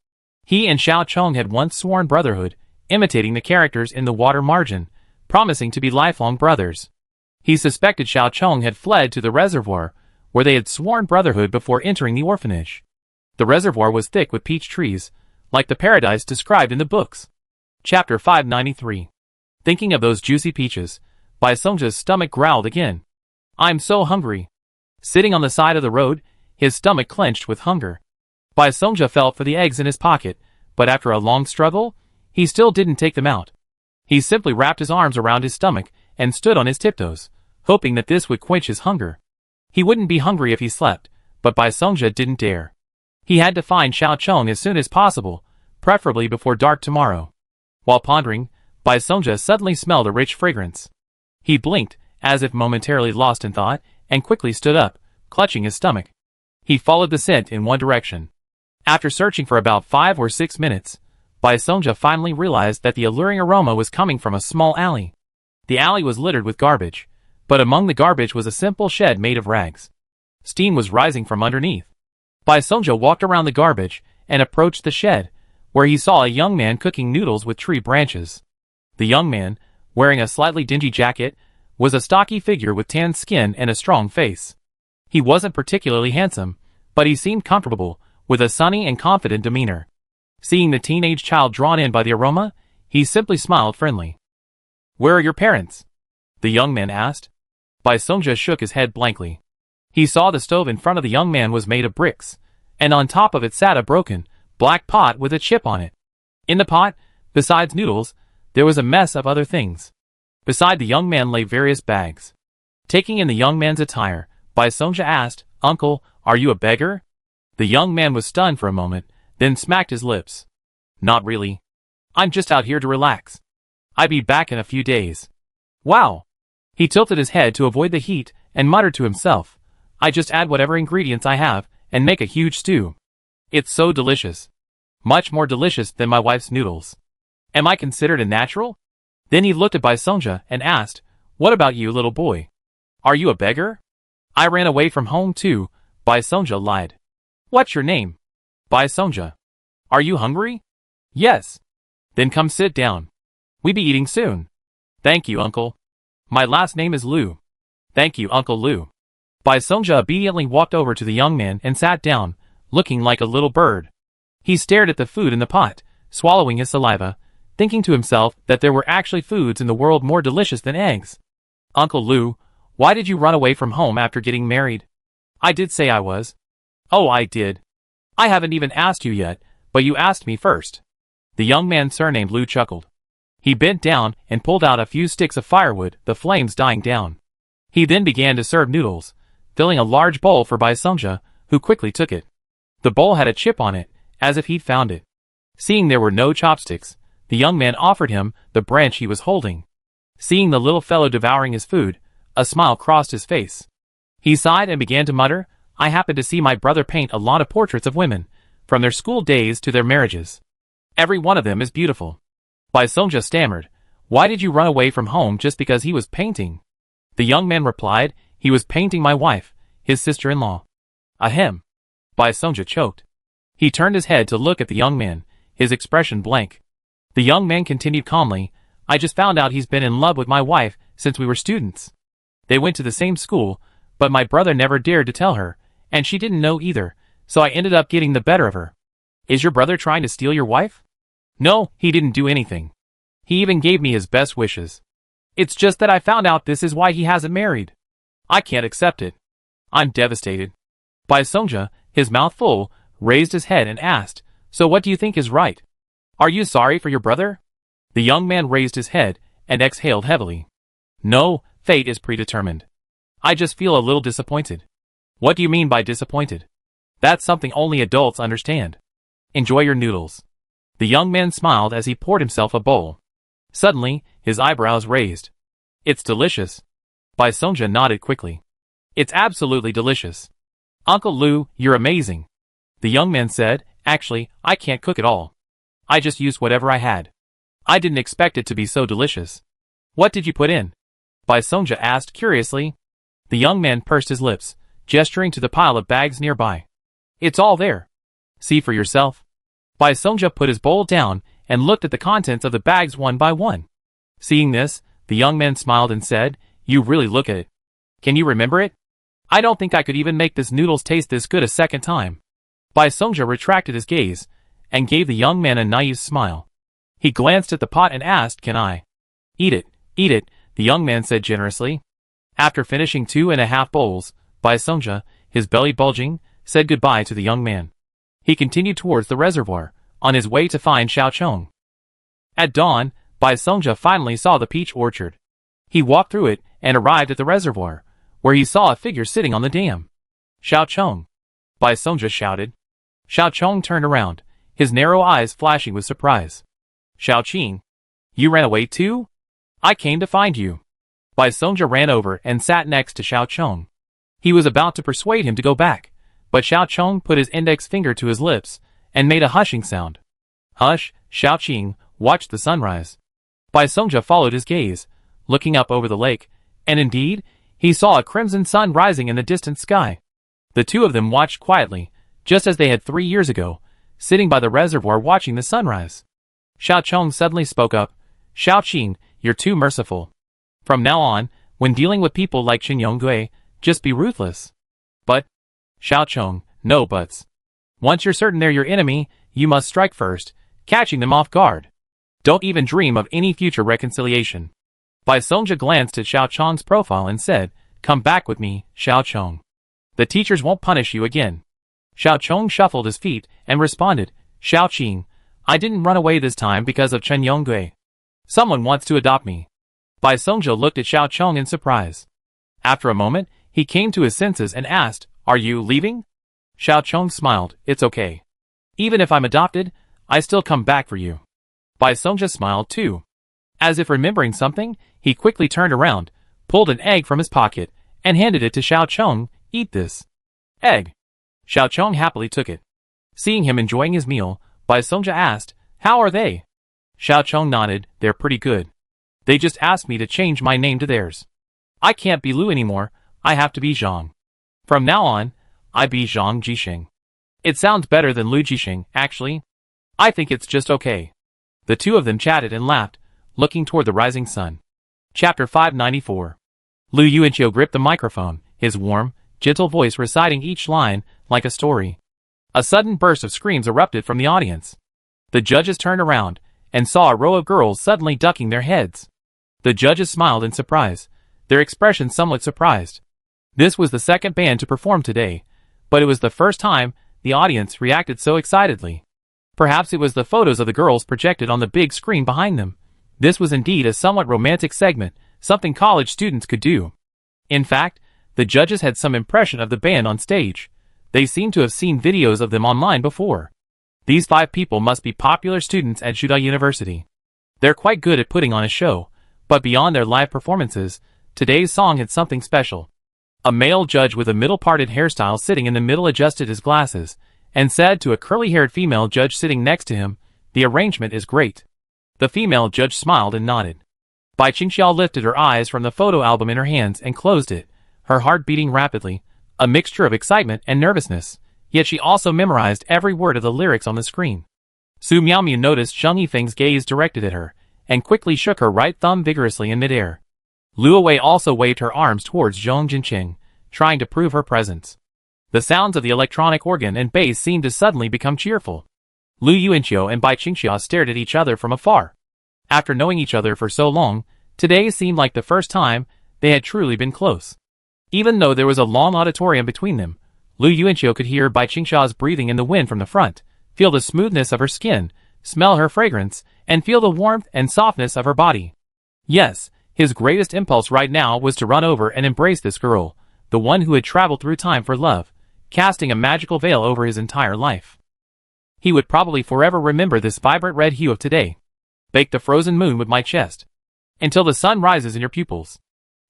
He and Xiao Cheng had once sworn brotherhood, imitating the characters in the water margin, promising to be lifelong brothers. He suspected Xiao Cheng had fled to the reservoir, where they had sworn brotherhood before entering the orphanage. The reservoir was thick with peach trees, like the paradise described in the books. Chapter 593. Thinking of those juicy peaches, Bai Songjia's stomach growled again. I'm so hungry. Sitting on the side of the road, his stomach clenched with hunger. Bai Songjia felt for the eggs in his pocket, but after a long struggle, he still didn't take them out. He simply wrapped his arms around his stomach and stood on his tiptoes, hoping that this would quench his hunger. He wouldn't be hungry if he slept, but Bai Songjia didn't dare. He had to find Xiao Cheng as soon as possible, preferably before dark tomorrow. While pondering, Bai Songjia suddenly smelled a rich fragrance. He blinked, as if momentarily lost in thought, and quickly stood up, clutching his stomach. He followed the scent in one direction. After searching for about 5 or 6 minutes, Bai Songja finally realized that the alluring aroma was coming from a small alley. The alley was littered with garbage, but among the garbage was a simple shed made of rags. Steam was rising from underneath. Bai Songja walked around the garbage and approached the shed, where he saw a young man cooking noodles with tree branches. The young man, wearing a slightly dingy jacket, was a stocky figure with tanned skin and a strong face. He wasn't particularly handsome, but he seemed comfortable, with a sunny and confident demeanor. Seeing the teenage child drawn in by the aroma, he simply smiled friendly. "Where are your parents?" the young man asked. Bai Songja shook his head blankly. He saw the stove in front of the young man was made of bricks, and on top of it sat a broken, black pot with a chip on it. In the pot, besides noodles, there was a mess of other things. Beside the young man lay various bags. Taking in the young man's attire, Bai Songja asked, "Uncle, are you a beggar?" The young man was stunned for a moment, then smacked his lips. "Not really. I'm just out here to relax. I'll be back in a few days." "Wow." He tilted his head to avoid the heat and muttered to himself, "I just add whatever ingredients I have and make a huge stew. It's so delicious. Much more delicious than my wife's noodles. Am I considered a natural?" Then he looked at Bai Songja and asked, "What about you, little boy? Are you a beggar?" "I ran away from home too," Bai Songja lied. "What's your name?" "Bai Songja." "Are you hungry?" "Yes." "Then come sit down. We be eating soon." "Thank you, uncle. My last name is Liu." "Thank you, Uncle Liu." Bai Songja obediently walked over to the young man and sat down, looking like a little bird. He stared at the food in the pot, swallowing his saliva, thinking to himself that there were actually foods in the world more delicious than eggs. "Uncle Liu, why did you run away from home after getting married?" "I did say I was." "Oh, I did. I haven't even asked you yet, but you asked me first." The young man surnamed Liu chuckled. He bent down and pulled out a few sticks of firewood, the flames dying down. He then began to serve noodles, filling a large bowl for Bai Songja, who quickly took it. The bowl had a chip on it, as if he'd found it. Seeing there were no chopsticks, the young man offered him the branch he was holding. Seeing the little fellow devouring his food, a smile crossed his face. He sighed and began to mutter, "I happened to see my brother paint a lot of portraits of women, from their school days to their marriages. Every one of them is beautiful." Bai Songja stammered, "Why did you run away from home just because he was painting?" The young man replied, "He was painting my wife, his sister-in-law." "Ahem." Bai Songja choked. He turned his head to look at the young man, his expression blank. The young man continued calmly, "I just found out he's been in love with my wife since we were students. They went to the same school, but my brother never dared to tell her, and she didn't know either, so I ended up getting the better of her." "Is your brother trying to steal your wife?" "No, he didn't do anything. He even gave me his best wishes. It's just that I found out this is why he hasn't married. I can't accept it. I'm devastated." Bai Songja, his mouth full, raised his head and asked, "So what do you think is right? Are you sorry for your brother?" The young man raised his head and exhaled heavily. "No, fate is predetermined. I just feel a little disappointed." "What do you mean by disappointed?" "That's something only adults understand. Enjoy your noodles." The young man smiled as he poured himself a bowl. Suddenly, his eyebrows raised. "It's delicious." Bai Songja nodded quickly. "It's absolutely delicious." "Uncle Liu, you're amazing." The young man said, "Actually, I can't cook at all. I just used whatever I had. I didn't expect it to be so delicious." "What did you put in?" Bai Songja asked curiously. The young man pursed his lips, gesturing to the pile of bags nearby. "It's all there. See for yourself." Bai Songja put his bowl down and looked at the contents of the bags one by one. Seeing this, the young man smiled and said, "You really look at it. Can you remember it? I don't think I could even make this noodles taste this good a second time." Bai Songja retracted his gaze and gave the young man a naive smile. He glanced at the pot and asked, "Can I?" Eat it," the young man said generously. After finishing 2.5 bowls, Bai Songja, his belly bulging, said goodbye to the young man. He continued towards the reservoir, on his way to find Xiaochong. At dawn, Bai Songja finally saw the peach orchard. He walked through it and arrived at the reservoir, where he saw a figure sitting on the dam. "Xiaochong!" Bai Songja shouted. Xiaochong turned around, his narrow eyes flashing with surprise. "Xiaoqing, you ran away too? I came to find you." Bai Songja ran over and sat next to Xiaochong. He was about to persuade him to go back, But Xiao Chong put his index finger to his lips and made a hushing sound. Hush, Xiao Qing, watch the sunrise. Bai Songjia followed his gaze, looking up over the lake, and indeed, he saw a crimson sun rising in the distant sky. The two of them watched quietly, just as they had 3 years ago, sitting by the reservoir watching the sunrise. Xiao Chong suddenly spoke up. Xiao Qing, you're too merciful. From now on, when dealing with people like Qin Yonggui, just be ruthless. But, Xiao Chong, no buts. Once you're certain they're your enemy, you must strike first, catching them off guard. Don't even dream of any future reconciliation. Bai Songjia glanced at Xiao Chong's profile and said, come back with me, Xiao Chong. The teachers won't punish you again. Xiao Chong shuffled his feet and responded, Xiao Qing, I didn't run away this time because of Chen Yonggui. Someone wants to adopt me. Bai Songjia looked at Xiao Chong in surprise. After a moment, he came to his senses and asked, are you leaving? Xiao Chong smiled, it's okay. Even if I'm adopted, I still come back for you. Bai Songjia smiled too. As if remembering something, he quickly turned around, pulled an egg from his pocket, and handed it to Xiao Chong. Eat this egg. Xiao Chong happily took it. Seeing him enjoying his meal, Bai Songjia asked, how are they? Xiao Chong nodded, they're pretty good. They just asked me to change my name to theirs. I can't be Lu anymore, I have to be Zhang. From now on, I be Zhang Jixing. It sounds better than Lu Jixing, actually. I think it's just okay. The two of them chatted and laughed, looking toward the rising sun. Chapter 594. Lu Yuanqiu gripped the microphone, his warm, gentle voice reciting each line like a story. A sudden burst of screams erupted from the audience. The judges turned around and saw a row of girls suddenly ducking their heads. The judges smiled in surprise, their expressions somewhat surprised. This was the second band to perform today, but it was the first time the audience reacted so excitedly. Perhaps it was the photos of the girls projected on the big screen behind them. This was indeed a somewhat romantic segment, something college students could do. In fact, the judges had some impression of the band on stage. They seemed to have seen videos of them online before. These 5 people must be popular students at Juda University. They're quite good at putting on a show, but beyond their live performances, today's song had something special. A male judge with a middle-parted hairstyle sitting in the middle adjusted his glasses, and said to a curly-haired female judge sitting next to him, the arrangement is great. The female judge smiled and nodded. Bai Qingxiao lifted her eyes from the photo album in her hands and closed it, her heart beating rapidly, a mixture of excitement and nervousness, yet she also memorized every word of the lyrics on the screen. Su Miaomian noticed Zheng Yifeng's gaze directed at her, and quickly shook her right thumb vigorously in midair. Lu Wei also waved her arms towards Zhong Jinqing, trying to prove her presence. The sounds of the electronic organ and bass seemed to suddenly become cheerful. Lu Yuanqiu and Bai Qingxiao stared at each other from afar. After knowing each other for so long, today seemed like the first time they had truly been close. Even though there was a long auditorium between them, Lu Yuanqiu could hear Bai Qingxiao's breathing in the wind from the front, feel the smoothness of her skin, smell her fragrance, and feel the warmth and softness of her body. Yes, his greatest impulse right now was to run over and embrace this girl, the one who had traveled through time for love, casting a magical veil over his entire life. He would probably forever remember this vibrant red hue of today. Bake the frozen moon with my chest, until the sun rises in your pupils.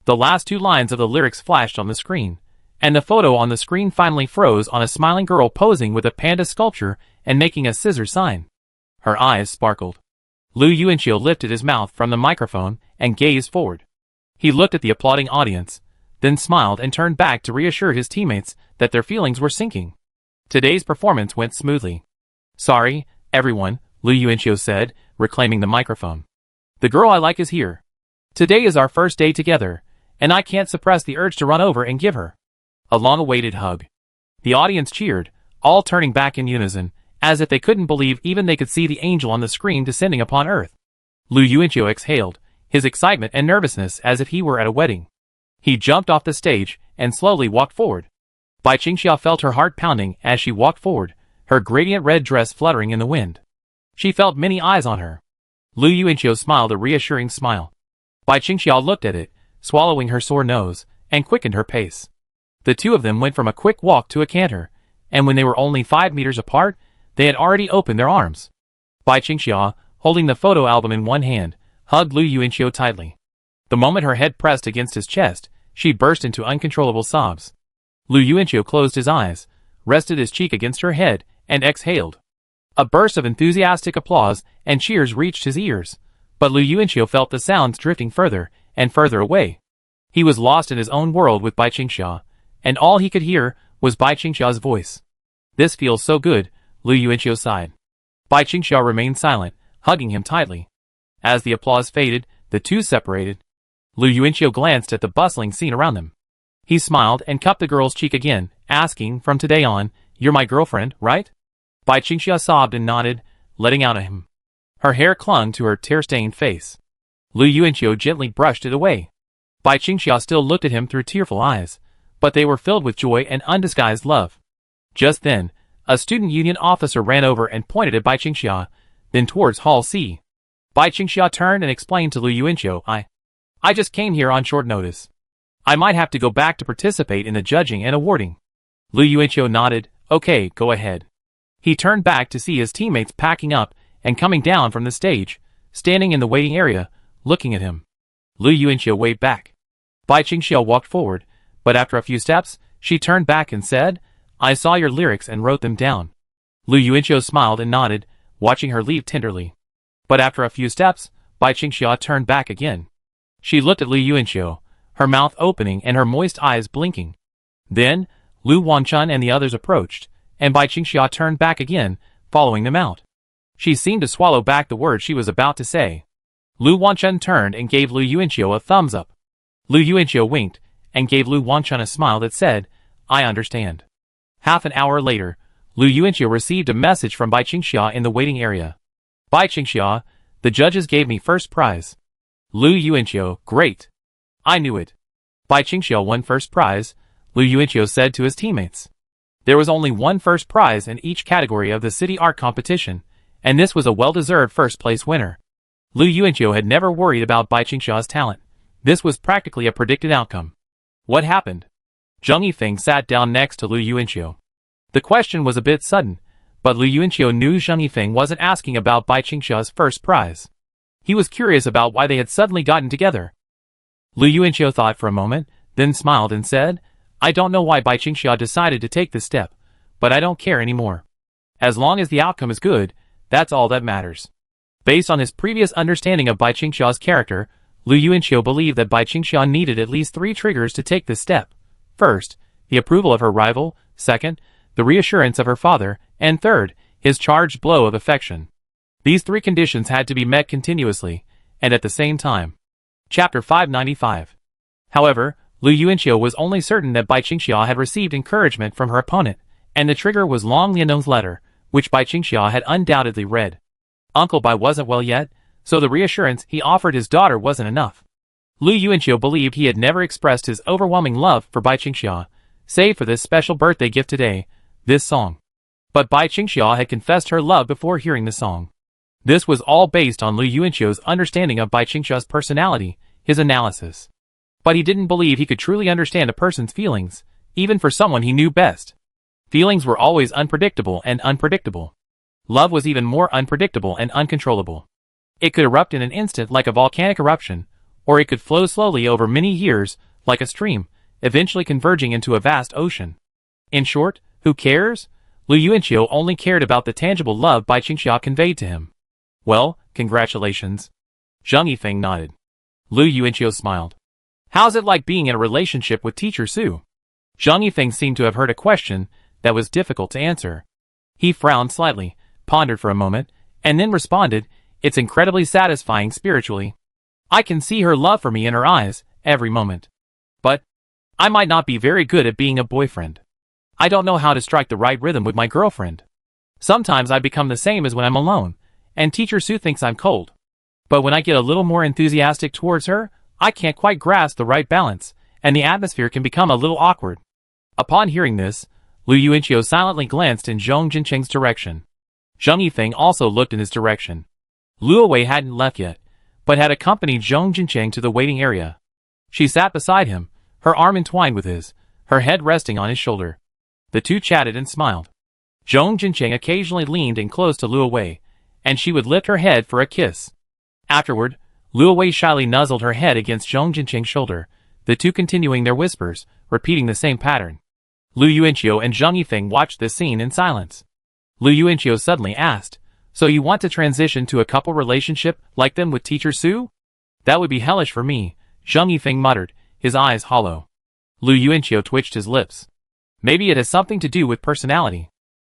The last 2 lines of the lyrics flashed on the screen, and the photo on the screen finally froze on a smiling girl posing with a panda sculpture and making a scissor sign. Her eyes sparkled. Lu Yuanqiu lifted his mouth from the microphone and gazed forward. He looked at the applauding audience, then smiled and turned back to reassure his teammates that their feelings were sinking. Today's performance went smoothly. Sorry, everyone, Lu Yuanqiu said, reclaiming the microphone. The girl I like is here. Today is our first day together, and I can't suppress the urge to run over and give her a long-awaited hug. The audience cheered, all turning back in unison, as if they couldn't believe even they could see the angel on the screen descending upon earth. Lu Yuanqiu exhaled, his excitement and nervousness as if he were at a wedding. He jumped off the stage and slowly walked forward. Bai Qingxiao felt her heart pounding as she walked forward, her gradient red dress fluttering in the wind. She felt many eyes on her. Lu Yuanqiu smiled a reassuring smile. Bai Qingxiao looked at it, swallowing her sore nose, and quickened her pace. The two of them went from a quick walk to a canter, and when they were only 5 meters apart, they had already opened their arms. Bai Qingxiao, holding the photo album in one hand, hugged Lu Yuanqiu tightly. The moment her head pressed against his chest, she burst into uncontrollable sobs. Lu Yuanqiu closed his eyes, rested his cheek against her head, and exhaled. A burst of enthusiastic applause and cheers reached his ears, but Lu Yuanqiu felt the sounds drifting further and further away. He was lost in his own world with Bai Qingxia, and all he could hear was Bai Qingxia's voice. "This feels so good," Lu Yuanqiu sighed. Bai Qingxia remained silent, hugging him tightly. As the applause faded, the two separated. Lu Yuanqiu glanced at the bustling scene around them. He smiled and cupped the girl's cheek again, asking, "From today on, you're my girlfriend, right?" Bai Qingxia sobbed and nodded, letting out at him. Her hair clung to her tear-stained face. Lu Yuanqiu gently brushed it away. Bai Qingxia still looked at him through tearful eyes, but they were filled with joy and undisguised love. Just then, a student union officer ran over and pointed at Bai Qingxia, then towards Hall C. Bai Qingxia turned and explained to Lu Yuanqiu, I just came here on short notice. I might have to go back to participate in the judging and awarding." Lu Yuanqiu nodded, "Okay, go ahead." He turned back to see his teammates packing up and coming down from the stage, standing in the waiting area, looking at him. Lu Yuanqiu waved back. Bai Qingxia walked forward, but after a few steps, she turned back and said, "I saw your lyrics and wrote them down." Lu Yuanqiu smiled and nodded, watching her leave tenderly. But after a few steps, Bai Qingxia turned back again. She looked at Lu Yuanqiu, her mouth opening and her moist eyes blinking. Then, Lu Wanchun and the others approached, and Bai Qingxia turned back again, following them out. She seemed to swallow back the words she was about to say. Lu Wanchun turned and gave Lu Yuanqiu a thumbs up. Lu Yuanqiu winked, and gave Lu Wanchun a smile that said, "I understand." Half an hour later, Lu Yuanqiu received a message from Bai Qingxia in the waiting area. "Bai Qingxia, the judges gave me first prize." Lu Yuanqiu, "Great. I knew it." Bai Qingxia won first prize, Lu Yuanqiu said to his teammates. There was only one first prize in each category of the city art competition, and this was a well-deserved first-place winner. Lu Yuanqiu had never worried about Bai Qingxia's talent. This was practically a predicted outcome. What happened? Zheng Yifeng sat down next to Lu Yuanqiu. The question was a bit sudden, but Lu Yuanqiu knew Zheng Yifeng wasn't asking about Bai Qingxia's first prize. He was curious about why they had suddenly gotten together. Lu Yuanqiu thought for a moment, then smiled and said, "I don't know why Bai Qingxia decided to take this step, but I don't care anymore. As long as the outcome is good, that's all that matters." Based on his previous understanding of Bai Qingxia's character, Lu Yuanqiu believed that Bai Qingxia needed at least 3 triggers to take this step. First, the approval of her rival, second, the reassurance of her father, and third, his charged blow of affection. These 3 conditions had to be met continuously, and at the same time. Chapter 595. However, Lu Yuanqiu was only certain that Bai Qingxia had received encouragement from her opponent, and the trigger was Long Lianong's letter, which Bai Qingxia had undoubtedly read. Uncle Bai wasn't well yet, so the reassurance he offered his daughter wasn't enough. Lu Yuanqiu believed he had never expressed his overwhelming love for Bai Qingxia, save for this special birthday gift today, this song. But Bai Qingxia had confessed her love before hearing the song. This was all based on Lu Yuanqiu's understanding of Bai Qingxia's personality, his analysis. But he didn't believe he could truly understand a person's feelings, even for someone he knew best. Feelings were always unpredictable and unpredictable. Love was even more unpredictable and uncontrollable. It could erupt in an instant like a volcanic eruption, or it could flow slowly over many years, like a stream, eventually converging into a vast ocean. In short, who cares? Lu Yuanqiu only cared about the tangible love Bai Qingxia conveyed to him. "Well, congratulations." Zheng Yifeng nodded. Lu Yuanqiu smiled. "How's it like being in a relationship with Teacher Su?" Zheng Yifeng seemed to have heard a question that was difficult to answer. He frowned slightly, pondered for a moment, and then responded, "It's incredibly satisfying spiritually. I can see her love for me in her eyes, every moment. But I might not be very good at being a boyfriend. I don't know how to strike the right rhythm with my girlfriend. Sometimes I become the same as when I'm alone, and Teacher Su thinks I'm cold. But when I get a little more enthusiastic towards her, I can't quite grasp the right balance, and the atmosphere can become a little awkward." Upon hearing this, Lu Yuanqiu silently glanced in Zhong Jincheng's direction. Zheng Yifeng also looked in his direction. Luo Wei hadn't left yet, but had accompanied Zhong Jincheng to the waiting area. She sat beside him, her arm entwined with his, her head resting on his shoulder. The two chatted and smiled. Zhong Jincheng occasionally leaned in close to Luo Wei, and she would lift her head for a kiss. Afterward, Luo Wei shyly nuzzled her head against Zhong Jincheng's shoulder, the two continuing their whispers, repeating the same pattern. Lu Yuanqiu and Zhang Yifeng watched this scene in silence. Lu Yuanqiu suddenly asked, "So you want to transition to a couple relationship like them with Teacher Su?" "That would be hellish for me," Zhang Yifeng muttered, his eyes hollow. Lu Yuanqiu twitched his lips. "Maybe it has something to do with personality.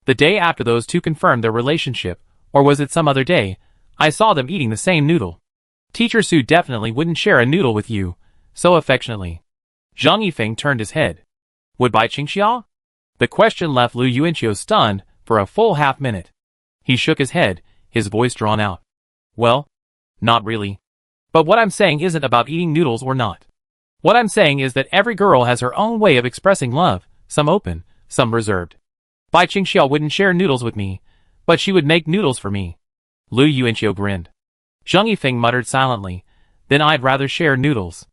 The day after those two confirmed their relationship, or was it some other day, I saw them eating the same noodle. Teacher Su definitely wouldn't share a noodle with you, so affectionately." Zhang Yifeng turned his head. "Would Bai Qingxia?" The question left Lu Yuanqiu stunned for a full half-minute. He shook his head, his voice drawn out. "Well, not really. But what I'm saying isn't about eating noodles or not. What I'm saying is that every girl has her own way of expressing love, some open, some reserved. Bai Qingxia wouldn't share noodles with me, but she would make noodles for me." Lu Yuanqiu grinned. Zhang Yifeng muttered silently, "Then I'd rather share noodles."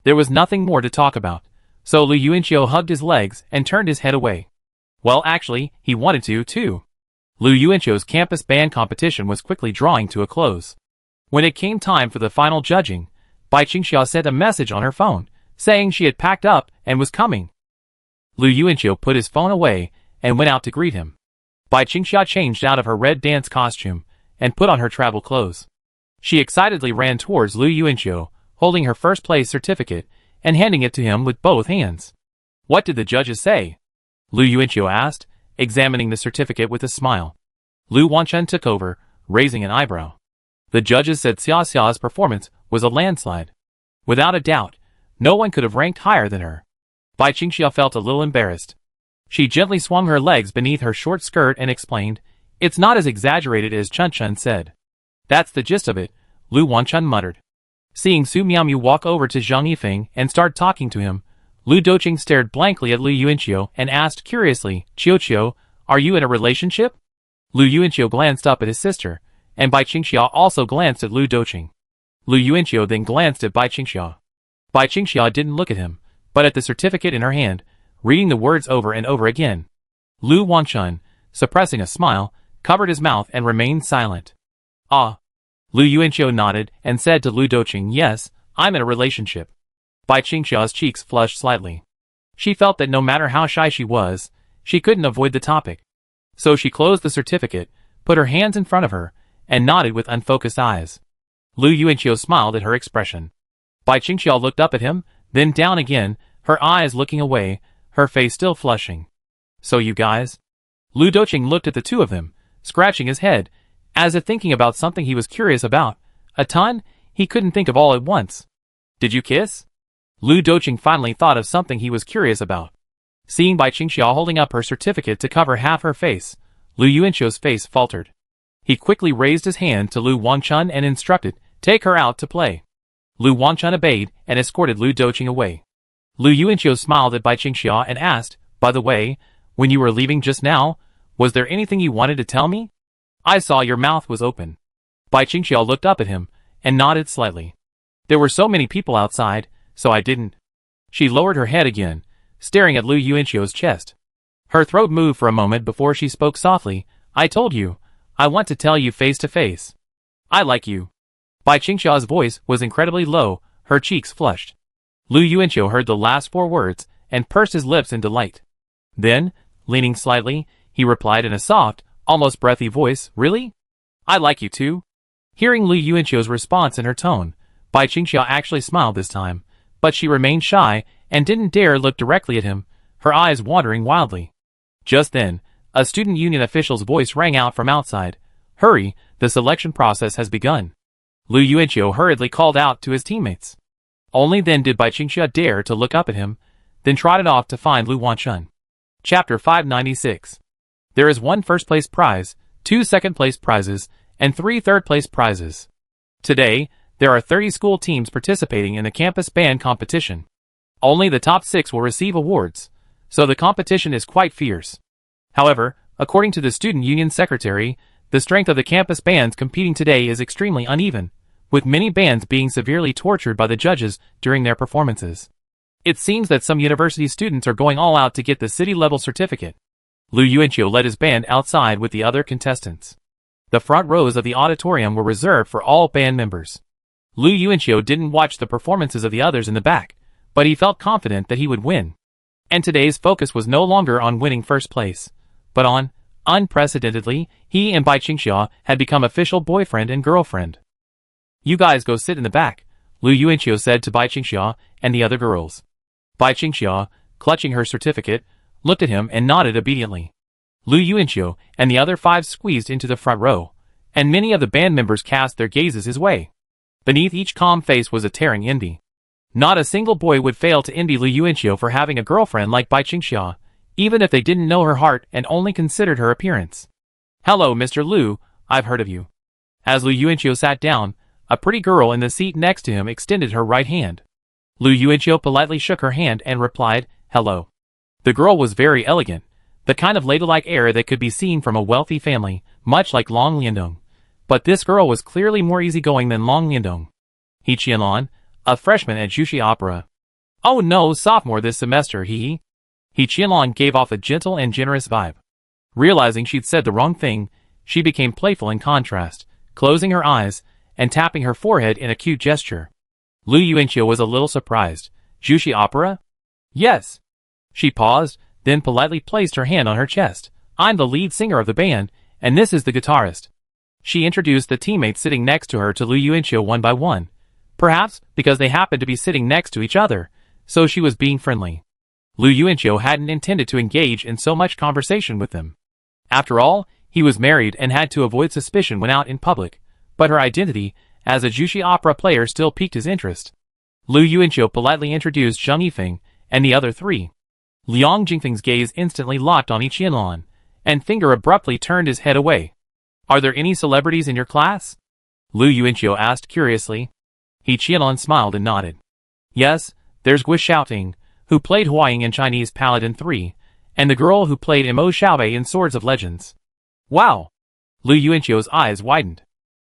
There was nothing more to talk about, so Lu Yuanqiu hugged his legs and turned his head away. Well, actually, he wanted to, too. Lu Yuanqiu's campus band competition was quickly drawing to a close. When it came time for the final judging, Bai Qingxia sent a message on her phone, saying she had packed up and was coming. Lu Yuanqiu put his phone away and went out to greet him. Bai Qingxia changed out of her red dance costume and put on her travel clothes. She excitedly ran towards Lu Yuanqiu, holding her first-place certificate and handing it to him with both hands. "What did the judges say?" Lu Yuanqiu asked, examining the certificate with a smile. Lu Wanchun took over, raising an eyebrow. "The judges said Xia Xia's performance was a landslide. Without a doubt, no one could have ranked higher than her." Bai Qingxia felt a little embarrassed. She gently swung her legs beneath her short skirt and explained, "It's not as exaggerated as Chun Chun said." "That's the gist of it," Lu Wanchun muttered. Seeing Su Miaomu walk over to Zhang Yifeng and start talking to him, Lu Doqing stared blankly at Lu Yuanqiu and asked curiously, "Qiu, are you in a relationship?" Lu Yuanqiu glanced up at his sister, and Bai Qingxia also glanced at Lu Doqing. Lu Yuanqiu then glanced at Bai Qingxia. Bai Qingxia didn't look at him, but at the certificate in her hand, reading the words over and over again. Lu Wanchun, suppressing a smile, covered his mouth and remained silent. "Ah." Lu Yuanqiu nodded and said to Lu Doqing, "Yes, I'm in a relationship." Bai Qingxia's cheeks flushed slightly. She felt that no matter how shy she was, she couldn't avoid the topic. So she closed the certificate, put her hands in front of her, and nodded with unfocused eyes. Lu Yuanqiu smiled at her expression. Bai Qingxia looked up at him, then down again, her eyes looking away, her face still flushing. "So you guys?" Lu Doqing looked at the two of them, scratching his head, as if thinking about something he was curious about. A ton, he couldn't think of all at once. "Did you kiss?" Lu Doqing finally thought of something he was curious about. Seeing Bai Qingxia holding up her certificate to cover half her face, Lu Yuanqiu's face faltered. He quickly raised his hand to Lu Wanchun and instructed, "Take her out to play." Lu Wanchun obeyed and escorted Lu Doqing away. Lu Yuanqiu smiled at Bai Qingxia and asked, "By the way, when you were leaving just now, was there anything you wanted to tell me? I saw your mouth was open." Bai Qingxia looked up at him and nodded slightly. "There were so many people outside, so I didn't." She lowered her head again, staring at Lu Yuanqiu's chest. Her throat moved for a moment before she spoke softly, "I told you, I want to tell you face to face. I like you." Bai Qingxia's voice was incredibly low, her cheeks flushed. Lu Yuanqiu heard the last 4 words and pursed his lips in delight. Then, leaning slightly, he replied in a soft, almost breathy voice, "Really? I like you too?" Hearing Lu Yuanqiu's response in her tone, Bai Qingxia actually smiled this time, but she remained shy and didn't dare look directly at him, her eyes wandering wildly. Just then, a student union official's voice rang out from outside, "Hurry, the selection process has begun." Lu Yuanqiu hurriedly called out to his teammates. Only then did Bai Qingxia dare to look up at him, then trotted off to find Lu Wanchun. Chapter 596. There is 1 first-place prize, 2 second-place prizes, and 3 third-place prizes. Today, there are 30 school teams participating in the campus band competition. Only the top 6 will receive awards, so the competition is quite fierce. However, according to the student union secretary, the strength of the campus bands competing today is extremely uneven, with many bands being severely tortured by the judges during their performances. It seems that some university students are going all out to get the city-level certificate. Lu Yuanqiu led his band outside with the other contestants. The front rows of the auditorium were reserved for all band members. Lu Yuanqiu didn't watch the performances of the others in the back, but he felt confident that he would win. And today's focus was no longer on winning first place, but on, unprecedentedly, he and Bai Qingxia had become official boyfriend and girlfriend. "You guys go sit in the back," Lu Yuanqiu said to Bai Qingxia and the other girls. Bai Qingxia, clutching her certificate, looked at him and nodded obediently. Lu Yuanqiu and the other 5 squeezed into the front row, and many of the band members cast their gazes his way. Beneath each calm face was a tearing envy. Not a single boy would fail to envy Lu Yuanqiu for having a girlfriend like Bai Qingxia, even if they didn't know her heart and only considered her appearance. "Hello, Mr. Lu, I've heard of you." As Lu Yuanqiu sat down, a pretty girl in the seat next to him extended her right hand. Lu Yuanqiu politely shook her hand and replied, "Hello." The girl was very elegant, the kind of ladylike air that could be seen from a wealthy family, much like Long Liandong. But this girl was clearly more easygoing than Long Liandong. He Qianlong, a freshman at Jushi Opera. "Oh no, sophomore this semester, He Qianlong gave off a gentle and generous vibe. Realizing she'd said the wrong thing, she became playful in contrast, closing her eyes and tapping her forehead in a cute gesture. Lu Yuanqiu was a little surprised. "Jushi Opera?" "Yes." She paused, then politely placed her hand on her chest. "I'm the lead singer of the band, and this is the guitarist." She introduced the teammates sitting next to her to Lu Yuanqiu one by one. Perhaps because they happened to be sitting next to each other, so she was being friendly. Lu Yuanqiu hadn't intended to engage in so much conversation with them. After all, he was married and had to avoid suspicion when out in public, but her identity as a Jushi Opera player still piqued his interest. Lu Yuanqiu politely introduced Zheng Yifeng and the other 3. Liang Jingfeng's gaze instantly locked on Yi Qianlong, and Finger abruptly turned his head away. "Are there any celebrities in your class?" Lu Yuanqiu asked curiously. Yi Qianlong smiled and nodded. "Yes, there's Gui Xiaoting, who played Huaying in Chinese Paladin 3, and the girl who played Imo Xiaobei in Swords of Legends." "Wow!" Lu Yuanqiu's eyes widened.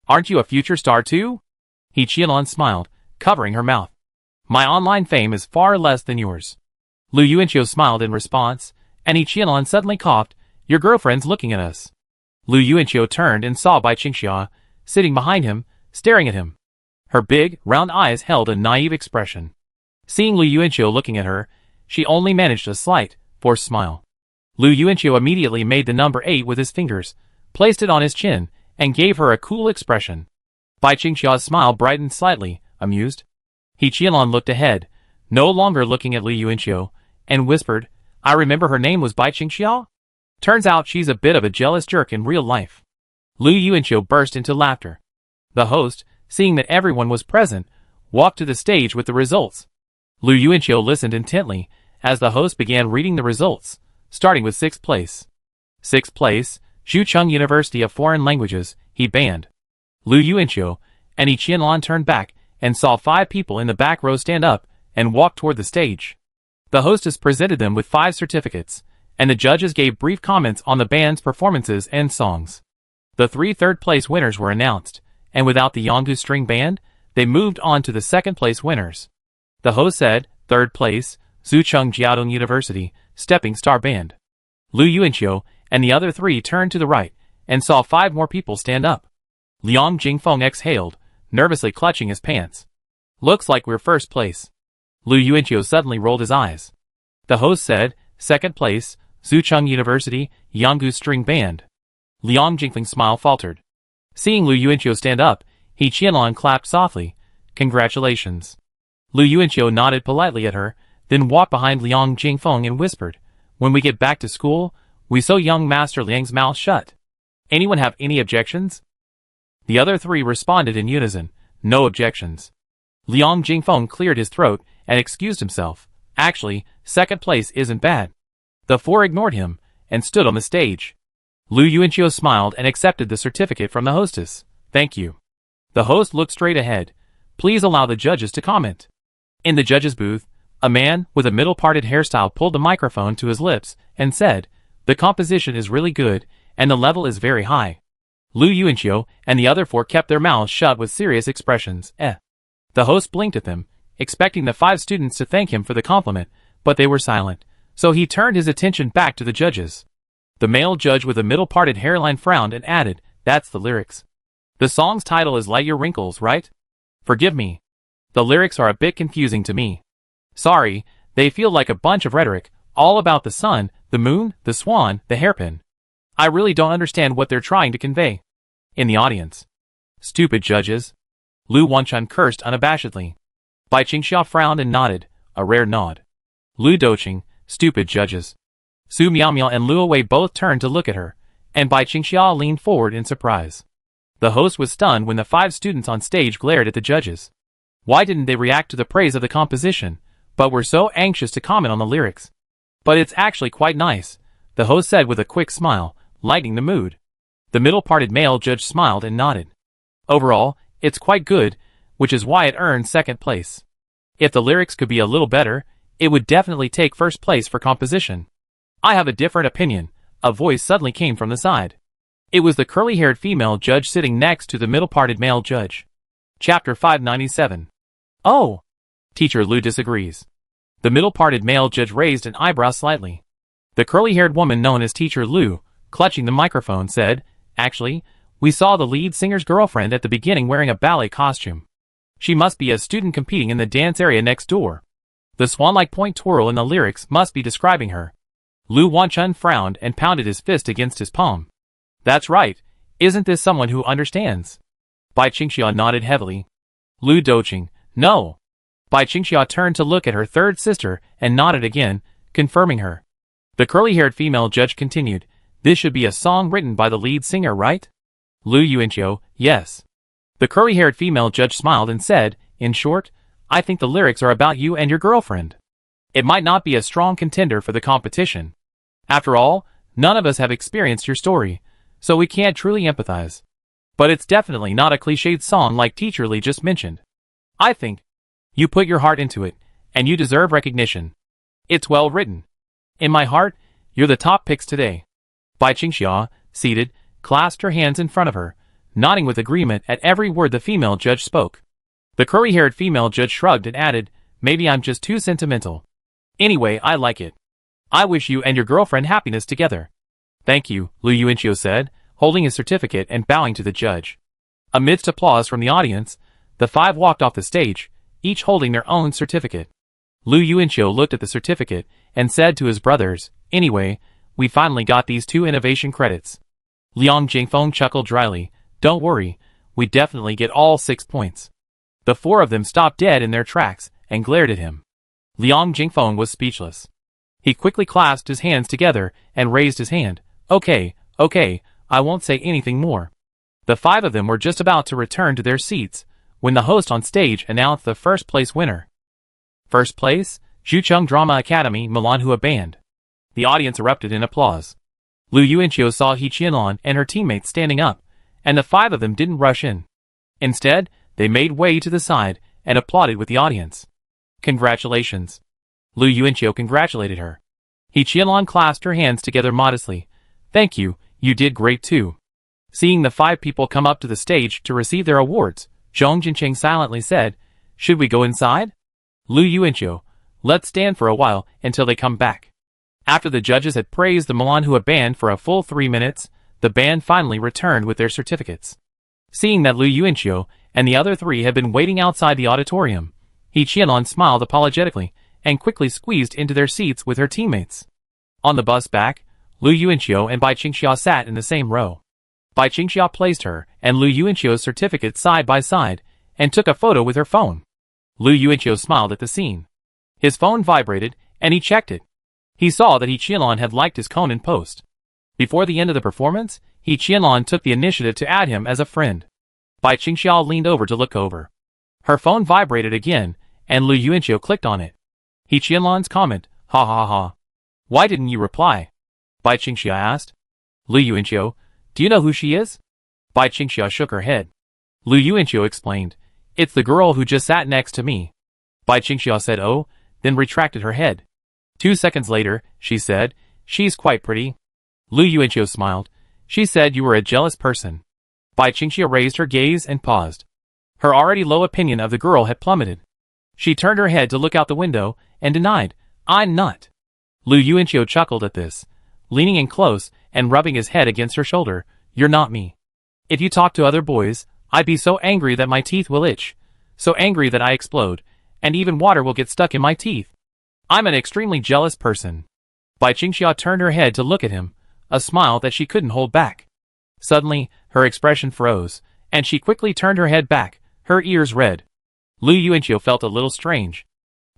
"Aren't you a future star too?" Yi Qianlong smiled, covering her mouth. "My online fame is far less than yours." Lu Yuanqiu smiled in response, and Yi Qianlong suddenly coughed. "Your girlfriend's looking at us." Lu Yuanqiu turned and saw Bai Qingxia, sitting behind him, staring at him. Her big, round eyes held a naive expression. Seeing Lu Yuanqiu looking at her, she only managed a slight, forced smile. Lu Yuanqiu immediately made the number 8 with his fingers, placed it on his chin, and gave her a cool expression. Bai Qingxia's smile brightened slightly, amused. Yi Qianlong looked ahead, no longer looking at Lu Yuanqiu, and whispered, "I remember her name was Bai Qingxia? Turns out she's a bit of a jealous jerk in real life." Lu Yuanqiu burst into laughter. The host, seeing that everyone was present, walked to the stage with the results. Lu Yuanqiu listened intently as the host began reading the results, starting with 6th place. 6th place, Zhucheng University of Foreign Languages, he banned. Lu Yuanqiu and Yi Qianlong turned back and saw 5 people in the back row stand up and walk toward the stage. The hostess presented them with 5 certificates, and the judges gave brief comments on the band's performances and songs. The 3 third-place winners were announced, and without the Yanggu String Band, they moved on to the 2nd-place winners. The host said, 3rd place, Zhucheng Jiaodong University, Stepping Star Band. Lu Yuanqiu and the other 3 turned to the right and saw 5 more people stand up. Liang Jingfeng exhaled, nervously clutching his pants. "Looks like we're 1st place." Lu Yuanqiu suddenly rolled his eyes. The host said, 2nd place, Zhucheng University, Yanggu String Band. Liang Jingfeng's smile faltered. Seeing Lu Yuanqiu stand up, Yi Qianlong clapped softly. "Congratulations." Lu Yuanqiu nodded politely at her, then walked behind Liang Jingfeng and whispered, "When we get back to school, we sew young Master Liang's mouth shut. Anyone have any objections?" The other 3 responded in unison, "No objections." Liang Jingfeng cleared his throat and excused himself. "Actually, 2nd place isn't bad." The 4 ignored him and stood on the stage. Lu Yuanqiu smiled and accepted the certificate from the hostess. "Thank you." The host looked straight ahead. "Please allow the judges to comment." In the judges' booth, a man with a middle-parted hairstyle pulled the microphone to his lips and said, "The composition is really good, and the level is very high." Lu Yuanqiu and the other 4 kept their mouths shut with serious expressions. The host blinked at them, expecting the 5 students to thank him for the compliment, but they were silent, so he turned his attention back to the judges. The male judge with a middle-parted hairline frowned and added, "That's the lyrics. The song's title is Light Your Wrinkles, right? Forgive me. The lyrics are a bit confusing to me. Sorry, they feel like a bunch of rhetoric, All about the sun, the moon, the swan, the hairpin. I really don't understand what they're trying to convey. In the audience. Stupid judges. Lu Wanchun cursed unabashedly. Bai Qingxia frowned and nodded, a rare nod. Lu Doqing, stupid judges. Su Miaomiao and Lu Wei both turned to look at her, and Bai Qingxia leaned forward in surprise. The host was stunned when the 5 students on stage glared at the judges. Why didn't they react to the praise of the composition, but were so anxious to comment on the lyrics? But it's actually quite nice, the host said with a quick smile, lightening the mood. The middle-parted male judge smiled and nodded. Overall, it's quite good, which is why it earned second place. If the lyrics could be a little better, it would definitely take first place for composition. I have a different opinion, a voice suddenly came from the side. It was the curly-haired female judge sitting next to the middle-parted male judge. Chapter 597. Oh! Teacher Lu disagrees. The middle-parted male judge raised an eyebrow slightly. The curly-haired woman known as Teacher Lu, clutching the microphone, said, "Actually, we saw the lead singer's girlfriend at the beginning wearing a ballet costume. She must be a student competing in the dance area next door. The swan-like point twirl in the lyrics must be describing her." Lu Wanchun frowned and pounded his fist against his palm. "That's right. Isn't this someone who understands?" Bai Qingxia nodded heavily. Lu Doqing, no. Bai Qingxia turned to look at her third sister and nodded again, confirming her. The curly-haired female judge continued, "This should be a song written by the lead singer, right?" Lu Yuanqiu, yes. The curly-haired female judge smiled and said, "In short, I think the lyrics are about you and your girlfriend. It might not be a strong contender for the competition. After all, none of us have experienced your story, so we can't truly empathize. But it's definitely not a cliched song like Teacher Lee just mentioned. I think you put your heart into it, and you deserve recognition. It's well written. In my heart, you're the top picks today." Bai Qingxia, seated, clasped her hands in front of her, nodding with agreement at every word the female judge spoke. The curly-haired female judge shrugged and added, "Maybe I'm just too sentimental. Anyway, I like it. I wish you and your girlfriend happiness together." "Thank you," Lu Yuanqiu said, holding his certificate and bowing to the judge. Amidst applause from the audience, the 5 walked off the stage, each holding their own certificate. Lu Yuanqiu looked at the certificate and said to his brothers, "Anyway, we finally got these 2 innovation credits." Liang Jingfeng chuckled dryly, "Don't worry, we definitely get all 6 points." The 4 of them stopped dead in their tracks and glared at him. Liang Jingfeng was speechless. He quickly clasped his hands together and raised his hand. Okay, I won't say anything more." The 5 of them were just about to return to their seats when the host on stage announced the first place winner. First place, Zhucheng Drama Academy Melanhua Band. The audience erupted in applause. Lu Yuanqiu saw He Qianlan and her teammates standing up, and the 5 of them didn't rush in. Instead, they made way to the side and applauded with the audience. "Congratulations." Lu Yuanqiu congratulated her. He Qianlan clasped her hands together modestly. "Thank you, you did great too." Seeing the 5 people come up to the stage to receive their awards, Zhong Jincheng silently said, "Should we go inside?" Lu Yuanqiu, "Let's stand for a while until they come back." After the judges had praised the Melanhua band for a full 3 minutes, the band finally returned with their certificates. Seeing that Lu Yuanqiu and the other 3 had been waiting outside the auditorium, He Qianlan smiled apologetically and quickly squeezed into their seats with her teammates. On the bus back, Lu Yuanqiu and Bai Qingxia sat in the same row. Bai Qingxia placed her and Lu Yuanqiu's certificate side by side and took a photo with her phone. Lu Yuanqiu smiled at the scene. His phone vibrated, and he checked it. He saw that He Qianlan had liked his Conan post. Before the end of the performance, He Qianlan took the initiative to add him as a friend. Bai Qingxia leaned over to look over. Her phone vibrated again, and Lu Yuanqiu clicked on it. He Qianlan's comment, "Ha ha ha. Why didn't you reply?" Bai Qingxia asked. Lu Yuanqiu, "Do you know who she is?" Bai Qingxia shook her head. Lu Yuanqiu explained, "It's the girl who just sat next to me." Bai Qingxia said, "Oh," then retracted her head. 2 seconds later, she said, "She's quite pretty." Lu Yuanqiu smiled. "She said you were a jealous person." Bai Qingxia raised her gaze and paused. Her already low opinion of the girl had plummeted. She turned her head to look out the window and denied, "I'm not." Lu Yuanqiu chuckled at this, leaning in close and rubbing his head against her shoulder. "You're not me. If you talk to other boys, I'd be so angry that my teeth will itch, so angry that I explode, and even water will get stuck in my teeth. I'm an extremely jealous person." Bai Qingxia turned her head to look at him, a smile that she couldn't hold back. Suddenly, her expression froze, and she quickly turned her head back, her ears red. Lu Yuanqiu felt a little strange.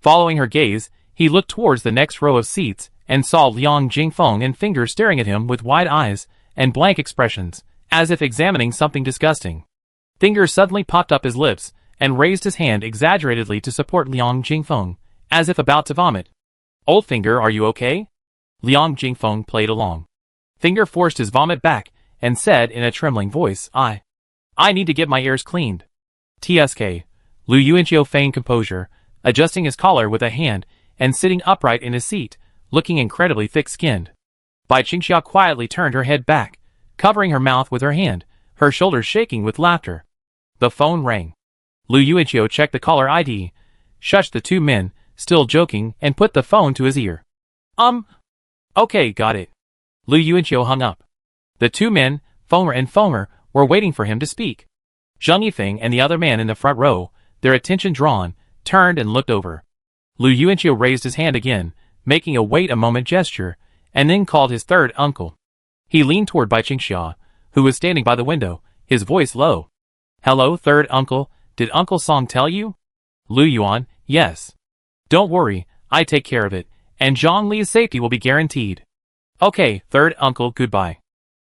Following her gaze, he looked towards the next row of seats and saw Liang Jingfeng and Finger staring at him with wide eyes and blank expressions, as if examining something disgusting. Finger suddenly popped up his lips and raised his hand exaggeratedly to support Liang Jingfeng, as if about to vomit. "Old Finger, are you okay?" Liang Jingfeng played along. Finger forced his vomit back and said in a trembling voice, I need to get my ears cleaned. TSK. Lu Yuanqiu feigned composure, adjusting his collar with a hand and sitting upright in his seat, looking incredibly thick-skinned. Bai Qingxia quietly turned her head back, covering her mouth with her hand, her shoulders shaking with laughter. The phone rang. Lu Yuanqiu checked the caller ID, shushed the two men, still joking, and put the phone to his ear. Okay, got it. Lu Yuanqiu hung up. The two men, Fenger and Fenger, were waiting for him to speak. Zheng Yifeng and the other man in the front row, their attention drawn, turned and looked over. Lu Yuanqiu raised his hand again, making a wait a moment gesture, and then called his third uncle. He leaned toward Bai Qingxia, who was standing by the window, his voice low. Hello, third uncle, did Uncle Song tell you? Lu Yuan, yes. Don't worry, I take care of it, and Zhang Li's safety will be guaranteed. Okay, third uncle, goodbye.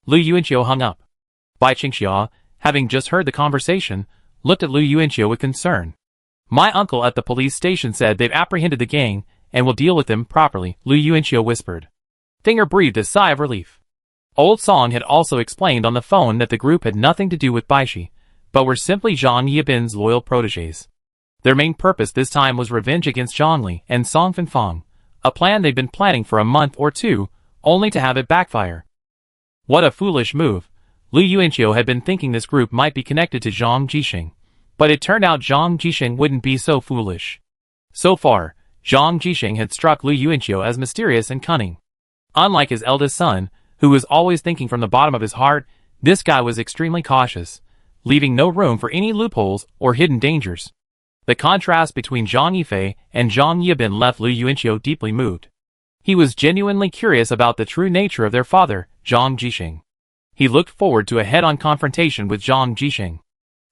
Lu Yuanqiu hung up. Bai Qingxia, having just heard the conversation, looked at Lu Yuanqiu with concern. My uncle at the police station said they've apprehended the gang and will deal with them properly, Lu Yuanqiu whispered. Finger breathed a sigh of relief. Old Song had also explained on the phone that the group had nothing to do with Baishi, but were simply Zhang Yibin's loyal protégés. Their main purpose this time was revenge against Zhongli and Song Fanfang, a plan they'd been planning for a month or two, only to have it backfire. What a foolish move. Lu Yuanqiu had been thinking this group might be connected to Zhang Jixing, but it turned out Zhang Jixing wouldn't be so foolish. So far, Zhang Jixing had struck Lu Yuanqiu as mysterious and cunning. Unlike his eldest son, who was always thinking from the bottom of his heart, this guy was extremely cautious, leaving no room for any loopholes or hidden dangers. The contrast between Zhang Yifei and Zhang Yibin left Lu Yuanqiu deeply moved. He was genuinely curious about the true nature of their father, Zhang Jixing. He looked forward to a head-on confrontation with Zhang Jixing.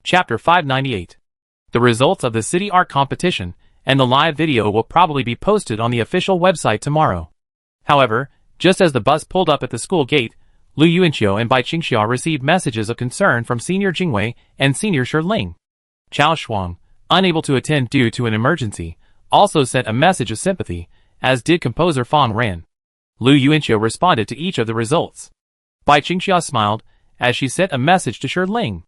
Chapter 598. The results of the city art competition and the live video will probably be posted on the official website tomorrow. However, just as the bus pulled up at the school gate, Lu Yuanqiu and Bai Qingxia received messages of concern from Senior Jingwei and Senior Shiling. Chao Shuang, unable to attend due to an emergency, also sent a message of sympathy, as did composer Fang Ran. Lu Yuanqiu responded to each of the results. Bai Qingxia smiled as she sent a message to Shiling.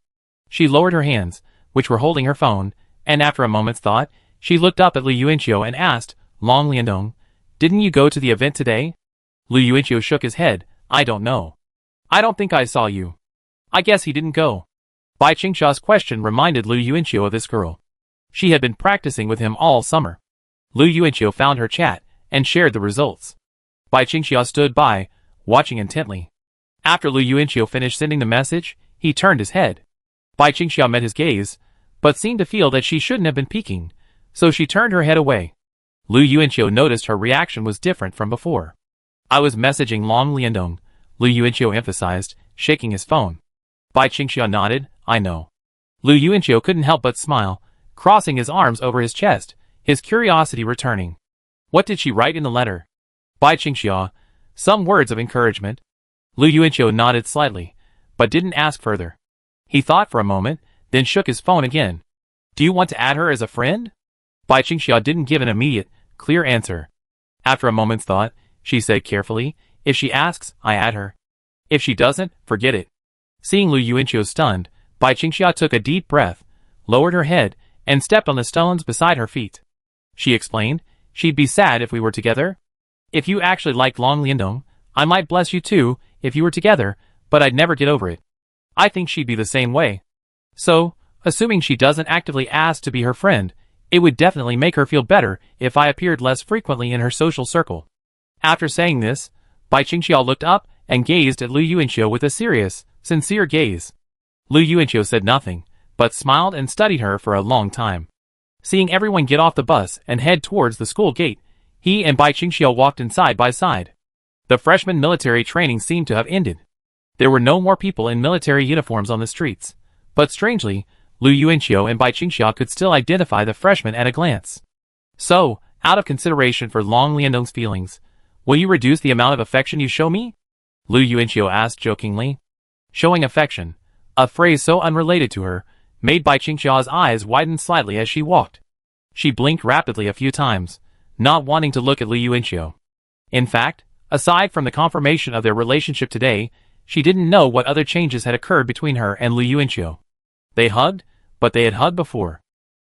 She lowered her hands, which were holding her phone, and after a moment's thought, she looked up at Lu Yuanqiu and asked, Long Liandong, didn't you go to the event today? Lu Yuanqiu shook his head, I don't know. I don't think I saw you. I guess he didn't go. Bai Qingxia's question reminded Lu Yuanqiu of this girl. She had been practicing with him all summer. Lu Yuanqiu found her chat and shared the results. Bai Qingxia stood by, watching intently. After Lu Yuanqiu finished sending the message, he turned his head. Bai Qingxia met his gaze, but seemed to feel that she shouldn't have been peeking, so she turned her head away. Lu Yuanqiu noticed her reaction was different from before. I was messaging Long Liandong, Lu Yuanqiu emphasized, shaking his phone. Bai Qingxia nodded, I know. Lu Yuanqiu couldn't help but smile, crossing his arms over his chest, his curiosity returning. What did she write in the letter? Bai Qingxia, some words of encouragement. Lu Yuanqiu nodded slightly, but didn't ask further. He thought for a moment, then shook his phone again. Do you want to add her as a friend? Bai Qingxia didn't give an immediate, clear answer. After a moment's thought, she said carefully, if she asks, I add her. If she doesn't, forget it. Seeing Lu Yuanqiu stunned, Bai Qingxia took a deep breath, lowered her head, and stepped on the stones beside her feet. She explained, she'd be sad if we were together. If you actually liked Long Liandong, I might bless you too, if you were together, but I'd never get over it. I think she'd be the same way. So, assuming she doesn't actively ask to be her friend, it would definitely make her feel better if I appeared less frequently in her social circle. After saying this, Bai Qingxia looked up and gazed at Lu Yuanqiu with a serious, sincere gaze. Lu Yuanqiu said nothing, but smiled and studied her for a long time. Seeing everyone get off the bus and head towards the school gate, he and Bai Qingxia walked in side by side. The freshman military training seemed to have ended. There were no more people in military uniforms on the streets, but strangely, Lu Yuanqiu and Bai Qingxia could still identify the freshmen at a glance. So, out of consideration for Long Liandong's feelings, will you reduce the amount of affection you show me? Lu Yuanqiu asked jokingly. Showing affection, a phrase so unrelated to her, made Bai Qingxia's eyes widen slightly as she walked. She blinked rapidly a few times, not wanting to look at Lu Yuanqiu. In fact, aside from the confirmation of their relationship today, she didn't know what other changes had occurred between her and Lu Yuanqiu. They hugged, but they had hugged before.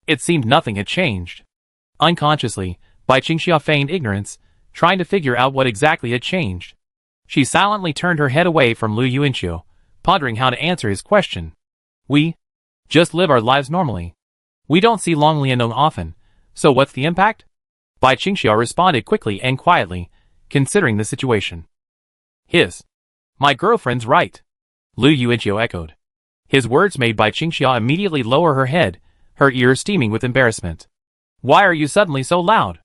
It seemed nothing had changed. Unconsciously, Bai Qingxia feigned ignorance, trying to figure out what exactly had changed. She silently turned her head away from Lu Yuanqiu, pondering how to answer his question. We just live our lives normally. We don't see Long Liandong often, so what's the impact? Bai Qingxia responded quickly and quietly, considering the situation. My girlfriend's right. Lu Yuanqiu echoed. His words made Bai Qingxia immediately lower her head, her ears steaming with embarrassment. Why are you suddenly so loud?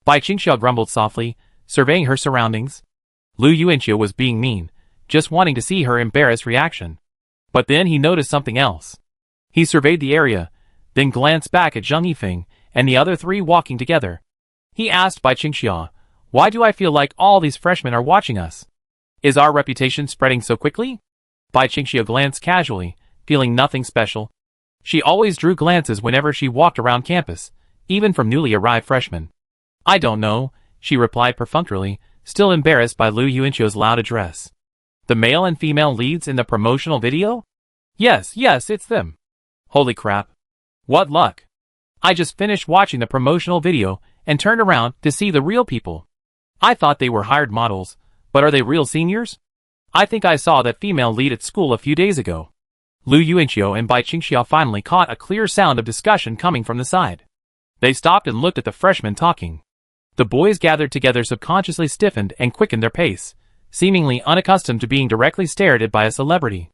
Bai Qingxia grumbled softly, surveying her surroundings. Lu Yuanqiu was being mean, just wanting to see her embarrassed reaction. But then he noticed something else. He surveyed the area, then glanced back at Zheng Yifeng and the other three walking together. He asked Bai Qingxia, why do I feel like all these freshmen are watching us? Is our reputation spreading so quickly? Bai Qingxia glanced casually, feeling nothing special. She always drew glances whenever she walked around campus, even from newly arrived freshmen. I don't know, she replied perfunctorily, still embarrassed by Lu Yuanqiu's loud address. The male and female leads in the promotional video? Yes, it's them. Holy crap. What luck. I just finished watching the promotional video and turned around to see the real people. I thought they were hired models, but are they real seniors? I think I saw that female lead at school a few days ago. Lu Yuanqiu and Bai Qingxia finally caught a clear sound of discussion coming from the side. They stopped and looked at the freshmen talking. The boys gathered together subconsciously stiffened and quickened their pace, seemingly unaccustomed to being directly stared at by a celebrity.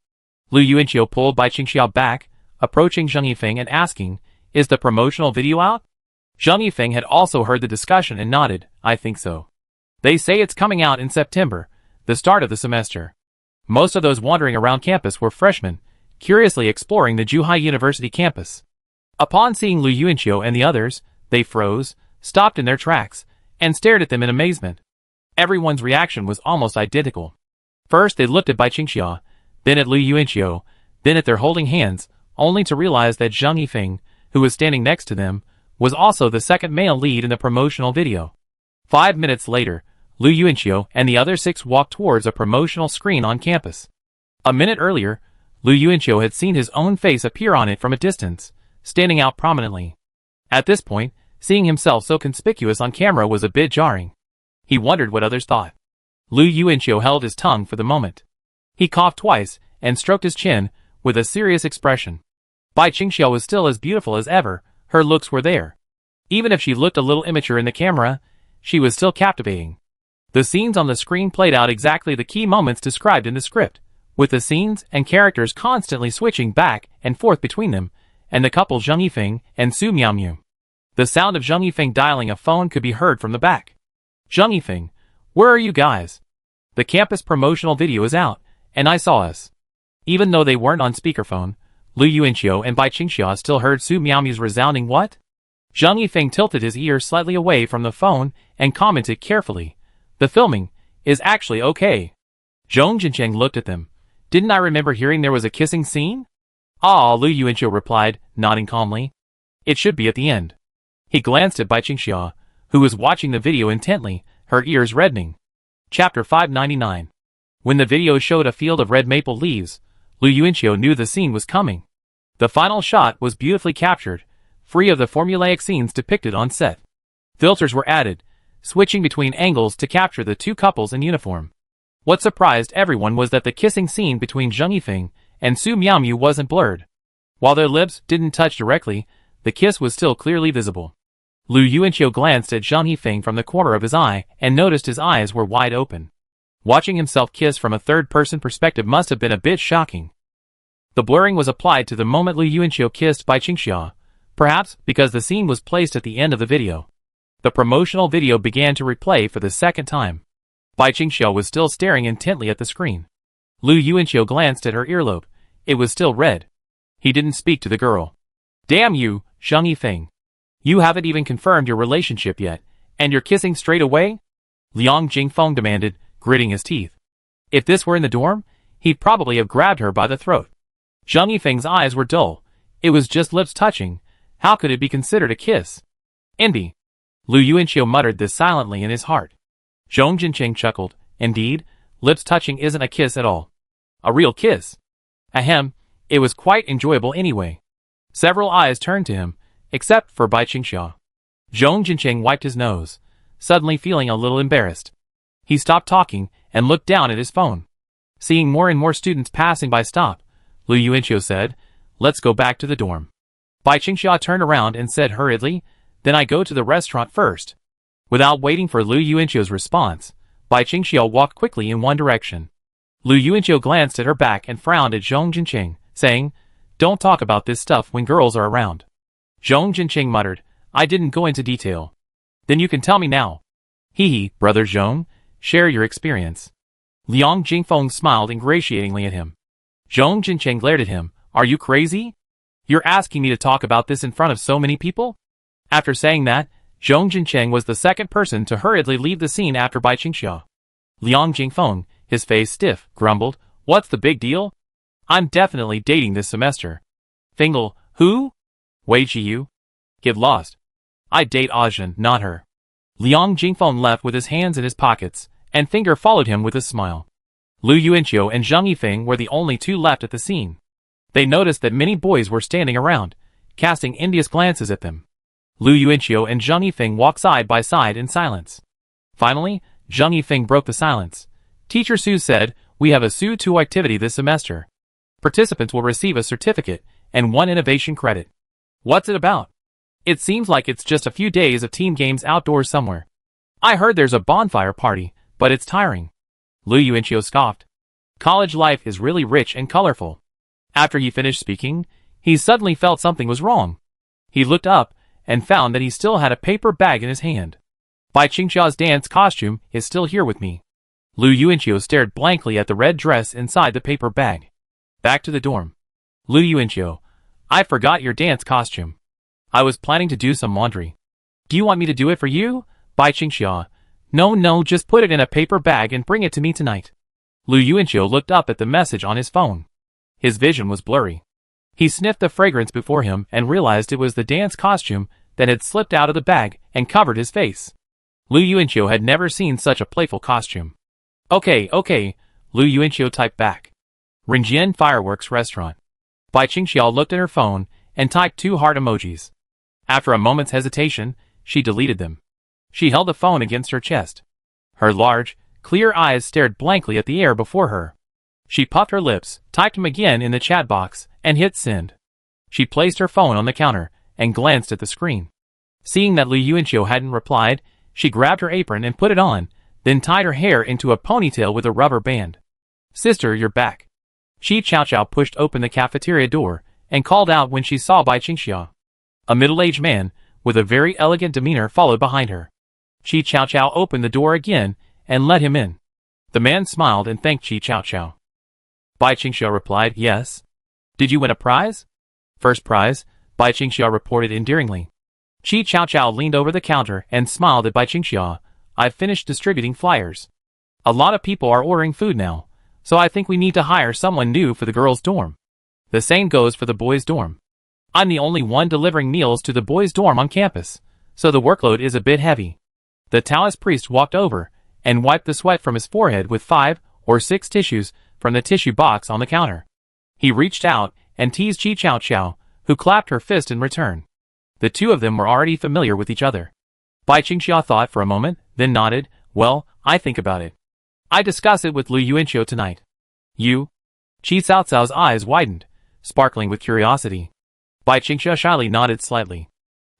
Lu Yuanqiu pulled Bai Qingxia back, approaching Zheng Yifeng and asking, is the promotional video out? Zheng Yifeng had also heard the discussion and nodded, I think so. They say it's coming out in September, the start of the semester. Most of those wandering around campus were freshmen, curiously exploring the Zhuhai University campus. Upon seeing Lu Yuanqiu and the others, they froze, stopped in their tracks, and stared at them in amazement. Everyone's reaction was almost identical. First they looked at Bai Qingxia, then at Lu Yuanqiu, then at their holding hands, only to realize that Zheng Yifeng, who was standing next to them, was also the second male lead in the promotional video. 5 minutes later, Lu Yuanqiu and the other 6 walked towards a promotional screen on campus. A minute earlier, Lu Yuanqiu had seen his own face appear on it from a distance, standing out prominently. At this point, seeing himself so conspicuous on camera was a bit jarring. He wondered what others thought. Lu Yuanqiu held his tongue for the moment. He coughed twice and stroked his chin with a serious expression. Bai Qingxia was still as beautiful as ever, her looks were there. Even if she looked a little immature in the camera, she was still captivating. The scenes on the screen played out exactly the key moments described in the script, with the scenes and characters constantly switching back and forth between them, and the couple Zheng Yifeng and Su Miaomiu. The sound of Zheng Yifeng dialing a phone could be heard from the back. Zheng Yifeng, where are you guys? The campus promotional video is out, and I saw us. Even though they weren't on speakerphone, Lu Yuanqiu and Bai Qingxia still heard Su Miaomiu's resounding what? Zheng Yifeng tilted his ear slightly away from the phone and commented carefully, the filming is actually okay. Zhong Jincheng looked at them. Didn't I remember hearing there was a kissing scene? Ah, Lu Yuanqiu replied, nodding calmly. It should be at the end. He glanced at Bai Qingxia, who was watching the video intently, her ears reddening. Chapter 599. When the video showed a field of red maple leaves, Lu Yuanqiu knew the scene was coming. The final shot was beautifully captured, free of the formulaic scenes depicted on set. Filters were added, switching between angles to capture the two couples in uniform. What surprised everyone was that the kissing scene between Zheng Yifeng and Su Miaomiu wasn't blurred. While their lips didn't touch directly, the kiss was still clearly visible. Lu Yuanqiu glanced at Zheng Yifeng from the corner of his eye and noticed his eyes were wide open. Watching himself kiss from a third-person perspective must have been a bit shocking. The blurring was applied to the moment Lu Yuanqiu kissed Bai Qingxia, perhaps because the scene was placed at the end of the video. The promotional video began to replay for the second time. Bai Qingxiao was still staring intently at the screen. Lu Yuanqiu glanced at her earlobe. It was still red. He didn't speak to the girl. Damn you, Zhang Yifeng. You haven't even confirmed your relationship yet, and you're kissing straight away? Liang Jingfeng demanded, gritting his teeth. If this were in the dorm, he'd probably have grabbed her by the throat. Zhang Yifeng's eyes were dull. It was just lips touching. How could it be considered a kiss? Envy. Lu Yuanqiu muttered this silently in his heart. Zhong Jincheng chuckled. Indeed, lips touching isn't a kiss at all. A real kiss. Ahem, it was quite enjoyable anyway. Several eyes turned to him, except for Bai Qingxiao. Zhong Jincheng wiped his nose, suddenly feeling a little embarrassed. He stopped talking and looked down at his phone. Seeing more and more students passing by stop, Lu Yuanqiu said, "Let's go back to the dorm." Bai Qingxiao turned around and said hurriedly, "Then I go to the restaurant first." Without waiting for Lu Yuanqiu's response, Bai Qingxiao walked quickly in one direction. Lu Yuanqiu glanced at her back and frowned at Zhong Jincheng, saying, "Don't talk about this stuff when girls are around." Zhong Jincheng muttered, "I didn't go into detail." "Then you can tell me now." "Hee, brother Zhong, share your experience." Liang Jingfeng smiled ingratiatingly at him. Zhong Jincheng glared at him. "Are you crazy? You're asking me to talk about this in front of so many people?" After saying that, Zhong Jincheng was the second person to hurriedly leave the scene after Bai Qingxiao. Liang Jingfeng, his face stiff, grumbled, "What's the big deal? I'm definitely dating this semester." Fingal, who? Wei Jiyu? Get lost. I date Ajin, not her. Liang Jingfeng left with his hands in his pockets, and Finger followed him with a smile. Lu Yuanqiu and Zhang Yifeng were the only two left at the scene. They noticed that many boys were standing around, casting envious glances at them. Lu Yuanqiu and Zhang Yifeng walked side by side in silence. Finally, Zhang Yifeng broke the silence. Teacher Su said, "We have a Su 2 activity this semester. Participants will receive a certificate and 1 innovation credit." "What's it about?" "It seems like it's just a few days of team games outdoors somewhere. I heard there's a bonfire party, but it's tiring." Lu Yuanqiu scoffed. "College life is really rich and colorful." After he finished speaking, he suddenly felt something was wrong. He looked up and found that he still had a paper bag in his hand. "Bai Qingxiao's dance costume is still here with me." Lu Yuanqiu stared blankly at the red dress inside the paper bag. Back to the dorm. "Lu Yuanqiu, I forgot your dance costume. I was planning to do some laundry. Do you want me to do it for you, Bai Qingxiao?" No, just put it in a paper bag and bring it to me tonight." Lu Yuanqiu looked up at the message on his phone. His vision was blurry. He sniffed the fragrance before him and realized it was the dance costume that had slipped out of the bag and covered his face. Lu Yuanqiu had never seen such a playful costume. Okay, Lu Yuanqiu typed back. Rinjian Fireworks Restaurant. Bai Qingxiao looked at her phone and typed 2 heart emojis. After a moment's hesitation, she deleted them. She held the phone against her chest. Her large, clear eyes stared blankly at the air before her. She puffed her lips, typed him again in the chat box, and hit send. She placed her phone on the counter and glanced at the screen. Seeing that Lu Yuanqiu hadn't replied, she grabbed her apron and put it on, then tied her hair into a ponytail with a rubber band. "Sister, you're back." Chi Chao pushed open the cafeteria door and called out when she saw Bai Qingxiao. A middle-aged man, with a very elegant demeanor, followed behind her. Chi Chao opened the door again and let him in. The man smiled and thanked Chi Chao. Bai Qingxiao replied, "Yes." "Did you win a prize?" "First prize," Bai Qingxiao reported endearingly. Chi Chao leaned over the counter and smiled at Bai Qingxiao. "I've finished distributing flyers. A lot of people are ordering food now, so I think we need to hire someone new for the girls' dorm. The same goes for the boys' dorm. I'm the only one delivering meals to the boys' dorm on campus, so the workload is a bit heavy." The Taoist priest walked over and wiped the sweat from his forehead with 5 or 6 tissues from the tissue box on the counter. He reached out and teased Chi Chao, who clapped her fist in return. The two of them were already familiar with each other. Bai Qingxiao thought for a moment, then nodded. "Well, I think about it. I discuss it with Lu Yuanqiu tonight." "You?" Chi Cao's eyes widened, sparkling with curiosity. Bai Qingxiao shyly nodded slightly.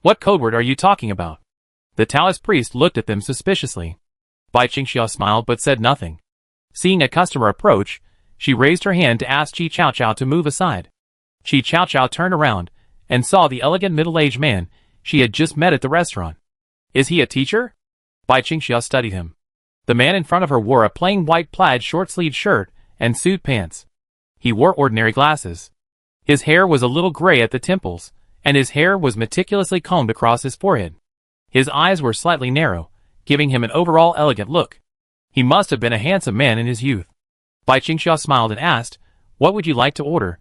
"What code word are you talking about?" The Taoist priest looked at them suspiciously. Bai Qingxiao smiled but said nothing. Seeing a customer approach, she raised her hand to ask Chi Chao to move aside. Chi Chao turned around and saw the elegant middle-aged man she had just met at the restaurant. "Is he a teacher?" Bai Qingxiao studied him. The man in front of her wore a plain white plaid short-sleeved shirt and suit pants. He wore ordinary glasses. His hair was a little gray at the temples, and his hair was meticulously combed across his forehead. His eyes were slightly narrow, giving him an overall elegant look. He must have been a handsome man in his youth. Bai Qingxia smiled and asked, "What would you like to order?"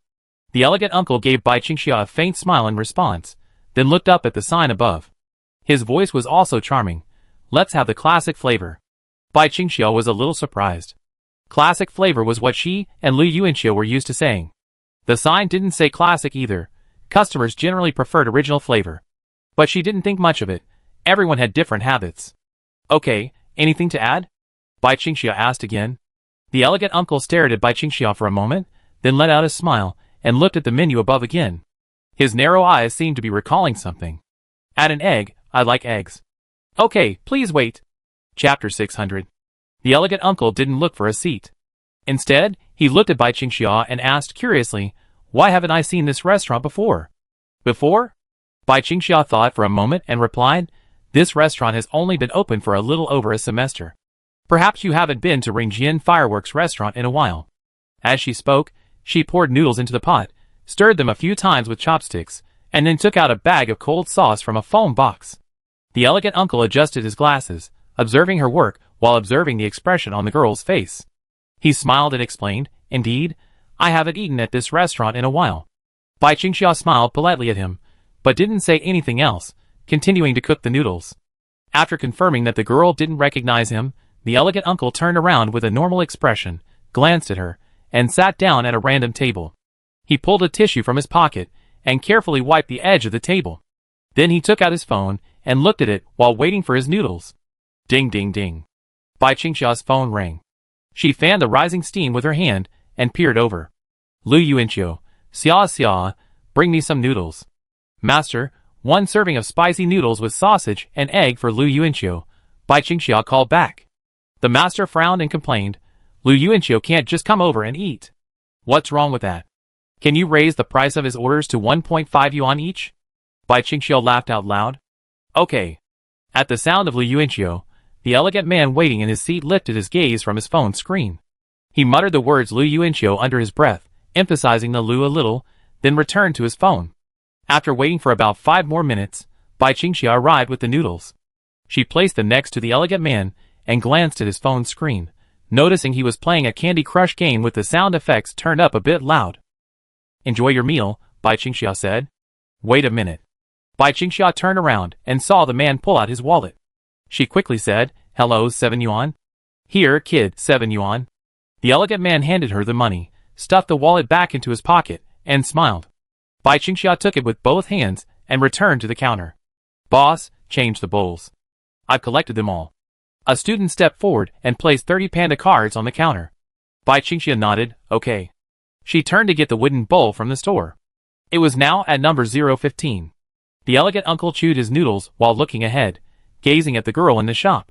The elegant uncle gave Bai Qingxia a faint smile in response, then looked up at the sign above. His voice was also charming. "Let's have the classic flavor." Bai Qingxia was a little surprised. Classic flavor was what she and Lu Yuanqiu were used to saying. The sign didn't say classic either. Customers generally preferred original flavor. But she didn't think much of it. Everyone had different habits. "Okay, anything to add?" Bai Qingxia asked again. The elegant uncle stared at Bai Qingxia for a moment, then let out a smile, and looked at the menu above again. His narrow eyes seemed to be recalling something. "Add an egg, I like eggs." "Okay, please wait." Chapter 600. The elegant uncle didn't look for a seat. Instead, he looked at Bai Qingxia and asked curiously, "Why haven't I seen this restaurant before?" "Before?" Bai Qingxia thought for a moment and replied, "This restaurant has only been open for a little over a semester. Perhaps you haven't been to Ringjian Fireworks Restaurant in a while." As she spoke, she poured noodles into the pot, stirred them a few times with chopsticks, and then took out a bag of cold sauce from a foam box. The elegant uncle adjusted his glasses, observing her work while observing the expression on the girl's face. He smiled and explained, "Indeed, I haven't eaten at this restaurant in a while." Bai Qingxia smiled politely at him, but didn't say anything else, continuing to cook the noodles. After confirming that the girl didn't recognize him, the elegant uncle turned around with a normal expression, glanced at her, and sat down at a random table. He pulled a tissue from his pocket and carefully wiped the edge of the table. Then he took out his phone and looked at it while waiting for his noodles. Ding ding ding. Bai Qingxia's phone rang. She fanned the rising steam with her hand and peered over. "Lu Yuanqiu, xia xia, bring me some noodles." "Master, one serving of spicy noodles with sausage and egg for Lu Yuanqiu," Bai Qingxia called back. The master frowned and complained, "Lu Yuanqiu can't just come over and eat. What's wrong with that? Can you raise the price of his orders to 1.5 yuan each?" Bai Qingxia laughed out loud. "Okay." At the sound of Lu Yuanqiu, the elegant man waiting in his seat lifted his gaze from his phone screen. He muttered the words Lu Yuanqiu under his breath, emphasizing the Lu a little, then returned to his phone. After waiting for about 5 more minutes, Bai Qingxia arrived with the noodles. She placed them next to the elegant man and glanced at his phone screen, noticing he was playing a Candy Crush game with the sound effects turned up a bit loud. "Enjoy your meal," Bai Qingxia said. "Wait a minute." Bai Qingxia turned around and saw the man pull out his wallet. She quickly said, "Hello, 7 yuan. Here, kid, 7 yuan. The elegant man handed her the money, stuffed the wallet back into his pocket, and smiled. Bai Qingxia took it with both hands and returned to the counter. "Boss, change the bowls. I've collected them all." A student stepped forward and placed 30 panda cards on the counter. Bai Qingxia nodded, "Okay." She turned to get the wooden bowl from the store. It was now at number 015. The elegant uncle chewed his noodles while looking ahead, gazing at the girl in the shop.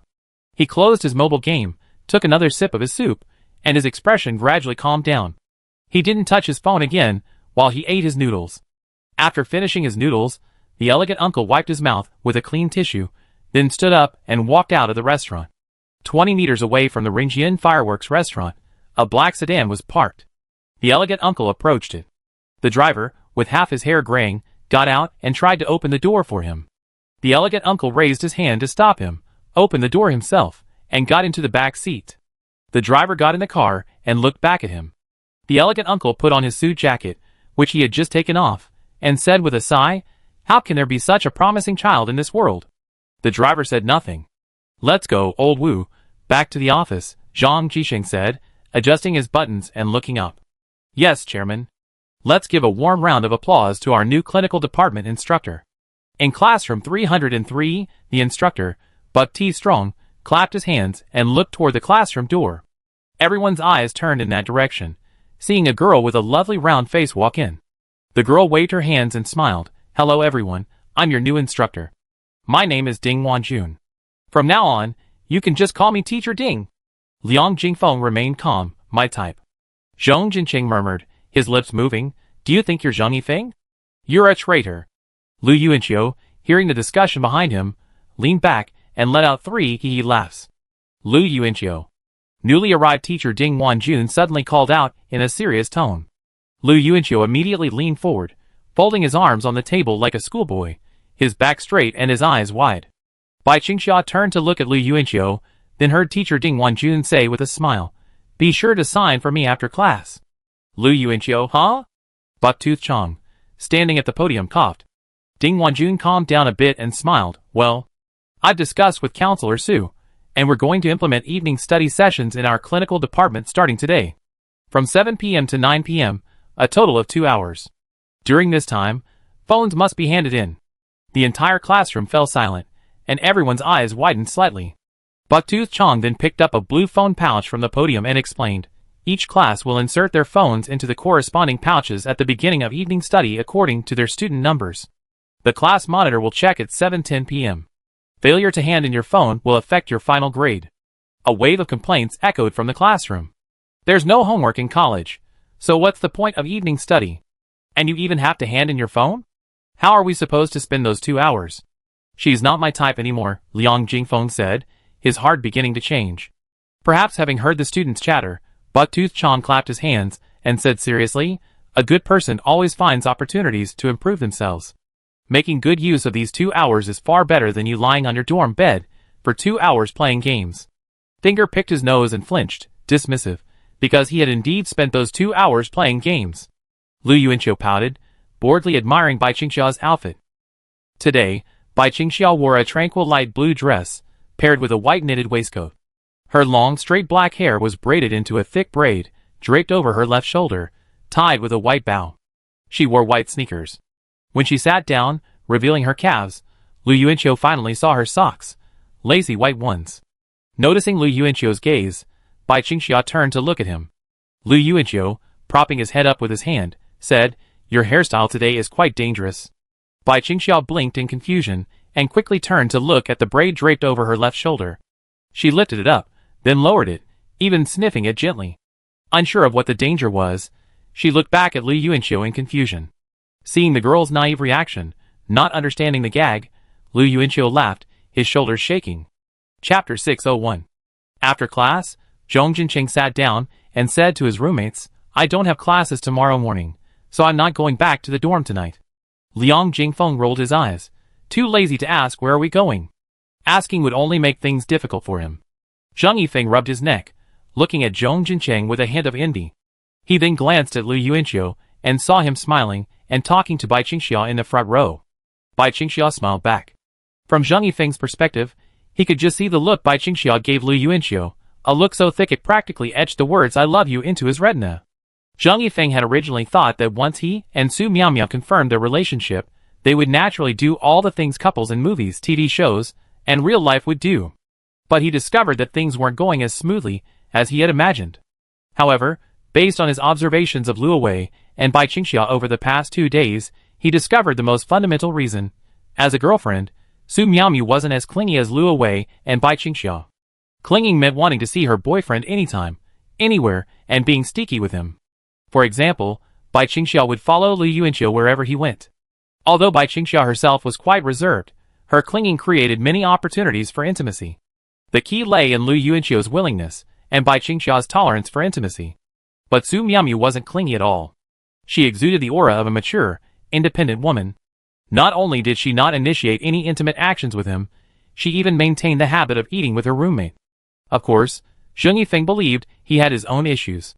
He closed his mobile game, took another sip of his soup, and his expression gradually calmed down. He didn't touch his phone again while he ate his noodles. After finishing his noodles, the elegant uncle wiped his mouth with a clean tissue, then stood up and walked out of the restaurant. 20 meters away from the Ringjian Fireworks Restaurant, a black sedan was parked. The elegant uncle approached it. The driver, with half his hair graying, got out and tried to open the door for him. The elegant uncle raised his hand to stop him, opened the door himself, and got into the back seat. The driver got in the car and looked back at him. The elegant uncle put on his suit jacket, which he had just taken off, and said with a sigh, "How can there be such a promising child in this world?" The driver said nothing. "Let's go, old Wu, back to the office," Zhang Jisheng said, adjusting his buttons and looking up. "Yes, Chairman. Let's give a warm round of applause to our new clinical department instructor." In classroom 303, the instructor, Buck T. Strong, clapped his hands and looked toward the classroom door. Everyone's eyes turned in that direction, seeing a girl with a lovely round face walk in. The girl waved her hands and smiled. "Hello everyone, I'm your new instructor. My name is Ding Wanjun. From now on, you can just call me Teacher Ding." Liang Jingfeng remained calm, "My type." Zhong Jinqing murmured, his lips moving, "Do you think you're Zhang Yifeng? You're a traitor." Lu Yuanqiu, hearing the discussion behind him, leaned back and let out 3 hee-hee laughs. Lu Yuanqiu. Newly arrived teacher Ding Wanjun suddenly called out in a serious tone. Lu Yuanqiu immediately leaned forward, folding his arms on the table like a schoolboy, his back straight and his eyes wide. Bai Qingxia turned to look at Lu Yuanqiu, then heard teacher Ding Wanjun say with a smile, "Be sure to sign for me after class." Lu Yuanqiu, huh? Bucktooth Chong, standing at the podium, coughed. Ding Wanjun calmed down a bit and smiled. "Well, I've discussed with Counselor Su, and we're going to implement evening study sessions in our clinical department starting today. From 7 p.m. to 9 p.m., a total of 2 hours. During this time, phones must be handed in." The entire classroom fell silent, and everyone's eyes widened slightly. Bucktooth Chong then picked up a blue phone pouch from the podium and explained, "Each class will insert their phones into the corresponding pouches at the beginning of evening study according to their student numbers. The class monitor will check at 7:10 p.m. Failure to hand in your phone will affect your final grade." A wave of complaints echoed from the classroom. "There's no homework in college, so what's the point of evening study? And you even have to hand in your phone? How are we supposed to spend those 2 hours?" "She's not my type anymore," Liang Jingfeng said, his heart beginning to change. Perhaps having heard the students' chatter, Bucktooth Chong clapped his hands and said seriously, "A good person always finds opportunities to improve themselves. Making good use of these 2 hours is far better than you lying on your dorm bed for 2 hours playing games." Finger picked his nose and flinched, dismissive, because he had indeed spent those 2 hours playing games. Lu Yuanqiu pouted, boredly admiring Bai Qingxia's outfit. Today, Bai Qingxia wore a tranquil light blue dress, paired with a white knitted waistcoat. Her long, straight black hair was braided into a thick braid, draped over her left shoulder, tied with a white bow. She wore white sneakers. When she sat down, revealing her calves, Lu Yuanqiu finally saw her socks, lacy white ones. Noticing Lu Yuanqiu's gaze, Bai Qingxia turned to look at him. Lu Yuanqiu, propping his head up with his hand, said, "Your hairstyle today is quite dangerous." Bai Qingxia blinked in confusion and quickly turned to look at the braid draped over her left shoulder. She lifted it up, then lowered it, even sniffing it gently. Unsure of what the danger was, she looked back at Lu Yuanqiu in confusion. Seeing the girl's naive reaction, not understanding the gag, Lu Yuanqiu laughed, his shoulders shaking. Chapter 601. After class, Zhong Jinqing sat down and said to his roommates, "I don't have classes tomorrow morning, so I'm not going back to the dorm tonight." Liang Jingfeng rolled his eyes, too lazy to ask where are we going. Asking would only make things difficult for him. Zhang Yifeng rubbed his neck, looking at Zhong Jinqing with a hint of envy. He then glanced at Lu Yuanqiu and saw him smiling and talking to Bai Qingxia in the front row. Bai Qingxia smiled back. From Zhang Yifeng's perspective, he could just see the look Bai Qingxia gave Lu Yuanqiu, a look so thick it practically etched the words "I love you" into his retina. Zhang Yifeng had originally thought that once he and Su Miaomiao confirmed their relationship, they would naturally do all the things couples in movies, TV shows, and real life would do. But he discovered that things weren't going as smoothly as he had imagined. However, based on his observations of Luo Wei and Bai Qingxia over the past 2 days, he discovered the most fundamental reason. As a girlfriend, Su Miaomiao wasn't as clingy as Luo Wei and Bai Qingxia. Clinging meant wanting to see her boyfriend anytime, anywhere, and being sneaky with him. For example, Bai Qingxia would follow Lu Yuanqiu wherever he went. Although Bai Qingxia herself was quite reserved, her clinging created many opportunities for intimacy. The key lay in Lu Yuanqiu's willingness and Bai Qingxia's tolerance for intimacy. But Su Miaomiao wasn't clingy at all. She exuded the aura of a mature, independent woman. Not only did she not initiate any intimate actions with him, she even maintained the habit of eating with her roommate. Of course, Zhang Yifeng believed he had his own issues.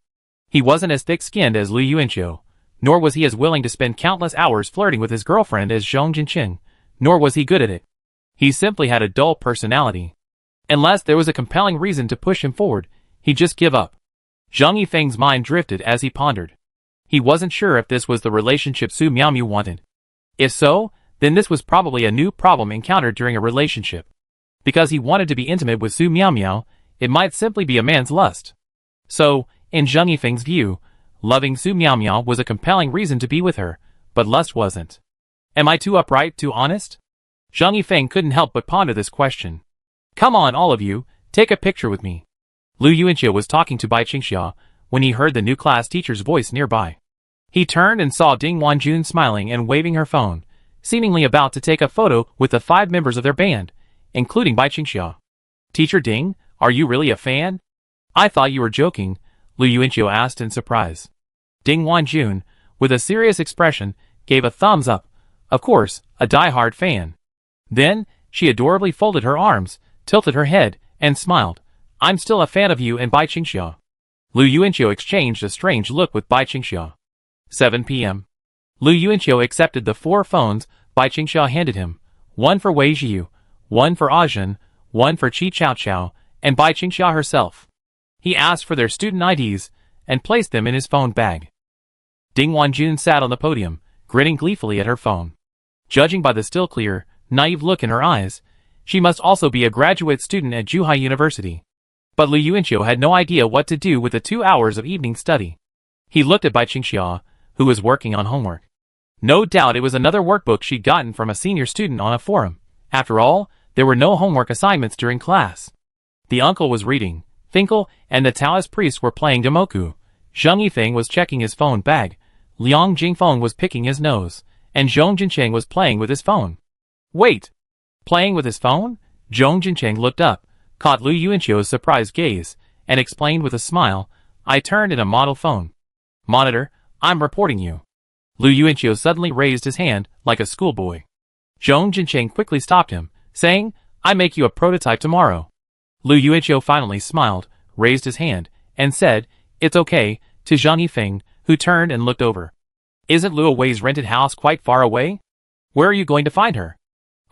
He wasn't as thick-skinned as Lu Yuanqiu, nor was he as willing to spend countless hours flirting with his girlfriend as Zhong Jinqing, nor was he good at it. He simply had a dull personality. Unless there was a compelling reason to push him forward, he'd just give up. Zhang Yifeng's mind drifted as he pondered. He wasn't sure if this was the relationship Su Miaomiao wanted. If so, then this was probably a new problem encountered during a relationship. Because he wanted to be intimate with Su Miaomiao, it might simply be a man's lust. So, in Zhang Yifeng's view, loving Su Miaomiao was a compelling reason to be with her, but lust wasn't. Am I too upright, too honest? Zhang Yifeng couldn't help but ponder this question. "Come on, all of you, take a picture with me." Lu Yuanqiu was talking to Bai Qingxia when he heard the new class teacher's voice nearby. He turned and saw Ding Wanjun smiling and waving her phone, seemingly about to take a photo with the 5 members of their band, including Bai Qingxia. "Teacher Ding, Are you really a fan? I thought you were joking, Lu Yuanqiu asked in surprise. Ding Wanjun, with a serious expression, gave a thumbs up. Of course, a die-hard fan. Then, she adorably folded her arms, tilted her head, and smiled. I'm still a fan of you and Bai Qingxia. Lu Yuanqiu exchanged a strange look with Bai Qingxia. 7 p.m. Lu Yuanqiu accepted the 4 phones Bai Qingxia handed him. One for Wei Zhiyu, one for Ajin, one for Qi Chaoqiao, and Bai Qingxia herself. He asked for their student IDs and placed them in his phone bag. Ding Wanjun sat on the podium, grinning gleefully at her phone. Judging by the still clear, naive look in her eyes, she must also be a graduate student at Zhuhai University. But Lu Yuanqiu had no idea what to do with the 2 hours of evening study. He looked at Bai Qingxia, who was working on homework. No doubt it was another workbook she'd gotten from a senior student on a forum. After all, there were no homework assignments during class. The uncle was reading, Finkel and the Taoist priest were playing Damoku. Zheng Yifeng was checking his phone bag, Liang Jingfeng was picking his nose, and Zhong Jincheng was playing with his phone. Wait! Playing with his phone? Zhong Jincheng looked up, caught Lu Yuanqiu's surprised gaze, and explained with a smile, I turned in a model phone. Monitor, I'm reporting you. Lu Yuanqiu suddenly raised his hand, like a schoolboy. Zhong Jincheng quickly stopped him, saying, I make you a prototype tomorrow. Lu Yuanqiu finally smiled, raised his hand, and said, It's okay, to Zhang Yifeng, who turned and looked over. Isn't Luo Wei's rented house quite far away? Where are you going to find her?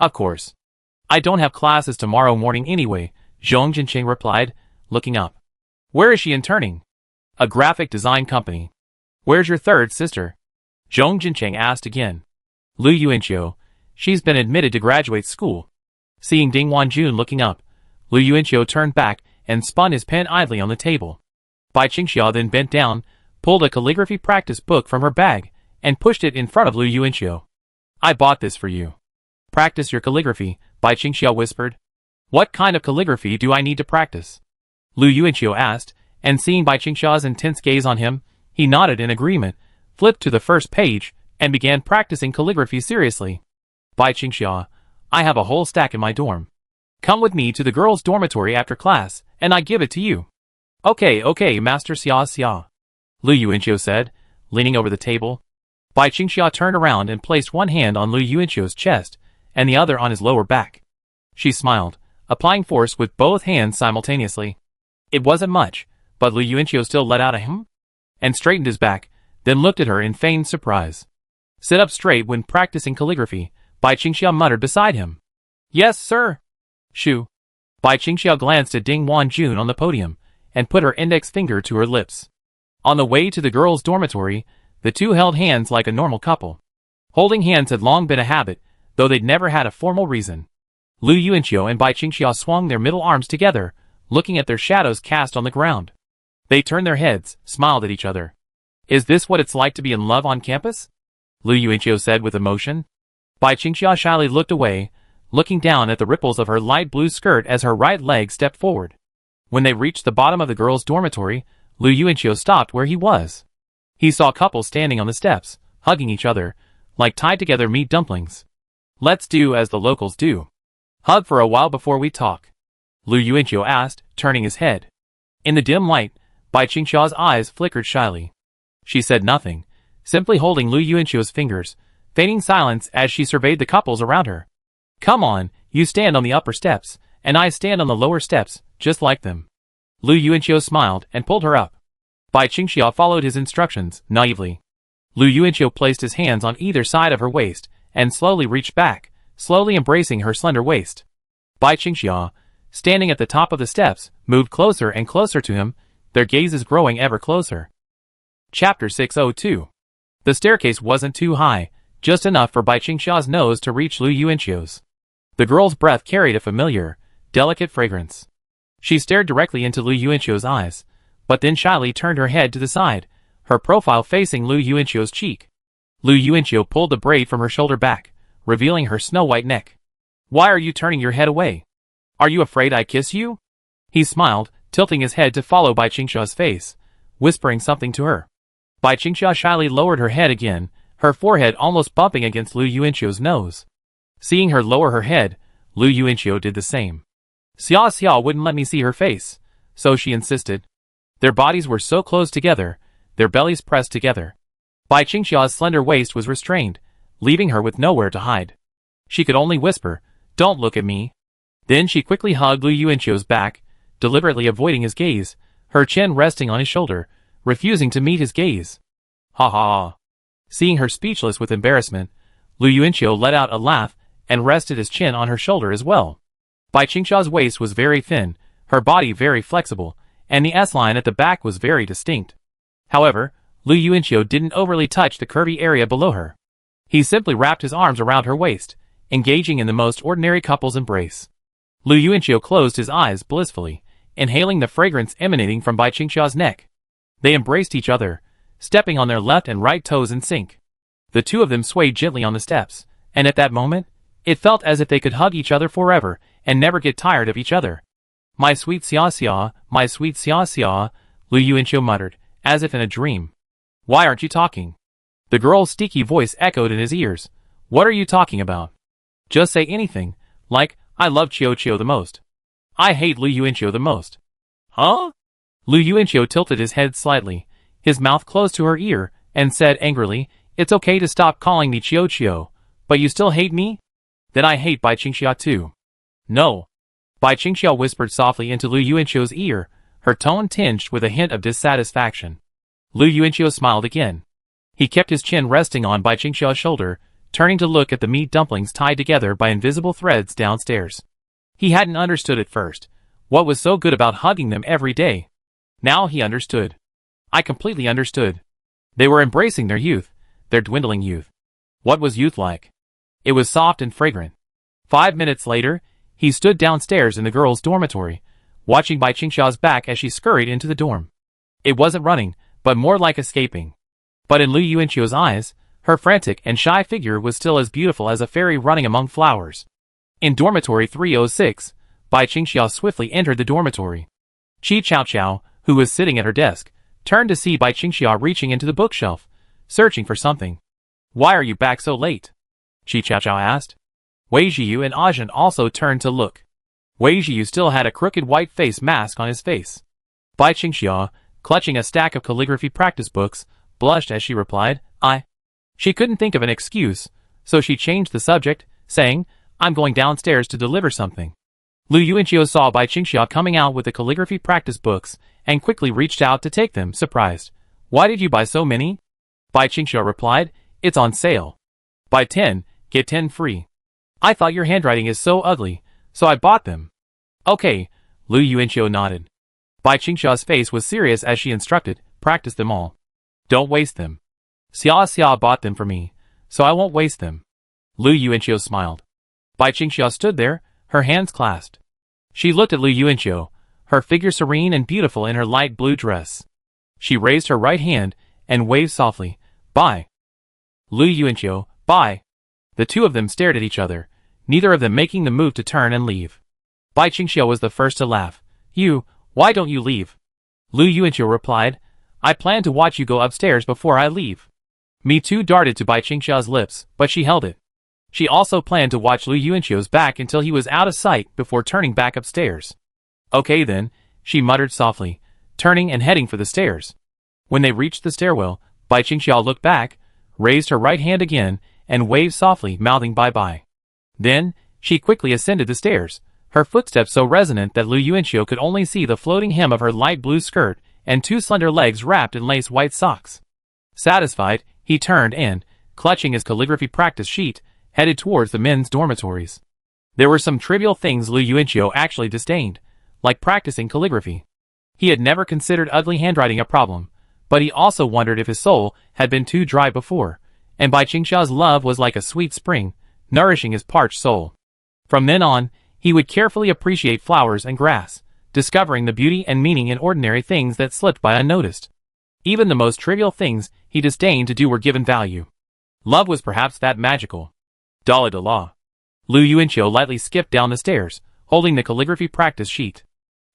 Of course. I don't have classes tomorrow morning anyway, Zhong Jincheng replied, looking up. Where is she interning? A graphic design company. Where's your third sister? Zhong Jincheng asked again. Lu Yuanqiu, she's been admitted to graduate school. Seeing Ding Wanjun looking up, Lu Yuanqiu turned back and spun his pen idly on the table. Bai Qingxia then bent down, pulled a calligraphy practice book from her bag, and pushed it in front of Lu Yuanqiu. I bought this for you. Practice your calligraphy, Bai Qingxia whispered. What kind of calligraphy do I need to practice? Lu Yuanqiu asked, and seeing Bai Qingxia's intense gaze on him, he nodded in agreement, flipped to the first page, and began practicing calligraphy seriously. Bai Qingxia, I have a whole stack in my dorm. Come with me to the girls' dormitory after class, and I give it to you. Okay, Master Xia. Lu Yuanqiu said, leaning over the table. Bai Qingxia turned around and placed one hand on Lu Yuanqiu's chest, and the other on his lower back. She smiled, applying force with both hands simultaneously. It wasn't much, but Lu Yuanqiu still let out a hum, and straightened his back, then looked at her in feigned surprise. Sit up straight when practicing calligraphy, Bai Qingxia muttered beside him. Yes, sir. Shoo. Bai Qingxia glanced at Ding Wanjun on the podium, and put her index finger to her lips. On the way to the girls' dormitory, the two held hands like a normal couple. Holding hands had long been a habit, though they'd never had a formal reason. Lu Yuanqiu and Bai Qingxia swung their middle arms together, looking at their shadows cast on the ground. They turned their heads, smiled at each other. Is this what it's like to be in love on campus? Lu Yuanqiu said with emotion. Bai Qingxia shyly looked away, looking down at the ripples of her light blue skirt as her right leg stepped forward. When they reached the bottom of the girls' dormitory, Lu Yuanqiu stopped where he was. He saw couples standing on the steps, hugging each other, like tied-together meat dumplings. Let's do as the locals do. Hug for a while before we talk. Lu Yuanqiu asked, turning his head. In the dim light, Bai Qingxia's eyes flickered shyly. She said nothing, simply holding Lu Yuanqiu's fingers, feigning silence as she surveyed the couples around her. Come on, you stand on the upper steps, and I stand on the lower steps, just like them. Lu Yuanqiu smiled and pulled her up. Bai Qingxia followed his instructions, naively. Lu Yuanqiu placed his hands on either side of her waist, and slowly reached back, slowly embracing her slender waist. Bai Qingxia, standing at the top of the steps, moved closer and closer to him, their gazes growing ever closer. Chapter 602. The staircase wasn't too high, just enough for Bai Qingxia's nose to reach Lu Yuanqiu's. The girl's breath carried a familiar, delicate fragrance. She stared directly into Lu Yuanqiu's eyes, but then shyly turned her head to the side, her profile facing Lu Yuanqiu's cheek. Lu Yuanqiu pulled the braid from her shoulder back, revealing her snow-white neck. Why are you turning your head away? Are you afraid I kiss you? He smiled, tilting his head to follow Bai Qingxia's face, whispering something to her. Bai Qingxia shyly lowered her head again, her forehead almost bumping against Lu Yuanqiu's nose. Seeing her lower her head, Lu Yuanqiu did the same. Xia Xia wouldn't let me see her face, so she insisted. Their bodies were so close together, their bellies pressed together. Bai Qingxia's slender waist was restrained, leaving her with nowhere to hide. She could only whisper, "Don't look at me." Then she quickly hugged Lu Yuanqiu's back, deliberately avoiding his gaze, her chin resting on his shoulder, refusing to meet his gaze. Ha ha ha. Seeing her speechless with embarrassment, Lu Yuanqiu let out a laugh and rested his chin on her shoulder as well. Bai Qingxia's waist was very thin, her body very flexible, and the S-line at the back was very distinct. However, Lu Yuanqiu didn't overly touch the curvy area below her. He simply wrapped his arms around her waist, engaging in the most ordinary couple's embrace. Lu Yuanqiu closed his eyes blissfully, inhaling the fragrance emanating from Bai Qingxia's neck. They embraced each other, stepping on their left and right toes in sync. The two of them swayed gently on the steps, and at that moment, it felt as if they could hug each other forever and never get tired of each other. "My sweet Xia Xia, my sweet Xia Xia," Lu Yuanqiu muttered, as if in a dream. "Why aren't you talking?" The girl's steaky voice echoed in his ears. "What are you talking about? Just say anything, like, I love Qiu the most. I hate Lu Yuanqiu the most." "Huh?" Lu Yuanqiu tilted his head slightly, his mouth close to her ear, and said angrily, "It's okay to stop calling me Qiu, but you still hate me? Then I hate Bai Qingxia too." "No." Bai Qingxia whispered softly into Lu Yuanqiu's ear, her tone tinged with a hint of dissatisfaction. Lu Yuanqiu smiled again. He kept his chin resting on Bai Qingxia's shoulder, turning to look at the meat dumplings tied together by invisible threads downstairs. He hadn't understood at first what was so good about hugging them every day. Now he understood. I completely understood. They were embracing their youth, their dwindling youth. What was youth like? It was soft and fragrant. 5 minutes later, he stood downstairs in the girls' dormitory, watching Bai Qingxia's back as she scurried into the dorm. It wasn't running, but more like escaping. But in Lu Yuanqiu's eyes, her frantic and shy figure was still as beautiful as a fairy running among flowers. In dormitory 306, Bai Qingxia swiftly entered the dormitory. Qi Chao, who was sitting at her desk, turned to see Bai Qingxia reaching into the bookshelf, searching for something. "Why are you back so late?" Qi Chao asked. Wei Zhiyu and Ajin also turned to look. Wei Zhiyu still had a crooked white face mask on his face. Bai Qingxia, clutching a stack of calligraphy practice books, blushed as she replied, "I." She couldn't think of an excuse, so she changed the subject, saying, "I'm going downstairs to deliver something." Lu Yuanqiu saw Bai Qingxia coming out with the calligraphy practice books and quickly reached out to take them, surprised. "Why did you buy so many?" Bai Qingxia replied, "It's on sale. Buy 10, get 10 free. I thought your handwriting is so ugly, so I bought them." "Okay," Lu Yuanqiu nodded. Bai Qingxia's face was serious as she instructed, "Practice them all. Don't waste them. Xia Xia bought them for me, so I won't waste them." Lu Yuanqiu smiled. Bai Qingxia stood there, her hands clasped. She looked at Lu Yuanqiu, her figure serene and beautiful in her light blue dress. She raised her right hand and waved softly, "Bye." Lu Yuanqiu, "Bye." The two of them stared at each other, neither of them making the move to turn and leave. Bai Qingxia was the first to laugh. Why don't you leave?" Lu Yuanqiu replied, "I plan to watch you go upstairs before I leave." Me Too darted to Bai Qingxia's lips, but she held it. She also planned to watch Lu Yuanqiu's back until he was out of sight before turning back upstairs. "Okay then," she muttered softly, turning and heading for the stairs. When they reached the stairwell, Bai Qingxia looked back, raised her right hand again, and waved softly, mouthing bye-bye. Then, she quickly ascended the stairs, her footsteps so resonant that Lu Yuanqiu could only see the floating hem of her light blue skirt and two slender legs wrapped in lace white socks. Satisfied, he turned and, clutching his calligraphy practice sheet, headed towards the men's dormitories. There were some trivial things Lu Yuanqiu actually disdained, like practicing calligraphy. He had never considered ugly handwriting a problem, but he also wondered if his soul had been too dry before, and Bai Qingxia's love was like a sweet spring, nourishing his parched soul. From then on, he would carefully appreciate flowers and grass, discovering the beauty and meaning in ordinary things that slipped by unnoticed. Even the most trivial things he disdained to do were given value. Love was perhaps that magical. Dalai Dala. Lu Yuanqiu lightly skipped down the stairs, holding the calligraphy practice sheet.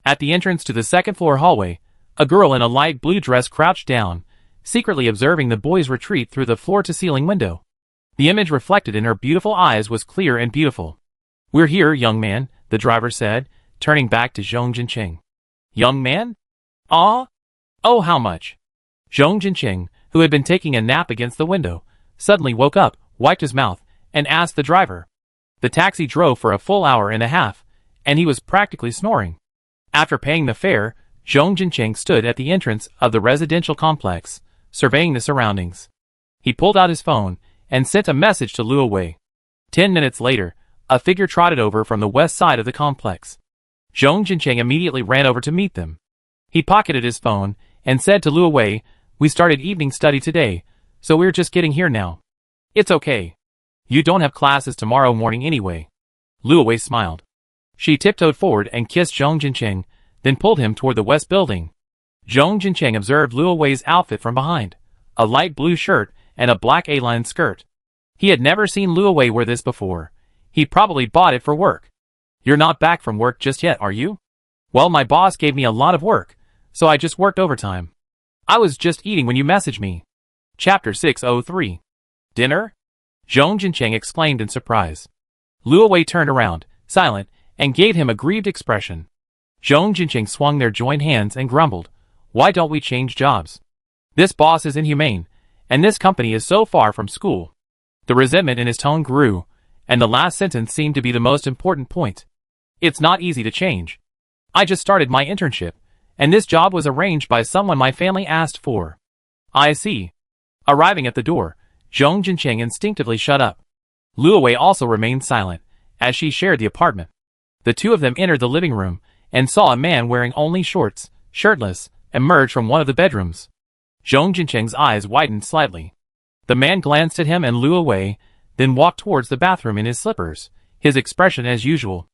At the entrance to the second-floor hallway, a girl in a light blue dress crouched down, secretly observing the boys' retreat through the floor-to-ceiling window. The image reflected in her beautiful eyes was clear and beautiful. "We're here, young man," the driver said, turning back to Zhong Jinqing. Young man? Ah? Oh, how much? Zhong Jinqing, who had been taking a nap against the window, suddenly woke up, wiped his mouth, and asked the driver. The taxi drove for a full hour and a half, and he was practically snoring. After paying the fare, Zhong Jinqing stood at the entrance of the residential complex, surveying the surroundings. He pulled out his phone and sent a message to Luo Wei. 10 minutes later, a figure trotted over from the west side of the complex. Zhong Jinqing immediately ran over to meet them. He pocketed his phone and said to Luo Wei, "We started evening study today, so we're just getting here now. It's okay. You don't have classes tomorrow morning anyway." Luo Wei smiled. She tiptoed forward and kissed Zhong Jinqing, then pulled him toward the west building. Zhong Jinqing observed Luo Wei's outfit from behind, a light blue shirt and a black A-line skirt. He had never seen Luo Wei wear this before. He probably bought it for work. "You're not back from work just yet, are you?" "Well, my boss gave me a lot of work, so I just worked overtime. I was just eating when you messaged me." Chapter 603. Dinner? Zhong Jinqing exclaimed in surprise. Luo Wei turned around, silent, and gave him a grieved expression. Zhong Jinqing swung their joined hands and grumbled, "Why don't we change jobs? This boss is inhumane, and this company is so far from school." The resentment in his tone grew, and the last sentence seemed to be the most important point. "It's not easy to change. I just started my internship, and this job was arranged by someone my family asked for." "I see." Arriving at the door, Zhong Jinqing instinctively shut up. Luo Wei also remained silent, as she shared the apartment. The two of them entered the living room, and saw a man wearing only shorts, shirtless, emerge from one of the bedrooms. Zhong Jinqing's eyes widened slightly. The man glanced at him and Luo Wei, then walked towards the bathroom in his slippers, his expression as usual.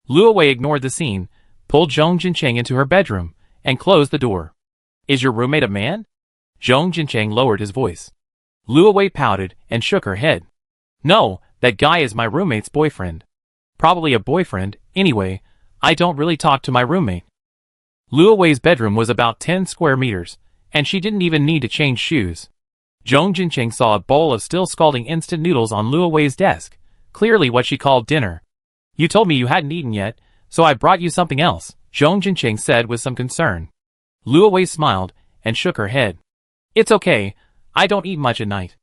Luo Wei ignored the scene, pulled Zhong Jinqing into her bedroom, and closed the door. "Is your roommate a man?" Zhong Jinqing lowered his voice. Luo Wei pouted and shook her head. "No, that guy is my roommate's boyfriend. Probably a boyfriend, anyway. I don't really talk to my roommate." Luo Wei's bedroom was about 10 square meters, and she didn't even need to change shoes. Zhong Jinqing saw a bowl of still scalding instant noodles on Luo Wei's desk, clearly what she called dinner. "You told me you hadn't eaten yet, so I brought you something else," Zhong Jinqing said with some concern. Luo Wei smiled and shook her head. "It's okay, I don't eat much at night."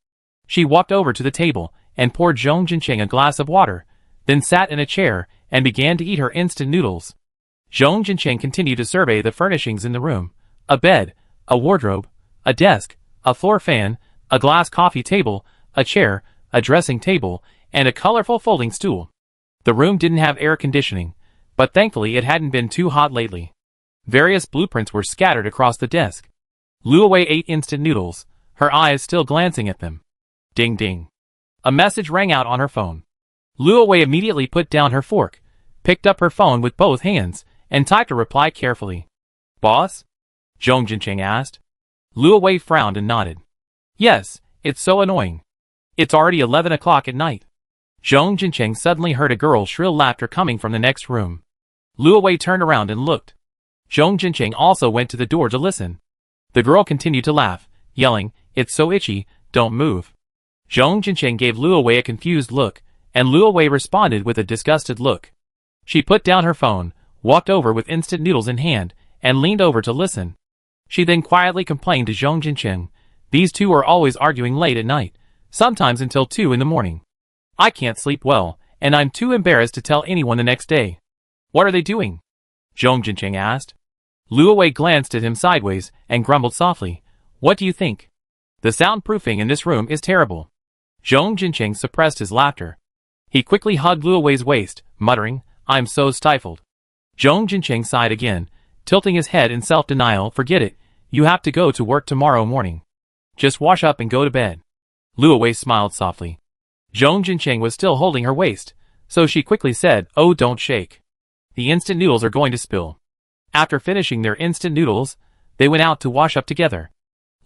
She walked over to the table and poured Zhong Jinqing a glass of water, then sat in a chair and began to eat her instant noodles. Zhong Jinqing continued to survey the furnishings in the room: a bed, a wardrobe, a desk, a floor fan, a glass coffee table, a chair, a dressing table, and a colorful folding stool. The room didn't have air conditioning, but thankfully it hadn't been too hot lately. Various blueprints were scattered across the desk. Luo Wei ate instant noodles, her eyes still glancing at them. Ding ding. A message rang out on her phone. Luo Wei immediately put down her fork, picked up her phone with both hands, and typed a reply carefully. "Boss?" Zhong Jinqing asked. Luo Wei frowned and nodded. "Yes, it's so annoying. It's already 11 o'clock at night." Zhong Jinqing suddenly heard a girl's shrill laughter coming from the next room. Luo Wei turned around and looked. Zhong Jinqing also went to the door to listen. The girl continued to laugh, yelling, "It's so itchy, don't move." Zhong Jinqing gave Luo Wei a confused look, and Luo Wei responded with a disgusted look. She put down her phone, walked over with instant noodles in hand, and leaned over to listen. She then quietly complained to Zhong Jinqing. These two are always arguing late at night, sometimes until 2 in the morning. "I can't sleep well, and I'm too embarrassed to tell anyone the next day." "What are they doing?" Zhong Jinqing asked. Luo Wei glanced at him sideways and grumbled softly, "What do you think? The soundproofing in this room is terrible." Zhong Jinqing suppressed his laughter. He quickly hugged Luo Wei's waist, muttering, "I'm so stifled." Zhong Jinqing sighed again, tilting his head in self-denial. "Forget it, you have to go to work tomorrow morning. Just wash up and go to bed." Luo Wei smiled softly. Zhong Jinqing was still holding her waist, so she quickly said, "Oh, don't shake. The instant noodles are going to spill." After finishing their instant noodles, they went out to wash up together.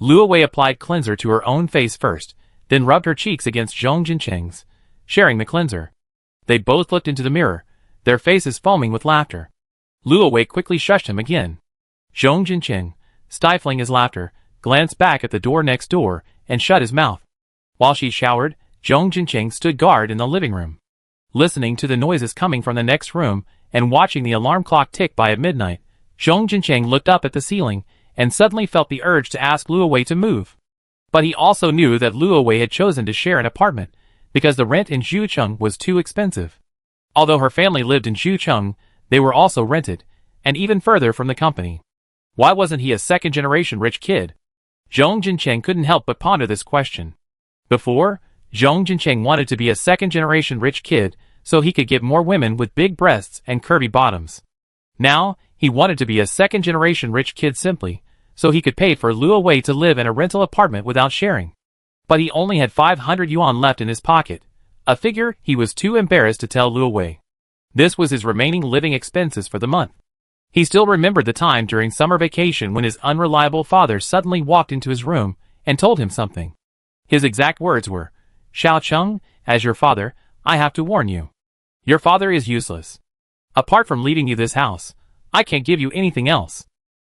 Luo Wei applied cleanser to her own face first, then rubbed her cheeks against Zhong Jinqing's, sharing the cleanser. They both looked into the mirror, their faces foaming with laughter. Luo Wei quickly shushed him again. Zhong Jinqing, stifling his laughter, glanced back at the door next door and shut his mouth. While she showered, Zhong Jinqing stood guard in the living room, listening to the noises coming from the next room and watching the alarm clock tick by at midnight, Zhong Jincheng looked up at the ceiling and suddenly felt the urge to ask Luo Wei to move. But he also knew that Luo Wei had chosen to share an apartment because the rent in Zhucheng was too expensive. Although her family lived in Zhucheng, they were also rented, and even further from the company. Why wasn't he a second-generation rich kid? Zhong Jincheng couldn't help but ponder this question. Before, Zhong Jincheng wanted to be a second-generation rich kid so he could get more women with big breasts and curvy bottoms. Now, he wanted to be a second-generation rich kid simply so he could pay for Luo Wei to live in a rental apartment without sharing. But he only had 500 yuan left in his pocket, a figure he was too embarrassed to tell Luo Wei. This was his remaining living expenses for the month. He still remembered the time during summer vacation when his unreliable father suddenly walked into his room and told him something. His exact words were, "Xiao Cheng, as your father, I have to warn you. Your father is useless. Apart from leaving you this house, I can't give you anything else.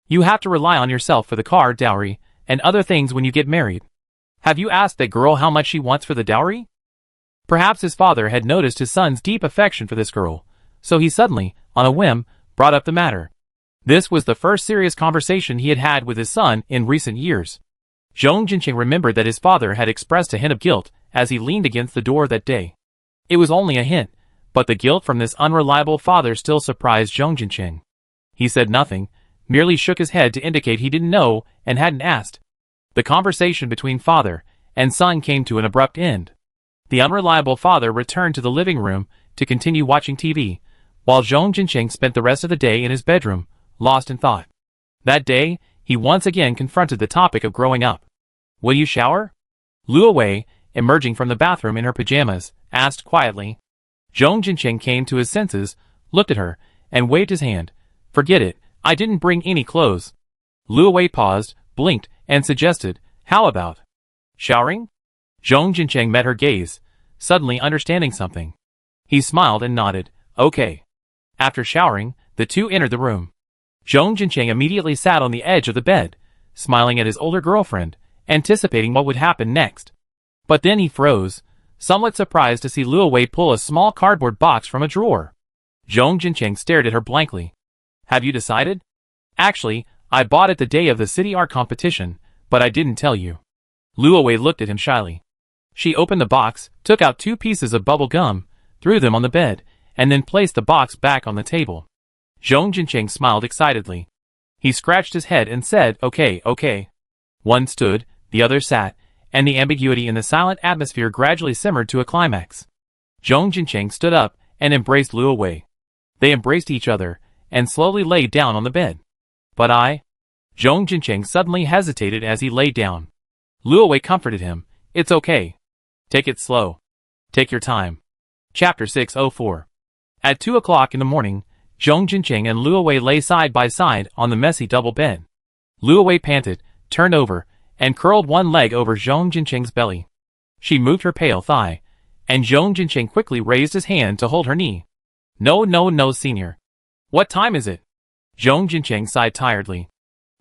You have to rely on yourself for the car dowry and other things when you get married. Have you asked that girl how much she wants for the dowry?" Perhaps his father had noticed his son's deep affection for this girl, so he suddenly, on a whim, brought up the matter. This was the first serious conversation he had had with his son in recent years. Zhong Jincheng remembered that his father had expressed a hint of guilt as he leaned against the door that day. It was only a hint, but the guilt from this unreliable father still surprised Zhong Jincheng. He said nothing, merely shook his head to indicate he didn't know and hadn't asked. The conversation between father and son came to an abrupt end. The unreliable father returned to the living room to continue watching TV, while Zhong Jincheng spent the rest of the day in his bedroom, lost in thought. That day, he once again confronted the topic of growing up. "Will you shower?" Luo Wei, emerging from the bathroom in her pajamas, asked quietly. Zhong Jincheng came to his senses, looked at her, and waved his hand. "Forget it, I didn't bring any clothes." Luo Wei paused, blinked, and suggested, "How about showering?" Zhong Jincheng met her gaze, suddenly understanding something. He smiled and nodded, "Okay." After showering, the two entered the room. Zhong Jincheng immediately sat on the edge of the bed, smiling at his older girlfriend, anticipating what would happen next. But then he froze, somewhat surprised to see Luo Wei pull a small cardboard box from a drawer. Zhong Jincheng stared at her blankly. "Have you decided?" "Actually, I bought it the day of the city art competition, but I didn't tell you." Luo Wei looked at him shyly. She opened the box, took out 2 pieces of bubble gum, threw them on the bed, and then placed the box back on the table. Zhong Jincheng smiled excitedly. He scratched his head and said, "Okay, okay." One stood, the other sat, and the ambiguity in the silent atmosphere gradually simmered to a climax. Zhong Jincheng stood up and embraced Luo Wei. They embraced each other and slowly lay down on the bed. "But Zhong Jincheng suddenly hesitated as he lay down. Luo Wei comforted him. "It's okay. Take it slow. Take your time." Chapter 604. At 2 o'clock in the morning, Zhong Jincheng and Luo Wei lay side by side on the messy double bed. Luo Wei panted, turned over, and curled one leg over Zhong Jincheng's belly. She moved her pale thigh, and Zhong Jincheng quickly raised his hand to hold her knee. "No, no, no, senior. What time is it?" Zhong Jincheng sighed tiredly.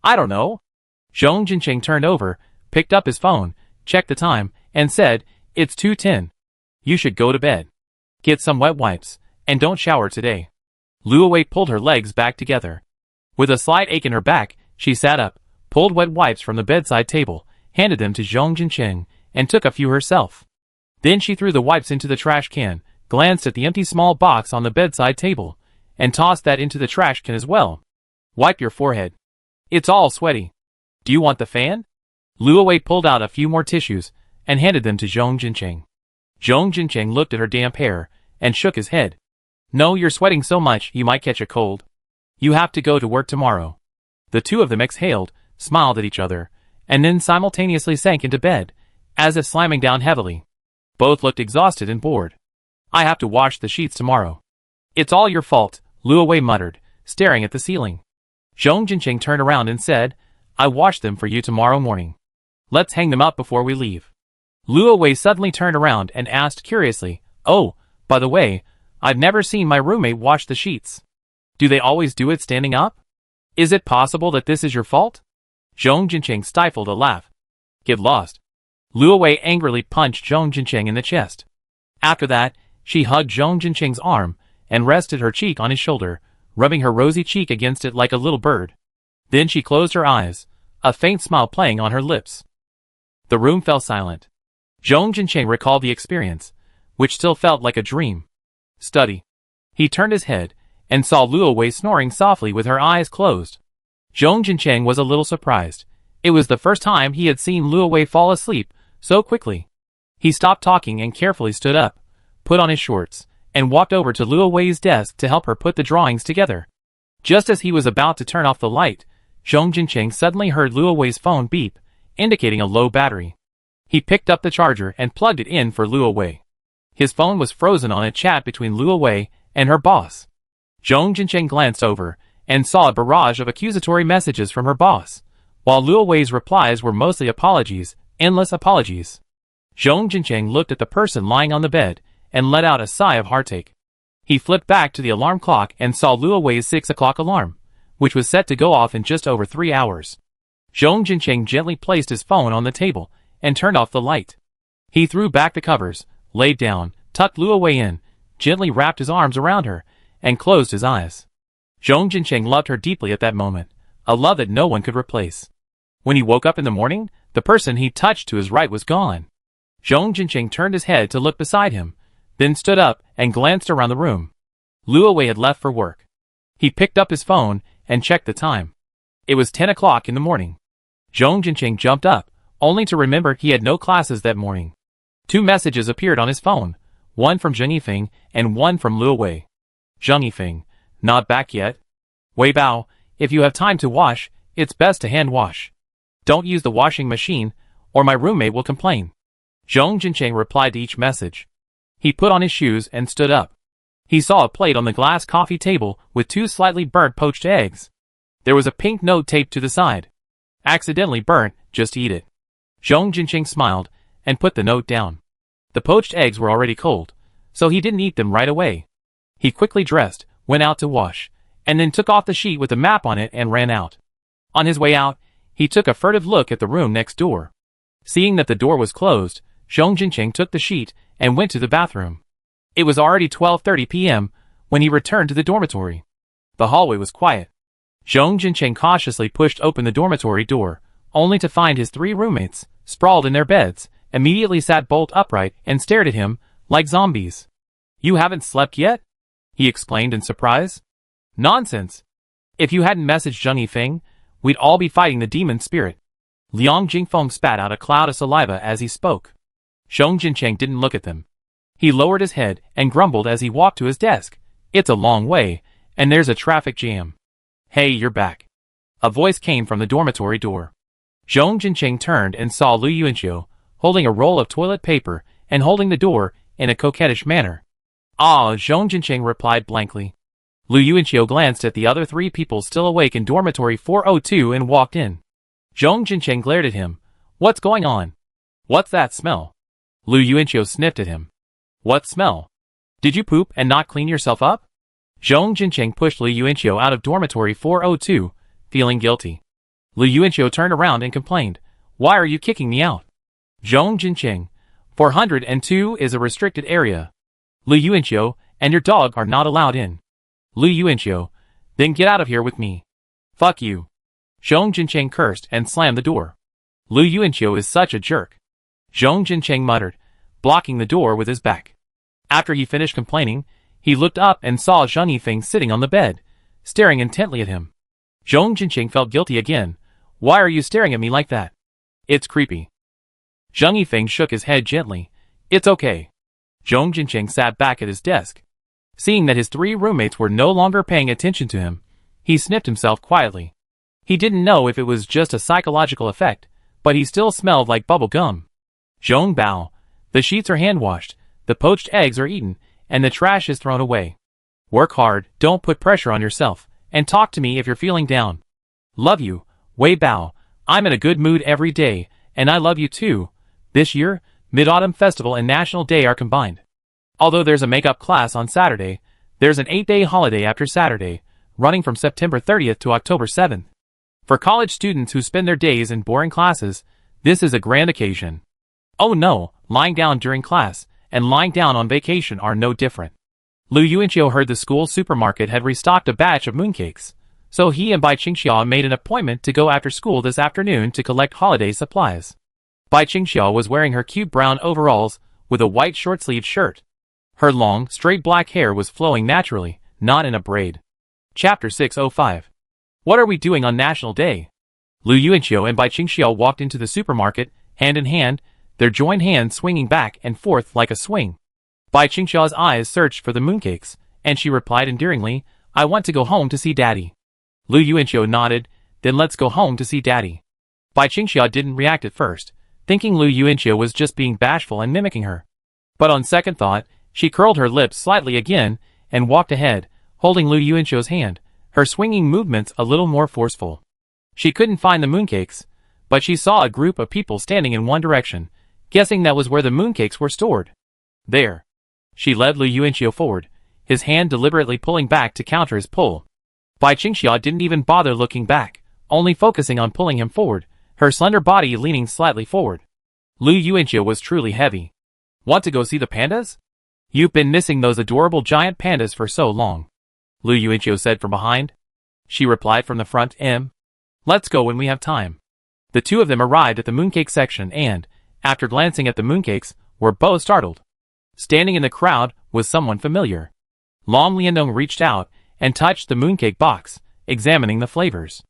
"I don't know." Zhong Jincheng turned over, picked up his phone, checked the time, and said, "It's 2:10. You should go to bed. Get some wet wipes, and don't shower today." Luo Wei pulled her legs back together. With a slight ache in her back, she sat up, pulled wet wipes from the bedside table, handed them to Zhong Jincheng, and took a few herself. Then she threw the wipes into the trash can, glanced at the empty small box on the bedside table, and tossed that into the trash can as well. "Wipe your forehead. It's all sweaty. Do you want the fan?" Luo Wei pulled out a few more tissues, and handed them to Zhong Jincheng. Zhong Jincheng looked at her damp hair, and shook his head. "No, you're sweating so much you might catch a cold. You have to go to work tomorrow." The two of them exhaled, smiled at each other, and then simultaneously sank into bed, as if slamming down heavily. Both looked exhausted and bored. "I have to wash the sheets tomorrow." "It's all your fault," Luo Wei muttered, staring at the ceiling. Zhong Jincheng turned around and said, "I wash them for you tomorrow morning. Let's hang them up before we leave." Luo Wei suddenly turned around and asked curiously, "Oh, by the way, I've never seen my roommate wash the sheets. Do they always do it standing up? Is it possible that this is your fault?" Zhong Jincheng stifled a laugh. "Get lost." Luo Wei angrily punched Zhong Jincheng in the chest. After that, she hugged Zhong Jincheng's arm and rested her cheek on his shoulder, rubbing her rosy cheek against it like a little bird. Then she closed her eyes, a faint smile playing on her lips. The room fell silent. Zhong Jincheng recalled the experience, which still felt like a dream. Study. He turned his head, and saw Luo Wei snoring softly with her eyes closed. Zhong Jincheng was a little surprised. It was the first time he had seen Luo Wei fall asleep so quickly. He stopped talking and carefully stood up, put on his shorts, and walked over to Luo Wei's desk to help her put the drawings together. Just as he was about to turn off the light, Zhong Jincheng suddenly heard Luo Wei's phone beep, indicating a low battery. He picked up the charger and plugged it in for Luo Wei. His phone was frozen on a chat between Luo Wei and her boss. Zhong Jincheng glanced over and saw a barrage of accusatory messages from her boss, while Luo Wei's replies were mostly apologies, endless apologies. Zhong Jincheng looked at the person lying on the bed and let out a sigh of heartache. He flipped back to the alarm clock and saw Luo Wei's 6 o'clock alarm, which was set to go off in just over 3 hours. Zhong Jincheng gently placed his phone on the table and turned off the light. He threw back the covers, laid down, tucked Luo Wei in, gently wrapped his arms around her, and closed his eyes. Zhong Jincheng loved her deeply at that moment, a love that no one could replace. When he woke up in the morning, the person he touched to his right was gone. Zhong Jincheng turned his head to look beside him, then stood up and glanced around the room. Luo Wei had left for work. He picked up his phone and checked the time. It was 10 o'clock in the morning. Zhong Jincheng jumped up, only to remember he had no classes that morning. 2 messages appeared on his phone, one from Zheng Yifeng and one from Luo Wei. Zheng Yifeng, not back yet? Wei Bao, if you have time to wash, it's best to hand wash. Don't use the washing machine, or my roommate will complain. Zhong Jincheng replied to each message. He put on his shoes and stood up. He saw a plate on the glass coffee table with 2 slightly burnt poached eggs. There was a pink note taped to the side. Accidentally burnt, just eat it. Zhong Jincheng smiled and put the note down. The poached eggs were already cold, so he didn't eat them right away. He quickly dressed, went out to wash, and then took off the sheet with a map on it and ran out. On his way out, he took a furtive look at the room next door. Seeing that the door was closed, Zhong Jincheng took the sheet and went to the bathroom. It was already 12:30 p.m. when he returned to the dormitory. The hallway was quiet. Zhong Jincheng cautiously pushed open the dormitory door, only to find his 3 roommates, sprawled in their beds, immediately sat bolt upright and stared at him, like zombies. "You haven't slept yet?" he exclaimed in surprise. "Nonsense! If you hadn't messaged Zheng Yifeng, we'd all be fighting the demon spirit." Liang Jingfeng spat out a cloud of saliva as he spoke. Zhong Jincheng didn't look at them. He lowered his head and grumbled as he walked to his desk. "It's a long way, and there's a traffic jam." "Hey, you're back." A voice came from the dormitory door. Zhong Jincheng turned and saw Lu Yuanqiu, holding a roll of toilet paper and holding the door in a coquettish manner. "Ah," Zhong Jincheng replied blankly. Lu Yuanqiu glanced at the other 3 people still awake in dormitory 402 and walked in. Zhong Jincheng glared at him. "What's going on? What's that smell?" Lu Yuanqiu sniffed at him. "What smell? Did you poop and not clean yourself up?" Zhong Jincheng pushed Lu Yuanqiu out of dormitory 402, feeling guilty. Lu Yuanqiu turned around and complained, "Why are you kicking me out?" Zhong Jincheng, 402 is a restricted area. Lu Yuanqiu and your dog are not allowed in. Lu Yuanqiu, then get out of here with me. Fuck you. Zhong Jincheng cursed and slammed the door. Lu Yuanqiu is such a jerk. Zhong Jincheng muttered, blocking the door with his back. After he finished complaining, he looked up and saw Zheng Yifeng sitting on the bed, staring intently at him. Zhong Jincheng felt guilty again. "Why are you staring at me like that? It's creepy." Zheng Yifeng shook his head gently. "It's okay." Zhong Jincheng sat back at his desk. Seeing that his 3 roommates were no longer paying attention to him, he sniffed himself quietly. He didn't know if it was just a psychological effect, but he still smelled like bubble gum. Zhong Bao, the sheets are hand-washed, the poached eggs are eaten, and the trash is thrown away. Work hard, don't put pressure on yourself, and talk to me if you're feeling down. Love you, Wei Bao. I'm in a good mood every day, and I love you too. This year, Mid-Autumn Festival and National Day are combined. Although there's a makeup class on Saturday, there's an 8-day holiday after Saturday, running from September 30th to October 7th. For college students who spend their days in boring classes, this is a grand occasion. Oh no, lying down during class and lying down on vacation are no different. Lu Yuanqiu heard the school supermarket had restocked a batch of mooncakes, so he and Bai Qingxia made an appointment to go after school this afternoon to collect holiday supplies. Bai Qingxia was wearing her cute brown overalls with a white short-sleeved shirt. Her long, straight black hair was flowing naturally, not in a braid. Chapter 605. What are we doing on National Day? Lu Yuanqiu and Bai Qingxia walked into the supermarket, hand in hand, their joined hands swinging back and forth like a swing. Bai Qingxia's eyes searched for the mooncakes, and she replied endearingly, "I want to go home to see Daddy." Lu Yuanqiu nodded, "Then let's go home to see Daddy." Bai Qingxia didn't react at first, thinking Lu Yuanqiu was just being bashful and mimicking her. But on second thought, she curled her lips slightly again and walked ahead, holding Lu Yuanqiu's hand, her swinging movements a little more forceful. She couldn't find the mooncakes, but she saw a group of people standing in one direction, guessing that was where the mooncakes were stored. There. She led Lu Yuanqiu forward, his hand deliberately pulling back to counter his pull. Bai Qingxia didn't even bother looking back, only focusing on pulling him forward, her slender body leaning slightly forward. Lu Yuanqiu was truly heavy. "Want to go see the pandas? You've been missing those adorable giant pandas for so long," Lu Yuanqiu said from behind. She replied from the front, "Let's go when we have time." The two of them arrived at the mooncake section and, after glancing at the mooncakes, were both startled. Standing in the crowd was someone familiar. Long Liandong reached out and touched the mooncake box, examining the flavors.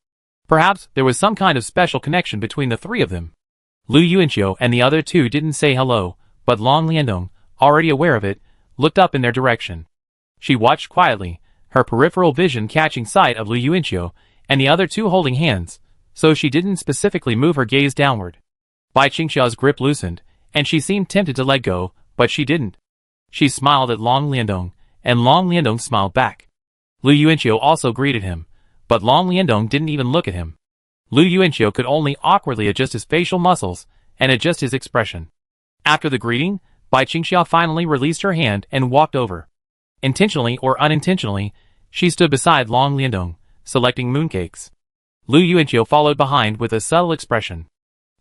Perhaps there was some kind of special connection between the three of them. Lu Yuanqiu and the other two didn't say hello, but Long Liandong, already aware of it, looked up in their direction. She watched quietly, her peripheral vision catching sight of Lu Yuanqiu and the other two holding hands, so she didn't specifically move her gaze downward. Bai Qingxia's grip loosened, and she seemed tempted to let go, but she didn't. She smiled at Long Liandong, and Long Liandong smiled back. Lu Yuanqiu also greeted him, but Long Liandong didn't even look at him. Lu Yuanqiu could only awkwardly adjust his facial muscles and adjust his expression. After the greeting, Bai Qingxia finally released her hand and walked over. Intentionally or unintentionally, she stood beside Long Liandong, selecting mooncakes. Lu Yuanqiu followed behind with a subtle expression.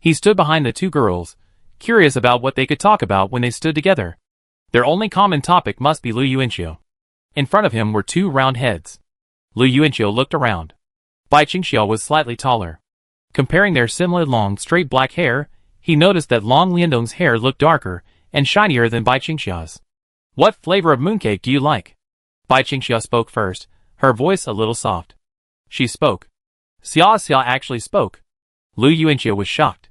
He stood behind the two girls, curious about what they could talk about when they stood together. Their only common topic must be Lu Yuanqiu. In front of him were two round heads. Lu Yuanqiu looked around. Bai Qingxia was slightly taller. Comparing their similar long, straight black hair, he noticed that Long Liandong's hair looked darker and shinier than Bai Qingxia's. "What flavor of mooncake do you like?" Bai Qingxia spoke first, her voice a little soft. She spoke. Xia actually spoke. Lu Yuanqiu was shocked.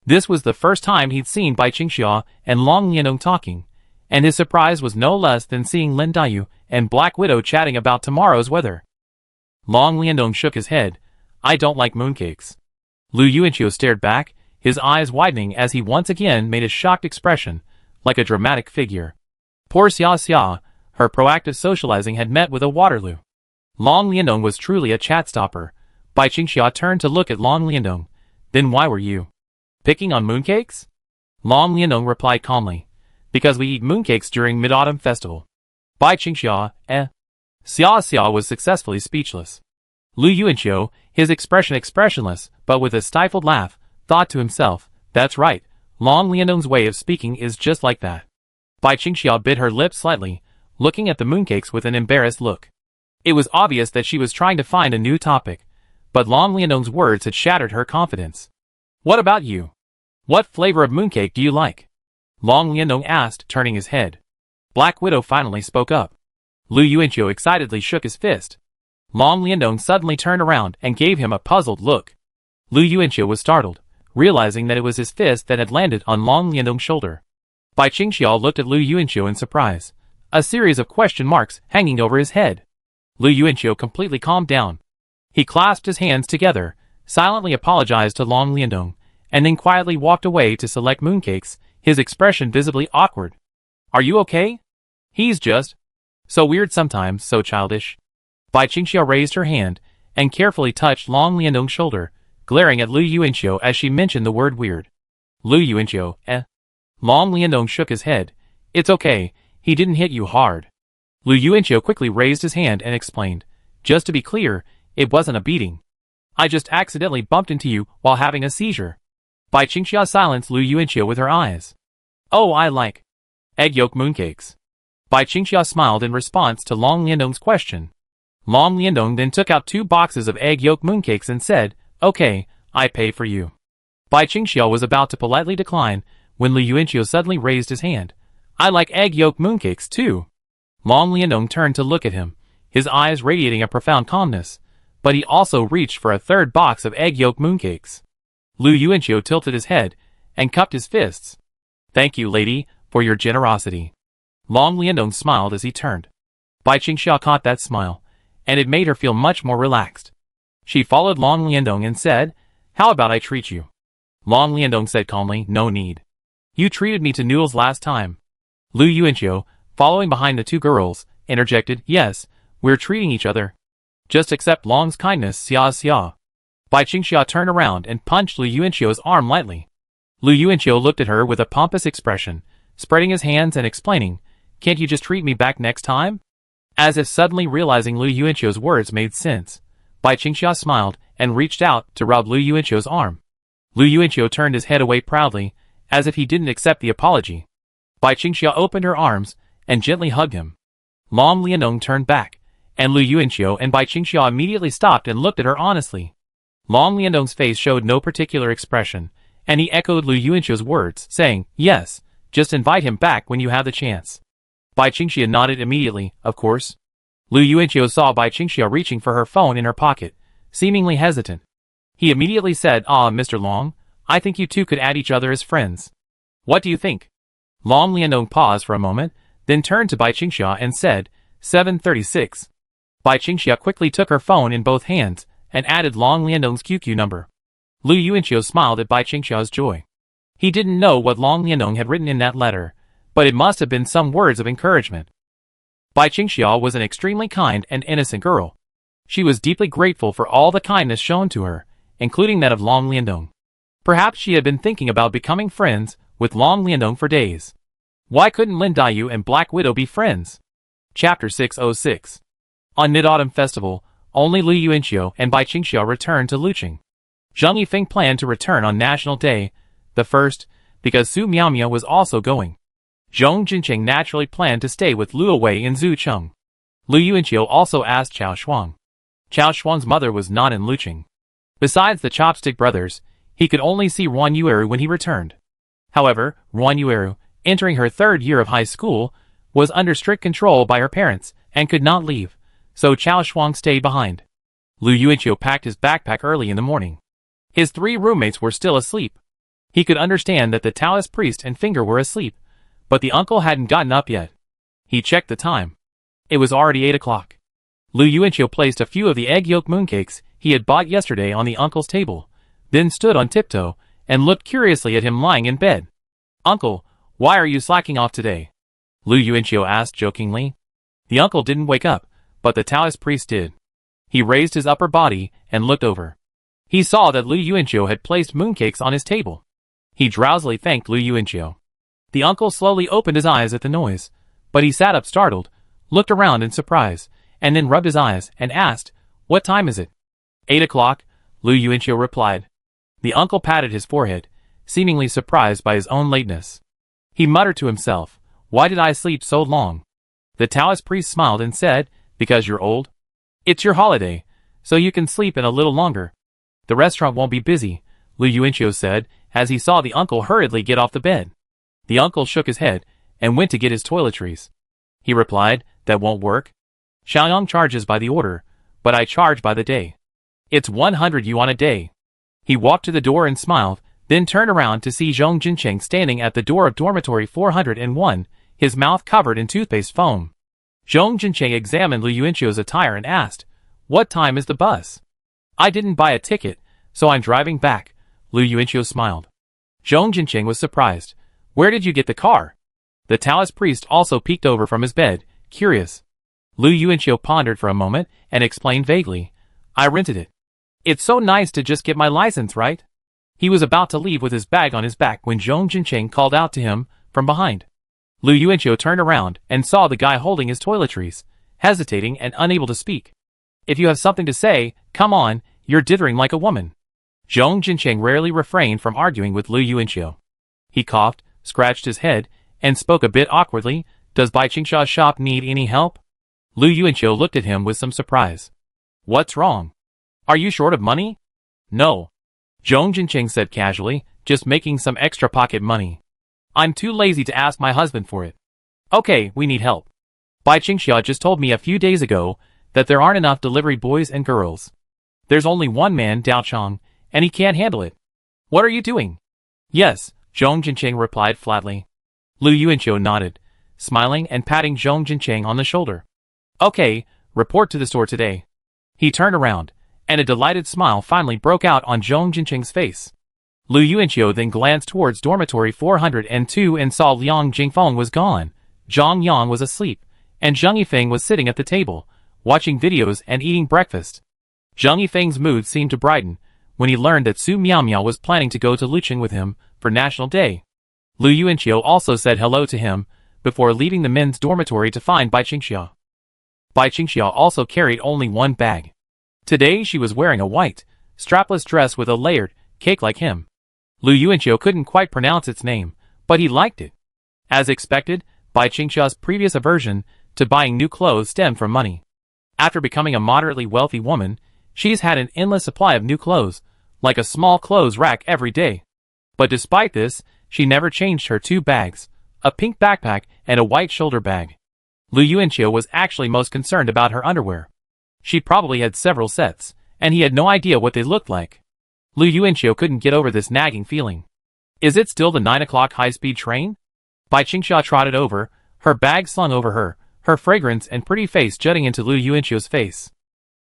This was the first time he'd seen Bai Qingxia and Long Liandong talking, and his surprise was no less than seeing Lin Daiyu and Black Widow chatting about tomorrow's weather. Long Liandong shook his head. "I don't like mooncakes." Lu Yuanqiu stared back, his eyes widening as he once again made a shocked expression, like a dramatic figure. Poor Xia, her proactive socializing had met with a Waterloo. Long Liandong was truly a chat-stopper. Bai Qingxia turned to look at Long Liandong. "Then why were you picking on mooncakes?" Long Liandong replied calmly. "Because we eat mooncakes during Mid-Autumn Festival." Bai Qingxia, Xia was successfully speechless. Lu Yuanqiu, his expression expressionless, but with a stifled laugh, thought to himself, "That's right, Long Liandong's way of speaking is just like that." Bai Qingxia bit her lip slightly, looking at the mooncakes with an embarrassed look. It was obvious that she was trying to find a new topic, but Long Liandong's words had shattered her confidence. "What about you? What flavor of mooncake do you like?" Long Liandong asked, turning his head. Black Widow finally spoke up. Lu Yuanqiu excitedly shook his fist. Long Liandong suddenly turned around and gave him a puzzled look. Lu Yuanqiu was startled, realizing that it was his fist that had landed on Long Liandong's shoulder. Bai Qingxia looked at Lu Yuanqiu in surprise, a series of question marks hanging over his head. Lu Yuanqiu completely calmed down. He clasped his hands together, silently apologized to Long Liandong, and then quietly walked away to select mooncakes, his expression visibly awkward. "Are you okay? He's just so weird sometimes, so childish." Bai Qingxia raised her hand and carefully touched Long Liandong's shoulder, glaring at Lu Yuanqiu as she mentioned the word weird. Lu Yuanqiu, Long Liandong shook his head. "It's okay, he didn't hit you hard." Lu Yuanqiu quickly raised his hand and explained, "Just to be clear, it wasn't a beating. I just accidentally bumped into you while having a seizure." Bai Qingxia silenced Lu Yuanqiu with her eyes. "Oh, I like egg yolk mooncakes." Bai Qingxia smiled in response to Long Liandong's question. Long Liandong then took out 2 boxes of egg yolk mooncakes and said, "Okay, I pay for you." Bai Qingxia was about to politely decline when Lu Yuanqiu suddenly raised his hand. "I like egg yolk mooncakes too." Long Liandong turned to look at him, his eyes radiating a profound calmness, but he also reached for a 3rd box of egg yolk mooncakes. Lu Yuanqiu tilted his head and cupped his fists. "Thank you, lady, for your generosity." Long Liandong smiled as he turned. Bai Qingxia caught that smile, and it made her feel much more relaxed. She followed Long Liandong and said, "How about I treat you?" Long Liandong said calmly, "No need. You treated me to noodles last time." Lu Yuanqiu, following behind the 2 girls, interjected, "Yes, we're treating each other. Just accept Long's kindness, xia xia." Bai Qingxia turned around and punched Lu Yuanqiu's arm lightly. Lu Yuanqiu looked at her with a pompous expression, spreading his hands and explaining, "Can't you just treat me back next time?" As if suddenly realizing Lu Yuanqiu's words made sense, Bai Qingxia smiled and reached out to rub Lu Yuanqiu's arm. Lu Yuanqiu turned his head away proudly, as if he didn't accept the apology. Bai Qingxia opened her arms and gently hugged him. Long Liandong turned back, and Lu Yuanqiu and Bai Qingxia immediately stopped and looked at her honestly. Long Liandong's face showed no particular expression, and he echoed Lu Yuanqiu's words, saying, "Yes, just invite him back when you have the chance." Bai Qingxia nodded immediately, of course. Lu Yuanqiu saw Bai Qingxia reaching for her phone in her pocket, seemingly hesitant. He immediately said, "Ah, Mr. Long, I think you two could add each other as friends. What do you think?" Long Liandong paused for a moment, then turned to Bai Qingxia and said, 736. Bai Qingxia quickly took her phone in both hands and added Long Liandong's QQ number. Lu Yuanqiu smiled at Bai Qingxia's joy. He didn't know what Long Liandong had written in that letter, but it must have been some words of encouragement. Bai Qingxia was an extremely kind and innocent girl. She was deeply grateful for all the kindness shown to her, including that of Long Liandong. Perhaps she had been thinking about becoming friends with Long Liandong for days. Why couldn't Lin Daiyu and Black Widow be friends? Chapter 606. On Mid-Autumn Festival, only Lu Yuanqiu and Bai Qingxia returned to Luqing. Zhang Yifeng planned to return on National Day, the 1st, because Su Miaomia was also going. Zhong Jincheng naturally planned to stay with Luo Wei in Zucheng. Lu Yuanqiu also asked Chao Shuang. Chao Shuang's mother was not in Luqing. Besides the Chopstick brothers, he could only see Ruan Yueru when he returned. However, Ruan Yueru, entering her 3rd year of high school, was under strict control by her parents and could not leave, so Chao Shuang stayed behind. Lu Yuanqiu packed his backpack early in the morning. His 3 roommates were still asleep. He could understand that the Taoist priest and Finger were asleep, but the uncle hadn't gotten up yet. He checked the time. It was already 8 o'clock. Lu Yuanqiu placed a few of the egg yolk mooncakes he had bought yesterday on the uncle's table, then stood on tiptoe and looked curiously at him lying in bed. "Uncle, why are you slacking off today?" Lu Yuanqiu asked jokingly. The uncle didn't wake up, but the Taoist priest did. He raised his upper body and looked over. He saw that Lu Yuanqiu had placed mooncakes on his table. He drowsily thanked Lu Yuanqiu. The uncle slowly opened his eyes at the noise, but he sat up startled, looked around in surprise, and then rubbed his eyes and asked, "What time is it?" 8 o'clock, Lu Yuanqiu replied. The uncle patted his forehead, seemingly surprised by his own lateness. He muttered to himself, "Why did I sleep so long?" The Taoist priest smiled and said, "Because you're old. It's your holiday, so you can sleep in a little longer. The restaurant won't be busy," Lu Yuanqiu said, as he saw the uncle hurriedly get off the bed. The uncle shook his head and went to get his toiletries. He replied, "That won't work. Xiaoyang charges by the order, but I charge by the day. It's 100 yuan a day." He walked to the door and smiled, then turned around to see Zhong Jincheng standing at the door of dormitory 401, his mouth covered in toothpaste foam. Zhong Jincheng examined Lu Yuanqiu's attire and asked, "What time is the bus?" "I didn't buy a ticket, so I'm driving back," Lu Yuanqiu smiled. Zhong Jincheng was surprised. "Where did you get the car?" The Taoist priest also peeked over from his bed, curious. Lu Yuanqiu pondered for a moment and explained vaguely, "I rented it. It's so nice to just get my license, right?" He was about to leave with his bag on his back when Zhong Jincheng called out to him from behind. Lu Yuanqiu turned around and saw the guy holding his toiletries, hesitating and unable to speak. "If you have something to say, come on, you're dithering like a woman." Zhong Jincheng rarely refrained from arguing with Lu Yuanqiu. He coughed, scratched his head, and spoke a bit awkwardly, Does Bai Qingsha's shop need any help? Lu Yuanqiu looked at him with some surprise. What's wrong? Are you short of money? No. Zhong Jincheng said casually, just making some extra pocket money. I'm too lazy to ask my husband for it. Okay, we need help. Bai Qingxia just told me a few days ago that there aren't enough delivery boys and girls. There's only one man, Dao Chong, and he can't handle it. What are you doing? Yes, Zhong Jincheng replied flatly. Lu Yuanqiu nodded, smiling and patting Zhong Jincheng on the shoulder. Okay, report to the store today. He turned around, and a delighted smile finally broke out on Zhong Jincheng's face. Lu Yuanqiu then glanced towards dormitory 402 and saw Liang Jingfeng was gone, Zhang Yang was asleep, and Zheng Yifeng was sitting at the table, watching videos and eating breakfast. Zheng Yifeng's mood seemed to brighten when he learned that Su Miaomiao was planning to go to Luqing with him for National Day. Lu Yuanqiu also said hello to him before leaving the men's dormitory to find Bai Qingxia. Bai Qingxia also carried only one bag. Today she was wearing a white, strapless dress with a layered cake like him. Lu Yuanqiu couldn't quite pronounce its name, but he liked it. As expected, Bai Qingxia's previous aversion to buying new clothes stemmed from money. After becoming a moderately wealthy woman, she's had an endless supply of new clothes, like a small clothes rack every day. But despite this, she never changed her two bags, a pink backpack and a white shoulder bag. Lu Yuanqiu was actually most concerned about her underwear. She probably had several sets, and he had no idea what they looked like. Lu Yuanqiu couldn't get over this nagging feeling. Is it still the 9 o'clock high-speed train? Bai Qingxia trotted over, her bag slung over her fragrance and pretty face jutting into Lu Yuanqiu's face.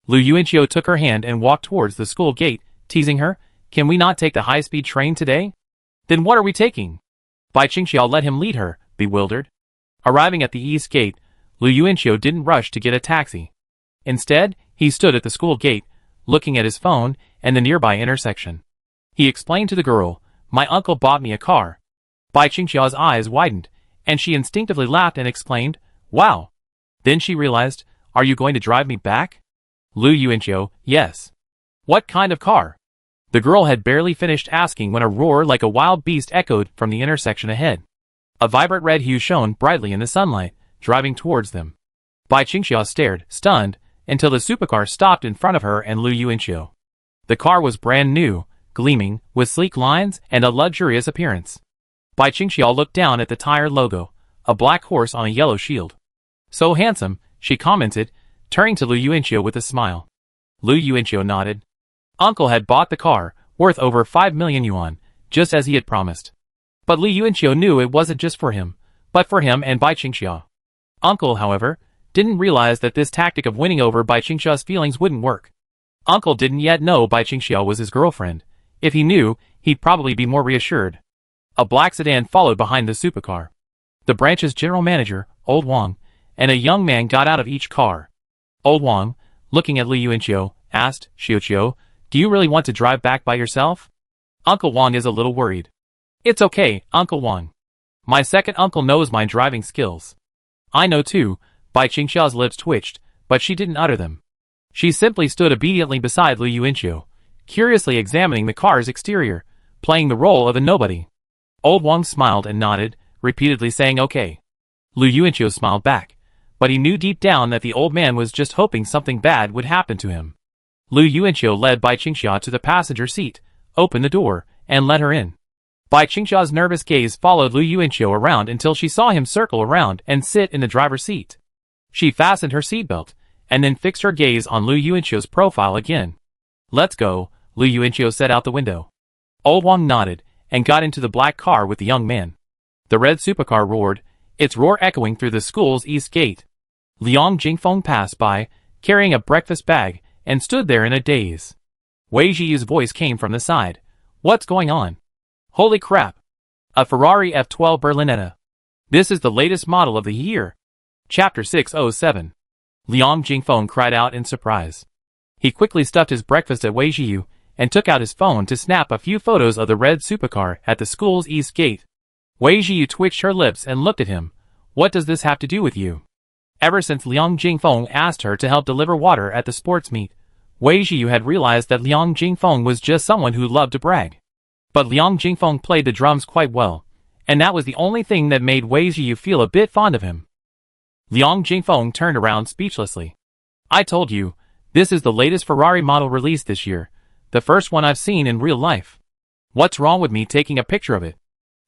Lu Yuanqiu took her hand and walked towards the school gate, teasing her, "Can we not take the high-speed train today?" "Then what are we taking?" Bai Qingxia let him lead her, bewildered. Arriving at the east gate, Lu Yuanqiu didn't rush to get a taxi. Instead, he stood at the school gate, looking at his phone and the nearby intersection. He explained to the girl, "My uncle bought me a car." Bai Qingxia's eyes widened, and she instinctively laughed and exclaimed, "Wow." Then she realized, "Are you going to drive me back?" Lu Yuanqiu, "Yes." "What kind of car?" The girl had barely finished asking when a roar like a wild beast echoed from the intersection ahead. A vibrant red hue shone brightly in the sunlight, driving towards them. Bai Qingxia stared, stunned, until the supercar stopped in front of her and Lu Yuanqiu. The car was brand new, gleaming, with sleek lines and a luxurious appearance. Bai Qingxia looked down at the tire logo, a black horse on a yellow shield. "So handsome," she commented, turning to Lu Yuanqiu with a smile. Lu Yuanqiu nodded. Uncle had bought the car, worth over 5 million yuan, just as he had promised. But Lu Yuanqiu knew it wasn't just for him, but for him and Bai Qingxia. Uncle, however, didn't realize that this tactic of winning over Bai Qingxia's feelings wouldn't work. Uncle didn't yet know Bai Qingxia was his girlfriend. If he knew, he'd probably be more reassured. A black sedan followed behind the supercar. The branch's general manager, Old Wang, and a young man got out of each car. Old Wang, looking at Lu Yuanqiu, asked, "Xiuqiu, do you really want to drive back by yourself?" Uncle Wang is a little worried. "It's okay, Uncle Wang. My second uncle knows my driving skills." "I know too." Bai Qingxia's lips twitched, but she didn't utter them. She simply stood obediently beside Lu Yuanqiu, curiously examining the car's exterior, playing the role of a nobody. Old Wang smiled and nodded, repeatedly saying okay. Lu Yuanqiu smiled back, but he knew deep down that the old man was just hoping something bad would happen to him. Lu Yuanqiu led Bai Qingxia to the passenger seat, opened the door, and let her in. Bai Qingxia's nervous gaze followed Lu Yuanqiu around until she saw him circle around and sit in the driver's seat. She fastened her seatbelt, and then fixed her gaze on Lu Yuanqiu's profile again. "Let's go," Lu Yuanqiu said out the window. Old Wang nodded, and got into the black car with the young man. The red supercar roared, its roar echoing through the school's east gate. Liang Jingfeng passed by, carrying a breakfast bag, and stood there in a daze. Wei Zhiyu's voice came from the side. "What's going on?" "Holy crap! A Ferrari F12 Berlinetta. This is the latest model of the year." Chapter 607. Liang Jingfeng cried out in surprise. He quickly stuffed his breakfast at Wei Zhiyu, and took out his phone to snap a few photos of the red supercar at the school's east gate. Wei Zhiyu twitched her lips and looked at him. "What does this have to do with you?" Ever since Liang Jingfeng asked her to help deliver water at the sports meet, Wei Zhiyu had realized that Liang Jingfeng was just someone who loved to brag. But Liang Jingfeng played the drums quite well, and that was the only thing that made Wei Zhiyu feel a bit fond of him. Liang Jingfeng turned around speechlessly. I told you, this is the latest Ferrari model released this year, the first one I've seen in real life. What's wrong with me taking a picture of it?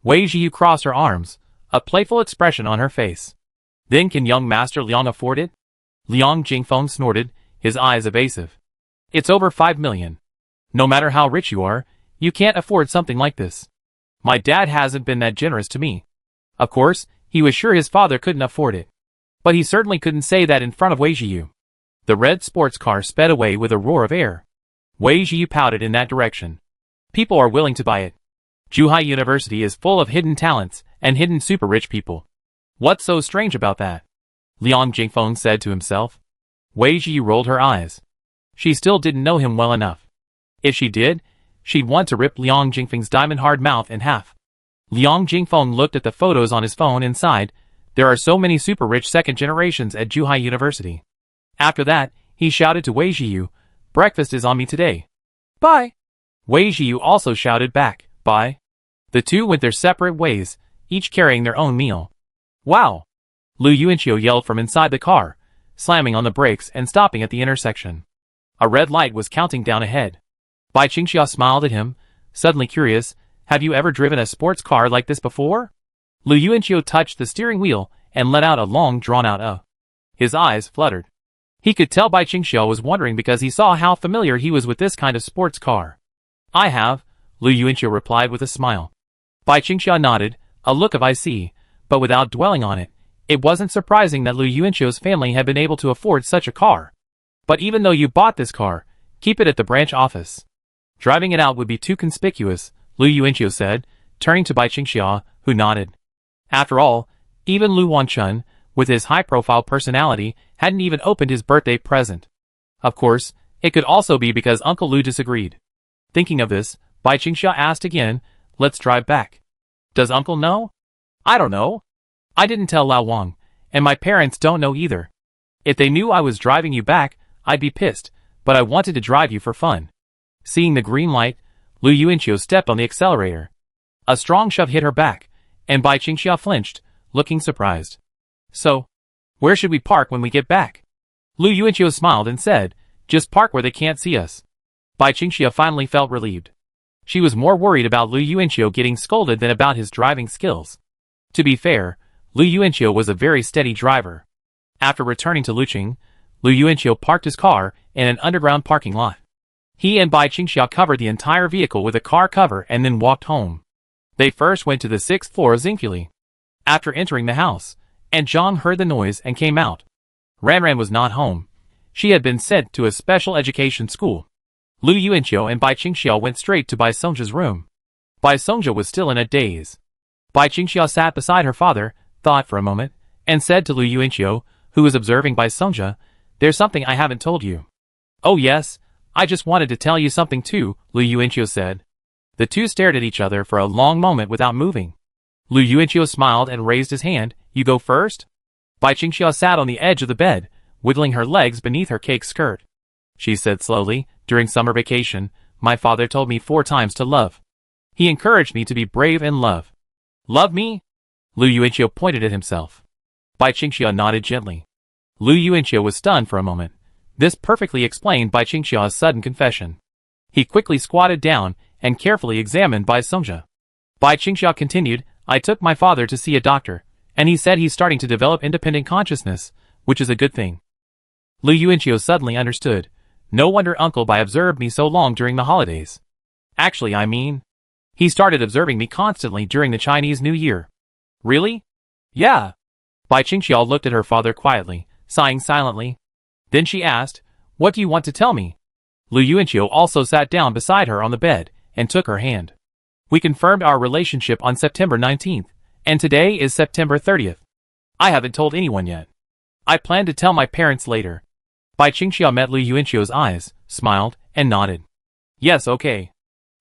Wei Jiu crossed her arms, a playful expression on her face. Then can young Master Liang afford it? Liang Jingfeng snorted, his eyes evasive. It's over 5 million. No matter how rich you are, you can't afford something like this. My dad hasn't been that generous to me. Of course, he was sure his father couldn't afford it. But he certainly couldn't say that in front of Wei Jiu. The red sports car sped away with a roar of air. Wei Jiu pouted in that direction. People are willing to buy it. Zhuhai University is full of hidden talents and hidden super rich people. What's so strange about that? Liang Jingfeng said to himself. Wei Jiu rolled her eyes. She still didn't know him well enough. If she did, she'd want to rip Liang Jingfeng's diamond-hard mouth in half. Liang Jingfeng looked at the photos on his phone and sighed. There are so many super-rich second generations at Zhuhai University. After that, he shouted to Wei Jiu, breakfast is on me today. Bye. Wei Jiu also shouted back, bye. The two went their separate ways, each carrying their own meal. Wow! Lu Yuanqiu yelled from inside the car, slamming on the brakes and stopping at the intersection. A red light was counting down ahead. Bai Qingxia smiled at him, suddenly curious. Have you ever driven a sports car like this before? Lu Yuanqiu touched the steering wheel and let out a long drawn-out His eyes fluttered. He could tell Bai Qingxia was wondering because he saw how familiar he was with this kind of sports car. I have, Lu Yuanqiu replied with a smile. Bai Qingxia nodded, a look of I see, but without dwelling on it. It wasn't surprising that Lu Yuanqiu's family had been able to afford such a car. But even though you bought this car, keep it at the branch office. Driving it out would be too conspicuous, Lu Yuanqiu said, turning to Bai Qingxia, who nodded. After all, even Lu Wanchun, with his high-profile personality, hadn't even opened his birthday present. Of course, it could also be because Uncle Lu disagreed. Thinking of this, Bai Qingxia asked again, let's drive back. Does Uncle know? I don't know. I didn't tell Lao Wang, and my parents don't know either. If they knew I was driving you back, I'd be pissed, but I wanted to drive you for fun. Seeing the green light, Lu Yuanqiu stepped on the accelerator. A strong shove hit her back, and Bai Qingxia flinched, looking surprised. So, where should we park when we get back? Lu Yuanqiu smiled and said, just park where they can't see us. Bai Qingxia finally felt relieved. She was more worried about Lu Yuanqiu getting scolded than about his driving skills. To be fair, Lu Yuanqiu was a very steady driver. After returning to Luqing, Lu Yuanqiu parked his car in an underground parking lot. He and Bai Qingxia covered the entire vehicle with a car cover and then walked home. They first went to the 6th floor of Xingfuli. After entering the house, and Zhang heard the noise and came out. Ranran was not home. She had been sent to a special education school. Lu Yuanqiu and Bai Qingxia went straight to Bai Songjia's room. Bai Songjia was still in a daze. Bai Qingxia sat beside her father, thought for a moment, and said to Lu Yuanqiu, who was observing Bai Songjia, there's something I haven't told you. Oh yes, I just wanted to tell you something too, Lu Yuanqiu said. The two stared at each other for a long moment without moving. Lu Yuanqiu smiled and raised his hand, you go first? Bai Qingxia sat on the edge of the bed, wiggling her legs beneath her cake skirt. She said slowly, during summer vacation, my father told me 4 times to love. He encouraged me to be brave and love. Love me? Lu Yuanqiu pointed at himself. Bai Qingxia nodded gently. Lu Yuanqiu was stunned for a moment. This perfectly explained Bai Qingxia's sudden confession. He quickly squatted down and carefully examined Bai Songjia. Bai Qingxia continued, I took my father to see a doctor, and he said he's starting to develop independent consciousness, which is a good thing. Lu Yuanqiu suddenly understood. No wonder Uncle Bai observed me so long during the holidays. Actually, I mean, he started observing me constantly during the Chinese New Year. Really? Yeah. Bai Qingxia looked at her father quietly, sighing silently. Then she asked, what do you want to tell me? Lu Yuanqiu also sat down beside her on the bed and took her hand. We confirmed our relationship on September 19th, and today is September 30th. I haven't told anyone yet. I plan to tell my parents later. Bai Qingxia met Lu Yuanqiu's eyes, smiled, and nodded. Yes, okay.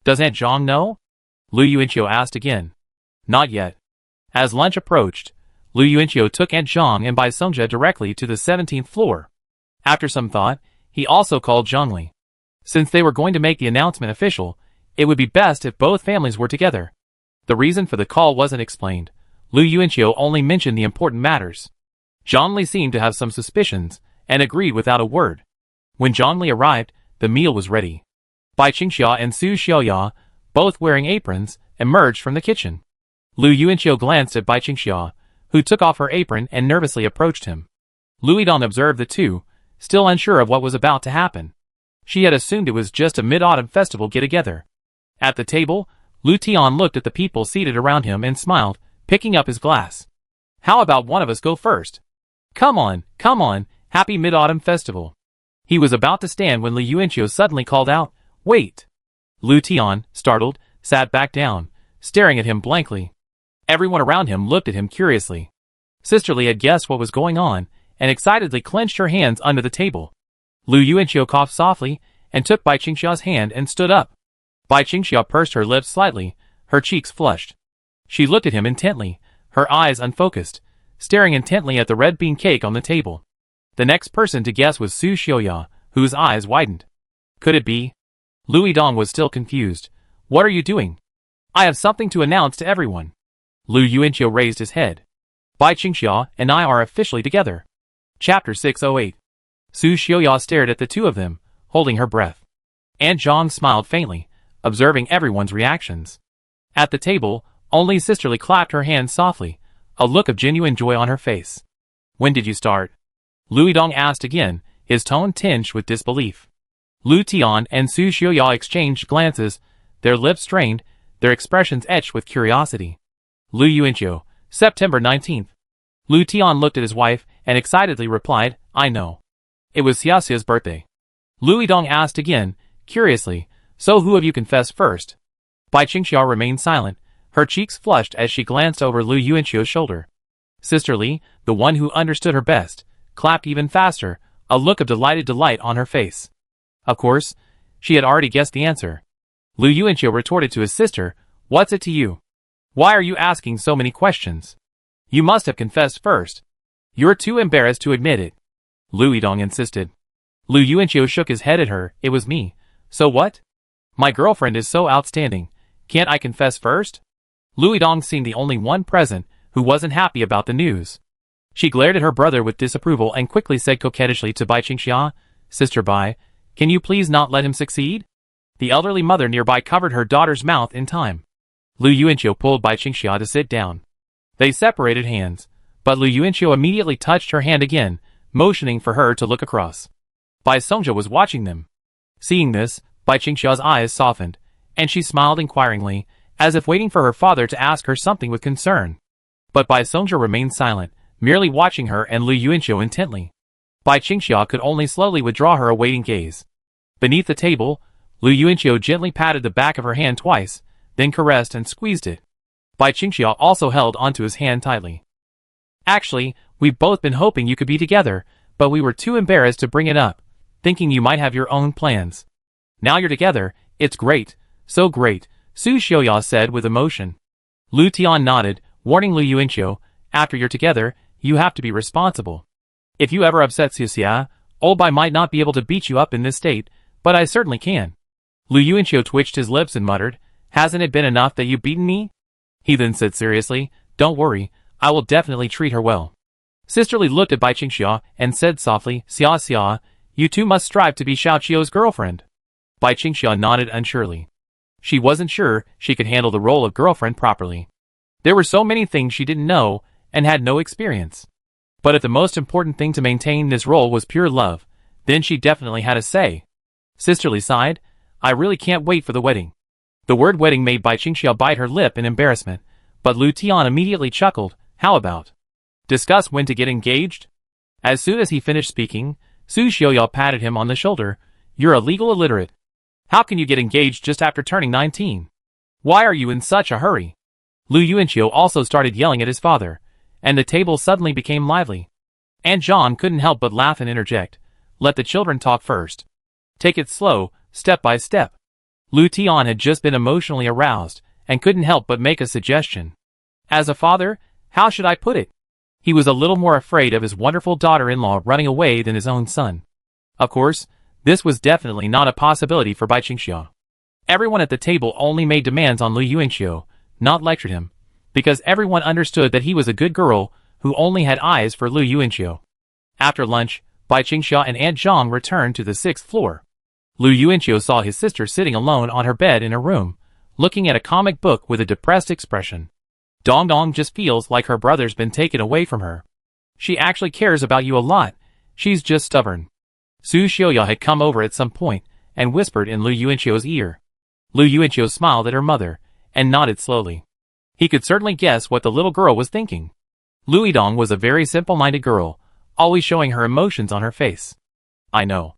Does Aunt Zhang know? Lu Yuanqiu asked again. Not yet. As lunch approached, Lu Yuanqiu took Aunt Zhang and Bai Songjia directly to the 17th floor. After some thought, he also called Zhongli. Since they were going to make the announcement official, it would be best if both families were together. The reason for the call wasn't explained. Lu Yuanqiu only mentioned the important matters. Zhongli seemed to have some suspicions, and agreed without a word. When Zhongli arrived, the meal was ready. Bai Qingxia and Su Xiaoya, both wearing aprons, emerged from the kitchen. Lu Yuanqiu glanced at Bai Qingxia, who took off her apron and nervously approached him. Lu Yidong observed the two, still unsure of what was about to happen. She had assumed it was just a mid-autumn festival get-together. At the table, Lu Tian looked at the people seated around him and smiled, picking up his glass. How about one of us go first? Come on, happy mid-autumn festival. He was about to stand when Lu Yuanqiu suddenly called out, wait. Lu Tian, startled, sat back down, staring at him blankly. Everyone around him looked at him curiously. Sister Li had guessed what was going on, and excitedly clenched her hands under the table. Lu Yuanqiu coughed softly, and took Bai Qingxia's hand and stood up. Bai Qingxia pursed her lips slightly, her cheeks flushed. She looked at him intently, her eyes unfocused, staring intently at the red bean cake on the table. The next person to guess was Su Xiaoya, whose eyes widened. Could it be? Lu Yidong was still confused. What are you doing? I have something to announce to everyone. Lu Yuanqiu raised his head. Bai Qingxia and I are officially together. Chapter 608. Su Xiaoya stared at the two of them, holding her breath. Aunt Zhang smiled faintly, observing everyone's reactions. At the table, only Sister Li clapped her hands softly, a look of genuine joy on her face. When did you start? Lu Yidong asked again, his tone tinged with disbelief. Lu Tian and Su Xiaoya exchanged glances, their lips strained, their expressions etched with curiosity. Lu Yuanqiu, September 19th. Lu Tian looked at his wife and excitedly replied, I know. It was Xiaxia's birthday. Lu Yidong asked again, curiously, so who of you confessed first? Bai Qingxia remained silent, her cheeks flushed as she glanced over Lu Yuanqiu's shoulder. Sister Li, the one who understood her best, clapped even faster, a look of delighted delight on her face. Of course, she had already guessed the answer. Lu Yuanqiu retorted to his sister, what's it to you? Why are you asking so many questions? You must have confessed first. You're too embarrassed to admit it. Lu Yidong insisted. Lu Yuanqiu shook his head at her, it was me. So what? My girlfriend is so outstanding. Can't I confess first? Lu Yidong seemed the only one present who wasn't happy about the news. She glared at her brother with disapproval and quickly said coquettishly to Bai Qingxia, Sister Bai, can you please not let him succeed? The elderly mother nearby covered her daughter's mouth in time. Lu Yuanqiu pulled Bai Qingxia to sit down. They separated hands, but Lu Yuanqiu immediately touched her hand again, motioning for her to look across. Bai Songjia was watching them. Seeing this, Bai Qingxia's eyes softened, and she smiled inquiringly, as if waiting for her father to ask her something with concern. But Bai Songjia remained silent, merely watching her and Lu Yuanqiu intently. Bai Qingxia could only slowly withdraw her awaiting gaze. Beneath the table, Lu Yuanqiu gently patted the back of her hand twice, then caressed and squeezed it. Bai Qingxia also held onto his hand tightly. Actually, we've both been hoping you could be together, but we were too embarrassed to bring it up, thinking you might have your own plans. Now you're together, it's great, so great, Su Xiaoya said with emotion. Lu Tian nodded, warning Lu Yuanqiu, after you're together, you have to be responsible. If you ever upset Xiaxia, old Bai might not be able to beat you up in this state, but I certainly can. Lu Yuanqiu twitched his lips and muttered, hasn't it been enough that you've beaten me? He then said seriously, don't worry, I will definitely treat her well. Sister Li looked at Bai Qingxia and said softly, Xiaxia, you two must strive to be Xiaoqiu's girlfriend. Bai Qingxia nodded unsurely. She wasn't sure she could handle the role of girlfriend properly. There were so many things she didn't know and had no experience. But if the most important thing to maintain this role was pure love, then she definitely had a say. Sister Li sighed, I really can't wait for the wedding. The word wedding made Bai Qingxia bite her lip in embarrassment, but Lu Tian immediately chuckled, how about? Discuss when to get engaged? As soon as he finished speaking, Su Xiaoya patted him on the shoulder, you're a legal illiterate. How can you get engaged just after turning 19? Why are you in such a hurry? Lu Yuanqiu also started yelling at his father, and the table suddenly became lively. Aunt Zhang couldn't help but laugh and interject, let the children talk first. Take it slow, step by step. Lu Tian had just been emotionally aroused, and couldn't help but make a suggestion. As a father, how should I put it? He was a little more afraid of his wonderful daughter-in-law running away than his own son. Of course, this was definitely not a possibility for Bai Qingxia. Everyone at the table only made demands on Lu Yuanqiu, not lectured him, because everyone understood that he was a good girl who only had eyes for Lu Yuanqiu. After lunch, Bai Qingxia and Aunt Zhang returned to the 6th floor. Lu Yuanqiu saw his sister sitting alone on her bed in her room, looking at a comic book with a depressed expression. Dong Dong just feels like her brother's been taken away from her. She actually cares about you a lot, she's just stubborn. Su Xiaoya had come over at some point, and whispered in Lu Yuanqiu's ear. Lu Yuanqiu smiled at her mother, and nodded slowly. He could certainly guess what the little girl was thinking. Lu Yidong was a very simple-minded girl, always showing her emotions on her face. I know.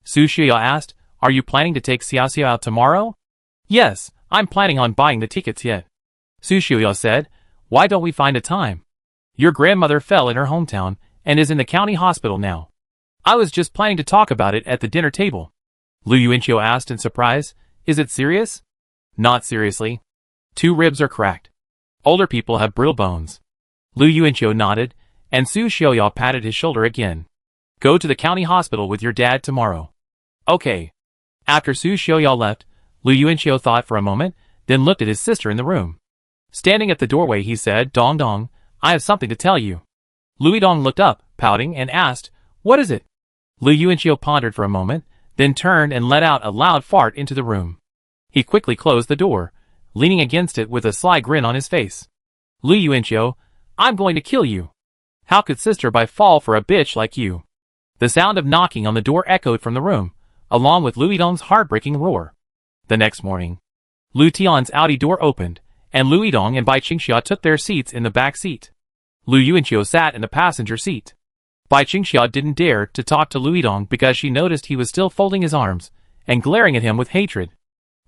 Su Xiaoya asked, are you planning to take Xiaoxiao out tomorrow? Yes, I'm planning on buying the tickets yet. Su Xiaoya said, why don't we find a time? Your grandmother fell in her hometown, and is in the county hospital now. I was just planning to talk about it at the dinner table. Lu Yuanqiu asked in surprise, is it serious? Not seriously. 2 ribs are cracked. Older people have brittle bones. Lu Yuanqiu nodded, and Su Xiaoya patted his shoulder again. Go to the county hospital with your dad tomorrow. Okay. After Su Xiaoya left, Lu Yuanqiu thought for a moment, then looked at his sister in the room. Standing at the doorway he said, Dong Dong, I have something to tell you. Lu Yidong looked up, pouting, and asked, what is it? Lu Yuanqiu pondered for a moment, then turned and let out a loud fart into the room. He quickly closed the door, leaning against it with a sly grin on his face. Lu Yuanqiu, I'm going to kill you. How could Sister Bai fall for a bitch like you? The sound of knocking on the door echoed from the room, along with Lu Yidong's heartbreaking roar. The next morning, Lu Tian's Audi door opened, and Lu Yidong and Bai Qingxia took their seats in the back seat. Lu Yuanqiu sat in the passenger seat. Bai Qingxia didn't dare to talk to Lu Yidong because she noticed he was still folding his arms and glaring at him with hatred.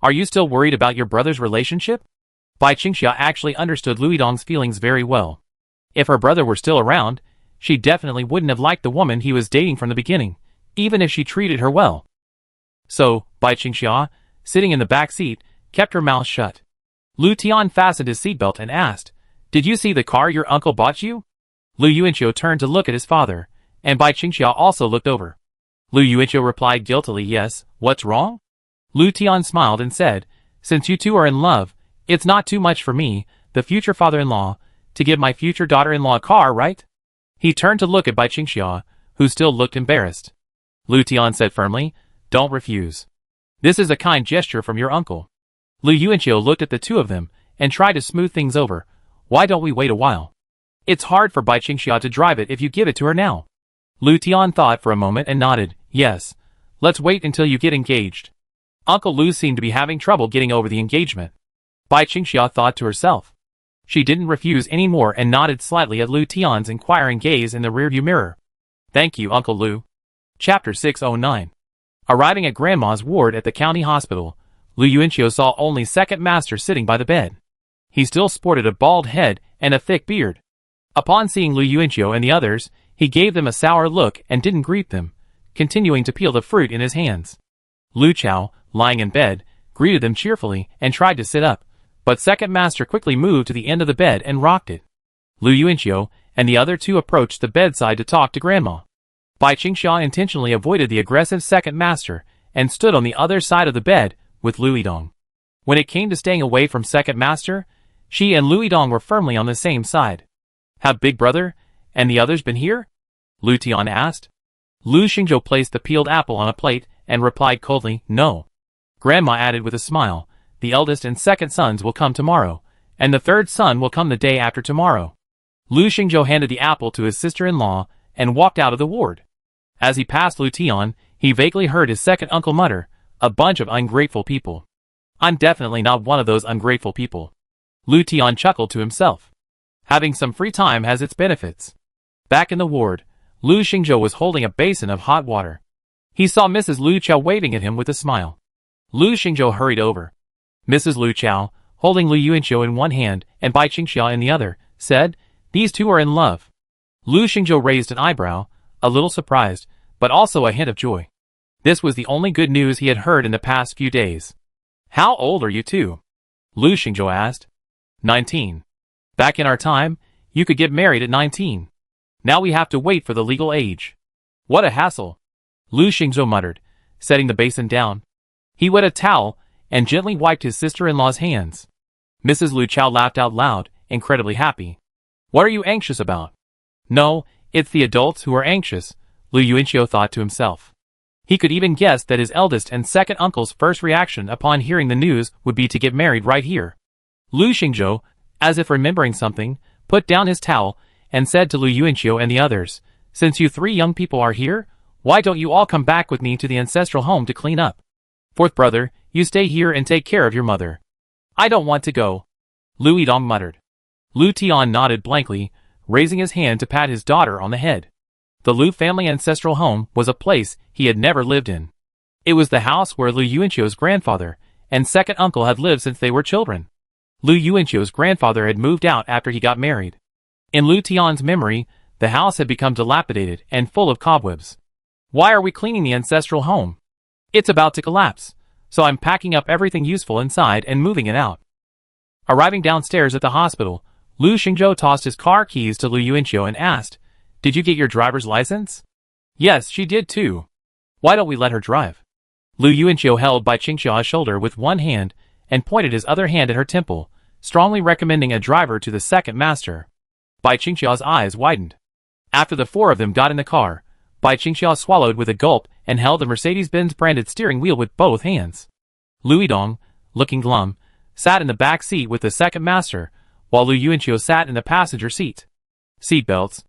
Are you still worried about your brother's relationship? Bai Qingxia actually understood Lu Yidong's feelings very well. If her brother were still around, she definitely wouldn't have liked the woman he was dating from the beginning, even if she treated her well. So, Bai Qingxia, sitting in the back seat, kept her mouth shut. Lu Tian fastened his seatbelt and asked, did you see the car your uncle bought you? Lu Yuanqiu turned to look at his father, and Bai Qingxia also looked over. Lu Yuanqiu replied guiltily, yes, what's wrong? Lu Tian smiled and said, since you two are in love, it's not too much for me, the future father-in-law, to give my future daughter-in-law a car, right? He turned to look at Bai Qingxia, who still looked embarrassed. Lu Tian said firmly, don't refuse. This is a kind gesture from your uncle. Lu Yuanqiu looked at the two of them, and tried to smooth things over. Why don't we wait a while? It's hard for Bai Qingxia to drive it if you give it to her now. Lu Tian thought for a moment and nodded, yes, let's wait until you get engaged. Uncle Lu seemed to be having trouble getting over the engagement. Bai Qingxia thought to herself. She didn't refuse any more and nodded slightly at Lu Tian's inquiring gaze in the rearview mirror. Thank you, Uncle Lu. Chapter 609. Arriving at Grandma's ward at the county hospital, Lu Yuanqiu saw only Second Master sitting by the bed. He still sported a bald head and a thick beard. Upon seeing Lu Yuanqiu and the others, he gave them a sour look and didn't greet them, continuing to peel the fruit in his hands. Lu Chao, lying in bed, greeted them cheerfully and tried to sit up, but Second Master quickly moved to the end of the bed and rocked it. Lu Yuanqiu and the other two approached the bedside to talk to Grandma. Bai Qingxia intentionally avoided the aggressive Second Master and stood on the other side of the bed with Lu Yidong. When it came to staying away from Second Master, she and Lu Yidong were firmly on the same side. Have Big Brother and the others been here? Lu Tian asked. Lu Xingzhou placed the peeled apple on a plate and replied coldly, no. Grandma added with a smile, the eldest and second sons will come tomorrow, and the third son will come the day after tomorrow. Lu Xingzhou handed the apple to his sister-in-law and walked out of the ward. As he passed Lu Tian, he vaguely heard his second uncle mutter, a bunch of ungrateful people. I'm definitely not one of those ungrateful people. Lu Tian chuckled to himself. Having some free time has its benefits. Back in the ward, Lu Xingzhou was holding a basin of hot water. He saw Mrs. Lu Chao waving at him with a smile. Lu Xingzhou hurried over. Mrs. Lu Chao, holding Lu Yuanqiu in one hand and Bai Qingxia in the other, said, these two are in love. Lu Xingzhou raised an eyebrow, a little surprised, but also a hint of joy. This was the only good news he had heard in the past few days. How old are you two? Lu Xingzhou asked. 19. Back in our time, you could get married at 19. Now we have to wait for the legal age. What a hassle. Lu Xingzhou muttered, setting the basin down. He wet a towel and gently wiped his sister-in-law's hands. Mrs. Lu Chao laughed out loud, incredibly happy. What are you anxious about? No, it's the adults who are anxious, Lu Yuanqiu thought to himself. He could even guess that his eldest and second uncle's first reaction upon hearing the news would be to get married right here. Lu Xingzhou, as if remembering something, put down his towel and said to Lu Yuanqiu and the others, "Since you three young people are here, why don't you all come back with me to the ancestral home to clean up? Fourth brother, you stay here and take care of your mother." "I don't want to go," Lu Yidong muttered. Lu Tian nodded blankly, raising his hand to pat his daughter on the head. The Lu family ancestral home was a place he had never lived in. It was the house where Lu Yuanqiu's grandfather and second uncle had lived since they were children. Lu Yuanqiu's grandfather had moved out after he got married. In Lu Tian's memory, the house had become dilapidated and full of cobwebs. "Why are we cleaning the ancestral home? It's about to collapse, so I'm packing up everything useful inside and moving it out." Arriving downstairs at the hospital, Lu Xingzhou tossed his car keys to Lu Yuanqiu and asked, "Did you get your driver's license?" "Yes, she did too. Why don't we let her drive?" Lu Yuanqiu held Bai Qingxia's shoulder with one hand and pointed his other hand at her temple, strongly recommending a driver to the second master. Bai Qingxia's eyes widened. After the four of them got in the car, Bai Qingxia swallowed with a gulp and held the Mercedes-Benz branded steering wheel with both hands. Lu Yidong, looking glum, sat in the back seat with the second master, while Lu Yuanqiu sat in the passenger seat. "Seatbelts."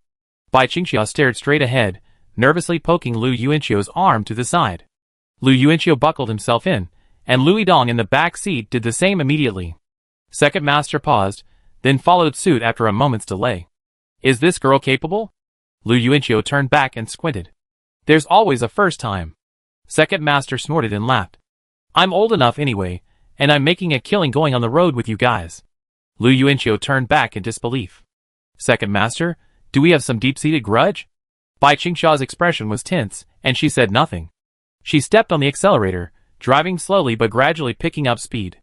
Bai Qingxia stared straight ahead, nervously poking Lu Yuanqiu's arm to the side. Lu Yuanqiu buckled himself in, and Lu Yidong in the back seat did the same immediately. Second master paused, then followed suit after a moment's delay. "Is this girl capable?" Lu Yuanqiu turned back and squinted. "There's always a first time." Second master snorted and laughed. "I'm old enough anyway, and I'm making a killing going on the road with you guys." Lu Yuanqiu turned back in disbelief. "Second master, do we have some deep-seated grudge?" Bai Qingxia's expression was tense, and she said nothing. She stepped on the accelerator, driving slowly but gradually picking up speed.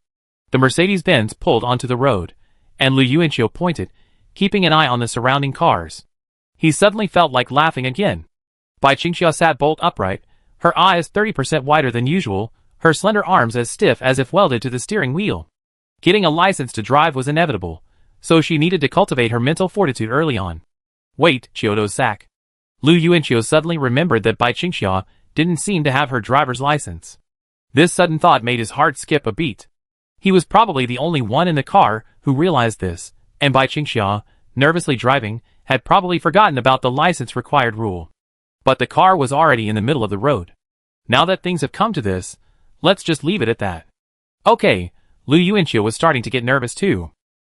The Mercedes-Benz pulled onto the road, and Lu Yuanqiu pointed, keeping an eye on the surrounding cars. He suddenly felt like laughing again. Bai Qingxia sat bolt upright, her eyes 30% wider than usual, her slender arms as stiff as if welded to the steering wheel. Getting a license to drive was inevitable, so she needed to cultivate her mental fortitude early on. "Wait, Chiodo-sak." Lu Yuanqiu suddenly remembered that Bai Qingxia didn't seem to have her driver's license. This sudden thought made his heart skip a beat. He was probably the only one in the car who realized this, and Bai Qingxia, nervously driving, had probably forgotten about the license required rule. But the car was already in the middle of the road. Now that things have come to this, let's just leave it at that. Okay, Lu Yuanqiu was starting to get nervous too.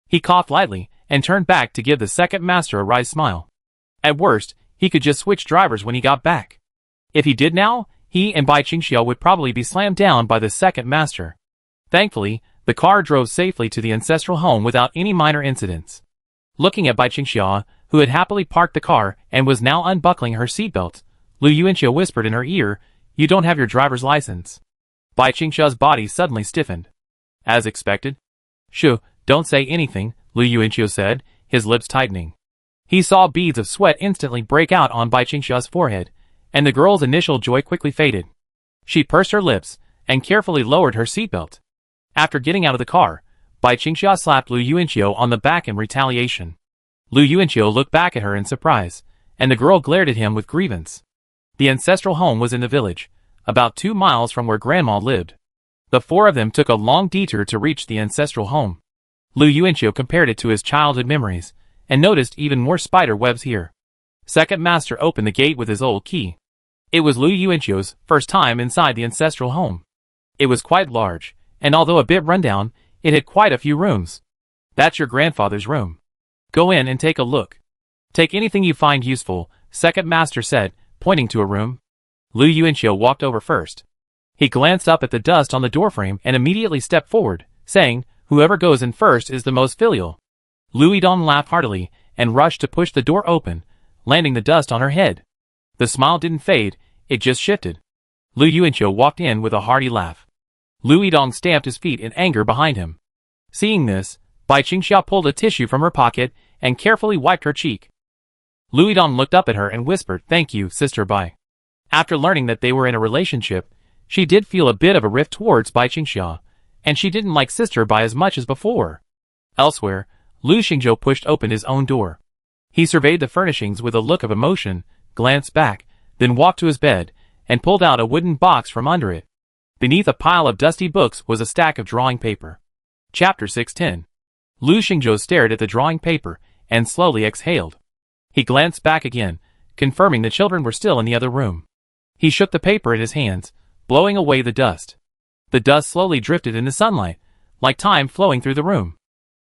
He coughed lightly and turned back to give the second master a wry smile. At worst, he could just switch drivers when he got back. If he did now, he and Bai Qingxia would probably be slammed down by the second master. Thankfully, the car drove safely to the ancestral home without any minor incidents. Looking at Bai Qingxia, who had happily parked the car and was now unbuckling her seatbelt, Lu Yuanqiu whispered in her ear, "You don't have your driver's license." Bai Qingxia's body suddenly stiffened. "As expected." "Shoo, don't say anything," Lu Yuanqiu said, his lips tightening. He saw beads of sweat instantly break out on Bai Qingxia's forehead, and the girl's initial joy quickly faded. She pursed her lips and carefully lowered her seatbelt. After getting out of the car, Bai Qingxia slapped Lu Yuanqiu on the back in retaliation. Lu Yuanqiu looked back at her in surprise, and the girl glared at him with grievance. The ancestral home was in the village, about 2 miles from where Grandma lived. The four of them took a long detour to reach the ancestral home. Lu Yuanqiu compared it to his childhood memories, and noticed even more spider webs here. Second master opened the gate with his old key. It was Lu Yuanqiu's first time inside the ancestral home. It was quite large, and although a bit rundown, it had quite a few rooms. "That's your grandfather's room. Go in and take a look. Take anything you find useful," second master said, pointing to a room. Lu Yuanqiu walked over first. He glanced up at the dust on the doorframe and immediately stepped forward, saying, "Whoever goes in first is the most filial." Lu Yidong laughed heartily and rushed to push the door open, landing the dust on her head. The smile didn't fade, it just shifted. Lu Yuanqiu walked in with a hearty laugh. Lu Yidong stamped his feet in anger behind him. Seeing this, Bai Qingxia pulled a tissue from her pocket and carefully wiped her cheek. Lu Yidong looked up at her and whispered, "Thank you, Sister Bai." After learning that they were in a relationship, she did feel a bit of a rift towards Bai Qingxia, and she didn't like Sister Bai as much as before. Elsewhere, Lu Xingzhou pushed open his own door. He surveyed the furnishings with a look of emotion, glanced back, then walked to his bed, and pulled out a wooden box from under it. Beneath a pile of dusty books was a stack of drawing paper. Chapter 610. Lu Xingzhou stared at the drawing paper, and slowly exhaled. He glanced back again, confirming the children were still in the other room. He shook the paper in his hands, blowing away the dust. The dust slowly drifted in the sunlight, like time flowing through the room.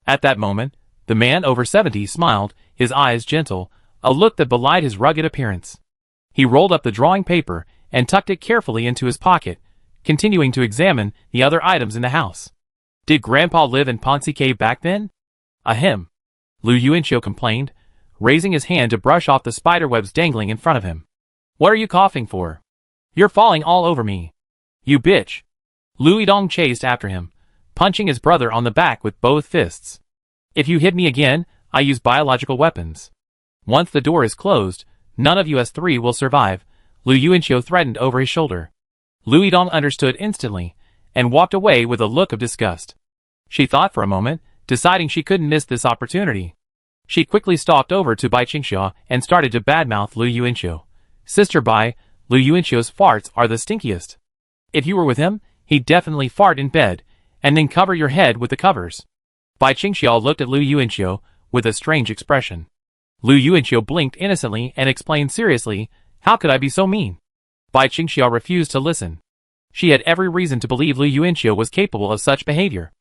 At that moment, the man over 70 smiled, his eyes gentle, a look that belied his rugged appearance. He rolled up the drawing paper and tucked it carefully into his pocket, continuing to examine the other items in the house. Did Grandpa live in Ponzi Cave back then? Ahem. Lu Yuanqiu complained, raising his hand to brush off the spiderwebs dangling in front of him. What are you coughing for? You're falling all over me. You bitch. Lu Yidong chased after him, punching his brother on the back with both fists. If you hit me again, I use biological weapons. Once the door is closed, none of us three will survive, Lu Yuanqiu threatened over his shoulder. Lu Yidong understood instantly, and walked away with a look of disgust. She thought for a moment, deciding she couldn't miss this opportunity. She quickly stalked over to Bai Qingxia and started to badmouth Lu Yuanqiu. Sister Bai, Lu Yuanqiu's farts are the stinkiest. If you were with him, he'd definitely fart in bed, and then cover your head with the covers. Bai Qingxia looked at Lu Yuanqiu with a strange expression. Lu Yuanqiu blinked innocently and explained seriously, how could I be so mean? Bai Qingxia refused to listen. She had every reason to believe Lu Yuanqiu was capable of such behavior.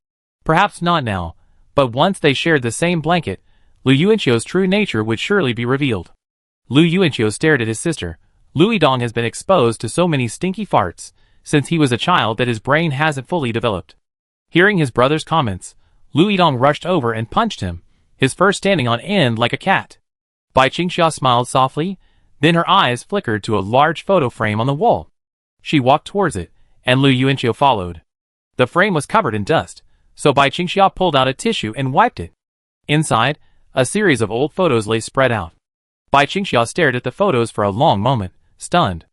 Perhaps not now, but once they shared the same blanket, Lu Yuanqiu's true nature would surely be revealed. Lu Yuanqiu stared at his sister. Lu Yidong has been exposed to so many stinky farts since he was a child that his brain hasn't fully developed. Hearing his brother's comments, Lu Yidong rushed over and punched him, his fur standing on end like a cat. Bai Qingxia smiled softly, then her eyes flickered to a large photo frame on the wall. She walked towards it, and Lu Yuanqiu followed. The frame was covered in dust, so Bai Qingxia pulled out a tissue and wiped it. Inside, a series of old photos lay spread out. Bai Qingxia stared at the photos for a long moment, stunned.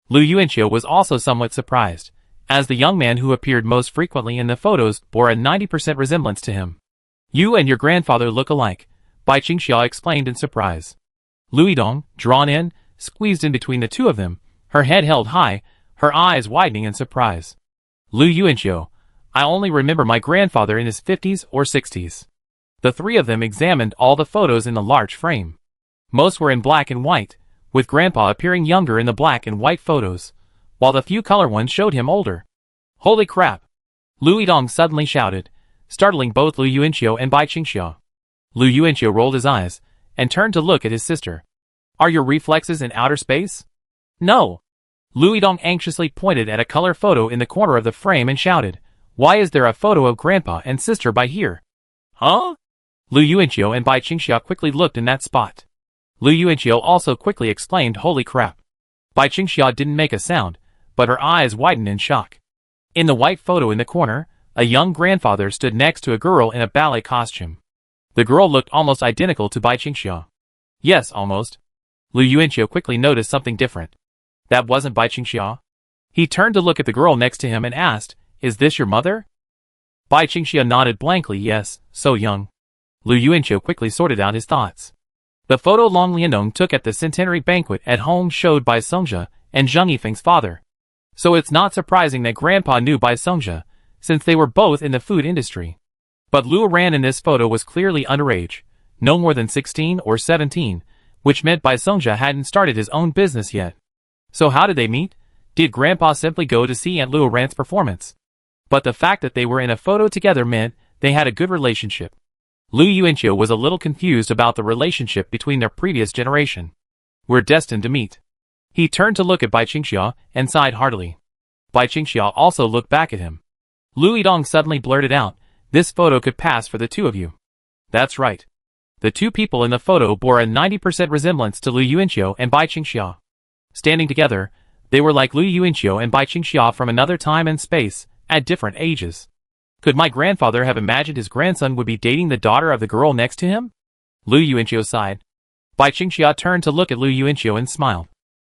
Lu Yuanqiu was also somewhat surprised, as the young man who appeared most frequently in the photos bore a 90% resemblance to him. You and your grandfather look alike, Bai Qingxia explained in surprise. Lu Yidong, drawn in, squeezed in between the two of them, her head held high, her eyes widening in surprise. Lu Yuanqiu, I only remember my grandfather in his 50s or 60s. The three of them examined all the photos in the large frame. Most were in black and white, with Grandpa appearing younger in the black and white photos, while the few color ones showed him older. Holy crap! Lu Yidong suddenly shouted, startling both Lu Yuanqiu and Bai Qingxia. Lu Yuanqiu rolled his eyes, and turned to look at his sister. Are your reflexes in outer space? No. Lu Yidong anxiously pointed at a color photo in the corner of the frame and shouted, why is there a photo of Grandpa and Sister Bai here? Huh? Lu Yuanqiu and Bai Qingxia quickly looked in that spot. Lu Yuanqiu also quickly exclaimed, holy crap. Bai Qingxia didn't make a sound, but her eyes widened in shock. In the white photo in the corner, a young grandfather stood next to a girl in a ballet costume. The girl looked almost identical to Bai Qingxia. Yes, almost. Lu Yuanqiu quickly noticed something different. That wasn't Bai Qingxia. He turned to look at the girl next to him and asked, is this your mother? Bai Qingxia nodded blankly, yes, so young. Lu Yuanqiu quickly sorted out his thoughts. The photo Long Lianong took at the centenary banquet at home showed Bai Songjia and Zheng Yifeng's father. So it's not surprising that Grandpa knew Bai Songjia, since they were both in the food industry. But Lu Ran in this photo was clearly underage, no more than 16 or 17, which meant Bai Songjia hadn't started his own business yet. So how did they meet? Did Grandpa simply go to see Aunt Lu Ran's performance? But the fact that they were in a photo together meant they had a good relationship. Lu Yuanqiu was a little confused about the relationship between their previous generation. We're destined to meet. He turned to look at Bai Qingxia and sighed heartily. Bai Qingxia also looked back at him. Lu Yidong suddenly blurted out, this photo could pass for the two of you. That's right. The two people in the photo bore a 90% resemblance to Lu Yuanqiu and Bai Qingxia. Standing together, they were like Lu Yuanqiu and Bai Qingxia from another time and space, at different ages. Could my grandfather have imagined his grandson would be dating the daughter of the girl next to him? Lu Yuanqiu sighed. Bai Qingxia turned to look at Lu Yuanqiu and smiled.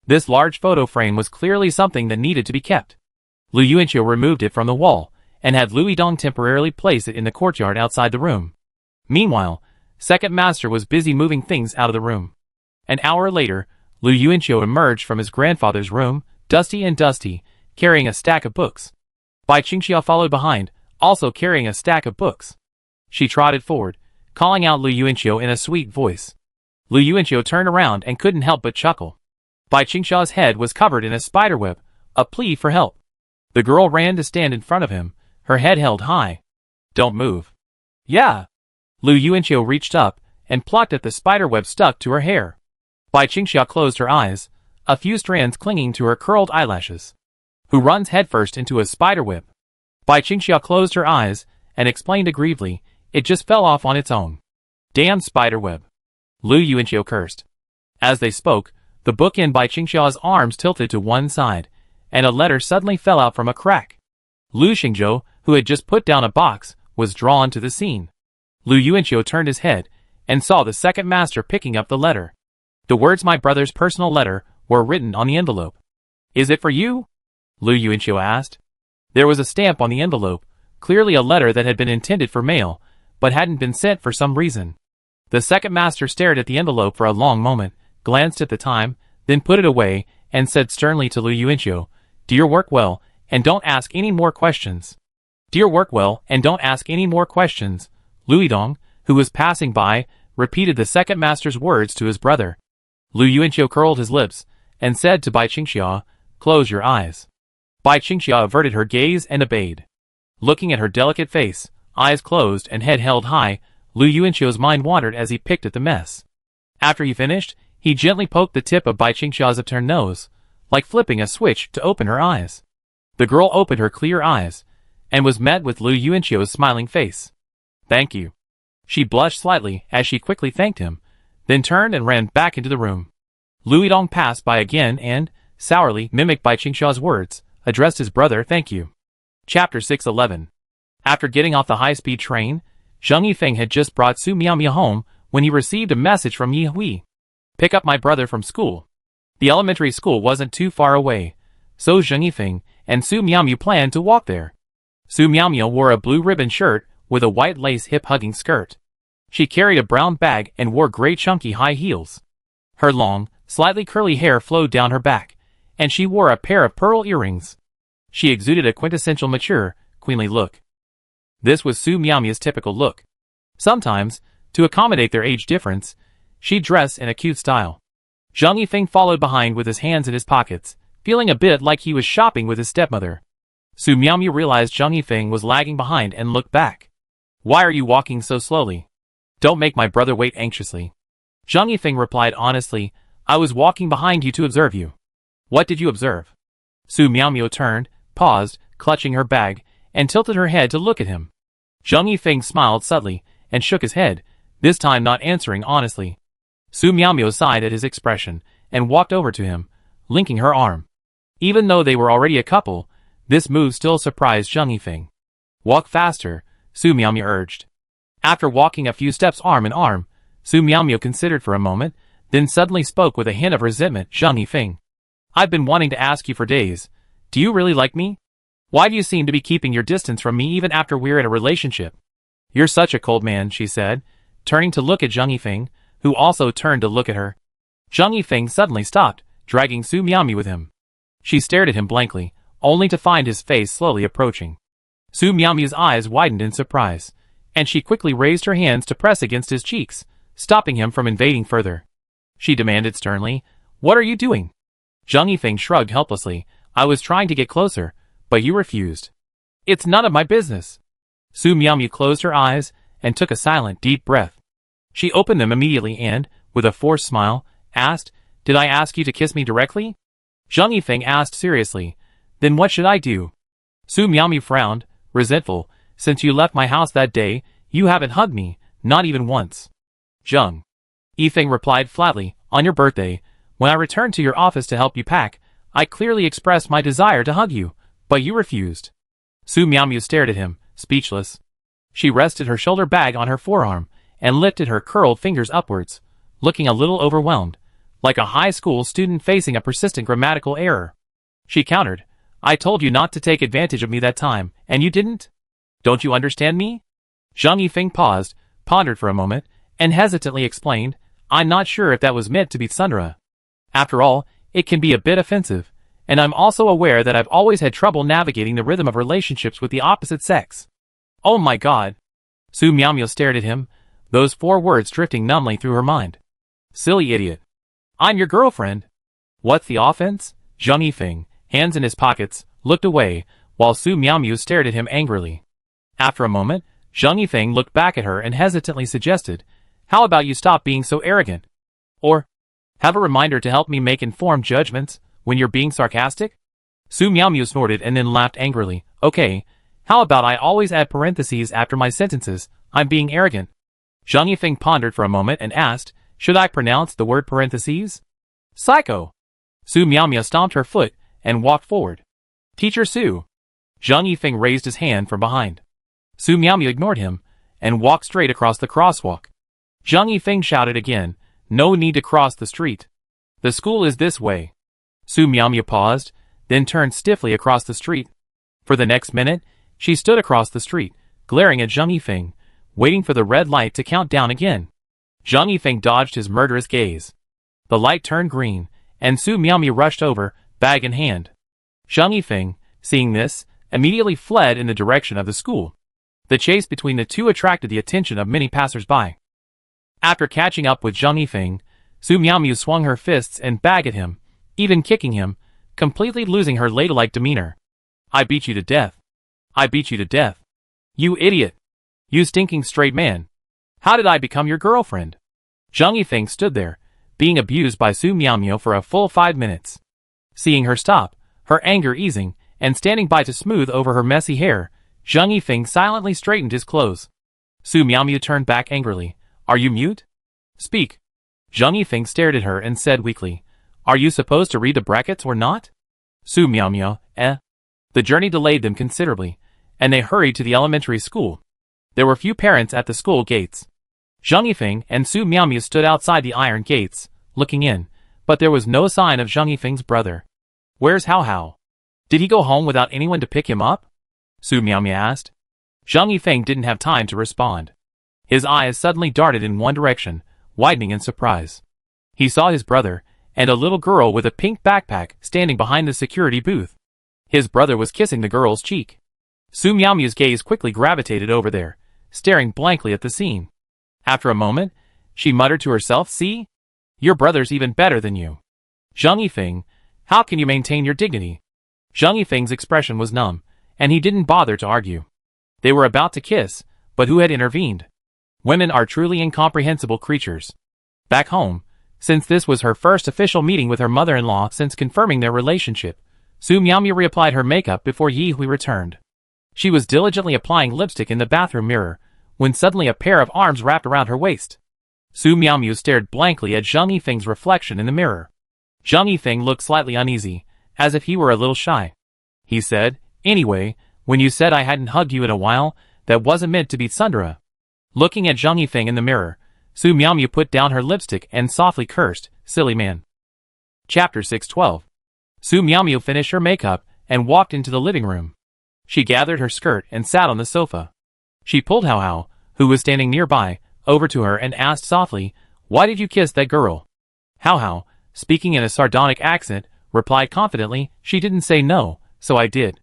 This large photo frame was clearly something that needed to be kept. Lu Yuanqiu removed it from the wall, and had Lu Yidong temporarily place it in the courtyard outside the room. Meanwhile, Second Master was busy moving things out of the room. An hour later, Lu Yuanqiu emerged from his grandfather's room, dusty, carrying a stack of books. Bai Qingxia followed behind, also carrying a stack of books. She trotted forward, calling out Lu Yuanqiu in a sweet voice. Lu Yuanqiu turned around and couldn't help but chuckle. Bai Qingxia's head was covered in a spiderweb, a plea for help. The girl ran to stand in front of him, her head held high. Don't move. Yeah. Lu Yuanqiu reached up and plucked at the spiderweb stuck to her hair. Bai Qingxia closed her eyes, a few strands clinging to her curled eyelashes. Who runs headfirst into a spiderweb? Bai Qingxia closed her eyes and explained aggrievedly, it just fell off on its own. Damn spiderweb. Lu Yuanqiu cursed. As they spoke, the book in Bai Qingxia's arms tilted to one side, and a letter suddenly fell out from a crack. Lu Xingzhou, who had just put down a box, was drawn to the scene. Lu Yuanqiu turned his head and saw the second master picking up the letter. The words "my brother's personal letter" were written on the envelope. Is it for you? Lu Yuanqiu asked. There was a stamp on the envelope, clearly a letter that had been intended for mail, but hadn't been sent for some reason. The second master stared at the envelope for a long moment, glanced at the time, then put it away, and said sternly to Lu Yuanqiu, "Do your work well, and don't ask any more questions." "Do your work well, and don't ask any more questions." Lu Yidong, who was passing by, repeated the second master's words to his brother. Lu Yuanqiu curled his lips, and said to Bai Qingxia, "Close your eyes." Bai Qingxia averted her gaze and obeyed. Looking at her delicate face, eyes closed and head held high, Lu Yuanqiu's mind wandered as he picked at the mess. After he finished, he gently poked the tip of Bai Qingxia's upturned nose, like flipping a switch to open her eyes. The girl opened her clear eyes, and was met with Lu Yuanqiu's smiling face. "Thank you." She blushed slightly as she quickly thanked him, then turned and ran back into the room. Lu Yidong passed by again and, sourly mimicked Bai Qingxia's words, addressed his brother, "Thank you." Chapter 611. After getting off the high-speed train, Zheng Yifeng had just brought Su Miaomia home when he received a message from Yi Hui. Pick up my brother from school. The elementary school wasn't too far away, so Zheng Yifeng and Su Miaomia planned to walk there. Su Miaomia wore a blue ribbon shirt with a white lace hip-hugging skirt. She carried a brown bag and wore gray chunky high heels. Her long, slightly curly hair flowed down her back, and she wore a pair of pearl earrings. She exuded a quintessential mature, queenly look. This was Su Miaomia's typical look. Sometimes, to accommodate their age difference, she'd dress in a cute style. Zheng Yifeng followed behind with his hands in his pockets, feeling a bit like he was shopping with his stepmother. Su Miaomia realized Zheng Yifeng was lagging behind and looked back. "Why are you walking so slowly? Don't make my brother wait anxiously." Zheng Yifeng replied honestly, "I was walking behind you to observe you." "What did you observe?" Su Miaomia turned, paused, clutching her bag, and tilted her head to look at him. Zheng Yifeng smiled subtly, and shook his head, this time not answering honestly. Su Miaomia sighed at his expression, and walked over to him, linking her arm. Even though they were already a couple, this move still surprised Zheng Yifeng. "Walk faster," Su Miaomia urged. After walking a few steps arm in arm, Su Miaomia considered for a moment, then suddenly spoke with a hint of resentment. "Zheng Yifeng, I've been wanting to ask you for days. Do you really like me? Why do you seem to be keeping your distance from me even after we're in a relationship?" "You're such a cold man," she said, turning to look at Zheng Yifeng, who also turned to look at her. Zheng Yifeng suddenly stopped, dragging Su Miaomia with him. She stared at him blankly, only to find his face slowly approaching. Su Miaomia's eyes widened in surprise, and she quickly raised her hands to press against his cheeks, stopping him from invading further. She demanded sternly, "What are you doing?" Zheng Yifeng shrugged helplessly. "I was trying to get closer, but you refused." "It's none of my business." Su Miaomia closed her eyes and took a silent, deep breath. She opened them immediately and, with a forced smile, asked, "Did I ask you to kiss me directly?" Zheng Yifeng asked seriously, "Then what should I do?" Su Miaomia frowned, resentful. "Since you left my house that day, you haven't hugged me, not even once." Zheng Yifeng replied flatly, "On your birthday, when I returned to your office to help you pack, I clearly expressed my desire to hug you, but you refused." Su Miaomia stared at him, speechless. She rested her shoulder bag on her forearm, and lifted her curled fingers upwards, looking a little overwhelmed, like a high school student facing a persistent grammatical error. She countered, "I told you not to take advantage of me that time, and you didn't? Don't you understand me?" Zheng Yifeng paused, pondered for a moment, and hesitantly explained, I'm not sure if that was meant to be tsundere. After all, it can be a bit offensive, and I'm also aware that I've always had trouble navigating the rhythm of relationships with the opposite sex. Oh my god. Su Miaomio stared at him, those 4 words drifting numbly through her mind. Silly idiot. I'm your girlfriend. What's the offense? Zhang Yifeng, hands in his pockets, looked away, while Su Miaomio stared at him angrily. After a moment, Zhang Yifeng looked back at her and hesitantly suggested, how about you stop being so arrogant? Or, have a reminder to help me make informed judgments when you're being sarcastic? Su Miaomio snorted and then laughed angrily. Okay, how about I always add parentheses after my sentences, I'm being arrogant. Zhang Yifeng pondered for a moment and asked, should I pronounce the word parentheses? Psycho. Su Miaomio stomped her foot and walked forward. Teacher Su. Zhang Yifeng raised his hand from behind. Su Miaomio ignored him and walked straight across the crosswalk. Zhang Yifeng shouted again, no need to cross the street. The school is this way. Su Miaomio paused, then turned stiffly across the street. For the next minute, she stood across the street, glaring at Zhang Yifeng, waiting for the red light to count down again. Zhang Yifeng dodged his murderous gaze. The light turned green, and Su Miaomio rushed over, bag in hand. Zhang Yifeng, seeing this, immediately fled in the direction of the school. The chase between the two attracted the attention of many passers-by. After catching up with Zhang Yifeng, Su Miaomio swung her fists and bag at him, even kicking him, completely losing her ladylike demeanor. I beat you to death. I beat you to death. You idiot. You stinking straight man. How did I become your girlfriend? Zhang Yifeng stood there, being abused by Su Miaomio for a full 5 minutes. Seeing her stop, her anger easing, and standing by to smooth over her messy hair, Zhang Yifeng silently straightened his clothes. Su Miaomio turned back angrily. Are you mute? Speak. Zhang Yifeng stared at her and said weakly, are you supposed to read the brackets or not? Su Miaomio, The journey delayed them considerably, and they hurried to the elementary school. There were few parents at the school gates. Zhang Yifeng and Su Miaomio stood outside the iron gates, looking in, but there was no sign of Zhang Yifeng's brother. Where's Hao Hao? Did he go home without anyone to pick him up? Su Miaomio asked. Zhang Yifeng didn't have time to respond. His eyes suddenly darted in one direction, widening in surprise. He saw his brother, and a little girl with a pink backpack standing behind the security booth. His brother was kissing the girl's cheek. Su Miaomio's gaze quickly gravitated over there, staring blankly at the scene. After a moment, she muttered to herself, see? Your brother's even better than you. Zhang Yifeng, how can you maintain your dignity? Zhang Yifeng's expression was numb, and he didn't bother to argue. They were about to kiss, but who had intervened? Women are truly incomprehensible creatures. Back home, since this was her first official meeting with her mother-in-law since confirming their relationship, Su Miaomio reapplied her makeup before Yi Hui returned. She was diligently applying lipstick in the bathroom mirror, when suddenly a pair of arms wrapped around her waist. Su Miaomio stared blankly at Zhang Yifeng's reflection in the mirror. Zhang Yifeng looked slightly uneasy, as if he were a little shy. He said, anyway, when you said I hadn't hugged you in a while, that wasn't meant to be tsundere. Looking at Zhang Yifeng in the mirror, Su Miaomio put down her lipstick and softly cursed, silly man. Chapter 612. Su Miaomio finished her makeup and walked into the living room. She gathered her skirt and sat on the sofa. She pulled Hao Hao, who was standing nearby, over to her and asked softly, why did you kiss that girl? Hao Hao, speaking in a sardonic accent, replied confidently, she didn't say no, so I did.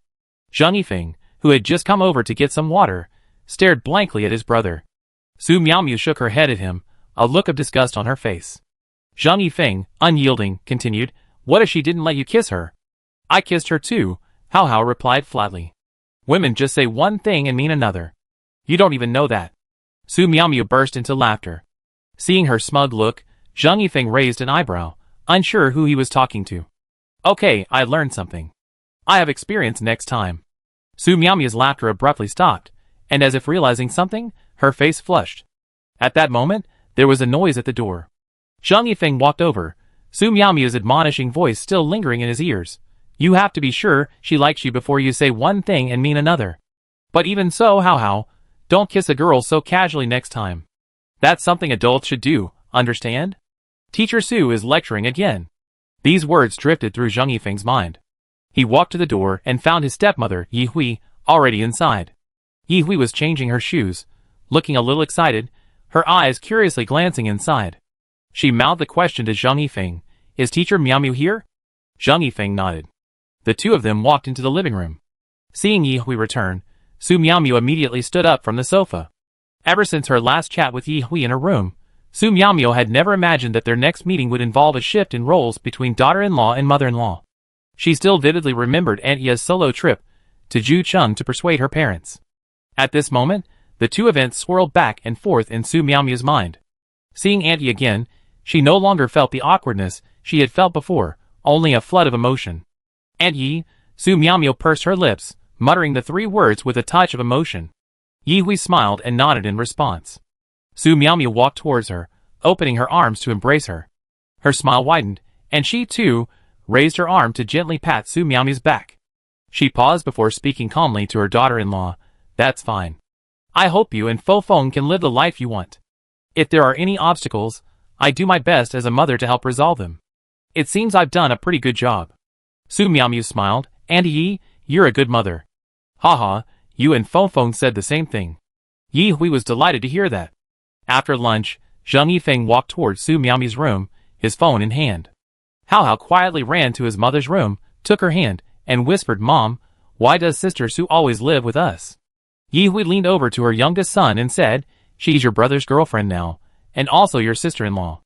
Zhang Yifeng, who had just come over to get some water, stared blankly at his brother. Su Miaomio shook her head at him, a look of disgust on her face. Zhang Yifeng, unyielding, continued, what if she didn't let you kiss her? I kissed her too, Hao Hao replied flatly. Women just say one thing and mean another. You don't even know that. Su Miaomio burst into laughter. Seeing her smug look, Zhang Yifeng raised an eyebrow, unsure who he was talking to. Okay, I learned something. I have experience next time. Su Miaomio's laughter abruptly stopped, and as if realizing something, her face flushed. At that moment, there was a noise at the door. Zhang Yifeng walked over, Su Miaomio's admonishing voice still lingering in his ears. You have to be sure she likes you before you say one thing and mean another. But even so, Hao Hao, don't kiss a girl so casually next time. That's something adults should do, understand? Teacher Su is lecturing again. These words drifted through Zhang Yifeng's mind. He walked to the door and found his stepmother, Yi Hui, already inside. Yi Hui was changing her shoes, looking a little excited, her eyes curiously glancing inside. She mouthed the question to Zhang Yifeng, "Is teacher Miao Miao here?" Zhang Yifeng nodded. The two of them walked into the living room. Seeing Yi Hui return, Su Miao Miao immediately stood up from the sofa. Ever since her last chat with Yi Hui in her room, Su Miao Miao had never imagined that their next meeting would involve a shift in roles between daughter-in-law and mother-in-law. She still vividly remembered Aunt Ya's solo trip to Jucheng to persuade her parents. At this moment, the two events swirled back and forth in Su Miao Miao's mind. Seeing Aunt Yi again, she no longer felt the awkwardness she had felt before, only a flood of emotion. "Aunt Yi," Su Miao Miao pursed her lips, muttering the three words with a touch of emotion. Yi Hui smiled and nodded in response. Su Miao Miao walked towards her, opening her arms to embrace her. Her smile widened, and she, too, raised her arm to gently pat Su Miao Miao's back. She paused before speaking calmly to her daughter-in-law. "That's fine. I hope you and Fo Feng can live the life you want. If there are any obstacles, I do my best as a mother to help resolve them. It seems I've done a pretty good job." Su Miao Miao smiled. "Auntie Yi, you're a good mother." "Haha, you and Fo Feng said the same thing." Yi Hui was delighted to hear that. After lunch, Zhang Yifeng walked towards Su Miao Miao's room, his phone in hand. Hao quietly ran to his mother's room, took her hand, and whispered, "Mom, why does Sister Su always live with us?" Yi Hui leaned over to her youngest son and said, "She's your brother's girlfriend now, and also your sister-in-law."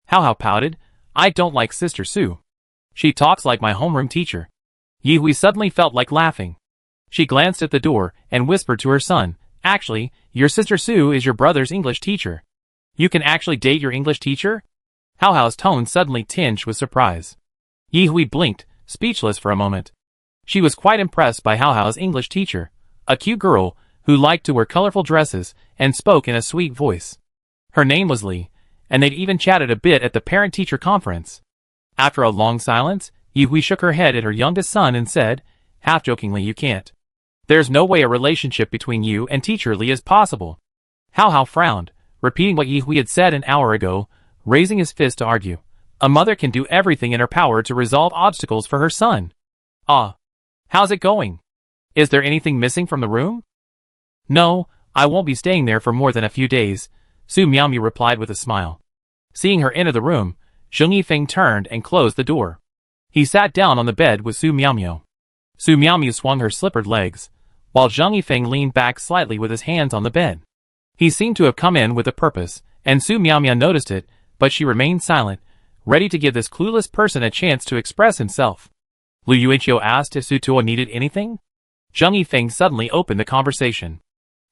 Hao pouted, "I don't like Sister Su. She talks like my homeroom teacher." Yi Hui suddenly felt like laughing. She glanced at the door and whispered to her son, "Actually, your Sister Su is your brother's English teacher. You can actually date your English teacher?" Hao's tone suddenly tinged with surprise. Yi Hui blinked, speechless for a moment. She was quite impressed by Hao's English teacher, a cute girl who liked to wear colorful dresses and spoke in a sweet voice. Her name was Li, and they'd even chatted a bit at the parent-teacher conference. After a long silence, Yi Hui shook her head at her youngest son and said, half-jokingly, "You can't. There's no way a relationship between you and teacher Li is possible." Hao frowned, repeating what Yi Hui had said an hour ago, raising his fist to argue. A mother can do everything in her power to resolve obstacles for her son. "Ah. How's it going? Is there anything missing from the room?" "No, I won't be staying there for more than a few days," Su Miao Miao replied with a smile. Seeing her enter the room, Zhang Yifeng turned and closed the door. He sat down on the bed with Su Miao Miao. Su Miao Miao swung her slippered legs, while Zhang Yifeng leaned back slightly with his hands on the bed. He seemed to have come in with a purpose, and Su Miao Miao noticed it, but she remained silent, ready to give this clueless person a chance to express himself. Lu Yuanqiu asked if Su Tuo needed anything. Zhang Yifeng suddenly opened the conversation.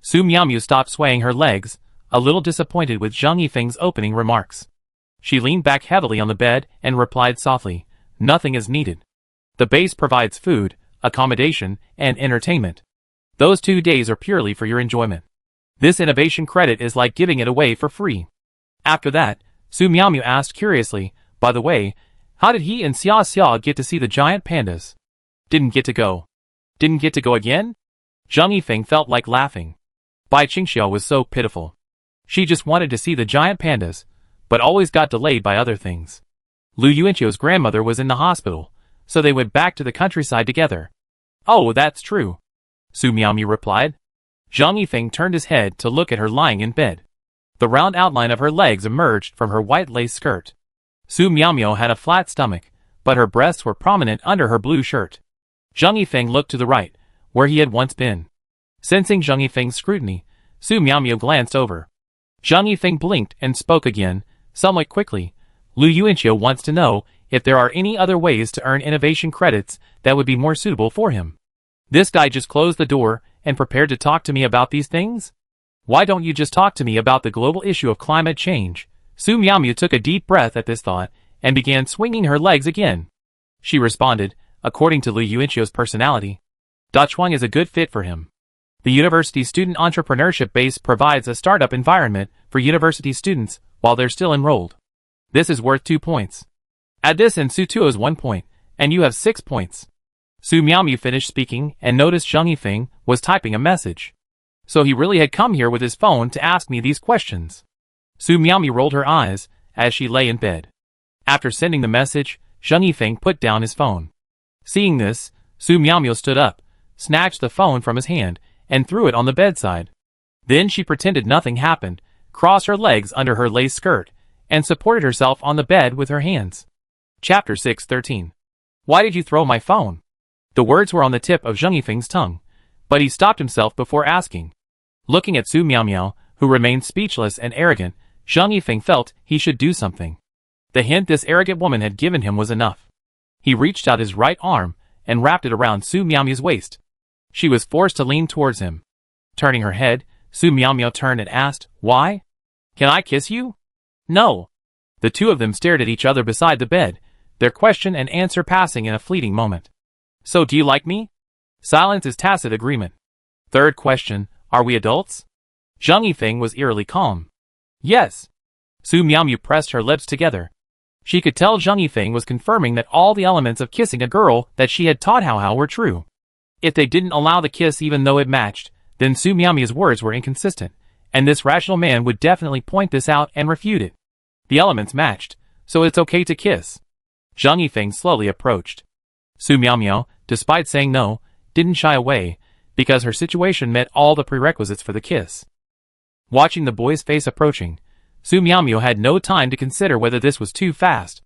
Su Miao Miao stopped swaying her legs, a little disappointed with Zhang Yifeng's opening remarks. She leaned back heavily on the bed and replied softly, "Nothing is needed. The base provides food, accommodation, and entertainment. Those 2 days are purely for your enjoyment. This innovation credit is like giving it away for free." After that, Su Miao Miao asked curiously, "By the way, how did he and Xia Xia get to see the giant pandas?" "Didn't get to go." "Didn't get to go again?" Zhang Yifeng felt like laughing. Bai Qingxiao was so pitiful. She just wanted to see the giant pandas, but always got delayed by other things. Lu Yuanqiu's grandmother was in the hospital, so they went back to the countryside together. "Oh, that's true," Su Miao Miao replied. Zhang Yifeng turned his head to look at her lying in bed. The round outline of her legs emerged from her white lace skirt. Su Miao Miao had a flat stomach, but her breasts were prominent under her blue shirt. Zhang Yifeng looked to the right, where he had once been. Sensing Zhang Yifeng's scrutiny, Su Miao Miao glanced over. Zhang Yifeng blinked and spoke again, somewhat quickly. "Lu Yuanqiu wants to know if there are any other ways to earn innovation credits that would be more suitable for him. This guy just closed the door and prepared to talk to me about these things? Why don't you just talk to me about the global issue of climate change?" Su Miao Miao took a deep breath at this thought and began swinging her legs again. She responded, "According to Lu Yuanqiu's personality, Dachuang is a good fit for him. The university student entrepreneurship base provides a startup environment for university students while they're still enrolled. This is worth 2 points. Add this and Su Tuo's 1 point, and you have 6 points." Su Miao Miao finished speaking and noticed Zhang Yifeng was typing a message. So he really had come here with his phone to ask me these questions. Su Miao Miao rolled her eyes as she lay in bed. After sending the message, Zhang Yifeng put down his phone. Seeing this, Su Miao Miao stood up, snatched the phone from his hand, and threw it on the bedside. Then she pretended nothing happened, crossed her legs under her lace skirt, and supported herself on the bed with her hands. Chapter 613. Why did you throw my phone? The words were on the tip of Zheng Yifeng's tongue, but he stopped himself before asking. Looking at Su Miaomiao, who remained speechless and arrogant, Zheng Yifeng felt he should do something. The hint this arrogant woman had given him was enough. He reached out his right arm and wrapped it around Su Miaomiao's waist. She was forced to lean towards him. Turning her head, Su Miaomiao turned and asked, "Why? Can I kiss you?" "No." The two of them stared at each other beside the bed, their question and answer passing in a fleeting moment. "So do you like me?" Silence is tacit agreement. Third question, are we adults? Zheng Yifeng was eerily calm. "Yes." Su Miaomiao pressed her lips together. She could tell Zheng Yifeng was confirming that all the elements of kissing a girl that she had taught Hao were true. If they didn't allow the kiss even though it matched, then Su Miaomiao's words were inconsistent, and this rational man would definitely point this out and refute it. The elements matched, so it's okay to kiss. Zheng Yifeng slowly approached. Su Miaomiao, despite saying no, didn't shy away, because her situation met all the prerequisites for the kiss. Watching the boy's face approaching, Su Miaomiao had no time to consider whether this was too fast.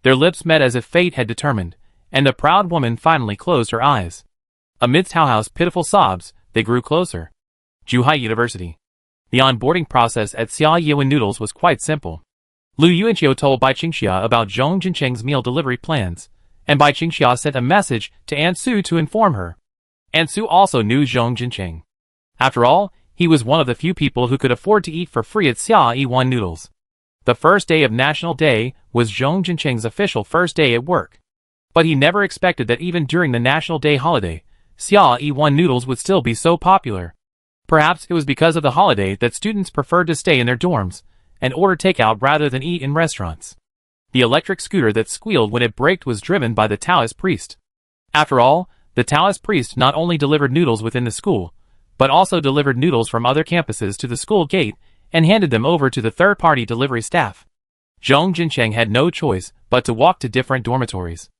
Their lips met as if fate had determined, and the proud woman finally closed her eyes. Amidst Hao's pitiful sobs, they grew closer. Zhuhai University. The onboarding process at Xia Yiwen Noodles was quite simple. Lu Yuanqiu told Bai Qingxia about Zhong Jincheng's meal delivery plans, and Bai Qingxia sent a message to Aunt Su to inform her. Aunt Su also knew Zhong Jincheng. After all, he was one of the few people who could afford to eat for free at Xia Yiwen Noodles. The first day of National Day was Zhong Jincheng's official first day at work. But he never expected that even during the National Day holiday, Xia Yiwen Noodles would still be so popular. Perhaps it was because of the holiday that students preferred to stay in their dorms and order takeout rather than eat in restaurants. The electric scooter that squealed when it braked was driven by the Taoist priest. After all, the Taoist priest not only delivered noodles within the school, but also delivered noodles from other campuses to the school gate and handed them over to the third-party delivery staff. Zhong Jincheng had no choice but to walk to different dormitories.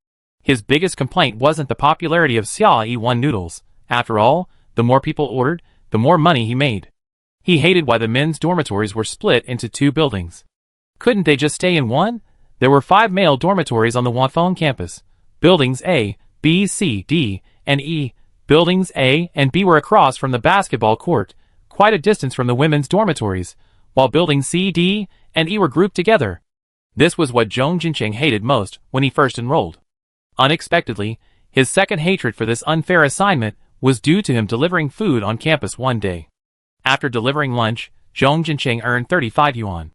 His biggest complaint wasn't the popularity of Xia Yiwen Noodles. After all, the more people ordered, the more money he made. He hated why the men's dormitories were split into two buildings. Couldn't they just stay in one? There were 5 male dormitories on the Wanfeng campus. Buildings A, B, C, D, and E. Buildings A and B were across from the basketball court, quite a distance from the women's dormitories, while buildings C, D, and E were grouped together. This was what Zhong Jincheng hated most when he first enrolled. Unexpectedly, his second hatred for this unfair assignment was due to him delivering food on campus one day. After delivering lunch, Zhong Jincheng earned 35 yuan.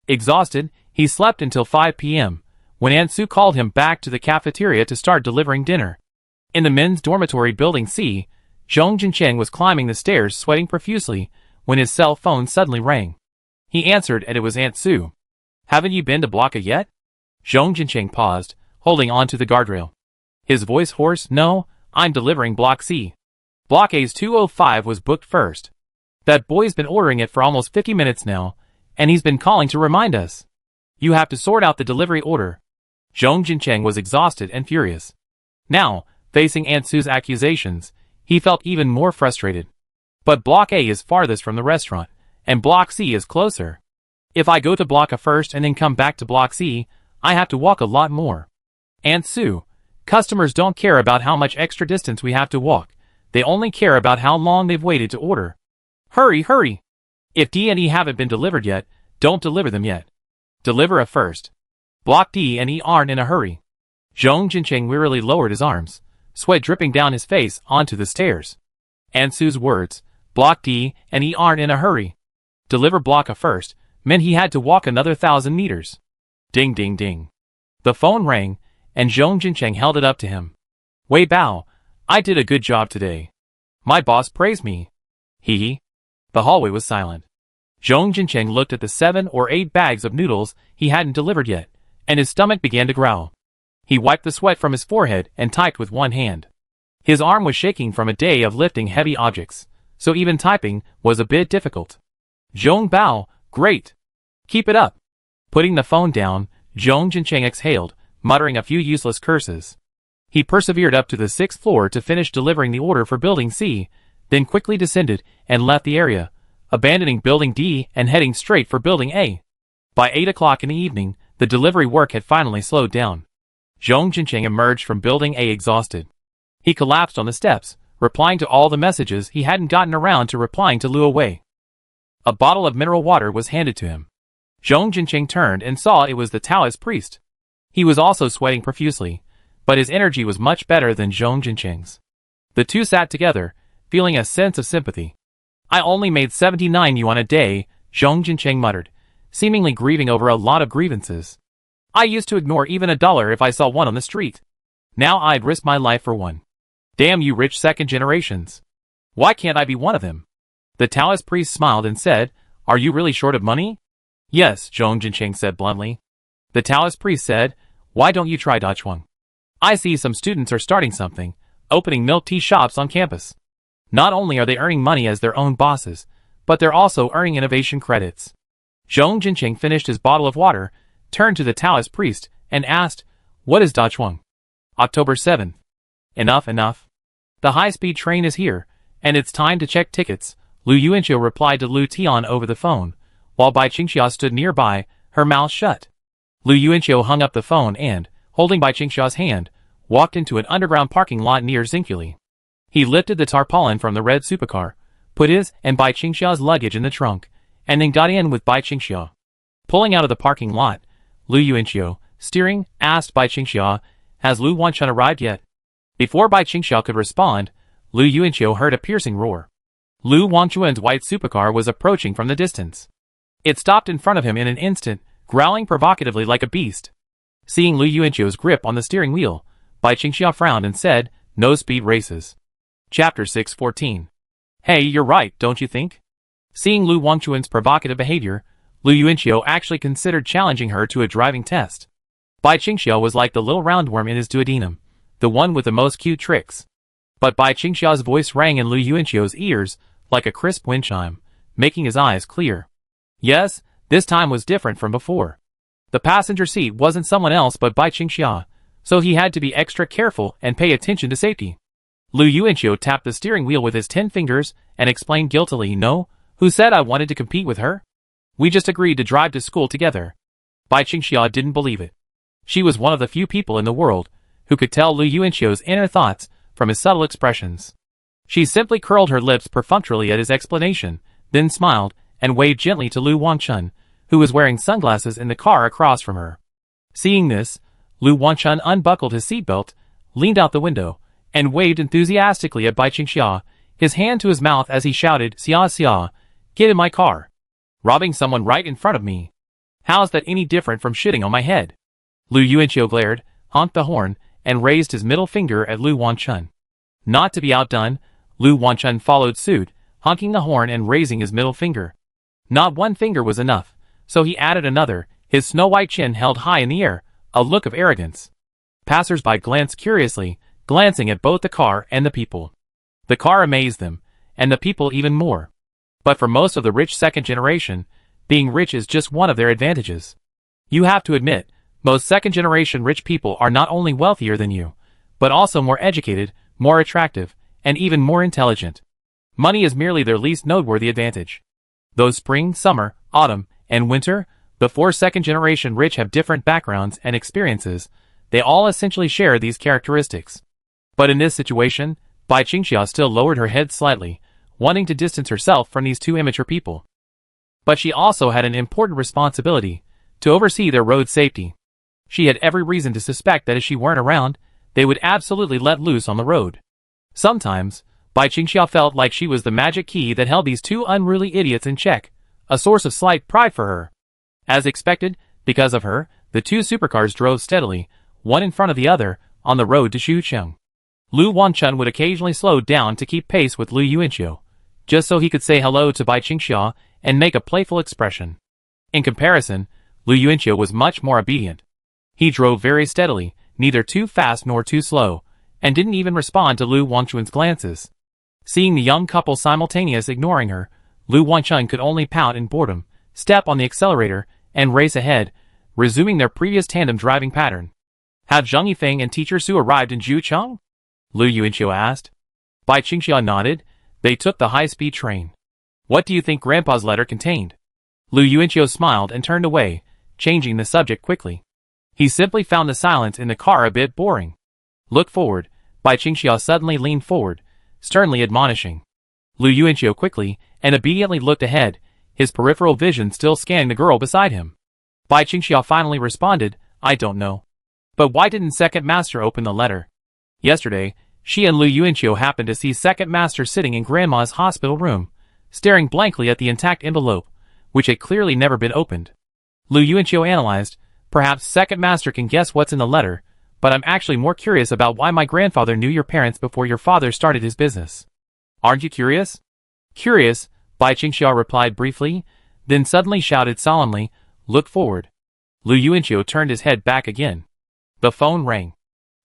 Exhausted, he slept until 5 p.m., when Aunt Su called him back to the cafeteria to start delivering dinner. In the men's dormitory building C, Zhong Jincheng was climbing the stairs sweating profusely when his cell phone suddenly rang. He answered and it was Aunt Su. "Haven't you been to Block A yet?" Zhong Jincheng paused, holding on to the guardrail. His voice hoarse, "No, I'm delivering Block C. Block A's 205 was booked first. That boy's been ordering it for almost 50 minutes now, and he's been calling to remind us. You have to sort out the delivery order." Zhong Jincheng was exhausted and furious. Now, facing Aunt Su's accusations, he felt even more frustrated. But Block A is farthest from the restaurant, and Block C is closer. If I go to Block A first and then come back to Block C, I have to walk a lot more. Aunt Su, customers don't care about how much extra distance we have to walk. They only care about how long they've waited to order. Hurry, hurry! If D and E haven't been delivered yet, don't deliver them yet. Deliver A first. Block D and E aren't in a hurry. Zhong Jincheng wearily lowered his arms, sweat dripping down his face onto the stairs. Aunt Su's words, Block D and E aren't in a hurry. Deliver Block A first, meant he had to walk another 1,000 meters. Ding ding ding. The phone rang, and Zhong Jincheng held it up to him. Wei Bao, I did a good job today. My boss praised me. Hee hee. The hallway was silent. Zhong Jincheng looked at the 7 or 8 bags of noodles he hadn't delivered yet, and his stomach began to growl. He wiped the sweat from his forehead and typed with one hand. His arm was shaking from a day of lifting heavy objects, so even typing was a bit difficult. Zhong Bao, great. Keep it up. Putting the phone down, Zhong Jincheng exhaled, muttering a few useless curses. He persevered up to the 6th floor to finish delivering the order for Building C, then quickly descended and left the area, abandoning Building D and heading straight for Building A. By 8 o'clock in the evening, the delivery work had finally slowed down. Zhong Jincheng emerged from Building A exhausted. He collapsed on the steps, replying to all the messages he hadn't gotten around to replying to Lu Wei. A bottle of mineral water was handed to him. Zhong Jincheng turned and saw it was the Taoist priest. He was also sweating profusely, but his energy was much better than Zhong Jincheng's. The two sat together, feeling a sense of sympathy. I only made 79 yuan a day, Zhong Jincheng muttered, seemingly grieving over a lot of grievances. I used to ignore even $1 if I saw one on the street. Now I'd risk my life for one. Damn you rich second generations. Why can't I be one of them? The Taoist priest smiled and said, Are you really short of money? Yes, Zhong Jincheng said bluntly. The Taoist priest said, Why don't you try Dachuang? I see some students are starting something, opening milk tea shops on campus. Not only are they earning money as their own bosses, but they're also earning innovation credits. Zhong Jincheng finished his bottle of water, turned to the Taoist priest, and asked, What is Dachuang? October 7th. Enough. The high-speed train is here, and it's time to check tickets, Lu Yuanqiu replied to Lu Tian over the phone, while Bai Qingxia stood nearby, her mouth shut. Lu Yuanqiu hung up the phone and, holding Bai Qingxia's hand, walked into an underground parking lot near Xinkuli. He lifted the tarpaulin from the red supercar, put his and Bai Qingxia's luggage in the trunk, and then got in with Bai Qingxia. Pulling out of the parking lot, Lu Yuanqiu, steering, asked Bai Qingxia, Has Lu Wanchun arrived yet? Before Bai Qingxia could respond, Lu Yuanqiu heard a piercing roar. Lu Wanchun's white supercar was approaching from the distance. It stopped in front of him in an instant, growling provocatively like a beast. Seeing Lu Yuanqiu's grip on the steering wheel, Bai Qingxia frowned and said, No speed races. Chapter 614. Hey, you're right, don't you think? Seeing Lu Wanchun's provocative behavior, Lu Yuanqiu actually considered challenging her to a driving test. Bai Qingxia was like the little roundworm in his duodenum, the one with the most cute tricks. But Bai Qingxia's voice rang in Lu Yuanqiu's ears like a crisp wind chime, making his eyes clear. Yes, this time was different from before. The passenger seat wasn't someone else but Bai Qingxia, so he had to be extra careful and pay attention to safety. Lu Yuanqiu tapped the steering wheel with his 10 fingers and explained guiltily, No, who said I wanted to compete with her? We just agreed to drive to school together. Bai Qingxia didn't believe it. She was one of the few people in the world who could tell Lu Yuanqiu's inner thoughts from his subtle expressions. She simply curled her lips perfunctorily at his explanation, then smiled and waved gently to Lu Wanchun, who was wearing sunglasses in the car across from her. Seeing this, Lu Wanchun unbuckled his seatbelt, leaned out the window, and waved enthusiastically at Bai Qingxia, his hand to his mouth as he shouted, Xia Xia, get in my car. Robbing someone right in front of me. How's that any different from shitting on my head? Lu Yuanqiu glared, honked the horn, and raised his middle finger at Lu Wanchun. Not to be outdone, Lu Wanchun followed suit, honking the horn and raising his middle finger. Not one finger was enough, so he added another, his snow-white chin held high in the air, a look of arrogance. Passers-by glanced curiously, glancing at both the car and the people. The car amazed them, and the people even more. But for most of the rich second generation, being rich is just one of their advantages. You have to admit, most second-generation rich people are not only wealthier than you, but also more educated, more attractive, and even more intelligent. Money is merely their least noteworthy advantage. Though spring, summer, autumn, and winter, the four second-generation rich have different backgrounds and experiences, they all essentially share these characteristics. But in this situation, Bai Qingxia still lowered her head slightly, wanting to distance herself from these two immature people. But she also had an important responsibility, to oversee their road safety. She had every reason to suspect that if she weren't around, they would absolutely let loose on the road. Sometimes, Bai Qingxia felt like she was the magic key that held these two unruly idiots in check, a source of slight pride for her. As expected, because of her, the two supercars drove steadily, one in front of the other, on the road to Xucheng. Lu Wanchun would occasionally slow down to keep pace with Lu Yuanqiu, just so he could say hello to Bai Qingxia and make a playful expression. In comparison, Lu Yuanqiu was much more obedient. He drove very steadily, neither too fast nor too slow, and didn't even respond to Lu Wanchun's glances. Seeing the young couple simultaneously ignoring her, Lu Wanchun could only pout in boredom, step on the accelerator, and race ahead, resuming their previous tandem driving pattern. Have Zhang Yifeng and Teacher Su arrived in Jucheng? Lu Yuanqiu asked. Bai Qingxia nodded. They took the high-speed train. What do you think Grandpa's letter contained? Lu Yuanqiu smiled and turned away, changing the subject quickly. He simply found the silence in the car a bit boring. Look forward, Bai Qingxiao suddenly leaned forward, sternly admonishing. Lu Yuanqiu quickly and obediently looked ahead, his peripheral vision still scanning the girl beside him. Bai Qingxiao finally responded, I don't know. But why didn't Second Master open the letter? Yesterday, she and Lu Yuanqiu happened to see Second Master sitting in Grandma's hospital room, staring blankly at the intact envelope, which had clearly never been opened. Lu Yuanqiu analyzed, perhaps Second Master can guess what's in the letter, but I'm actually more curious about why my grandfather knew your parents before your father started his business. Aren't you curious? Curious, Bai Qingxiao replied briefly, then suddenly shouted solemnly, look forward. Lu Yuanqiu turned his head back again. The phone rang.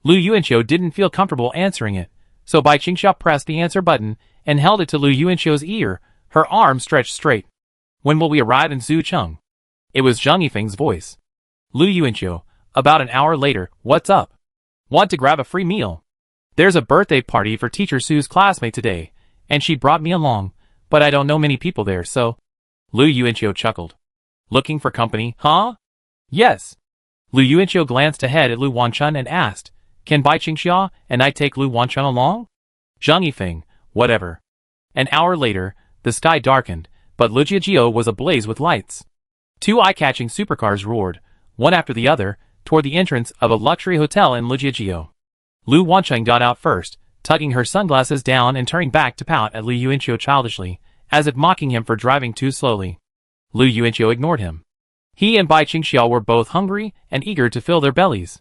Lu Yuanqiu didn't feel comfortable answering it, so Bai Qingxiao pressed the answer button and held it to Lu Yuanqiu's ear, her arm stretched straight. When will we arrive in Zucheng? It was Zhang Yifeng's voice. Lu Yuanqiu, about an hour later, what's up? Want to grab a free meal? There's a birthday party for Teacher Su's classmate today, and she brought me along, but I don't know many people there, so... Lu Yuanqiu chuckled. Looking for company, huh? Yes. Lu Yuanqiu glanced ahead at Lu Wanchun and asked, can Bai Qingxiao and I take Lu Wanchun along? Zhang Yifeng, whatever. An hour later, the sky darkened, but Lujiajio was ablaze with lights. Two eye-catching supercars roared, one after the other, toward the entrance of a luxury hotel in Lujiajio. Lu Wanchun got out first, tugging her sunglasses down and turning back to pout at Lu Yuanqiu childishly, as if mocking him for driving too slowly. Lu Yuanqiu ignored him. He and Bai Qingxiao were both hungry and eager to fill their bellies.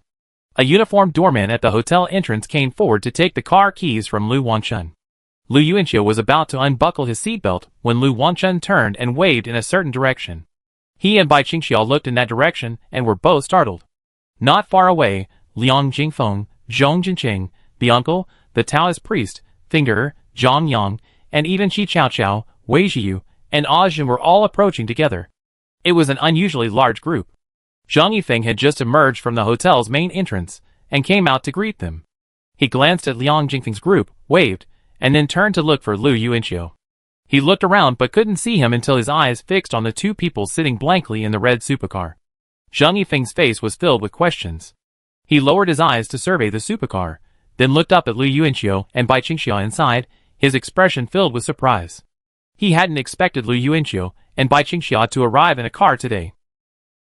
A uniformed doorman at the hotel entrance came forward to take the car keys from Lu Wanchun. Lu Yuanqiu was about to unbuckle his seatbelt when Lu Wanchun turned and waved in a certain direction. He and Bai Qingxiao looked in that direction and were both startled. Not far away, Liang Jingfeng, Zhong Jinqing, the uncle, the Taoist priest, Finger, Zhang Yang, and even Qi Chaoqiao, Wei Zhiyu, and Ajin were all approaching together. It was an unusually large group. Zhang Yifeng had just emerged from the hotel's main entrance and came out to greet them. He glanced at Liang Jingfeng's group, waved, and then turned to look for Lu Yuanqiu. He looked around but couldn't see him until his eyes fixed on the two people sitting blankly in the red supercar. Zhang Yifeng's face was filled with questions. He lowered his eyes to survey the supercar, then looked up at Lu Yuanqiu and Bai Qingxiao inside, his expression filled with surprise. He hadn't expected Lu Yuanqiu and Bai Qingxiao to arrive in a car today.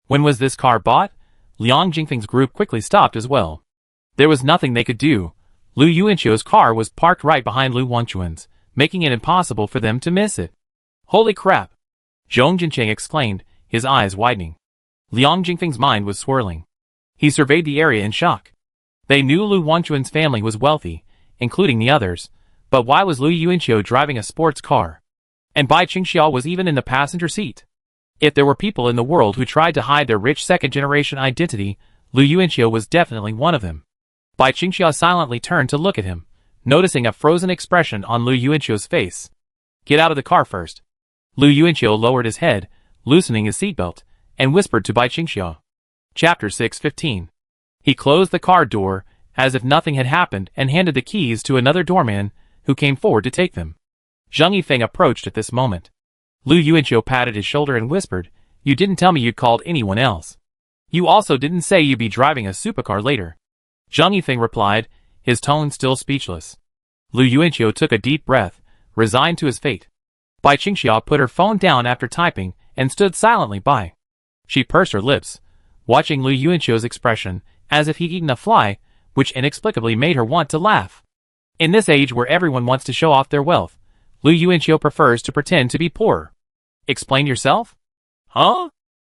When was this car bought? Liang Jingfeng's group quickly stopped as well. There was nothing they could do. Lu Yuanqiu's car was parked right behind Lu Wanchun's, making it impossible for them to miss it. Holy crap! Zhong Jinqing exclaimed, his eyes widening. Liang Jingfeng's mind was swirling. He surveyed the area in shock. They knew Lu Wanchun's family was wealthy, including the others, but why was Lu Yuanqiu driving a sports car? And Bai Qingxiao was even in the passenger seat. If there were people in the world who tried to hide their rich second-generation identity, Lu Yuanqiu was definitely one of them. Bai Qingxiao silently turned to look at him, noticing a frozen expression on Lu Yuanqiu's face. Get out of the car first. Lu Yuanqiu lowered his head, loosening his seatbelt, and whispered to Bai Qingxiao. Chapter 6:15. He closed the car door, as if nothing had happened, and handed the keys to another doorman, who came forward to take them. Zhang Yifeng approached at this moment. Lu Yuanqiu patted his shoulder and whispered, you didn't tell me you'd called anyone else. You also didn't say you'd be driving a supercar later. Zhang Yifeng replied, his tone still speechless. Lu Yuanqiu took a deep breath, resigned to his fate. Bai Qingxiao put her phone down after typing and stood silently by. She pursed her lips, watching Lu Yuanqiu's expression, as if he'd eaten a fly, which inexplicably made her want to laugh. In this age where everyone wants to show off their wealth, Lu Yuanqiu prefers to pretend to be poor. Explain yourself? Huh?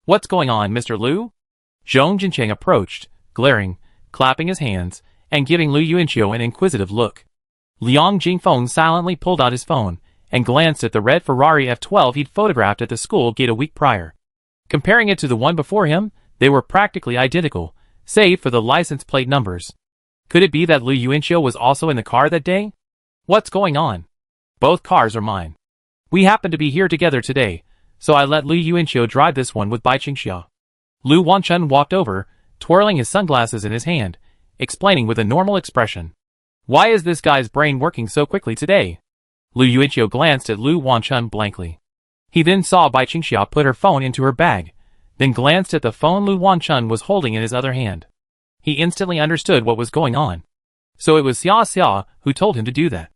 What's going on, Mr. Lu? Zhong Jinqing approached, glaring, clapping his hands, and giving Lu Yuanqiu an inquisitive look. Liang Jingfeng silently pulled out his phone, and glanced at the red Ferrari F12 he'd photographed at the school gate a week prior. Comparing it to the one before him, they were practically identical, save for the license plate numbers. Could it be that Lu Yuanqiu was also in the car that day? What's going on? Both cars are mine. We happen to be here together today, so I let Lu Yuanqiu drive this one with Bai Qingxiao. Lu Wanchun walked over, twirling his sunglasses in his hand, explaining with a normal expression. Why is this guy's brain working so quickly today? Lu Yuanqiu glanced at Lu Wanchun blankly. He then saw Bai Qingxia put her phone into her bag, then glanced at the phone Lu Wanchun was holding in his other hand. He instantly understood what was going on. So it was Xia Xia who told him to do that.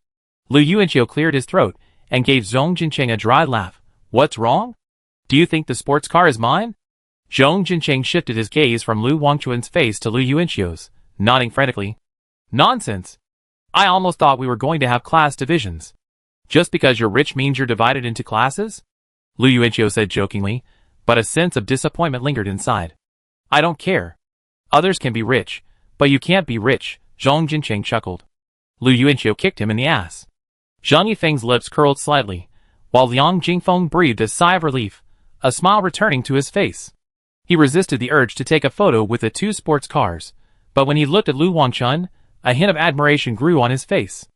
Lu Yuanqiu cleared his throat and gave Zhong Jincheng a dry laugh. What's wrong? Do you think the sports car is mine? Zhong Jincheng shifted his gaze from Lu Wangchun's face to Lu Yuanqiu's, nodding frantically. Nonsense! I almost thought we were going to have class divisions. Just because you're rich means you're divided into classes? Lu Yuanqiu said jokingly, but a sense of disappointment lingered inside. I don't care. Others can be rich, but you can't be rich, Zhong Jincheng chuckled. Lu Yuanqiu kicked him in the ass. Zhang Yifeng's lips curled slightly, while Liang Jingfeng breathed a sigh of relief, a smile returning to his face. He resisted the urge to take a photo with the two sports cars, but when he looked at Lu Wangchun, a hint of admiration grew on his face.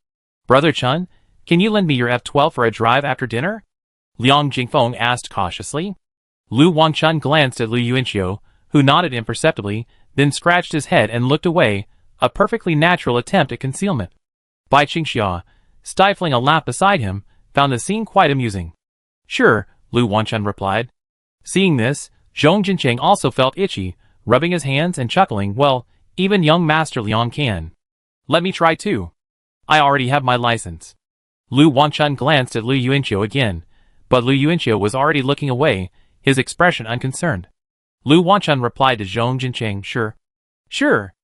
Brother Chun, can you lend me your F12 for a drive after dinner? Liang Jingfeng asked cautiously. Lu Wangchun glanced at Lu Yuanqiu, who nodded imperceptibly, then scratched his head and looked away, a perfectly natural attempt at concealment. Bai Qingxia, stifling a laugh beside him, found the scene quite amusing. Sure, Lu Wanchun replied. Seeing this, Zhong Jincheng also felt itchy, rubbing his hands and chuckling. Well, even young Master Liang can. Let me try too. I already have my license. Lu Wanchun glanced at Lu Yuanqiu again, but Lu Yuanqiu was already looking away, his expression unconcerned. Lu Wanchun replied to Zhong Jincheng, sure. Sure.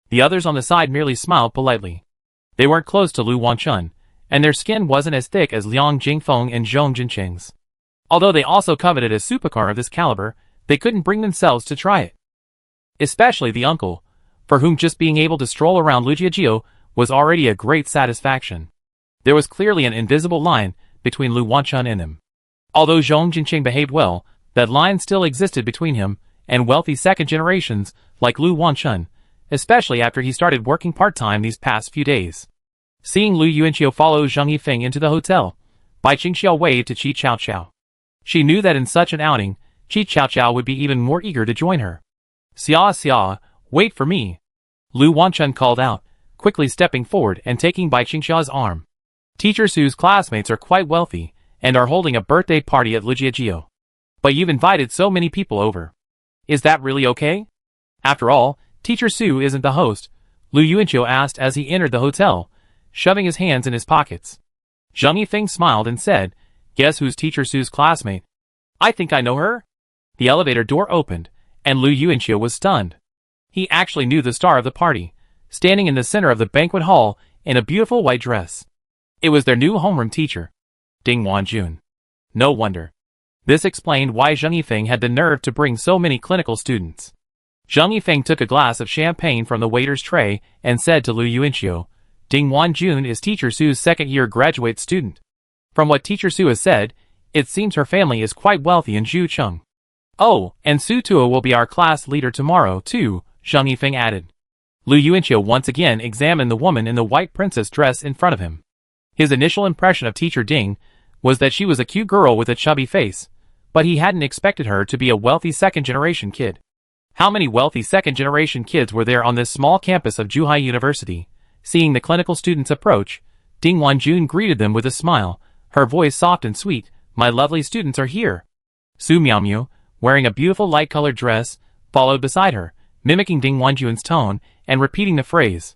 The others on the side merely smiled politely. They weren't close to Lu Wanchun, and their skin wasn't as thick as Liang Jingfeng and Zhong Jincheng's. Although they also coveted a supercar of this caliber, they couldn't bring themselves to try it. Especially the uncle, for whom just being able to stroll around Lujiajio was already a great satisfaction. There was clearly an invisible line between Lu Wanchun and him. Although Zhong Jincheng behaved well, that line still existed between him and wealthy second generations like Lu Wanchun, especially after he started working part-time these past few days. Seeing Lu Yuanqiu follow Zhang Yifeng into the hotel, Bai Qingxiao waved to Qi Chaoqiao. She knew that in such an outing, Qi Chaoqiao would be even more eager to join her. Xia Xia, wait for me. Lu Wanchun called out, quickly stepping forward and taking Bai Qingxiao's arm. Teacher Su's classmates are quite wealthy and are holding a birthday party at Lujiajio. But you've invited so many people over. Is that really okay? After all, Teacher Su isn't the host, Lu Yuanqiu asked as he entered the hotel, shoving his hands in his pockets. Zhang Yifeng smiled and said, guess who's Teacher Su's classmate? I think I know her. The elevator door opened, and Lu Yuanqiu was stunned. He actually knew the star of the party, standing in the center of the banquet hall in a beautiful white dress. It was their new homeroom teacher, Ding Wanjun. No wonder. This explained why Zhang Yifeng had the nerve to bring so many clinical students. Zhang Yifeng took a glass of champagne from the waiter's tray and said to Lu Yuanqiu, Ding Wanjun is Teacher Su's second-year graduate student. From what Teacher Su has said, it seems her family is quite wealthy in Zhucheng. Oh, and Su Tua will be our class leader tomorrow, too, Zhang Yifeng added. Lu Yuanqiu once again examined the woman in the white princess dress in front of him. His initial impression of Teacher Ding was that she was a cute girl with a chubby face, but he hadn't expected her to be a wealthy second-generation kid. How many wealthy second-generation kids were there on this small campus of Zhuhai University? Seeing the clinical students approach, Ding Wanjun greeted them with a smile, her voice soft and sweet. My lovely students are here. Su Miaomiu, wearing a beautiful light-colored dress, followed beside her, mimicking Ding Wanjun's tone and repeating the phrase.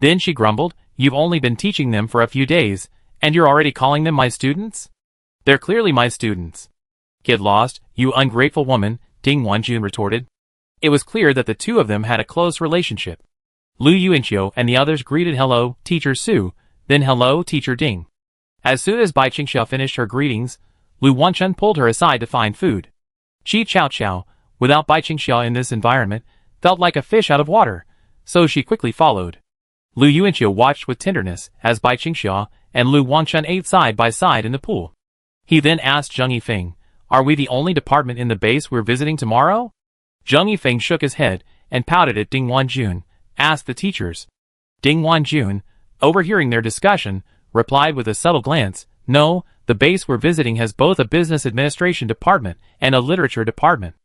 Then she grumbled, you've only been teaching them for a few days, and you're already calling them my students? They're clearly my students. Get lost, you ungrateful woman, Ding Wanjun retorted. It was clear that the two of them had a close relationship. Lu Yuanqiu and the others greeted hello, Teacher Su, then hello, Teacher Ding. As soon as Bai Qingxiao finished her greetings, Lu Wanchun pulled her aside to find food. Qi Chaoqiao, without Bai Qingxiao in this environment, felt like a fish out of water, so she quickly followed. Lu Yuanqiu watched with tenderness as Bai Qingxiao and Lu Wanchun ate side by side in the pool. He then asked Zhang Yifeng, are we the only department in the base we're visiting tomorrow? Zhang Yifeng shook his head and pouted at Ding Wanjun, asked the teachers. Ding Wanjun, overhearing their discussion, replied with a subtle glance, no, the base we're visiting has both a business administration department and a literature department.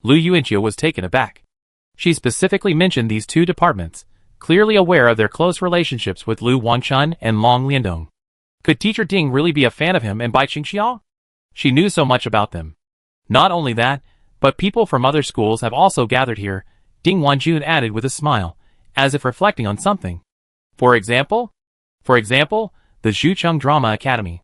Lu Yuanqiu was taken aback. She specifically mentioned these two departments, clearly aware of their close relationships with Lu Wanchun and Long Liandong. Could Teacher Ding really be a fan of him and Bai Qingxiao? She knew so much about them. Not only that, but people from other schools have also gathered here, Ding Wanjun added with a smile, as if reflecting on something. For example? For example, the Zhucheng Drama Academy.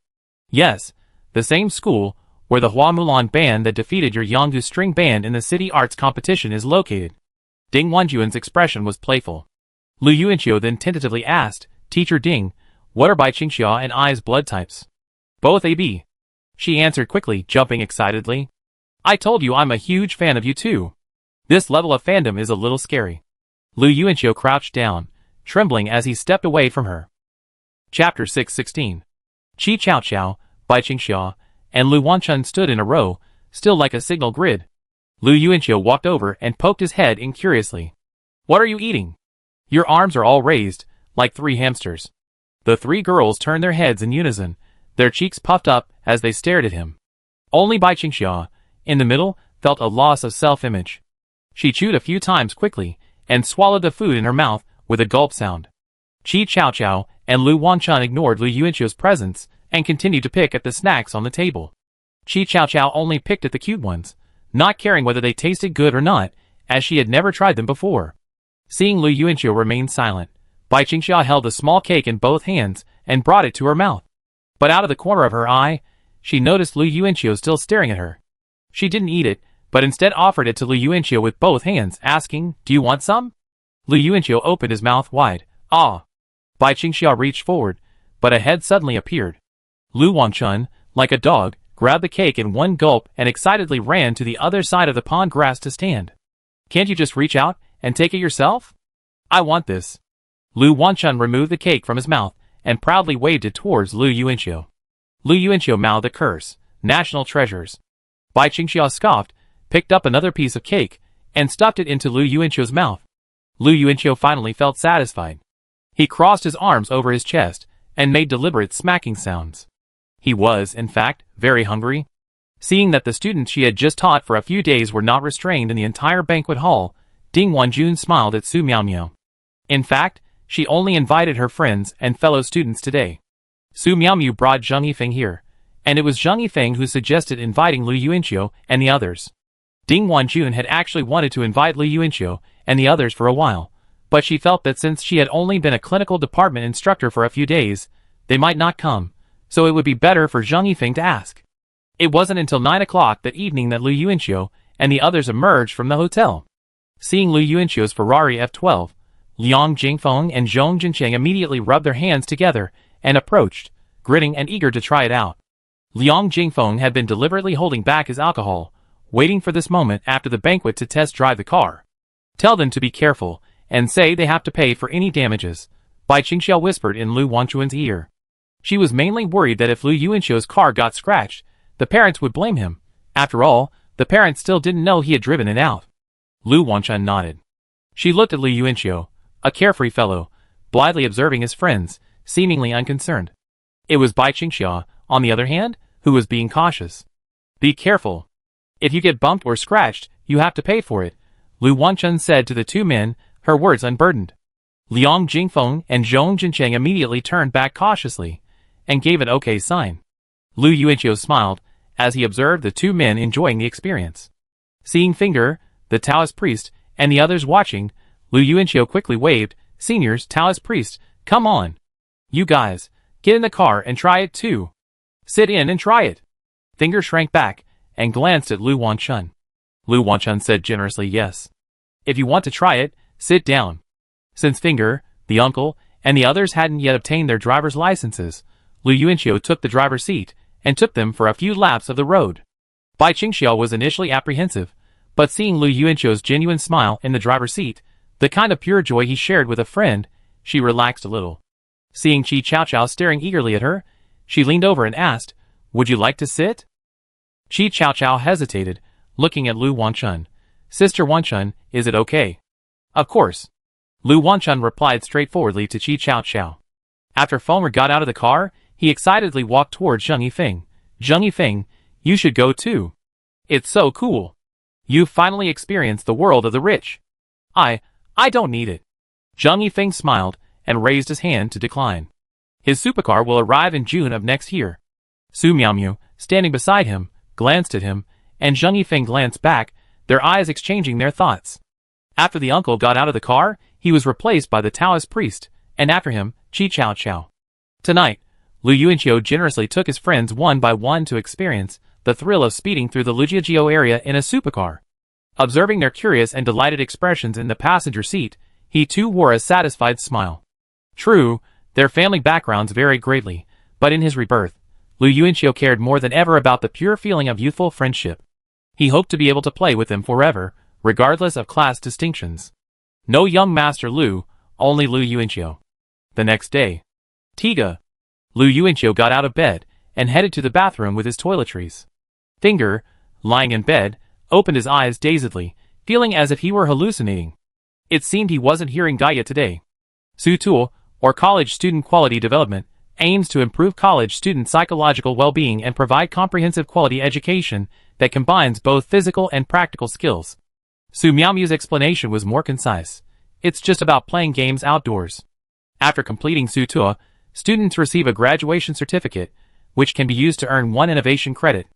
Yes, the same school where the Hua Mulan band that defeated your Yanggu string band in the city arts competition is located. Ding Wanjun's expression was playful. Lu Yuanqiu then tentatively asked, Teacher Ding, what are Bai Qingxia and I's blood types? Both AB. She answered quickly, jumping excitedly. I told you I'm a huge fan of you too. This level of fandom is a little scary. Lu Yuanqiu crouched down, trembling as he stepped away from her. Chapter 616. Qi Chaoqiao, Bai Qingxia, and Lu Wanchun stood in a row, still like a signal grid. Lu Yuanqiu walked over and poked his head in curiously. What are you eating? Your arms are all raised, like 3 hamsters. The 3 girls turned their heads in unison, their cheeks puffed up as they stared at him. Only Bai Qingxia, in the middle, felt a loss of self-image. She chewed a few times quickly, and swallowed the food in her mouth with a gulp sound. Qi Chaoqiao and Lu Wanchun ignored Lu Yuanqiu's presence and continued to pick at the snacks on the table. Qi Chaoqiao only picked at the cute ones, not caring whether they tasted good or not, as she had never tried them before. Seeing Lu Yuanqiu remain silent, Bai Qingxia held a small cake in both hands and brought it to her mouth. But out of the corner of her eye, she noticed Lu Yuanqiu still staring at her. She didn't eat it, but instead offered it to Lu Yuanqiu with both hands, asking, Do you want some? Lu Yuanqiu opened his mouth wide. Ah! Bai Qingxia reached forward, but a head suddenly appeared. Lu Wanchun, like a dog, grabbed the cake in one gulp and excitedly ran to the other side of the pond grass to stand. Can't you just reach out and take it yourself? I want this. Lu Wanchun removed the cake from his mouth and proudly waved it towards Lu Yuanqiu. Lu Yuanqiu mouthed a curse. National treasures. Bai Qingxia scoffed, picked up another piece of cake, and stuffed it into Lu Yuanqiu's mouth. Lu Yuanqiu finally felt satisfied. He crossed his arms over his chest and made deliberate smacking sounds. He was, in fact, very hungry. Seeing that the students she had just taught for a few days were not restrained in the entire banquet hall, Ding Wanjun smiled at Su Miaomiao. In fact, she only invited her friends and fellow students today. Su Miaomiao brought Zheng Yifeng here, and it was Zheng Yifeng who suggested inviting Lu Yuanqiu and the others. Ding Wanjun had actually wanted to invite Lu Yuanqiu and the others for a while, but she felt that since she had only been a clinical department instructor for a few days, they might not come, so it would be better for Zheng Yifeng to ask. It wasn't until 9 o'clock that evening that Lu Yuanqiu and the others emerged from the hotel. Seeing Lu Yuanqiu's Ferrari F12, Liang Jingfeng and Zhong Jincheng immediately rubbed their hands together and approached, grinning and eager to try it out. Liang Jingfeng had been deliberately holding back his alcohol, waiting for this moment after the banquet to test drive the car. Tell them to be careful, and say they have to pay for any damages, Bai Qingxia whispered in Lu Wanchun's ear. She was mainly worried that if Lu Yuanqiu's car got scratched, the parents would blame him. After all, the parents still didn't know he had driven it out. Lu Wanchun nodded. She looked at Lu Yuanqiu, a carefree fellow, blithely observing his friends, seemingly unconcerned. It was Bai Qingxia, on the other hand, who was being cautious. Be careful. If you get bumped or scratched, you have to pay for it, Lu Wanchun said to the 2 men, her words unburdened. Liang Jingfeng and Zhong Jincheng immediately turned back cautiously, and gave an okay sign. Lu Yuanqiu smiled, as he observed the 2 men enjoying the experience. Seeing Finger, the Taoist priest, and the others watching, Lu Yuanqiu quickly waved, Seniors, Taoist priest, come on. You guys, get in the car and try it too. Sit in and try it. Finger shrank back, and glanced at Lu Wanchun. Lu Wanchun said generously yes. If you want to try it, sit down. Since Finger, the uncle, and the others hadn't yet obtained their driver's licenses, Lu Yuanqiu took the driver's seat, and took them for a few laps of the road. Bai Qingxia was initially apprehensive, but seeing Lu Yuanqiu's genuine smile in the driver's seat, the kind of pure joy he shared with a friend, she relaxed a little. Seeing Qi Chaoqiao staring eagerly at her, she leaned over and asked, Would you like to sit? Qi Chaoqiao hesitated, looking at Lu Wanchun. Sister Wanchun, is it okay? Of course. Lu Wanchun replied straightforwardly to Qi Chaoqiao. After Fenger got out of the car, he excitedly walked towards Zheng Yifeng. Zheng Yifeng, you should go too. It's so cool. You've finally experienced the world of the rich. I don't need it. Zheng Yifeng smiled and raised his hand to decline. His supercar will arrive in June of next year. Su Miaomiao, standing beside him, glanced at him, and Zhang Yifeng glanced back, their eyes exchanging their thoughts. After the uncle got out of the car, he was replaced by the Taoist priest, and after him, Chi Chao Chao. Tonight, Lu Yuanqiu generously took his friends one by one to experience the thrill of speeding through the Lujiajiao area in a supercar. Observing their curious and delighted expressions in the passenger seat, he too wore a satisfied smile. True, their family backgrounds varied greatly, but in his rebirth, Lu Yuanqiu cared more than ever about the pure feeling of youthful friendship. He hoped to be able to play with them forever, regardless of class distinctions. No young Master Lu, only Lu Yuanqiu. The next day, Tiga. Lu Yuanqiu got out of bed and headed to the bathroom with his toiletries. Finger, lying in bed, opened his eyes dazedly, feeling as if he were hallucinating. It seemed he wasn't hearing Gaia today. Sutul, or College Student Quality Development, aims to improve college student psychological well-being and provide comprehensive quality education that combines both physical and practical skills. Su Miaomiu's explanation was more concise. It's just about playing games outdoors. After completing Sutul, students receive a graduation certificate, which can be used to earn 1 innovation credit.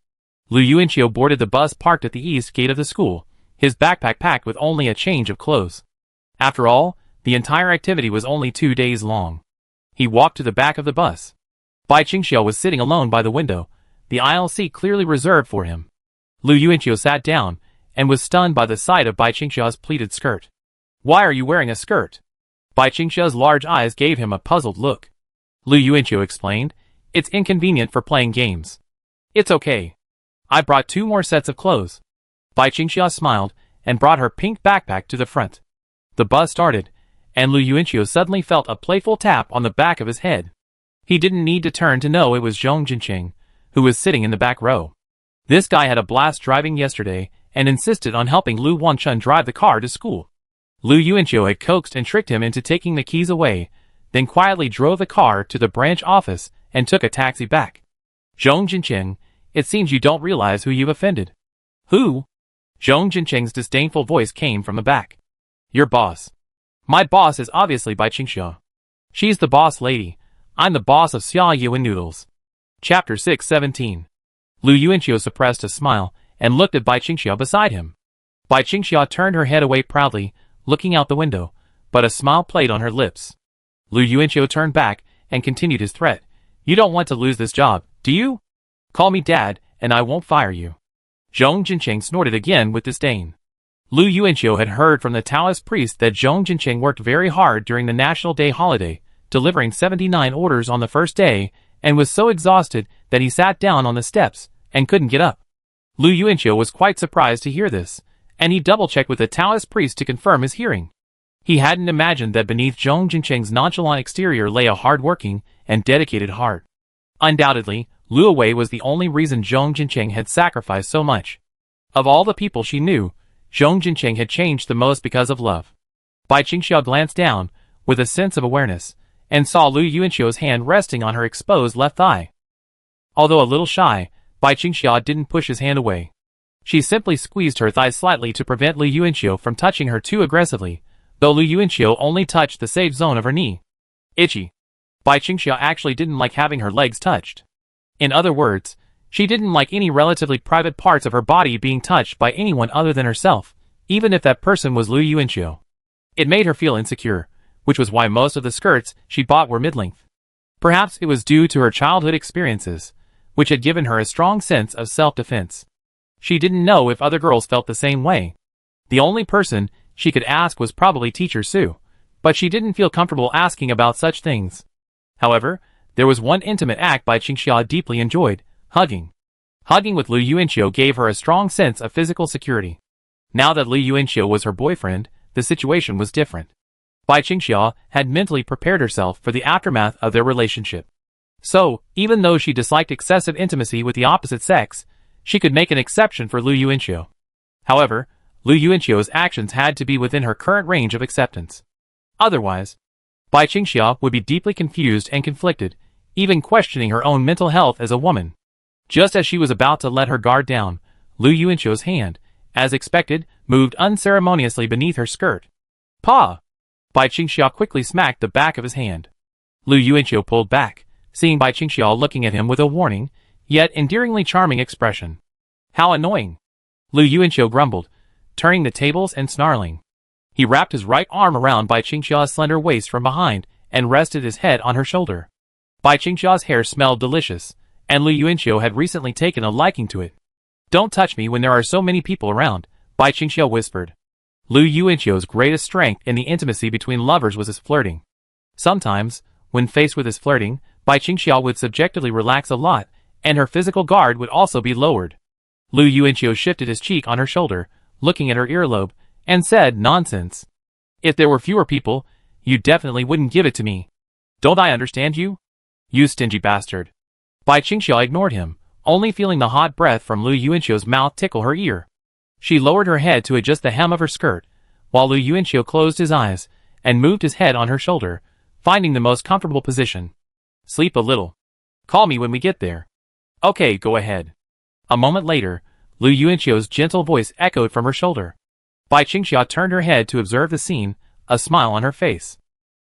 Lu Yuanqiu boarded the bus parked at the east gate of the school, his backpack packed with only a change of clothes. After all, the entire activity was only 2 days long. He walked to the back of the bus. Bai Qingxiao was sitting alone by the window, the aisle seat clearly reserved for him. Lu Yuanqiu sat down, and was stunned by the sight of Bai Qingxiao's pleated skirt. "Why are you wearing a skirt?" Bai Qingxiao's large eyes gave him a puzzled look. Lu Yuanqiu explained, "It's inconvenient for playing games." "It's okay. I brought 2 more sets of clothes." Bai Qingxiao smiled, and brought her pink backpack to the front. The bus started, and Lu Yuanqiu suddenly felt a playful tap on the back of his head. He didn't need to turn to know it was Zhong Jinqing, who was sitting in the back row. This guy had a blast driving yesterday, and insisted on helping Lu Wanchun drive the car to school. Lu Yuanqiu had coaxed and tricked him into taking the keys away, then quietly drove the car to the branch office and took a taxi back. "Zhong Jinqing, it seems you don't realize who you've offended." "Who?" Zhong Jinqing's disdainful voice came from the back. "Your boss." "My boss is obviously Bai Qingxiao. She's the boss lady. I'm the boss of Xia Yuan Noodles." Chapter 617. Lu Yuanqiu suppressed a smile and looked at Bai Qingxiao beside him. Bai Qingxiao turned her head away proudly, looking out the window, but a smile played on her lips. Lu Yuanqiu turned back and continued his threat. "You don't want to lose this job, do you? Call me dad, and I won't fire you." Zhong Jinqing snorted again with disdain. Lu Yuanqiu had heard from the Taoist priest that Zhong Jinqing worked very hard during the National Day holiday, delivering 79 orders on the first day, and was so exhausted that he sat down on the steps and couldn't get up. Lu Yuanqiu was quite surprised to hear this, and he double-checked with the Taoist priest to confirm his hearing. He hadn't imagined that beneath Zhong Jinqing's nonchalant exterior lay a hard-working and dedicated heart. Undoubtedly, Lu Wei was the only reason Zhong Jinqing had sacrificed so much. Of all the people she knew, Zhong Jinqing had changed the most because of love. Bai Qingxiao glanced down, with a sense of awareness, and saw Lu Yuanqiu's hand resting on her exposed left thigh. Although a little shy, Bai Qingxiao didn't push his hand away. She simply squeezed her thigh slightly to prevent Lu Yuanqiu from touching her too aggressively, though Lu Yuanqiu only touched the safe zone of her knee. Itchy. Bai Qingxiao actually didn't like having her legs touched. In other words, she didn't like any relatively private parts of her body being touched by anyone other than herself, even if that person was Lu Yuanqiu. It made her feel insecure, which was why most of the skirts she bought were mid-length. Perhaps it was due to her childhood experiences, which had given her a strong sense of self-defense. She didn't know if other girls felt the same way. The only person she could ask was probably Teacher Su, but she didn't feel comfortable asking about such things. However, there was one intimate act Bai Qingxiao deeply enjoyed: hugging. Hugging with Lu Yuanqiu gave her a strong sense of physical security. Now that Lu Yuanqiu was her boyfriend, the situation was different. Bai Qingxiao had mentally prepared herself for the aftermath of their relationship. So, even though she disliked excessive intimacy with the opposite sex, she could make an exception for Lu Yuanqiu. However, Lu Yuanqiu's actions had to be within her current range of acceptance. Otherwise, Bai Qingxiao would be deeply confused and conflicted, even questioning her own mental health as a woman. Just as she was about to let her guard down, Lu Yuanqiu's hand, as expected, moved unceremoniously beneath her skirt. "Pa!" Bai Qingxiao quickly smacked the back of his hand. Lu Yuanqiu pulled back, seeing Bai Qingxiao looking at him with a warning, yet endearingly charming expression. How annoying! Lu Yuanqiu grumbled, turning the tables and snarling. He wrapped his right arm around Bai Qingxia's slender waist from behind and rested his head on her shoulder. Bai Qingxia's hair smelled delicious, and Lu Yuanqiu had recently taken a liking to it. Don't touch me when there are so many people around, Bai Qingxia whispered. Lu Yuanqiu's greatest strength in the intimacy between lovers was his flirting. Sometimes, when faced with his flirting, Bai Qingxia would subjectively relax a lot, and her physical guard would also be lowered. Lu Yuanqiu shifted his cheek on her shoulder, looking at her earlobe, and said, "Nonsense. If there were fewer people, you definitely wouldn't give it to me. Don't I understand you? You stingy bastard." Bai Qingxia ignored him, only feeling the hot breath from Lu Yuanqiu's mouth tickle her ear. She lowered her head to adjust the hem of her skirt, while Lu Yuanqiu closed his eyes and moved his head on her shoulder, finding the most comfortable position. "Sleep a little. Call me when we get there." "Okay, go ahead." A moment later, Lu Yuanqiu's gentle voice echoed from her shoulder. Bai Qingxia turned her head to observe the scene, a smile on her face.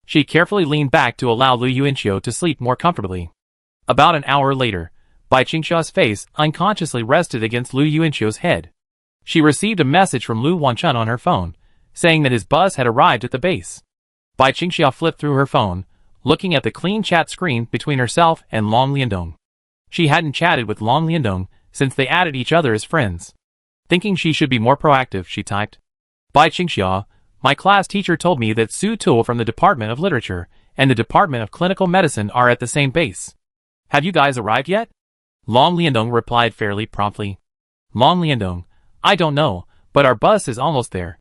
She carefully leaned back to allow Lu Yuanqiu to sleep more comfortably. About an hour later, Bai Qingxia's face unconsciously rested against Lu Yuanqiu's head. She received a message from Lu Wanchun on her phone, saying that his bus had arrived at the base. Bai Qingxia flipped through her phone, looking at the clean chat screen between herself and Long Liandong. She hadn't chatted with Long Liandong since they added each other as friends. Thinking she should be more proactive, she typed, "Bai Qingxia, my class teacher told me that Su Tu from the Department of Literature and the Department of Clinical Medicine are at the same base. Have you guys arrived yet?" Long Liandong replied fairly promptly. "Long Liandong, I don't know, but our bus is almost there."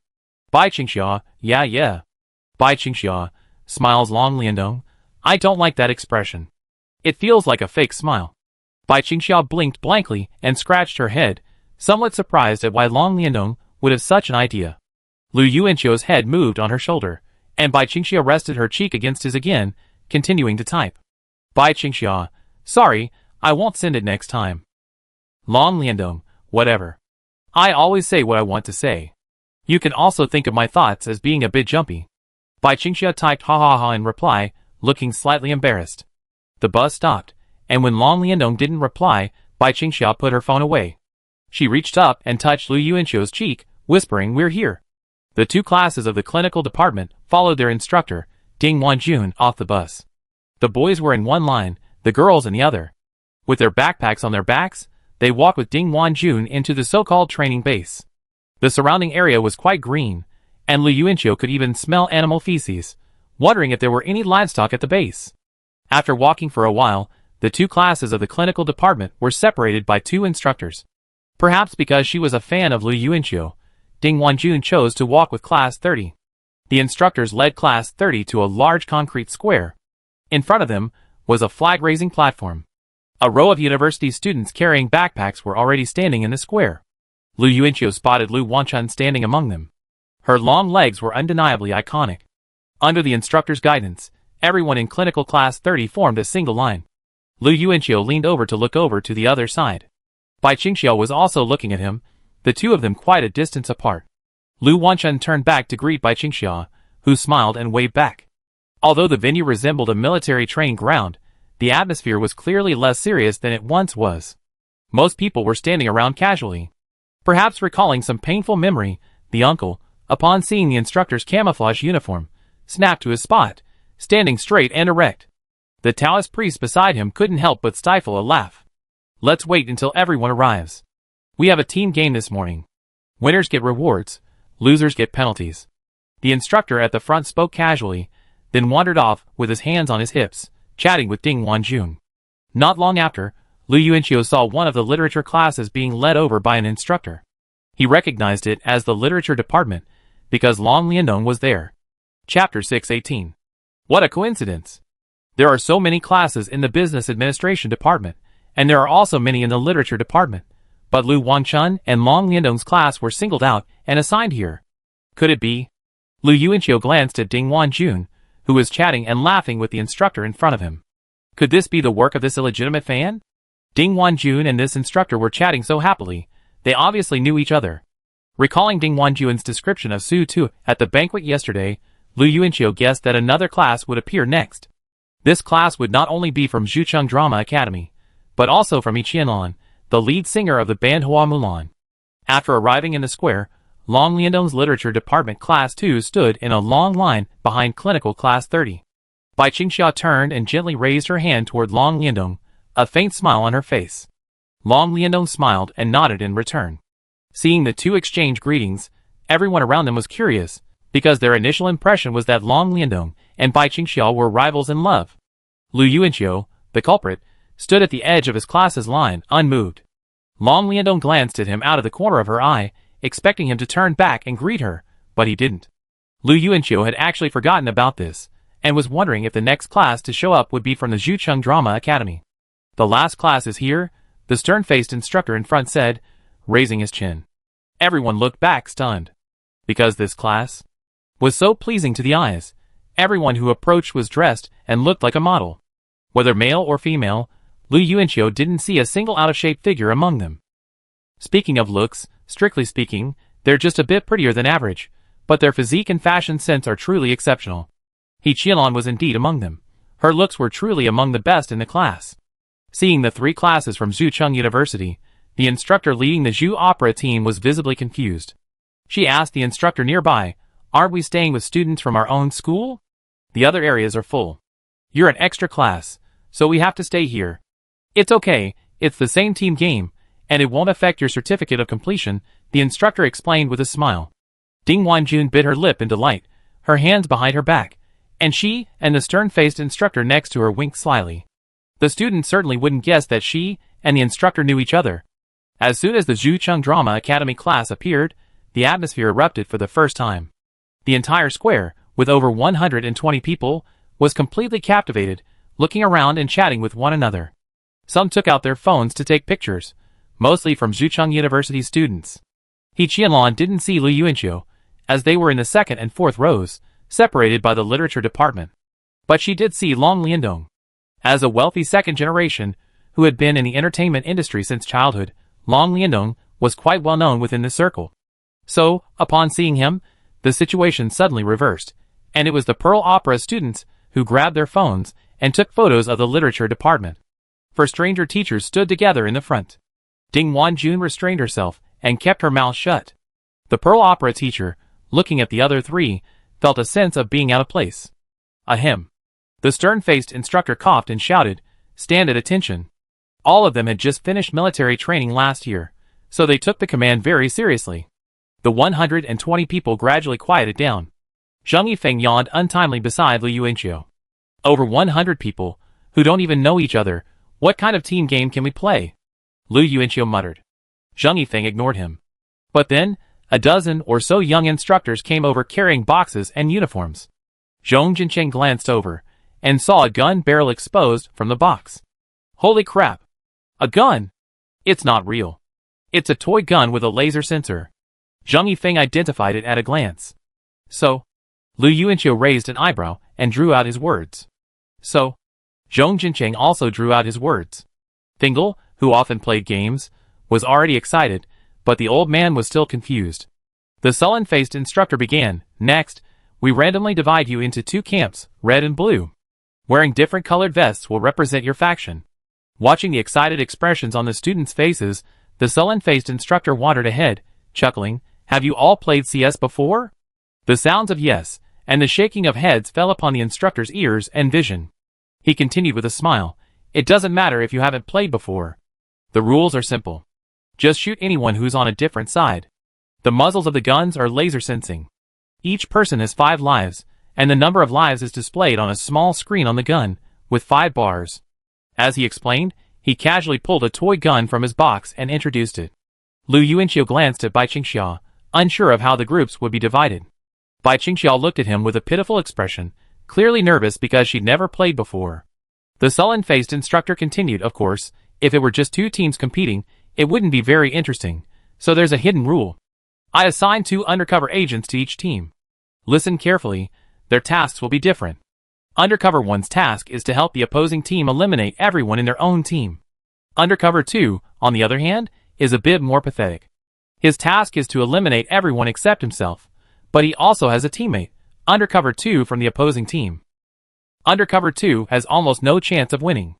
Bai Qingxia, yeah. Bai Qingxia, smiles Long Liandong. "I don't like that expression. It feels like a fake smile." Bai Qingxia blinked blankly and scratched her head, somewhat surprised at why Long Liandong would have such an idea. Lu Yuanqiu's head moved on her shoulder, and Bai Qingxia rested her cheek against his again, continuing to type. Bai Qingxia, "Sorry, I won't send it next time." Long Liandong, "Whatever. I always say what I want to say. You can also think of my thoughts as being a bit jumpy." Bai Qingxia typed ha ha ha in reply, looking slightly embarrassed. The bus stopped, and when Long Liandong didn't reply, Bai Qingxia put her phone away. She reached up and touched Lu Yuanqiu's cheek, whispering, "We're here." The two classes of the clinical department followed their instructor, Ding Wanjun, off the bus. The boys were in one line, the girls in the other. With their backpacks on their backs, they walked with Ding Wanjun into the so-called training base. The surrounding area was quite green, and Lu Yuanqiu could even smell animal feces, wondering if there were any livestock at the base. After walking for a while, the two classes of the clinical department were separated by two instructors. Perhaps because she was a fan of Lu Yuanqiu, Ding Wanjun chose to walk with Class 30. The instructors led Class 30 to a large concrete square. In front of them was a flag-raising platform. A row of university students carrying backpacks were already standing in the square. Lu Yuanqiu spotted Lu Wanchun standing among them. Her long legs were undeniably iconic. Under the instructor's guidance, everyone in clinical Class 30 formed a single line. Lu Yuanqiu leaned over to look over to the other side. Bai Qingxia was also looking at him, the two of them quite a distance apart. Lu Wanchun turned back to greet Bai Qingxia, who smiled and waved back. Although the venue resembled a military training ground, the atmosphere was clearly less serious than it once was. Most people were standing around casually. Perhaps recalling some painful memory, the uncle, upon seeing the instructor's camouflage uniform, snapped to his spot, standing straight and erect. The Taoist priest beside him couldn't help but stifle a laugh. "Let's wait until everyone arrives. We have a team game this morning. Winners get rewards, losers get penalties." The instructor at the front spoke casually, then wandered off with his hands on his hips, chatting with Ding Wanjun. Not long after, Lu Yuanqiu saw one of the literature classes being led over by an instructor. He recognized it as the literature department, because Long Liandong was there. Chapter 618. What a coincidence! There are so many classes in the business administration department, and there are also many in the literature department, but Lu Wanchun and Long Liandong's class were singled out and assigned here. Could it be? Lu Yuanqiu glanced at Ding Wanjun, who was chatting and laughing with the instructor in front of him. Could this be the work of this illegitimate fan? Ding Wanjun and this instructor were chatting so happily, they obviously knew each other. Recalling Ding Wanjun's description of Su Tu at the banquet yesterday, Lu Yuanqiu guessed that another class would appear next. This class would not only be from Zhucheng Drama Academy, but also from Qianlong, the lead singer of the band Hua Mulan. After arriving in the square, Long Liandong's Literature Department Class 2 stood in a long line behind Clinical Class 30. Bai Qingxia turned and gently raised her hand toward Long Liandong, a faint smile on her face. Long Liandong smiled and nodded in return. Seeing the two exchange greetings, everyone around them was curious, because their initial impression was that Long Liandong and Bai Qingxia were rivals in love. Lu Yuanqiu, the culprit, stood at the edge of his class's line, unmoved. Long Liandong glanced at him out of the corner of her eye, expecting him to turn back and greet her, but he didn't. Lu Yuanqiu had actually forgotten about this, and was wondering if the next class to show up would be from the Zhucheng Drama Academy. "The last class is here," the stern-faced instructor in front said, raising his chin. Everyone looked back stunned. Because this class was so pleasing to the eyes, everyone who approached was dressed and looked like a model. Whether male or female, Lu Yuanqiu didn't see a single out-of-shape figure among them. Speaking of looks, strictly speaking, they're just a bit prettier than average, but their physique and fashion sense are truly exceptional. He Qianlong was indeed among them. Her looks were truly among the best in the class. Seeing the three classes from Zhucheng University, the instructor leading the Zhu opera team was visibly confused. She asked the instructor nearby, "Aren't we staying with students from our own school? The other areas are full. You're an extra class, so we have to stay here." "It's okay, it's the same team game, and it won't affect your certificate of completion," the instructor explained with a smile. Ding Wanjun bit her lip in delight, her hands behind her back, and she and the stern-faced instructor next to her winked slyly. The students certainly wouldn't guess that she and the instructor knew each other. As soon as the Zhucheng Drama Academy class appeared, the atmosphere erupted for the first time. The entire square, with over 120 people, was completely captivated, looking around and chatting with one another. Some took out their phones to take pictures, mostly from Zhucheng University students. He Qianlong didn't see Lu Yuanqiu, as they were in the second and fourth rows, separated by the literature department. But she did see Long Liandong. As a wealthy second generation, who had been in the entertainment industry since childhood, Long Liandong was quite well known within the circle. So, upon seeing him, the situation suddenly reversed, and it was the Pearl Opera students who grabbed their phones and took photos of the literature department. For stranger teachers stood together in the front. Ding Wanjun restrained herself and kept her mouth shut. The Pearl Opera teacher, looking at the other three, felt a sense of being out of place. Ahem. The stern-faced instructor coughed and shouted, "Stand at attention." All of them had just finished military training last year, so they took the command very seriously. The 120 people gradually quieted down. Zhang Yifeng yawned untimely beside Lu Yuanqiu. "Over 100 people, who don't even know each other, what kind of team game can we play?" Lu Yuanqiu muttered. Zhang Yifeng ignored him. But then, a dozen or so young instructors came over carrying boxes and uniforms. Zhong Jincheng glanced over, and saw a gun barrel exposed from the box. "Holy crap! A gun! It's not real. It's a toy gun with a laser sensor." Zhang Yifeng identified it at a glance. "So?" Lu Yuanqiu raised an eyebrow and drew out his words. "So?" Zhong Jincheng also drew out his words. Fingal, who often played games, was already excited, but the old man was still confused. The sullen-faced instructor began, "Next, we randomly divide you into two camps, red and blue. Wearing different colored vests will represent your faction." Watching the excited expressions on the students' faces, the sullen-faced instructor wandered ahead, chuckling, "Have you all played CS before?" The sounds of yes, and the shaking of heads fell upon the instructor's ears and vision. He continued with a smile, "It doesn't matter if you haven't played before. The rules are simple. Just shoot anyone who's on a different side. The muzzles of the guns are laser sensing. Each person has 5 lives, and the number of lives is displayed on a small screen on the gun, with 5 bars." As he explained, he casually pulled a toy gun from his box and introduced it. Lu Yuanqiu glanced at Bai Qingxia, unsure of how the groups would be divided. Bai Qingxia looked at him with a pitiful expression, clearly nervous because she'd never played before. The sullen-faced instructor continued, "Of course, if it were just 2 teams competing, it wouldn't be very interesting, so there's a hidden rule. I assign 2 undercover agents to each team. Listen carefully, their tasks will be different. Undercover 1's task is to help the opposing team eliminate everyone in their own team. Undercover 2, on the other hand, is a bit more pathetic. His task is to eliminate everyone except himself, but he also has a teammate, Undercover 2 from the opposing team. Undercover 2 has almost no chance of winning.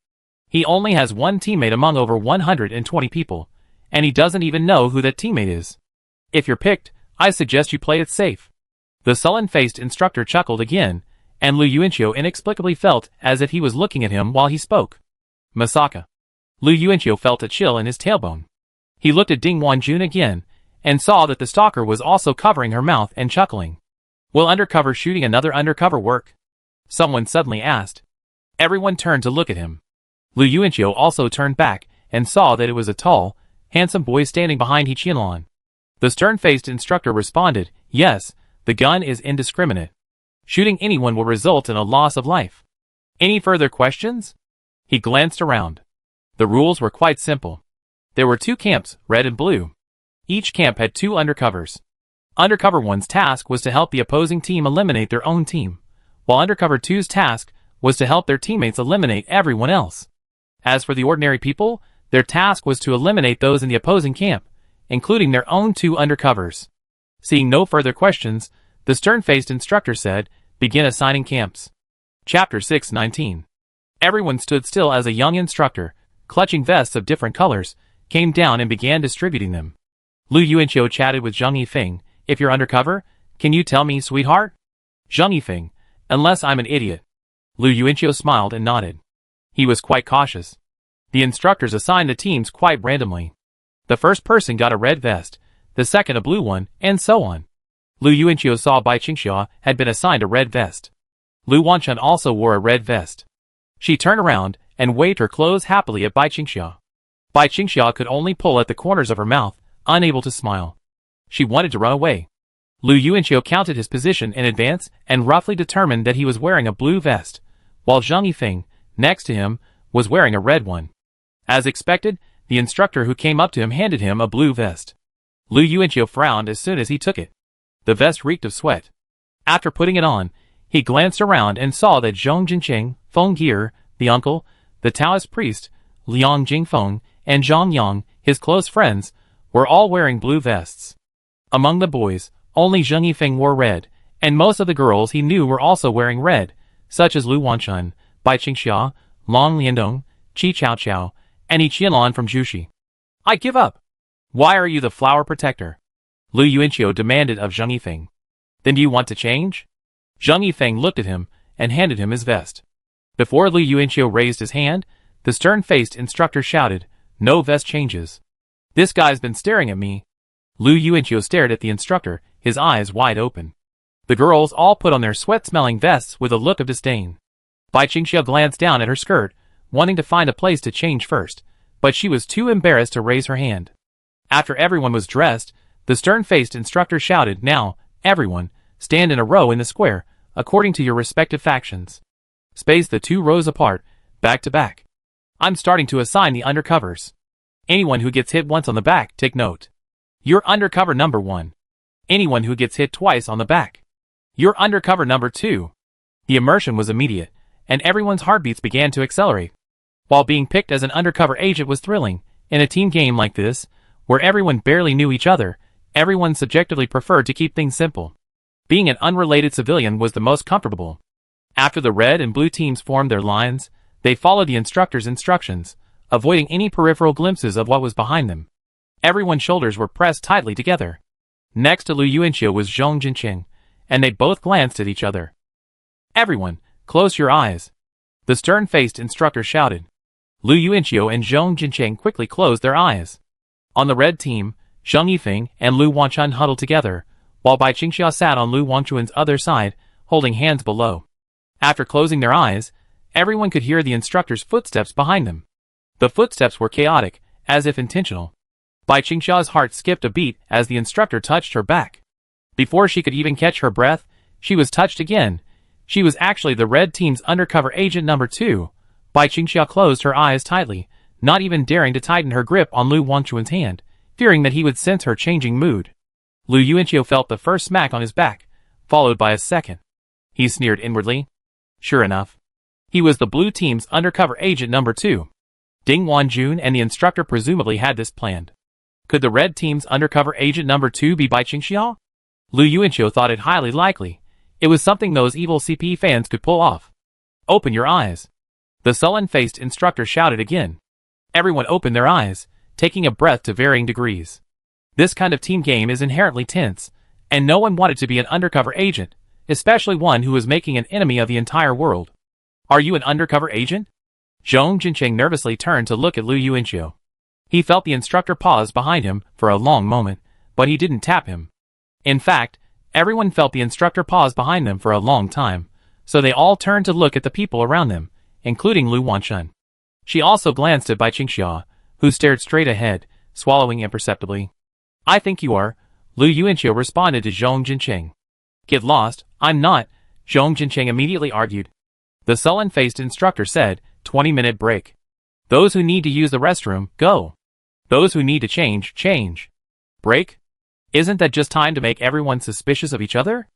He only has one teammate among over 120 people, and he doesn't even know who that teammate is. If you're picked, I suggest you play it safe. The sullen-faced instructor chuckled again, and Lu Yuanqiu inexplicably felt as if he was looking at him while he spoke. Masaka. Lu Yuanqiu felt a chill in his tailbone. He looked at Ding Wanjun again, and saw that the stalker was also covering her mouth and chuckling. Will undercover shooting another undercover work? Someone suddenly asked. Everyone turned to look at him. Lu Yuanqiu also turned back and saw that it was a tall, handsome boy standing behind He Qianlan. The stern-faced instructor responded, yes, the gun is indiscriminate. Shooting anyone will result in a loss of life. Any further questions? He glanced around. The rules were quite simple. There were 2 camps, red and blue. Each camp had 2 undercovers. Undercover 1's task was to help the opposing team eliminate their own team, while Undercover 2's task was to help their teammates eliminate everyone else. As for the ordinary people, their task was to eliminate those in the opposing camp, including their own 2 undercovers. Seeing no further questions, the stern-faced instructor said, begin assigning camps. Chapter 6:19. Everyone stood still as a young instructor, clutching vests of different colors, came down and began distributing them. Lu Yuanqiu chatted with Zhang Yifeng, if you're undercover, can you tell me, sweetheart? Zhang Yifeng, unless I'm an idiot. Lu Yuanqiu smiled and nodded. He was quite cautious. The instructors assigned the teams quite randomly. The first person got a red vest, the second a blue one, and so on. Lu Yuanqiu saw Bai Qingxia had been assigned a red vest. Lu Wanchun also wore a red vest. She turned around and waved her clothes happily at Bai Qingxia. Bai Qingxia could only pull at the corners of her mouth, unable to smile. She wanted to run away. Lu Yuanqiu counted his position in advance and roughly determined that he was wearing a blue vest, while Zhang Yifeng, next to him, was wearing a red one. As expected, the instructor who came up to him handed him a blue vest. Lu Yuanqiu frowned as soon as he took it. The vest reeked of sweat. After putting it on, he glanced around and saw that Zhong Jincheng, Feng Gear, the uncle, the Taoist priest, Liang Jingfeng, and Zhang Yang, his close friends, were all wearing blue vests. Among the boys, only Zhang Yifeng wore red, and most of the girls he knew were also wearing red, such as Lu Wanchun, Bai Qingxia, Long Liandong, Qi Chaoqiao, and He Qianlan from Jushi. I give up. Why are you the flower protector? Lu Yuanqiu demanded of Zhang Yifeng. Then do you want to change? Zhang Yifeng looked at him and handed him his vest. Before Lu Yuanqiu raised his hand, the stern-faced instructor shouted, no vest changes. This guy's been staring at me. Lu Yuanqiu stared at the instructor, his eyes wide open. The girls all put on their sweat-smelling vests with a look of disdain. Bai Qingxia glanced down at her skirt, wanting to find a place to change first, but she was too embarrassed to raise her hand. After everyone was dressed, the stern-faced instructor shouted, now, everyone, stand in a row in the square, according to your respective factions. Space the 2 rows apart, back to back. I'm starting to assign the undercovers. Anyone who gets hit once on the back, take note. You're undercover number 1. Anyone who gets hit twice on the back. You're undercover number 2. The immersion was immediate, and everyone's heartbeats began to accelerate. While being picked as an undercover agent was thrilling, in a team game like this, where everyone barely knew each other, everyone subjectively preferred to keep things simple. Being an unrelated civilian was the most comfortable. After the red and blue teams formed their lines, they followed the instructor's instructions, avoiding any peripheral glimpses of what was behind them. Everyone's shoulders were pressed tightly together. Next to Lu Yuanqiu was Zhong Jincheng, and they both glanced at each other. Everyone, close your eyes. The stern-faced instructor shouted. Lu Yuanqiu and Zhong Jincheng quickly closed their eyes. On the red team, Zhang Yifeng and Lu Wanchun huddled together, while Bai Qingxia sat on Lu Wanchun's other side, holding hands below. After closing their eyes, everyone could hear the instructor's footsteps behind them. The footsteps were chaotic, as if intentional. Bai Qingxia's heart skipped a beat as the instructor touched her back. Before she could even catch her breath, she was touched again. She was actually the red team's undercover agent number 2. Bai Qingxia closed her eyes tightly, not even daring to tighten her grip on Lu Wanchun's hand, fearing that he would sense her changing mood. Lu Yuanqiu felt the first smack on his back, followed by a second. He sneered inwardly. Sure enough, he was the blue team's undercover agent number 2. Ding Wanjun and the instructor presumably had this planned. Could the red team's undercover agent number 2 be Bai Qingxia? Lu Yuanqiu thought it highly likely. It was something those evil CP fans could pull off. Open your eyes. The sullen-faced instructor shouted again. Everyone opened their eyes, taking a breath to varying degrees. This kind of team game is inherently tense, and no one wanted to be an undercover agent, especially one who was making an enemy of the entire world. Are you an undercover agent? Zhong Jincheng nervously turned to look at Lu Yuanqiu. He felt the instructor pause behind him for a long moment, but he didn't tap him. In fact, everyone felt the instructor pause behind them for a long time, so they all turned to look at the people around them, including Lu Wanshun. She also glanced at Bai Qingxia, who stared straight ahead, swallowing imperceptibly. I think you are, Lu Yuanqiu responded to Zhong Jincheng. Get lost, I'm not, Zhong Jincheng immediately argued. The sullen-faced instructor said, 20-minute break. Those who need to use the restroom, go. Those who need to change, change. Break? Isn't that just time to make everyone suspicious of each other?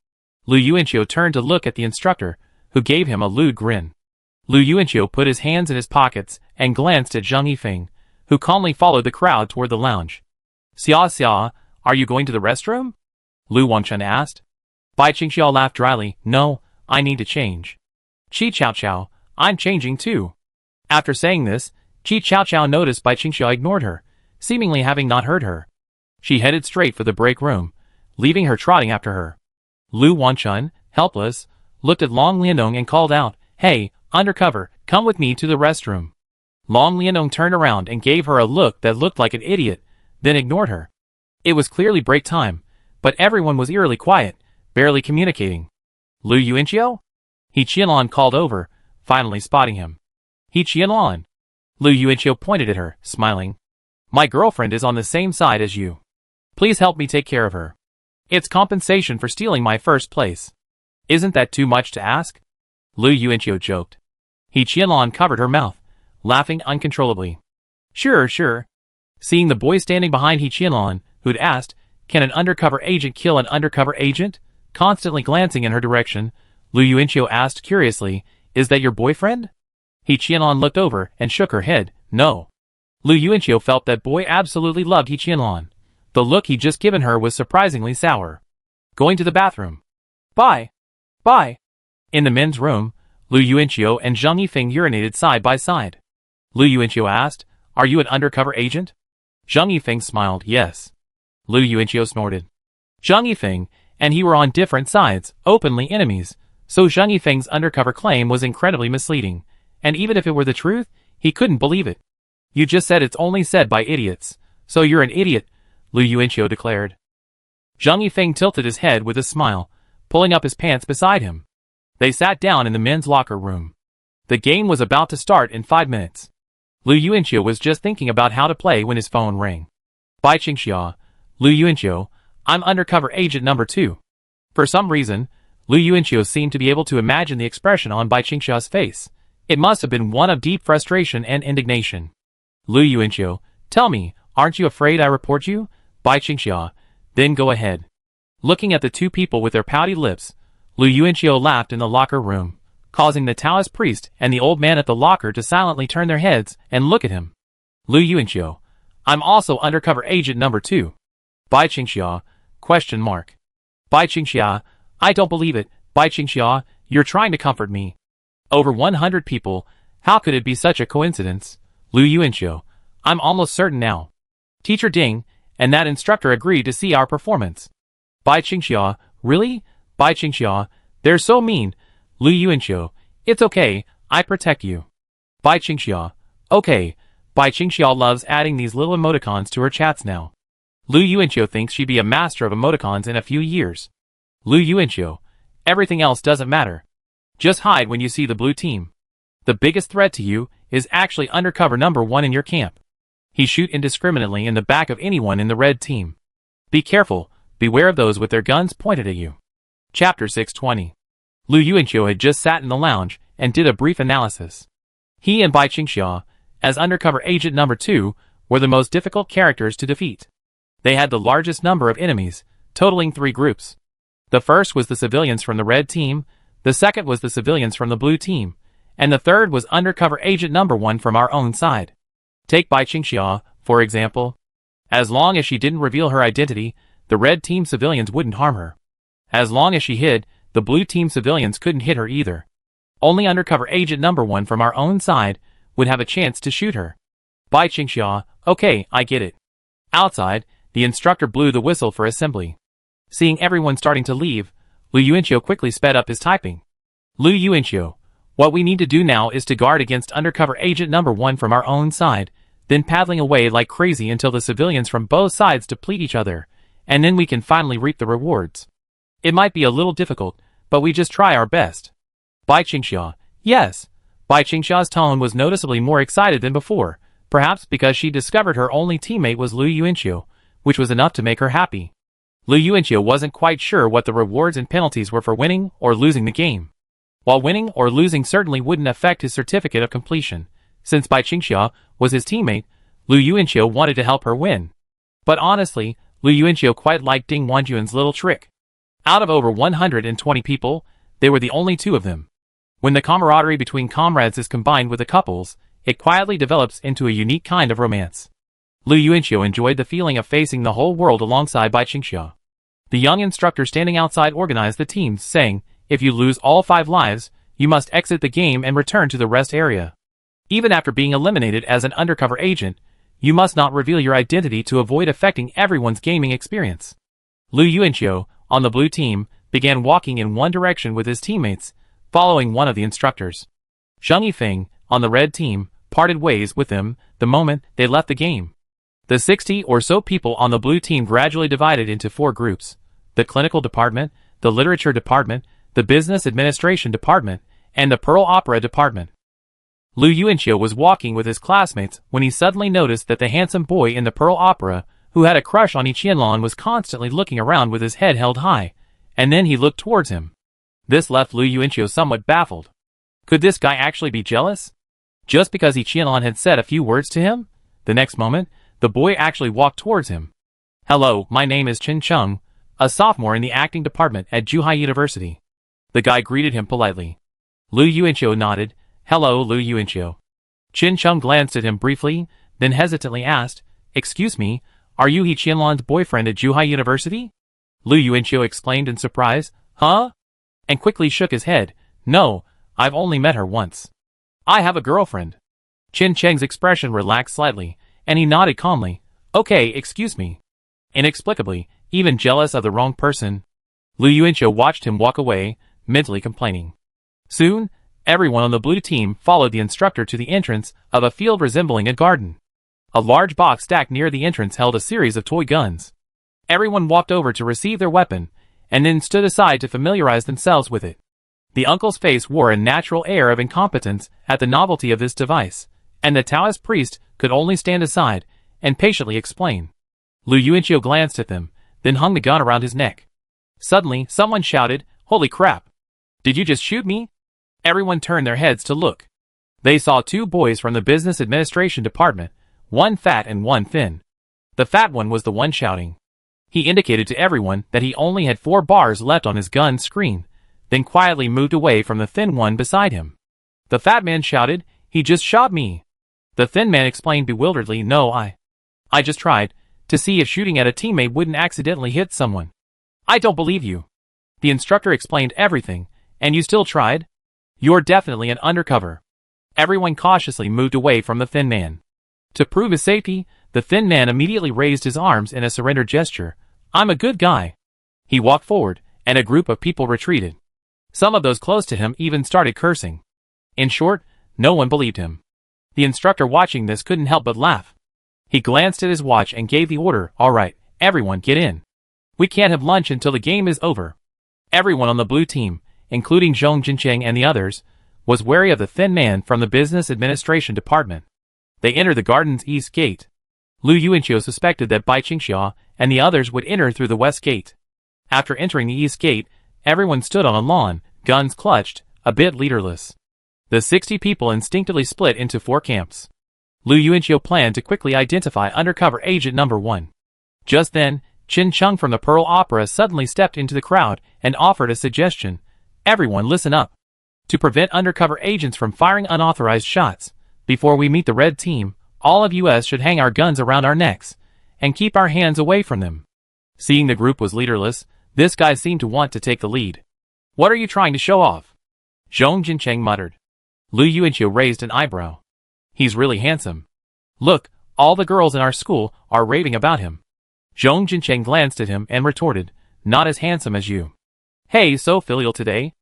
Lu Yuanqiu turned to look at the instructor, who gave him a lewd grin. Lu Yuanqiu put his hands in his pockets and glanced at Zhang Yifeng, who calmly followed the crowd toward the lounge. Xia, are you going to the restroom? Lu Wanshun asked. Bai Qingxia laughed dryly. No, I need to change. Qi Chaoqiao, I'm changing too. After saying this, Qi Chaoqiao noticed Bai Qingxia ignored her, seemingly having not heard her. She headed straight for the break room, leaving her trotting after her. Lu Wanshun, helpless, looked at Long Lianong and called out, Hey, undercover, come with me to the restroom. Long Lianong turned around and gave her a look that looked like an idiot, then ignored her. It was clearly break time, but everyone was eerily quiet, barely communicating. Lu Yuanqiu? He Qianlong called over, finally spotting him. He Qianlong. Lu Yuanqiu pointed at her, smiling. My girlfriend is on the same side as you. Please help me take care of her. It's compensation for stealing my first place. Isn't that too much to ask? Lu Yuanqiu joked. He Qianlong covered her mouth, laughing uncontrollably. Sure. Seeing the boy standing behind He Qianlong, who'd asked, Can an undercover agent kill an undercover agent? Constantly glancing in her direction, Lu Yuanqiu asked curiously, Is that your boyfriend? He Qianlong looked over and shook her head, No. Lu Yuanqiu felt that boy absolutely loved He Qianlong. The look he'd just given her was surprisingly sour. Going to the bathroom. Bye. In the men's room, Lu Yuanqiu and Zhang Yifeng urinated side by side. Lu Yuanqiu asked, Are you an undercover agent? Zhang Yifeng smiled, Yes. Lu Yuanqiu snorted. Zhang Yifeng and he were on different sides, openly enemies, so Zhang Yifeng's undercover claim was incredibly misleading, and even if it were the truth, he couldn't believe it. You just said it's only said by idiots, so you're an idiot, Lu Yuanqiu declared. Zhang Yifeng tilted his head with a smile, pulling up his pants beside him. They sat down in the men's locker room. The game was about to start in 5 minutes. Lu Yuanqiu was just thinking about how to play when his phone rang. Bai Qingxia, Lu Yuanqiu, I'm undercover agent number 2. For some reason, Lu Yuanqiu seemed to be able to imagine the expression on Bai Qingxia's face. It must have been one of deep frustration and indignation. Lu Yuanqiu, tell me, aren't you afraid I report you? Bai Qingxia, then go ahead. Looking at the two people with their pouty lips, Lu Yuanqiu laughed in the locker room, causing the Taoist priest and the old man at the locker to silently turn their heads and look at him. Lu Yuanqiu, I'm also undercover agent number 2. Bai Qingxia, ? Bai Qingxia, I don't believe it, Bai Qingxia, you're trying to comfort me. Over 100 people, how could it be such a coincidence? Lu Yuanqiu, I'm almost certain now. Teacher Ding and that instructor agreed to see our performance. Bai Qingxia, really? Bai Qingxia, they're so mean. Lu Yuanqiu, it's okay, I protect you. Bai Qingxia, okay. Bai Qingxia loves adding these little emoticons to her chats now. Lu Yuanqiu thinks she'd be a master of emoticons in a few years. Lu Yuanqiu, everything else doesn't matter. Just hide when you see the blue team. The biggest threat to you is actually undercover number 1 in your camp. He shoot indiscriminately in the back of anyone in the red team. Be careful, beware of those with their guns pointed at you. Chapter 620. Lu Yuanqiu had just sat in the lounge and did a brief analysis. He and Bai Qingxia, as undercover agent number 2, were the most difficult characters to defeat. They had the largest number of enemies, totaling 3 groups. The first was the civilians from the red team, the second was the civilians from the blue team, and the third was undercover agent number 1 from our own side. Take Bai Qingxia, for example. As long as she didn't reveal her identity, the red team civilians wouldn't harm her. As long as she hid, the blue team civilians couldn't hit her either. Only undercover agent number 1 from our own side would have a chance to shoot her. Bai Qingxia, okay, I get it. Outside, the instructor blew the whistle for assembly. Seeing everyone starting to leave, Lu Yuanqiu quickly sped up his typing. Lu Yuanqiu, what we need to do now is to guard against undercover agent number 1 from our own side, then paddling away like crazy until the civilians from both sides deplete each other, and then we can finally reap the rewards. It might be a little difficult, but we just try our best. Bai Qingxia, yes. Bai Qingxia's tone was noticeably more excited than before, perhaps because she discovered her only teammate was Lu Yuanqiu, which was enough to make her happy. Lu Yuanqiu wasn't quite sure what the rewards and penalties were for winning or losing the game. While winning or losing certainly wouldn't affect his certificate of completion, since Bai Qingxia was his teammate, Lu Yuanqiu wanted to help her win. But honestly, Lu Yuanqiu quite liked Ding Wanjuan's little trick. Out of over 120 people, they were the only 2 of them. When the camaraderie between comrades is combined with the couples, it quietly develops into a unique kind of romance. Lu Yuanqiu enjoyed the feeling of facing the whole world alongside Bai Qingxia. The young instructor standing outside organized the teams, saying, if you lose all 5 lives, you must exit the game and return to the rest area. Even after being eliminated as an undercover agent, you must not reveal your identity to avoid affecting everyone's gaming experience. Lu Yuanqiu, on the blue team, began walking in one direction with his teammates, following one of the instructors. Zhang Yifeng, on the red team, parted ways with them the moment they left the game. The 60 or so people on the blue team gradually divided into 4 groups: the clinical department, the literature department, the business administration department, and the Pearl Opera department. Lu Yuanqiu was walking with his classmates when he suddenly noticed that the handsome boy in the Pearl Opera, who had a crush on Yi Qianlan, was constantly looking around with his head held high, and then he looked towards him. This left Lu Yuanqiu somewhat baffled. Could this guy actually be jealous? Just because Yi Qianlan had said a few words to him? The next moment, the boy actually walked towards him. Hello, my name is Chen Cheng, a sophomore in the acting department at Zhuhai University. The guy greeted him politely. Lu Yuanqiu nodded. Hello, Lu Yuanqiu. Chen Cheng glanced at him briefly, then hesitantly asked, excuse me, are you Yi Qianlan's boyfriend at Zhuhai University? Lu Yuanqiu exclaimed in surprise, huh? And quickly shook his head. No, I've only met her once. I have a girlfriend. Chen Cheng's expression relaxed slightly, and he nodded calmly. Okay, excuse me. Inexplicably, even jealous of the wrong person, Lu Yuanqiu watched him walk away, mentally complaining. Soon, everyone on the blue team followed the instructor to the entrance of a field resembling a garden. A large box stacked near the entrance held a series of toy guns. Everyone walked over to receive their weapon, and then stood aside to familiarize themselves with it. The uncle's face wore a natural air of incompetence at the novelty of this device, and the Taoist priest could only stand aside and patiently explain. Lu Yuanqiu glanced at them, then hung the gun around his neck. Suddenly, someone shouted, "Holy crap! Did you just shoot me?" Everyone turned their heads to look. They saw 2 boys from the business administration department, one fat and one thin. The fat one was the one shouting. He indicated to everyone that he only had 4 bars left on his gun screen, then quietly moved away from the thin one beside him. The fat man shouted, "He just shot me." The thin man explained bewilderedly, "No, I just tried to see if shooting at a teammate wouldn't accidentally hit someone." "I don't believe you." The instructor explained everything. "And you still tried? You're definitely an undercover." Everyone cautiously moved away from the thin man. To prove his safety, the thin man immediately raised his arms in a surrender gesture. "I'm a good guy." He walked forward, and a group of people retreated. Some of those close to him even started cursing. In short, no one believed him. The instructor watching this couldn't help but laugh. He glanced at his watch and gave the order, "All right, everyone get in. We can't have lunch until the game is over." Everyone on the blue team, including Zhong Jincheng and the others, was wary of the thin man from the business administration department. They entered the garden's east gate. Lu Yuanqiu suspected that Bai Qingxia and the others would enter through the west gate. After entering the east gate, everyone stood on a lawn, guns clutched, a bit leaderless. The 60 people instinctively split into 4 camps. Lu Yuanqiu planned to quickly identify undercover agent number 1. Just then, Chen Cheng from the Pearl Opera suddenly stepped into the crowd and offered a suggestion. "Everyone listen up. To prevent undercover agents from firing unauthorized shots, before we meet the red team, all of us should hang our guns around our necks and keep our hands away from them." Seeing the group was leaderless, this guy seemed to want to take the lead. "What are you trying to show off?" Zhong Jincheng muttered. Lu Yuanqiu raised an eyebrow. He's really handsome. Look, all the girls in our school are raving about him. Zhong Jincheng glanced at him and retorted, not as handsome as you. Hey, so filial today?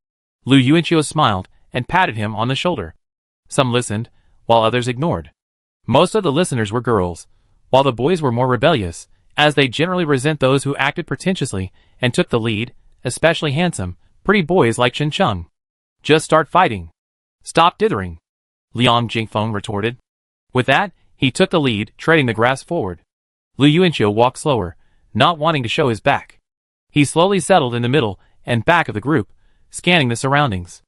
Lu Yuanqiu smiled and patted him on the shoulder. Some listened, while others ignored. Most of the listeners were girls, while the boys were more rebellious, as they generally resent those who acted pretentiously and took the lead, especially handsome, pretty boys like Chen Cheng. Just start fighting. Stop dithering, Liang Jingfeng retorted. With that, he took the lead, treading the grass forward. Lu Yuanqiu walked slower, not wanting to show his back. He slowly settled in the middle and back of the group, scanning the surroundings.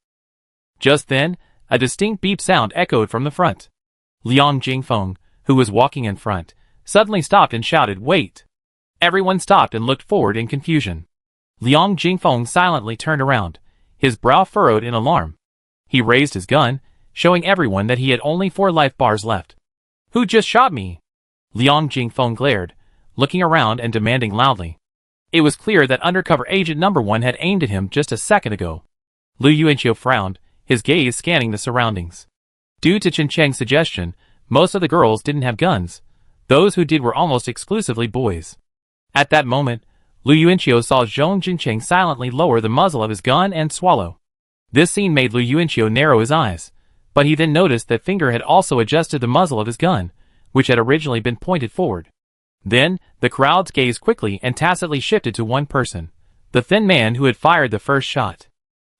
Just then, a distinct beep sound echoed from the front. Liang Jingfeng, who was walking in front, suddenly stopped and shouted, "Wait!" Everyone stopped and looked forward in confusion. Liang Jingfeng silently turned around, his brow furrowed in alarm. He raised his gun, showing everyone that he had only 4 life bars left. Who just shot me? Liang Jingfeng glared, looking around and demanding loudly. It was clear that undercover agent number 1 had aimed at him just a second ago. Lu Yuanqiu frowned, his gaze scanning the surroundings. Due to Chen Cheng's suggestion, most of the girls didn't have guns. Those who did were almost exclusively boys. At that moment, Lu Yuanqiu saw Zhong Jincheng silently lower the muzzle of his gun and swallow. This scene made Lu Yuanqiu narrow his eyes, but he then noticed that Finger had also adjusted the muzzle of his gun, which had originally been pointed forward. Then, the crowd's gaze quickly and tacitly shifted to one person, the thin man who had fired the first shot.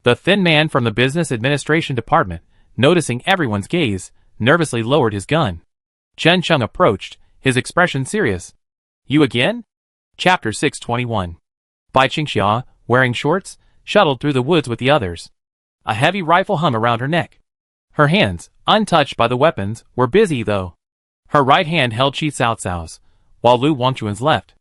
The thin man from the business administration department, noticing everyone's gaze, nervously lowered his gun. Chen Cheng approached, his expression serious. You again? Chapter 621. Bai Qingxia, wearing shorts, shuttled through the woods with the others. A heavy rifle hung around her neck. Her hands, untouched by the weapons, were busy though. Her right hand held Chi Cao Cao's, while Lu Wangchun's left.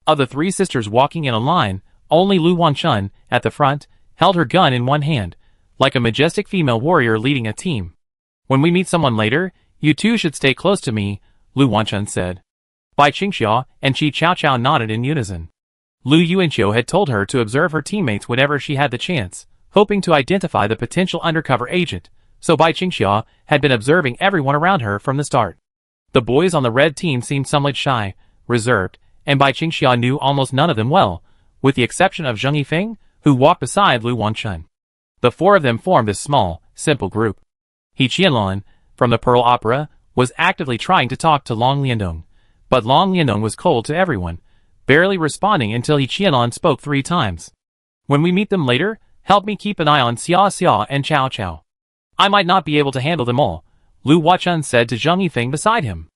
Of the 3 sisters walking in a line, only Lu Wangchun, at the front, held her gun in one hand, like a majestic female warrior leading a team. When we meet someone later, you two should stay close to me, Lu Wangchun said. Bai Qingxia and Chi Cao Cao nodded in unison. Lu Yuanqiu had told her to observe her teammates whenever she had the chance, hoping to identify the potential undercover agent, so Bai Qingxia had been observing everyone around her from the start. The boys on the red team seemed somewhat shy, reserved, and Bai Qingxia knew almost none of them well, with the exception of Zheng Yifeng, who walked beside Lu Wangchun. The 4 of them formed a small, simple group. He Qianlong, from the Pearl Opera, was actively trying to talk to Long Liandong, but Long Liandong was cold to everyone, barely responding until He Qianlong spoke 3 times. When we meet them later, help me keep an eye on Xia Xia and Cao Cao. I might not be able to handle them all, Lu Wangchun said to Zheng Yifeng beside him.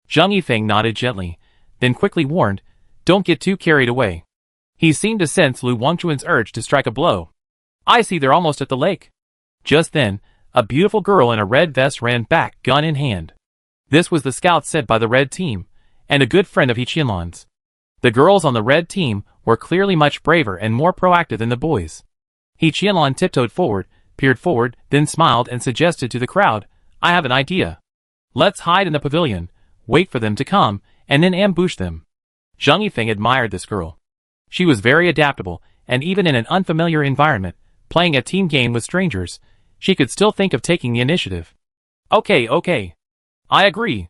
Zheng Yifeng nodded gently, then quickly warned, don't get too carried away. He seemed to sense Lu Wangchun's urge to strike a blow. I see they're almost at the lake. Just then, a beautiful girl in a red vest ran back, gun in hand. This was the scout sent by the red team, and a good friend of He Qianlong's. The girls on the red team were clearly much braver and more proactive than the boys. He Qianlong tiptoed forward, peered forward, then smiled and suggested to the crowd, I have an idea. Let's hide in the pavilion, wait for them to come, and then ambush them. Zheng Yifeng admired this girl. She was very adaptable, and even in an unfamiliar environment, playing a team game with strangers, she could still think of taking the initiative. Okay. I agree.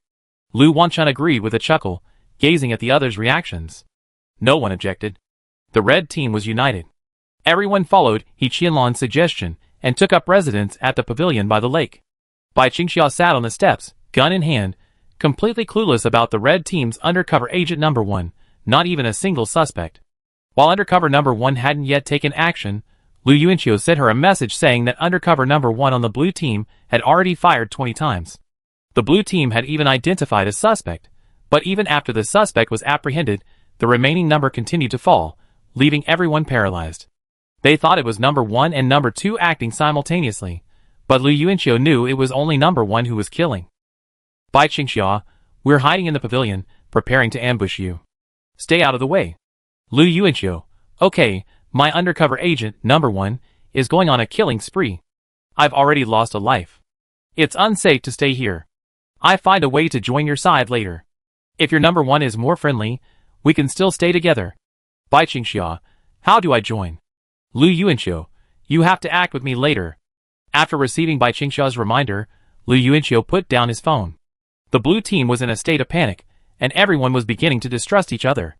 Lu Wangchun agreed with a chuckle, gazing at the others' reactions. No one objected. The red team was united. Everyone followed He Qianlong's suggestion and took up residence at the pavilion by the lake. Bai Qingxia sat on the steps, gun in hand, completely clueless about the red team's undercover agent number 1, not even a single suspect. While undercover number 1 hadn't yet taken action, Lu Yuanqiu sent her a message saying that undercover number 1 on the blue team had already fired 20 times. The blue team had even identified a suspect, but even after the suspect was apprehended, the remaining number continued to fall, leaving everyone paralyzed. They thought it was number 1 and number 2 acting simultaneously, but Lu Yuanqiu knew it was only number 1 who was killing. Bai Qingxia, we're hiding in the pavilion, preparing to ambush you. Stay out of the way. Lu Yuanqiu, okay, my undercover agent, number 1, is going on a killing spree. I've already lost a life. It's unsafe to stay here. I find a way to join your side later. If your number 1 is more friendly, we can still stay together. Bai Qingxia, how do I join? Lu Yuanqiu, you have to act with me later. After receiving Bai Qingxia's reminder, Lu Yuanqiu put down his phone. The blue team was in a state of panic, and everyone was beginning to distrust each other.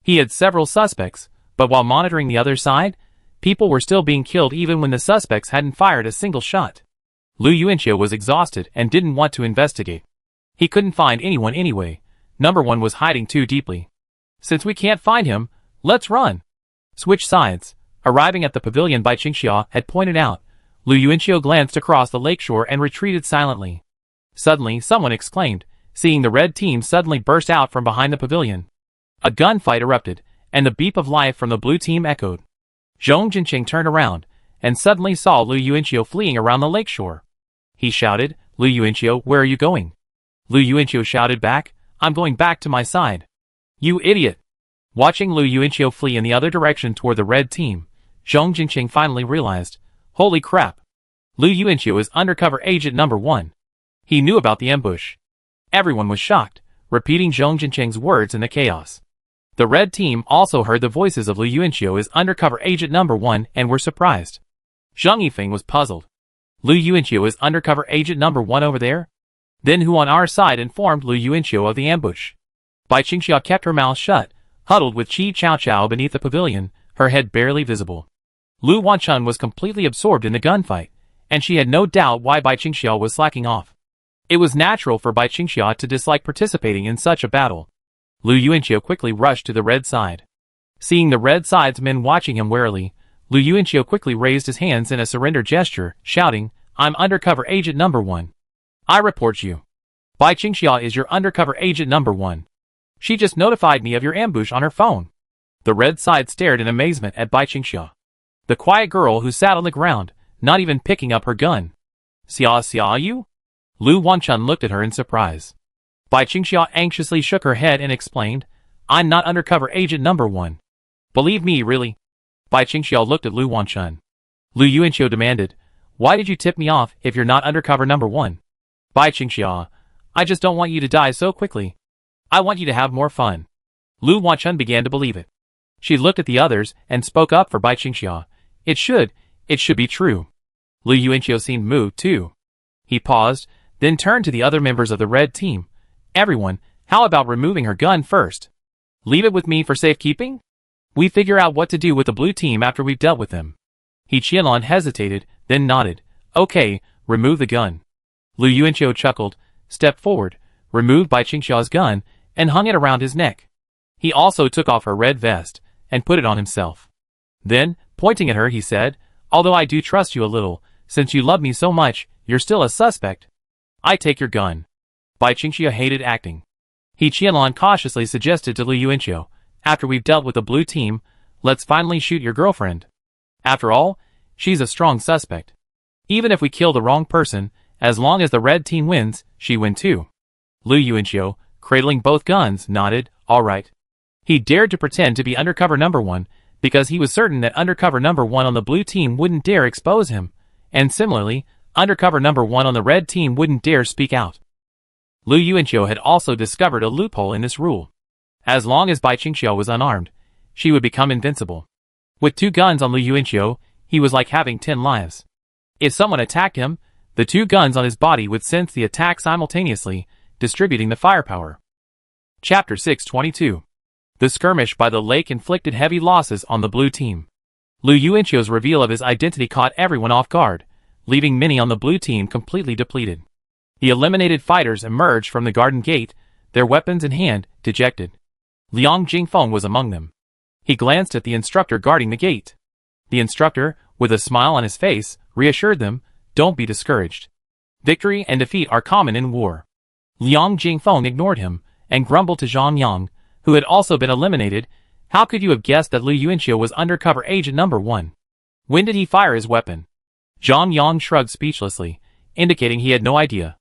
He had several suspects, but while monitoring the other side, people were still being killed even when the suspects hadn't fired a single shot. Lu Yuanqiu was exhausted and didn't want to investigate. He couldn't find anyone anyway. Number 1 was hiding too deeply. Since we can't find him, let's run. Switch sides. Arriving at the pavilion Bai Qingxia had pointed out, Lu Yuanqiu glanced across the lakeshore and retreated silently. Suddenly, someone exclaimed, seeing the red team suddenly burst out from behind the pavilion. A gunfight erupted, and the beep of life from the blue team echoed. Zhong Jinqing turned around, and suddenly saw Lu Yuanqiu fleeing around the lakeshore. He shouted, Lu Yuanqiu, where are you going? Lu Yuanqiu shouted back, I'm going back to my side. You idiot! Watching Lu Yuanqiu flee in the other direction toward the red team, Zhong Jinqing finally realized, holy crap! Lu Yuanqiu is undercover agent number 1. He knew about the ambush. Everyone was shocked, repeating Zhong Jinqing's words in the chaos. The red team also heard the voices of Lu Yuanqiu as undercover agent number 1 and were surprised. Zhang Yifeng was puzzled. Lu Yuanqiu is undercover agent number 1 over there? Then who on our side informed Lu Yuanqiu of the ambush? Bai Qingxia kept her mouth shut, huddled with Qi Chaoqiao beneath the pavilion, her head barely visible. Lu Wanchun was completely absorbed in the gunfight, and she had no doubt why Bai Qingxia was slacking off. It was natural for Bai Qingxia to dislike participating in such a battle. Lu Yuanqiu quickly rushed to the red side. Seeing the red side's men watching him warily, Lu Yuanqiu quickly raised his hands in a surrender gesture, shouting, I'm undercover agent number 1. I report you. Bai Qingxia is your undercover agent number 1. She just notified me of your ambush on her phone. The red side stared in amazement at Bai Qingxia. The quiet girl who sat on the ground, not even picking up her gun. Xia you? Lu Wanchun looked at her in surprise. Bai Qingxia anxiously shook her head and explained, I'm not undercover agent number 1. Believe me, really? Bai Qingxia looked at Lu Wanchun. Lu Yuanqiu demanded, why did you tip me off if you're not undercover number 1? Bai Qingxia, I just don't want you to die so quickly. I want you to have more fun. Lu Wanchun began to believe it. She looked at the others and spoke up for Bai Qingxia. It should be true. Lu Yuanqiu seemed moved too. He paused, then turned to the other members of the red team. Everyone, how about removing her gun first? Leave it with me for safekeeping? We figure out what to do with the blue team after we've dealt with them. He Qianlong hesitated, then nodded. Okay, remove the gun. Lu Yuanqiu chuckled, stepped forward, removed Bai Qingxia's gun, and hung it around his neck. He also took off her red vest, and put it on himself. Then, pointing at her, he said, although I do trust you a little, since you love me so much, you're still a suspect. I take your gun. Bai Qingxia hated acting. He Qianlong cautiously suggested to Lu Yuanqiu, after we've dealt with the blue team, let's finally shoot your girlfriend. After all, she's a strong suspect. Even if we kill the wrong person, as long as the red team wins, she win too. Lu Yuanqiu, cradling both guns, nodded, all right. He dared to pretend to be undercover number 1, because he was certain that undercover number 1 on the blue team wouldn't dare expose him, and similarly, undercover number 1 on the red team wouldn't dare speak out. Lu Yuanqiu had also discovered a loophole in this rule. As long as Bai Qingxia was unarmed, she would become invincible. With 2 guns on Lu Yuanqiu, he was like having 10 lives. If someone attacked him, the 2 guns on his body would sense the attack simultaneously, distributing the firepower. Chapter 622. The skirmish by the lake inflicted heavy losses on the blue team. Lu Yuanqiu's reveal of his identity caught everyone off guard, leaving many on the blue team completely depleted. The eliminated fighters emerged from the garden gate, their weapons in hand, dejected. Liang Jingfeng was among them. He glanced at the instructor guarding the gate. The instructor, with a smile on his face, reassured them, don't be discouraged. Victory and defeat are common in war. Liang Jingfeng ignored him, and grumbled to Zhang Yang, who had also been eliminated, how could you have guessed that Lu Yuanqiu was undercover agent number 1? When did he fire his weapon? Zhang Yang shrugged speechlessly, indicating he had no idea.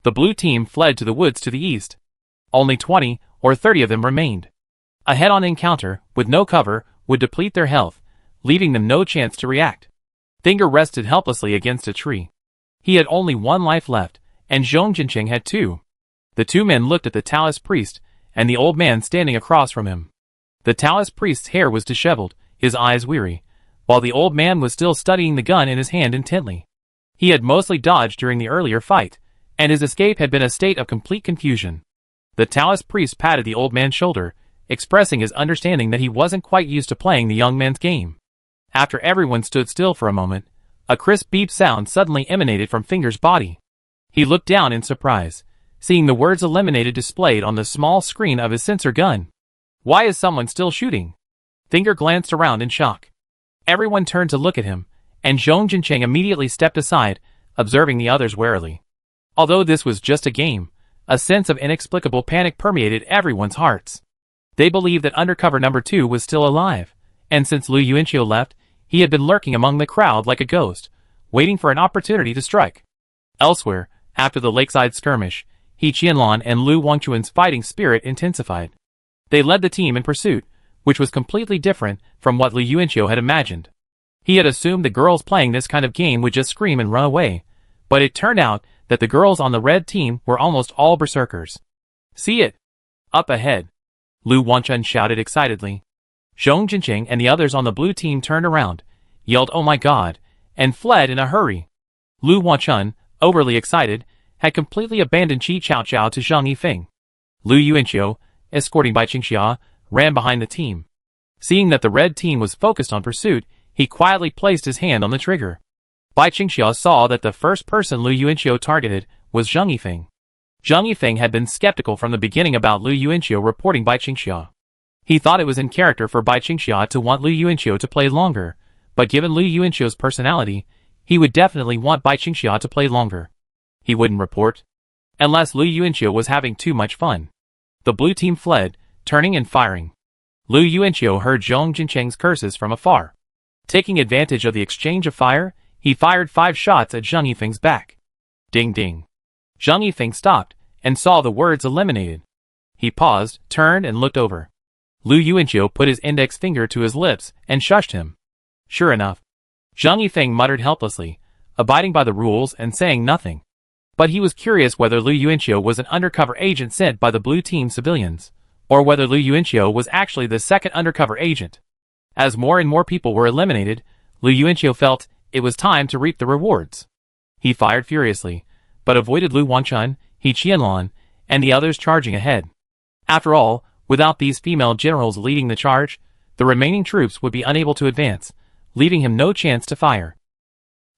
The blue team fled to the woods to the east. Only 20 or 30 of them remained. A head-on encounter, with no cover, would deplete their health, leaving them no chance to react. Finger rested helplessly against a tree. He had only 1 life left, and Zhong Jinqing had 2. The 2 men looked at the Taoist priest, and the old man standing across from him. The Taoist priest's hair was disheveled, his eyes weary, while the old man was still studying the gun in his hand intently. He had mostly dodged during the earlier fight, and his escape had been a state of complete confusion. The Taoist priest patted the old man's shoulder, expressing his understanding that he wasn't quite used to playing the young man's game. After everyone stood still for a moment, a crisp beep sound suddenly emanated from Finger's body. He looked down in surprise, seeing the words eliminated displayed on the small screen of his sensor gun. Why is someone still shooting? Finger glanced around in shock. Everyone turned to look at him, and Zhong Jincheng immediately stepped aside, observing the others warily. Although this was just a game, a sense of inexplicable panic permeated everyone's hearts. They believed that undercover number 2 was still alive, and since Lu Yuanqiu left, he had been lurking among the crowd like a ghost, waiting for an opportunity to strike. Elsewhere, after the lakeside skirmish, He Qianlan and Lu Wangchuan's fighting spirit intensified. They led the team in pursuit, which was completely different from what Lu Yuanqiu had imagined. He had assumed the girls playing this kind of game would just scream and run away, but it turned out that the girls on the red team were almost all berserkers. See it! Up ahead! Lu Wangchun shouted excitedly. Zhong Jincheng and the others on the blue team turned around, yelled "Oh my God!" and fled in a hurry. Lu Wangchun, overly excited, had completely abandoned Qi Chaoqiao to Zhang Yifeng. Lu Yuanqiu, escorting Bai Qingxia, ran behind the team. Seeing that the red team was focused on pursuit, he quietly placed his hand on the trigger. Bai Qingxia saw that the first person Lu Yuanqiu targeted was Zhang Yifeng. Zhang Yifeng had been skeptical from the beginning about Lu Yuanqiu reporting Bai Qingxia. He thought it was in character for Bai Qingxia to want Lu Yuanqiu to play longer, but given Lu Yuanqiu's personality, he would definitely want Bai Qingxia to play longer. He wouldn't report, unless Lu Yuanqiu was having too much fun. The blue team fled, turning and firing. Lu Yuanqiu heard Zhong Jincheng's curses from afar. Taking advantage of the exchange of fire, he fired 5 shots at Zhang Yifeng's back. Ding ding. Zhang Yifeng stopped, and saw the words eliminated. He paused, turned and looked over. Lu Yuanqiu put his index finger to his lips and shushed him. Sure enough. Zhang Yifeng muttered helplessly, abiding by the rules and saying nothing. But he was curious whether Lu Yuanqiu was an undercover agent sent by the blue team civilians, or whether Lu Yuanqiu was actually the second undercover agent. As more and more people were eliminated, Lu Yuanqiu felt it was time to reap the rewards. He fired furiously, but avoided Lu Wangchun, He Qianlan, and the others charging ahead. After all, without these female generals leading the charge, the remaining troops would be unable to advance, leaving him no chance to fire.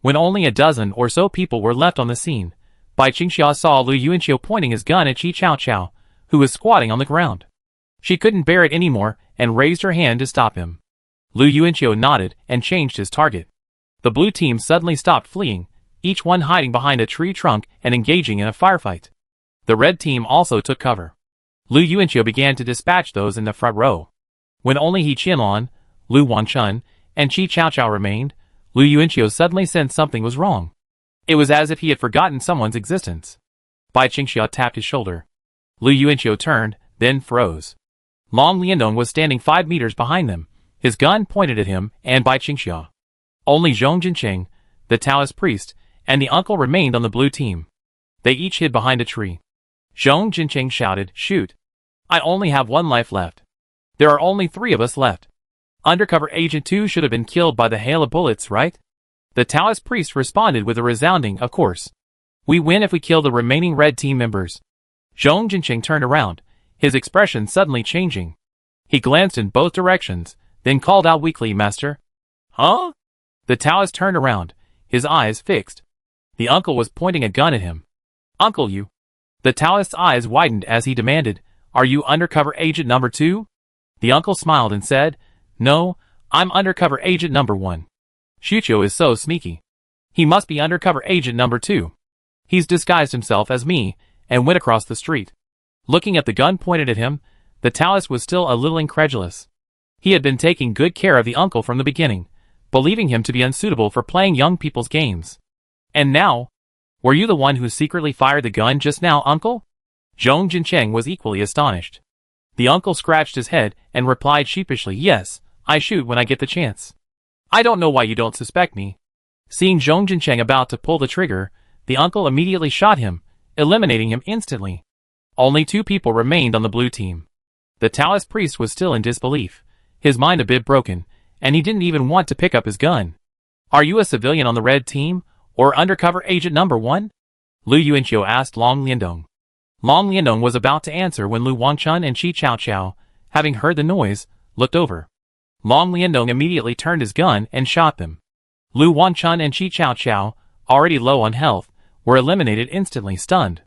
When only a dozen or so people were left on the scene, Bai Qingxia saw Lu Yuanqiu pointing his gun at Qi Chaoqiao, who was squatting on the ground. She couldn't bear it anymore and raised her hand to stop him. Lu Yuanqiu nodded and changed his target. The blue team suddenly stopped fleeing, each one hiding behind a tree trunk and engaging in a firefight. The red team also took cover. Lu Yuanqiu began to dispatch those in the front row. When only He Qianlan, Lu Wangchun, and Qi Chaoqiao remained, Lu Yuanqiu suddenly sensed something was wrong. It was as if he had forgotten someone's existence. Bai Qingxia tapped his shoulder. Lu Yuanqiu turned, then froze. Long Liandong was standing 5 meters behind them, his gun pointed at him and Bai Qingxia. Only Zhong Jincheng, the Taoist priest, and the uncle remained on the blue team. They each hid behind a tree. Zhong Jincheng shouted, "Shoot! I only have 1 life left. There are only 3 of us left. Undercover Agent 2 should have been killed by the hail of bullets, right?" The Taoist priest responded with a resounding, "Of course. We win if we kill the remaining red team members." Zhong Jincheng turned around, his expression suddenly changing. He glanced in both directions, then called out weakly, "Master?" "Huh?" The Taoist turned around, his eyes fixed. The uncle was pointing a gun at him. "Uncle, you?" The Taoist's eyes widened as he demanded, "Are you undercover agent number 2? The uncle smiled and said, "No, I'm undercover agent number 1. Xuqiu is so sneaky. He must be undercover agent number 2. He's disguised himself as me and went across the street." Looking at the gun pointed at him, the Taoist was still a little incredulous. He had been taking good care of the uncle from the beginning, believing him to be unsuitable for playing young people's games. And now? "Were you the one who secretly fired the gun just now, uncle?" Zhong Jincheng was equally astonished. The uncle scratched his head and replied sheepishly, "Yes, I shoot when I get the chance. I don't know why you don't suspect me." Seeing Zhong Jincheng about to pull the trigger, the uncle immediately shot him, eliminating him instantly. Only 2 people remained on the blue team. The Taoist priest was still in disbelief, his mind a bit broken, and he didn't even want to pick up his gun. "Are you a civilian on the red team, or undercover agent number 1? Lu Yuanqiu asked Long Liandong. Long Liandong was about to answer when Lu Wangchun and Qi Chaoqiao, having heard the noise, looked over. Long Liandong immediately turned his gun and shot them. Lu Wangchun and Qi Chaoqiao, already low on health, were eliminated instantly, stunned.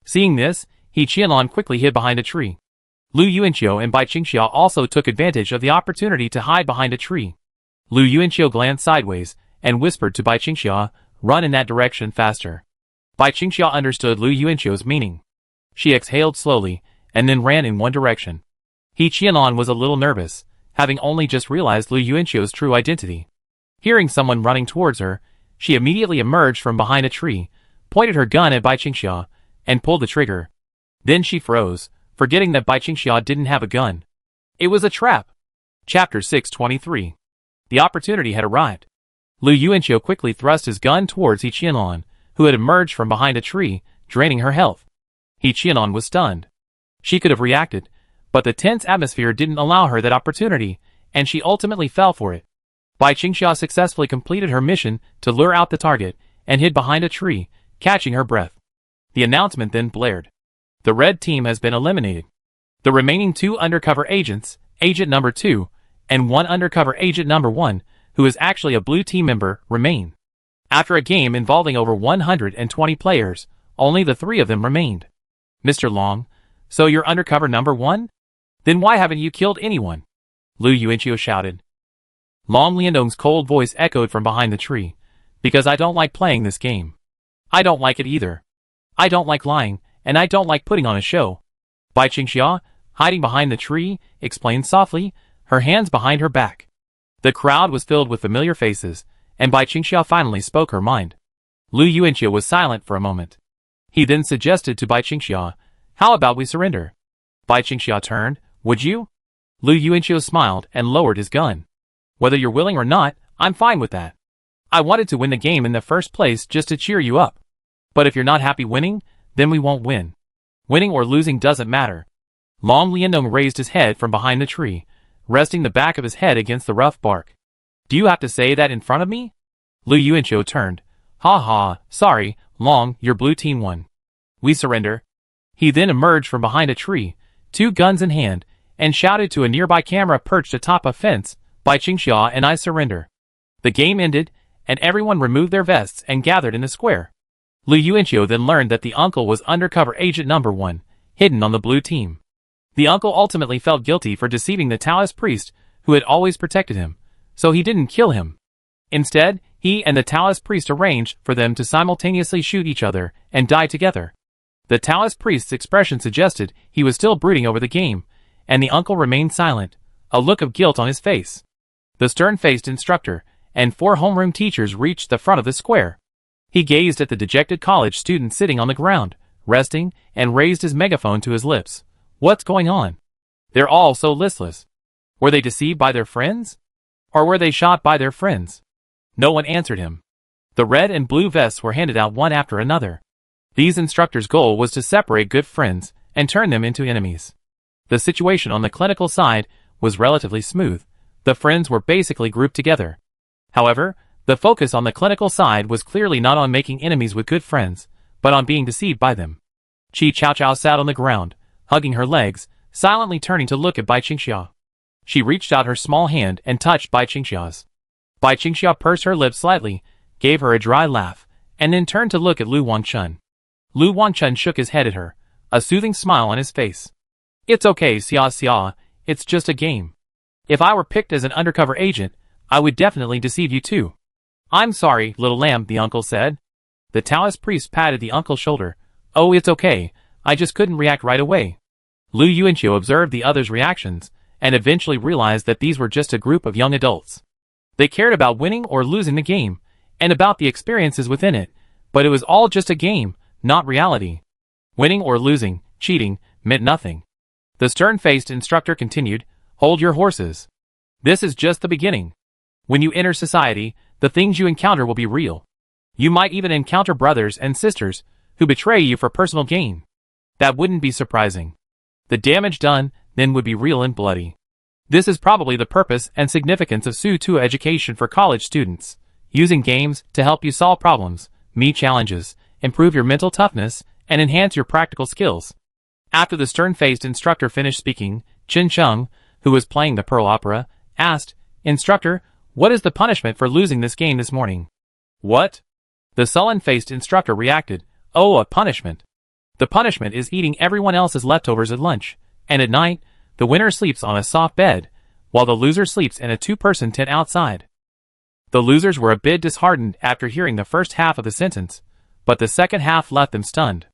Seeing this, He Qianlong quickly hid behind a tree. Lu Yuanqiu and Bai Qingxia also took advantage of the opportunity to hide behind a tree. Lu Yuanqiu glanced sideways and whispered to Bai Qingxia, "Run in that direction faster." Bai Qingxia understood Lu Yuanqiu's meaning. She exhaled slowly and then ran in one direction. He Qianlong was a little nervous, having only just realized Lu Yuanqiu's true identity. Hearing someone running towards her, she immediately emerged from behind a tree, pointed her gun at Bai Qingxia, and pulled the trigger. Then she froze, forgetting that Bai Qingxia didn't have a gun. It was a trap. Chapter 623. The opportunity had arrived. Lu Yuanqiu quickly thrust his gun towards He Qianlong, who had emerged from behind a tree, draining her health. He Qianlong was stunned. She could have reacted, but the tense atmosphere didn't allow her that opportunity, and she ultimately fell for it. Bai Qingxia successfully completed her mission to lure out the target, and hid behind a tree, catching her breath. The announcement then blared. The red team has been eliminated. The remaining 2 undercover agents, Agent Number 2, and 1 undercover Agent Number 1, who is actually a blue team member, remain. After a game involving over 120 players, only the 3 of them remained. Mr. Long, so you're undercover number 1? Then why haven't you killed anyone? Lu Yuanqiu shouted. Long Liandong's cold voice echoed from behind the tree. Because I don't like playing this game. I don't like it either. I don't like lying, and I don't like putting on a show. Bai Qingxia, hiding behind the tree, explained softly, her hands behind her back. The crowd was filled with familiar faces, and Bai Qingxia finally spoke her mind. Lu Yuanqiu was silent for a moment. He then suggested to Bai Qingxia, "How about we surrender?" Bai Qingxia turned, "Would you?" Lu Yuanqiu smiled and lowered his gun. "Whether you're willing or not, I'm fine with that. I wanted to win the game in the first place just to cheer you up. But if you're not happy winning, then we won't win. Winning or losing doesn't matter." Long Liandong raised his head from behind the tree, resting the back of his head against the rough bark. "Do you have to say that in front of me?" Lu Yuanqiu turned. "Ha ha, sorry, Long, your blue team won. We surrender." He then emerged from behind a tree, 2 guns in hand, and shouted to a nearby camera perched atop a fence, "Bai Qingxia and I surrender." The game ended, and everyone removed their vests and gathered in the square. Lu Yuanqiu then learned that the uncle was undercover agent number 1, hidden on the blue team. The uncle ultimately felt guilty for deceiving the Taoist priest who had always protected him, so he didn't kill him. Instead, he and the Taoist priest arranged for them to simultaneously shoot each other and die together. The Taoist priest's expression suggested he was still brooding over the game, and the uncle remained silent, a look of guilt on his face. The stern-faced instructor and 4 homeroom teachers reached the front of the square. He gazed at the dejected college student sitting on the ground, resting, and raised his megaphone to his lips. "What's going on? They're all so listless. Were they deceived by their friends? Or were they shot by their friends?" No one answered him. The red and blue vests were handed out one after another. These instructors' goal was to separate good friends and turn them into enemies. The situation on the clinical side was relatively smooth. The friends were basically grouped together. However, the focus on the clinical side was clearly not on making enemies with good friends, but on being deceived by them. Qi Chaoqiao sat on the ground, hugging her legs, silently turning to look at Bai Qingxia. She reached out her small hand and touched Bai Qingxia's. Bai Qingxia pursed her lips slightly, gave her a dry laugh, and then turned to look at Lu Wangchun. Lu Wangchun shook his head at her, a soothing smile on his face. "It's okay, Xia, it's just a game. If I were picked as an undercover agent, I would definitely deceive you too." "I'm sorry, little lamb," the uncle said. The Taoist priest patted the uncle's shoulder. "Oh, it's okay, I just couldn't react right away." Lu Yuanqiu observed the others' reactions, and eventually realized that these were just a group of young adults. They cared about winning or losing the game, and about the experiences within it, but it was all just a game, not reality. Winning or losing, cheating, meant nothing. The stern-faced instructor continued, "Hold your horses. This is just the beginning. When you enter society, the things you encounter will be real. You might even encounter brothers and sisters who betray you for personal gain. That wouldn't be surprising. The damage done then would be real and bloody. This is probably the purpose and significance of Su Tu education for college students," using games to help you solve problems, meet challenges, improve your mental toughness, and enhance your practical skills. After the stern-faced instructor finished speaking, Chen Chung, who was playing the Pearl Opera, asked, "Instructor, what is the punishment for losing this game this morning?" "What?" The sullen-faced instructor reacted. "Oh, a punishment. The punishment is eating everyone else's leftovers at lunch, and at night, the winner sleeps on a soft bed, while the loser sleeps in a two-person tent outside." The losers were a bit disheartened after hearing the first half of the sentence, but the second half left them stunned.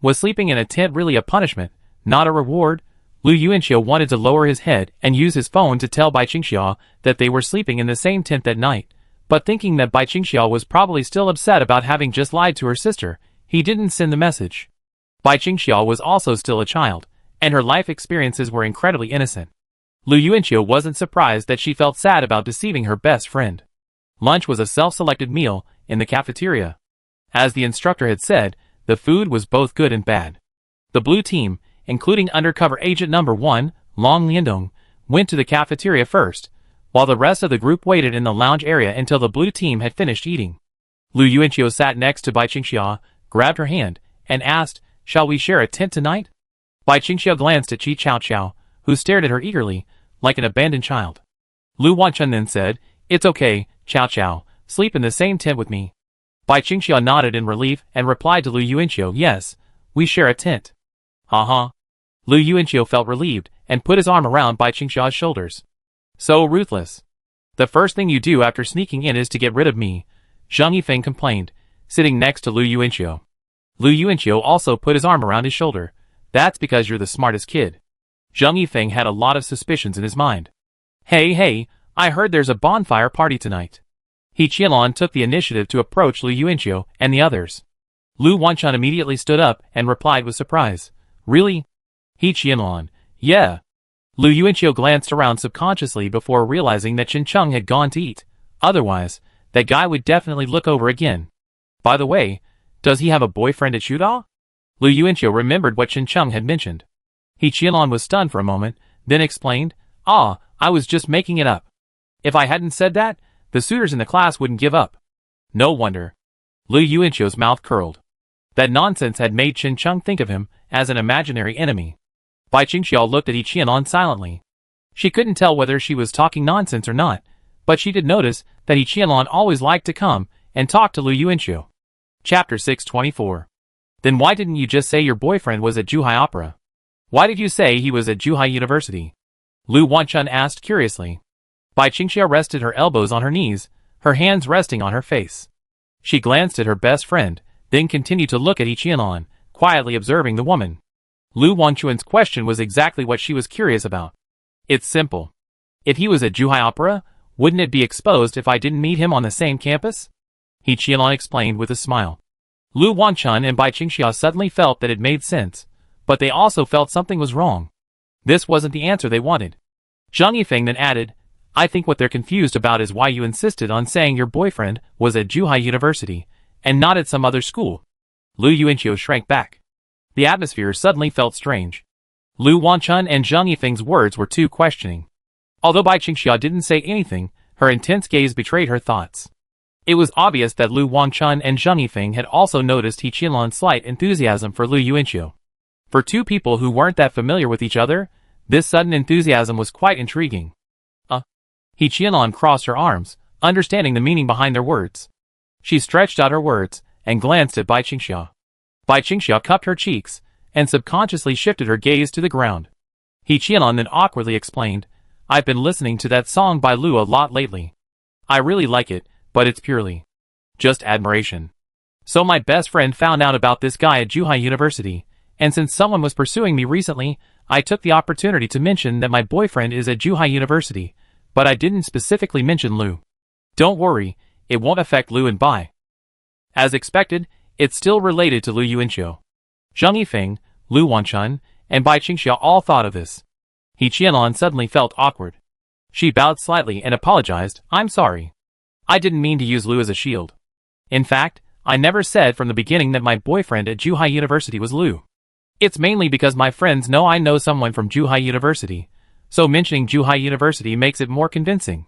Was sleeping in a tent really a punishment, not a reward? Lu Yuanxiu wanted to lower his head and use his phone to tell Bai Qingxiao that they were sleeping in the same tent that night, but thinking that Bai Qingxiao was probably still upset about having just lied to her sister, he didn't send the message. Bai Qingxiao was also still a child, and her life experiences were incredibly innocent. Lu Yuanxiu wasn't surprised that she felt sad about deceiving her best friend. Lunch was a self-selected meal in the cafeteria. As the instructor had said, the food was both good and bad. The blue team, including undercover agent number 1, Long Liandong, went to the cafeteria first, while the rest of the group waited in the lounge area until the blue team had finished eating. Lu Yuanxiu sat next to Bai Qingxiao, grabbed her hand, and asked, "Shall we share a tent tonight?" Bai Qingxiao glanced at Qi Chaoqiao, who stared at her eagerly, like an abandoned child. Lu Wanchun then said, "It's okay, Cao Cao, sleep in the same tent with me." Bai Qingxiao nodded in relief and replied to Lu Yuanxiu, "Yes, we share a tent." "Uh-huh." Lu Yuanxiu felt relieved and put his arm around Bai Qingxiao's shoulders. "So ruthless. The first thing you do after sneaking in is to get rid of me," Zhang Yifeng complained, sitting next to Lu Yuanxiu. Lu Yuanxiu also put his arm around his shoulder. "That's because you're the smartest kid." Zhang Yifeng had a lot of suspicions in his mind. Hey, I heard there's a bonfire party tonight." He Qianlong took the initiative to approach Lu Yuanxiu and the others. Lu Wanchun immediately stood up and replied with surprise. "Really?" He Qianlong. "Yeah." Lu Yuanxiu glanced around subconsciously before realizing that Chen Chung had gone to eat. Otherwise, that guy would definitely look over again. By the way, does he have a boyfriend at Shuda? Lu Yuanxiu remembered what Chen Chung had mentioned. He Qianlong was stunned for a moment, then explained, I was just making it up. If I hadn't said that, the suitors in the class wouldn't give up." No wonder. Lu Yuanxiu's mouth curled. That nonsense had made Chen Chung think of him as an imaginary enemy. Bai Qingxiao looked at Yi Qianlong silently. She couldn't tell whether she was talking nonsense or not, but she did notice that Yi Qianlong always liked to come and talk to Lu Yuanxiu. Chapter 624. Then why didn't you just say your boyfriend was at Zhuhai Opera? Why did you say he was at Zhuhai University? Lu Wanchun asked curiously. Bai Qingxiao rested her elbows on her knees, her hands resting on her face. She glanced at her best friend, then continued to look at Yi Qianlong, quietly observing the woman. Lu Wanchun's question was exactly what she was curious about. It's simple. If he was at Zhuhai Opera, wouldn't it be exposed if I didn't meet him on the same campus? Yi Qianlong explained with a smile. Lu Wanchun and Bai Qingxiao suddenly felt that it made sense, but they also felt something was wrong. This wasn't the answer they wanted. Zhang Yifeng then added, "I think what they're confused about is why you insisted on saying your boyfriend was at Zhuhai University, and not at some other school." Lu Yuanxiu shrank back. The atmosphere suddenly felt strange. Lu Wanchun and Zhang Yifeng's words were too questioning. Although Bai Qingxiao didn't say anything, her intense gaze betrayed her thoughts. It was obvious that Lu Wanchun and Zhang Yifeng had also noticed Yi Qianlong's slight enthusiasm for Lu Yuanxiu. For two people who weren't that familiar with each other, this sudden enthusiasm was quite intriguing. Yi Qianlong crossed her arms, understanding the meaning behind their words. She stretched out her words and glanced at Bai Qingxiao. Bai Qingxiao cupped her cheeks and subconsciously shifted her gaze to the ground. Yi Qianlong then awkwardly explained, "I've been listening to that song by Lu a lot lately. I really like it, but it's purely just admiration. So my best friend found out about this guy at Zhuhai University, and since someone was pursuing me recently, I took the opportunity to mention that my boyfriend is at Zhuhai University, but I didn't specifically mention Lu. Don't worry, it won't affect Lu and Bai." As expected, it's still related to Lu Yuanxiu. Zhang Yifeng, Lu Wanchun, and Bai Qingxiao all thought of this. Yi Qianlong suddenly felt awkward. She bowed slightly and apologized, "I'm sorry. I didn't mean to use Lu as a shield. In fact, I never said from the beginning that my boyfriend at Zhuhai University was Lu. It's mainly because my friends know I know someone from Zhuhai University, so mentioning Zhuhai University makes it more convincing."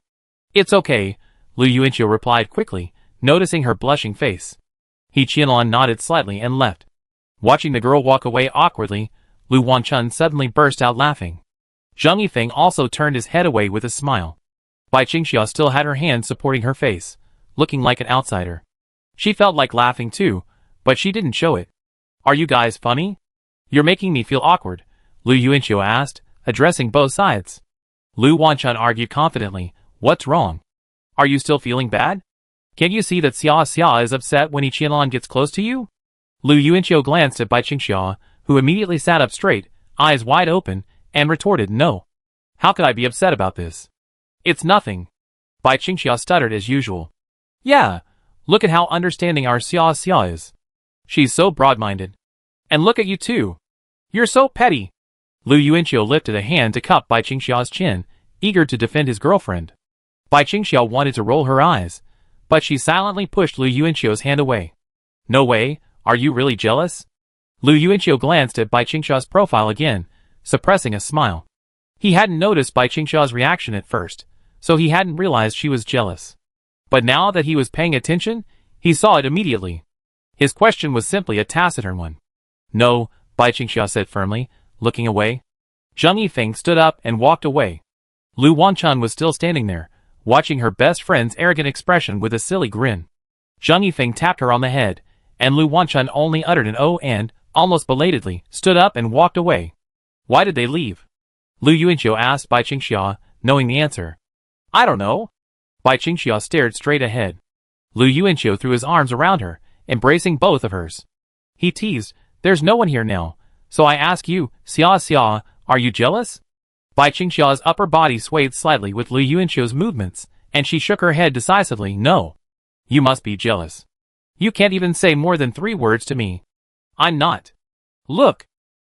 "It's okay," Lu Yuanxiu replied quickly, noticing her blushing face. He Qianlong nodded slightly and left. Watching the girl walk away awkwardly, Lu Wanchun suddenly burst out laughing. Zhang Yifeng also turned his head away with a smile. Bai Qingxia still had her hand supporting her face, looking like an outsider. She felt like laughing too, but she didn't show it. Are you guys funny? You're making me feel awkward, Lu Yuanqiu asked, addressing both sides. Lu Wanchun argued confidently, what's wrong? Are you still feeling bad? Can't you see that Xia is upset when Qianlong gets close to you? Lu Yuanqiu glanced at Bai Qingxia, who immediately sat up straight, eyes wide open, and retorted, no. How could I be upset about this? It's nothing. Bai Qingxia stuttered as usual. Yeah, look at how understanding our Xia is. She's so broad-minded. And look at you too. You're so petty. Lu Yuanqiu lifted a hand to cup Bai Qingxia's chin, eager to defend his girlfriend. Bai Qingxia wanted to roll her eyes, but she silently pushed Lu Yuanqiu's hand away. No way, are you really jealous? Lu Yuanqiu glanced at Bai Qingxia's profile again, suppressing a smile. He hadn't noticed Bai Qingxia's reaction at first, so he hadn't realized she was jealous. But now that he was paying attention, he saw it immediately. His question was simply a taciturn one. No, Bai Qingxia said firmly, looking away. Zhang Yifeng stood up and walked away. Lu Wanchun was still standing there, watching her best friend's arrogant expression with a silly grin. Zhang Yifeng tapped her on the head, and Lu Wanchun only uttered an "oh" and, almost belatedly, stood up and walked away. Why did they leave? Lu Yuanqiu asked Bai Qingxia, knowing the answer. I don't know. Bai Qingxia stared straight ahead. Lu Yuanqiu threw his arms around her, embracing both of hers. He teased, there's no one here now, so I ask you, Xia, are you jealous? Bai Qingxia's upper body swayed slightly with Lu Yuanqiu's movements, and she shook her head decisively, no. You must be jealous. You can't even say more than 3 words to me. I'm not. Look.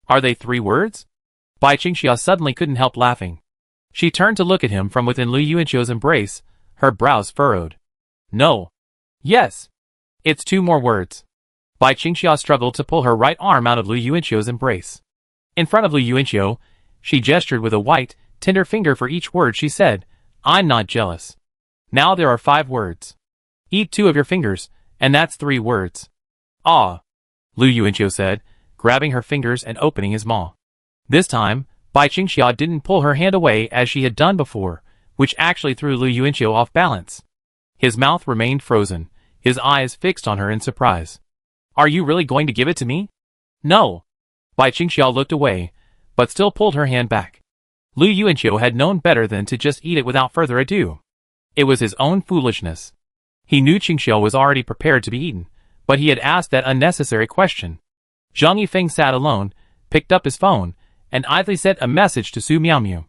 Are they 3 words? Bai Qingxia suddenly couldn't help laughing. She turned to look at him from within Lu Yuanqiu's embrace, her brows furrowed. No. Yes. It's 2 more words. Bai Qingxia struggled to pull her right arm out of Lu Yuanqiu's embrace. In front of Lu Yuanqiu, she gestured with a white, tender finger for each word she said, I'm not jealous. Now there are 5 words. Eat 2 of your fingers, and that's 3 words. Ah, Lu Yuanqiu said, grabbing her fingers and opening his maw. This time, Bai Qingxia didn't pull her hand away as she had done before, which actually threw Lu Yuanqiu off balance. His mouth remained frozen, his eyes fixed on her in surprise. Are you really going to give it to me? No. Bai Qingxia looked away, but still pulled her hand back. Lu Yuanqiu had known better than to just eat it without further ado. It was his own foolishness. He knew Qingxiu was already prepared to be eaten, but he had asked that unnecessary question. Zhang Yifeng sat alone, picked up his phone, and idly sent a message to Su Miaomiao.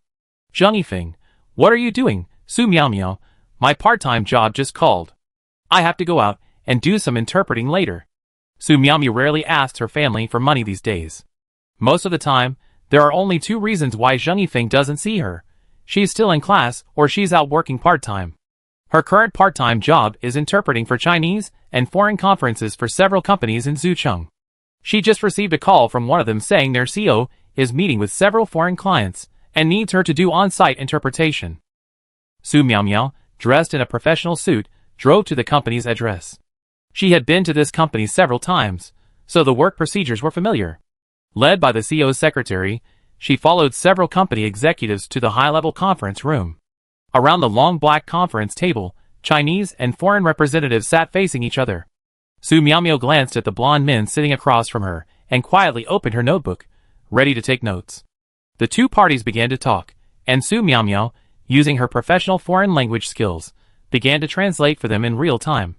Zhang Yifeng, what are you doing, Su Miaomiao? My part-time job just called. I have to go out and do some interpreting later. Su Miaomiao rarely asks her family for money these days. Most of the time, there are only 2 reasons why Zhang Yifeng doesn't see her. She's still in class or she's out working part-time. Her current part-time job is interpreting for Chinese and foreign conferences for several companies in Zhucheng. She just received a call from one of them saying their CEO is meeting with several foreign clients and needs her to do on-site interpretation. Su Miaomiao, dressed in a professional suit, drove to the company's address. She had been to this company several times, so the work procedures were familiar. Led by the CEO's secretary, she followed several company executives to the high-level conference room. Around the long black conference table, Chinese and foreign representatives sat facing each other. Su Miaomiao glanced at the blonde men sitting across from her and quietly opened her notebook, ready to take notes. The 2 parties began to talk, and Su Miaomiao, using her professional foreign language skills, began to translate for them in real time.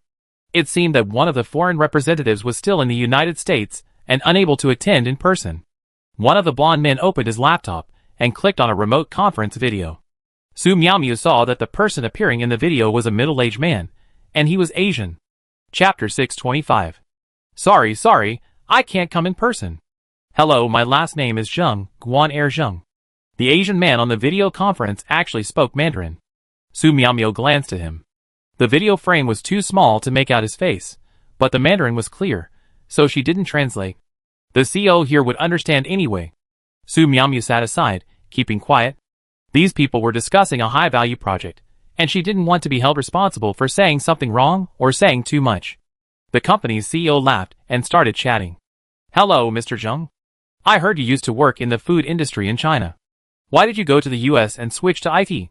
It seemed that one of the foreign representatives was still in the United States and unable to attend in person. One of the blonde men opened his laptop and clicked on a remote conference video. Su Miaomiao saw that the person appearing in the video was a middle-aged man, and he was Asian. Chapter 625. Sorry, I can't come in person. Hello, my last name is Zheng, Guan Er Zheng. The Asian man on the video conference actually spoke Mandarin. Su Miaomiao glanced at him. The video frame was too small to make out his face, but the Mandarin was clear, so she didn't translate. The CEO here would understand anyway. Su Miaomiao sat aside, keeping quiet. These people were discussing a high-value project, and she didn't want to be held responsible for saying something wrong or saying too much. The company's CEO laughed and started chatting. Hello, Mr. Zheng. I heard you used to work in the food industry in China. Why did you go to the US and switch to IT?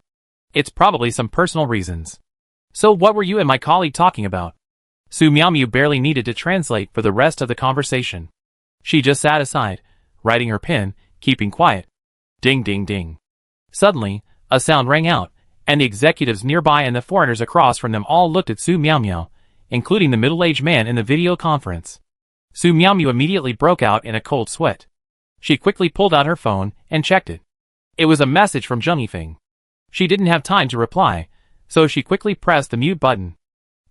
It's probably some personal reasons. So what were you and my colleague talking about? Su Miaomiu barely needed to translate for the rest of the conversation. She just sat aside, writing her pen, keeping quiet. Ding ding ding. Suddenly, a sound rang out, and the executives nearby and the foreigners across from them all looked at Su Miaomiu, including the middle-aged man in the video conference. Su Miaomiu immediately broke out in a cold sweat. She quickly pulled out her phone and checked it. It was a message from Zheng Yifeng. She didn't have time to reply, so she quickly pressed the mute button.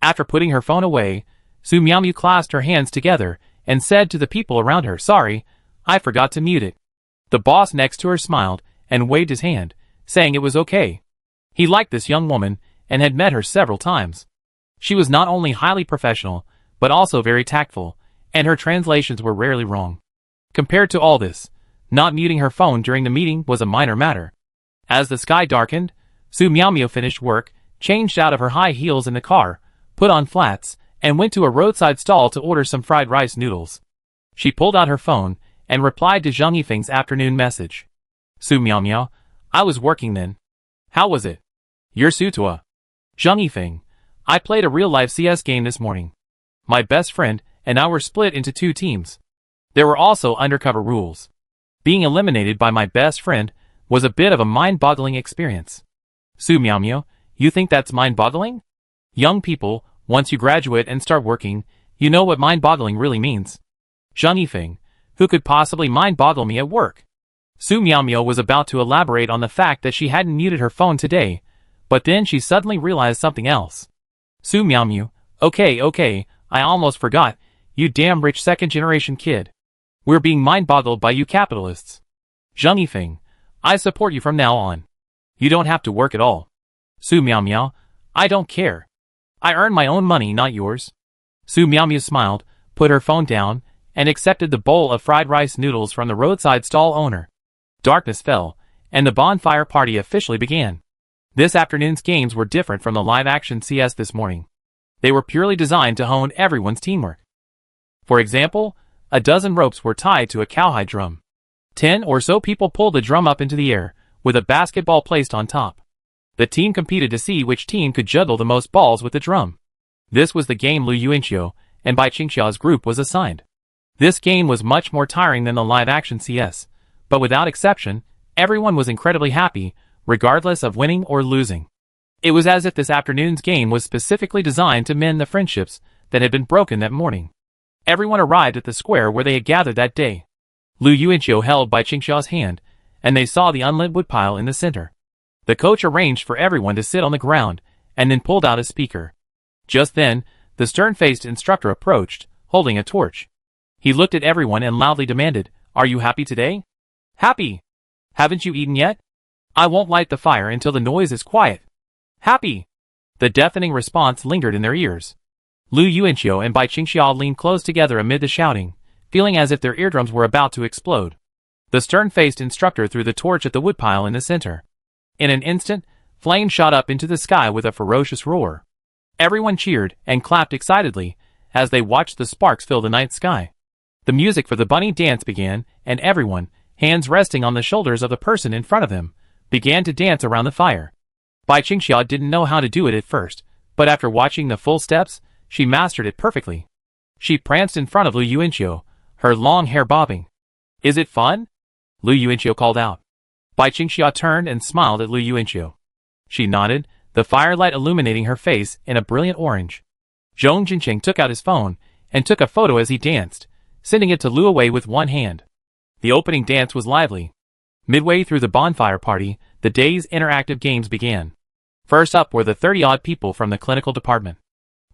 After putting her phone away, Su Miaomiu clasped her hands together and said to the people around her, "Sorry, I forgot to mute it." The boss next to her smiled and waved his hand, saying it was okay. He liked this young woman and had met her several times. She was not only highly professional, but also very tactful, and her translations were rarely wrong. Compared to all this, not muting her phone during the meeting was a minor matter. As the sky darkened, Su Miaomiu finished work, changed out of her high heels in the car, put on flats, and went to a roadside stall to order some fried rice noodles. She pulled out her phone and replied to Zheng Yifeng's afternoon message. Su Miaomiu, I was working then. How was it? You're Sutua. Zheng Yifeng, I played a real-life CS game this morning. My best friend and I were split into 2 teams. There were also undercover rules. Being eliminated by my best friend was a bit of a mind-boggling experience. Su Miaomiu, you think that's mind-boggling? Young people, once you graduate and start working, you know what mind-boggling really means. Zheng Yifeng, who could possibly mind-boggle me at work? Su Miaomiu was about to elaborate on the fact that she hadn't muted her phone today, but then she suddenly realized something else. Su Miaomiu, okay, I almost forgot, you damn rich second-generation kid. We're being mind-boggled by you capitalists. Zheng Yifeng, I support you from now on. You don't have to work at all. Su Miaomiu, I don't care. I earn my own money, not yours. Su Miaomiu smiled, put her phone down, and accepted the bowl of fried rice noodles from the roadside stall owner. Darkness fell, and the bonfire party officially began. This afternoon's games were different from the live-action CS this morning. They were purely designed to hone everyone's teamwork. For example, a dozen ropes were tied to a cowhide drum. 10 or so people pulled the drum up into the air, with a basketball placed on top. The team competed to see which team could juggle the most balls with the drum. This was the game Lu Yuanqiu and Bai Qingxia's group was assigned. This game was much more tiring than the live-action CS, but without exception, everyone was incredibly happy, regardless of winning or losing. It was as if this afternoon's game was specifically designed to mend the friendships that had been broken that morning. Everyone arrived at the square where they had gathered that day. Lu Yuanqiu held Bai Qingxia's hand, and they saw the unlit woodpile in the center. The coach arranged for everyone to sit on the ground, and then pulled out a speaker. Just then, the stern-faced instructor approached, holding a torch. He looked at everyone and loudly demanded, "Are you happy today?" "Happy." "Haven't you eaten yet?" "I won't light the fire until the noise is quiet." "Happy." The deafening response lingered in their ears. Lu Yuanqiu and Bai Qingxia leaned close together amid the shouting, feeling as if their eardrums were about to explode. The stern-faced instructor threw the torch at the woodpile in the center. In an instant, flames shot up into the sky with a ferocious roar. Everyone cheered and clapped excitedly as they watched the sparks fill the night sky. The music for the bunny dance began, and everyone, hands resting on the shoulders of the person in front of them, began to dance around the fire. Bai Qingxia didn't know how to do it at first, but after watching the full steps, she mastered it perfectly. She pranced in front of Lu Yuanqiu, her long hair bobbing. "Is it fun?" Lu Yuanqiu called out. Bai Qingxia turned and smiled at Lu Yuanqiu. She nodded, the firelight illuminating her face in a brilliant orange. Zhong Jincheng took out his phone and took a photo as he danced, sending it to Lu Wei with one hand. The opening dance was lively. Midway through the bonfire party, the day's interactive games began. First up were the 30-odd people from the clinical department.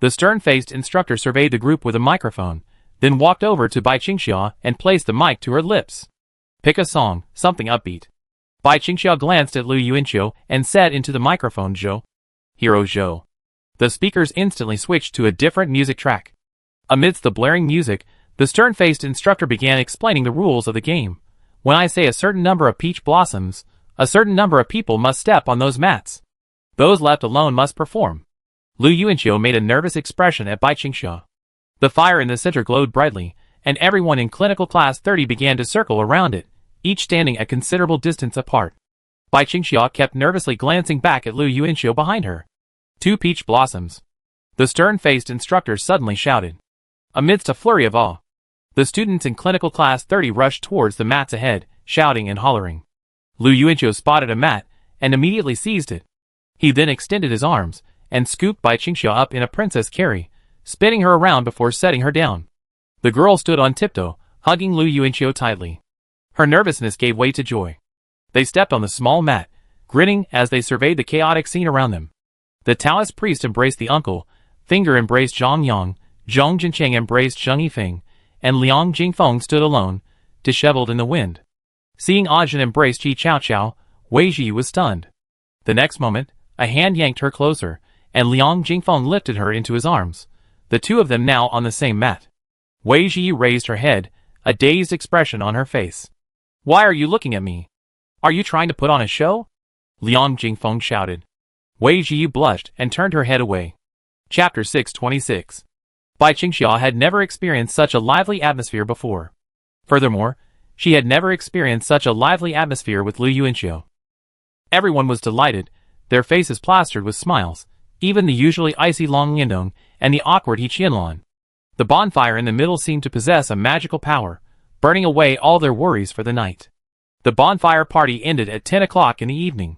The stern-faced instructor surveyed the group with a microphone, then walked over to Bai Qingxia and placed the mic to her lips. "Pick a song, something upbeat." Bai Qingxia glanced at Lu Yuanqiu and said into the microphone, "Zhou." "Hero Zhou." The speakers instantly switched to a different music track. Amidst the blaring music, the stern-faced instructor began explaining the rules of the game. "When I say a certain number of peach blossoms, a certain number of people must step on those mats." Those left alone must perform. Lu Yuanqiu made a nervous expression at Bai Qingxia. The fire in the center glowed brightly, and everyone in clinical class 30 began to circle around it, each standing a considerable distance apart. Bai Qingxia kept nervously glancing back at Lu Yuanqiu behind her. 2 peach blossoms. The stern-faced instructor suddenly shouted. Amidst a flurry of awe, the students in clinical class 30 rushed towards the mats ahead, shouting and hollering. Lu Yuanqiu spotted a mat and immediately seized it. He then extended his arms and scooped Bai Qingxia up in a princess carry, spinning her around before setting her down. The girl stood on tiptoe, hugging Lu Yuanqiu tightly. Her nervousness gave way to joy. They stepped on the small mat, grinning as they surveyed the chaotic scene around them. The Taoist priest embraced the uncle, Finger embraced Zhang Yang, Zhong Jincheng embraced Zheng Yifeng, and Liang Jingfeng stood alone, disheveled in the wind. Seeing Ajin embrace Qi Chao Chao, Wei Ji was stunned. The next moment, a hand yanked her closer, and Liang Jingfeng lifted her into his arms, the two of them now on the same mat. Wei Ji raised her head, a dazed expression on her face. Why are you looking at me? Are you trying to put on a show? Liang Jingfeng shouted. Wei Ji blushed and turned her head away. Chapter 626. Bai Qingxia had never experienced such a lively atmosphere before. Furthermore, she had never experienced such a lively atmosphere with Lu Yuanqiu. Everyone was delighted, their faces plastered with smiles, even the usually icy Long Lindong and the awkward He Qianlan. The bonfire in the middle seemed to possess a magical power, burning away all their worries for the night. The bonfire party ended at 10 o'clock in the evening.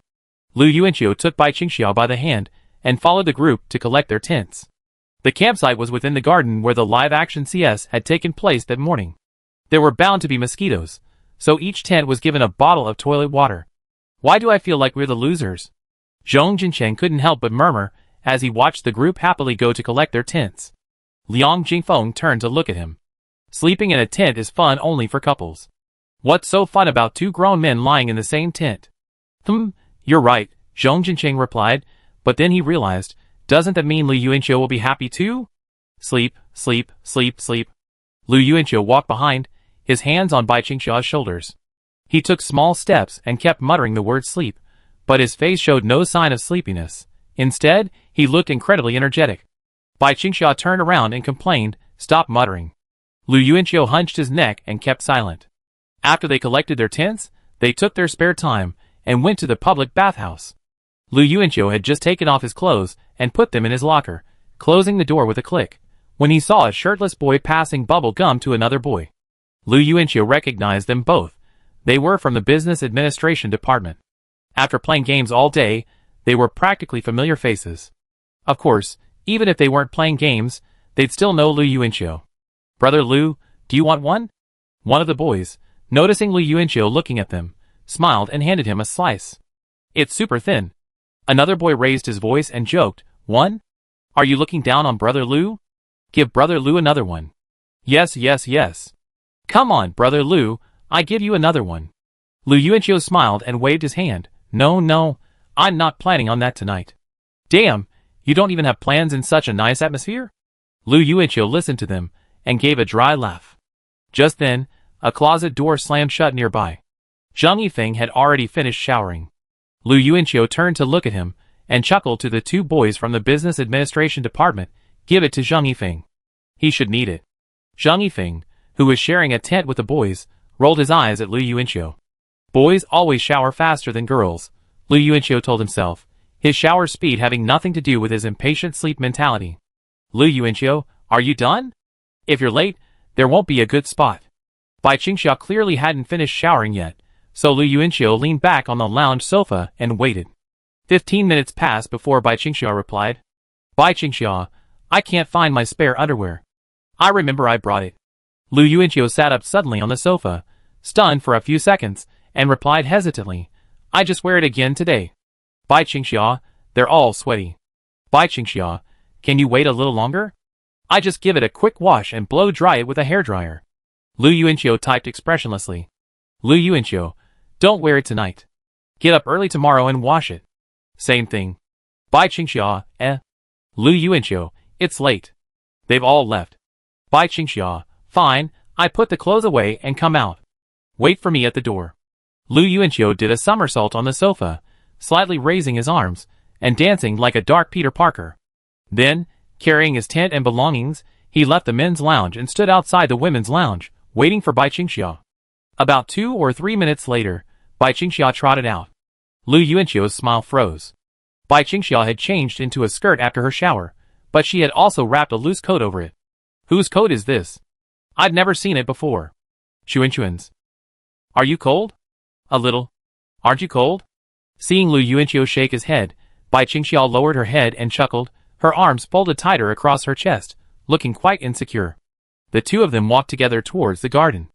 Lu Yuanqiu took Bai Qingxia by the hand and followed the group to collect their tents. The campsite was within the garden where the live-action CS had taken place that morning. There were bound to be mosquitoes, so each tent was given a bottle of toilet water. Why do I feel like we're the losers? Zhong Jincheng couldn't help but murmur as he watched the group happily go to collect their tents. Liang Jingfeng turned to look at him. Sleeping in a tent is fun only for couples. What's so fun about 2 grown men lying in the same tent? You're right, Zhong Jincheng replied, but then he realized, doesn't that mean Lu Yuanqiu will be happy too? Sleep, sleep, sleep, sleep. Lu Yuanqiu walked behind, his hands on Bai Qingxia's shoulders. He took small steps and kept muttering the word sleep, but his face showed no sign of sleepiness. Instead, he looked incredibly energetic. Bai Qingxia turned around and complained, stop muttering. Lu Yuanqiu hunched his neck and kept silent. After they collected their tents, they took their spare time and went to the public bathhouse. Lu Yuanqiu had just taken off his clothes and put them in his locker, closing the door with a click, when he saw a shirtless boy passing bubble gum to another boy. Lu Yuanqiu recognized them both. They were from the business administration department. After playing games all day, they were practically familiar faces. Of course, even if they weren't playing games, they'd still know Lu Yuanqiu. Brother Lu, do you want one? One of the boys, noticing Lu Yuanqiu looking at them, smiled and handed him a slice. It's super thin. Another boy raised his voice and joked, one? Are you looking down on Brother Lu? Give Brother Lu another one. Yes, yes, yes. Come on, Brother Lu, I give you another one. Lu Yuanqiu smiled and waved his hand. No, I'm not planning on that tonight. Damn, you don't even have plans in such a nice atmosphere? Lu Yuanqiu listened to them and gave a dry laugh. Just then, a closet door slammed shut nearby. Zheng Yifeng had already finished showering. Lu Yuanqiu turned to look at him and chuckled to the 2 boys from the business administration department. Give it to Zheng Yifeng. He should need it. Zheng Yifeng, who was sharing a tent with the boys, rolled his eyes at Lu Yuanqiu. Boys always shower faster than girls, Lu Yuanqiu told himself, his shower speed having nothing to do with his impatient sleep mentality. Lu Yuanqiu, are you done? If you're late, there won't be a good spot. Bai Qingxia clearly hadn't finished showering yet, so Lu Yuanqiu leaned back on the lounge sofa and waited. 15 minutes passed before Bai Qingxia replied. Bai Qingxia, I can't find my spare underwear. I remember I brought it. Lu Yuanqiu sat up suddenly on the sofa, stunned for a few seconds, and replied hesitantly, I just wear it again today. Bai Qingxia, they're all sweaty. Bai Qingxia, can you wait a little longer? I just give it a quick wash and blow dry it with a hairdryer. Lu Yuanqiu typed expressionlessly. Lu Yuanqiu, don't wear it tonight. Get up early tomorrow and wash it. Same thing. Bai Qingxia, Lu Yuanqiu, it's late. They've all left. Bai Qingxia, fine, I put the clothes away and come out. Wait for me at the door. Lu Yuanqiu did a somersault on the sofa, slightly raising his arms, and dancing like a dark Peter Parker. Then, carrying his tent and belongings, he left the men's lounge and stood outside the women's lounge, waiting for Bai Qingxia. About 2 or 3 minutes later, Bai Qingxia trotted out. Lu Yuanqiu's smile froze. Bai Qingxia had changed into a skirt after her shower, but she had also wrapped a loose coat over it. Whose coat is this? I'd never seen it before. Xuanquan's. Are you cold? A little. Aren't you cold? Seeing Lu Yuanqiu shake his head, Bai Qingxia lowered her head and chuckled, her arms folded tighter across her chest, looking quite insecure. The two of them walked together towards the garden.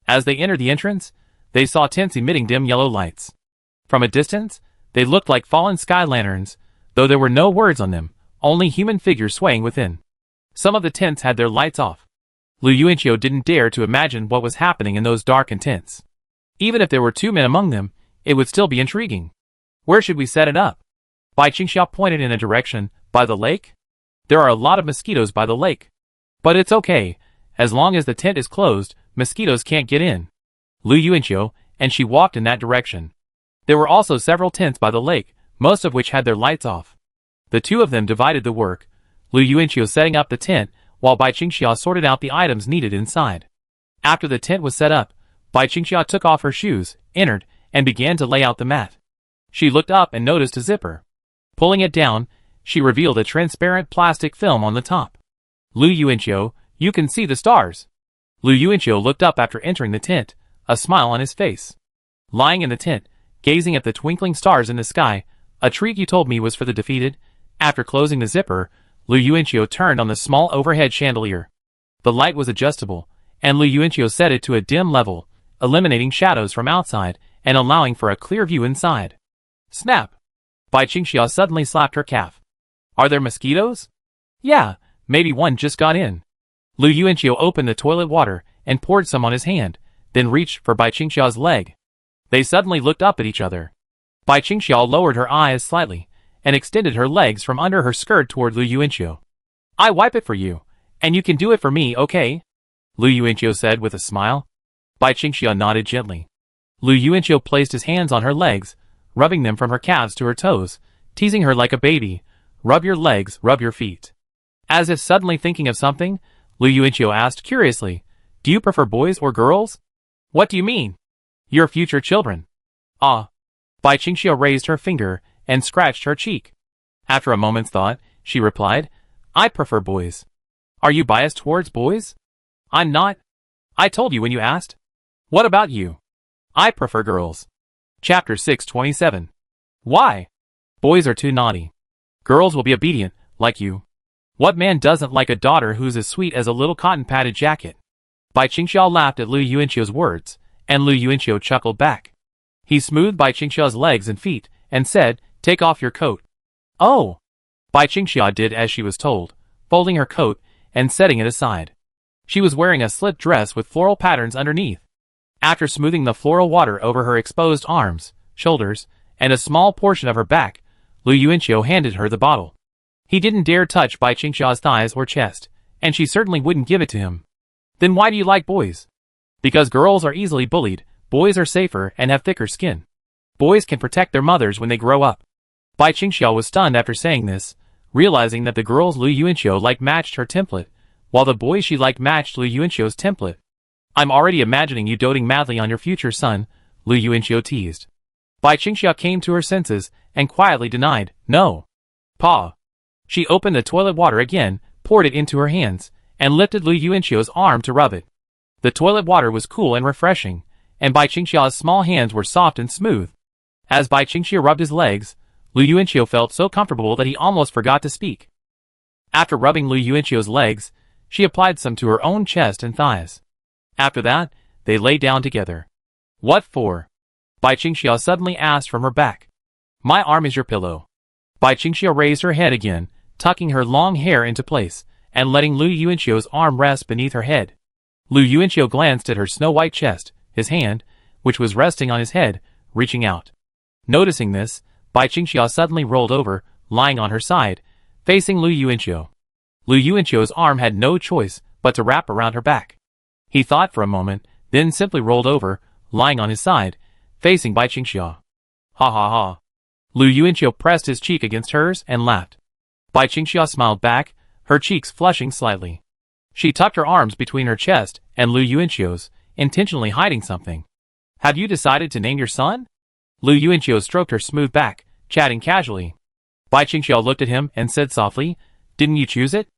As they entered the entrance, they saw tents emitting dim yellow lights. From a distance, they looked like fallen sky lanterns, though there were no words on them, only human figures swaying within. Some of the tents had their lights off. Lu Yuanqiu didn't dare to imagine what was happening in those darkened tents. Even if there were 2 men among them, it would still be intriguing. Where should we set it up? Bai Qingxia pointed in a direction, by the lake? There are a lot of mosquitoes by the lake. But it's okay, as long as the tent is closed, mosquitoes can't get in. Lu Yuanqiu, and she walked in that direction. There were also several tents by the lake, most of which had their lights off. The two of them divided the work, Lu Yuanqiu setting up the tent, while Bai Qingxia sorted out the items needed inside. After the tent was set up, Bai Qingxia took off her shoes, entered, and began to lay out the mat. She looked up and noticed a zipper. Pulling it down, she revealed a transparent plastic film on the top. Lu Yuanqiu, you can see the stars. Lu Yuanqiu looked up after entering the tent, a smile on his face. Lying in the tent, gazing at the twinkling stars in the sky, a treat you told me was for the defeated. After closing the zipper, Lu Yuanqiu turned on the small overhead chandelier. The light was adjustable, and Lu Yuanqiu set it to a dim level, eliminating shadows from outside and allowing for a clear view inside. Snap! Bai Qingxia suddenly slapped her calf. Are there mosquitoes? Yeah, maybe one just got in. Lu Yuanqiu opened the toilet water and poured some on his hand, then reached for Bai Qingxia's leg. They suddenly looked up at each other. Bai Qingxia lowered her eyes slightly and extended her legs from under her skirt toward Lu Yuanqiu. I wipe it for you, and you can do it for me, okay? Lu Yuanqiu said with a smile. Bai Qingxia nodded gently. Lu Yuanqiu placed his hands on her legs, rubbing them from her calves to her toes, teasing her like a baby. Rub your legs, rub your feet. As if suddenly thinking of something, Lu Yuanqiu asked curiously, do you prefer boys or girls? What do you mean? Your future children. Ah. Bai Qingxia raised her finger and scratched her cheek. After a moment's thought, she replied, I prefer boys. Are you biased towards boys? I'm not. I told you when you asked. What about you? I prefer girls. Chapter 627. Why? Boys are too naughty. Girls will be obedient, like you. What man doesn't like a daughter who's as sweet as a little cotton-padded jacket? Bai Qingxia laughed at Lu Yuanqiu's words, and Lu Yuanqiu chuckled back. He smoothed Bai Qingxia's legs and feet, and said, take off your coat. Oh! Bai Qingxia did as she was told, folding her coat and setting it aside. She was wearing a slit dress with floral patterns underneath. After smoothing the floral water over her exposed arms, shoulders, and a small portion of her back, Lu Yuanqiu handed her the bottle. He didn't dare touch Bai Qingxia's thighs or chest, and she certainly wouldn't give it to him. Then why do you like boys? Because girls are easily bullied, boys are safer and have thicker skin. Boys can protect their mothers when they grow up. Bai Qingxia was stunned after saying this, realizing that the girls Lu Yuanqiu liked matched her template, while the boys she liked matched Lu Yuanqiu's template. I'm already imagining you doting madly on your future son, Lu Yuanqiu teased. Bai Qingxia came to her senses and quietly denied, no. Pa. She opened the toilet water again, poured it into her hands, and lifted Lu Yuanqiu's arm to rub it. The toilet water was cool and refreshing, and Bai Qingxia's small hands were soft and smooth. As Bai Qingxia rubbed his legs, Lu Yuanqiu felt so comfortable that he almost forgot to speak. After rubbing Lu Yuanqiu's legs, she applied some to her own chest and thighs. After that, they lay down together. What for? Bai Qingxia suddenly asked from her back. My arm is your pillow. Bai Qingxia raised her head again, tucking her long hair into place, and letting Lu Yuanqiu's arm rest beneath her head. Lu Yuanqiu glanced at her snow-white chest, his hand, which was resting on his head, reaching out. Noticing this, Bai Qingxia suddenly rolled over, lying on her side, facing Lu Yuanqiu. Lu Yuanqiu's arm had no choice but to wrap around her back. He thought for a moment, then simply rolled over, lying on his side, facing Bai Qingxia. Ha ha ha. Lu Yuanqiu pressed his cheek against hers and laughed. Bai Qingxia smiled back, her cheeks flushing slightly. She tucked her arms between her chest and Lu Yuanqiu's, intentionally hiding something. Have you decided to name your son? Lu Yuanqiu stroked her smooth back, chatting casually. Bai Qingxia looked at him and said softly, Didn't you choose it?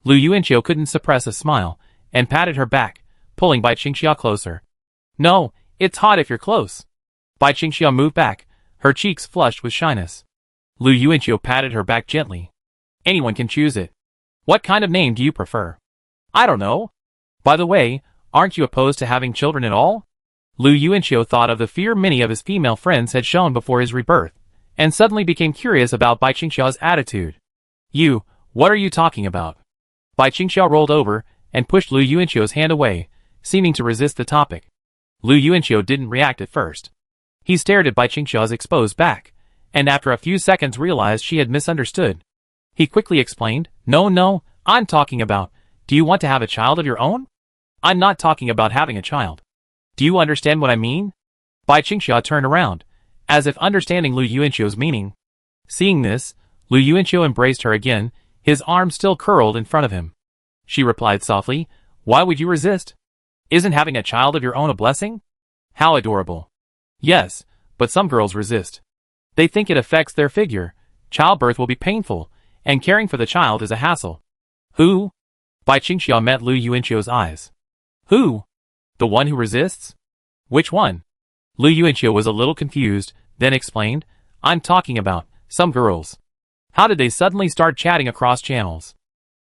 Lu Yuanqiu couldn't suppress a smile, and patted her back, pulling Bai Qingxia closer. No, it's hot if you're close. Bai Qingxia moved back, her cheeks flushed with shyness. Lu Yuanqiu patted her back gently. Anyone can choose it. What kind of name do you prefer? I don't know. By the way, aren't you opposed to having children at all? Lu Yuanqiu thought of the fear many of his female friends had shown before his rebirth, and suddenly became curious about Bai Qingxia's attitude. What are you talking about? Bai Qingxia rolled over and pushed Lu Yuanqiu's hand away, seeming to resist the topic. Lu Yuanqiu didn't react at first. He stared at Bai Qingxia's exposed back, and after a few seconds realized she had misunderstood. He quickly explained, No, I'm talking about, do you want to have a child of your own? I'm not talking about having a child. Do you understand what I mean? Bai Qingxia turned around, as if understanding Lu Yuanqiu's meaning. Seeing this, Lu Yuanqiu embraced her again, his arms still curled in front of him. She replied softly, Why would you resist? Isn't having a child of your own a blessing? How adorable. Yes, but some girls resist. They think it affects their figure, childbirth will be painful, and caring for the child is a hassle. Who? Bai Qingxia met Lu Yuanqiu's eyes. Who? The one who resists? Which one? Lu Yuanqiu was a little confused, then explained, I'm talking about some girls. How did they suddenly start chatting across channels?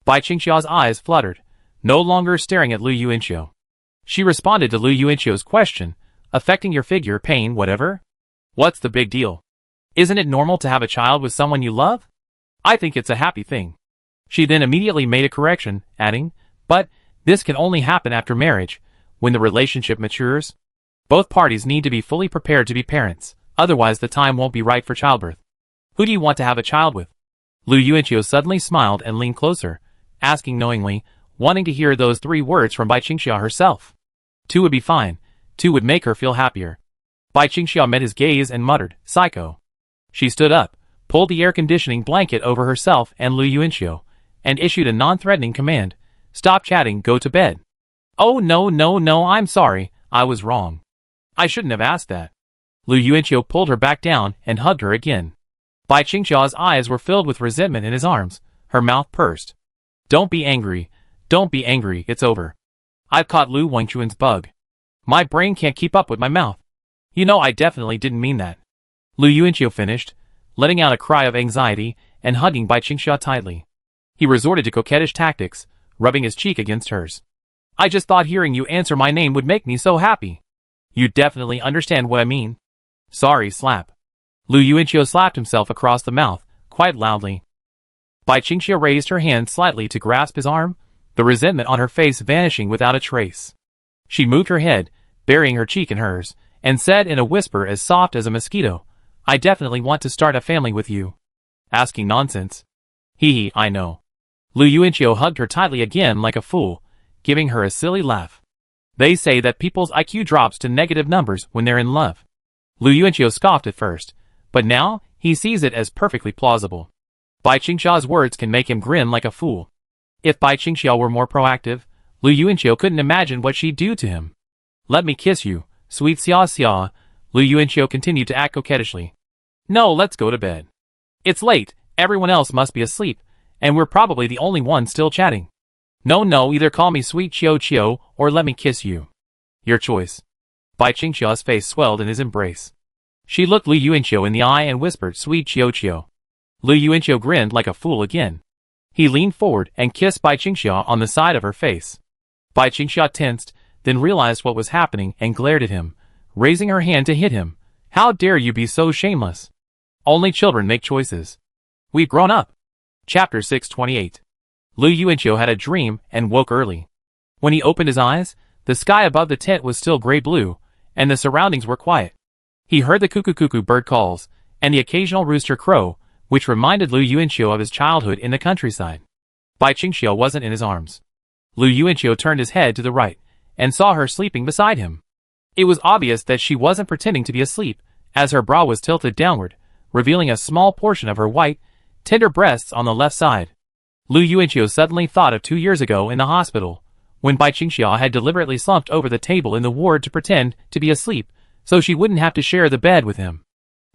Bai Qingxia's eyes fluttered, no longer staring at Lu Yuanqiu. She responded to Lu Yuanqiu's question, affecting your figure, pain, whatever? What's the big deal? Isn't it normal to have a child with someone you love? I think it's a happy thing. She then immediately made a correction, adding, But this can only happen after marriage, when the relationship matures. Both parties need to be fully prepared to be parents, otherwise the time won't be right for childbirth. Who do you want to have a child with? Lu Yuanqiu suddenly smiled and leaned closer, asking knowingly, wanting to hear those 3 words from Bai Qingxia herself. 2 would be fine. 2 would make her feel happier. Bai Qingxia met his gaze and muttered, Psycho. She stood up, pulled the air conditioning blanket over herself and Lu Yuanqiu, and issued a non-threatening command, Stop chatting, go to bed. Oh no, I'm sorry, I was wrong. I shouldn't have asked that. Lu Yuanqiu pulled her back down and hugged her again. Bai Qingxia's eyes were filled with resentment in his arms, her mouth pursed. Don't be angry, it's over. I've caught Lu Yuanqiu's bug. My brain can't keep up with my mouth. I definitely didn't mean that. Lu Yuanqiu finished, letting out a cry of anxiety and hugging Bai Qingxia tightly. He resorted to coquettish tactics, rubbing his cheek against hers. I just thought hearing you answer my name would make me so happy. You definitely understand what I mean. Sorry, slap. Lu Yuanqiu slapped himself across the mouth, quite loudly. Bai Qingxia raised her hand slightly to grasp his arm, the resentment on her face vanishing without a trace. She moved her head, burying her cheek in hers, and said in a whisper as soft as a mosquito, I definitely want to start a family with you. Asking nonsense. Hee, I know. Lu Yuanqiu hugged her tightly again like a fool, giving her a silly laugh. They say that people's IQ drops to negative numbers when they're in love. Lu Yuanqiu scoffed at first, but now he sees it as perfectly plausible. Bai Qingxia's words can make him grin like a fool. If Bai Qingxia were more proactive, Lu Yuanqiu couldn't imagine what she'd do to him. Let me kiss you, sweet Xia Xia, Lu Yuanqiu continued to act coquettishly. No, let's go to bed. It's late, everyone else must be asleep, and we're probably the only ones still chatting. No, either call me sweet Qiu or let me kiss you. Your choice. Bai Qingxia's face swelled in his embrace. She looked Lu Yuanqiu in the eye and whispered sweet Qiu. Lu Yuanqiu grinned like a fool again. He leaned forward and kissed Bai Qingxia on the side of her face. Bai Qingxia tensed, then realized what was happening and glared at him, raising her hand to hit him. How dare you be so shameless? Only children make choices. We've grown up. Chapter 628. Lu Yuanqiu had a dream and woke early. When he opened his eyes, the sky above the tent was still gray-blue, and the surroundings were quiet. He heard the cuckoo bird calls, and the occasional rooster crow, which reminded Lu Yuanqiu of his childhood in the countryside. Bai Qingxia wasn't in his arms. Lu Yuanqiu turned his head to the right, and saw her sleeping beside him. It was obvious that she wasn't pretending to be asleep, as her brow was tilted downward, revealing a small portion of her white, tender breasts on the left side. Lu Yuanqiu suddenly thought of 2 years ago in the hospital, when Bai Qingxia had deliberately slumped over the table in the ward to pretend to be asleep, so she wouldn't have to share the bed with him.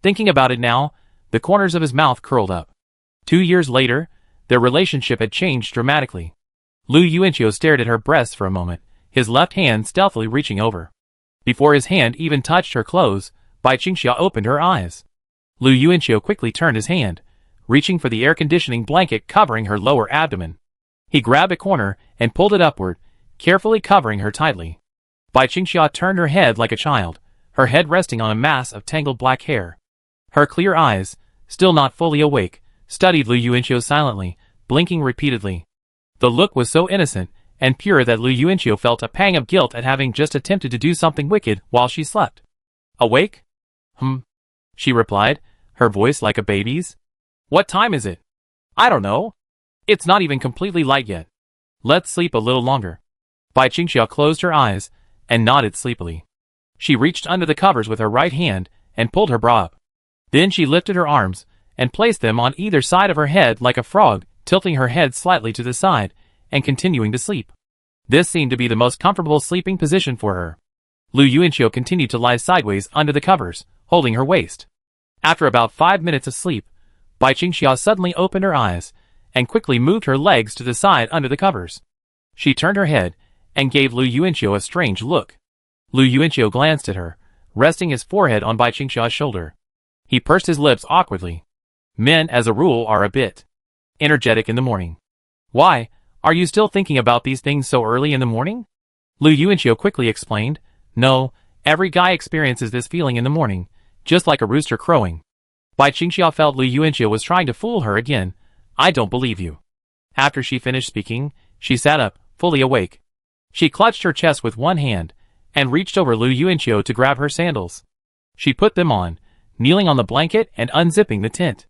Thinking about it now, the corners of his mouth curled up. 2 years later, their relationship had changed dramatically. Lu Yuanqiu stared at her breasts for a moment, his left hand stealthily reaching over. Before his hand even touched her clothes, Bai Qingxia opened her eyes. Lu Yuanqiu quickly turned his hand, reaching for the air conditioning blanket covering her lower abdomen. He grabbed a corner and pulled it upward, carefully covering her tightly. Bai Qingxia turned her head like a child, her head resting on a mass of tangled black hair. Her clear eyes, still not fully awake, studied Lu Yuanqiu silently, blinking repeatedly. The look was so innocent and pure that Lu Yuanqiu felt a pang of guilt at having just attempted to do something wicked while she slept. Awake? She replied, her voice like a baby's. What time is it? I don't know. It's not even completely light yet. Let's sleep a little longer. Bai Qingxia closed her eyes and nodded sleepily. She reached under the covers with her right hand and pulled her bra up. Then she lifted her arms and placed them on either side of her head like a frog, tilting her head slightly to the side and continuing to sleep. This seemed to be the most comfortable sleeping position for her. Lu Yuanqiu continued to lie sideways under the covers, holding her waist. After about 5 minutes of sleep, Bai Qingxia suddenly opened her eyes and quickly moved her legs to the side under the covers. She turned her head and gave Lu Yuanqiu a strange look. Lu Yuanqiu glanced at her, resting his forehead on Bai Qingxia's shoulder. He pursed his lips awkwardly. Men, as a rule, are a bit energetic in the morning. Why, are you still thinking about these things so early in the morning? Lu Yuanqiu quickly explained. No, every guy experiences this feeling in the morning, just like a rooster crowing. Bai Qingxia felt Lu Yuanqiu was trying to fool her again. I don't believe you. After she finished speaking, she sat up, fully awake. She clutched her chest with one hand and reached over Lu Yuanqiu to grab her sandals. She put them on, kneeling on the blanket and unzipping the tent.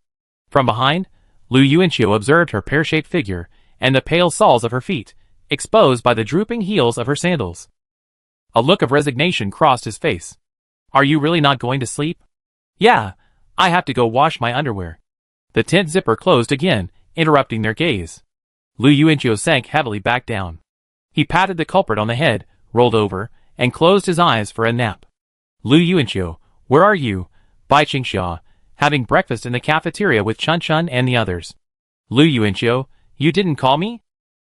From behind, Lu Yuanqiu observed her pear-shaped figure and the pale soles of her feet, exposed by the drooping heels of her sandals. A look of resignation crossed his face. Are you really not going to sleep? Yeah, I have to go wash my underwear. The tent zipper closed again, interrupting their gaze. Lu Yuanqiu sank heavily back down. He patted the culprit on the head, rolled over, and closed his eyes for a nap. Lu Yuanqiu, where are you? Bai Qingxia, having breakfast in the cafeteria with Chun Chun and the others. Lu Yuanqiu, you didn't call me?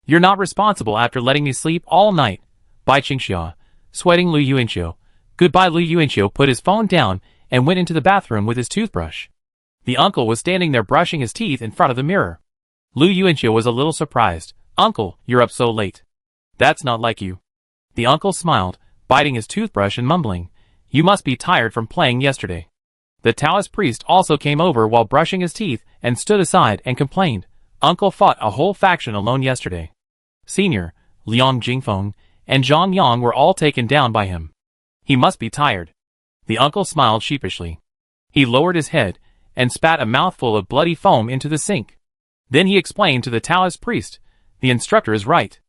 You're not responsible after letting me sleep all night. Bai Qingxia, sweating Lu Yuanqiu. Goodbye. Lu Yuanqiu put his phone down and went into the bathroom with his toothbrush. The uncle was standing there brushing his teeth in front of the mirror. Lu Yuanqiu was a little surprised. Uncle, you're up so late. That's not like you. The uncle smiled, biting his toothbrush and mumbling. You must be tired from playing yesterday. The Taoist priest also came over while brushing his teeth and stood aside and complained. Uncle fought a whole faction alone yesterday. Senior, Liang Jingfeng, and Zhang Yang were all taken down by him. He must be tired. The uncle smiled sheepishly. He lowered his head and spat a mouthful of bloody foam into the sink. Then he explained to the Taoist priest, the instructor is right.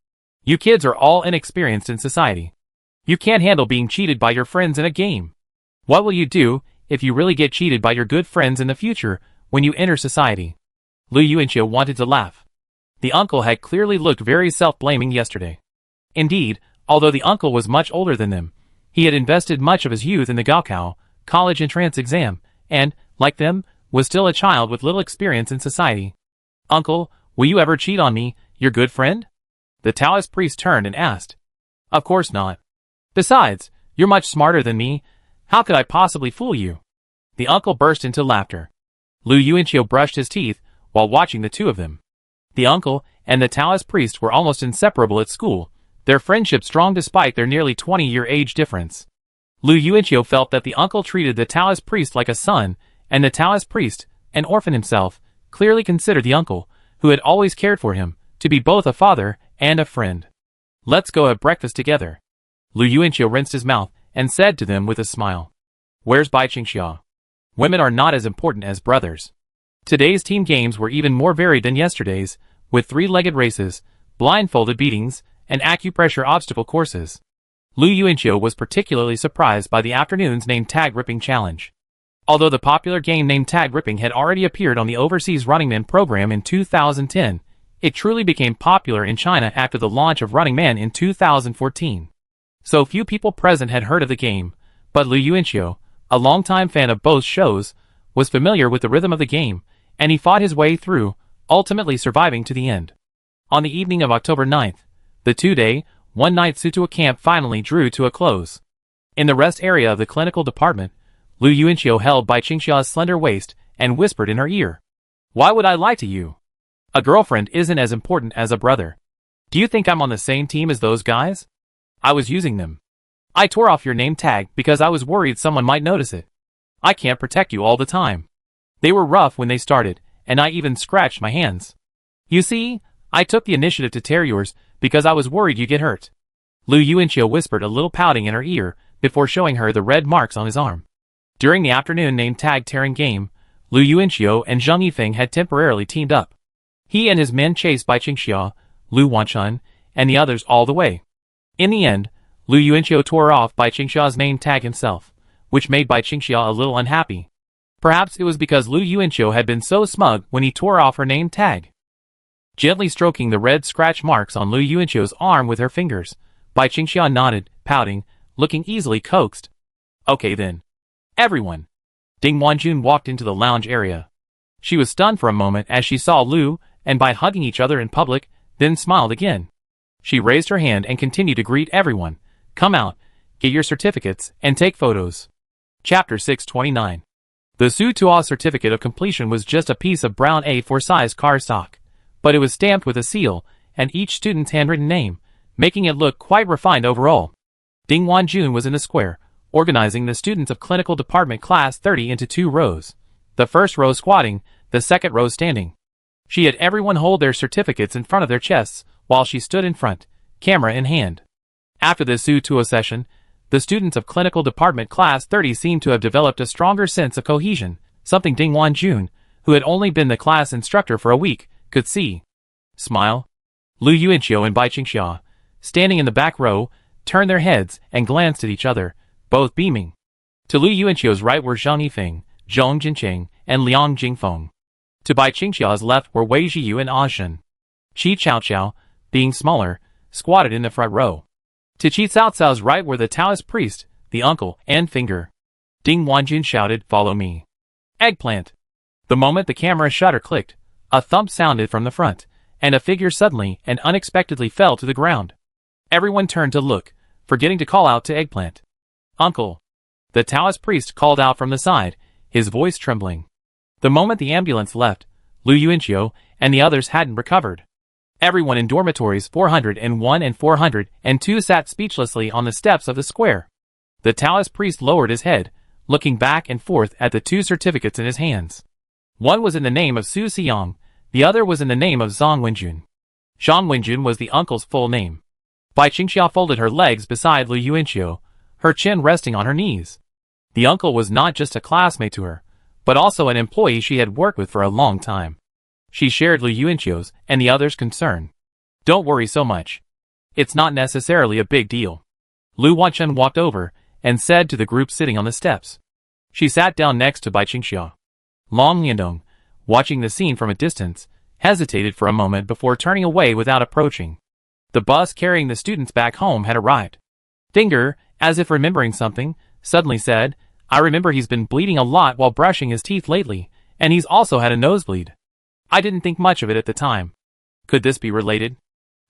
You kids are all inexperienced in society. You can't handle being cheated by your friends in a game. What will you do if you really get cheated by your good friends in the future when you enter society? Lu Yuanqiu wanted to laugh. The uncle had clearly looked very self-blaming yesterday. Indeed, although the uncle was much older than them, he had invested much of his youth in the Gaokao, college entrance exam, and, like them, was still a child with little experience in society. Uncle, will you ever cheat on me, your good friend? The Taoist priest turned and asked. Of course not. Besides, you're much smarter than me. How could I possibly fool you? The uncle burst into laughter. Lu Yuanqiu brushed his teeth while watching the two of them. The uncle and the Taoist priest were almost inseparable at school, their friendship strong despite their nearly 20-year age difference. Lu Yuanqiu felt that the uncle treated the Taoist priest like a son, and the Taoist priest, an orphan himself, clearly considered the uncle, who had always cared for him, to be both a father and a friend. Let's go have breakfast together. Lu Yuanqiu rinsed his mouth and said to them with a smile. Where's Bai Qingxia? Women are not as important as brothers. Today's team games were even more varied than yesterday's, with three-legged races, blindfolded beatings, and acupressure obstacle courses. Lu Yuanqiu was particularly surprised by the afternoon's name tag ripping challenge. Although the popular game named Tag Ripping had already appeared on the Overseas Running Man program in 2010, it truly became popular in China after the launch of Running Man in 2014. So few people present had heard of the game, but Lu Yuanqiu, a longtime fan of both shows, was familiar with the rhythm of the game, and he fought his way through, ultimately surviving to the end. On the evening of October 9th, the two-day, one-night Sutua camp finally drew to a close. In the rest area of the clinical department, Lu Yuanqiu held Bai Qingxia's slender waist and whispered in her ear, "Why would I lie to you? A girlfriend isn't as important as a brother. Do you think I'm on the same team as those guys? I was using them. I tore off your name tag because I was worried someone might notice it. I can't protect you all the time. They were rough when they started, and I even scratched my hands. You see, I took the initiative to tear yours because I was worried you'd get hurt." Lu Yuanqiu whispered, a little pouting in her ear, before showing her the red marks on his arm. During the afternoon name tag tearing game, Lu Yuanqiu and Zhang Yifeng had temporarily teamed up. He and his men chased Bai Qingxia, Lu Wanchun, and the others all the way. In the end, Lu Yuanqiu tore off Bai Qingxia's name tag himself, which made Bai Qingxia a little unhappy. Perhaps it was because Lu Yuanqiu had been so smug when he tore off her name tag. Gently stroking the red scratch marks on Lu Yuanqiu's arm with her fingers, Bai Qingxia nodded, pouting, looking easily coaxed. "Okay then. Everyone." Ding Wanjun walked into the lounge area. She was stunned for a moment as she saw Lu and Bai hugging each other in public, then smiled again. She raised her hand and continued to greet everyone. "Come out, get your certificates, and take photos." Chapter 629. The Sutua certificate of completion was just a piece of brown A4 size cardstock, but it was stamped with a seal and each student's handwritten name, making it look quite refined overall. Ding Wanjun was in the square, organizing the students of Clinical Department Class 30 into 2 rows, the first row squatting, the second row standing. She had everyone hold their certificates in front of their chests while she stood in front, camera in hand. After the Sutua session, the students of Clinical Department Class 30 seemed to have developed a stronger sense of cohesion, something Ding Wanjun, who had only been the class instructor for a week, could see. Smile. Lu Yuanqiu and Bai Qingxia, standing in the back row, turned their heads and glanced at each other, both beaming. To Lu Yuanqiu's right were Zhang Yifeng, Zhong Jinqing, and Liang Jingfeng. To Bai Qingxia's left were Wei Zhiyu and Azhen. Qi Chaoqiao, being smaller, squatted in the front row. To Qi Cao right were the Taoist priest, the uncle, and finger. Ding Wanjun shouted, "Follow me." Eggplant. The moment the camera shutter clicked, a thump sounded from the front, and a figure suddenly and unexpectedly fell to the ground. Everyone turned to look, forgetting to call out to Eggplant. "Uncle." The Taoist priest called out from the side, his voice trembling. The moment the ambulance left, Lu Yuanqiu and the others hadn't recovered. Everyone in dormitories 401 and 402 sat speechlessly on the steps of the square. The Taoist priest lowered his head, looking back and forth at the 2 certificates in his hands. One was in the name of Su Xiang, the other was in the name of Zhang Wenjun. Zhang Wenjun was the uncle's full name. Bai Qingxia folded her legs beside Lu Yuanqiu, her chin resting on her knees. The uncle was not just a classmate to her, but also an employee she had worked with for a long time. She shared Lu Yuanqiu's and the others' concern. "Don't worry so much. It's not necessarily a big deal." Lu Wanchun walked over and said to the group sitting on the steps. She sat down next to Bai Qingxia. Long Liandong, watching the scene from a distance, hesitated for a moment before turning away without approaching. The bus carrying the students back home had arrived. Finger, as if remembering something, suddenly said, "I remember he's been bleeding a lot while brushing his teeth lately, and he's also had a nosebleed. I didn't think much of it at the time. Could this be related?"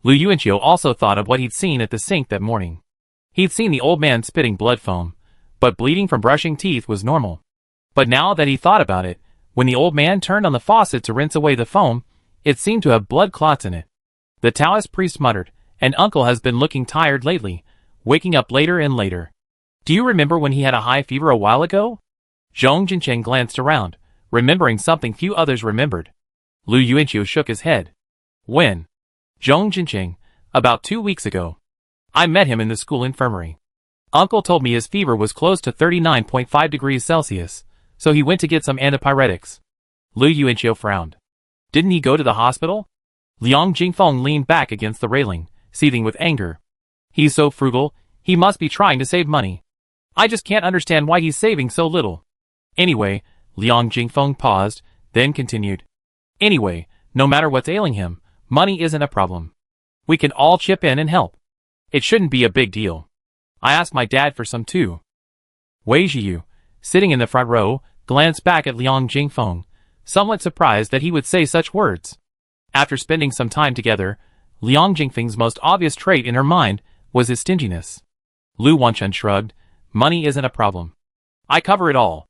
Lu Yuanqiu also thought of what he'd seen at the sink that morning. He'd seen the old man spitting blood foam, but bleeding from brushing teeth was normal. But now that he thought about it, when the old man turned on the faucet to rinse away the foam, it seemed to have blood clots in it. The Taoist priest muttered, "And uncle has been looking tired lately, waking up later and later. Do you remember when he had a high fever a while ago?" Zhong Jinqing glanced around, remembering something few others remembered. Lu Yuanqiu shook his head. "When?" Zhong Jinqing, "About 2 weeks ago. I met him in the school infirmary. Uncle told me his fever was close to 39.5 degrees Celsius, so he went to get some antipyretics." Lu Yuanqiu frowned. "Didn't he go to the hospital?" Liang Jingfeng leaned back against the railing, seething with anger. "He's so frugal, he must be trying to save money. I just can't understand why he's saving so little." Anyway, Liang Jingfeng paused, then continued. Anyway, no matter what's ailing him, money isn't a problem. We can all chip in and help. It shouldn't be a big deal. I asked my dad for some too. Wei Jiu, sitting in the front row, glanced back at Liang Jingfeng, somewhat surprised that he would say such words. After spending some time together, Liang Jingfeng's most obvious trait in her mind was his stinginess. Lu Wanchun shrugged. Money isn't a problem. I cover it all.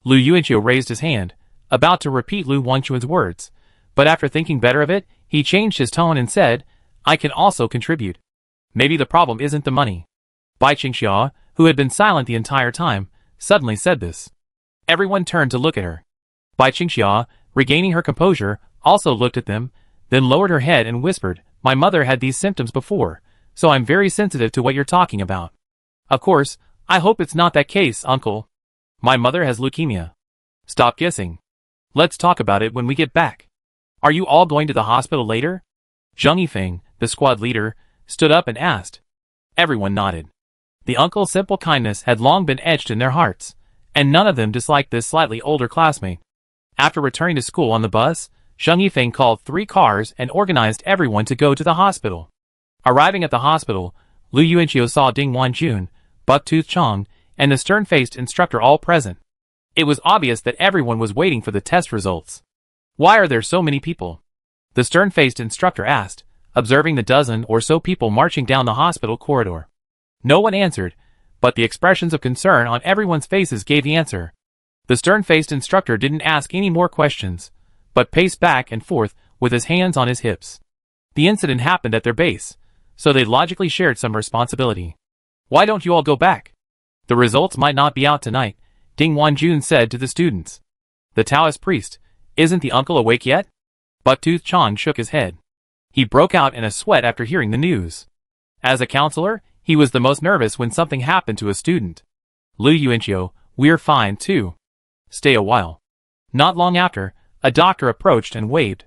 Lu Yuanqiu raised his hand, about to repeat Lu Wanchun's words, but after thinking better of it, he changed his tone and said, I can also contribute. Maybe the problem isn't the money. Bai Qingxia, who had been silent the entire time, suddenly said this. Everyone turned to look at her. Bai Qingxia, regaining her composure, also looked at them, then lowered her head and whispered, My mother had these symptoms before, so I'm very sensitive to what you're talking about. Of course, I hope it's not that case, uncle. My mother has leukemia. Stop guessing. Let's talk about it when we get back. Are you all going to the hospital later? Zheng Yifeng, the squad leader, stood up and asked. Everyone nodded. The uncle's simple kindness had long been etched in their hearts, and none of them disliked this slightly older classmate. After returning to school on the bus, Zheng Yifeng called 3 cars and organized everyone to go to the hospital. Arriving at the hospital, Lu Yuanqiu saw Ding Wanjun, Bucktooth Chong, and the stern-faced instructor all present. It was obvious that everyone was waiting for the test results. Why are there so many people? The stern-faced instructor asked, observing the dozen or so people marching down the hospital corridor. No one answered, but the expressions of concern on everyone's faces gave the answer. The stern-faced instructor didn't ask any more questions, but paced back and forth with his hands on his hips. The incident happened at their base, so they logically shared some responsibility. Why don't you all go back? The results might not be out tonight, Ding Wanjun said to the students. The Taoist priest, isn't the uncle awake yet? Bucktooth Chong shook his head. He broke out in a sweat after hearing the news. As a counselor, he was the most nervous when something happened to a student. Lu Yuanqiu, we're fine too. Stay a while. Not long after, a doctor approached and waved.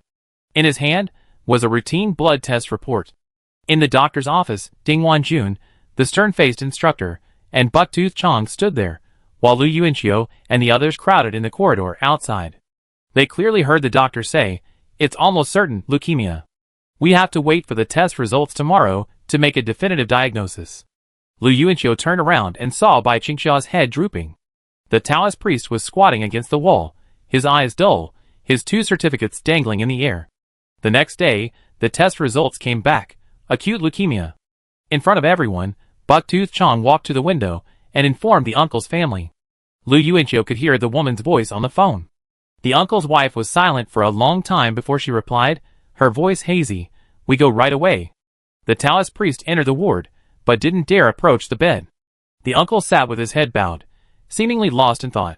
In his hand was a routine blood test report. In the doctor's office, Ding Wanjun, the stern-faced instructor, and Bucktooth Chong stood there, while Lu Yuanqiu and the others crowded in the corridor outside. They clearly heard the doctor say, It's almost certain leukemia. We have to wait for the test results tomorrow to make a definitive diagnosis. Lu Yuanqiu turned around and saw Bai Qingxia's head drooping. The Taoist priest was squatting against the wall, his eyes dull, his 2 certificates dangling in the air. The next day, the test results came back, acute leukemia. In front of everyone, Bucktooth Chong walked to the window and informed the uncle's family. Lu Yuanqiu could hear the woman's voice on the phone. The uncle's wife was silent for a long time before she replied, her voice hazy, We go right away. The Taoist priest entered the ward, but didn't dare approach the bed. The uncle sat with his head bowed, seemingly lost in thought.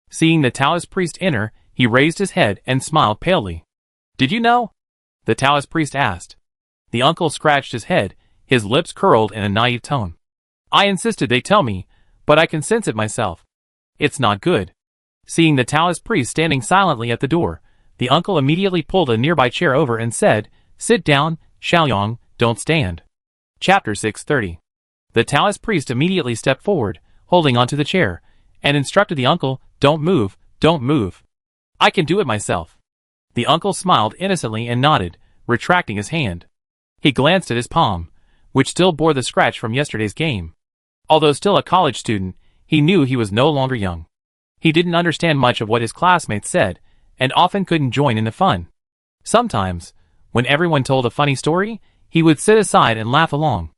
Seeing the Taoist priest enter, he raised his head and smiled palely. Did you know? The Taoist priest asked. The uncle scratched his head, his lips curled in a naive tone. I insisted they tell me, but I can sense it myself. It's not good. Seeing the Taoist priest standing silently at the door, the uncle immediately pulled a nearby chair over and said, Sit down, Xiaoyong, don't stand. Chapter 630. The Taoist priest immediately stepped forward, holding onto the chair, and instructed the uncle, Don't move, don't move. I can do it myself. The uncle smiled innocently and nodded, retracting his hand. He glanced at his palm, which still bore the scratch from yesterday's game. Although still a college student, he knew he was no longer young. He didn't understand much of what his classmates said, and often couldn't join in the fun. Sometimes, when everyone told a funny story, he would sit aside and laugh along.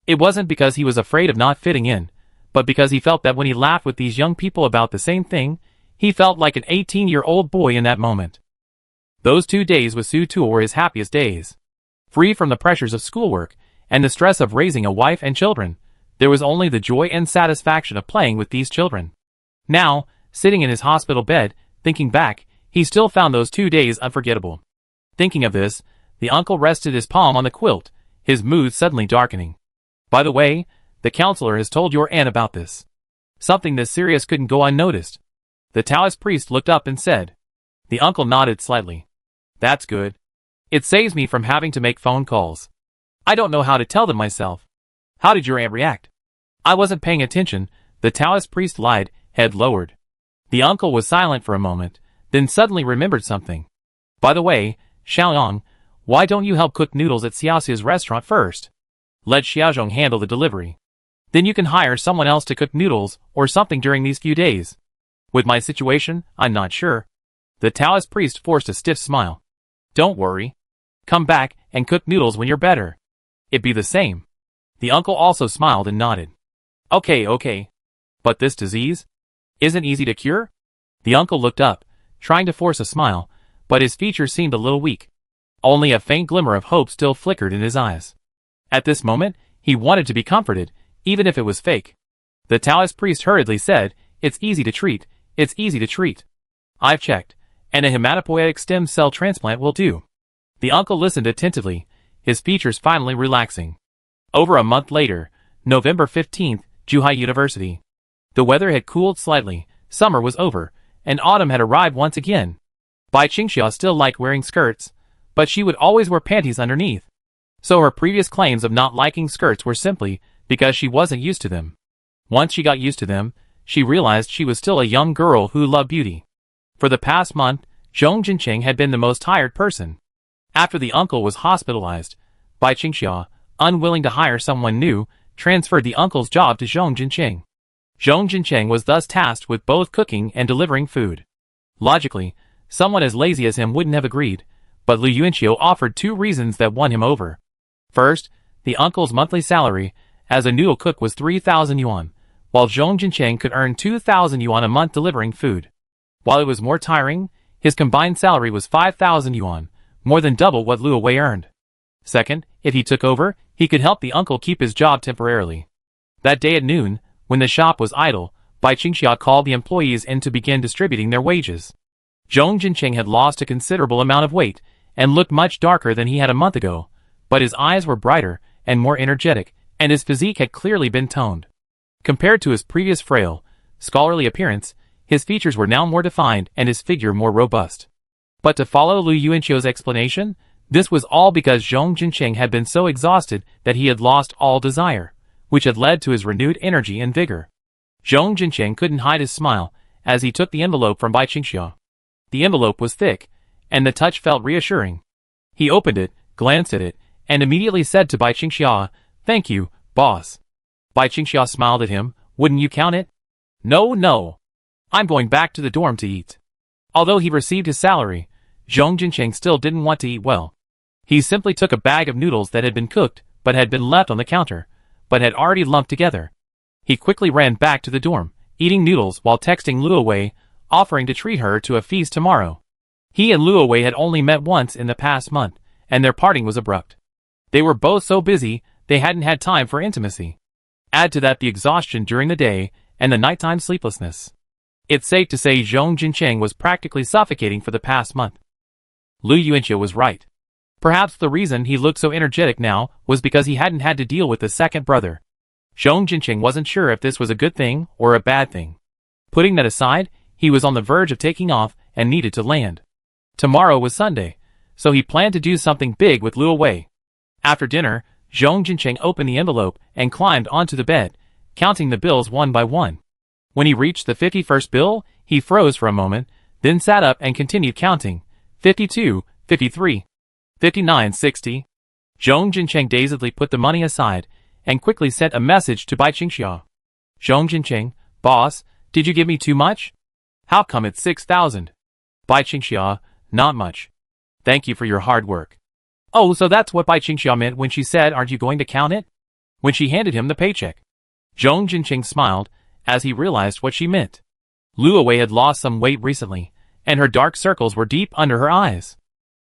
It wasn't because he was afraid of not fitting in, but because he felt that when he laughed with these young people about the same thing, he felt like an 18-year-old boy in that moment. Those 2 days with Su Tu were his happiest days. Free from the pressures of schoolwork and the stress of raising a wife and children, there was only the joy and satisfaction of playing with these children. Now, sitting in his hospital bed, thinking back, he still found those 2 days unforgettable. Thinking of this, the uncle rested his palm on the quilt, his mood suddenly darkening. By the way, the counselor has told your aunt about this. Something this serious couldn't go unnoticed. The Taoist priest looked up and said. The uncle nodded slightly. That's good. It saves me from having to make phone calls. I don't know how to tell them myself. How did your aunt react? I wasn't paying attention, the Taoist priest lied, head lowered. The uncle was silent for a moment, then suddenly remembered something. By the way, Xiaoyong, why don't you help cook noodles at Xiaoxia's restaurant first? Let Xiaozhong handle the delivery. Then you can hire someone else to cook noodles or something during these few days. With my situation, I'm not sure. The Taoist priest forced a stiff smile. Don't worry. Come back and cook noodles when you're better. It'd be the same. The uncle also smiled and nodded. Okay. But this disease isn't easy to cure? The uncle looked up, trying to force a smile, but his features seemed a little weak. Only a faint glimmer of hope still flickered in his eyes. At this moment, he wanted to be comforted, even if it was fake. The Taoist priest hurriedly said, It's easy to treat. I've checked, and a hematopoietic stem cell transplant will do. The uncle listened attentively, his features finally relaxing. Over a month later, November 15th, Zhuhai University. The weather had cooled slightly, summer was over, and autumn had arrived once again. Bai Qingxia still liked wearing skirts, but she would always wear panties underneath. So her previous claims of not liking skirts were simply because she wasn't used to them. Once she got used to them, she realized she was still a young girl who loved beauty. For the past month, Zhong Jinqing had been the most tired person. After the uncle was hospitalized, Bai Qingxia, unwilling to hire someone new, transferred the uncle's job to Zhong Jinqing. Zhong Jinqing was thus tasked with both cooking and delivering food. Logically, someone as lazy as him wouldn't have agreed, but Lu Yuanqiu offered 2 reasons that won him over. First, the uncle's monthly salary as a noodle cook was 3,000 yuan, while Zhong Jinqing could earn 2,000 yuan a month delivering food. While it was more tiring, his combined salary was 5,000 yuan, more than double what Luo Wei earned. Second, if he took over, he could help the uncle keep his job temporarily. That day at noon, when the shop was idle, Bai Qingxia called the employees in to begin distributing their wages. Zhong Jinqing had lost a considerable amount of weight and looked much darker than he had a month ago, but his eyes were brighter and more energetic, and his physique had clearly been toned. Compared to his previous frail, scholarly appearance, his features were now more defined and his figure more robust. But to follow Lu Yuanqiu's explanation, this was all because Zhong Jinqing had been so exhausted that he had lost all desire, which had led to his renewed energy and vigor. Zhong Jinqing couldn't hide his smile as he took the envelope from Bai Qingxia. The envelope was thick, and the touch felt reassuring. He opened it, glanced at it, and immediately said to Bai Qingxia, Thank you, boss. Bai Qingxia smiled at him, Wouldn't you count it? No. I'm going back to the dorm to eat. Although he received his salary, Zhong Jinqing still didn't want to eat well. He simply took a bag of noodles that had been cooked, but had been left on the counter, but had already lumped together. He quickly ran back to the dorm, eating noodles while texting Luo Wei, offering to treat her to a feast tomorrow. He and Luo Wei had only met once in the past month, and their parting was abrupt. They were both so busy, they hadn't had time for intimacy. Add to that the exhaustion during the day and the nighttime sleeplessness. It's safe to say Zhong Jinqing was practically suffocating for the past month. Lu Yuanqiu was right. Perhaps the reason he looked so energetic now was because he hadn't had to deal with the second brother. Zhong Jinqing wasn't sure if this was a good thing or a bad thing. Putting that aside, he was on the verge of taking off and needed to land. Tomorrow was Sunday, so he planned to do something big with Luo Wei. After dinner, Zhong Jinqing opened the envelope and climbed onto the bed, counting the bills one by one. When he reached the 51st bill, he froze for a moment, then sat up and continued counting. 52, 53, 59, 60. Zhong Jinqing dazedly put the money aside and quickly sent a message to Bai Qingxia. Zhong Jinqing, boss, did you give me too much? How come it's 6,000? Bai Qingxia, not much. Thank you for your hard work. Oh, so that's what Bai Qingxia meant when she said, aren't you going to count it? When she handed him the paycheck. Zhong Jinqing smiled as he realized what she meant. Luo Wei had lost some weight recently, and her dark circles were deep under her eyes.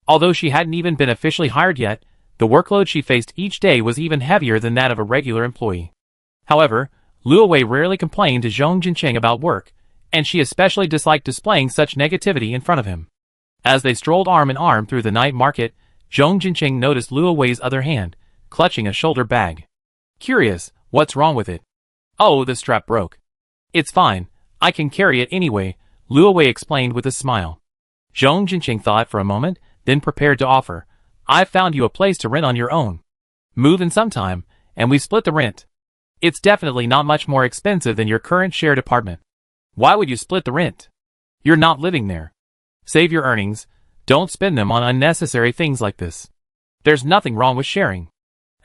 Although she hadn't even been officially hired yet, the workload she faced each day was even heavier than that of a regular employee. However, Luo Wei rarely complained to Zhong Jinqing about work, and she especially disliked displaying such negativity in front of him. As they strolled arm in arm through the night market, Zhong Jinqing noticed Luo Wei's other hand, clutching a shoulder bag. Curious, what's wrong with it? Oh, the strap broke. It's fine, I can carry it anyway, Luo Wei explained with a smile. Zhong Jinqing thought for a moment, then prepared to offer, I've found you a place to rent on your own. Move in sometime, and we split the rent. It's definitely not much more expensive than your current shared apartment. Why would you split the rent? You're not living there. Save your earnings. Don't spend them on unnecessary things like this. There's nothing wrong with sharing.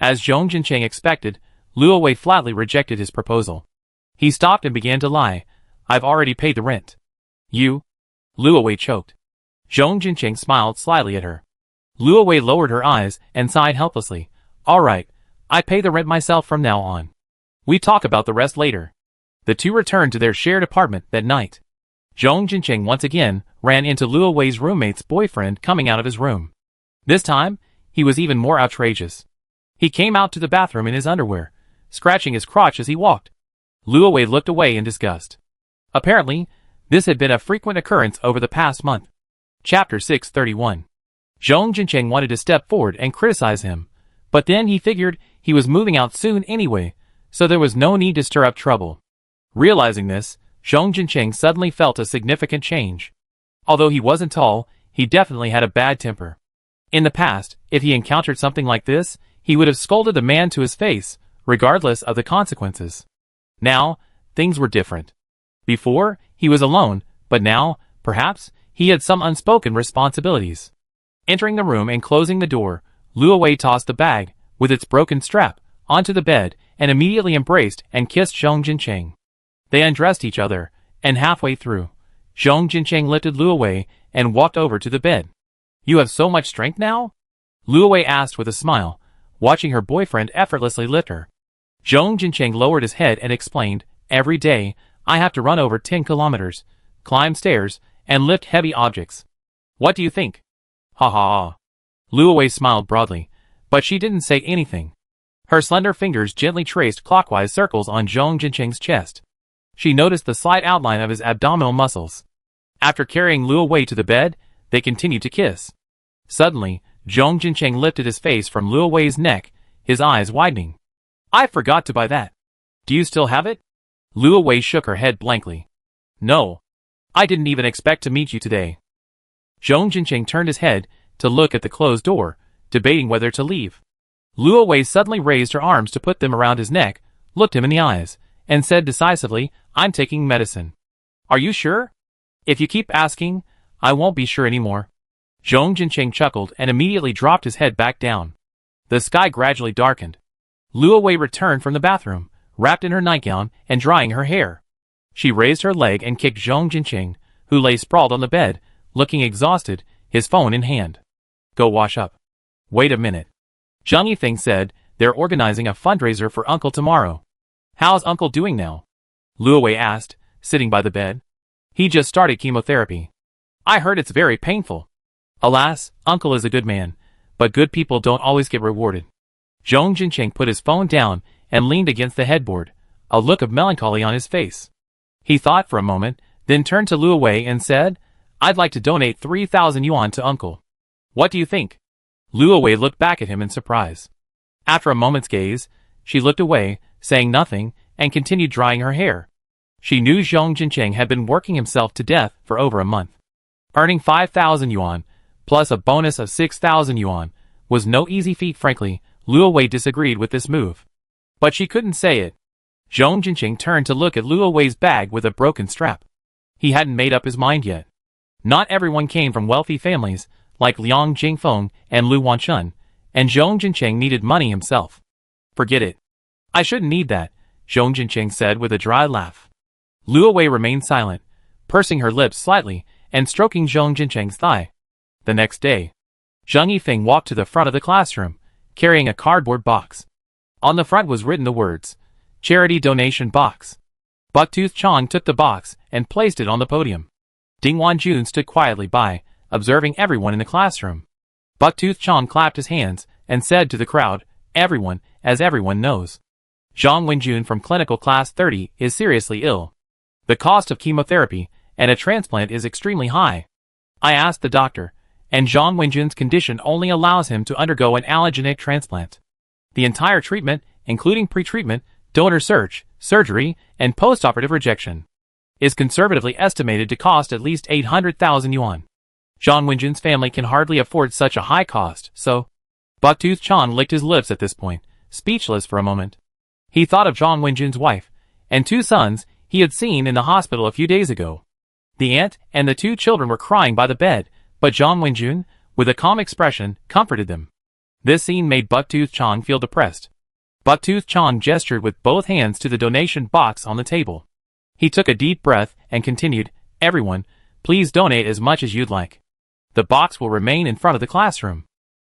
As Zhong Jincheng expected, Luo Wei flatly rejected his proposal. He stopped and began to lie. I've already paid the rent. You? Luo Wei choked. Zhong Jincheng smiled slyly at her. Luo Wei lowered her eyes and sighed helplessly. All right, I pay the rent myself from now on. We talk about the rest later. The two returned to their shared apartment that night. Zhong Jincheng once again ran into Luo Wei's roommate's boyfriend coming out of his room. This time, he was even more outrageous. He came out to the bathroom in his underwear, scratching his crotch as he walked. Luo Wei looked away in disgust. Apparently, this had been a frequent occurrence over the past month. Chapter 631. Zhong Jincheng wanted to step forward and criticize him, but then he figured he was moving out soon anyway, so there was no need to stir up trouble. Realizing this, Zhong Jincheng suddenly felt a significant change. Although he wasn't tall, he definitely had a bad temper. In the past, if he encountered something like this, he would have scolded the man to his face, regardless of the consequences. Now, things were different. Before, he was alone, but now, perhaps, he had some unspoken responsibilities. Entering the room and closing the door, Luo Wei tossed the bag, with its broken strap, onto the bed, and immediately embraced and kissed Zhong Jincheng. They undressed each other, and halfway through, Zhong Jincheng lifted Luo Wei and walked over to the bed. You have so much strength now? Luo Wei asked with a smile, watching her boyfriend effortlessly lift her. Zhong Jincheng lowered his head and explained, every day, I have to run over 10 kilometers, climb stairs, and lift heavy objects. What do you think? Ha ha ha. Luo Wei smiled broadly, but she didn't say anything. Her slender fingers gently traced clockwise circles on Zhong Jincheng's chest. She noticed the slight outline of his abdominal muscles. After carrying Luo Wei to the bed, they continued to kiss. Suddenly, Zhong Jincheng lifted his face from Luo Wei's neck, his eyes widening. I forgot to buy that. Do you still have it? Luo Wei shook her head blankly. No. I didn't even expect to meet you today. Zhong Jincheng turned his head to look at the closed door, debating whether to leave. Luo Wei suddenly raised her arms to put them around his neck, looked him in the eyes, and said decisively, I'm taking medicine. Are you sure? If you keep asking, I won't be sure anymore. Zhong Jincheng chuckled and immediately dropped his head back down. The sky gradually darkened. Luo Wei returned from the bathroom, wrapped in her nightgown and drying her hair. She raised her leg and kicked Zhong Jincheng, who lay sprawled on the bed, looking exhausted, his phone in hand. Go wash up. Wait a minute. Zhang Yifeng said they're organizing a fundraiser for Uncle tomorrow. How's Uncle doing now? Luo Wei asked, sitting by the bed. He just started chemotherapy. I heard it's very painful. Alas, Uncle is a good man, but good people don't always get rewarded. Zhong Jincheng put his phone down and leaned against the headboard, a look of melancholy on his face. He thought for a moment, then turned to Luo Wei and said, I'd like to donate 3,000 yuan to Uncle. What do you think? Luo Wei looked back at him in surprise. After a moment's gaze, she looked away, saying nothing, and continued drying her hair. She knew Zhong Jincheng had been working himself to death for over a month. Earning 5,000 yuan, plus a bonus of 6,000 yuan, was no easy feat. Frankly, Luo Wei disagreed with this move. But she couldn't say it. Zhong Jincheng turned to look at Luo Wei's bag with a broken strap. He hadn't made up his mind yet. Not everyone came from wealthy families, like Liang Jingfeng and Lu Wanchun, and Zhong Jincheng needed money himself. Forget it. I shouldn't need that, Zhong Jincheng said with a dry laugh. Luo Wei remained silent, pursing her lips slightly and stroking Zhong Jincheng's thigh. The next day, Zhang Yifeng walked to the front of the classroom, carrying a cardboard box. On the front was written the words, Charity Donation Box. Bucktooth Chong took the box and placed it on the podium. Ding Wanjun stood quietly by, observing everyone in the classroom. Bucktooth Chong clapped his hands and said to the crowd, Everyone, as everyone knows, Zhang Wenjun from clinical class 30 is seriously ill. The cost of chemotherapy and a transplant is extremely high. I asked the doctor, and Zhang Wenjun's condition only allows him to undergo an allogeneic transplant. The entire treatment, including pre-treatment, donor search, surgery, and post-operative rejection, is conservatively estimated to cost at least 800,000 yuan. Zhang Wenjun's family can hardly afford such a high cost, so... Bucktooth Chan licked his lips at this point, speechless for a moment. He thought of Zhang Wenjun's wife, and two sons he had seen in the hospital a few days ago. The aunt and the two children were crying by the bed, but Zhang Wenjun, with a calm expression, comforted them. This scene made Bucktooth Chong feel depressed. Bucktooth Chong gestured with both hands to the donation box on the table. He took a deep breath and continued, "Everyone, please donate as much as you'd like. The box will remain in front of the classroom.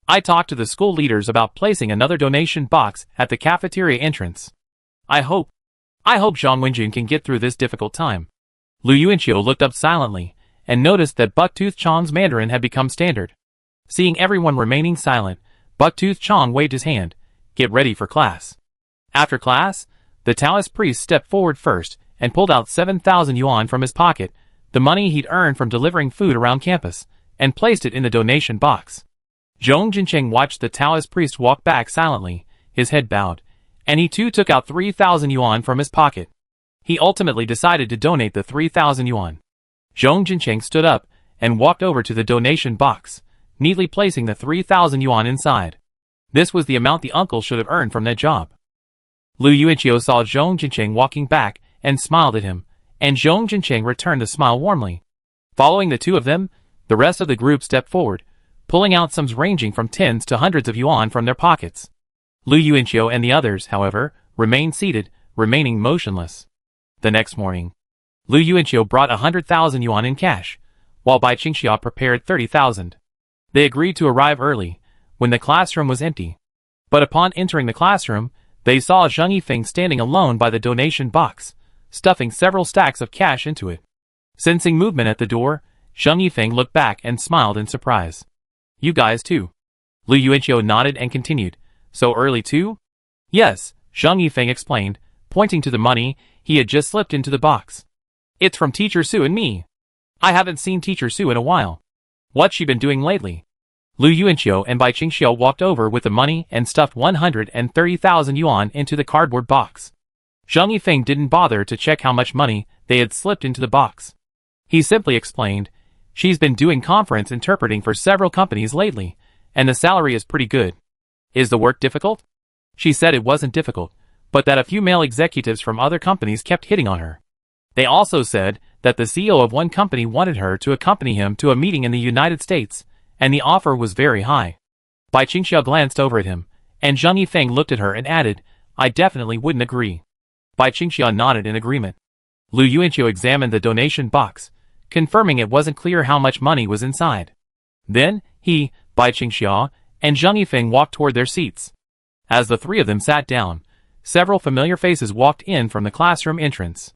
I talked to the school leaders about placing another donation box at the cafeteria entrance. I hope Zhang Wenjun can get through this difficult time." Lu Yuanqiu looked up silently and noticed that Bucktooth Chong's Mandarin had become standard. Seeing everyone remaining silent, Bucktooth Chong waved his hand. "Get ready for class." After class, the Taoist priest stepped forward first and pulled out 7,000 yuan from his pocket, the money he'd earned from delivering food around campus, and placed it in the donation box. Zhong Jincheng watched the Taoist priest walk back silently, his head bowed, and he too took out 3,000 yuan from his pocket. He ultimately decided to donate the 3,000 yuan. Zhong Jincheng stood up and walked over to the donation box, neatly placing the 3,000 yuan inside. This was the amount the uncle should have earned from that job. Lu Yuanqiu saw Zhong Jincheng walking back and smiled at him, and Zhong Jincheng returned the smile warmly. Following the two of them, the rest of the group stepped forward, pulling out sums ranging from tens to hundreds of yuan from their pockets. Lu Yuanqiu and the others, however, remained seated, remaining motionless. The next morning, Lu Yuanqiu brought 100,000 yuan in cash, while Bai Qingxia prepared 30,000. They agreed to arrive early, when the classroom was empty. But upon entering the classroom, they saw Zhang Yifeng standing alone by the donation box, stuffing several stacks of cash into it. Sensing movement at the door, Zhang Yifeng looked back and smiled in surprise. "You guys too?" Lu Yuanqiu nodded and continued, "So early too?" "Yes," Zhang Yifeng explained, pointing to the money he had just slipped into the box. "It's from Teacher Su and me. I haven't seen Teacher Su in a while. What's she been doing lately?" Lu Yuanqiu and Bai Qingxiu walked over with the money and stuffed 130,000 yuan into the cardboard box. Zhang Yifeng didn't bother to check how much money they had slipped into the box. He simply explained, "She's been doing conference interpreting for several companies lately, and the salary is pretty good." "Is the work difficult?" She said it wasn't difficult, but that a few male executives from other companies kept hitting on her. They also said that the CEO of one company wanted her to accompany him to a meeting in the United States, and the offer was very high. Bai Qingxia glanced over at him, and Zhang Yifeng looked at her and added, "I definitely wouldn't agree." Bai Qingxia nodded in agreement. Lu Yuanqiu examined the donation box, confirming it wasn't clear how much money was inside. Then, he, Bai Qingxia, and Zhang Yifeng walked toward their seats. As the three of them sat down, several familiar faces walked in from the classroom entrance.